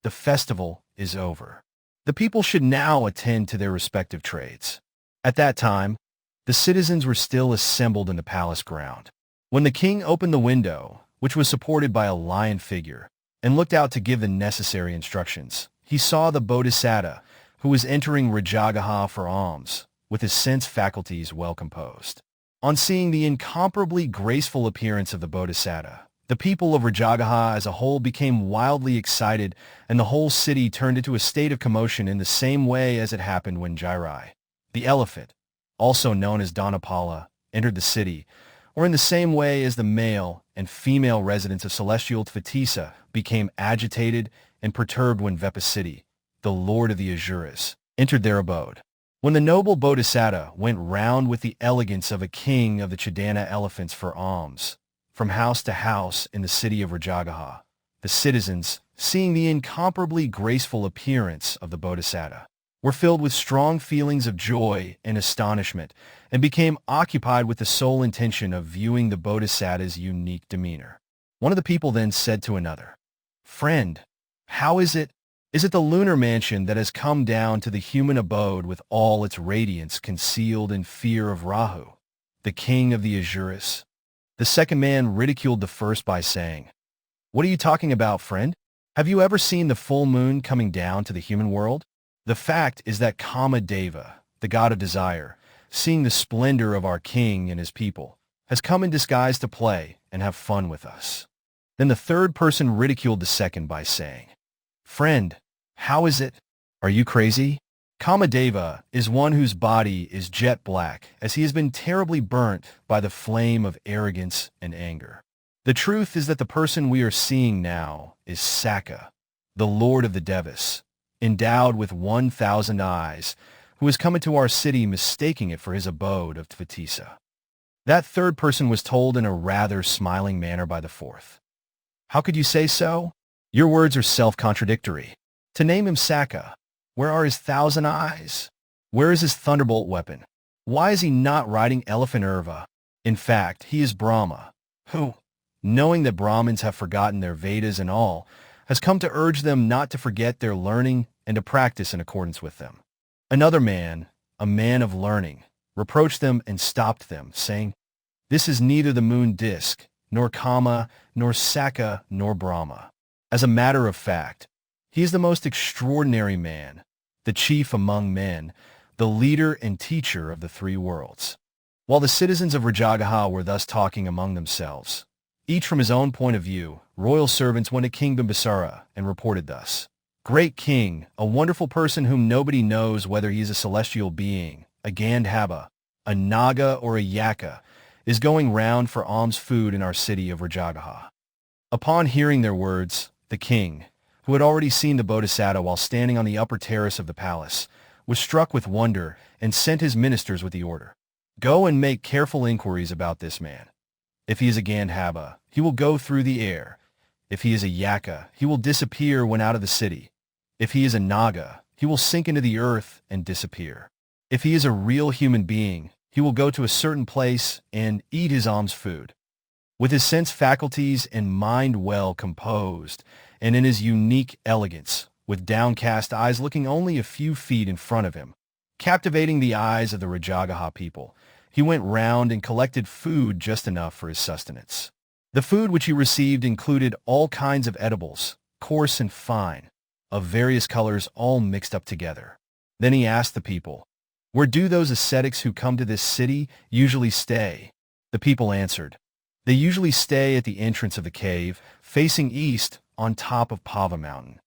The festival is over. The people should now attend to their respective trades. At that time, the citizens were still assembled in the palace ground. When the king opened the window, which was supported by a lion figure, and looked out to give the necessary instructions, he saw the Bodhisatta, who was entering Rajagaha for alms, with his sense faculties well composed. On seeing the incomparably graceful appearance of the Bodhisatta, the people of Rajagaha as a whole became wildly excited, and the whole city turned into a state of commotion in the same way as it happened when Jairai, the elephant, also known as Dhanapala, entered the city, or in the same way as the male and female residents of celestial Tissa became agitated and perturbed when Vipassī, the lord of the Asuras, entered their abode. When the noble Bodhisatta went round with the elegance of a king of the Chidana elephants for alms, from house to house in the city of Rajagaha, the citizens, seeing the incomparably graceful appearance of the Bodhisatta, were filled with strong feelings of joy and astonishment, and became occupied with the sole intention of viewing the Bodhisatta's unique demeanor. One of the people then said to another, "Friend, how is it? Is it the lunar mansion that has come down to the human abode with all its radiance concealed in fear of Rahu, the king of the Asuras?" The second man ridiculed the first by saying, "What are you talking about, friend? Have you ever seen the full moon coming down to the human world? The fact is that Kamadeva, the god of desire, seeing the splendor of our king and his people, has come in disguise to play and have fun with us." Then the third person ridiculed the second by saying, "Friend, how is it? Are you crazy? Kamadeva is one whose body is jet black, as he has been terribly burnt by the flame of arrogance and anger. The truth is that the person we are seeing now is Sakka, the lord of the Devas, endowed with 1,000 eyes, who has come into our city mistaking it for his abode of Tissa." That third person was told in a rather smiling manner by the fourth, "How could you say so? Your words are self-contradictory. To name him Sakka, where are his 1,000 eyes? Where is his thunderbolt weapon? Why is he not riding elephant Urva? In fact, he is Brahma, who, knowing that Brahmins have forgotten their Vedas and all, has come to urge them not to forget their learning and to practice in accordance with them." Another man, a man of learning, reproached them and stopped them, saying, "This is neither the moon disk, nor Kama, nor Sakka, nor Brahma. As a matter of fact, he is the most extraordinary man, the chief among men, the leader and teacher of the 3 worlds." While the citizens of Rajagaha were thus talking among themselves, each from his own point of view, royal servants went to King Bimbisara and reported thus, "Great king, a wonderful person whom nobody knows whether he is a celestial being, a Gandhava, a Naga, or a Yaka, is going round for alms food in our city of Rajagaha." Upon hearing their words, the king, who had already seen the Bodhisatta while standing on the upper terrace of the palace, was struck with wonder and sent his ministers with the order, "Go and make careful inquiries about this man. If he is a Gandhava, he will go through the air. If he is a Yaka, he will disappear when out of the city. If he is a Naga, he will sink into the earth and disappear. If he is a real human being, he will go to a certain place and eat his alms food." With his sense faculties and mind well composed, and in his unique elegance, with downcast eyes looking only a few feet in front of him, captivating the eyes of the Rajagaha people, he went round and collected food just enough for his sustenance. The food which he received included all kinds of edibles, coarse and fine, of various colors all mixed up together. Then he asked the people, "Where do those ascetics who come to this city usually stay?" The people answered, "They usually stay at the entrance of the cave, facing east on top of Pava mountain."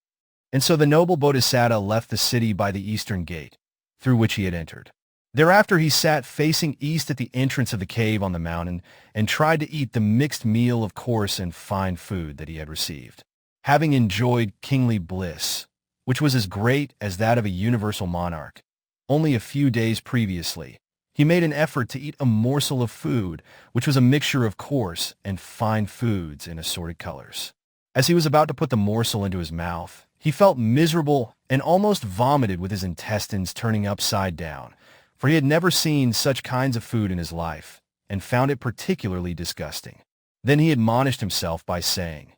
And so the noble Bodhisatta left the city by the eastern gate, through which he had entered. Thereafter he sat facing east at the entrance of the cave on the mountain and tried to eat the mixed meal of coarse and fine food that he had received. Having enjoyed kingly bliss, which was as great as that of a universal monarch, only a few days previously, He made an effort to eat a morsel of food, which was a mixture of coarse and fine foods in assorted colors. As he was about to put the morsel into his mouth, he felt miserable and almost vomited with his intestines turning upside down, for he had never seen such kinds of food in his life, and found it particularly disgusting. Then he admonished himself by saying,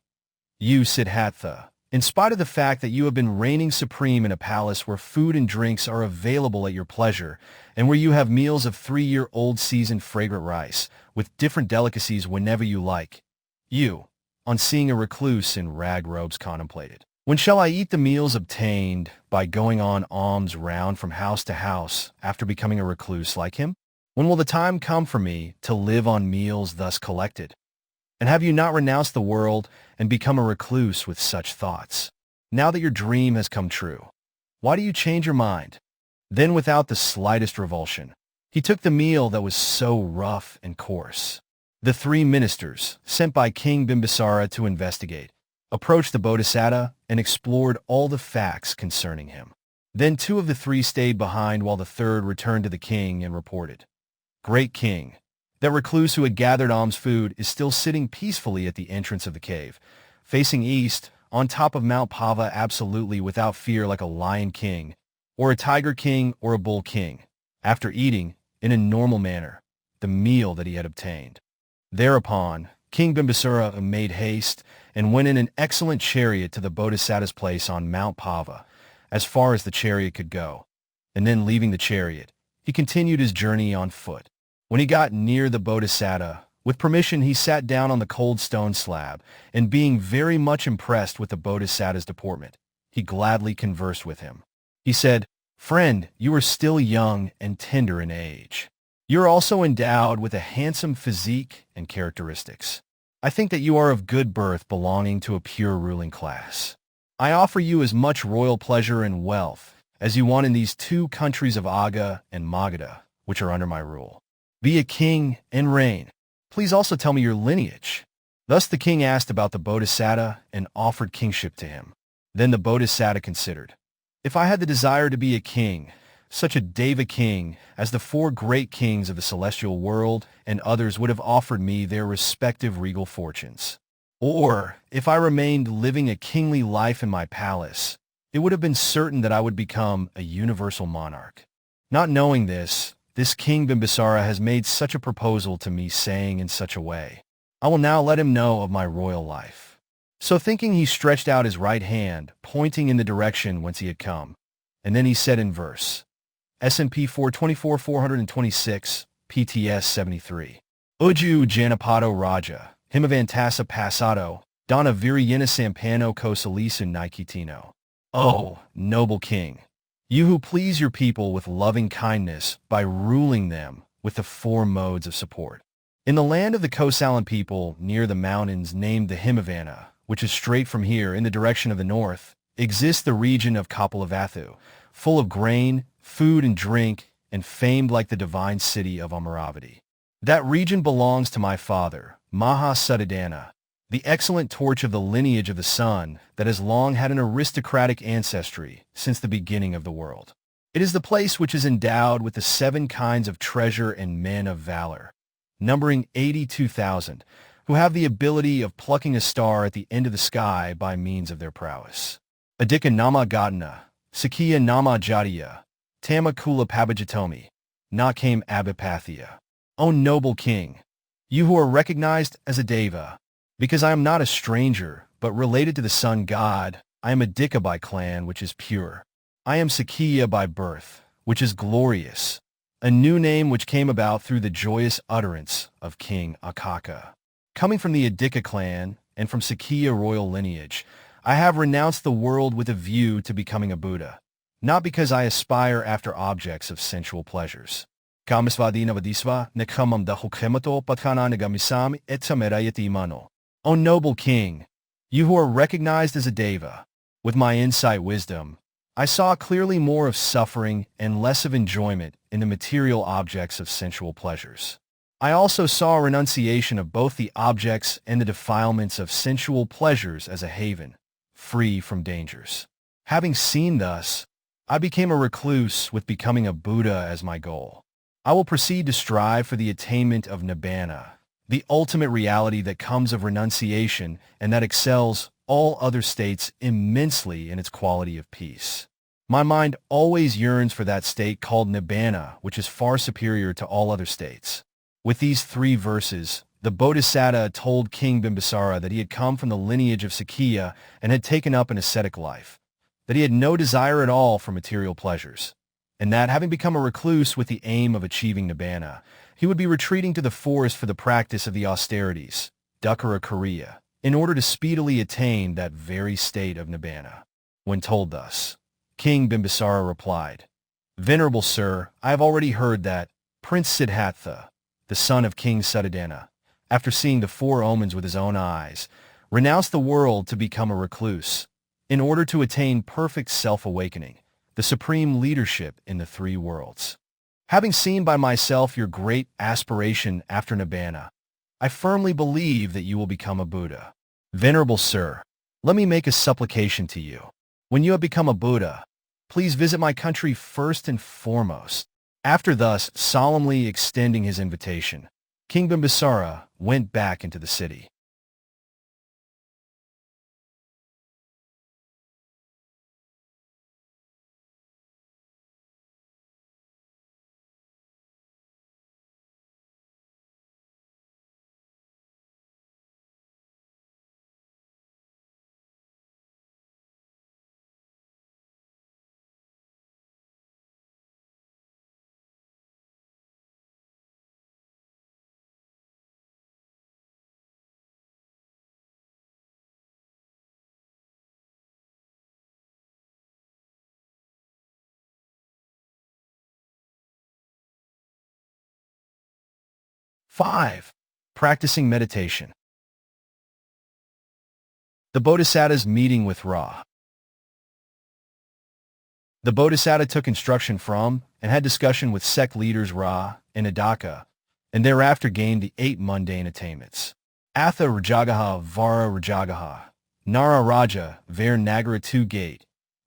"You, Siddhattha, in spite of the fact that you have been reigning supreme in a palace where food and drinks are available at your pleasure, and where you have meals of 3-year-old seasoned fragrant rice, with different delicacies whenever you like, you, on seeing a recluse in rag robes, contemplated, when shall I eat the meals obtained by going on alms round from house to house after becoming a recluse like him? When will the time come for me to live on meals thus collected? And have you not renounced the world and become a recluse with such thoughts? Now that your dream has come true, why do you change your mind?" Then, without the slightest revulsion, he took the meal that was so rough and coarse. The 3 ministers, sent by King Bimbisara to investigate, approached the Bodhisatta and explored all the facts concerning him. Then 2 of the 3 stayed behind while the 3rd returned to the king and reported, "Great king, that recluse who had gathered alms food is still sitting peacefully at the entrance of the cave, facing east, on top of Mount Pava, absolutely without fear, like a lion king, or a tiger king, or a bull king, after eating, in a normal manner, the meal that he had obtained." Thereupon, King Bimbisara made haste and went in an excellent chariot to the Bodhisatta's place on Mount Pava, as far as the chariot could go, and then leaving the chariot, he continued his journey on foot. When he got near the Bodhisatta, with permission he sat down on the cold stone slab, and being very much impressed with the Bodhisatta's deportment, he gladly conversed with him. He said, "Friend, you are still young and tender in age. You are also endowed with a handsome physique and characteristics. I think that you are of good birth, belonging to a pure ruling class. I offer you as much royal pleasure and wealth as you want in these 2 countries of Aga and Magadha, which are under my rule. Be a king and reign. Please also tell me your lineage." Thus the king asked about the Bodhisatta and offered kingship to him. Then the Bodhisatta considered, "If I had the desire to be a king, such a Deva king as the 4 great kings of the celestial world and others would have offered me their respective regal fortunes. Or, if I remained living a kingly life in my palace, it would have been certain that I would become a universal monarch. Not knowing this King Bimbisara has made such a proposal to me, saying in such a way, I will now let him know of my royal life." So thinking, he stretched out his right hand, pointing in the direction whence he had come, and then he said in verse, S&P 424-426, PTS 73. Uju Janapado Raja, Himavantasa Pasado, Dana Viriyena Sampano Kosalisu Nikitino. O noble king, you who please your people with loving kindness by ruling them with the 4 modes of support. In the land of the Kosalan people, near the mountains named the Himavana, which is straight from here in the direction of the north, exists the region of Kapalavathu, full of grain, food and drink, and famed like the divine city of Amaravati. That region belongs to my father, Mahasuddhana, the excellent torch of the lineage of the sun that has long had an aristocratic ancestry since the beginning of the world. It is the place which is endowed with the 7 kinds of treasure and men of valor, numbering 82,000, who have the ability of plucking a star at the end of the sky by means of their prowess. Adika Nama Gatana, Sikhī Nama Jatiya, Tama Kula Pabajatomi, Nakame Abipathya. O noble king, you who are recognized as a Deva, because I am not a stranger, but related to the sun god, I am Adika by clan, which is pure. I am Sikhī by birth, which is glorious, a new name which came about through the joyous utterance of King Akaka. Coming from the Adika clan and from Sikhī royal lineage, I have renounced the world with a view to becoming a Buddha, not because I aspire after objects of sensual pleasures. Kamisvadina vadisva nekamam dahukhemato patkananagamisami etsamerayati mano. O noble king, you who are recognized as a Deva, with my insight wisdom, I saw clearly more of suffering and less of enjoyment in the material objects of sensual pleasures. I also saw a renunciation of both the objects and the defilements of sensual pleasures as a haven, free from dangers. Having seen thus, I became a recluse with becoming a Buddha as my goal. I will proceed to strive for the attainment of Nibbana, the ultimate reality that comes of renunciation and that excels all other states immensely in its quality of peace. My mind always yearns for that state called Nibbana, which is far superior to all other states. With these 3 verses, the Bodhisatta told King Bimbisara that he had come from the lineage of Sikhī and had taken up an ascetic life, that he had no desire at all for material pleasures, and that, having become a recluse with the aim of achieving Nibbana, he would be retreating to the forest for the practice of the austerities, dukkha kriya, in order to speedily attain that very state of Nibbana. When told thus, King Bimbisara replied, "Venerable sir, I have already heard that Prince Siddhattha, the son of King Suddhodana, after seeing the 4 omens with his own eyes, renounced the world to become a recluse, in order to attain perfect self-awakening, the supreme leadership in the 3 worlds. Having seen by myself your great aspiration after Nibbana, I firmly believe that you will become a Buddha. Venerable sir, let me make a supplication to you. When you have become a Buddha, please visit my country first and foremost." After thus solemnly extending his invitation, King Bimbisara went back into the city. Five, practicing meditation. The Bodhisatta's meeting with Ra. The Bodhisatta took instruction from and had discussion with sect leaders Ra and Adaka, and thereafter gained the 8 mundane attainments. Atha Rajagaha Vara Rajagaha, Nara Raja Ver Nagara 2 Gate,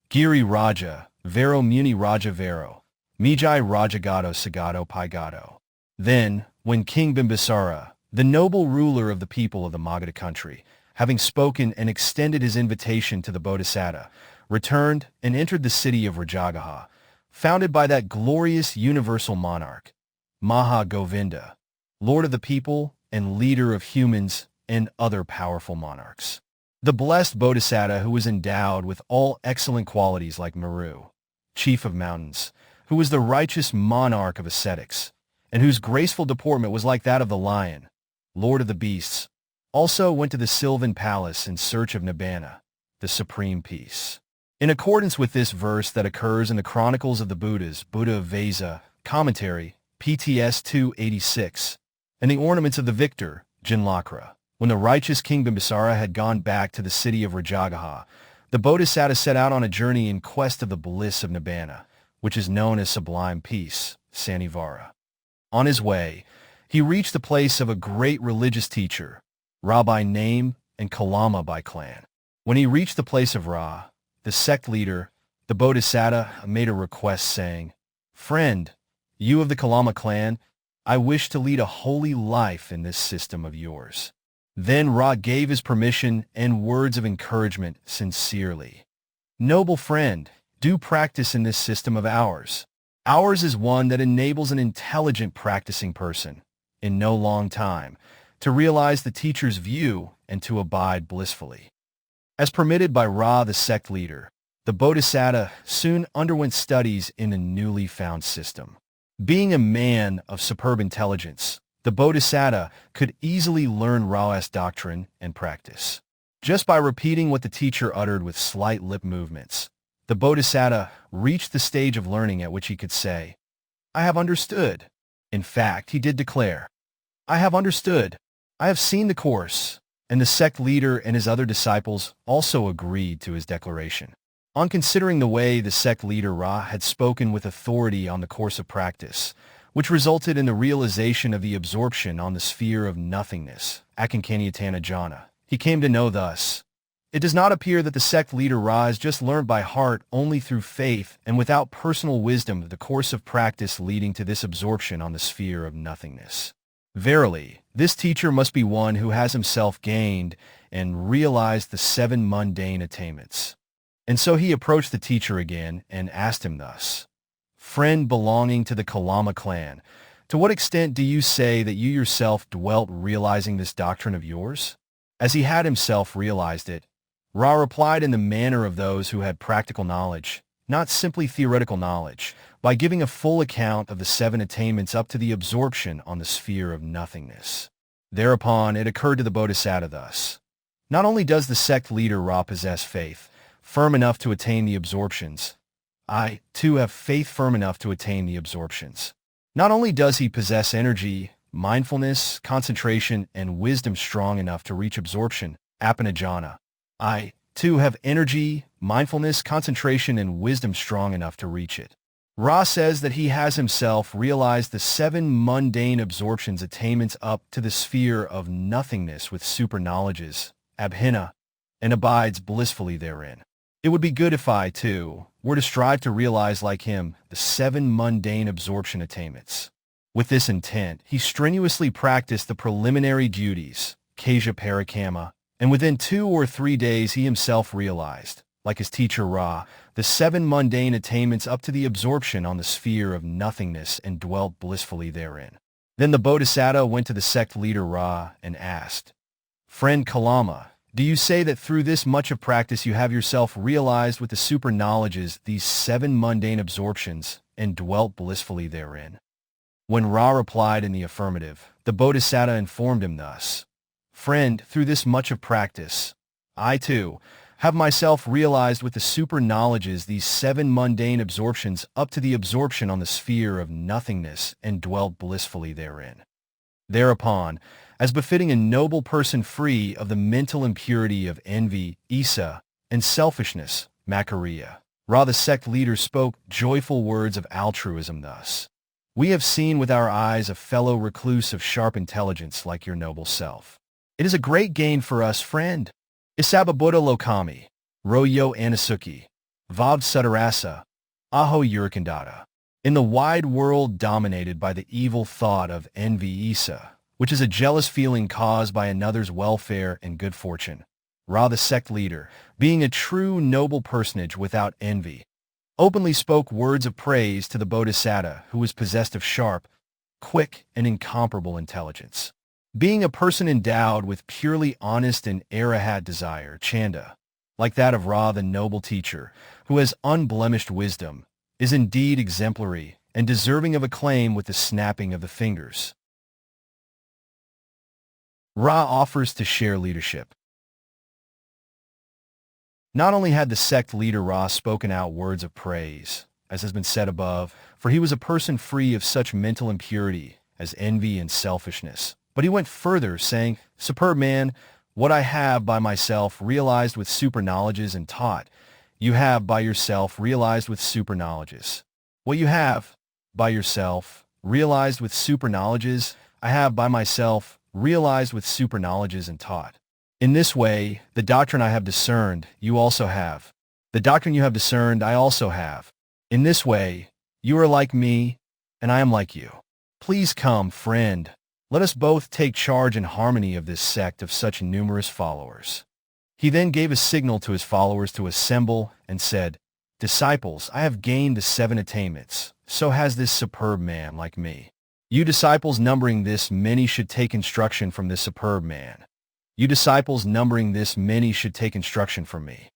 Giri Raja Vero Muni Raja Vero, Mijai Rajagato Sagato Paigato. Then, when King Bimbisara, the noble ruler of the people of the Magadha country, having spoken and extended his invitation to the Bodhisatta, returned and entered the city of Rajagaha, founded by that glorious universal monarch, Maha Govinda, lord of the people and leader of humans and other powerful monarchs. The blessed Bodhisatta who was endowed with all excellent qualities like Meru, chief of mountains, who was the righteous monarch of ascetics, and whose graceful deportment was like that of the lion, lord of the beasts, also went to the Sylvan Palace in search of Nibbana, the supreme peace. In accordance with this verse that occurs in the Chronicles of the Buddhas, Buddha Vasa, Commentary, PTS 286, and the Ornaments of the Victor, Jinlakra, when the righteous King Bimbisara had gone back to the city of Rajagaha, the Bodhisatta set out on a journey in quest of the bliss of Nibbana, which is known as sublime peace, Sanivara. On his way, he reached the place of a great religious teacher, Ra by name and Kalama by clan. When he reached the place of Ra, the sect leader, the Bodhisatta, made a request saying, "Friend, you of the Kalama clan, I wish to lead a holy life in this system of yours." Then Ra gave his permission and words of encouragement sincerely. "Noble friend, do practice in this system of ours. Ours is one that enables an intelligent practicing person, in no long time, to realize the teacher's view and to abide blissfully." As permitted by Ra, the sect leader, the Bodhisatta soon underwent studies in the newly found system. Being a man of superb intelligence, the Bodhisatta could easily learn Ra's doctrine and practice. Just by repeating what the teacher uttered with slight lip movements, the Bodhisatta reached the stage of learning at which he could say, "I have understood." In fact, he did declare, "I have understood. I have seen the course," and the sect leader and his other disciples also agreed to his declaration. On considering the way the sect leader Ra had spoken with authority on the course of practice, which resulted in the realization of the absorption on the sphere of nothingness, Akankanyatana jhana, he came to know thus, It does not appear that the sect leader Ra just learned by heart only through faith and without personal wisdom the course of practice leading to this absorption on the sphere of nothingness. Verily, this teacher must be one who has himself gained and realized the 7 mundane attainments. And so he approached the teacher again and asked him thus, "Friend belonging to the Kalama clan, to what extent do you say that you yourself dwelt realizing this doctrine of yours?" As he had himself realized it, Ra replied in the manner of those who had practical knowledge, not simply theoretical knowledge, by giving a full account of the 7 attainments up to the absorption on the sphere of nothingness. Thereupon it occurred to the Bodhisatta thus, not only does the sect leader Ra possess faith firm enough to attain the absorptions, I, too, have faith firm enough to attain the absorptions. Not only does he possess energy, mindfulness, concentration, and wisdom strong enough to reach absorption, apanajana, I, too, have energy, mindfulness, concentration, and wisdom strong enough to reach it. Ra says that he has himself realized the 7 mundane absorptions attainments up to the sphere of nothingness with super-knowledges, abhina, and abides blissfully therein. It would be good if I, too, were to strive to realize like him the 7 mundane absorption attainments. With this intent, he strenuously practiced the preliminary duties, Kaja Parakama, and within 2 or 3 days he himself realized, like his teacher Ra, the 7 mundane attainments up to the absorption on the sphere of nothingness and dwelt blissfully therein. Then the Bodhisatta went to the sect leader Ra and asked, "Friend Kalama, do you say that through this much of practice you have yourself realized with the super-knowledges these 7 mundane absorptions and dwelt blissfully therein?" When Ra replied in the affirmative, the Bodhisatta informed him thus, "Friend, through this much of practice, I, too, have myself realized with the super-knowledges these 7 mundane absorptions up to the absorption on the sphere of nothingness and dwelt blissfully therein." Thereupon, as befitting a noble person free of the mental impurity of envy, Issa, and selfishness, Makariya, Ra the sect leader spoke joyful words of altruism thus, "We have seen with our eyes a fellow recluse of sharp intelligence like your noble self. It is a great gain for us, friend. Isababuddha Lokami, Royo Anasuki, Vav Sudarasa, Aho Urikandata. In the wide world dominated by the evil thought of envy Issa, which is a jealous feeling caused by another's welfare and good fortune, Ra the sect leader, being a true noble personage without envy, openly spoke words of praise to the Bodhisatta who was possessed of sharp, quick, and incomparable intelligence. Being a person endowed with purely honest and arahat desire, Chanda, like that of Ra the noble teacher, who has unblemished wisdom, is indeed exemplary and deserving of acclaim with the snapping of the fingers. Ra offers to share leadership. Not only had the sect leader Ra spoken out words of praise, as has been said above, for he was a person free of such mental impurity as envy and selfishness, but he went further, saying, "Superb man, what I have by myself realized with super-knowledges and taught, you have by yourself realized with super-knowledges. What you have by yourself realized with super-knowledges, I have by myself realized with super-knowledges and taught. In this way, the doctrine I have discerned, you also have. The doctrine you have discerned, I also have. In this way, you are like me, and I am like you. Please come, friend. Let us both take charge in harmony of this sect of such numerous followers." He then gave a signal to his followers to assemble and said, "Disciples, I have gained the 7 attainments, so has this superb man like me. You disciples numbering this many should take instruction from this superb man. You disciples numbering this many should take instruction from me."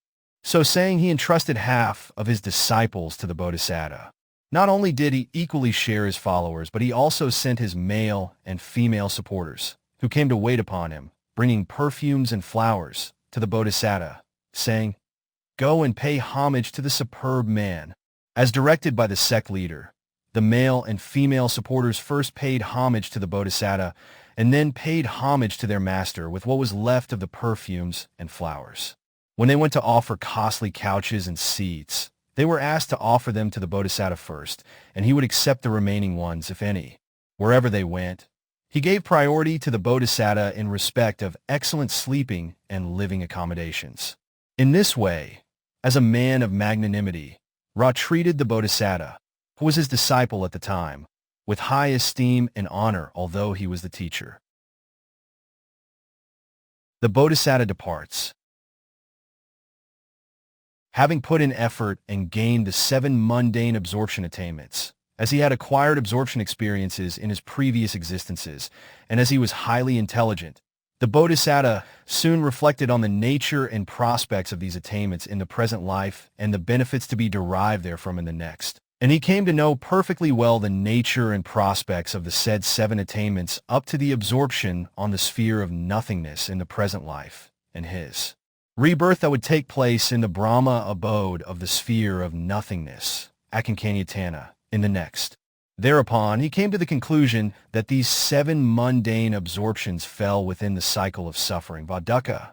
So saying, he entrusted half of his disciples to the Bodhisatta. Not only did he equally share his followers, but he also sent his male and female supporters, who came to wait upon him, bringing perfumes and flowers, to the Bodhisatta, saying, "Go and pay homage to the superb man." As directed by the sect leader, the male and female supporters first paid homage to the Bodhisatta, and then paid homage to their master with what was left of the perfumes and flowers. When they went to offer costly couches and seats, they were asked to offer them to the Bodhisatta first, and he would accept the remaining ones, if any. Wherever they went, he gave priority to the Bodhisatta in respect of excellent sleeping and living accommodations. In this way, as a man of magnanimity, Ra treated the Bodhisatta, who was his disciple at the time, with high esteem and honor, although he was the teacher. The Bodhisatta departs. Having put in effort and gained the 7 mundane absorption attainments, as he had acquired absorption experiences in his previous existences, and as he was highly intelligent, the Bodhisatta soon reflected on the nature and prospects of these attainments in the present life and the benefits to be derived therefrom in the next. And he came to know perfectly well the nature and prospects of the said 7 attainments up to the absorption on the sphere of nothingness in the present life, and his rebirth that would take place in the Brahma abode of the sphere of nothingness, Akankanyatana, in the next. Thereupon, he came to the conclusion that these 7 mundane absorptions fell within the cycle of suffering, dukkha.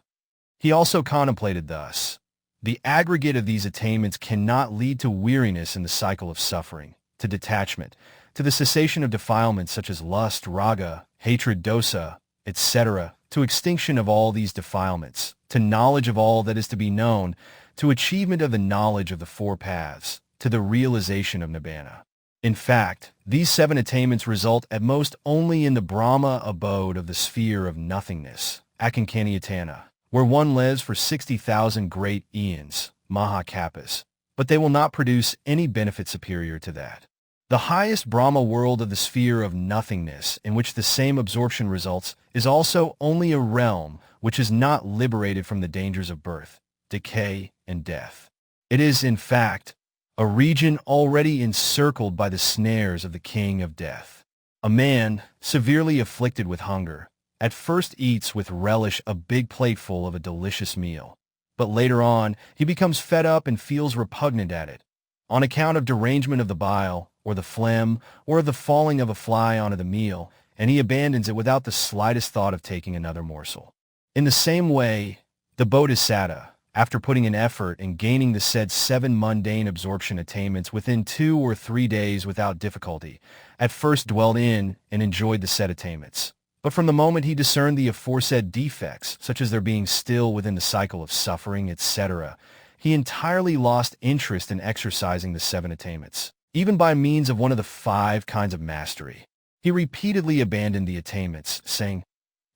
He also contemplated thus: the aggregate of these attainments cannot lead to weariness in the cycle of suffering, to detachment, to the cessation of defilements such as lust, raga, hatred, dosa, etc., to extinction of all these defilements, to knowledge of all that is to be known, to achievement of the knowledge of the 4 paths, to the realization of nibbana. In fact, these 7 attainments result at most only in the Brahma abode of the sphere of nothingness, Akankanyatana, where one lives for 60,000 great eons, Mahakapas, but they will not produce any benefit superior to that. The highest Brahma world of the sphere of nothingness, in which the same absorption results, is also only a realm which is not liberated from the dangers of birth, decay, and death. It is, in fact, a region already encircled by the snares of the king of death. A man, severely afflicted with hunger, at first eats with relish a big plateful of a delicious meal, but later on he becomes fed up and feels repugnant at it, on account of derangement of the bile, or the phlegm, or of the falling of a fly onto the meal, and he abandons it without the slightest thought of taking another morsel. In the same way, the Bodhisatta, after putting in effort and gaining the said 7 mundane absorption attainments within 2 or 3 days without difficulty, at first dwelled in and enjoyed the said attainments. But from the moment he discerned the aforesaid defects, such as their being still within the cycle of suffering, etc., he entirely lost interest in exercising the 7 attainments, even by means of one of the 5 kinds of mastery. He repeatedly abandoned the attainments, saying,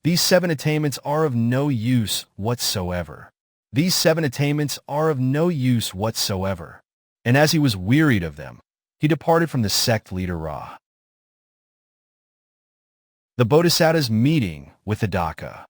"These 7 attainments are of no use whatsoever. These 7 attainments are of no use whatsoever." And as he was wearied of them, he departed from the sect leader Ra. The Bodhisatta's meeting with Adaka.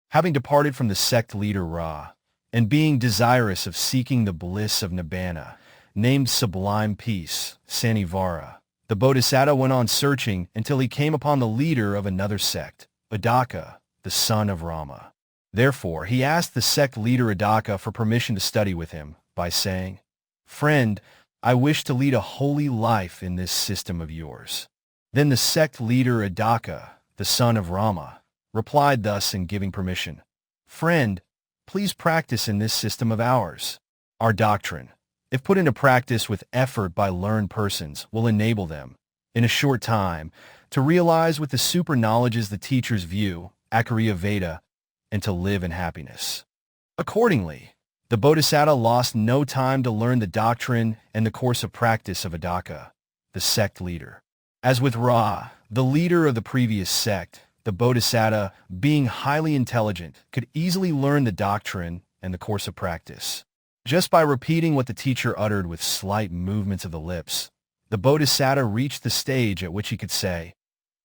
Having departed from the sect leader Ra, and being desirous of seeking the bliss of nibbana, named sublime peace, Sanivara, the Bodhisatta went on searching until he came upon the leader of another sect, Adaka, the son of Rama. Therefore, he asked the sect leader Adaka for permission to study with him, by saying, "Friend, I wish to lead a holy life in this system of yours." Then the sect leader Adaka, the son of Rama, replied thus in giving permission: "Friend, please practice in this system of ours. Our doctrine, if put into practice with effort by learned persons, will enable them, in a short time, to realize with the super knowledges the teacher's view, Akariya Veda, and to live in happiness." Accordingly, the Bodhisatta lost no time to learn the doctrine and the course of practice of Adaka, the sect leader. As with Ra, the leader of the previous sect, the Bodhisatta, being highly intelligent, could easily learn the doctrine and the course of practice. Just by repeating what the teacher uttered with slight movements of the lips, the Bodhisatta reached the stage at which he could say,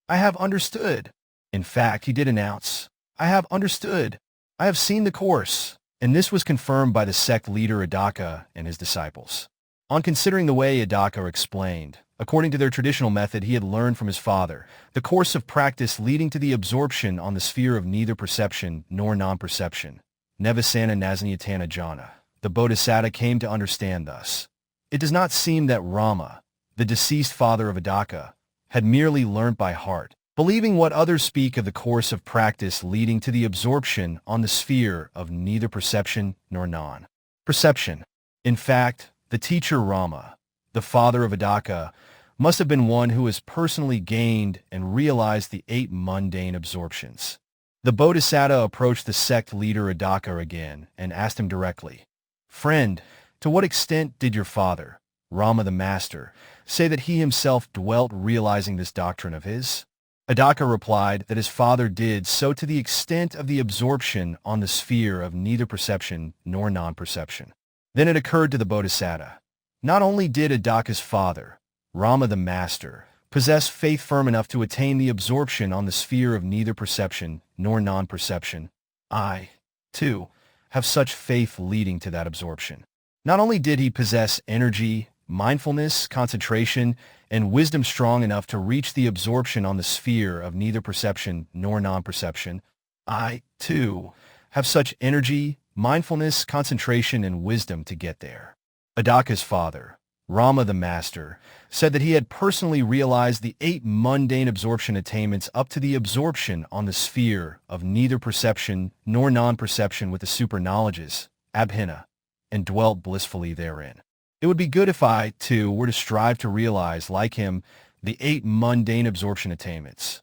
"I have understood." In fact, he did announce, "I have understood. I have seen the course." And this was confirmed by the sect leader Adaka and his disciples. On considering the way Adaka explained, according to their traditional method he had learned from his father, the course of practice leading to the absorption on the sphere of neither perception nor non-perception, Nevasana Nasanyatana Jhana, the Bodhisatta came to understand thus: it does not seem that Rama, the deceased father of Adaka, had merely learnt by heart, believing what others speak of the course of practice leading to the absorption on the sphere of neither perception nor non-perception. In fact, the teacher Rama, the father of Adaka, must have been one who has personally gained and realized the 8 mundane absorptions. The Bodhisatta approached the sect leader Adaka again and asked him directly, "Friend, to what extent did your father, Rama the Master, say that he himself dwelt realizing this doctrine of his?" Adaka replied that his father did so to the extent of the absorption on the sphere of neither perception nor non-perception. Then it occurred to the Bodhisatta, not only did Adaka's father, Rama the Master, possess faith firm enough to attain the absorption on the sphere of neither perception nor non-perception, I, too, have such faith leading to that absorption. Not only did he possess energy, mindfulness, concentration, and wisdom strong enough to reach the absorption on the sphere of neither perception nor non-perception, I, too, have such energy, mindfulness, concentration, and wisdom to get there. Adaka's father, Rama the Master, said that he had personally realized the 8 mundane absorption attainments up to the absorption on the sphere of neither perception nor non-perception with the super knowledges, abhina, and dwelt blissfully therein. It would be good if I, too, were to strive to realize, like him, the 8 mundane absorption attainments.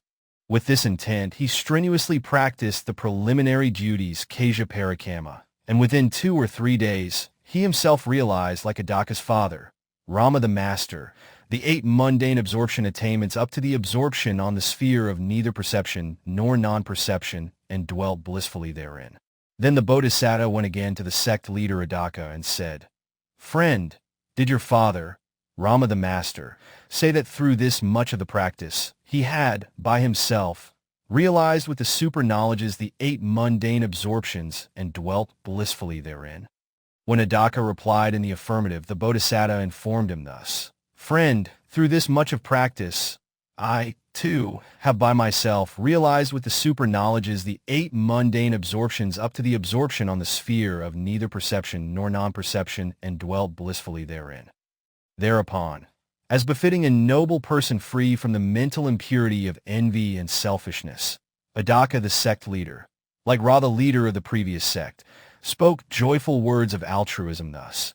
With this intent, he strenuously practiced the preliminary duties Kaja Parakama, and within 2 or 3 days, he himself realized, like Adaka's father, Rama the Master, the 8 mundane absorption attainments up to the absorption on the sphere of neither perception nor non-perception, and dwelt blissfully therein. Then the Bodhisatta went again to the sect leader Adaka and said, "Friend, did your father, Rama the Master, say that through this much of the practice, he had, by himself, realized with the super knowledges the 8 mundane absorptions and dwelt blissfully therein?" When Adaka replied in the affirmative, the Bodhisatta informed him thus, "Friend, through this much of practice, I, too, have by myself realized with the super knowledges the 8 mundane absorptions up to the absorption on the sphere of neither perception nor non-perception and dwelt blissfully therein." Thereupon, as befitting a noble person free from the mental impurity of envy and selfishness, Adaka the sect leader, like Ra the leader of the previous sect, spoke joyful words of altruism thus,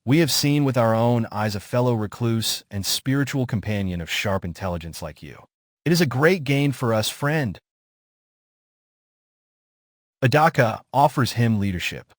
"We have seen with our own eyes a fellow recluse and spiritual companion of sharp intelligence like you. It is a great gain for us, friend." Adaka offers him leadership.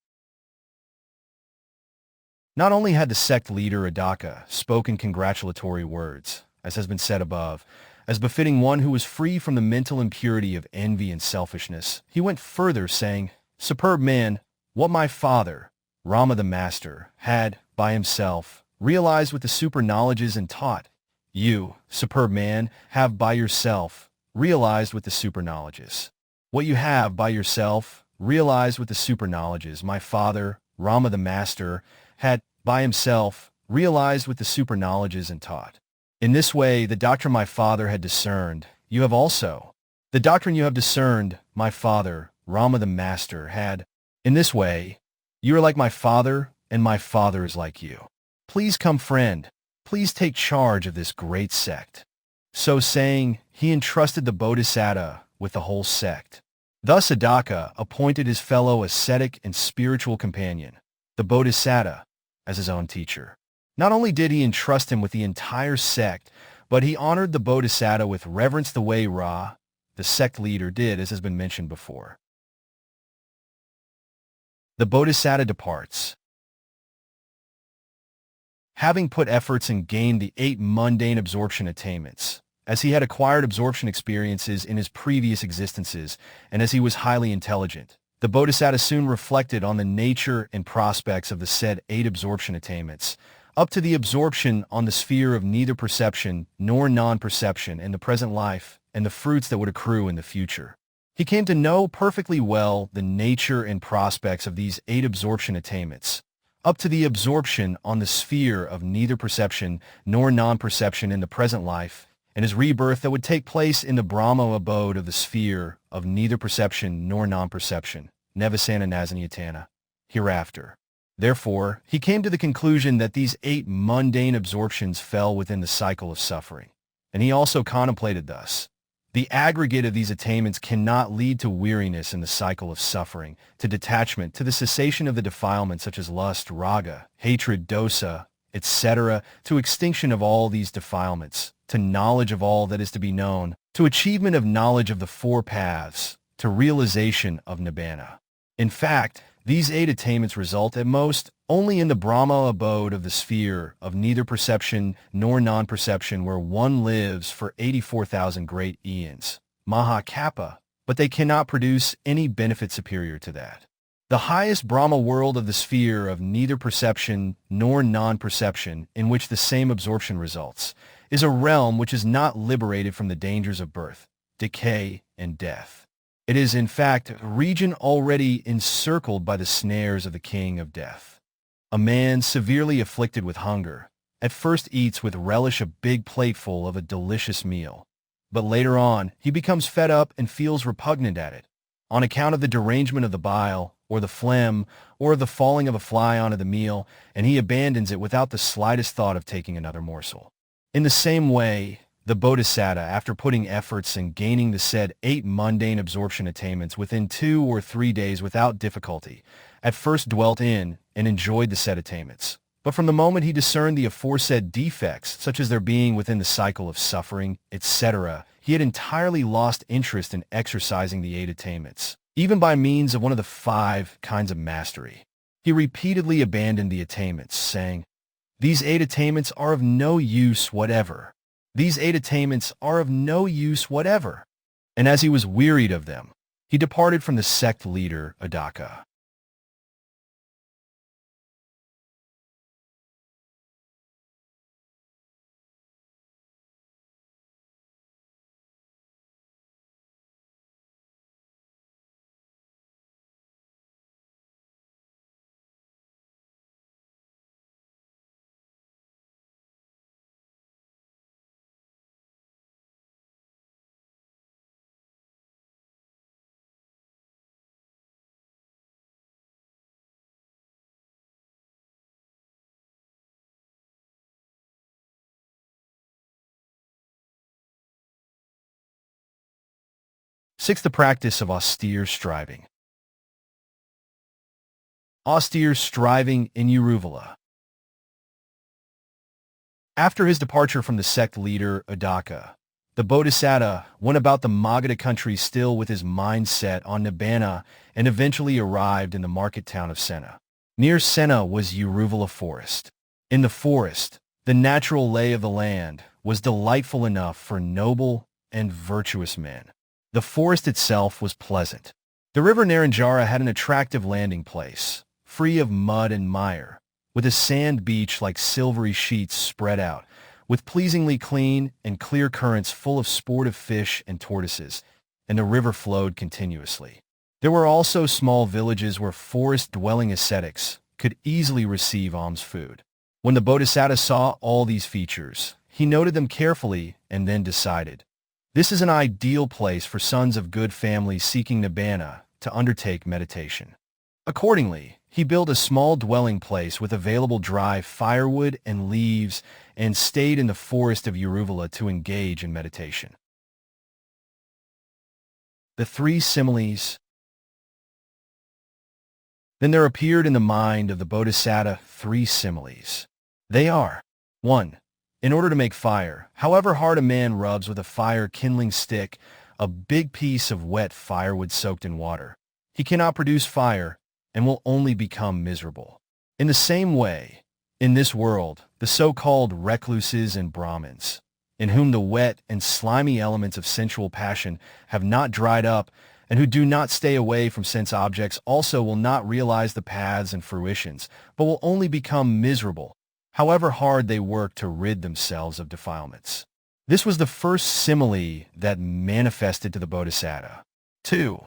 Not only had the sect leader Adaka spoken congratulatory words, as has been said above, as befitting one who was free from the mental impurity of envy and selfishness, he went further saying, "Superb man, what my father, Rama the Master, had, by himself, realized with the super knowledges and taught, you, superb man, have by yourself realized with the super knowledges. What you have by yourself realized with the super knowledges, my father, Rama the Master, had, by himself, realized with the super knowledges and taught. In this way, the doctrine my father had discerned, you have also. The doctrine you have discerned, my father, Rama the Master, had. In this way, you are like my father, and my father is like you. Please come, friend. Please take charge of this great sect." So saying, he entrusted the Bodhisatta with the whole sect. Thus Adaka appointed his fellow ascetic and spiritual companion, the Bodhisatta, as his own teacher. Not only did he entrust him with the entire sect, but he honored the Bodhisatta with reverence the way Ra, the sect leader, did, as has been mentioned before. The Bodhisatta departs. Having put efforts and gained the 8 mundane absorption attainments, as he had acquired absorption experiences in his previous existences, and as he was highly intelligent, the Bodhisatta soon reflected on the nature and prospects of the said 8 absorption attainments, up to the absorption on the sphere of neither perception nor non-perception in the present life, and the fruits that would accrue in the future. He came to know perfectly well the nature and prospects of these 8 absorption attainments, up to the absorption on the sphere of neither perception nor non-perception in the present life, and his rebirth that would take place in the Brahma abode of the sphere of neither perception nor non-perception, Nevasana Nazanyatana, hereafter. Therefore, he came to the conclusion that these 8 mundane absorptions fell within the cycle of suffering, and he also contemplated thus. The aggregate of these attainments cannot lead to weariness in the cycle of suffering, to detachment, to the cessation of the defilements such as lust, raga, hatred, dosa, etc., to extinction of all these defilements, to knowledge of all that is to be known, to achievement of knowledge of the 4 paths, to realization of Nibbana. In fact, these 8 attainments result at most only in the Brahma abode of the sphere of neither perception nor non-perception, where one lives for 84,000 great eons, Mahakapa, but they cannot produce any benefit superior to that. The highest Brahma world of the sphere of neither perception nor non-perception, in which the same absorption results, is a realm which is not liberated from the dangers of birth, decay, and death. It is, in fact, a region already encircled by the snares of the king of death. A man severely afflicted with hunger at first eats with relish a big plateful of a delicious meal, but later on he becomes fed up and feels repugnant at it, on account of the derangement of the bile, or the phlegm, or the falling of a fly onto the meal, and he abandons it without the slightest thought of taking another morsel. In the same way, the Bodhisatta, after putting efforts and gaining the said 8 mundane absorption attainments within 2 or 3 days without difficulty, at first dwelt in and enjoyed the said attainments. But from the moment he discerned the aforesaid defects, such as their being within the cycle of suffering, etc., he had entirely lost interest in exercising the 8 attainments, even by means of one of the 5 kinds of mastery. He repeatedly abandoned the attainments, saying, "These 8 attainments are of no use whatever. These 8 attainments are of no use whatever." And as he was wearied of them, he departed from the sect leader, Adaka. Sixth, the practice of austere striving. Austere striving in Uruvela. After his departure from the sect leader, Adaka, the Bodhisatta went about the Magadha country still with his mind set on Nibbana, and eventually arrived in the market town of Sena. Near Sena was Uruvela forest. In the forest, the natural lay of the land was delightful enough for noble and virtuous men. The forest itself was pleasant. The river Naranjara had an attractive landing place, free of mud and mire, with a sand beach like silvery sheets spread out, with pleasingly clean and clear currents full of sportive fish and tortoises, and the river flowed continuously. There were also small villages where forest-dwelling ascetics could easily receive alms food. When the Bodhisatta saw all these features, he noted them carefully and then decided, "This is an ideal place for sons of good families seeking Nibbana to undertake meditation." Accordingly, he built a small dwelling place with available dry firewood and leaves and stayed in the forest of Uruvela to engage in meditation. The 3 similes. Then there appeared in the mind of the Bodhisatta 3 similes. They are: 1. In order to make fire, however hard a man rubs with a fire-kindling stick a big piece of wet firewood soaked in water, he cannot produce fire and will only become miserable. In the same way, in this world, the so-called recluses and Brahmins, in whom the wet and slimy elements of sensual passion have not dried up and who do not stay away from sense objects, also will not realize the paths and fruitions, but will only become miserable, however hard they work to rid themselves of defilements. This was the first simile that manifested to the Bodhisatta. 2.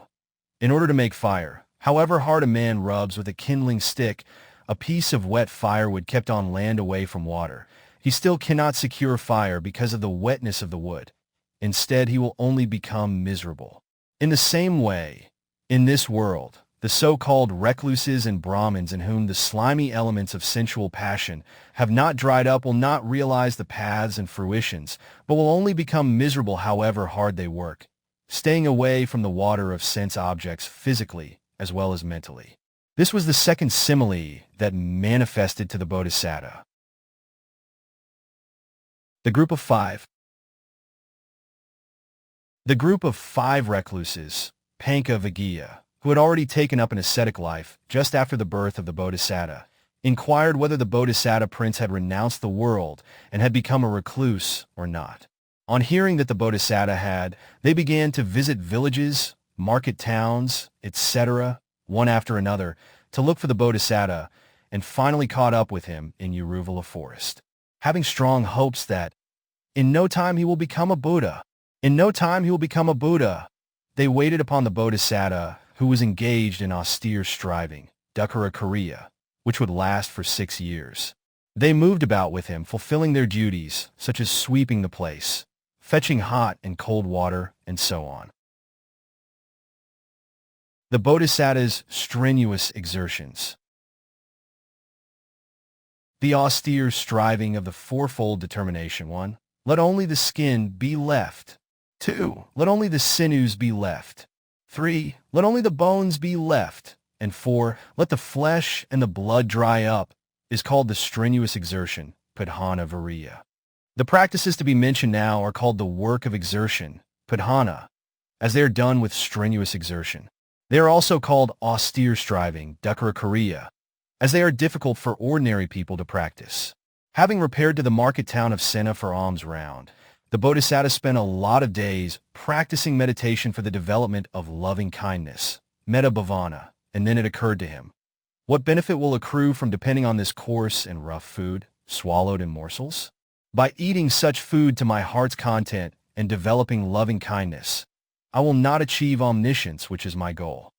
In order to make fire, however hard a man rubs with a kindling stick a piece of wet firewood kept on land away from water, he still cannot secure fire because of the wetness of the wood. Instead, he will only become miserable. In the same way, in this world, the so-called recluses and Brahmins in whom the slimy elements of sensual passion have not dried up will not realize the paths and fruitions, but will only become miserable however hard they work, staying away from the water of sense objects physically as well as mentally. This was the second simile that manifested to the Bodhisatta. The group of 5. The group of 5 recluses, Paṅkavaggiya, who had already taken up an ascetic life just after the birth of the Bodhisatta, inquired whether the Bodhisatta prince had renounced the world and had become a recluse or not. On hearing that the Bodhisatta had, they began to visit villages, market towns, etc., one after another, to look for the Bodhisatta, and finally caught up with him in Uruvela forest. Having strong hopes that, in no time he will become a Buddha. In no time he will become a Buddha. They waited upon the Bodhisatta, who was engaged in austere striving, Dīpaṅkara, which would last for 6 years. They moved about with him, fulfilling their duties, such as sweeping the place, fetching hot and cold water, and so on. The Bodhisatta's strenuous exertions. The austere striving of the fourfold determination. 1. Let only the skin be left. 2. Let only the sinews be left. 3. Let only the bones be left. And 4. Let the flesh and the blood dry up, is called the strenuous exertion, Padhana Variya. The practices to be mentioned now are called the work of exertion, Padhana, as they are done with strenuous exertion. They are also called austere striving, Dīpaṅkara, as they are difficult for ordinary people to practice. Having repaired to the market town of Sena for alms round, the Bodhisatta spent a lot of days practicing meditation for the development of loving kindness, metta bhavana, and then it occurred to him, what benefit will accrue from depending on this coarse and rough food, swallowed in morsels? By eating such food to my heart's content and developing loving kindness, I will not achieve omniscience, which is my goal.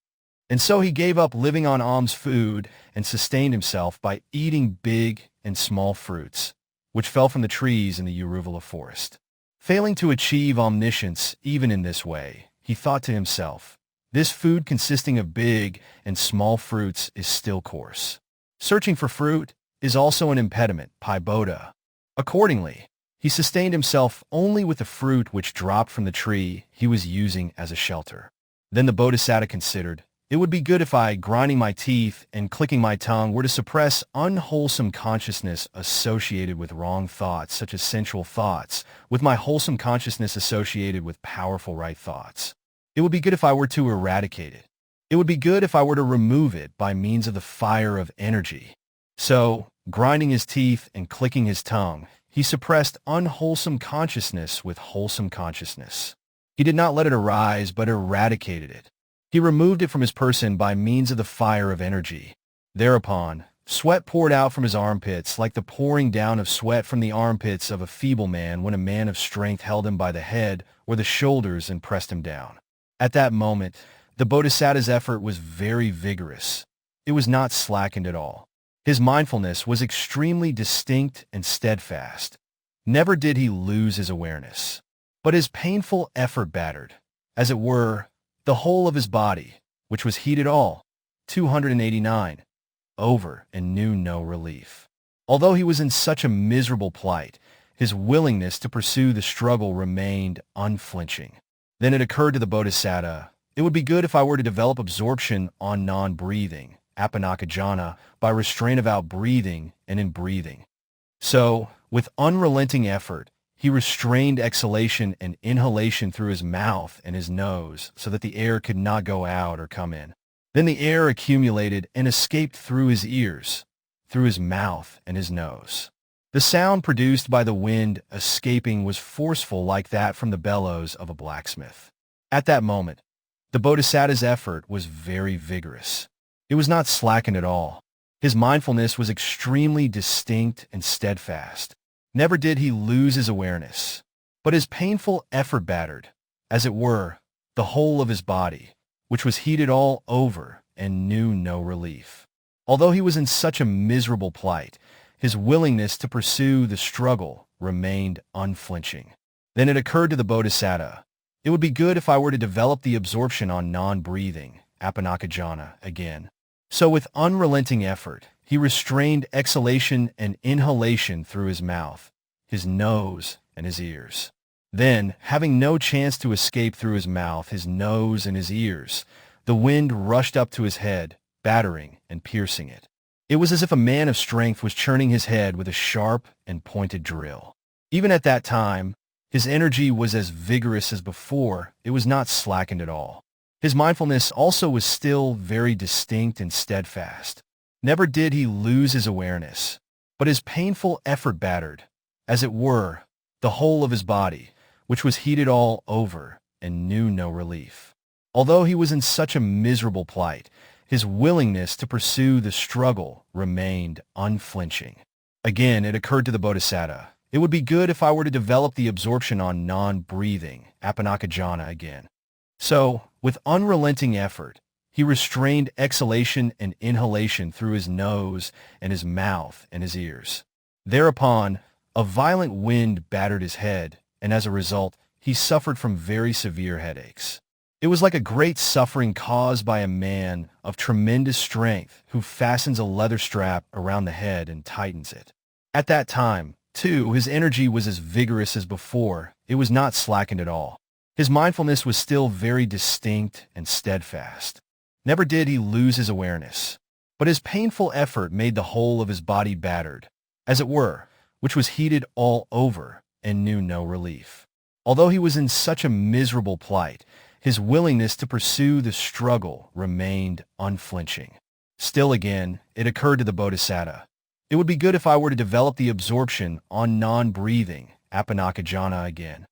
And so he gave up living on alms food and sustained himself by eating big and small fruits, which fell from the trees in the Uruvela forest. Failing to achieve omniscience even in this way, he thought to himself, this food consisting of big and small fruits is still coarse. Searching for fruit is also an impediment, Bodha. Accordingly, he sustained himself only with the fruit which dropped from the tree he was using as a shelter. Then the Bodhisatta considered, it would be good if I, grinding my teeth and clicking my tongue, were to suppress unwholesome consciousness associated with wrong thoughts, such as sensual thoughts, with my wholesome consciousness associated with powerful right thoughts. It would be good if I were to eradicate it. It would be good if I were to remove it by means of the fire of energy. So, grinding his teeth and clicking his tongue, he suppressed unwholesome consciousness with wholesome consciousness. He did not let it arise, but eradicated it. He removed it from his person by means of the fire of energy. Thereupon, sweat poured out from his armpits like the pouring down of sweat from the armpits of a feeble man when a man of strength held him by the head or the shoulders and pressed him down. At that moment, the Bodhisatta's effort was very vigorous. It was not slackened at all. His mindfulness was extremely distinct and steadfast. Never did he lose his awareness. But his painful effort battered, as it were, the whole of his body, which was heated all, 289, over and knew no relief. Although he was in such a miserable plight, his willingness to pursue the struggle remained unflinching. Then it occurred to the Bodhisatta, it would be good if I were to develop absorption on non-breathing, Apanakajana, by restraint of out-breathing and in-breathing. So, with unrelenting effort, he restrained exhalation and inhalation through his mouth and his nose so that the air could not go out or come in. Then the air accumulated and escaped through his ears, through his mouth and his nose. The sound produced by the wind escaping was forceful like that from the bellows of a blacksmith. At that moment, the Bodhisatta's effort was very vigorous. It was not slackened at all. His mindfulness was extremely distinct and steadfast. Never did he lose his awareness. But his painful effort battered, as it were, the whole of his body, which was heated all over and knew no relief. Although he was in such a miserable plight, his willingness to pursue the struggle remained unflinching. Then it occurred to the Bodhisatta, it would be good if I were to develop the absorption on non-breathing, Apanakajana, again. So with unrelenting effort, he restrained exhalation and inhalation through his mouth, his nose, and his ears. Then, having no chance to escape through his mouth, his nose, and his ears, the wind rushed up to his head, battering and piercing it. It was as if a man of strength was churning his head with a sharp and pointed drill. Even at that time, his energy was as vigorous as before. It was not slackened at all. His mindfulness also was still very distinct and steadfast. Never did he lose his awareness, but his painful effort battered, as it were, the whole of his body, which was heated all over and knew no relief. Although he was in such a miserable plight, his willingness to pursue the struggle remained unflinching. Again, it occurred to the Bodhisatta, it would be good if I were to develop the absorption on non-breathing, Apanakajana again. So, with unrelenting effort, he restrained exhalation and inhalation through his nose and his mouth and his ears. Thereupon, a violent wind battered his head, and as a result, he suffered from very severe headaches. It was like a great suffering caused by a man of tremendous strength who fastens a leather strap around the head and tightens it. At that time, too, his energy was as vigorous as before. It was not slackened at all. His mindfulness was still very distinct and steadfast. Never did he lose his awareness, but his painful effort made the whole of his body battered, as it were, which was heated all over and knew no relief. Although he was in such a miserable plight, his willingness to pursue the struggle remained unflinching. Still again, it occurred to the Bodhisatta, it would be good if I were to develop the absorption on non-breathing, Apanakajana again.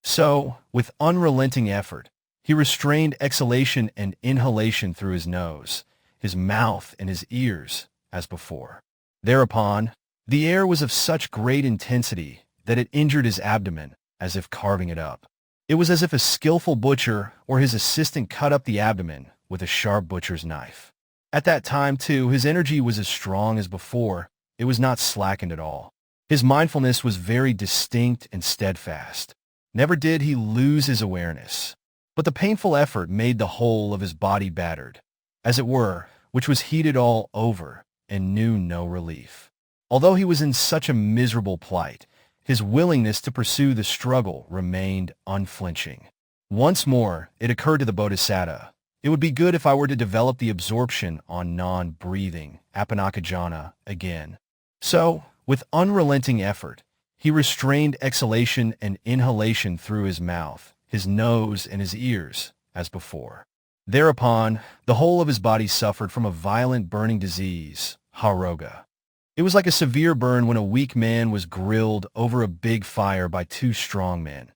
So, with unrelenting effort, he restrained exhalation and inhalation through his nose, his mouth, and his ears, as before. Thereupon, the air was of such great intensity that it injured his abdomen, as if carving it up. It was as if a skillful butcher or his assistant cut up the abdomen with a sharp butcher's knife. At that time, too, his energy was as strong as before. It was not slackened at all. His mindfulness was very distinct and steadfast. Never did he lose his awareness, but the painful effort made the whole of his body battered, as it were, which was heated all over and knew no relief. Although he was in such a miserable plight, his willingness to pursue the struggle remained unflinching. Once more, it occurred to the Bodhisatta, it would be good if I were to develop the absorption on non-breathing, Apanakajana, again. So, with unrelenting effort, he restrained exhalation and inhalation through his mouth, his nose, and his ears, as before. Thereupon, the whole of his body suffered from a violent burning disease, haroga. It was like a severe burn when a weak man was grilled over a big fire by two strong men,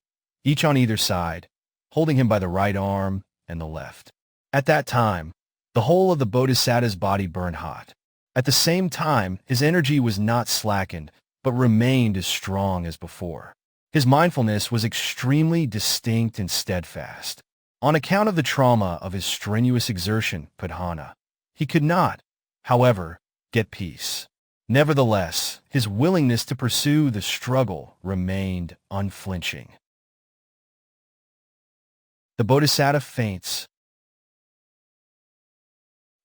each on either side, holding him by the right arm and the left. At that time, the whole of the Bodhisatta's body burned hot. At the same time, his energy was not slackened, but remained as strong as before. His mindfulness was extremely distinct and steadfast. On account of the trauma of his strenuous exertion, Padhana, he could not, however, get peace. Nevertheless, his willingness to pursue the struggle remained unflinching. The Bodhisatta faints.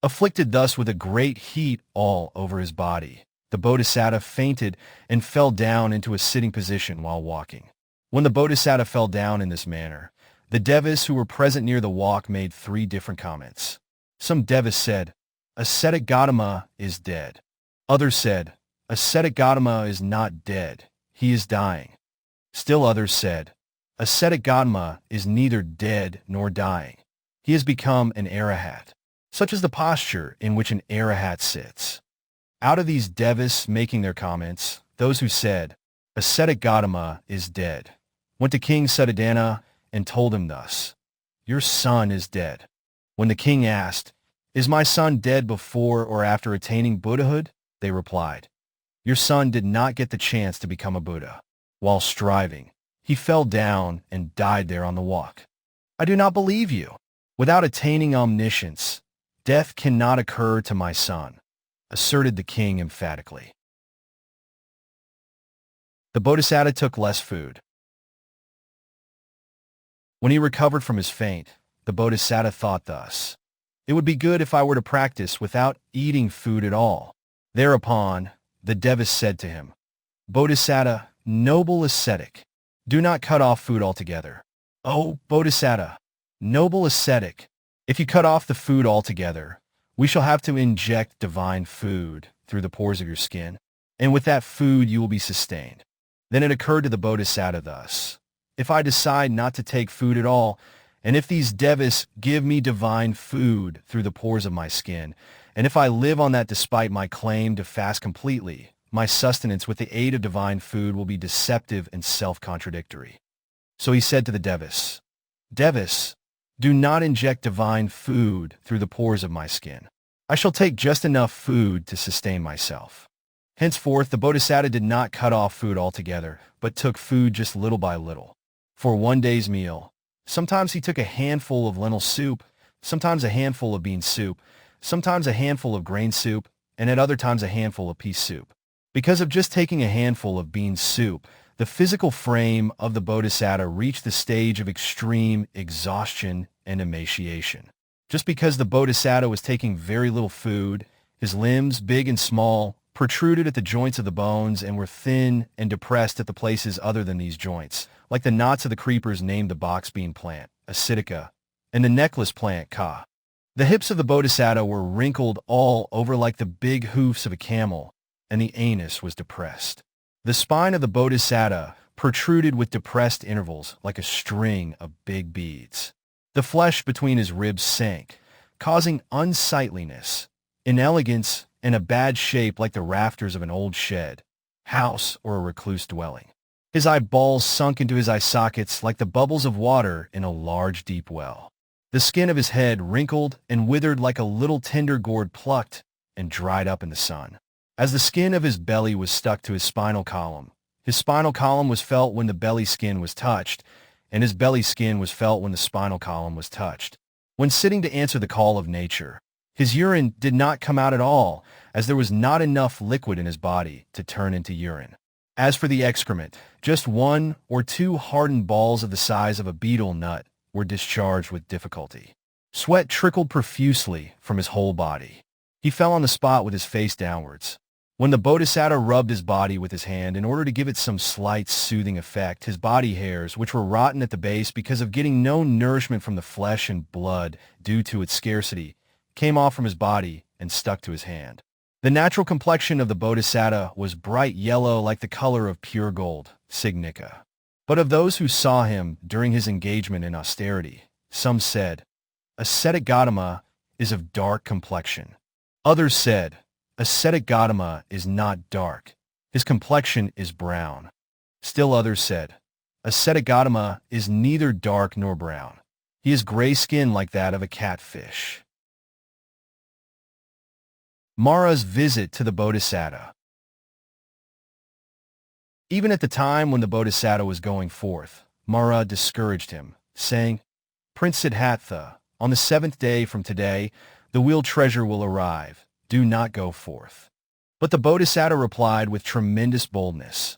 Afflicted thus with a great heat all over his body, the Bodhisatta fainted and fell down into a sitting position while walking. When the Bodhisatta fell down in this manner, the devas who were present near the walk made three different comments. Some devas said, "Ascetic Gautama is dead." Others said, "Ascetic Gautama is not dead, he is dying." Still others said, "Ascetic Gautama is neither dead nor dying. He has become an arahat." Such is the posture in which an arahat sits. Out of these devas making their comments, those who said, "Ascetic Gautama is dead," went to King Siddhattha and told him thus, "Your son is dead." When the king asked, "Is my son dead before or after attaining Buddhahood?" they replied, "Your son did not get the chance to become a Buddha. While striving, he fell down and died there on the walk." "I do not believe you. Without attaining omniscience, death cannot occur to my son," asserted the king emphatically. The Bodhisatta took less food. When he recovered from his faint, the Bodhisatta thought thus, "It would be good if I were to practice without eating food at all." Thereupon, the devas said to him, "Bodhisatta, noble ascetic, do not cut off food altogether." "O Bodhisatta, noble ascetic, if you cut off the food altogether, we shall have to inject divine food through the pores of your skin, and with that food you will be sustained." Then it occurred to the Bodhisatta thus, "If I decide not to take food at all, And if these devas give me divine food through the pores of my skin, and if I live on that despite my claim to fast completely, my sustenance with the aid of divine food will be deceptive and self-contradictory. So he said to the devas, Devas, do not inject divine food through the pores of my skin. I shall take just enough food to sustain myself. Henceforth, the Bodhisatta did not cut off food altogether, but took food just little by little. For one day's meal, sometimes he took a handful of lentil soup, sometimes a handful of bean soup, sometimes a handful of grain soup, and at other times a handful of pea soup. Because of just taking a handful of bean soup, the physical frame of the Bodhisatta reached the stage of extreme exhaustion and emaciation. Just because the Bodhisatta was taking very little food, his limbs, big and small, protruded at the joints of the bones and were thin and depressed at the places other than these joints, like the knots of the creepers named the box bean plant, Asidica, and the necklace plant, Ka. The hips of the Bodhisatta were wrinkled all over like the big hoofs of a camel, and the anus was depressed. The spine of the Bodhisatta protruded with depressed intervals like a string of big beads. The flesh between his ribs sank, causing unsightliness, inelegance, and a bad shape like the rafters of an old shed, house, or a recluse dwelling. His eyeballs sunk into his eye sockets like the bubbles of water in a large deep well. The skin of his head wrinkled and withered like a little tender gourd plucked and dried up in the sun. As the skin of his belly was stuck to his spinal column was felt when the belly skin was touched, and his belly skin was felt when the spinal column was touched. When sitting to answer the call of nature, his urine did not come out at all, as there was not enough liquid in his body to turn into urine. As for the excrement, just 1 or 2 hardened balls of the size of a beetle nut were discharged with difficulty. Sweat trickled profusely from his whole body. He fell on the spot with his face downwards. When the Bodhisatta rubbed his body with his hand in order to give it some slight soothing effect, his body hairs, which were rotten at the base because of getting no nourishment from the flesh and blood due to its scarcity, came off from his body and stuck to his hand. The natural complexion of the Bodhisatta was bright yellow like the color of pure gold, Signica. But of those who saw him during his engagement in austerity, some said, Ascetic Gautama is of dark complexion. Others said, Ascetic Gautama is not dark. His complexion is brown. Still others said, Ascetic Gautama is neither dark nor brown. He has gray skin like that of a catfish. Mara's visit to the Bodhisatta. Even at the time when the Bodhisatta was going forth, Mara discouraged him, saying, Prince Siddhattha, on the 7th day from today, the wheeled treasure will arrive. Do not go forth. But the Bodhisatta replied with tremendous boldness,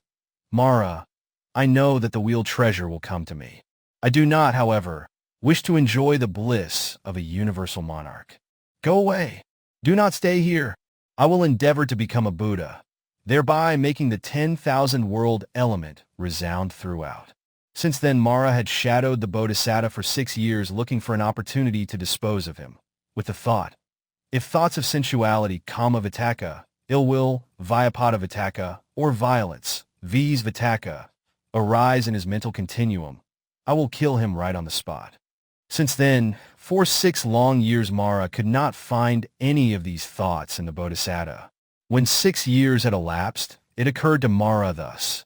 Mara, I know that the wheeled treasure will come to me. I do not, however, wish to enjoy the bliss of a universal monarch. Go away. Do not stay here. I will endeavor to become a Buddha, thereby making the 10,000 world element resound throughout. Since then, Mara had shadowed the Bodhisatta for 6 years looking for an opportunity to dispose of him, with the thought, if thoughts of sensuality, kama vitakka, ill will, vyapada vitakka, or violence, vis vitakka, arise in his mental continuum, I will kill him right on the spot. Since then, for 6 long years Mara could not find any of these thoughts in the Bodhisatta. When 6 years had elapsed, it occurred to Mara thus.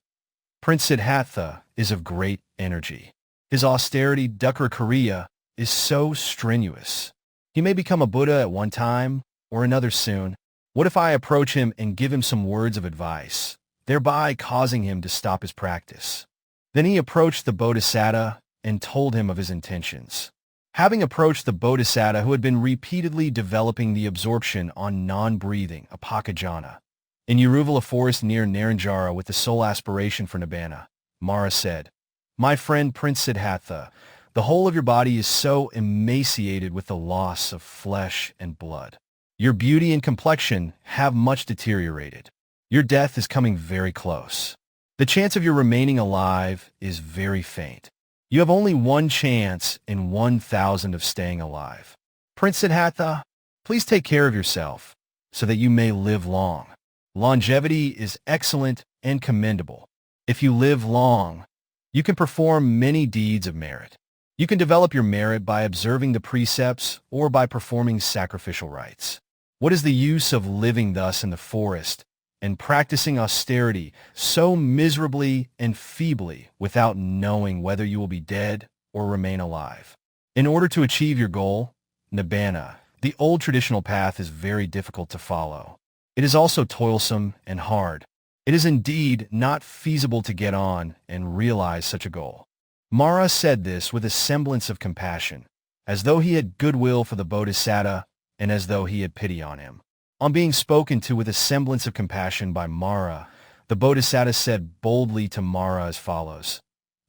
Prince Siddhattha is of great energy. His austerity, dukkha, is so strenuous. He may become a Buddha at one time or another soon. What if I approach him and give him some words of advice, thereby causing him to stop his practice? Then he approached the Bodhisatta and told him of his intentions. Having approached the Bodhisatta who had been repeatedly developing the absorption on non-breathing, apakajana, in Uruvala forest near Naranjara with the sole aspiration for nibbana, Mara said, My friend Prince Siddhattha, the whole of your body is so emaciated with the loss of flesh and blood. Your beauty and complexion have much deteriorated. Your death is coming very close. The chance of your remaining alive is very faint. You have only 1 chance in 1,000 of staying alive. Prince Siddhattha, please take care of yourself so that you may live long. Longevity is excellent and commendable. If you live long, you can perform many deeds of merit. You can develop your merit by observing the precepts or by performing sacrificial rites. What is the use of living thus in the forest and practicing austerity so miserably and feebly without knowing whether you will be dead or remain alive? In order to achieve your goal, Nibbana, the old traditional path is very difficult to follow. It is also toilsome and hard. It is indeed not feasible to get on and realize such a goal. Mara said this with a semblance of compassion, as though he had goodwill for the Bodhisatta and as though he had pity on him. On being spoken to with a semblance of compassion by Mara, the Bodhisatta said boldly to Mara as follows: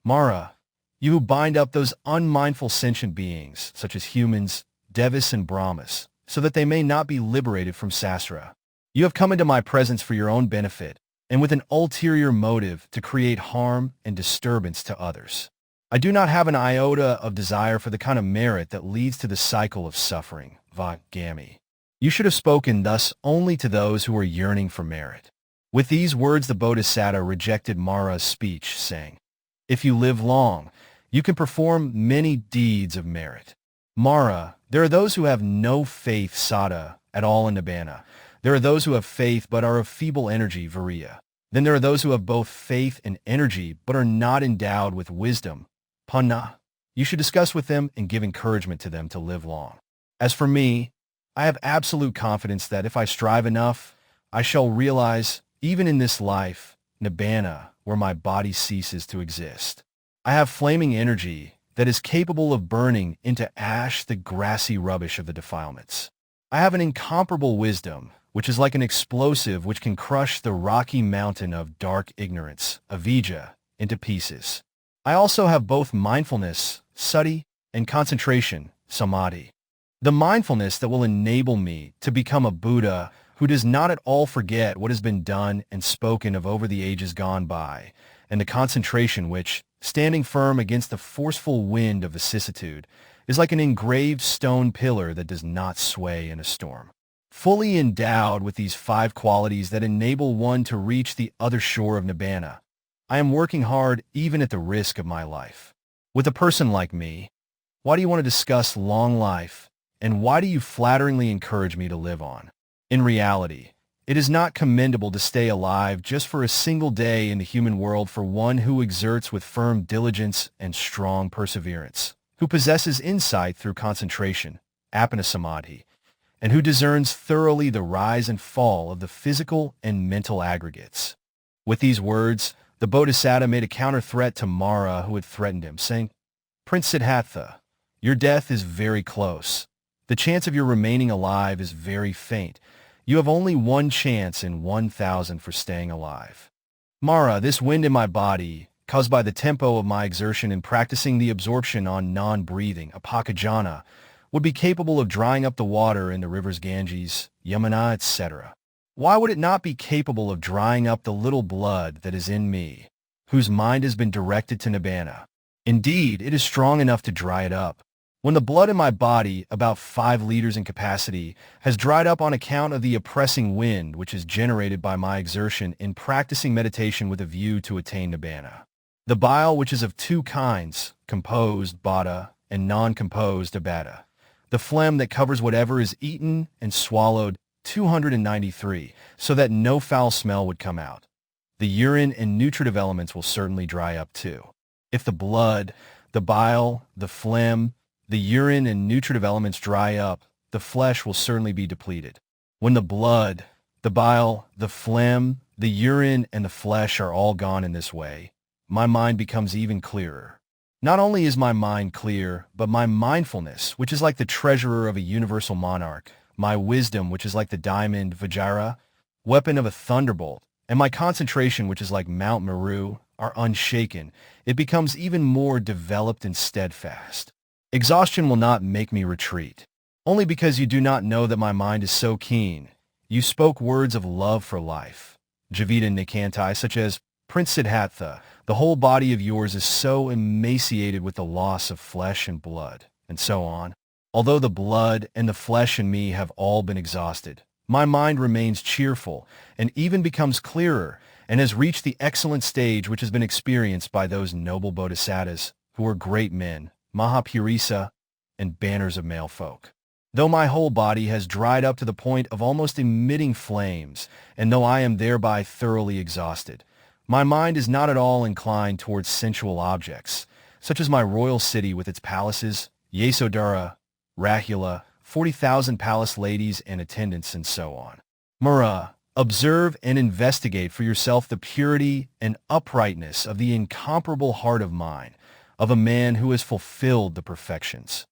Mara, you who bind up those unmindful sentient beings, such as humans, devas, and brahmas, so that they may not be liberated from sasara. You have come into my presence for your own benefit, and with an ulterior motive to create harm and disturbance to others. I do not have an iota of desire for the kind of merit that leads to the cycle of suffering, Vagami. You should have spoken thus only to those who are yearning for merit. With these words, the Bodhisatta rejected Mara's speech, saying, If you live long, you can perform many deeds of merit. Mara, there are those who have no faith, Sada, at all in Nibbana. There are those who have faith but are of feeble energy, Viriya. Then there are those who have both faith and energy but are not endowed with wisdom, Panna. You should discuss with them and give encouragement to them to live long. As for me, I have absolute confidence that if I strive enough, I shall realize, even in this life, Nibbana, where my body ceases to exist. I have flaming energy that is capable of burning into ash the grassy rubbish of the defilements. I have an incomparable wisdom, which is like an explosive which can crush the rocky mountain of dark ignorance, avijja, into pieces. I also have both mindfulness, sati, and concentration, samadhi. The mindfulness that will enable me to become a Buddha who does not at all forget what has been done and spoken of over the ages gone by, and the concentration which, standing firm against the forceful wind of vicissitude, is like an engraved stone pillar that does not sway in a storm. Fully endowed with these 5 qualities that enable one to reach the other shore of Nibbana, I am working hard even at the risk of my life. With a person like me, why do you want to discuss long life, and why do you flatteringly encourage me to live on? In reality, it is not commendable to stay alive just for a single day in the human world for one who exerts with firm diligence and strong perseverance, who possesses insight through concentration, apana-samadhi, and who discerns thoroughly the rise and fall of the physical and mental aggregates. With these words, the Bodhisatta made a counter-threat to Mara who had threatened him, saying, Prince Siddhattha, your death is very close. The chance of your remaining alive is very faint. You have only one chance in 1,000 for staying alive. Mara, this wind in my body, caused by the tempo of my exertion in practicing the absorption on non-breathing, apakajana, would be capable of drying up the water in the rivers Ganges, Yamuna, etc. Why would it not be capable of drying up the little blood that is in me, whose mind has been directed to Nibbana? Indeed, it is strong enough to dry it up. When the blood in my body, about 5 liters in capacity, has dried up on account of the oppressing wind which is generated by my exertion in practicing meditation with a view to attain Nibbana. The bile, which is of 2 kinds, composed, bada, and non-composed, abada. The phlegm that covers whatever is eaten and swallowed, 293, so that no foul smell would come out. The urine and nutritive elements will certainly dry up too. If the blood, the bile, the phlegm, the urine and nutritive elements dry up, the flesh will certainly be depleted. When the blood, the bile, the phlegm, the urine, and the flesh are all gone in this way, my mind becomes even clearer. Not only is my mind clear, but my mindfulness, which is like the treasurer of a universal monarch, my wisdom, which is like the diamond Vajra, weapon of a thunderbolt, and my concentration, which is like Mount Meru, are unshaken. It becomes even more developed and steadfast. Exhaustion will not make me retreat. Only because you do not know that my mind is so keen, you spoke words of love for life, Javita Nikantai, such as, Prince Siddhattha, the whole body of yours is so emaciated with the loss of flesh and blood, and so on. Although the blood and the flesh in me have all been exhausted, my mind remains cheerful and even becomes clearer and has reached the excellent stage which has been experienced by those noble bodhisattas who are great men, Mahapurisa, and banners of male folk. Though my whole body has dried up to the point of almost emitting flames, and though I am thereby thoroughly exhausted, my mind is not at all inclined towards sensual objects, such as my royal city with its palaces, Yasodhara, Rahula, 40,000 palace ladies and attendants, and so on. Mura, observe and investigate for yourself the purity and uprightness of the incomparable heart of mind of a man who has fulfilled the perfections.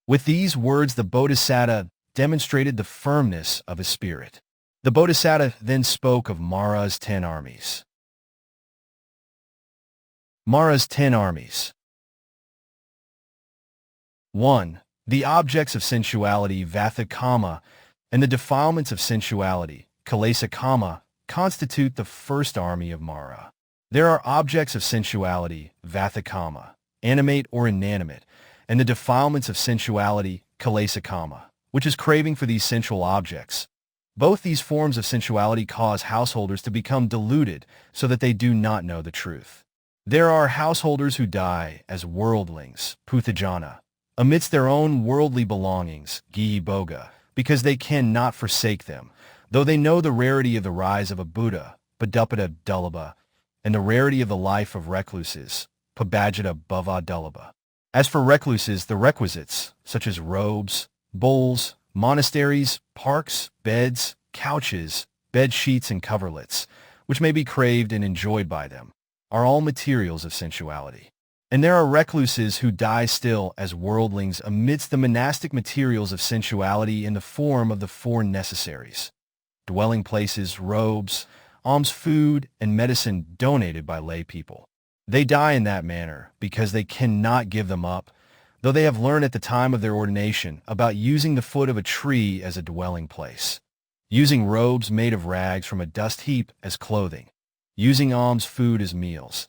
With these words, the Bodhisatta demonstrated the firmness of his spirit. The Bodhisatta then spoke of Mara's 10 armies. Mara's 10 armies. 1. The objects of sensuality, Vatha Kama, and the defilements of sensuality, Kilesa Kama, constitute the first army of Mara. There are objects of sensuality, Vatha Kama, animate or inanimate, and the defilements of sensuality, Kilesa Kama, which is craving for these sensual objects. Both these forms of sensuality cause householders to become deluded so that they do not know the truth. There are householders who die as worldlings, Puthajana, amidst their own worldly belongings, Gihi Bhoga, because they cannot forsake them, though they know the rarity of the rise of a Buddha, Paduppada Dullabha, and the rarity of the life of recluses, Pabhajita Bhava Dullabha. As for recluses, the requisites, such as robes, bowls, monasteries, parks, beds, couches, bed sheets, and coverlets, which may be craved and enjoyed by them, are all materials of sensuality. And there are recluses who die still as worldlings amidst the monastic materials of sensuality in the form of the 4 necessaries: dwelling places, robes, alms food, and medicine donated by lay people. They die in that manner because they cannot give them up, though they have learned at the time of their ordination about using the foot of a tree as a dwelling place, using robes made of rags from a dust heap as clothing, using alms food as meals,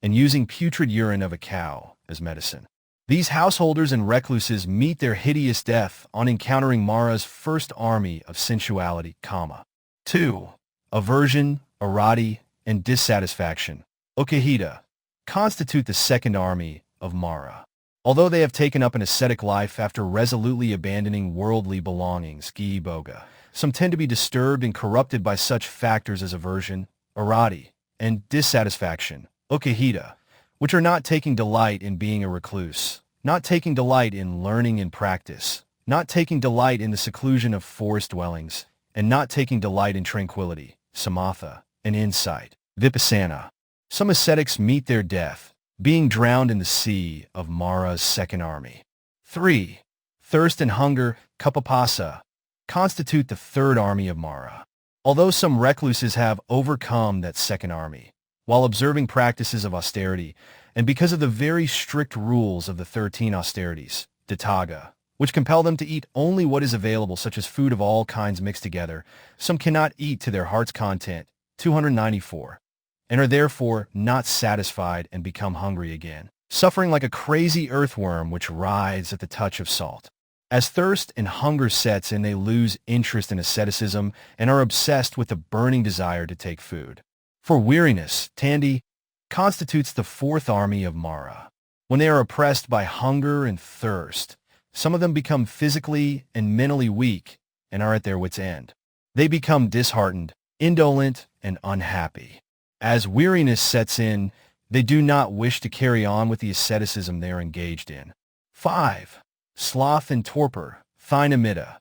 and using putrid urine of a cow as medicine. These householders and recluses meet their hideous death on encountering Mara's first army of sensuality, Kama. 2. Aversion, arati, and dissatisfaction, Ukahita, constitute the second army of Mara. Although they have taken up an ascetic life after resolutely abandoning worldly belongings, Gihi Bhoga, some tend to be disturbed and corrupted by such factors as aversion, arati, and dissatisfaction, Ukahita, which are not taking delight in being a recluse, not taking delight in learning and practice, not taking delight in the seclusion of forest dwellings, and not taking delight in tranquility, samatha, and insight, vipassana. Some ascetics meet their death, being drowned in the sea of Mara's second army. 3. Thirst and hunger, kapapasa, constitute the third army of Mara. Although some recluses have overcome that second army, while observing practices of austerity, and because of the very strict rules of the 13 austerities, Ditaga, which compel them to eat only what is available, such as food of all kinds mixed together, some cannot eat to their heart's content, 294, and are therefore not satisfied and become hungry again, suffering like a crazy earthworm which writhes at the touch of salt. As thirst and hunger sets in, they lose interest in asceticism and are obsessed with the burning desire to take food. For weariness, Tandi, constitutes the fourth army of Mara. When they are oppressed by hunger and thirst, some of them become physically and mentally weak and are at their wits' end. They become disheartened, indolent, and unhappy. As weariness sets in, they do not wish to carry on with the asceticism they are engaged in. 5. Sloth and torpor, Thinamita,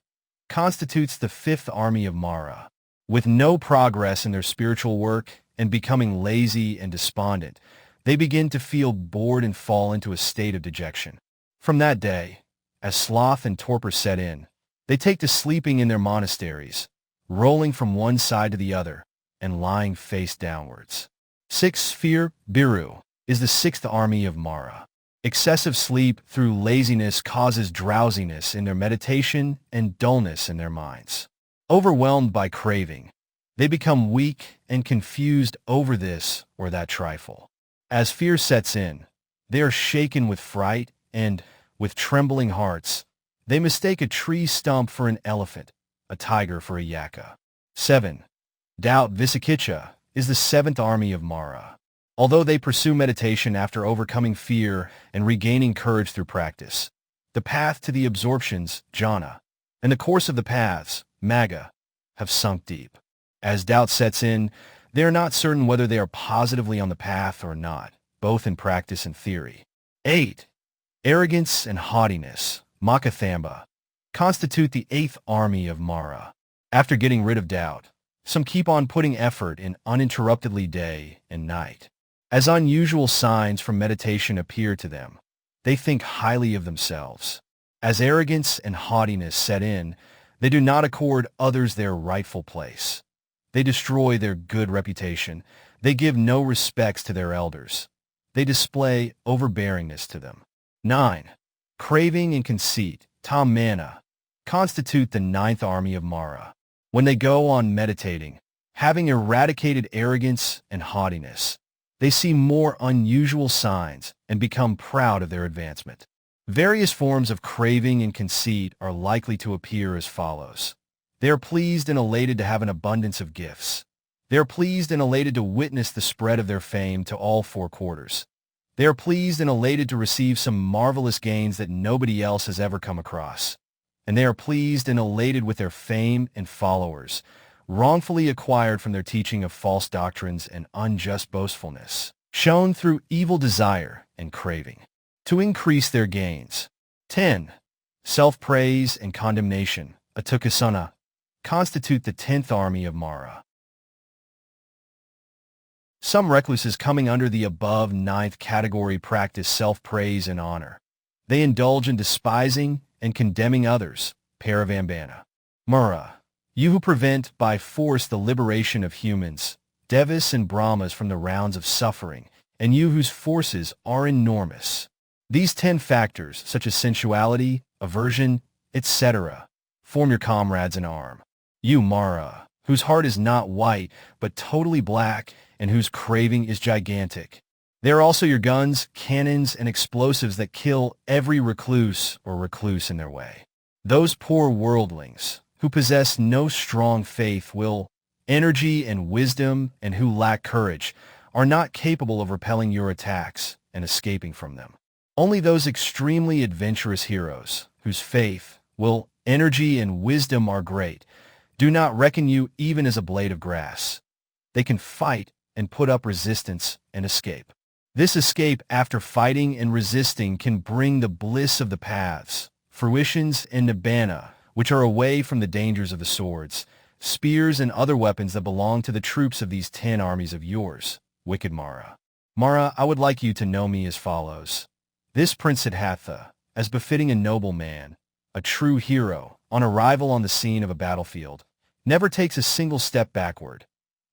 constitutes the fifth army of Mara. With no progress in their spiritual work and becoming lazy and despondent, they begin to feel bored and fall into a state of dejection. From that day, as sloth and torpor set in, they take to sleeping in their monasteries, rolling from one side to the other, and lying face downwards. 6. Fear, Biru, is the sixth army of Mara. Excessive sleep through laziness causes drowsiness in their meditation and dullness in their minds. Overwhelmed by craving, they become weak and confused over this or that trifle. As fear sets in, they are shaken with fright and, with trembling hearts, they mistake a tree stump for an elephant, a tiger for a yaka. 7. Doubt, Vicikiccha, is the seventh army of Mara. although they pursue meditation after overcoming fear and regaining courage through practice. The path to the absorptions, jhana, and the course of the paths, magga, have sunk deep. As doubt sets in, they are not certain whether they are positively on the path or not, both in practice and theory. 8. Arrogance and haughtiness, Makathamba, constitute the 8th army of Mara. After getting rid of doubt, some keep on putting effort in uninterruptedly day and night. As unusual signs from meditation appear to them, they think highly of themselves. As arrogance and haughtiness set in, they do not accord others their rightful place. They destroy their good reputation. They give no respects to their elders. They display overbearingness to them. 9. Craving and conceit, Dhammana, constitute the 9th army of Mara. When they go on meditating, having eradicated arrogance and haughtiness, they see more unusual signs and become proud of their advancement. Various forms of craving and conceit are likely to appear as follows. They are pleased and elated to have an abundance of gifts. They are pleased and elated to witness the spread of their fame to all 4 quarters. They are pleased and elated to receive some marvelous gains that nobody else has ever come across. And they are pleased and elated with their fame and followers, wrongfully acquired from their teaching of false doctrines and unjust boastfulness, shown through evil desire and craving, to increase their gains. 10. Self-praise and condemnation, Atthadassī, constitute the 10th army of Mara. Some recluses coming under the above 9th category practice self-praise and honor. They indulge in despising and condemning others, paravambana. Mara, you who prevent by force the liberation of humans, devas and brahmas from the rounds of suffering, and you whose forces are enormous. These 10 factors, such as sensuality, aversion, etc., form your comrades in arm. You, Mara, whose heart is not white, but totally black, and whose craving is gigantic. They are also your guns, cannons, and explosives that kill every recluse or recluse in their way. Those poor worldlings, who possess no strong faith, will, energy, and wisdom, and who lack courage, are not capable of repelling your attacks and escaping from them. Only those extremely adventurous heroes, whose faith, will, energy, and wisdom are great, do not reckon you even as a blade of grass. They can fight and put up resistance and escape. This escape after fighting and resisting can bring the bliss of the paths, fruitions, and nibbana, which are away from the dangers of the swords, spears, and other weapons that belong to the troops of these 10 armies of yours, wicked Mara. Mara, I would like you to know me as follows. This Prince Siddhattha, as befitting a noble man, a true hero, on arrival on the scene of a battlefield, never takes a single step backward.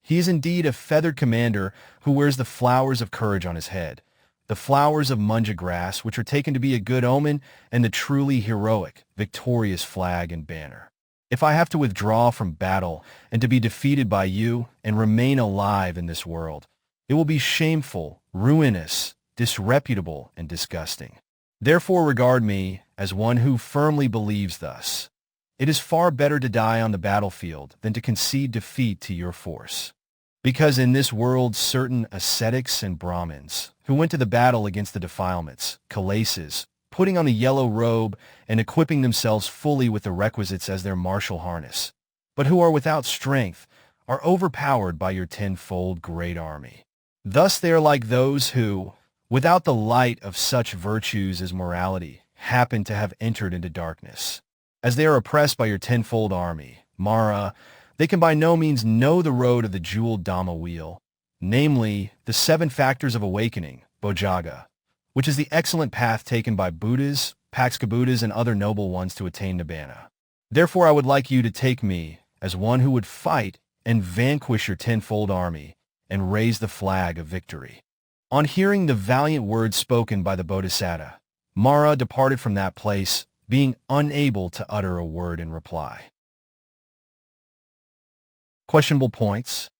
He is indeed a feathered commander who wears the flowers of courage on his head, the flowers of munja grass, which are taken to be a good omen, and the truly heroic, victorious flag and banner. If I have to withdraw from battle and to be defeated by you and remain alive in this world, it will be shameful, ruinous, disreputable, and disgusting. Therefore regard me as one who firmly believes thus. It is far better to die on the battlefield than to concede defeat to your force. Because in this world certain ascetics and Brahmins, who went to the battle against the defilements, kilesas, putting on the yellow robe and equipping themselves fully with the requisites as their martial harness, but who are without strength, are overpowered by your 10-fold great army. Thus they are like those who, without the light of such virtues as morality, happen to have entered into darkness. As they are oppressed by your 10-fold army, Mara, they can by no means know the road of the jeweled Dhamma wheel, namely, the 7 factors of awakening, Bojjhanga, which is the excellent path taken by Buddhas, Pacceka Buddhas, and other noble ones to attain Nibbana. Therefore I would like you to take me as one who would fight and vanquish your 10-fold army and raise the flag of victory. On hearing the valiant words spoken by the Bodhisatta, Mara departed from that place, being unable to utter a word in reply. Questionable points.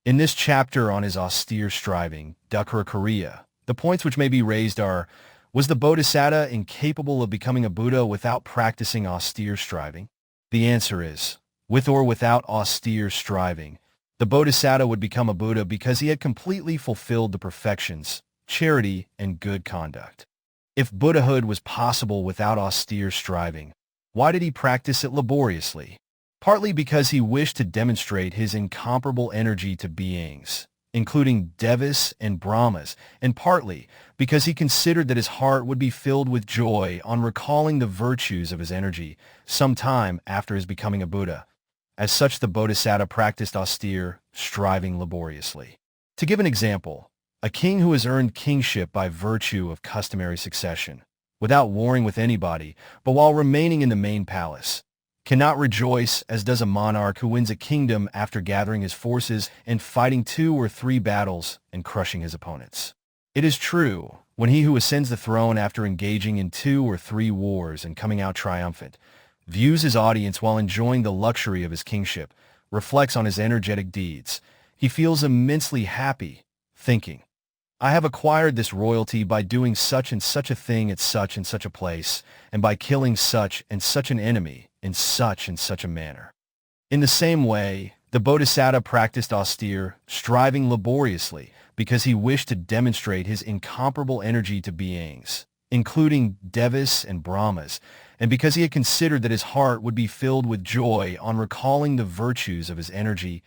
In this chapter on his austere striving, Dīpaṅkara, the points which may be raised are, was the Bodhisatta incapable of becoming a Buddha without practicing austere striving? The answer is, with or without austere striving, The Bodhisatta would become a Buddha because he had completely fulfilled the perfections, charity, and good conduct. If Buddhahood was possible without austere striving, why did he practice it laboriously? Partly because he wished to demonstrate his incomparable energy to beings, including devas and brahmas, and partly because he considered that his heart would be filled with joy on recalling the virtues of his energy some time after his becoming a Buddha. As such, the Bodhisatta practiced austere, striving laboriously. To give an example, a king who has earned kingship by virtue of customary succession, without warring with anybody, but while remaining in the main palace, cannot rejoice as does a monarch who wins a kingdom after gathering his forces and fighting 2 or 3 battles and crushing his opponents. It is true, when he who ascends the throne after engaging in 2 or 3 wars and coming out triumphant, views his audience while enjoying the luxury of his kingship, reflects on his energetic deeds, he feels immensely happy, thinking, I have acquired this royalty by doing such and such a thing at such and such a place, and by killing such and such an enemy in such and such a manner. In the same way, the Bodhisatta practiced austere, striving laboriously, because he wished to demonstrate his incomparable energy to beings, including devas and brahmas, and because he had considered that his heart would be filled with joy on recalling the virtues of his energy.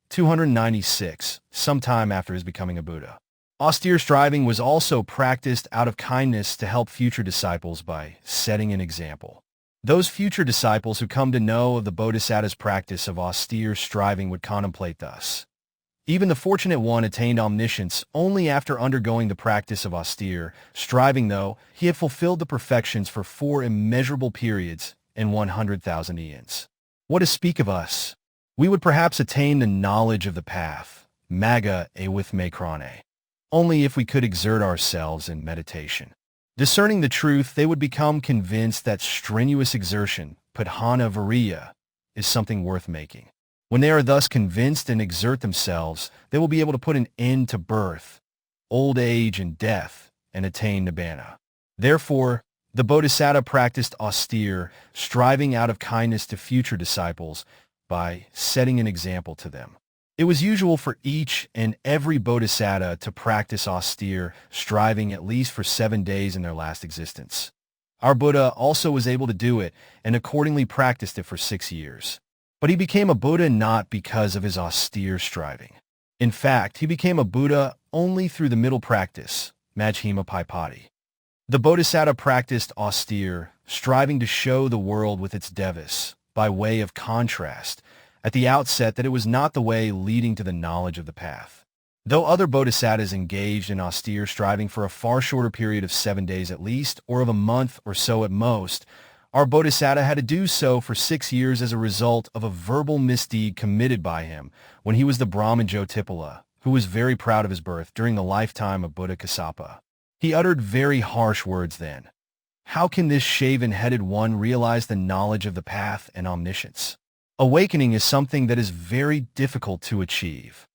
296, sometime after his becoming a Buddha. Austere striving was also practiced out of kindness to help future disciples by setting an example. Those future disciples who come to know of the Bodhisatta's practice of austere striving would contemplate thus. Even the fortunate one attained omniscience only after undergoing the practice of austere striving, though he had fulfilled the perfections for 4 immeasurable periods and 100,000 eons. What to speak of us? We would perhaps attain the knowledge of the path, Magga e with Makrane, only if we could exert ourselves in meditation. Discerning the truth, they would become convinced that strenuous exertion, padhana viriya, is something worth making. When they are thus convinced and exert themselves, they will be able to put an end to birth, old age, and death, and attain nibbana. Therefore, the Bodhisatta practiced austere, striving out of kindness to future disciples by setting an example to them. It was usual for each and every Bodhisatta to practice austere, striving at least for 7 days in their last existence. Our Buddha also was able to do it and accordingly practiced it for 6 years. But he became a Buddha not because of his austere striving. In fact, he became a Buddha only through the middle practice, Majjhima Paipati. The Bodhisatta practiced austere, striving to show the world with its devas, by way of contrast, at the outset that it was not the way leading to the knowledge of the path. Though other bodhisattas engaged in austere striving for a far shorter period of 7 days at least, or of a month or so at most, our Bodhisatta had to do so for 6 years as a result of a verbal misdeed committed by him when he was the Brahmin Jyotippala, who was very proud of his birth during the lifetime of Buddha Kassapa. He uttered very harsh words then. How can this shaven-headed one realize the knowledge of the path and omniscience? Awakening is something that is very difficult to achieve.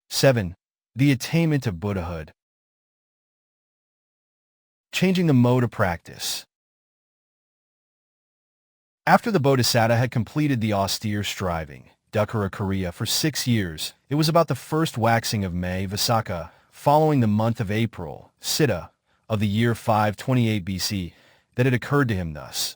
Seven. The Attainment of Buddhahood. Changing the mode of practice. After the Bodhisatta had completed the austere striving, Dukkhara Kriya, for 6 years, it was about the first waxing of May, Visakha, following the month of April, Siddha, of the year 528 BC, that it occurred to him thus.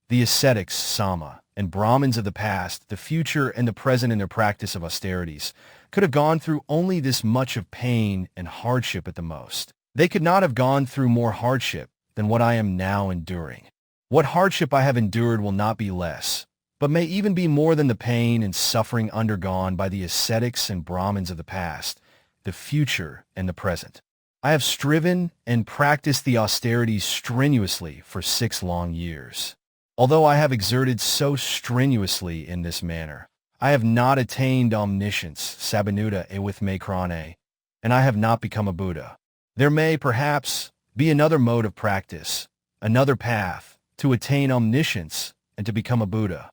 The ascetics, Sama, and Brahmins of the past, the future, and the present in their practice of austerities, could have gone through only this much of pain and hardship at the most. They could not have gone through more hardship than what I am now enduring. What hardship I have endured will not be less, but may even be more than the pain and suffering undergone by the ascetics and Brahmins of the past, the future, and the present. I have striven and practiced the austerities strenuously for 6 long years. Although I have exerted so strenuously in this manner, I have not attained omniscience, sabanuta with me krane, and I have not become a Buddha. There may, perhaps, be another mode of practice, another path, to attain omniscience and to become a Buddha.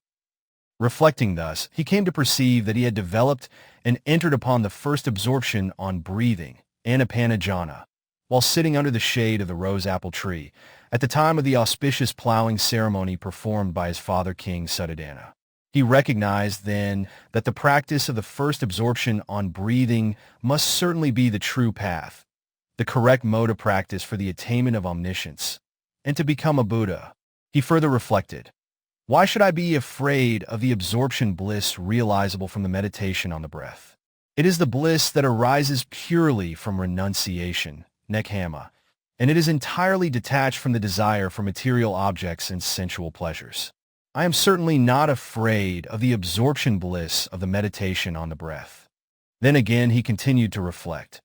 Reflecting thus, he came to perceive that he had developed and entered upon the first absorption on breathing, anapanajana, while sitting under the shade of the rose-apple tree, at the time of the auspicious plowing ceremony performed by his father King Suddhodana. He recognized then that the practice of the first absorption on breathing must certainly be the true path, the correct mode of practice for the attainment of omniscience, and to become a Buddha. He further reflected, why should I be afraid of the absorption bliss realizable from the meditation on the breath? It is the bliss that arises purely from renunciation, nekkhamma, and it is entirely detached from the desire for material objects and sensual pleasures. I am certainly not afraid of the absorption bliss of the meditation on the breath. Then again he continued to reflect.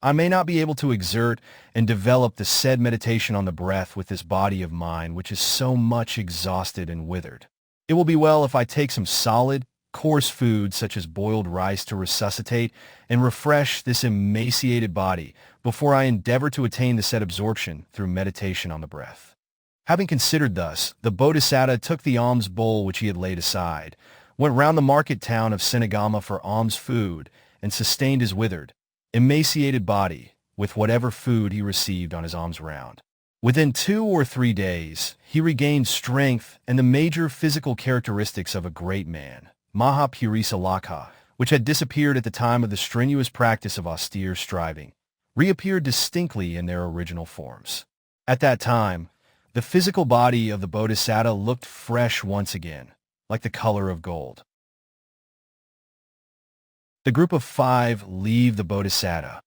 I may not be able to exert and develop the said meditation on the breath with this body of mine which is so much exhausted and withered. It will be well if I take some solid, coarse food such as boiled rice to resuscitate and refresh this emaciated body before I endeavor to attain the said absorption through meditation on the breath. Having considered thus, the Bodhisatta took the alms bowl which he had laid aside, went round the market town of Senagama for alms food, and sustained his withered, emaciated body with whatever food he received on his alms round. Within 2 or 3 days, he regained strength and the major physical characteristics of a great man, Mahapurisa Lakha, which had disappeared at the time of the strenuous practice of austere striving, reappeared distinctly in their original forms. At that time, the physical body of the Bodhisatta looked fresh once again, like the color of gold. The group of 5 leave the Bodhisatta.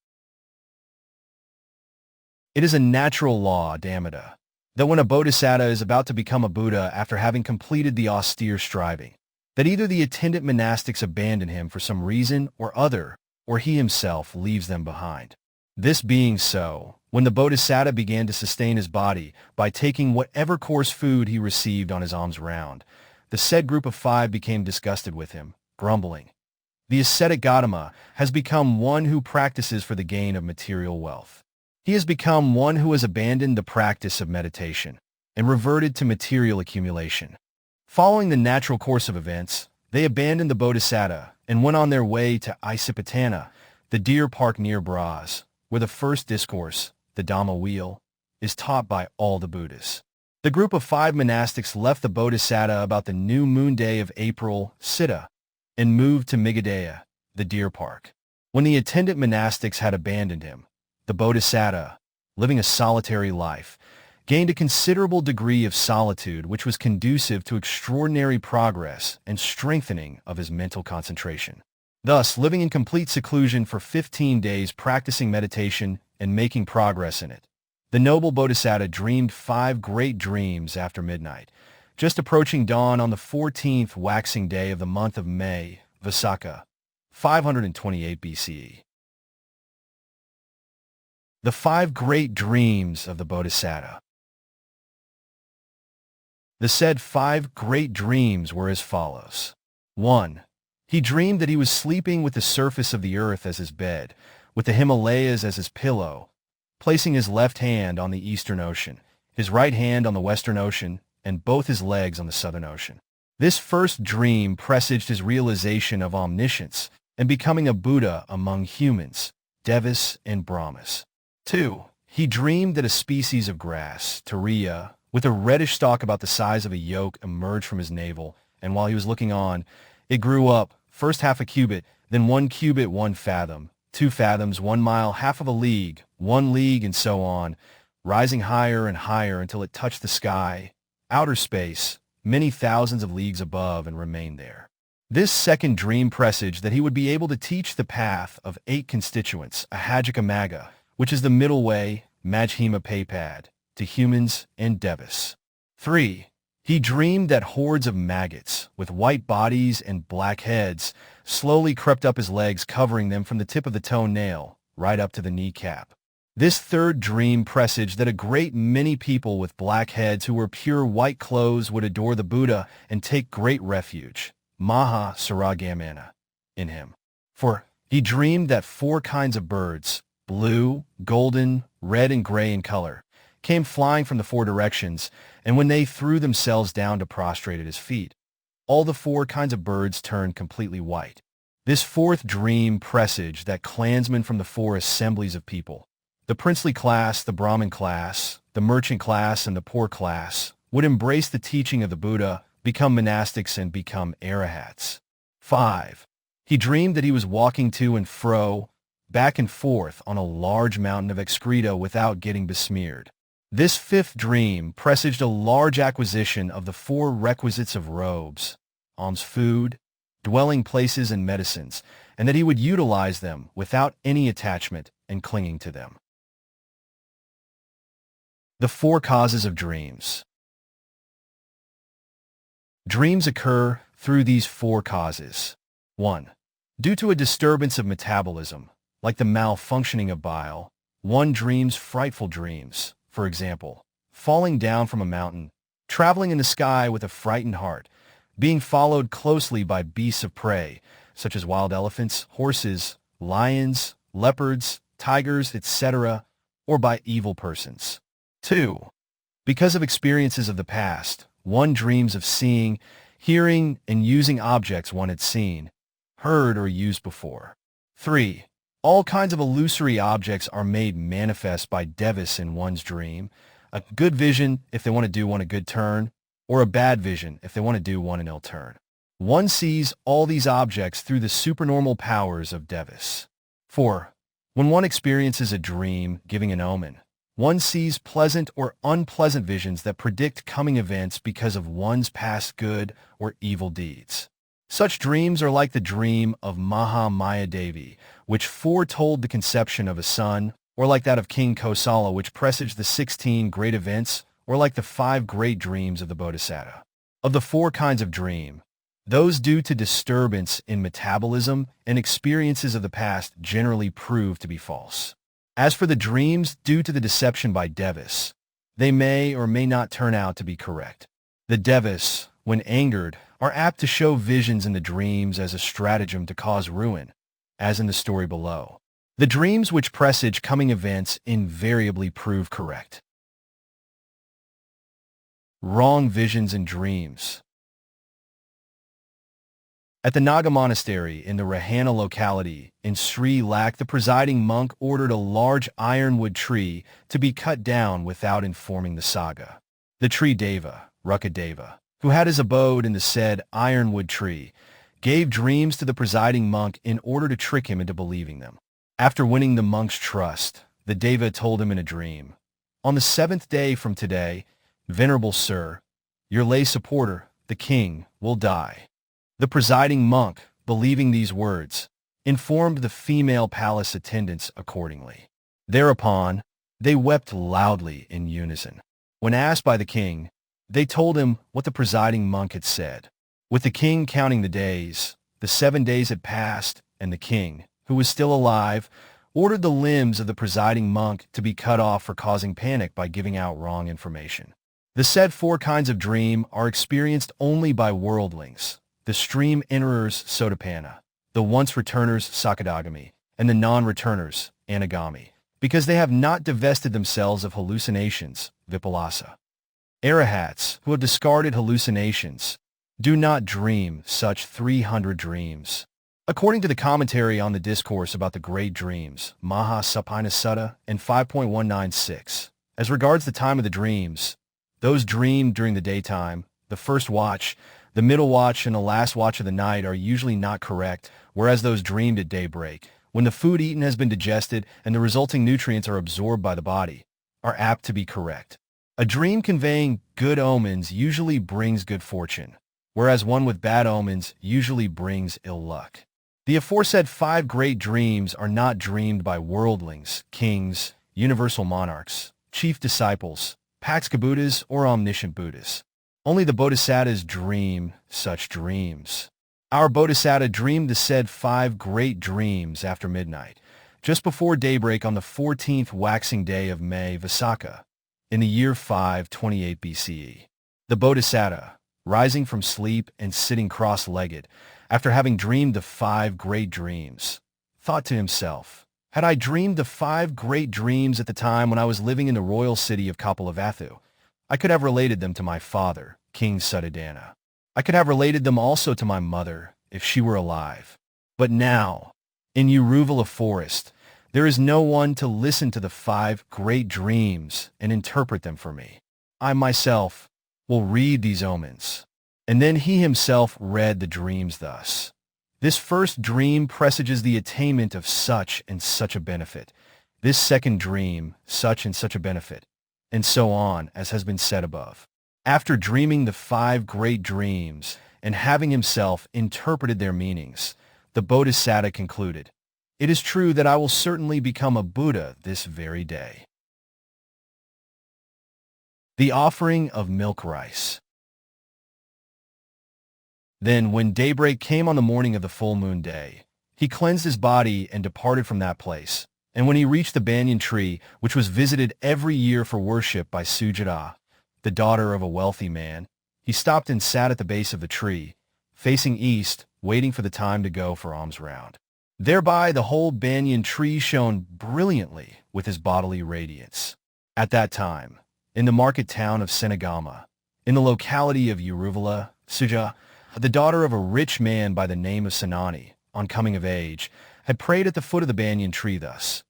It is a natural law, Dhammada, that when a Bodhisatta is about to become a Buddha after having completed the austere striving, that either the attendant monastics abandon him for some reason or other, or he himself leaves them behind. This being so, when the Bodhisatta began to sustain his body by taking whatever coarse food he received on his alms round, the said group of 5 became disgusted with him, grumbling, "The ascetic Gautama has become one who practices for the gain of material wealth. He has become one who has abandoned the practice of meditation and reverted to material accumulation." Following the natural course of events, they abandoned the Bodhisatta and went on their way to Isipatana, the deer park near Bras, where the first discourse, the Dhamma Wheel, is taught by all the Buddhas. The group of 5 monastics left the Bodhisatta about the new moon day of April, Siddha, and moved to Migadaya, the deer park. When the attendant monastics had abandoned him, the Bodhisatta, living a solitary life, gained a considerable degree of solitude which was conducive to extraordinary progress and strengthening of his mental concentration. Thus, living in complete seclusion for 15 days practicing meditation and making progress in it, the noble Bodhisatta dreamed 5 great dreams after midnight, just approaching dawn on the 14th waxing day of the month of May, Vaisakha, 528 BCE. The 5 great dreams of the Bodhisatta. The said 5 great dreams were as follows. 1. He dreamed that he was sleeping with the surface of the earth as his bed, with the Himalayas as his pillow, placing his left hand on the Eastern Ocean, his right hand on the Western Ocean, and both his legs on the Southern Ocean. This first dream presaged his realization of omniscience and becoming a Buddha among humans, Devas, and Brahmas. 2. He dreamed that a species of grass, Turiya, with a reddish stalk about the size of a yoke emerged from his navel, and while he was looking on, it grew up, first half a cubit, then 1 cubit 1 fathom, 2 fathoms 1 mile, half of a league, 1 league, and so on, rising higher and higher until it touched the sky, outer space, many thousands of leagues above, and remained there. This second dream presaged that he would be able to teach the path of 8 constituents, Ahajjhika, which is the middle way, Majjhima Paypad, to humans and Devas. 3. He dreamed that hordes of maggots, with white bodies and black heads, slowly crept up his legs, covering them from the tip of the toenail right up to the kneecap. This third dream presaged that a great many people with black heads who wore pure white clothes would adore the Buddha and take great refuge, Maha Saragamana, in him. For he dreamed that 4 kinds of birds, blue, golden, red, and gray in color, came flying from the 4 directions, and when they threw themselves down to prostrate at his feet, all the 4 kinds of birds turned completely white. This 4th dream presaged that clansmen from the 4 assemblies of people, the princely class, the Brahmin class, the merchant class, and the poor class, would embrace the teaching of the Buddha, become monastics, and become arahats. 5. He dreamed that he was walking to and fro, back and forth on a large mountain of excreta without getting besmeared. This 5th dream presaged a large acquisition of the 4 requisites of robes, alms food, dwelling places, and medicines, and that he would utilize them without any attachment and clinging to them. The 4 causes of dreams. Dreams occur through these 4 causes. 1. Due to a disturbance of metabolism, like the malfunctioning of bile, one dreams frightful dreams, for example, falling down from a mountain, traveling in the sky with a frightened heart, being followed closely by beasts of prey, such as wild elephants, horses, lions, leopards, tigers, etc., or by evil persons. 2. Because of experiences of the past, one dreams of seeing, hearing, and using objects one had seen, heard, or used before. 3. All kinds of illusory objects are made manifest by devas in one's dream, a good vision if they want to do one a good turn, or a bad vision if they want to do one an ill turn. One sees all these objects through the supernormal powers of devas. 4. When one experiences a dream giving an omen, one sees pleasant or unpleasant visions that predict coming events because of one's past good or evil deeds. Such dreams are like the dream of Mahamaya Devi, which foretold the conception of a son, or like that of King Kosala, which presaged the 16 great events, or like the 5 great dreams of the Bodhisatta. Of the 4 kinds of dream, those due to disturbance in metabolism and experiences of the past generally prove to be false. As for the dreams due to the deception by devas, they may or may not turn out to be correct. The devas, when angered, are apt to show visions in the dreams as a stratagem to cause ruin, as in the story below. The dreams which presage coming events invariably prove correct. Wrong visions and dreams. At the Naga Monastery in the Rahana locality in Sri Lanka, the presiding monk ordered a large ironwood tree to be cut down without informing the saga. The tree Deva, Rukadeva, who had his abode in the said ironwood tree, gave dreams to the presiding monk in order to trick him into believing them. After winning the monk's trust, the Deva told him in a dream, "On the 7th day from today, Venerable Sir, your lay supporter, the king, will die." The presiding monk, believing these words, informed the female palace attendants accordingly. Thereupon, they wept loudly in unison. When asked by the king, they told him what the presiding monk had said. With the king counting the days, the 7 days had passed, and the king, who was still alive, ordered the limbs of the presiding monk to be cut off for causing panic by giving out wrong information. The said 4 kinds of dream are experienced only by worldlings, the stream enterers Sotapanna, the once returners Sakadagami, and the non-returners Anagami, because they have not divested themselves of hallucinations, Vipassā. Arahats, who have discarded hallucinations, do not dream such 300 dreams. According to the commentary on the discourse about the great dreams, Maha Sapina Sutta and 5.196, as regards the time of the dreams, those dreamed during the daytime, the first watch, the middle watch, and the last watch of the night are usually not correct, whereas those dreamed at daybreak, when the food eaten has been digested and the resulting nutrients are absorbed by the body, are apt to be correct. A dream conveying good omens usually brings good fortune, whereas one with bad omens usually brings ill luck. The aforesaid 5 great dreams are not dreamed by worldlings, kings, universal monarchs, chief disciples, Paxka Buddhas, or omniscient Buddhas. Only the Bodhisattas dream such dreams. Our Bodhisatta dreamed the said 5 great dreams after midnight, just before daybreak on the 14th waxing day of May Visakha, in the year 528 BCE. The Bodhisatta, rising from sleep and sitting cross-legged, after having dreamed the 5 great dreams, thought to himself, "Had I dreamed the 5 great dreams at the time when I was living in the royal city of Kapilavatthu, I could have related them to my father, King Suddhodana. I could have related them also to my mother, if she were alive. But now, in Uruvela forest, there is no one to listen to the 5 great dreams and interpret them for me. I myself will read these omens." And then he himself read the dreams thus. "This first dream presages the attainment of such and such a benefit. This second dream, such and such a benefit," and so on, as has been said above. After dreaming the 5 great dreams and having himself interpreted their meanings, the Bodhisatta concluded, "It is true that I will certainly become a Buddha this very day." The offering of milk rice. Then, when daybreak came on the morning of the full moon day, he cleansed his body and departed from that place. And when he reached the banyan tree, which was visited every year for worship by Sujāta, the daughter of a wealthy man, he stopped and sat at the base of the tree, facing east, waiting for the time to go for alms round. Thereby the whole banyan tree shone brilliantly with his bodily radiance. At that time, in the market town of Senagama, in the locality of Uruvela, Sujāta, the daughter of a rich man by the name of Sanani, on coming of age, had prayed at the foot of the banyan tree thus,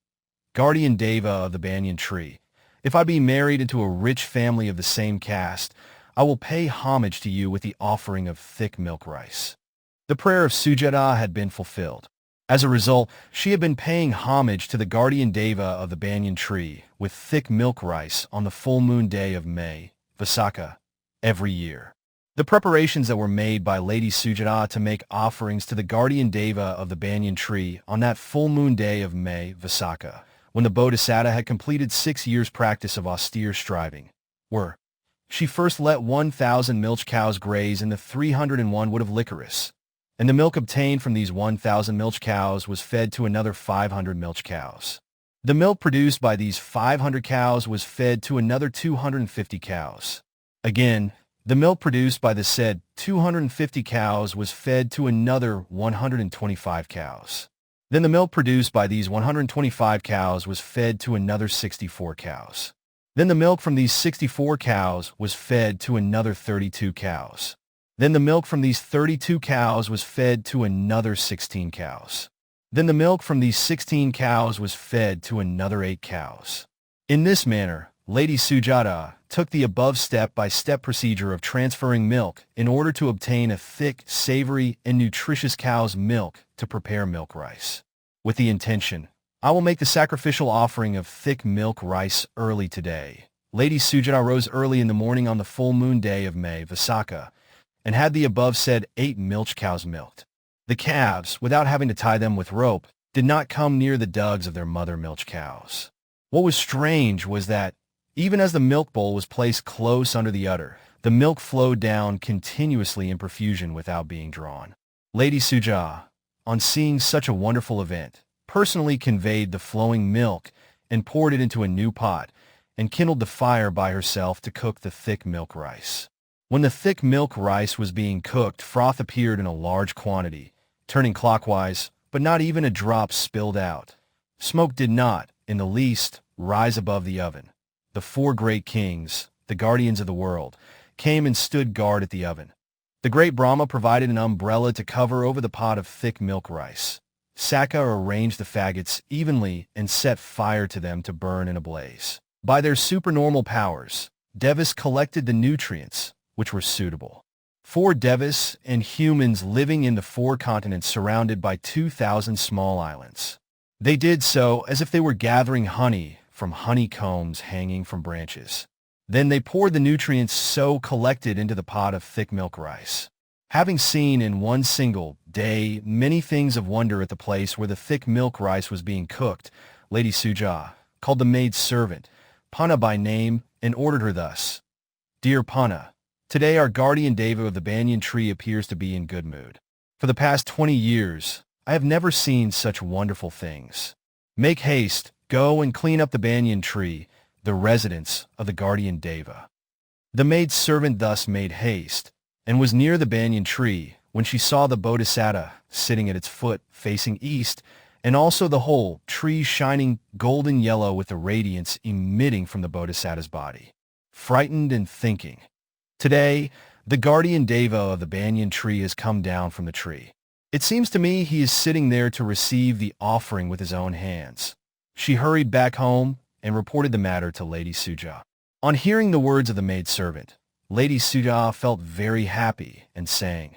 "Guardian Deva of the banyan tree, if I be married into a rich family of the same caste, I will pay homage to you with the offering of thick milk rice." The prayer of Sujāta had been fulfilled. As a result, she had been paying homage to the guardian Deva of the banyan tree with thick milk rice on the full moon day of May, Visakha, every year. The preparations that were made by Lady Sujāta to make offerings to the guardian Deva of the banyan tree on that full moon day of May, Visakha, when the Bodhisatta had completed 6 years' practice of austere striving, were: she first let 1,000 milch cows graze in the 301 wood of licorice, and the milk obtained from these 1,000 milch cows was fed to another 500 milch cows. The milk produced by these 500 cows was fed to another 250 cows. Again, the milk produced by the said 250 cows was fed to another 125 cows. Then the milk produced by these 125 cows was fed to another 64 cows. Then the milk from these 64 cows was fed to another 32 cows. Then the milk from these 32 cows was fed to another 16 cows. Then the milk from these 16 cows was fed to another 8 cows. In this manner, Lady Sujāta took the above step-by-step procedure of transferring milk in order to obtain a thick, savory, and nutritious cow's milk to prepare milk rice. With the intention, "I will make the sacrificial offering of thick milk rice early today." Lady Sujāta rose early in the morning on the full moon day of May, Visakha, and had the above said 8 milch cows milked. The calves, without having to tie them with rope, did not come near the dugs of their mother milch cows. What was strange was that, even as the milk bowl was placed close under the udder, the milk flowed down continuously in profusion without being drawn. Lady Sujāta, on seeing such a wonderful event, personally conveyed the flowing milk and poured it into a new pot, and kindled the fire by herself to cook the thick milk rice. When the thick milk rice was being cooked, froth appeared in a large quantity, turning clockwise, but not even a drop spilled out. Smoke did not, in the least, rise above the oven. The 4 great kings, the guardians of the world, came and stood guard at the oven. The great Brahma provided an umbrella to cover over the pot of thick milk rice. Sakka arranged the faggots evenly and set fire to them to burn in a blaze. By their supernormal powers, Devas collected the nutrients, which were suitable. 4 Devas and humans living in the 4 continents surrounded by 2,000 small islands. They did so as if they were gathering honey from honeycombs hanging from branches. Then they poured the nutrients so collected into the pot of thick milk rice. Having seen in one single day many things of wonder at the place where the thick milk rice was being cooked, Lady Sujāta called the maid servant, Panna by name, and ordered her thus: "Dear Panna, today our guardian Deva of the banyan tree appears to be in good mood. For the past 20 years, I have never seen such wonderful things. Make haste, go and clean up the banyan tree, the residence of the guardian deva." The maidservant thus made haste, and was near the banyan tree when she saw the Bodhisatta sitting at its foot facing east, and also the whole tree shining golden yellow with the radiance emitting from the Bodhisatta's body. Frightened and thinking, "Today, the guardian deva of the banyan tree has come down from the tree. It seems to me he is sitting there to receive the offering with his own hands." She hurried back home and reported the matter to Lady Sujāta. On hearing the words of the maidservant, Lady Sujāta felt very happy and sang,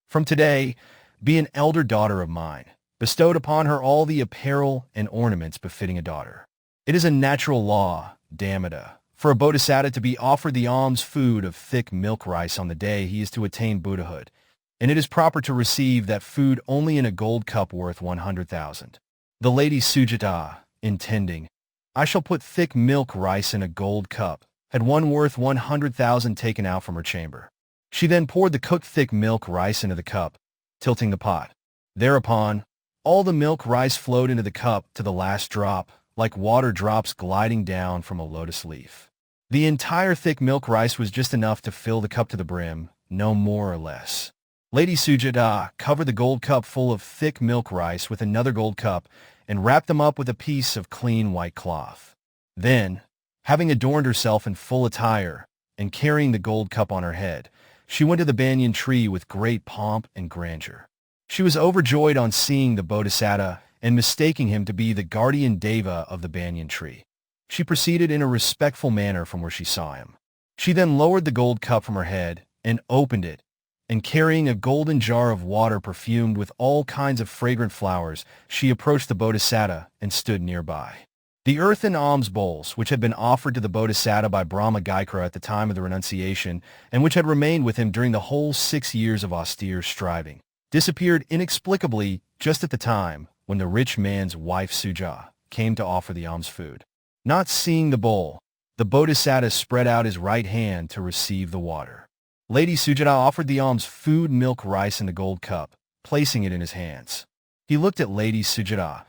"From today, be an elder daughter of mine," bestowed upon her all the apparel and ornaments befitting a daughter. It is a natural law, Dhammada, for a bodhisatta to be offered the alms food of thick milk rice on the day he is to attain Buddhahood, and it is proper to receive that food only in a gold cup worth 100,000. The Lady Sujāta, intending, "I shall put thick milk rice in a gold cup," had one worth 100,000 taken out from her chamber. She then poured the cooked thick milk rice into the cup, tilting the pot. Thereupon, all the milk rice flowed into the cup to the last drop, like water drops gliding down from a lotus leaf. The entire thick milk rice was just enough to fill the cup to the brim, no more or less. Lady Sujāta covered the gold cup full of thick milk rice with another gold cup and wrapped them up with a piece of clean white cloth. Then, having adorned herself in full attire and carrying the gold cup on her head, she went to the banyan tree with great pomp and grandeur. She was overjoyed on seeing the Bodhisatta and mistaking him to be the guardian deva of the banyan tree. She proceeded in a respectful manner from where she saw him. She then lowered the gold cup from her head and opened it, and carrying a golden jar of water perfumed with all kinds of fragrant flowers, she approached the Bodhisatta and stood nearby. The earthen alms bowls, which had been offered to the Bodhisatta by Brahmagayakara at the time of the renunciation, and which had remained with him during the whole 6 years of austere striving, disappeared inexplicably just at the time when the rich man's wife Sujāta came to offer the alms food. Not seeing the bowl, the Bodhisatta spread out his right hand to receive the water. Lady Sujāta offered the alms food, milk, rice in the gold cup, placing it in his hands. He looked at Lady Sujāta,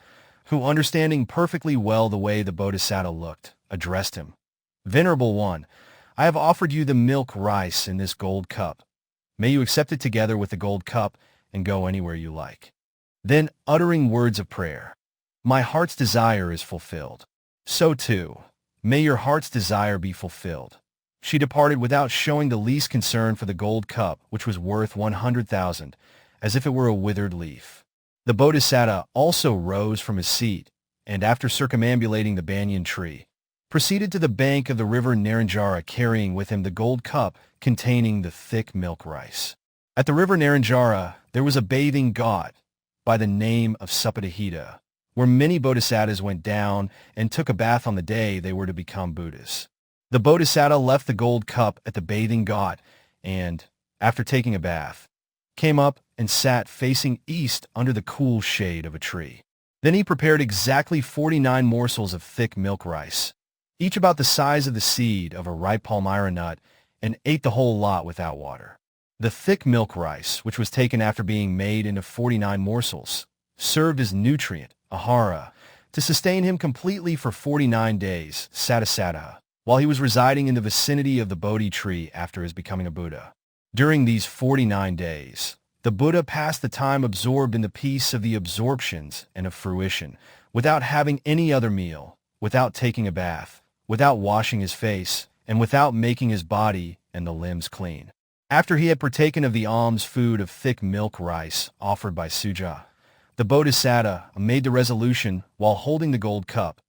who, understanding perfectly well the way the Bodhisatta looked, addressed him. "Venerable one, I have offered you the milk rice in this gold cup. May you accept it together with the gold cup and go anywhere you like." Then, uttering words of prayer, "My heart's desire is fulfilled. So too, may your heart's desire be fulfilled." She departed without showing the least concern for the gold cup, which was worth 100,000, as if it were a withered leaf. The Bodhisatta also rose from his seat, and after circumambulating the banyan tree, proceeded to the bank of the river Nārada, carrying with him the gold cup containing the thick milk rice. At the river Nārada, there was a bathing ghat by the name of Supatahita, where many bodhisattas went down and took a bath on the day they were to become Buddhas. The Bodhisatta left the gold cup at the bathing ghat and, after taking a bath, came up and sat facing east under the cool shade of a tree. Then he prepared exactly 49 morsels of thick milk rice, each about the size of the seed of a ripe palmyra nut, and ate the whole lot without water. The thick milk rice, which was taken after being made into 49 morsels, served as nutrient, ahara, to sustain him completely for 49 days, sattasattha, while he was residing in the vicinity of the Bodhi tree after his becoming a Buddha. During these 49 days, the Buddha passed the time absorbed in the peace of the absorptions and of fruition, without having any other meal, without taking a bath, without washing his face, and without making his body and the limbs clean. After he had partaken of the alms food of thick milk rice offered by Sujāta, the Bodhisatta made the resolution while holding the gold cup,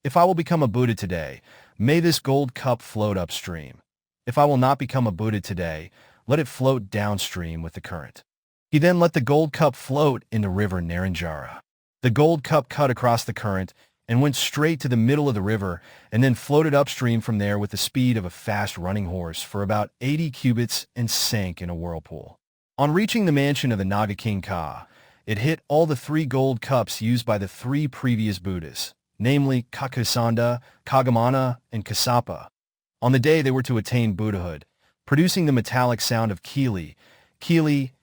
"If I will become a Buddha today, may this gold cup float upstream. If I will not become a Buddha today, let it float downstream with the current." He then let the gold cup float in the river Nārada. The gold cup cut across the current and went straight to the middle of the river, and then floated upstream from there with the speed of a fast-running horse for about 80 cubits and sank in a whirlpool. On reaching the mansion of the Naga King Ka, it hit all the 3 gold cups used by the 3 previous Buddhas, namely Kakusandha, Koṇāgamana, and Kassapa, on the day they were to attain Buddhahood, producing the metallic sound of kili,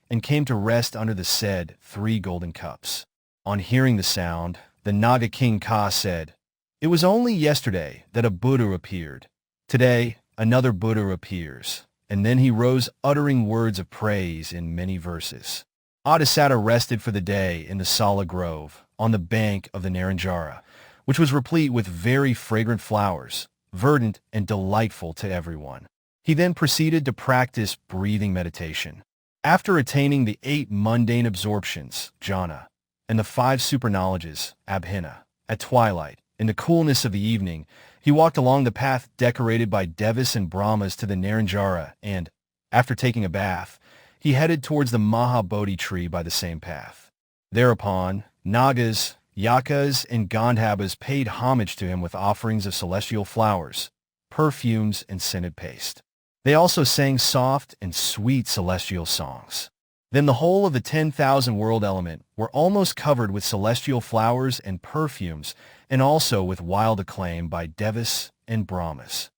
and came to rest under the said 3 golden cups. On hearing the sound, the Naga king Ka said, "It was only yesterday that a Buddha appeared. Today, another Buddha appears." And then he rose uttering words of praise in many verses. Atthadassī rested for the day in the Sala Grove, on the bank of the Naranjara, which was replete with very fragrant flowers, verdant and delightful to everyone. He then proceeded to practice breathing meditation. After attaining the 8 mundane absorptions, jhana, and the 5 superknowledges, abhina, at twilight, in the coolness of the evening, he walked along the path decorated by devas and brahmas to the Naranjara and, after taking a bath, he headed towards the Mahabodhi tree by the same path. Thereupon, Nagas, Yakas, and Gandhabas paid homage to him with offerings of celestial flowers, perfumes, and scented paste. They also sang soft and sweet celestial songs. Then the whole of the 10,000 world element were almost covered with celestial flowers and perfumes, and also with wild acclaim by devas and brahmas.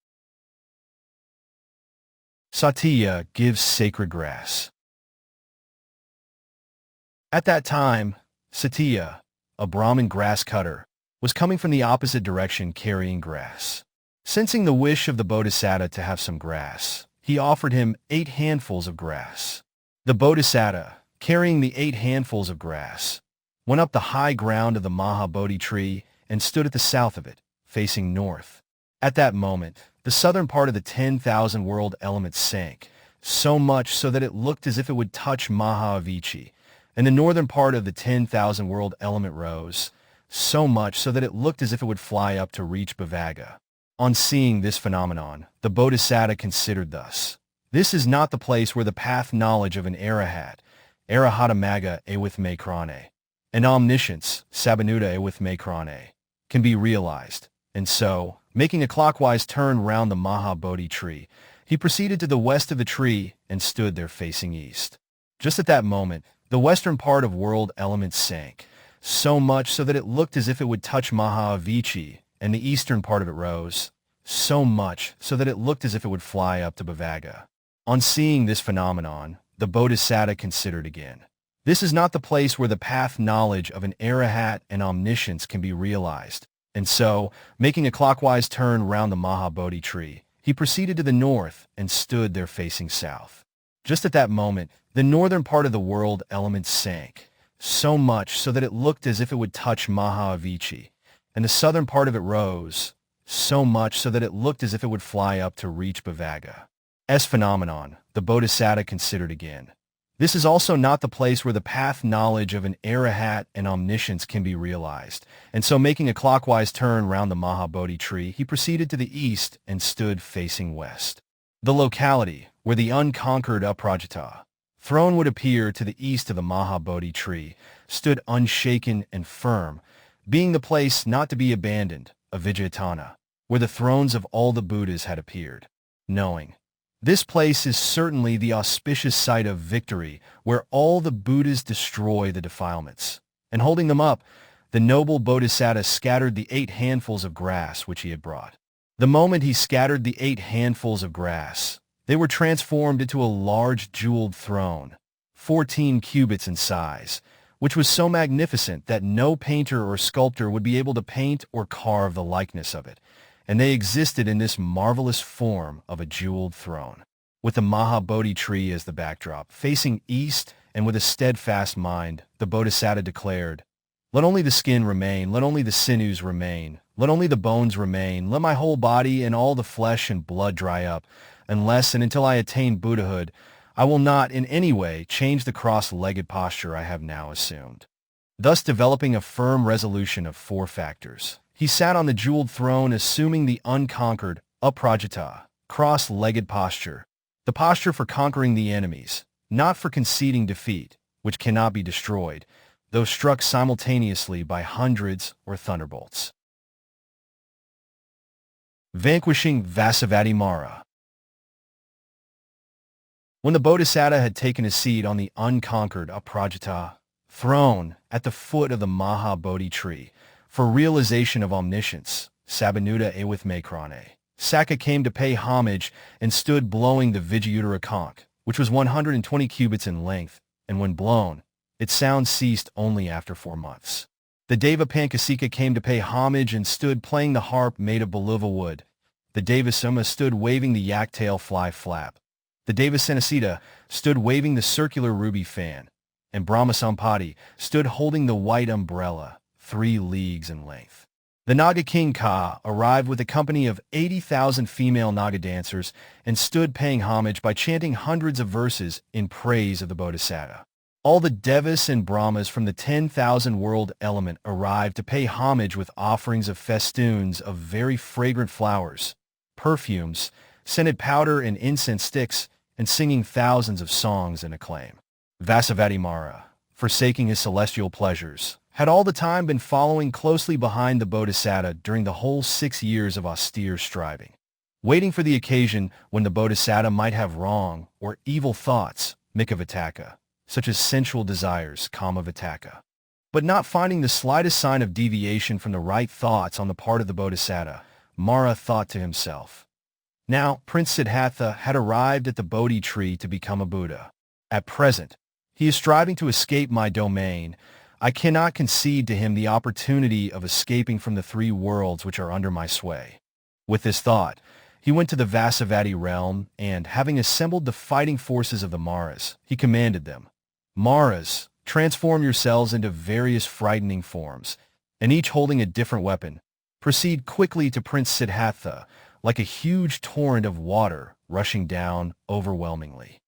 Satya gives sacred grass. At that time, Satya, a Brahmin grass cutter, was coming from the opposite direction carrying grass. Sensing the wish of the Bodhisatta to have some grass, he offered him 8 handfuls of grass. The Bodhisatta, carrying the 8 handfuls of grass, went up the high ground of the Mahabodhi tree and stood at the south of it, facing north. At that moment, the southern part of the 10,000 world element sank, so much so that it looked as if it would touch Mahavicī, and the northern part of the 10,000 world element rose, so much so that it looked as if it would fly up to reach Bhavaga. On seeing this phenomenon, the Bodhisatta considered thus: "This is not the place where the path knowledge of an arahat, arahatamaga ewithme krane, and omniscience, sabanuta ewithme krane, can be realized." And so, making a clockwise turn round the Mahabodhi tree, he proceeded to the west of the tree and stood there facing east. Just at that moment, the western part of world elements sank, so much so that it looked as if it would touch Mahavicī, and the eastern part of it rose, so much so that it looked as if it would fly up to Bhavaga. On seeing this phenomenon, the Bodhisatta considered again: "This is not the place where the path knowledge of an arahat and omniscience can be realized." And so, making a clockwise turn round the Mahabodhi tree, he proceeded to the north and stood there facing south. Just at that moment, the northern part of the world element sank, so much so that it looked as if it would touch Mahavicī, and the southern part of it rose, so much so that it looked as if it would fly up to reach Bhavaga. As phenomenon, the Bodhisatta considered again: "This is also not the place where the path knowledge of an arahat and omniscience can be realized." And so, making a clockwise turn round the Mahabodhi tree, he proceeded to the east and stood facing west. The locality where the unconquered Aprajita throne would appear to the east of the Mahabodhi tree stood unshaken and firm, being the place not to be abandoned, Avijayatana, where the thrones of all the Buddhas had appeared. Knowing, "This place is certainly the auspicious site of victory, where all the Buddhas destroy the defilements." And holding them up, the noble Bodhisatta scattered the 8 handfuls of grass which he had brought. The moment he scattered the 8 handfuls of grass, they were transformed into a large jeweled throne, 14 cubits in size, which was so magnificent that no painter or sculptor would be able to paint or carve the likeness of it, and they existed in this marvelous form of a jeweled throne. With the Mahabodhi tree as the backdrop, facing east and with a steadfast mind, the Bodhisatta declared: "Let only the skin remain, let only the sinews remain, let only the bones remain, let my whole body and all the flesh and blood dry up, unless and until I attain Buddhahood, I will not in any way change the cross-legged posture I have now assumed." Thus developing a firm resolution of 4 factors, he sat on the jeweled throne assuming the unconquered, aprajita, cross-legged posture, the posture for conquering the enemies, not for conceding defeat, which cannot be destroyed, though struck simultaneously by hundreds or thunderbolts. Vanquishing Vasavati Mara. When the Bodhisatta had taken a seat on the unconquered aprajita throne at the foot of the Mahabodhi tree for realization of omniscience, sabanuta ewithme krane, Sakka came to pay homage and stood blowing the Vijayuttara conch, which was 120 cubits in length, and when blown, its sound ceased only after 4 months. The Dīpaṅkara came to pay homage and stood playing the harp made of beluva wood. The Devasuma stood waving the yak-tail fly flap. The Devasena stood waving the circular ruby fan. And Brahmasampati stood holding the white umbrella, 3 leagues in length. The Naga king Ka arrived with a company of 80,000 female Naga dancers and stood paying homage by chanting hundreds of verses in praise of the Bodhisatta. All the Devas and Brahmas from the 10,000 world element arrived to pay homage with offerings of festoons of very fragrant flowers, perfumes, scented powder and incense sticks, and singing thousands of songs in acclaim. Vessabhū Mara, forsaking his celestial pleasures, had all the time been following closely behind the Bodhisatta during the whole 6 years of austere striving, waiting for the occasion when the Bodhisatta might have wrong or evil thoughts, Mika-vitakka, such as sensual desires, Kama-vitakka. But not finding the slightest sign of deviation from the right thoughts on the part of the Bodhisatta, Mara thought to himself, "Now, Prince Siddhattha had arrived at the Bodhi tree to become a Buddha. At present, he is striving to escape my domain. I cannot concede to him the opportunity of escaping from the 3 worlds which are under my sway." With this thought, he went to the Vessabhū realm and, having assembled the fighting forces of the Maras, he commanded them, "Maras, transform yourselves into various frightening forms, and each holding a different weapon. Proceed quickly to Prince Siddhattha, like a huge torrent of water rushing down overwhelmingly."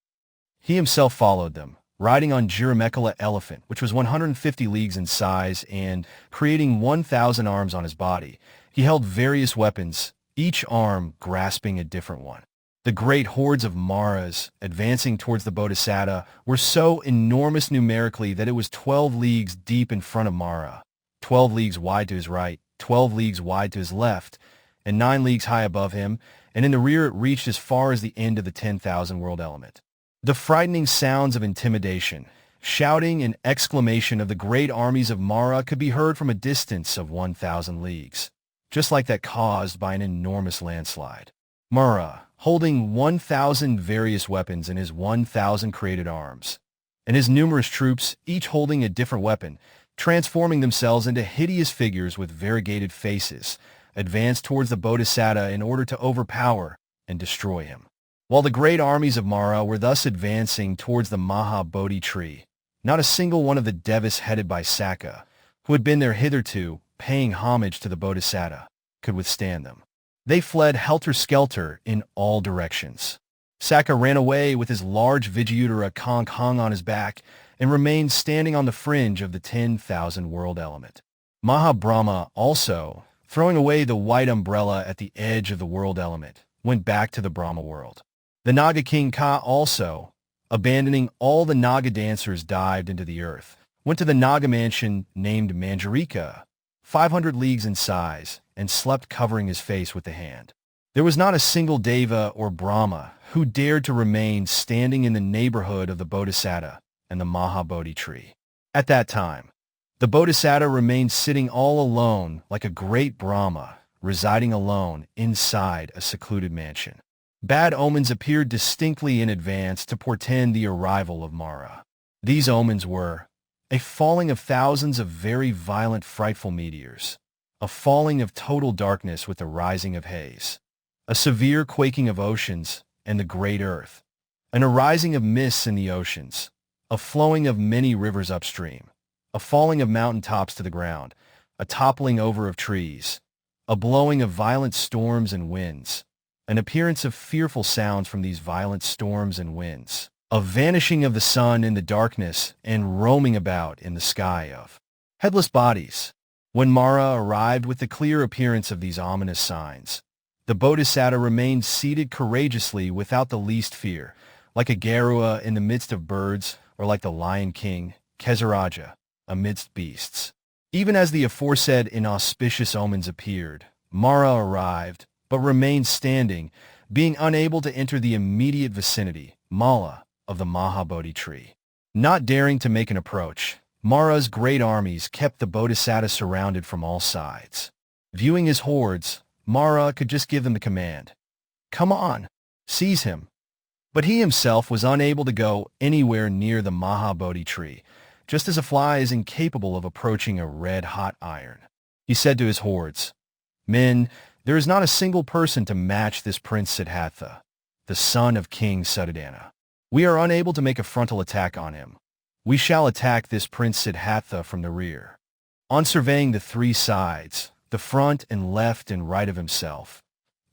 He himself followed them, riding on Maṅgala elephant, which was 150 leagues in size, and creating 1,000 arms on his body. He held various weapons, each arm grasping a different one. The great hordes of Maras, advancing towards the Bodhisatta, were so enormous numerically that it was 12 leagues deep in front of Mara, 12 leagues wide to his right, 12 leagues wide to his left, and 9 leagues high above him, and in the rear it reached as far as the end of the 10,000 world element. The frightening sounds of intimidation, shouting and exclamation of the great armies of Mara could be heard from a distance of 1,000 leagues, just like that caused by an enormous landslide. Mara, holding 1,000 various weapons in his 1,000 created arms, and his numerous troops, each holding a different weapon, transforming themselves into hideous figures with variegated faces, advanced towards the Bodhisatta in order to overpower and destroy him. While the great armies of Mara were thus advancing towards the Bodhi tree, not a single one of the Devas headed by Sakka, who had been there hitherto paying homage to the Bodhisatta, could withstand them. They fled helter-skelter in all directions. Sakka ran away with his large Vijayuttara conch hung on his back and remained standing on the fringe of the 10,000 world element. Mahabrahma also, throwing away the white umbrella at the edge of the world element, went back to the Brahma world. The Naga king Ka also, abandoning all the Naga dancers, dived into the earth, went to the Naga mansion named Manjarika, 500 leagues in size, and slept covering his face with the hand. There was not a single Deva or Brahma who dared to remain standing in the neighborhood of the Bodhisatta and the Bodhi tree. At that time, the Bodhisatta remained sitting all alone like a great Brahma, residing alone inside a secluded mansion. Bad omens appeared distinctly in advance to portend the arrival of Mara. These omens were a falling of thousands of very violent, frightful meteors, a falling of total darkness with the rising of haze, a severe quaking of oceans and the great earth, an arising of mists in the oceans, a flowing of many rivers upstream, a falling of mountain tops to the ground, a toppling over of trees, a blowing of violent storms and winds, an appearance of fearful sounds from these violent storms and winds, a vanishing of the sun in the darkness and roaming about in the sky of headless bodies. When Mara arrived with the clear appearance of these ominous signs, the Bodhisatta remained seated courageously without the least fear, like a Garua in the midst of birds, or like the Lion King, Kesaraja, amidst beasts. Even as the aforesaid inauspicious omens appeared, Mara arrived, but remained standing, being unable to enter the immediate vicinity, Mala, of the Bodhi tree. Not daring to make an approach, Mara's great armies kept the Bodhisatta surrounded from all sides. Viewing his hordes, Mara could just give them the command, "Come on, seize him." But he himself was unable to go anywhere near the Bodhi tree, just as a fly is incapable of approaching a red-hot iron. He said to his hordes, "Men, there is not a single person to match this Prince Siddhattha, the son of King Suddhodana. We are unable to make a frontal attack on him. We shall attack this Prince Siddhattha from the rear." On surveying the three sides, the front and left and right of himself,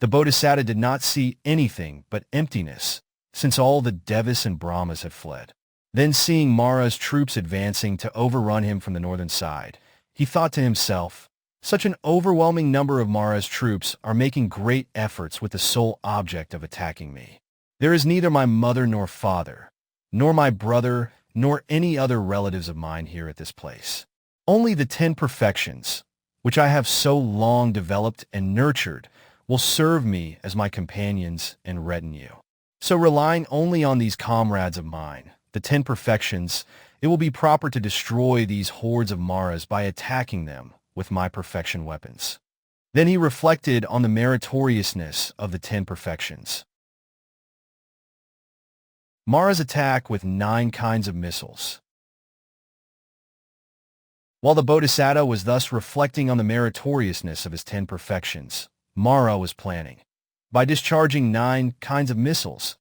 the Bodhisatta did not see anything but emptiness, since all the Devas and Brahmas had fled. Then seeing Mara's troops advancing to overrun him from the northern side, he thought to himself, "Such an overwhelming number of Mara's troops are making great efforts with the sole object of attacking me. There is neither my mother nor father, nor my brother, nor any other relatives of mine here at this place. Only the 10 perfections, which I have so long developed and nurtured, will serve me as my companions and retinue. So relying only on these comrades of mine, the 10 perfections, it will be proper to destroy these hordes of Maras by attacking them with my perfection weapons." Then he reflected on the meritoriousness of the 10 perfections. Mara's attack with 9 kinds of missiles. While the Bodhisatta was thus reflecting on the meritoriousness of his 10 perfections, Mara was planning. By discharging 9 kinds of missiles,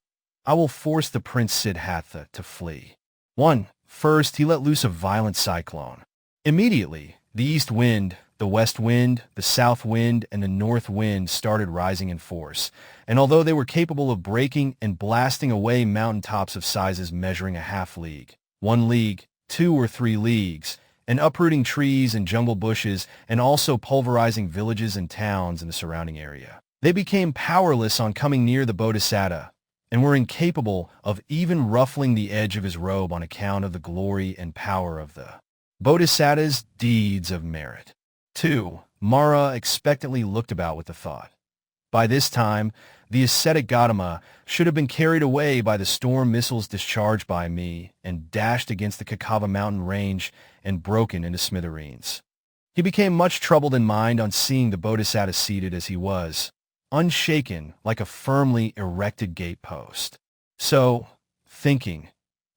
I will force the Prince Siddhattha to flee. 1. First, he let loose a violent cyclone. Immediately, the east wind, the west wind, the south wind, and the north wind started rising in force, and although they were capable of breaking and blasting away mountaintops of sizes measuring a half league, 1 league, 2 or 3 leagues, and uprooting trees and jungle bushes, and also pulverizing villages and towns in the surrounding area, they became powerless on coming near the Bodhisatta, and were incapable of even ruffling the edge of his robe on account of the glory and power of the Bodhisatta's deeds of merit. 2. Mara expectantly looked about with the thought, "By this time, the ascetic Gautama should have been carried away by the storm missiles discharged by me and dashed against the Kakava mountain range and broken into smithereens." He became much troubled in mind on seeing the Bodhisatta seated as he was, unshaken like a firmly erected gatepost. So, thinking,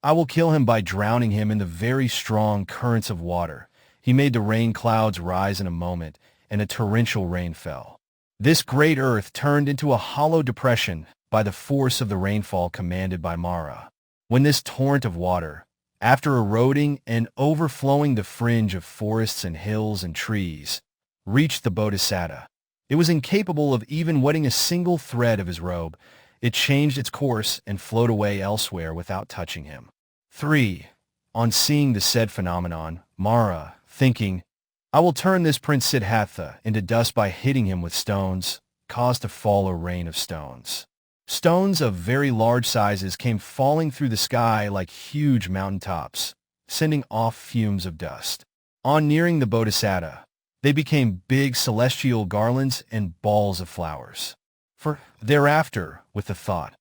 "I will kill him by drowning him in the very strong currents of water," he made the rain clouds rise in a moment, and a torrential rain fell. This great earth turned into a hollow depression by the force of the rainfall commanded by Mara. When this torrent of water, after eroding and overflowing the fringe of forests and hills and trees, reached the Bodhisatta, it was incapable of even wetting a single thread of his robe. It changed its course and flowed away elsewhere without touching him. 3. On seeing the said phenomenon, Mara, thinking, "I will turn this Prince Siddhattha into dust by hitting him with stones," caused to fall a rain of stones. Stones of very large sizes came falling through the sky like huge mountain tops, sending off fumes of dust. On nearing the Bodhisatta, they became big celestial garlands and balls of flowers. For thereafter, with the thought,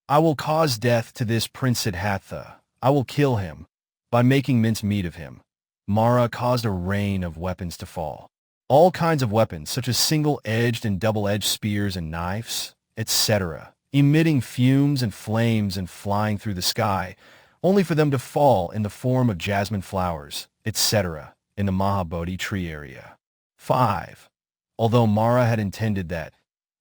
"I will cause death to this Prince Siddhattha, I will kill him," by making mincemeat of him, Mara caused a rain of weapons to fall. All kinds of weapons, such as single-edged and double-edged spears and knives, etc., emitting fumes and flames and flying through the sky, only for them to fall in the form of jasmine flowers, etc., in the Mahabodhi tree area. 5. Although Mara had intended that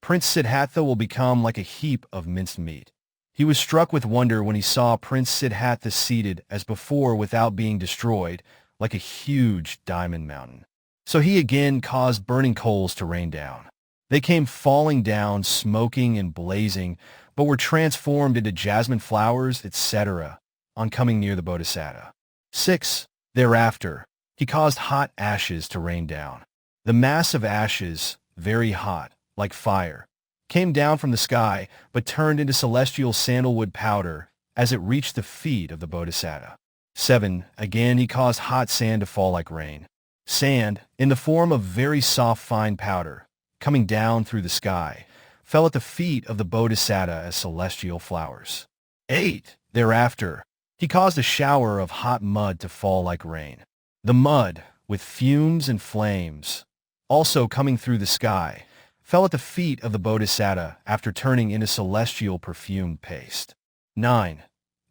Prince Siddhattha will become like a heap of minced meat, he was struck with wonder when he saw Prince Siddhattha seated as before without being destroyed, like a huge diamond mountain. So he again caused burning coals to rain down. They came falling down, smoking and blazing, but were transformed into jasmine flowers, etc., on coming near the Bodhisatta. 6. Thereafter, he caused hot ashes to rain down. The mass of ashes, very hot, like fire, came down from the sky, but turned into celestial sandalwood powder as it reached the feet of the Bodhisatta. 7. Again, he caused hot sand to fall like rain. Sand, in the form of very soft fine powder, coming down through the sky, fell at the feet of the Bodhisatta as celestial flowers. 8. Thereafter, he caused a shower of hot mud to fall like rain. The mud, with fumes and flames, also coming through the sky, fell at the feet of the Bodhisatta after turning into celestial perfumed paste. 9.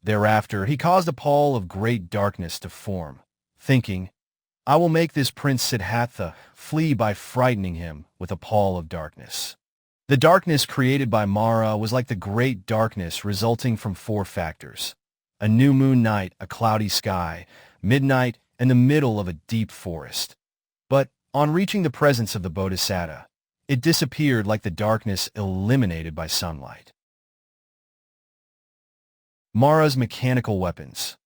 Thereafter, he caused a pall of great darkness to form, thinking, "I will make this Prince Siddhattha flee by frightening him with a pall of darkness." The darkness created by Mara was like the great darkness resulting from four factors: a new moon night, a cloudy sky, midnight, and the middle of a deep forest. But on reaching the presence of the Bodhisatta, it disappeared like the darkness eliminated by sunlight. Mara's mechanical weapons.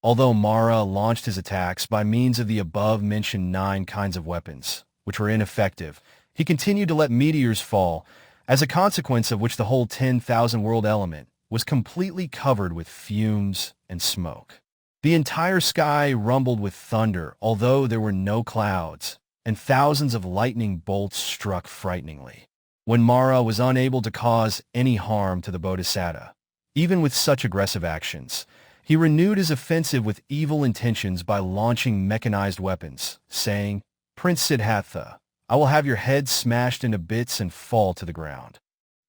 Although Mara launched his attacks by means of the above-mentioned 9 kinds of weapons, which were ineffective, he continued to let meteors fall, as a consequence of which the whole 10,000 world element was completely covered with fumes and smoke. The entire sky rumbled with thunder, although there were no clouds, and thousands of lightning bolts struck frighteningly. When Mara was unable to cause any harm to the Bodhisatta, even with such aggressive actions, he renewed his offensive with evil intentions by launching mechanized weapons, saying, "Prince Siddhattha, I will have your head smashed into bits and fall to the ground."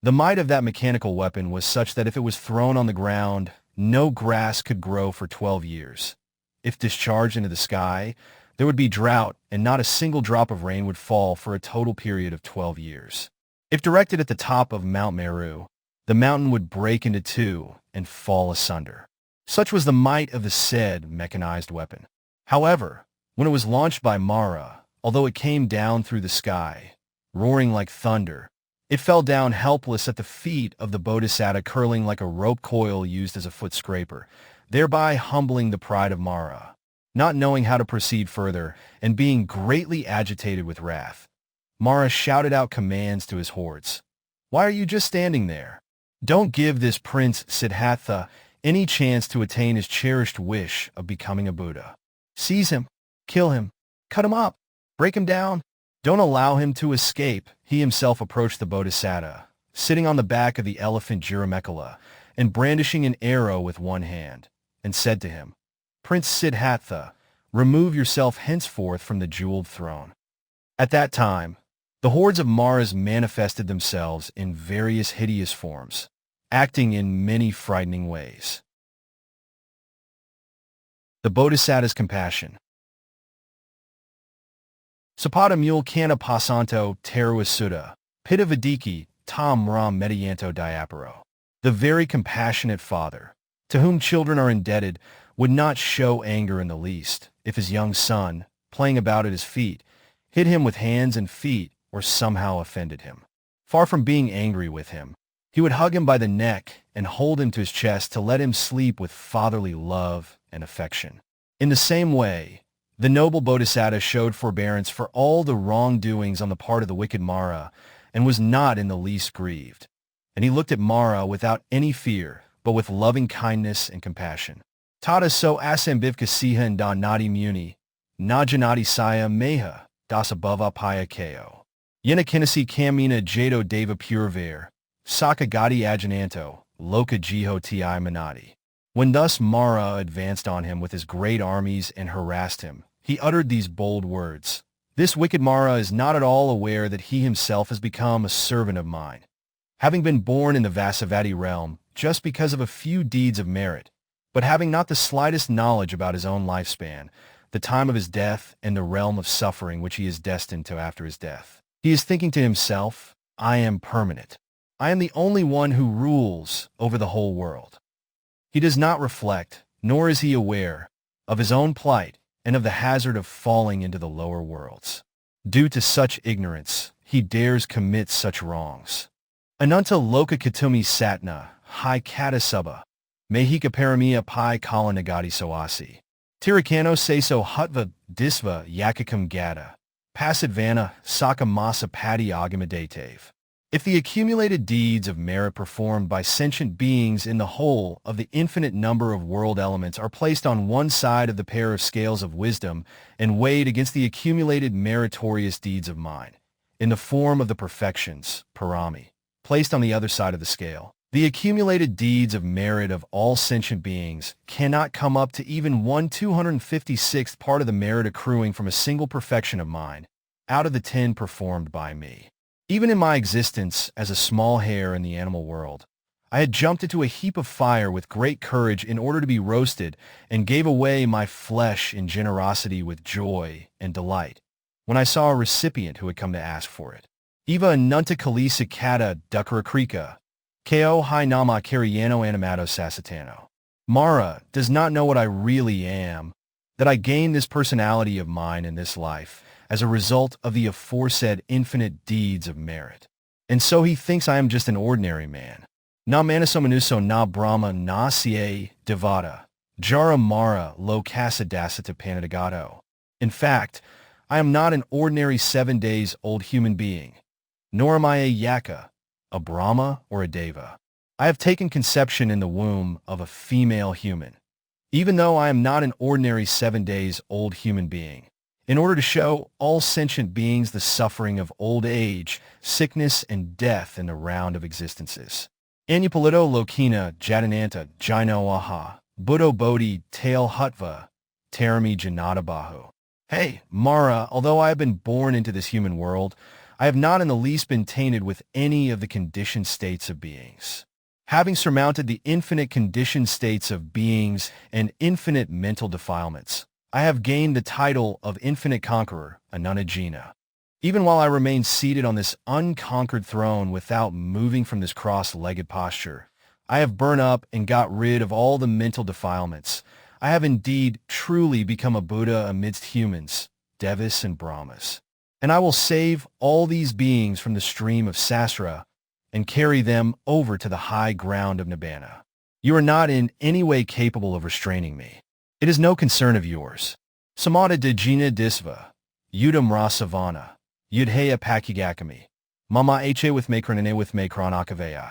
The might of that mechanical weapon was such that if it was thrown on the ground, no grass could grow for 12 years. If discharged into the sky, there would be drought and not a single drop of rain would fall for a total period of 12 years. If directed at the top of Mount Meru, the mountain would break into two and fall asunder. Such was the might of the said mechanized weapon. However, when it was launched by Mara, although it came down through the sky, roaring like thunder, it fell down helpless at the feet of the Bodhisatta, curling like a rope coil used as a foot scraper, thereby humbling the pride of Mara. Not knowing how to proceed further, and being greatly agitated with wrath, Mara shouted out commands to his hordes. "Why are you just standing there? Don't give this Prince Siddhattha any chance to attain his cherished wish of becoming a Buddha. Seize him, kill him, cut him up, break him down. Don't allow him to escape." He himself approached the Bodhisatta, sitting on the back of the elephant Maṅgala, and brandishing an arrow with one hand, and said to him, "Prince Siddhattha, remove yourself henceforth from the jeweled throne." At that time, the hordes of Maras manifested themselves in various hideous forms, acting in many frightening ways. The Bodhisatta's compassion. Sapada mule kana pasanto teruas sutta, pitta vidiki, tam ram medianto diaparo. The very compassionate father, to whom children are indebted, would not show anger in the least if his young son, playing about at his feet, hit him with hands and feet or somehow offended him. Far from being angry with him, he would hug him by the neck and hold him to his chest to let him sleep with fatherly love and affection. In the same way, the noble Bodhisatta showed forbearance for all the wrongdoings on the part of the wicked Mara and was not in the least grieved. And he looked at Mara without any fear, but with loving kindness and compassion. Tata so asambivka siha da nadi muni, na janati saya meha, dasabhava paya ko. Yenakinasi kamina jado deva purvare, saka gadi ajananto, loka jiho ti manati. When thus Mara advanced on him with his great armies and harassed him, he uttered these bold words. "This wicked Mara is not at all aware that he himself has become a servant of mine. Having been born in the Vessabhū realm just because of a few deeds of merit, but having not the slightest knowledge about his own lifespan, the time of his death, and the realm of suffering which he is destined to after his death. He is thinking to himself, 'I am permanent. I am the only one who rules over the whole world.' He does not reflect, nor is he aware, of his own plight and of the hazard of falling into the lower worlds. Due to such ignorance, he dares commit such wrongs. Ananta loka katumi satna, hi katasubha, mehika paramia pi kalanagati soasi. Tirakano seso hutva disva yakakam gata, pasidvana saka masa pati agamadatave. If the accumulated deeds of merit performed by sentient beings in the whole of the infinite number of world elements are placed on one side of the pair of scales of wisdom and weighed against the accumulated meritorious deeds of mine, in the form of the perfections, parami, placed on the other side of the scale, the accumulated deeds of merit of all sentient beings cannot come up to even 1/256th part of the merit accruing from a single perfection of mine, out of the 10 performed by me. Even in my existence as a small hair in the animal world, I had jumped into a heap of fire with great courage in order to be roasted, and gave away my flesh in generosity with joy and delight, when I saw a recipient who had come to ask for it. Eva nunta kalisa kata dukarakrika, ko hi nama karyano animato sasatano. Mara does not know what I really am, that I gained this personality of mine in this life as a result of the aforesaid infinite deeds of merit. And so he thinks I am just an ordinary man. Na manasomanuso na brahma na siye devata, jara mara lo kasadasata panadagato. In fact, I am not an ordinary 7 days old human being, nor am I a yaka, a brahma, or a deva. I have taken conception in the womb of a female human, even though I am not an ordinary 7 days old human being, in order to show all sentient beings the suffering of old age, sickness, and death in the round of existences. Anupalito lokina jadananta jino aha, buddho bodhi tail hutva, tarami janatabahu. Hey, Mara, although I have been born into this human world, I have not in the least been tainted with any of the conditioned states of beings. Having surmounted the infinite conditioned states of beings and infinite mental defilements, I have gained the title of infinite conqueror, Anunajina. Even while I remain seated on this unconquered throne without moving from this cross-legged posture, I have burned up and got rid of all the mental defilements. I have indeed truly become a Buddha amidst humans, devas and brahmas. And I will save all these beings from the stream of sasra and carry them over to the high ground of nibbana. You are not in any way capable of restraining me. It is no concern of yours. Samada de jina disva, udam rasavana, yudheya pakigakami, mama eche with me kranane with me kranakavai.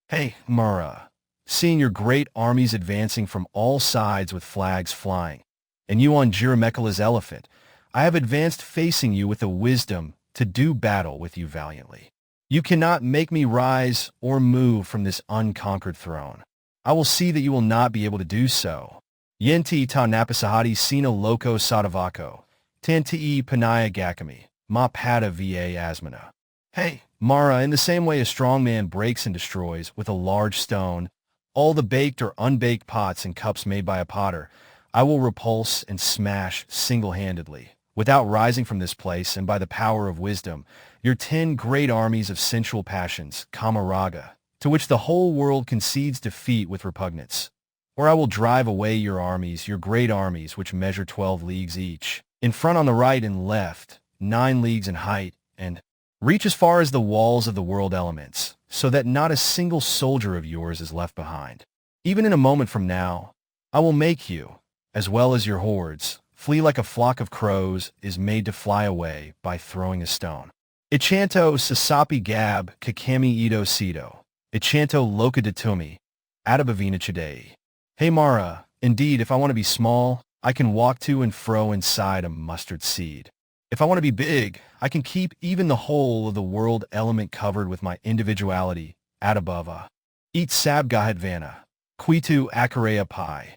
Hey, Mara, seeing your great armies advancing from all sides with flags flying, and you on Jiramekala's elephant, I have advanced facing you with the wisdom to do battle with you valiantly. You cannot make me rise or move from this unconquered throne. I will see that you will not be able to do so. Yenti ta napasahati sina loco sadavako, tanti panaya gakami, ma pada va asmana. Hey, Mara, in the same way a strong man breaks and destroys with a large stone all the baked or unbaked pots and cups made by a potter, I will repulse and smash single-handedly, without rising from this place and by the power of wisdom, your 10 great armies of sensual passions, kamaraga, to which the whole world concedes defeat with repugnance. Or I will drive away your armies, your great armies, which measure 12 leagues each, in front on the right and left, 9 leagues in height, and reach as far as the walls of the world elements, so that not a single soldier of yours is left behind. Even in a moment from now, I will make you, as well as your hordes, flee like a flock of crows is made to fly away by throwing a stone. Ichanto sasapi gab kakami ito sito, ichanto loka datumi, adabavina chidei. Hey Mara, indeed if I want to be small, I can walk to and fro inside a mustard seed. If I want to be big, I can keep even the whole of the world element covered with my individuality, adabhava. Eat sabgahadvana, quitu akareya pai.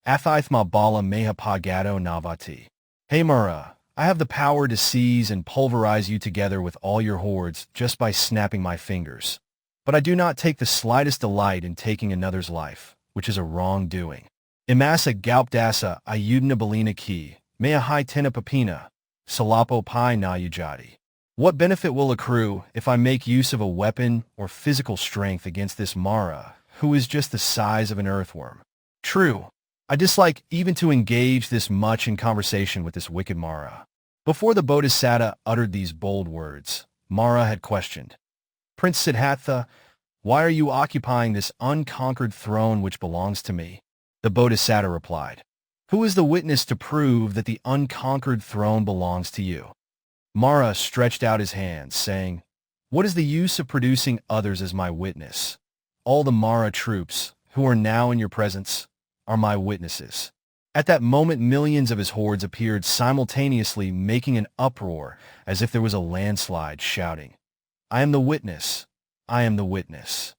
Athaithma bala mehapagato navati. Hey Mara, I have the power to seize and pulverize you together with all your hordes just by snapping my fingers. But I do not take the slightest delight in taking another's life, which is a wrongdoing. Imasa gaupdasa ayudna balina ki, mea hai tena papina, salapo pai na yujati. What benefit will accrue if I make use of a weapon or physical strength against this Mara, who is just the size of an earthworm? True, I dislike even to engage this much in conversation with this wicked Mara. Before the Bodhisatta uttered these bold words, Mara had questioned, Prince Siddhattha, why are you occupying this unconquered throne which belongs to me? The Bodhisatta replied, who is the witness to prove that the unconquered throne belongs to you? Mara stretched out his hands, saying, what is the use of producing others as my witness? All the Mara troops, who are now in your presence, are my witnesses. At that moment, millions of his hordes appeared simultaneously, making an uproar as if there was a landslide, shouting, I am the witness, I am the witness.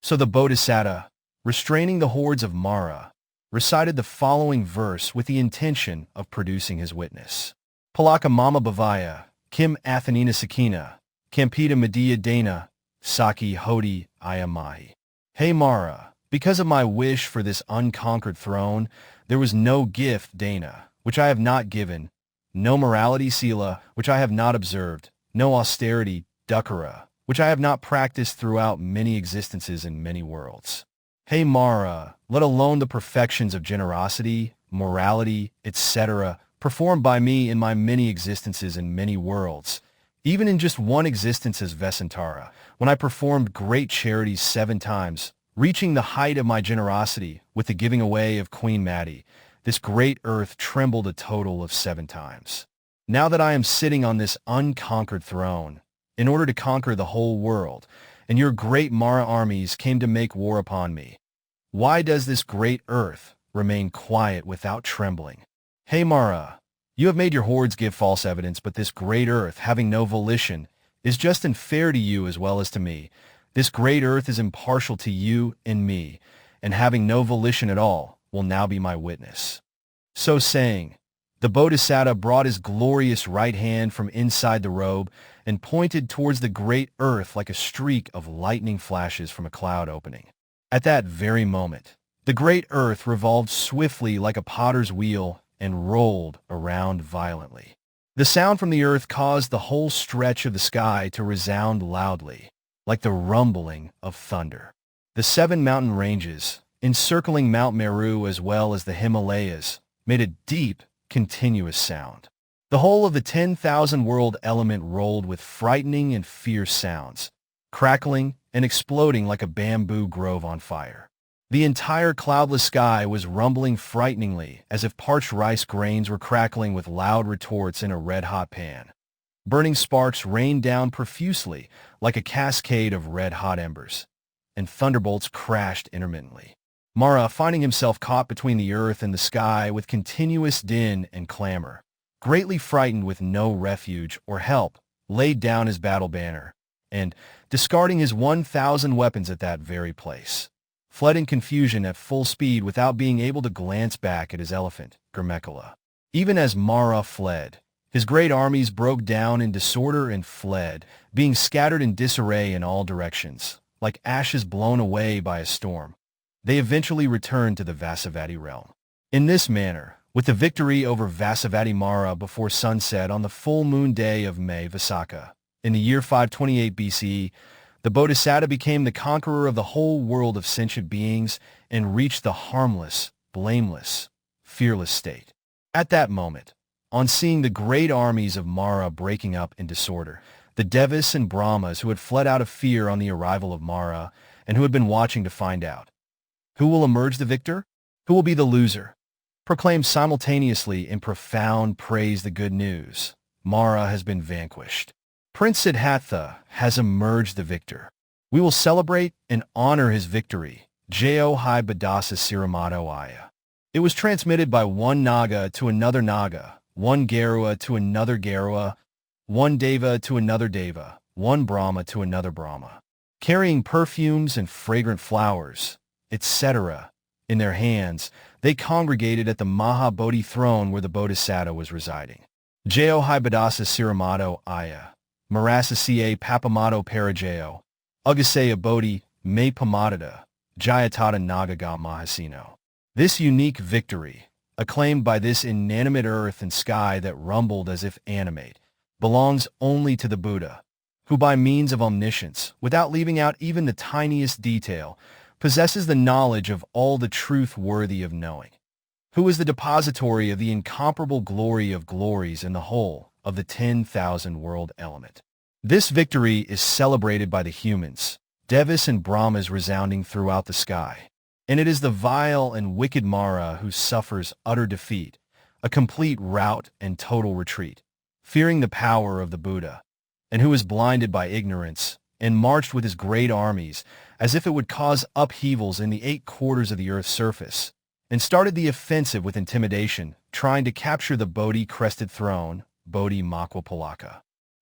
So the Bodhisatta, restraining the hordes of Mara, recited the following verse with the intention of producing his witness. Palaka mama bhavaya, kim athanina sakina, kampita mediya dana, saki hodi ayamahi. Hey Mara, because of my wish for this unconquered throne, there was no gift, Dana, which I have not given, no morality, Sila, which I have not observed, no austerity, Dūpaṅkara, which I have not practiced throughout many existences in many worlds. Hey Mara, let alone the perfections of generosity, morality, etc., performed by me in my many existences in many worlds, even in just one existence as Vessantara, when I performed great charities 7 times, reaching the height of my generosity with the giving away of Queen Mati, this great earth trembled a total of 7 times. Now that I am sitting on this unconquered throne, in order to conquer the whole world, and your great Mara armies came to make war upon me, why does this great earth remain quiet without trembling? Hey Mara, you have made your hordes give false evidence, but this great earth, having no volition, is just and fair to you as well as to me. This great earth is impartial to you and me, and having no volition at all, will now be my witness. So saying, the Bodhisatta brought his glorious right hand from inside the robe and pointed towards the great earth like a streak of lightning flashes from a cloud opening. At that very moment, the great earth revolved swiftly like a potter's wheel and rolled around violently. The sound from the earth caused the whole stretch of the sky to resound loudly, like the rumbling of thunder. The 7 mountain ranges, encircling Mount Meru as well as the Himalayas, made a deep, continuous sound. The whole of the 10,000 world element rolled with frightening and fierce sounds, crackling and exploding like a bamboo grove on fire. The entire cloudless sky was rumbling frighteningly as if parched rice grains were crackling with loud retorts in a red-hot pan. Burning sparks rained down profusely like a cascade of red-hot embers, and thunderbolts crashed intermittently. Mara, finding himself caught between the earth and the sky with continuous din and clamor, greatly frightened with no refuge or help, laid down his battle banner, and, discarding his 1,000 weapons at that very place, fled in confusion at full speed without being able to glance back at his elephant, Maṅgala. Even as Mara fled, his great armies broke down in disorder and fled, being scattered in disarray in all directions, like ashes blown away by a storm. They eventually returned to the Vessabhū realm. In this manner, with the victory over Vessabhū Mara before sunset on the full moon day of May Visakha, in the year 528 BCE, the Bodhisatta became the conqueror of the whole world of sentient beings and reached the harmless, blameless, fearless state. At that moment, on seeing the great armies of Mara breaking up in disorder, the Devas and Brahmas who had fled out of fear on the arrival of Mara and who had been watching to find out, who will emerge the victor? Who will be the loser? Proclaimed simultaneously in profound praise the good news. Mara has been vanquished. Prince Siddhattha has emerged the victor. We will celebrate and honor his victory. Jo Hi Badasa Siramato Aya. It was transmitted by one Naga to another Naga, one Garua to another Garua, one Deva to another Deva, one Brahma to another Brahma, carrying perfumes and fragrant flowers, etc. In their hands, they congregated at the Mahabodhi throne where the Bodhisatta was residing. Jo Hi Badasa Siramato Aya. Marasasiye Papamato Parajeo. Ugaseya Bodhi, Me Pamadada, Jayatata Nagaga Mahasino. This unique victory, acclaimed by this inanimate earth and sky that rumbled as if animate, belongs only to the Buddha, who by means of omniscience, without leaving out even the tiniest detail, possesses the knowledge of all the truth worthy of knowing, who is the depository of the incomparable glory of glories in the whole of the 10,000 world element. This victory is celebrated by the humans, Devas and Brahmas resounding throughout the sky, and it is the vile and wicked Mara who suffers utter defeat, a complete rout and total retreat, fearing the power of the Buddha, and who is blinded by ignorance, and marched with his great armies as if it would cause upheavals in the 8 quarters of the earth's surface, and started the offensive with intimidation, trying to capture the Bodhi-crested throne, Bodhi Makwa Palaka.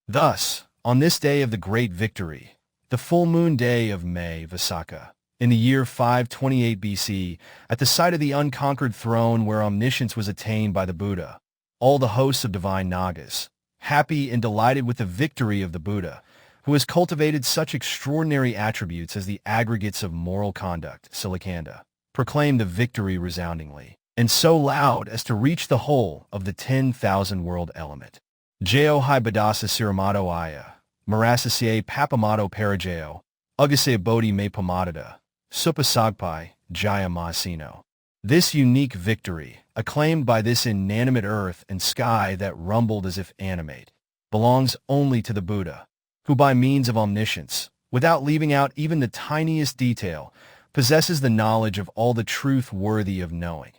Thus, on this day of the great victory, the full moon day of May Visakha, in the year 528 BC, at the site of the unconquered throne where omniscience was attained by the Buddha, all the hosts of divine Nagas, happy and delighted with the victory of the Buddha, who has cultivated such extraordinary attributes as the aggregates of moral conduct, Sikhī, proclaimed the victory resoundingly, and so loud as to reach the whole of the 10,000 world element. Jao hi badasa siramado aya, marasasiye papamato parajao, ugase bodhi me pamadada, supasagpai, jaya mahasino. This unique victory, acclaimed by this inanimate earth and sky that rumbled as if animate, belongs only to the Buddha, who by means of omniscience, without leaving out even the tiniest detail, possesses the knowledge of all the truth worthy of knowing,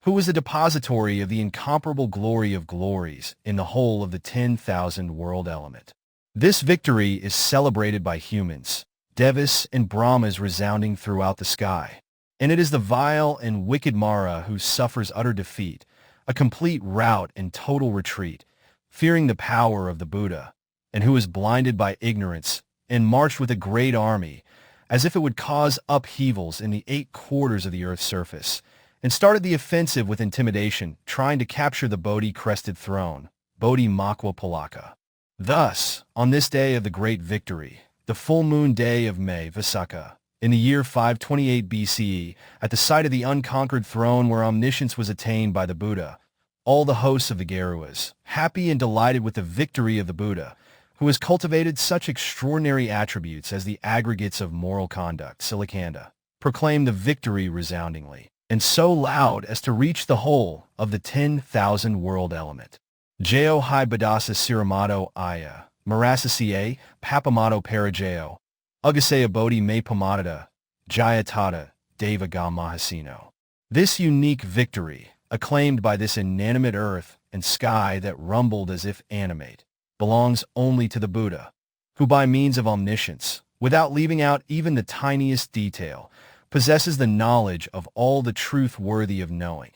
who is the depository of the incomparable glory of glories in the whole of the 10,000 world element. This victory is celebrated by humans, devas and brahmas resounding throughout the sky, and it is the vile and wicked Mara who suffers utter defeat, a complete rout and total retreat, fearing the power of the Buddha, and who is blinded by ignorance and marched with a great army, as if it would cause upheavals in the 8 quarters of the earth's surface, and started the offensive with intimidation, trying to capture the Bodhi-crested throne, Bodhi Makwa Palaka. Thus, on this day of the great victory, the full moon day of May Visakha, in the year 528 BCE, at the site of the unconquered throne where omniscience was attained by the Buddha, all the hosts of the Garuas, happy and delighted with the victory of the Buddha, who has cultivated such extraordinary attributes as the aggregates of moral conduct, Sikhī, proclaimed the victory resoundingly, and so loud as to reach the whole of the 10,000 world element. Jao hi badasa siramado aya, marasasiye, papamato parajao, ugase bodhi me pamadada, jayatada, deva ga mahasino. This unique victory, acclaimed by this inanimate earth and sky that rumbled as if animate, belongs only to the Buddha, who by means of omniscience, without leaving out even the tiniest detail, possesses the knowledge of all the truth worthy of knowing,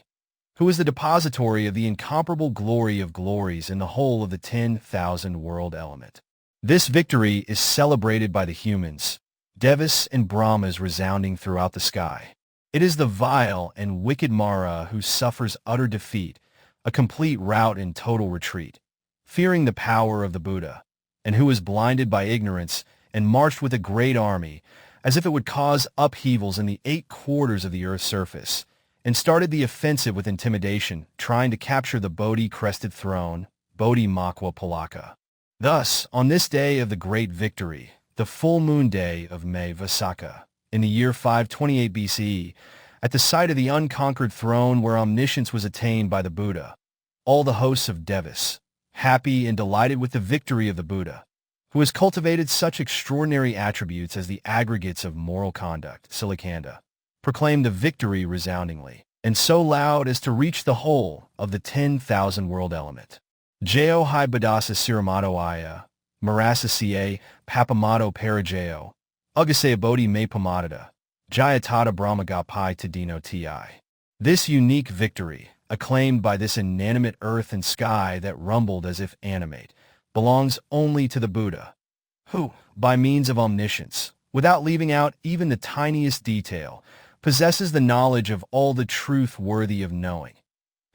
who is the depository of the incomparable glory of glories in the whole of the 10,000 world element. This victory is celebrated by the humans, devas and brahmas resounding throughout the sky. It is the vile and wicked Mara who suffers utter defeat, a complete rout and total retreat, fearing the power of the Buddha, and who is blinded by ignorance and marched with a great army, as if it would cause upheavals in the 8 quarters of the earth's surface, and started the offensive with intimidation, trying to capture the Bodhi-crested throne, Bodhi Makwa Palaka. Thus, on this day of the great victory, the full moon day of May Visakha, in the year 528 BCE, at the site of the unconquered throne where omniscience was attained by the Buddha, all the hosts of devas, happy and delighted with the victory of the Buddha, who has cultivated such extraordinary attributes as the aggregates of moral conduct, Sikhī, proclaimed the victory resoundingly, and so loud as to reach the whole of the 10,000 world element. Jao hi badasa siramado aya, marasasiye, papamato parajao, ugase bodhi me pamadada, jayatada brahmagapai tadino ti. This unique victory, acclaimed by this inanimate earth and sky that rumbled as if animate, belongs only to the Buddha, who, by means of omniscience, without leaving out even the tiniest detail, possesses the knowledge of all the truth worthy of knowing,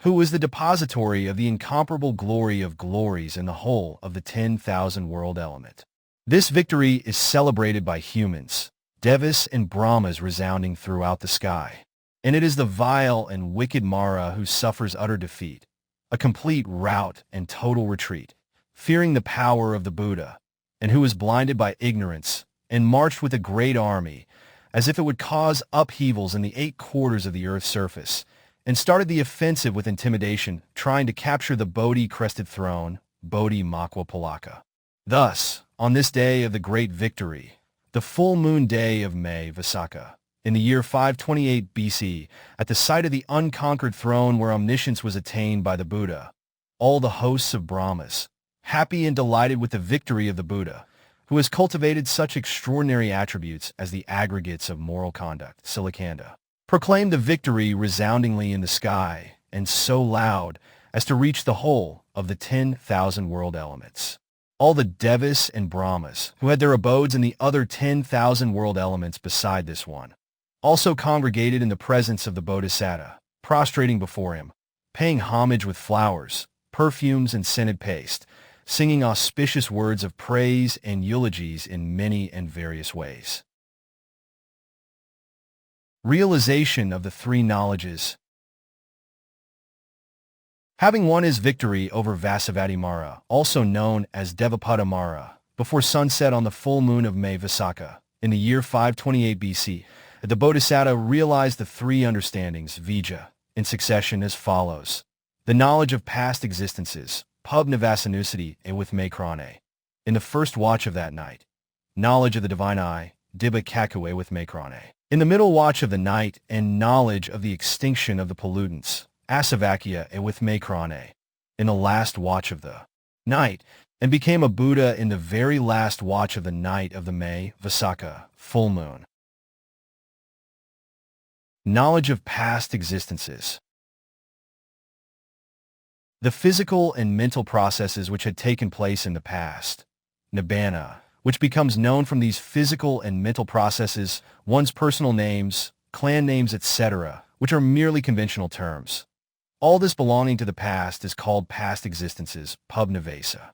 who is the depository of the incomparable glory of glories in the whole of the 10,000 world element. This victory is celebrated by humans, devas and brahmas resounding throughout the sky, and it is the vile and wicked Mara who suffers utter defeat, a complete rout and total retreat, fearing the power of the Buddha, and who is blinded by ignorance and marched with a great army, as if it would cause upheavals in the 8 quarters of the earth's surface, and started the offensive with intimidation, trying to capture the Bodhi-crested throne, Bodhi Makwa Palaka. Thus, on this day of the great victory, the full moon day of May Visakha, in the year 528 BC, at the site of the unconquered throne where omniscience was attained by the Buddha, all the hosts of Brahmas, happy and delighted with the victory of the Buddha, who has cultivated such extraordinary attributes as the aggregates of moral conduct, Sikhī, proclaimed the victory resoundingly in the sky, and so loud as to reach the whole of the 10,000 world elements. All the devas and brahmas, who had their abodes in the other 10,000 world elements beside this one, also congregated in the presence of the Bodhisatta, prostrating before him, paying homage with flowers, perfumes, and scented paste, singing auspicious words of praise and eulogies in many and various ways. Realization of the three knowledges. Having won his victory over Vessabhū, also known as Devapada, before sunset on the full moon of May Visakha, in the year 528 BC, the Bodhisatta realized the three understandings, Vijja, in succession as follows. The knowledge of past existences, Padumuttara, with Makrane. In the first watch of that night. Knowledge of the divine eye, Dīpaṅkara with Makrane. In the middle watch of the night, and knowledge of the extinction of the pollutants, Asavakya with Makrane. In the last watch of the night, and became a Buddha in the very last watch of the night of the May Visakha, full moon. Knowledge of past existences. The physical and mental processes which had taken place in the past, Nibbana, which becomes known from these physical and mental processes, one's personal names, clan names, etc., which are merely conventional terms. All this belonging to the past is called past existences, Pubnivesa.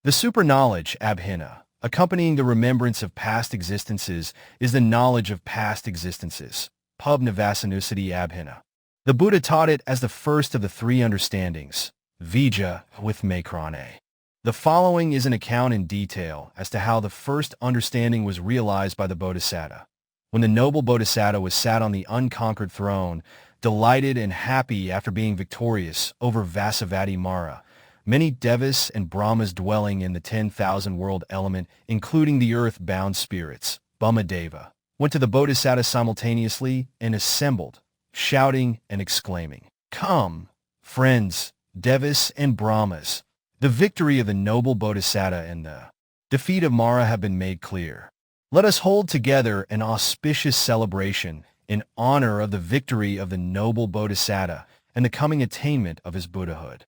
The super-knowledge, Abhina, accompanying the remembrance of past existences, is the knowledge of past existences, Pubnivasanusati Abhina. The Buddha taught it as the first of the three understandings, Vijja, with Makrane. The following is an account in detail as to how the first understanding was realized by the Bodhisatta. When the noble Bodhisatta was sat on the unconquered throne, delighted and happy after being victorious over Vessabhū, many devas and brahmas dwelling in the 10,000 world element, including the earth-bound spirits, Bhumadeva, went to the Bodhisatta simultaneously and assembled, shouting and exclaiming, "Come, friends, devas and brahmas! The victory of the noble Bodhisatta and the defeat of Mara have been made clear. Let us hold together an auspicious celebration in honor of the victory of the noble Bodhisatta and the coming attainment of his Buddhahood."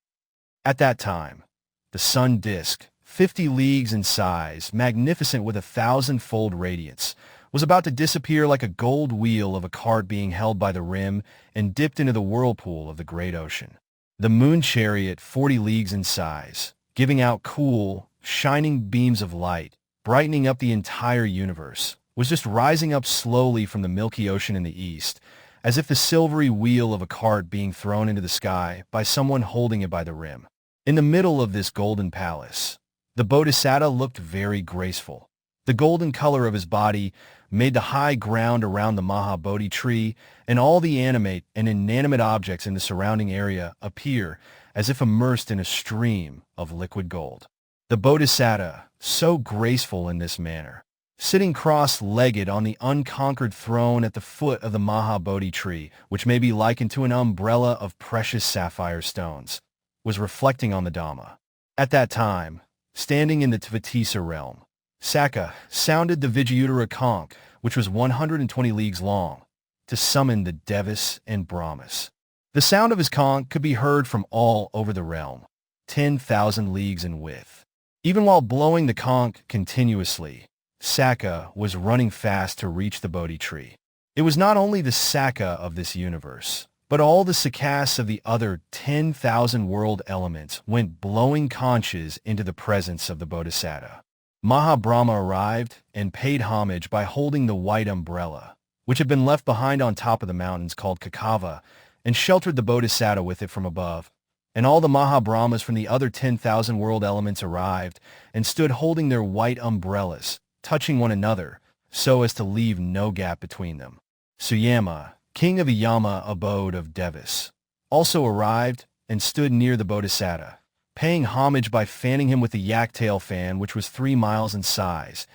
At that time, the sun disk, 50 leagues in size, magnificent with 1,000-fold radiance, was about to disappear like a gold wheel of a cart being held by the rim and dipped into the whirlpool of the great ocean. The moon chariot, 40 leagues in size, giving out cool, shining beams of light, brightening up the entire universe, was just rising up slowly from the milky ocean in the east, as if the silvery wheel of a cart being thrown into the sky by someone holding it by the rim. In the middle of this golden palace, the Bodhisatta looked very graceful. The golden color of his body made the high ground around the Mahabodhi tree and all the animate and inanimate objects in the surrounding area appear as if immersed in a stream of liquid gold. The Bodhisatta, so graceful in this manner, sitting cross-legged on the unconquered throne at the foot of the Mahabodhi tree, which may be likened to an umbrella of precious sapphire stones, was reflecting on the Dhamma. At that time, standing in the Tissa realm, Sakka sounded the Vijayuttara conch, which was 120 leagues long, to summon the devas and brahmas. The sound of his conch could be heard from all over the realm, 10,000 leagues in width. Even while blowing the conch continuously, Sakka was running fast to reach the Bodhi tree. It was not only the Sakka of this universe, but all the Sakkas of the other 10,000 world elements went blowing conches into the presence of the Bodhisatta. Mahabrahma arrived and paid homage by holding the white umbrella, which had been left behind on top of the mountains called Kakava, and sheltered the Bodhisatta with it from above. And all the Mahabrahmas from the other 10,000 world elements arrived and stood holding their white umbrellas, touching one another, so as to leave no gap between them. Suyama, king of the Yama abode of Devas, also arrived and stood near the Bodhisatta, paying homage by fanning him with the yak-tail fan, which was 3 miles in size.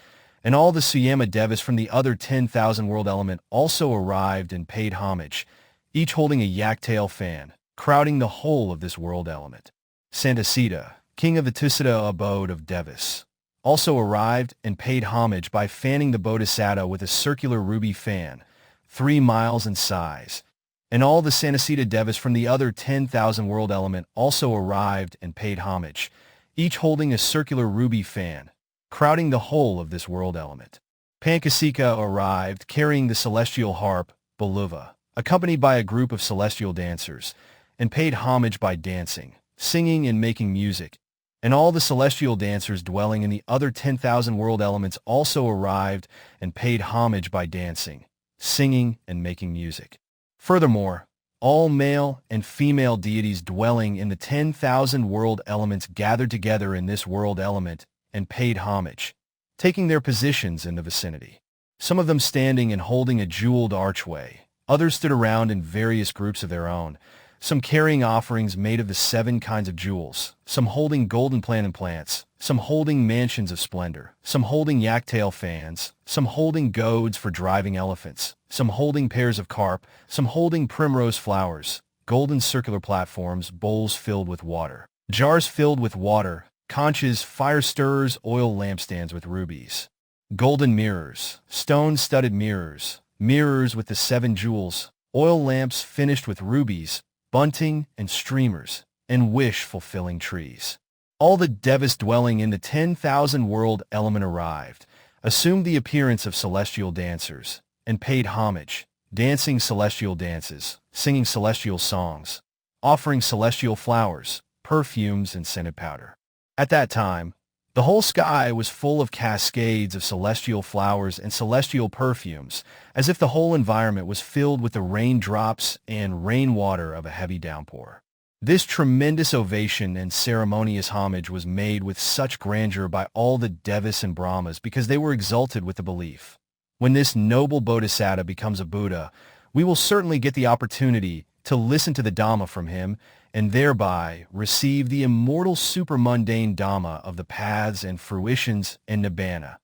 And all the Suyama Devas from the other 10,000 world element also arrived and paid homage, each holding a yak-tail fan, crowding the whole of this world element. Santasita, king of the Tissa abode of Devas, also arrived and paid homage by fanning the Bodhisatta with a circular ruby fan, 3 miles in size. And all the Santasita Devas from the other 10,000 world element also arrived and paid homage, each holding a circular ruby fan, crowding the whole of this world element. Pankasika arrived carrying the celestial harp, Baluva, accompanied by a group of celestial dancers, and paid homage by dancing, singing, and making music. And all the celestial dancers dwelling in the other 10,000 world elements also arrived and paid homage by dancing, singing, and making music. Furthermore, all male and female deities dwelling in the 10,000 world elements gathered together in this world element and paid homage, taking their positions in the vicinity. Some of them standing and holding a jeweled archway. Others stood around in various groups of their own, some carrying offerings made of the 7 kinds of jewels, some holding golden plantain plants, some holding mansions of splendor, some holding yak-tail fans, some holding goads for driving elephants, some holding pairs of carp, some holding primrose flowers, golden circular platforms, bowls filled with water, jars filled with water, conchas, fire stirrers, oil lampstands with rubies, golden mirrors, stone-studded mirrors, mirrors with the 7 jewels, oil lamps finished with rubies, bunting and streamers, and wish-fulfilling trees. All the devas dwelling in the 10,000 world element arrived, assumed the appearance of celestial dancers, and paid homage, dancing celestial dances, singing celestial songs, offering celestial flowers, perfumes, and scented powder. At that time, the whole sky was full of cascades of celestial flowers and celestial perfumes, as if the whole environment was filled with the raindrops and rainwater of a heavy downpour. This tremendous ovation and ceremonious homage was made with such grandeur by all the devas and brahmas because they were exalted with the belief, when this noble bodhisatta becomes a Buddha, we will certainly get the opportunity to listen to the Dhamma from him and thereby receive the immortal supermundane Dhamma of the paths and fruitions and nibbana,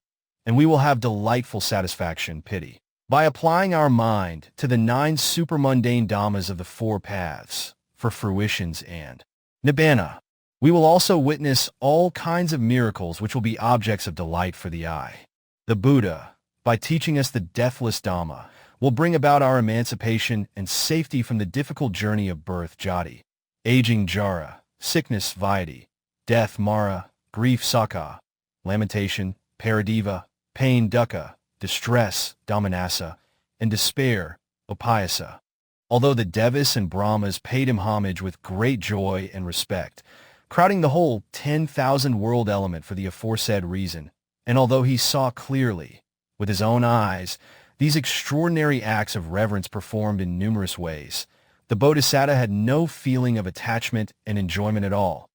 and we will have delightful satisfaction, piti. By applying our mind to the 9 supermundane Dhammas of the 4 paths, for fruitions and nibbana, we will also witness all kinds of miracles which will be objects of delight for the eye. The Buddha, by teaching us the deathless Dhamma, will bring about our emancipation and safety from the difficult journey of birth, jati, aging, jara, sickness, vyati, death, mara, grief, sakha, lamentation, paradeva, pain, dukkha, distress, domanassa, and despair, upayasa. Although the devas and brahmas paid him homage with great joy and respect, crowding the whole 10,000 world element for the aforesaid reason, and although he saw clearly, with his own eyes, these extraordinary acts of reverence performed in numerous ways, the Bodhisatta had no feeling of attachment and enjoyment at all,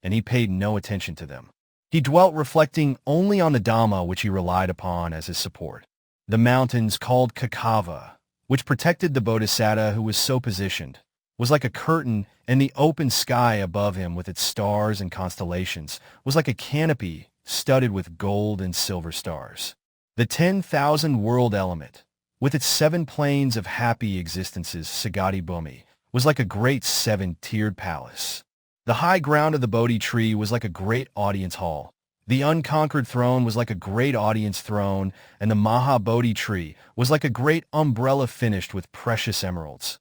and he paid no attention to them. He dwelt reflecting only on the Dhamma which he relied upon as his support. The mountains called Kakava, which protected the Bodhisatta who was so positioned, was like a curtain, and the open sky above him with its stars and constellations was like a canopy studded with gold and silver stars. The 10,000 world element, with its 7 planes of happy existences, Sagati Bhumi, was like a great 7-tiered palace. The high ground of the Bodhi tree was like a great audience hall. The unconquered throne was like a great audience throne, and the Maha Bodhi tree was like a great umbrella finished with precious emeralds,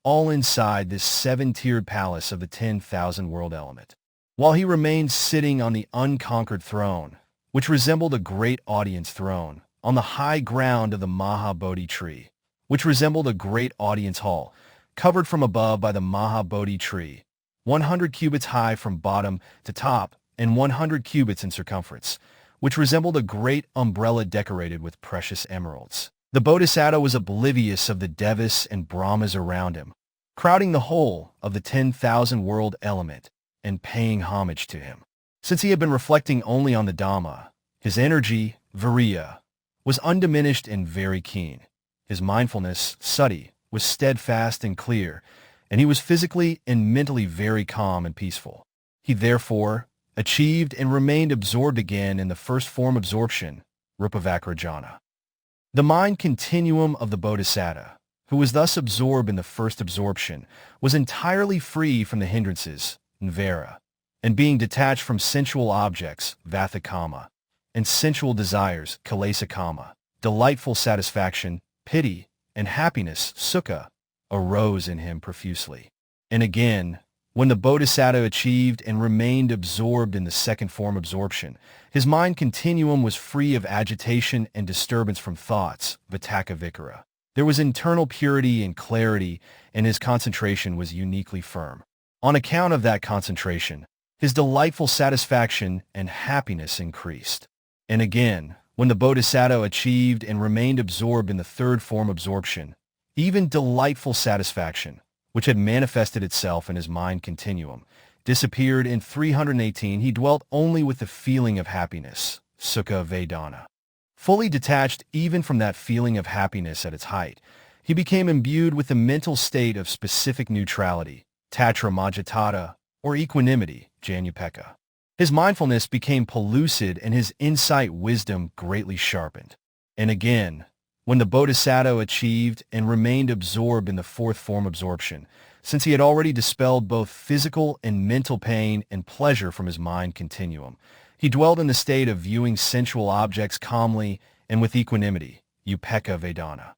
all inside this 7-tiered palace of the 10,000 world element. While he remained sitting on the unconquered throne, which resembled a great audience throne, on the high ground of the Maha Bodhi tree, which resembled a great audience hall, covered from above by the Maha Bodhi tree, 100 cubits high from bottom to top, and 100 cubits in circumference, which resembled a great umbrella decorated with precious emeralds. The Bodhisatta was oblivious of the devas and brahmas around him, crowding the whole of the 10,000 world element and paying homage to him. Since he had been reflecting only on the Dhamma, his energy, viriya, was undiminished and very keen. His mindfulness, sati, was steadfast and clear, and he was physically and mentally very calm and peaceful. He therefore achieved and remained absorbed again in the first form absorption, rupavakrajana. The mind continuum of the Bodhisatta, who was thus absorbed in the first absorption, was entirely free from the hindrances, nvara, and being detached from sensual objects, vathakama, and sensual desires, kilesakama, delightful satisfaction, piti, and happiness, sukha, arose in him profusely. And again, when the Bodhisatta achieved and remained absorbed in the second form absorption, his mind continuum was free of agitation and disturbance from thoughts, vitakka vikara. There was internal purity and clarity, and his concentration was uniquely firm. On account of that concentration, his delightful satisfaction and happiness increased. And again, when the Bodhisatta achieved and remained absorbed in the third form absorption, even delightful satisfaction, which had manifested itself in his mind continuum, disappeared. In 318, he dwelt only with the feeling of happiness, Sukha Vedana. Fully detached even from that feeling of happiness at its height, he became imbued with the mental state of specific neutrality, Tatra Majjhattara, or equanimity, Jñānapeka. His mindfulness became pellucid and his insight wisdom greatly sharpened. And again, when the Bodhisatta achieved and remained absorbed in the fourth form absorption, since he had already dispelled both physical and mental pain and pleasure from his mind continuum, he dwelled in the state of viewing sensual objects calmly and with equanimity, Upekkha Vedana.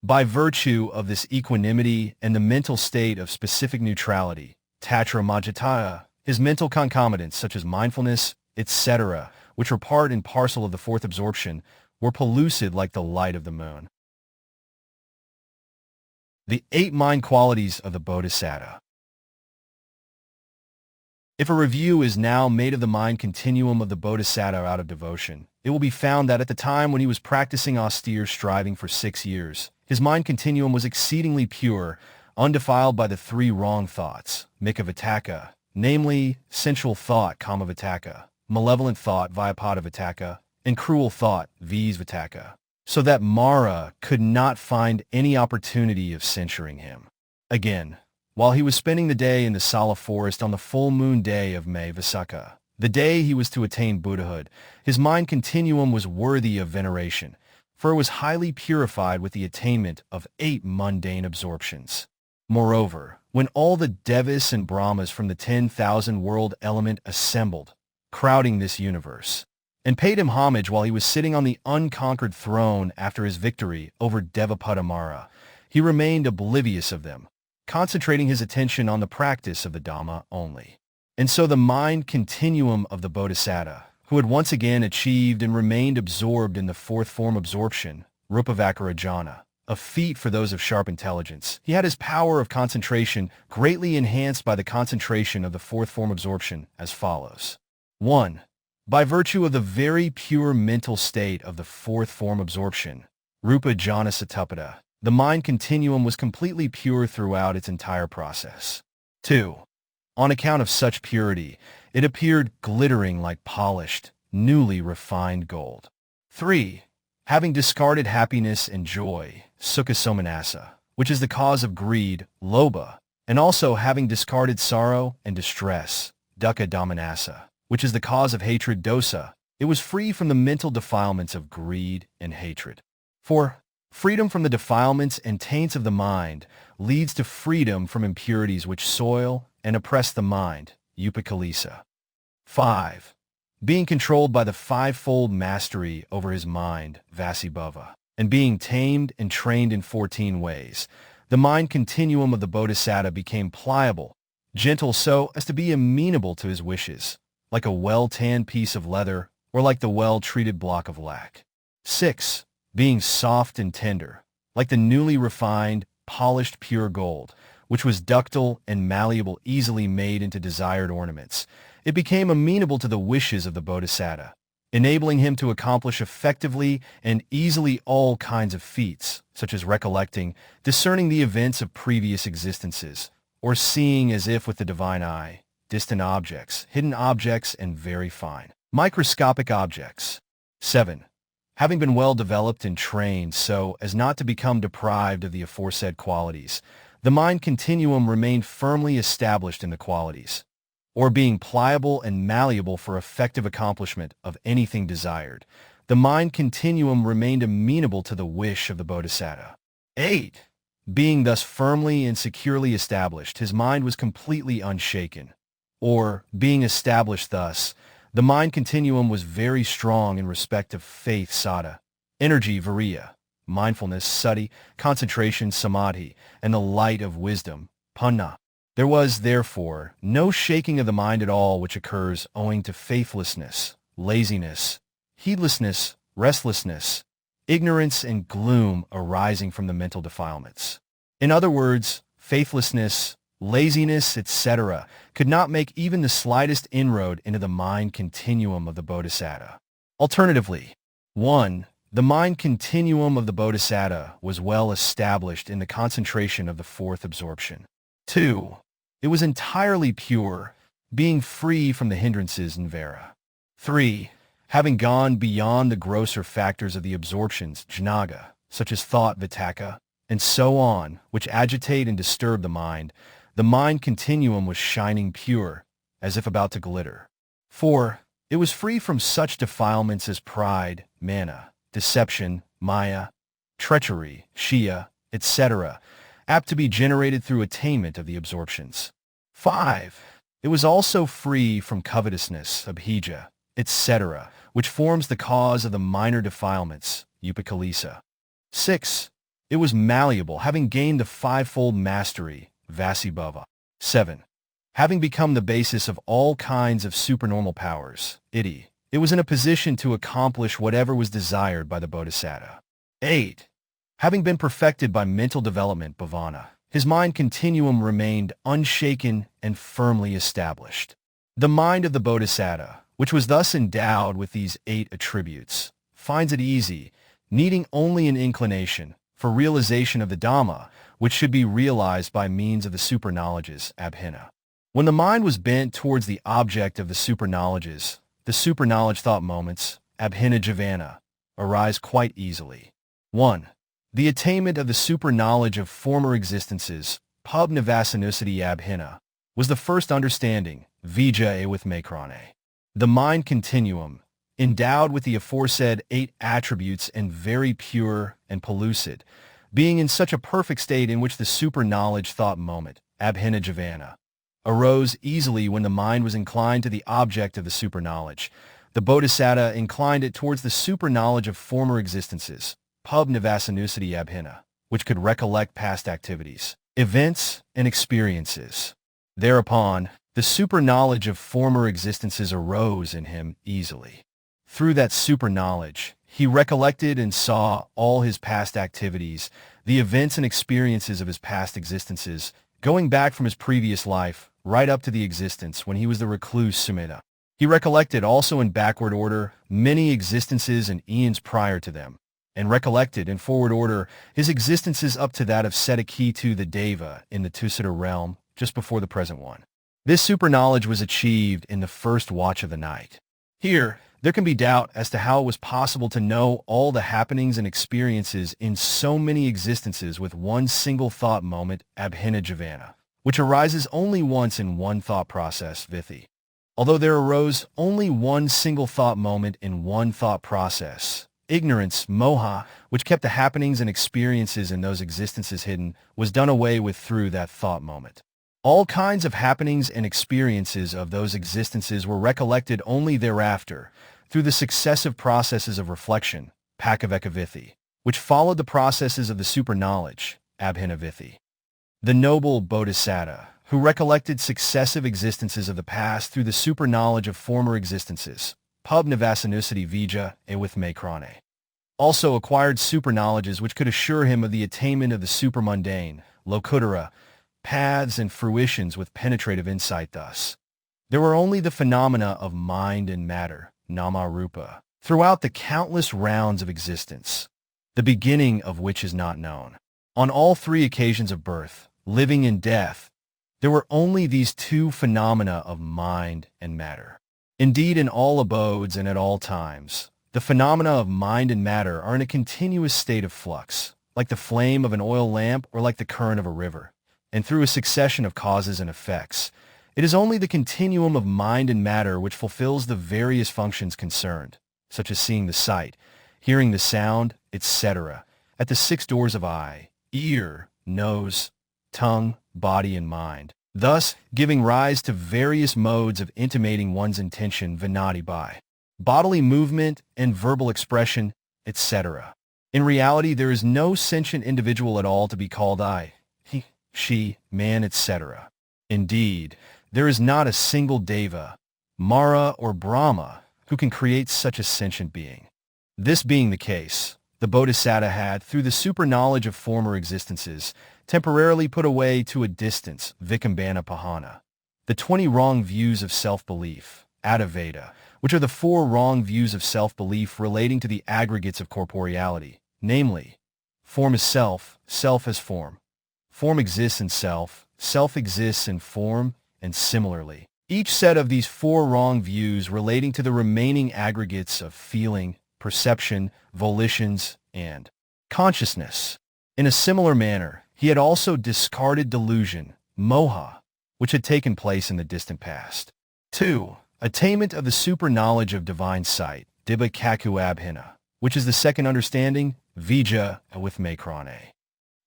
By virtue of this equanimity and the mental state of specific neutrality, Tatra Majjhattara, his mental concomitants such as mindfulness, etc., which were part and parcel of the fourth absorption, were pellucid like the light of the moon. The 8 mind qualities of the Bodhisatta. If a review is now made of the mind continuum of the Bodhisatta out of devotion, it will be found that at the time when he was practicing austere striving for 6 years, his mind continuum was exceedingly pure, undefiled by the 3 wrong thoughts, Mika-vitakka, namely sensual thought, Kama-vitakka, malevolent thought, Vyapada-vitakka, and cruel thought, Vīs-vitakka, so that Mara could not find any opportunity of censuring him. Again, while he was spending the day in the Sala forest on the full moon day of May Visakha, the day he was to attain Buddhahood, his mind continuum was worthy of veneration, for it was highly purified with the attainment of 8 mundane absorptions. Moreover, when all the Devas and Brahmas from the 10,000 world element assembled, crowding this universe, and paid him homage while he was sitting on the unconquered throne after his victory over Devapadamara, he remained oblivious of them, concentrating his attention on the practice of the Dhamma only. And so the mind continuum of the Bodhisatta, who had once again achieved and remained absorbed in the fourth form absorption, Rupavakarajana, a feat for those of sharp intelligence, he had his power of concentration greatly enhanced by the concentration of the fourth form absorption as follows. 1. By virtue of the very pure mental state of the fourth form absorption, Rupa Jhana Satappada, the mind continuum was completely pure throughout its entire process. 2. On account of such purity, it appeared glittering like polished, newly refined gold. 3. Having discarded happiness and joy, Sukha Somanassa, which is the cause of greed, Lobha, and also having discarded sorrow and distress, Dukkha Dhammanassa, which is the cause of hatred, Dosa, it was free from the mental defilements of greed and hatred. 4. Freedom from the defilements and taints of the mind leads to freedom from impurities which soil and oppress the mind, Upakalisa. 5. Being controlled by the fivefold mastery over his mind, Vasibhava, and being tamed and trained in 14 ways, the mind continuum of the Bodhisatta became pliable, gentle so as to be amenable to his wishes, like a well-tanned piece of leather or like the well-treated block of lac. 6. Being soft and tender, like the newly refined, polished pure gold, which was ductile and malleable, easily made into desired ornaments, it became amenable to the wishes of the Bodhisatta, enabling him to accomplish effectively and easily all kinds of feats, such as recollecting, discerning the events of previous existences, or seeing as if with the divine eye, distant objects, hidden objects, and very fine, microscopic objects. 7. Having been well developed and trained so as not to become deprived of the aforesaid qualities, the mind continuum remained firmly established in the qualities, or being pliable and malleable for effective accomplishment of anything desired, the mind continuum remained amenable to the wish of the Bodhisatta. 8. Being thus firmly and securely established, his mind was completely unshaken, or, being established thus, the mind continuum was very strong in respect of faith, Saddha, energy, Viriya, mindfulness, Sati, concentration, Samadhi, and the light of wisdom, Panna. There was, therefore, no shaking of the mind at all which occurs owing to faithlessness, laziness, heedlessness, restlessness, ignorance, and gloom arising from the mental defilements. In other words, faithlessness, laziness, etc., could not make even the slightest inroad into the mind continuum of the Bodhisatta. Alternatively, 1. The mind continuum of the Bodhisatta was well established in the concentration of the fourth absorption. 2. It was entirely pure, being free from the hindrances in Vara. 3. Having gone beyond the grosser factors of the absorptions, jnaga, such as thought, vitakka, and so on, which agitate and disturb the mind continuum was shining pure, as if about to glitter. 4. It was free from such defilements as pride, mana, deception, maya, treachery, shya, etc., apt to be generated through attainment of the absorptions. 5. It was also free from covetousness, abhija, etc., which forms the cause of the minor defilements, upakalisa. 6. It was malleable, having gained the fivefold mastery, vasibhava. 7. Having become the basis of all kinds of supernormal powers, iddhi, it was in a position to accomplish whatever was desired by the Bodhisatta. 8. Having been perfected by mental development, bhavana, his mind continuum remained unshaken and firmly established. The mind of the Bodhisatta, which was thus endowed with these 8 attributes, finds it easy, needing only an inclination, for realization of the Dhamma, which should be realized by means of the super-knowledges, abhina. When the mind was bent towards the object of the super-knowledges, the super-knowledge thought moments, abhina javana, arise quite easily. 1. The attainment of the super-knowledge of former existences, pubnavasanussati abhina, was the first understanding, vijja with makrane. The mind continuum, endowed with the aforesaid 8 attributes and very pure and pellucid, being in such a perfect state in which the super-knowledge thought moment, abhina javana, arose easily when the mind was inclined to the object of the super-knowledge. The Bodhisatta inclined it towards the super-knowledge of former existences, pubnavasanussati abhina, which could recollect past activities, events, and experiences. Thereupon, the super-knowledge of former existences arose in him easily. Through that super-knowledge, he recollected and saw all his past activities, the events and experiences of his past existences, going back from his previous life, right up to the existence when he was the recluse Sumedha. He recollected also in backward order many existences and eons prior to them, and recollected in forward order his existences up to that of Siddhattha the Deva in the Tussita realm, just before the present one. This super-knowledge was achieved in the first watch of the night. Here, there can be doubt as to how it was possible to know all the happenings and experiences in so many existences with one single thought moment, abhina javana, which arises only once in one thought process, vithi. Although there arose only one single thought moment in one thought process, ignorance, moha, which kept the happenings and experiences in those existences hidden, was done away with through that thought moment. All kinds of happenings and experiences of those existences were recollected only thereafter, through the successive processes of reflection, pakaveka-vithi, which followed the processes of the super-knowledge, abhina-vithi. The noble Bodhisatta, who recollected successive existences of the past through the super-knowledge of former existences, pubnavasanussati vijja with makrane, also acquired super-knowledges which could assure him of the attainment of the super-mundane, lokuttara, paths and fruitions with penetrative insight thus. There were only the phenomena of mind and matter, nama rupa, throughout the countless rounds of existence, the beginning of which is not known. On all 3 occasions of birth, living and death, there were only these 2 phenomena of mind and matter. Indeed, in all abodes and at all times, the phenomena of mind and matter are in a continuous state of flux, like the flame of an oil lamp or like the current of a river, and through a succession of causes and effects. It is only the continuum of mind and matter which fulfills the various functions concerned, such as seeing the sight, hearing the sound, etc., at the 6 doors of eye, ear, nose, tongue, body, and mind, thus giving rise to various modes of intimating one's intention vinati by bodily movement and verbal expression, etc. In reality, there is no sentient individual at all to be called I, he, she, man, etc. Indeed, there is not a single Deva, Mara, or Brahma who can create such a sentient being. This being the case, the Bodhisatta had, through the super-knowledge of former existences, temporarily put away to a distance Vicambana Pahana, the 20 wrong views of self-belief, Advaita, which are the 4 wrong views of self-belief relating to the aggregates of corporeality, namely, form is self, self as form. Form exists in self, self exists in form, and similarly. Each set of these 4 wrong views relating to the remaining aggregates of feeling, perception, volitions, and consciousness. In a similar manner, he had also discarded delusion, moha, which had taken place in the distant past. 2. Attainment of the super-knowledge of divine sight, Dīpaṅkara, which is the second understanding, vijja with Makrane.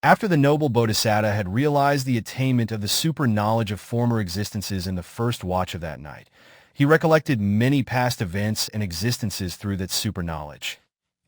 After the noble Bodhisatta had realized the attainment of the super-knowledge of former existences in the first watch of that night, he recollected many past events and existences through that super-knowledge,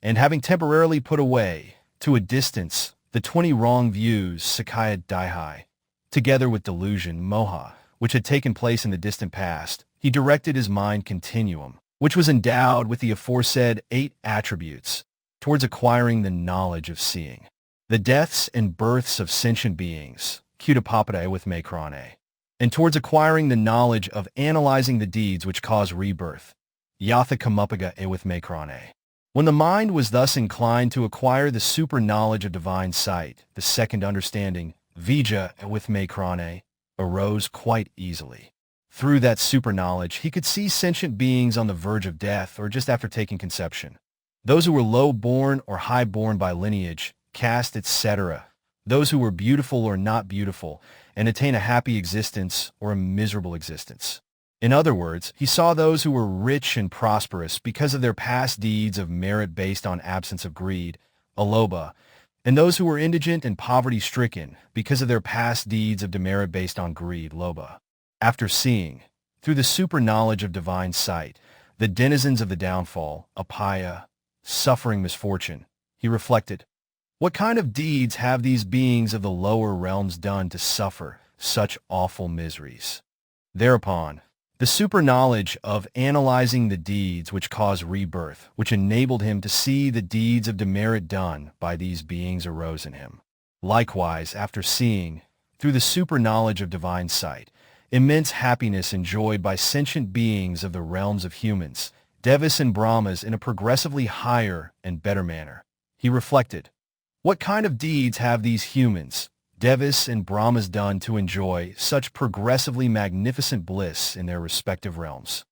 and having temporarily put away, to a distance, the 20 wrong views, Sikhī Dīpaṅkara, together with delusion, moha, which had taken place in the distant past, he directed his mind continuum, which was endowed with the aforesaid 8 attributes, towards acquiring the knowledge of seeing the deaths and births of sentient beings, Kudapapada with Makrane, and towards acquiring the knowledge of analyzing the deeds which cause rebirth, Yatha Kamupaga with Makrane. When the mind was thus inclined to acquire the super-knowledge of divine sight, the second understanding, vijja with Makrane, arose quite easily. Through that super-knowledge, he could see sentient beings on the verge of death or just after taking conception. Those who were low-born or high-born by lineage, caste, etc., those who were beautiful or not beautiful, and attain a happy existence or a miserable existence. In other words, he saw those who were rich and prosperous because of their past deeds of merit based on absence of greed, alobha, and those who were indigent and poverty-stricken because of their past deeds of demerit based on greed, lobha. After seeing, through the super-knowledge of divine sight, the denizens of the downfall, apaya, suffering misfortune, he reflected, what kind of deeds have these beings of the lower realms done to suffer such awful miseries? Thereupon, the super-knowledge of analyzing the deeds which cause rebirth, which enabled him to see the deeds of demerit done by these beings arose in him. Likewise, after seeing, through the super-knowledge of divine sight, immense happiness enjoyed by sentient beings of the realms of humans, devas and brahmas in a progressively higher and better manner, he reflected, what kind of deeds have these humans, devas and brahmas done to enjoy such progressively magnificent bliss in their respective realms?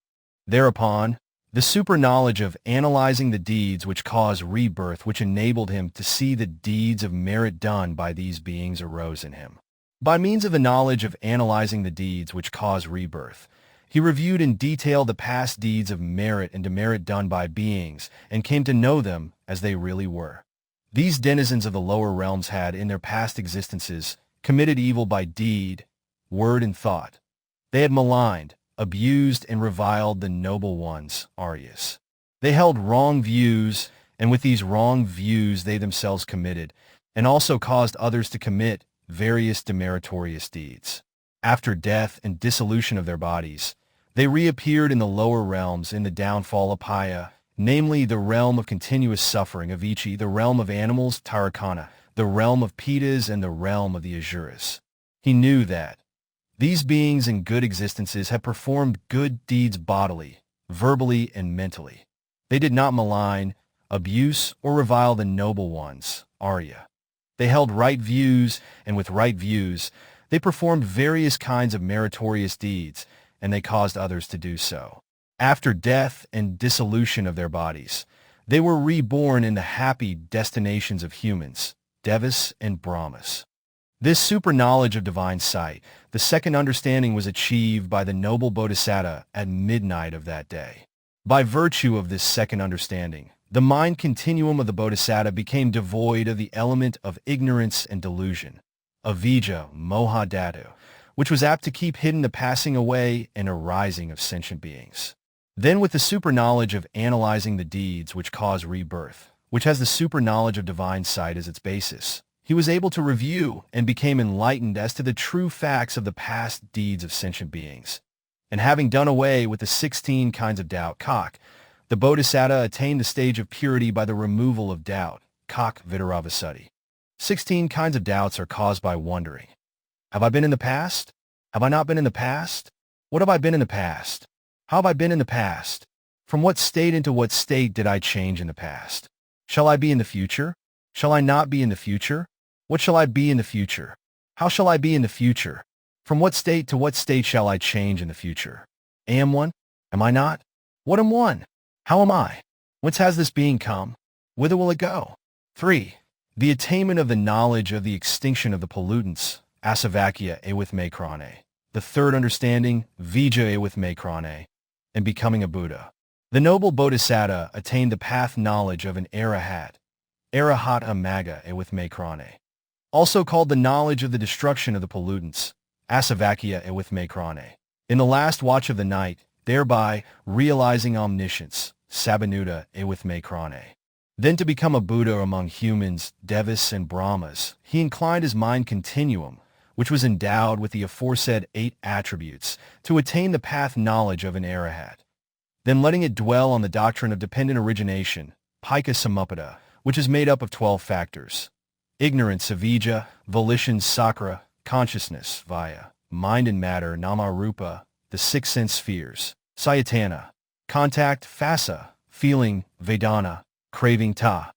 Thereupon, the super-knowledge of analyzing the deeds which cause rebirth which enabled him to see the deeds of merit done by these beings arose in him. By means of the knowledge of analyzing the deeds which cause rebirth, he reviewed in detail the past deeds of merit and demerit done by beings and came to know them as they really were. These denizens of the lower realms had, in their past existences, committed evil by deed, word, and thought. They had maligned, abused, and reviled the noble ones, Aryas. They held wrong views, and with these wrong views they themselves committed, and also caused others to commit, various demeritorious deeds. After death and dissolution of their bodies, they reappeared in the lower realms in the downfall apaya, namely the realm of continuous suffering of Vichi, the realm of animals, Tarakana, the realm of Pitas, and the realm of the Asuras. He knew that these beings in good existences had performed good deeds bodily, verbally, and mentally. They did not malign, abuse, or revile the noble ones, Arya. They held right views, and with right views, they performed various kinds of meritorious deeds, and they caused others to do so. After death and dissolution of their bodies, they were reborn in the happy destinations of humans, devas, and brahmas. This super-knowledge of divine sight, the second understanding, was achieved by the noble Bodhisatta at midnight of that day. By virtue of this second understanding, the mind continuum of the Bodhisatta became devoid of the element of ignorance and delusion, avijja, moha dhatu, which was apt to keep hidden the passing away and arising of sentient beings. Then with the super-knowledge of analyzing the deeds which cause rebirth, which has the super-knowledge of divine sight as its basis, he was able to review and became enlightened as to the true facts of the past deeds of sentient beings. And having done away with the 16 kinds of doubt, the Bodhisatta attained the stage of purity by the removal of doubt, Kak Vidaravasuddhi. 16 kinds of doubts are caused by wondering. Have I been in the past? Have I not been in the past? What have I been in the past? How have I been in the past? From what state into what state did I change in the past? Shall I be in the future? Shall I not be in the future? What shall I be in the future? How shall I be in the future? From what state to what state shall I change in the future? Am one? Am I not? What am one? How am I? Whence has this being come? Whither will it go? 3. The attainment of the knowledge of the extinction of the pollutants, asavakya ewithmekrane. The third understanding, vijja ewithmekrane, and becoming a Buddha. The noble Bodhisatta attained the path knowledge of an arahat, arahata magga ewithmekrane, also called the knowledge of the destruction of the pollutants, asavakya ewithmekrane, in the last watch of the night, thereby realizing omniscience, sabanuta ewithmekrane. Then to become a Buddha among humans, devas, and Brahmas, he inclined his mind continuum, which was endowed with the aforesaid 8 attributes, to attain the path knowledge of an arahat. Then letting it dwell on the doctrine of dependent origination, pika samuppada, which is made up of 12 factors. Ignorance, avijja, volition, sakra, consciousness, vaya, mind and matter, nama rupa, the 6 sense spheres, sayatana, contact, phassa, feeling, vedana, craving, ta,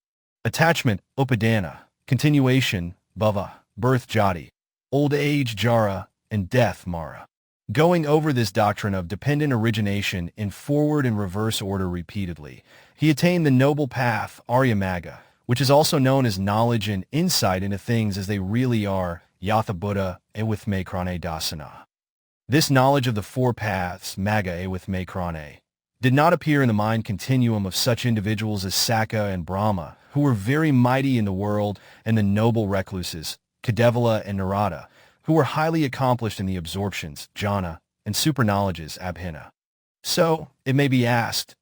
attachment, upadana, continuation, bhava, birth, jati, old age, jara, and death, mara. Going over this doctrine of dependent origination in forward and reverse order repeatedly, he attained the noble path, Arya Magga, which is also known as knowledge and insight into things as they really are, Yatha Buddha ewithmekrane dasana. This knowledge of the 4 paths, Magga ewithmekrane, did not appear in the mind continuum of such individuals as Sakka and Brahma, who were very mighty in the world, and the noble recluses, Kedevala and Nārada, who were highly accomplished in the absorptions, jhana, and superknowledges, abhina. So, it may be asked,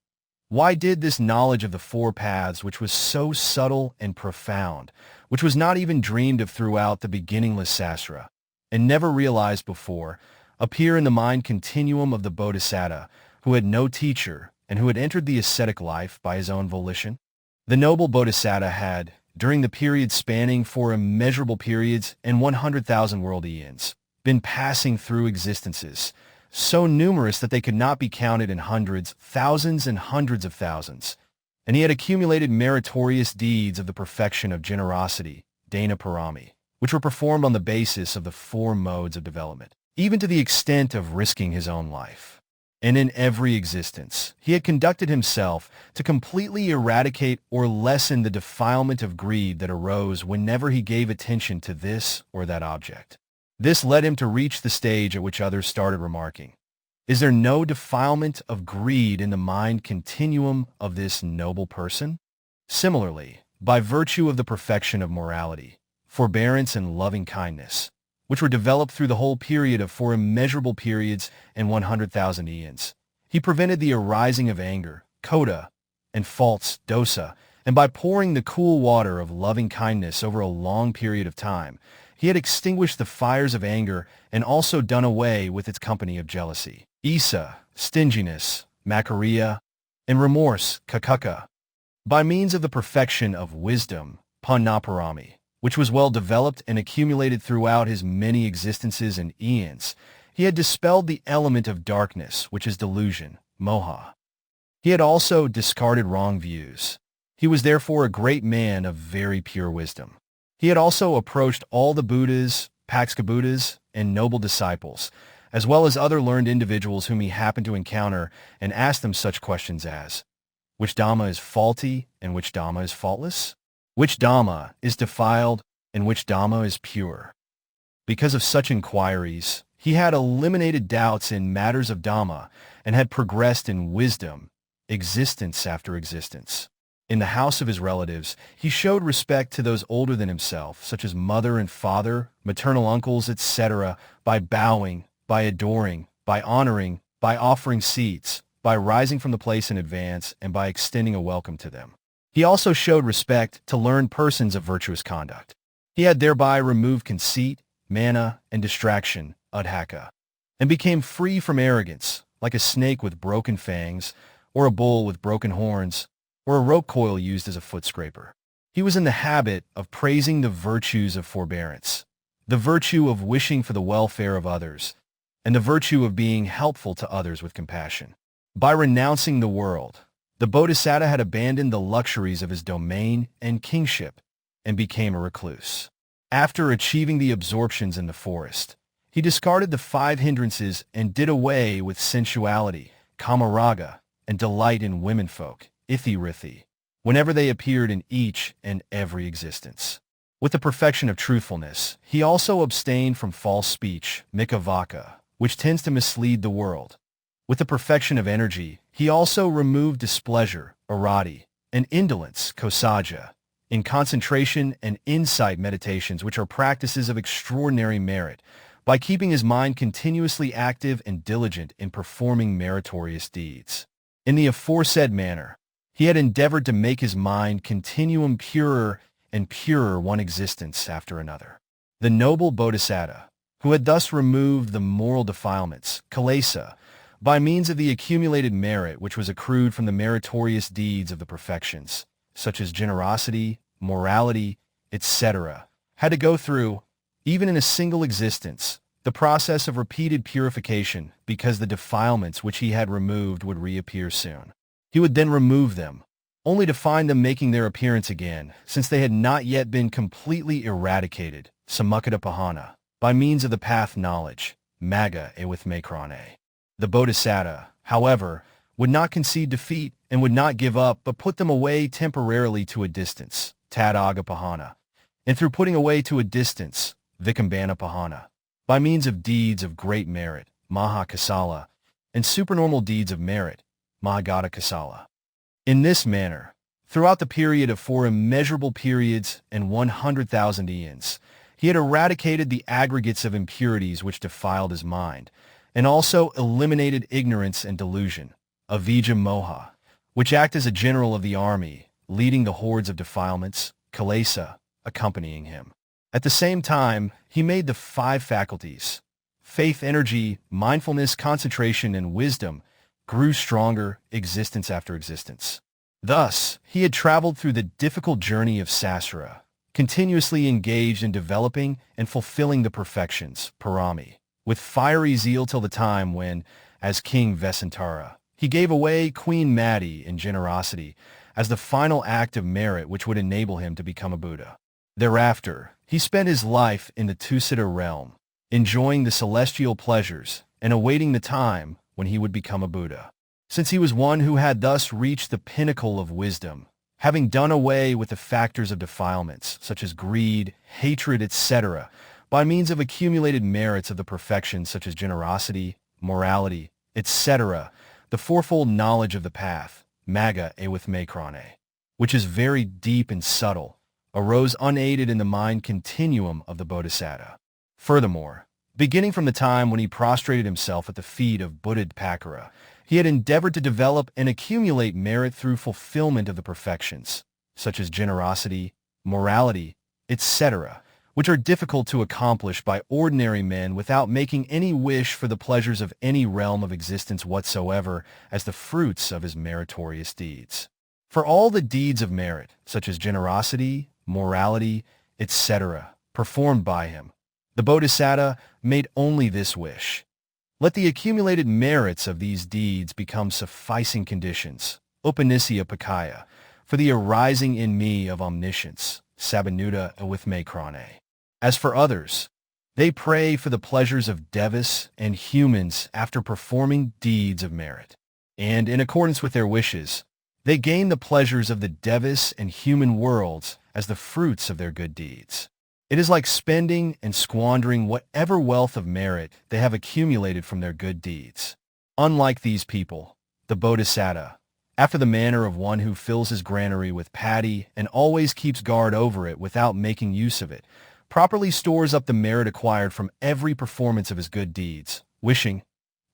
why did this knowledge of the 4 paths, which was so subtle and profound, which was not even dreamed of throughout the beginningless sastra, and never realized before, appear in the mind continuum of the Bodhisatta, who had no teacher and who had entered the ascetic life by his own volition? The noble Bodhisatta had, during the period spanning 4 immeasurable periods and 100,000 world eons, been passing through existences, so numerous that they could not be counted in hundreds, thousands, and hundreds of thousands, and he had accumulated meritorious deeds of the perfection of generosity, dana parami, which were performed on the basis of the 4 modes of development, even to the extent of risking his own life. And in every existence, he had conducted himself to completely eradicate or lessen the defilement of greed that arose whenever he gave attention to this or that object. This led him to reach the stage at which others started remarking, "Is there no defilement of greed in the mind continuum of this noble person?" Similarly, by virtue of the perfection of morality, forbearance, and loving kindness, which were developed through the whole period of 4 immeasurable periods and 100,000 eons, he prevented the arising of anger, kota, and faults, dosa, and by pouring the cool water of loving kindness over a long period of time, he had extinguished the fires of anger and also done away with its company of jealousy, isa, stinginess, makaria, and remorse, kakuka. By means of the perfection of wisdom, pannaparami, which was well developed and accumulated throughout his many existences and eons, he had dispelled the element of darkness, which is delusion, moha. He had also discarded wrong views. He was therefore a great man of very pure wisdom. He had also approached all the Buddhas, Pakska Buddhas, and noble disciples, as well as other learned individuals whom he happened to encounter, and asked them such questions as, which Dhamma is faulty and which Dhamma is faultless? Which Dhamma is defiled and which Dhamma is pure? Because of such inquiries, he had eliminated doubts in matters of Dhamma and had progressed in wisdom, existence after existence. In the house of his relatives, he showed respect to those older than himself, such as mother and father, maternal uncles, etc., by bowing, by adoring, by honoring, by offering seats, by rising from the place in advance, and by extending a welcome to them. He also showed respect to learned persons of virtuous conduct. He had thereby removed conceit, mana, and distraction, udhaka, and became free from arrogance, like a snake with broken fangs, or a bull with broken horns, or a rope coil used as a foot scraper. He was in the habit of praising the virtues of forbearance, the virtue of wishing for the welfare of others, and the virtue of being helpful to others with compassion. By renouncing the world, the Bodhisatta had abandoned the luxuries of his domain and kingship and became a recluse. After achieving the absorptions in the forest, he discarded the 5 hindrances and did away with sensuality, kamaraga, and delight in womenfolk, ithirithi, whenever they appeared in each and every existence. With the perfection of truthfulness, he also abstained from false speech, mikavaka, which tends to mislead the world. With the perfection of energy, he also removed displeasure, arati, and indolence, kosaja, in concentration and insight meditations, which are practices of extraordinary merit, by keeping his mind continuously active and diligent in performing meritorious deeds. In the aforesaid manner, he had endeavored to make his mind continuum purer and purer one existence after another. The noble Bodhisatta, who had thus removed the moral defilements, kilesa, by means of the accumulated merit which was accrued from the meritorious deeds of the perfections, such as generosity, morality, etc., had to go through, even in a single existence, the process of repeated purification, because the defilements which he had removed would reappear soon. He would then remove them, only to find them making their appearance again, since they had not yet been completely eradicated, samukkhaddapahana, by means of the path knowledge, magga with mekrane. The Bodhisatta, however, would not concede defeat and would not give up, but put them away temporarily to a distance, tadagapahana, and through putting away to a distance, vikambana, by means of deeds of great merit, mahakasala, and supernormal deeds of merit, mahagatakasala. In this manner, throughout the period of 4 immeasurable periods and 100,000 eons, he had eradicated the aggregates of impurities which defiled his mind, and also eliminated ignorance and delusion, avijja moha, which act as a general of the army, leading the hordes of defilements, kilesa, accompanying him. At the same time, he made the 5 faculties, faith, energy, mindfulness, concentration, and wisdom, grew stronger existence after existence. Thus, he had traveled through the difficult journey of sasara, continuously engaged in developing and fulfilling the perfections, parami, with fiery zeal till the time when, as King Vessantara, he gave away Queen Mati in generosity as the final act of merit which would enable him to become a Buddha. Thereafter, he spent his life in the Tusiddha realm, enjoying the celestial pleasures and awaiting the time when he would become a Buddha. Since he was one who had thus reached the pinnacle of wisdom, having done away with the factors of defilements such as greed, hatred, etc., by means of accumulated merits of the perfections such as generosity, morality, etc., the fourfold knowledge of the path, magga with mekrane, which is very deep and subtle, arose unaided in the mind continuum of the Bodhisatta. Furthermore, beginning from the time when he prostrated himself at the feet of Dīpaṅkara, he had endeavored to develop and accumulate merit through fulfillment of the perfections, such as generosity, morality, etc., which are difficult to accomplish by ordinary men without making any wish for the pleasures of any realm of existence whatsoever as the fruits of his meritorious deeds. For all the deeds of merit, such as generosity, morality, etc., performed by him, the Bodhisatta made only this wish: let the accumulated merits of these deeds become sufficing conditions, upanisya pakaya, for the arising in me of omniscience, sabanuta with mekrane. As for others, they pray for the pleasures of devas and humans after performing deeds of merit. And in accordance with their wishes, they gain the pleasures of the devas and human worlds as the fruits of their good deeds. It is like spending and squandering whatever wealth of merit they have accumulated from their good deeds. Unlike these people, the Bodhisatta, after the manner of one who fills his granary with paddy and always keeps guard over it without making use of it, properly stores up the merit acquired from every performance of his good deeds, wishing,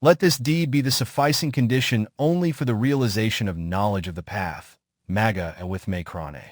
let this deed be the sufficing condition only for the realization of knowledge of the path, magga with mekrane.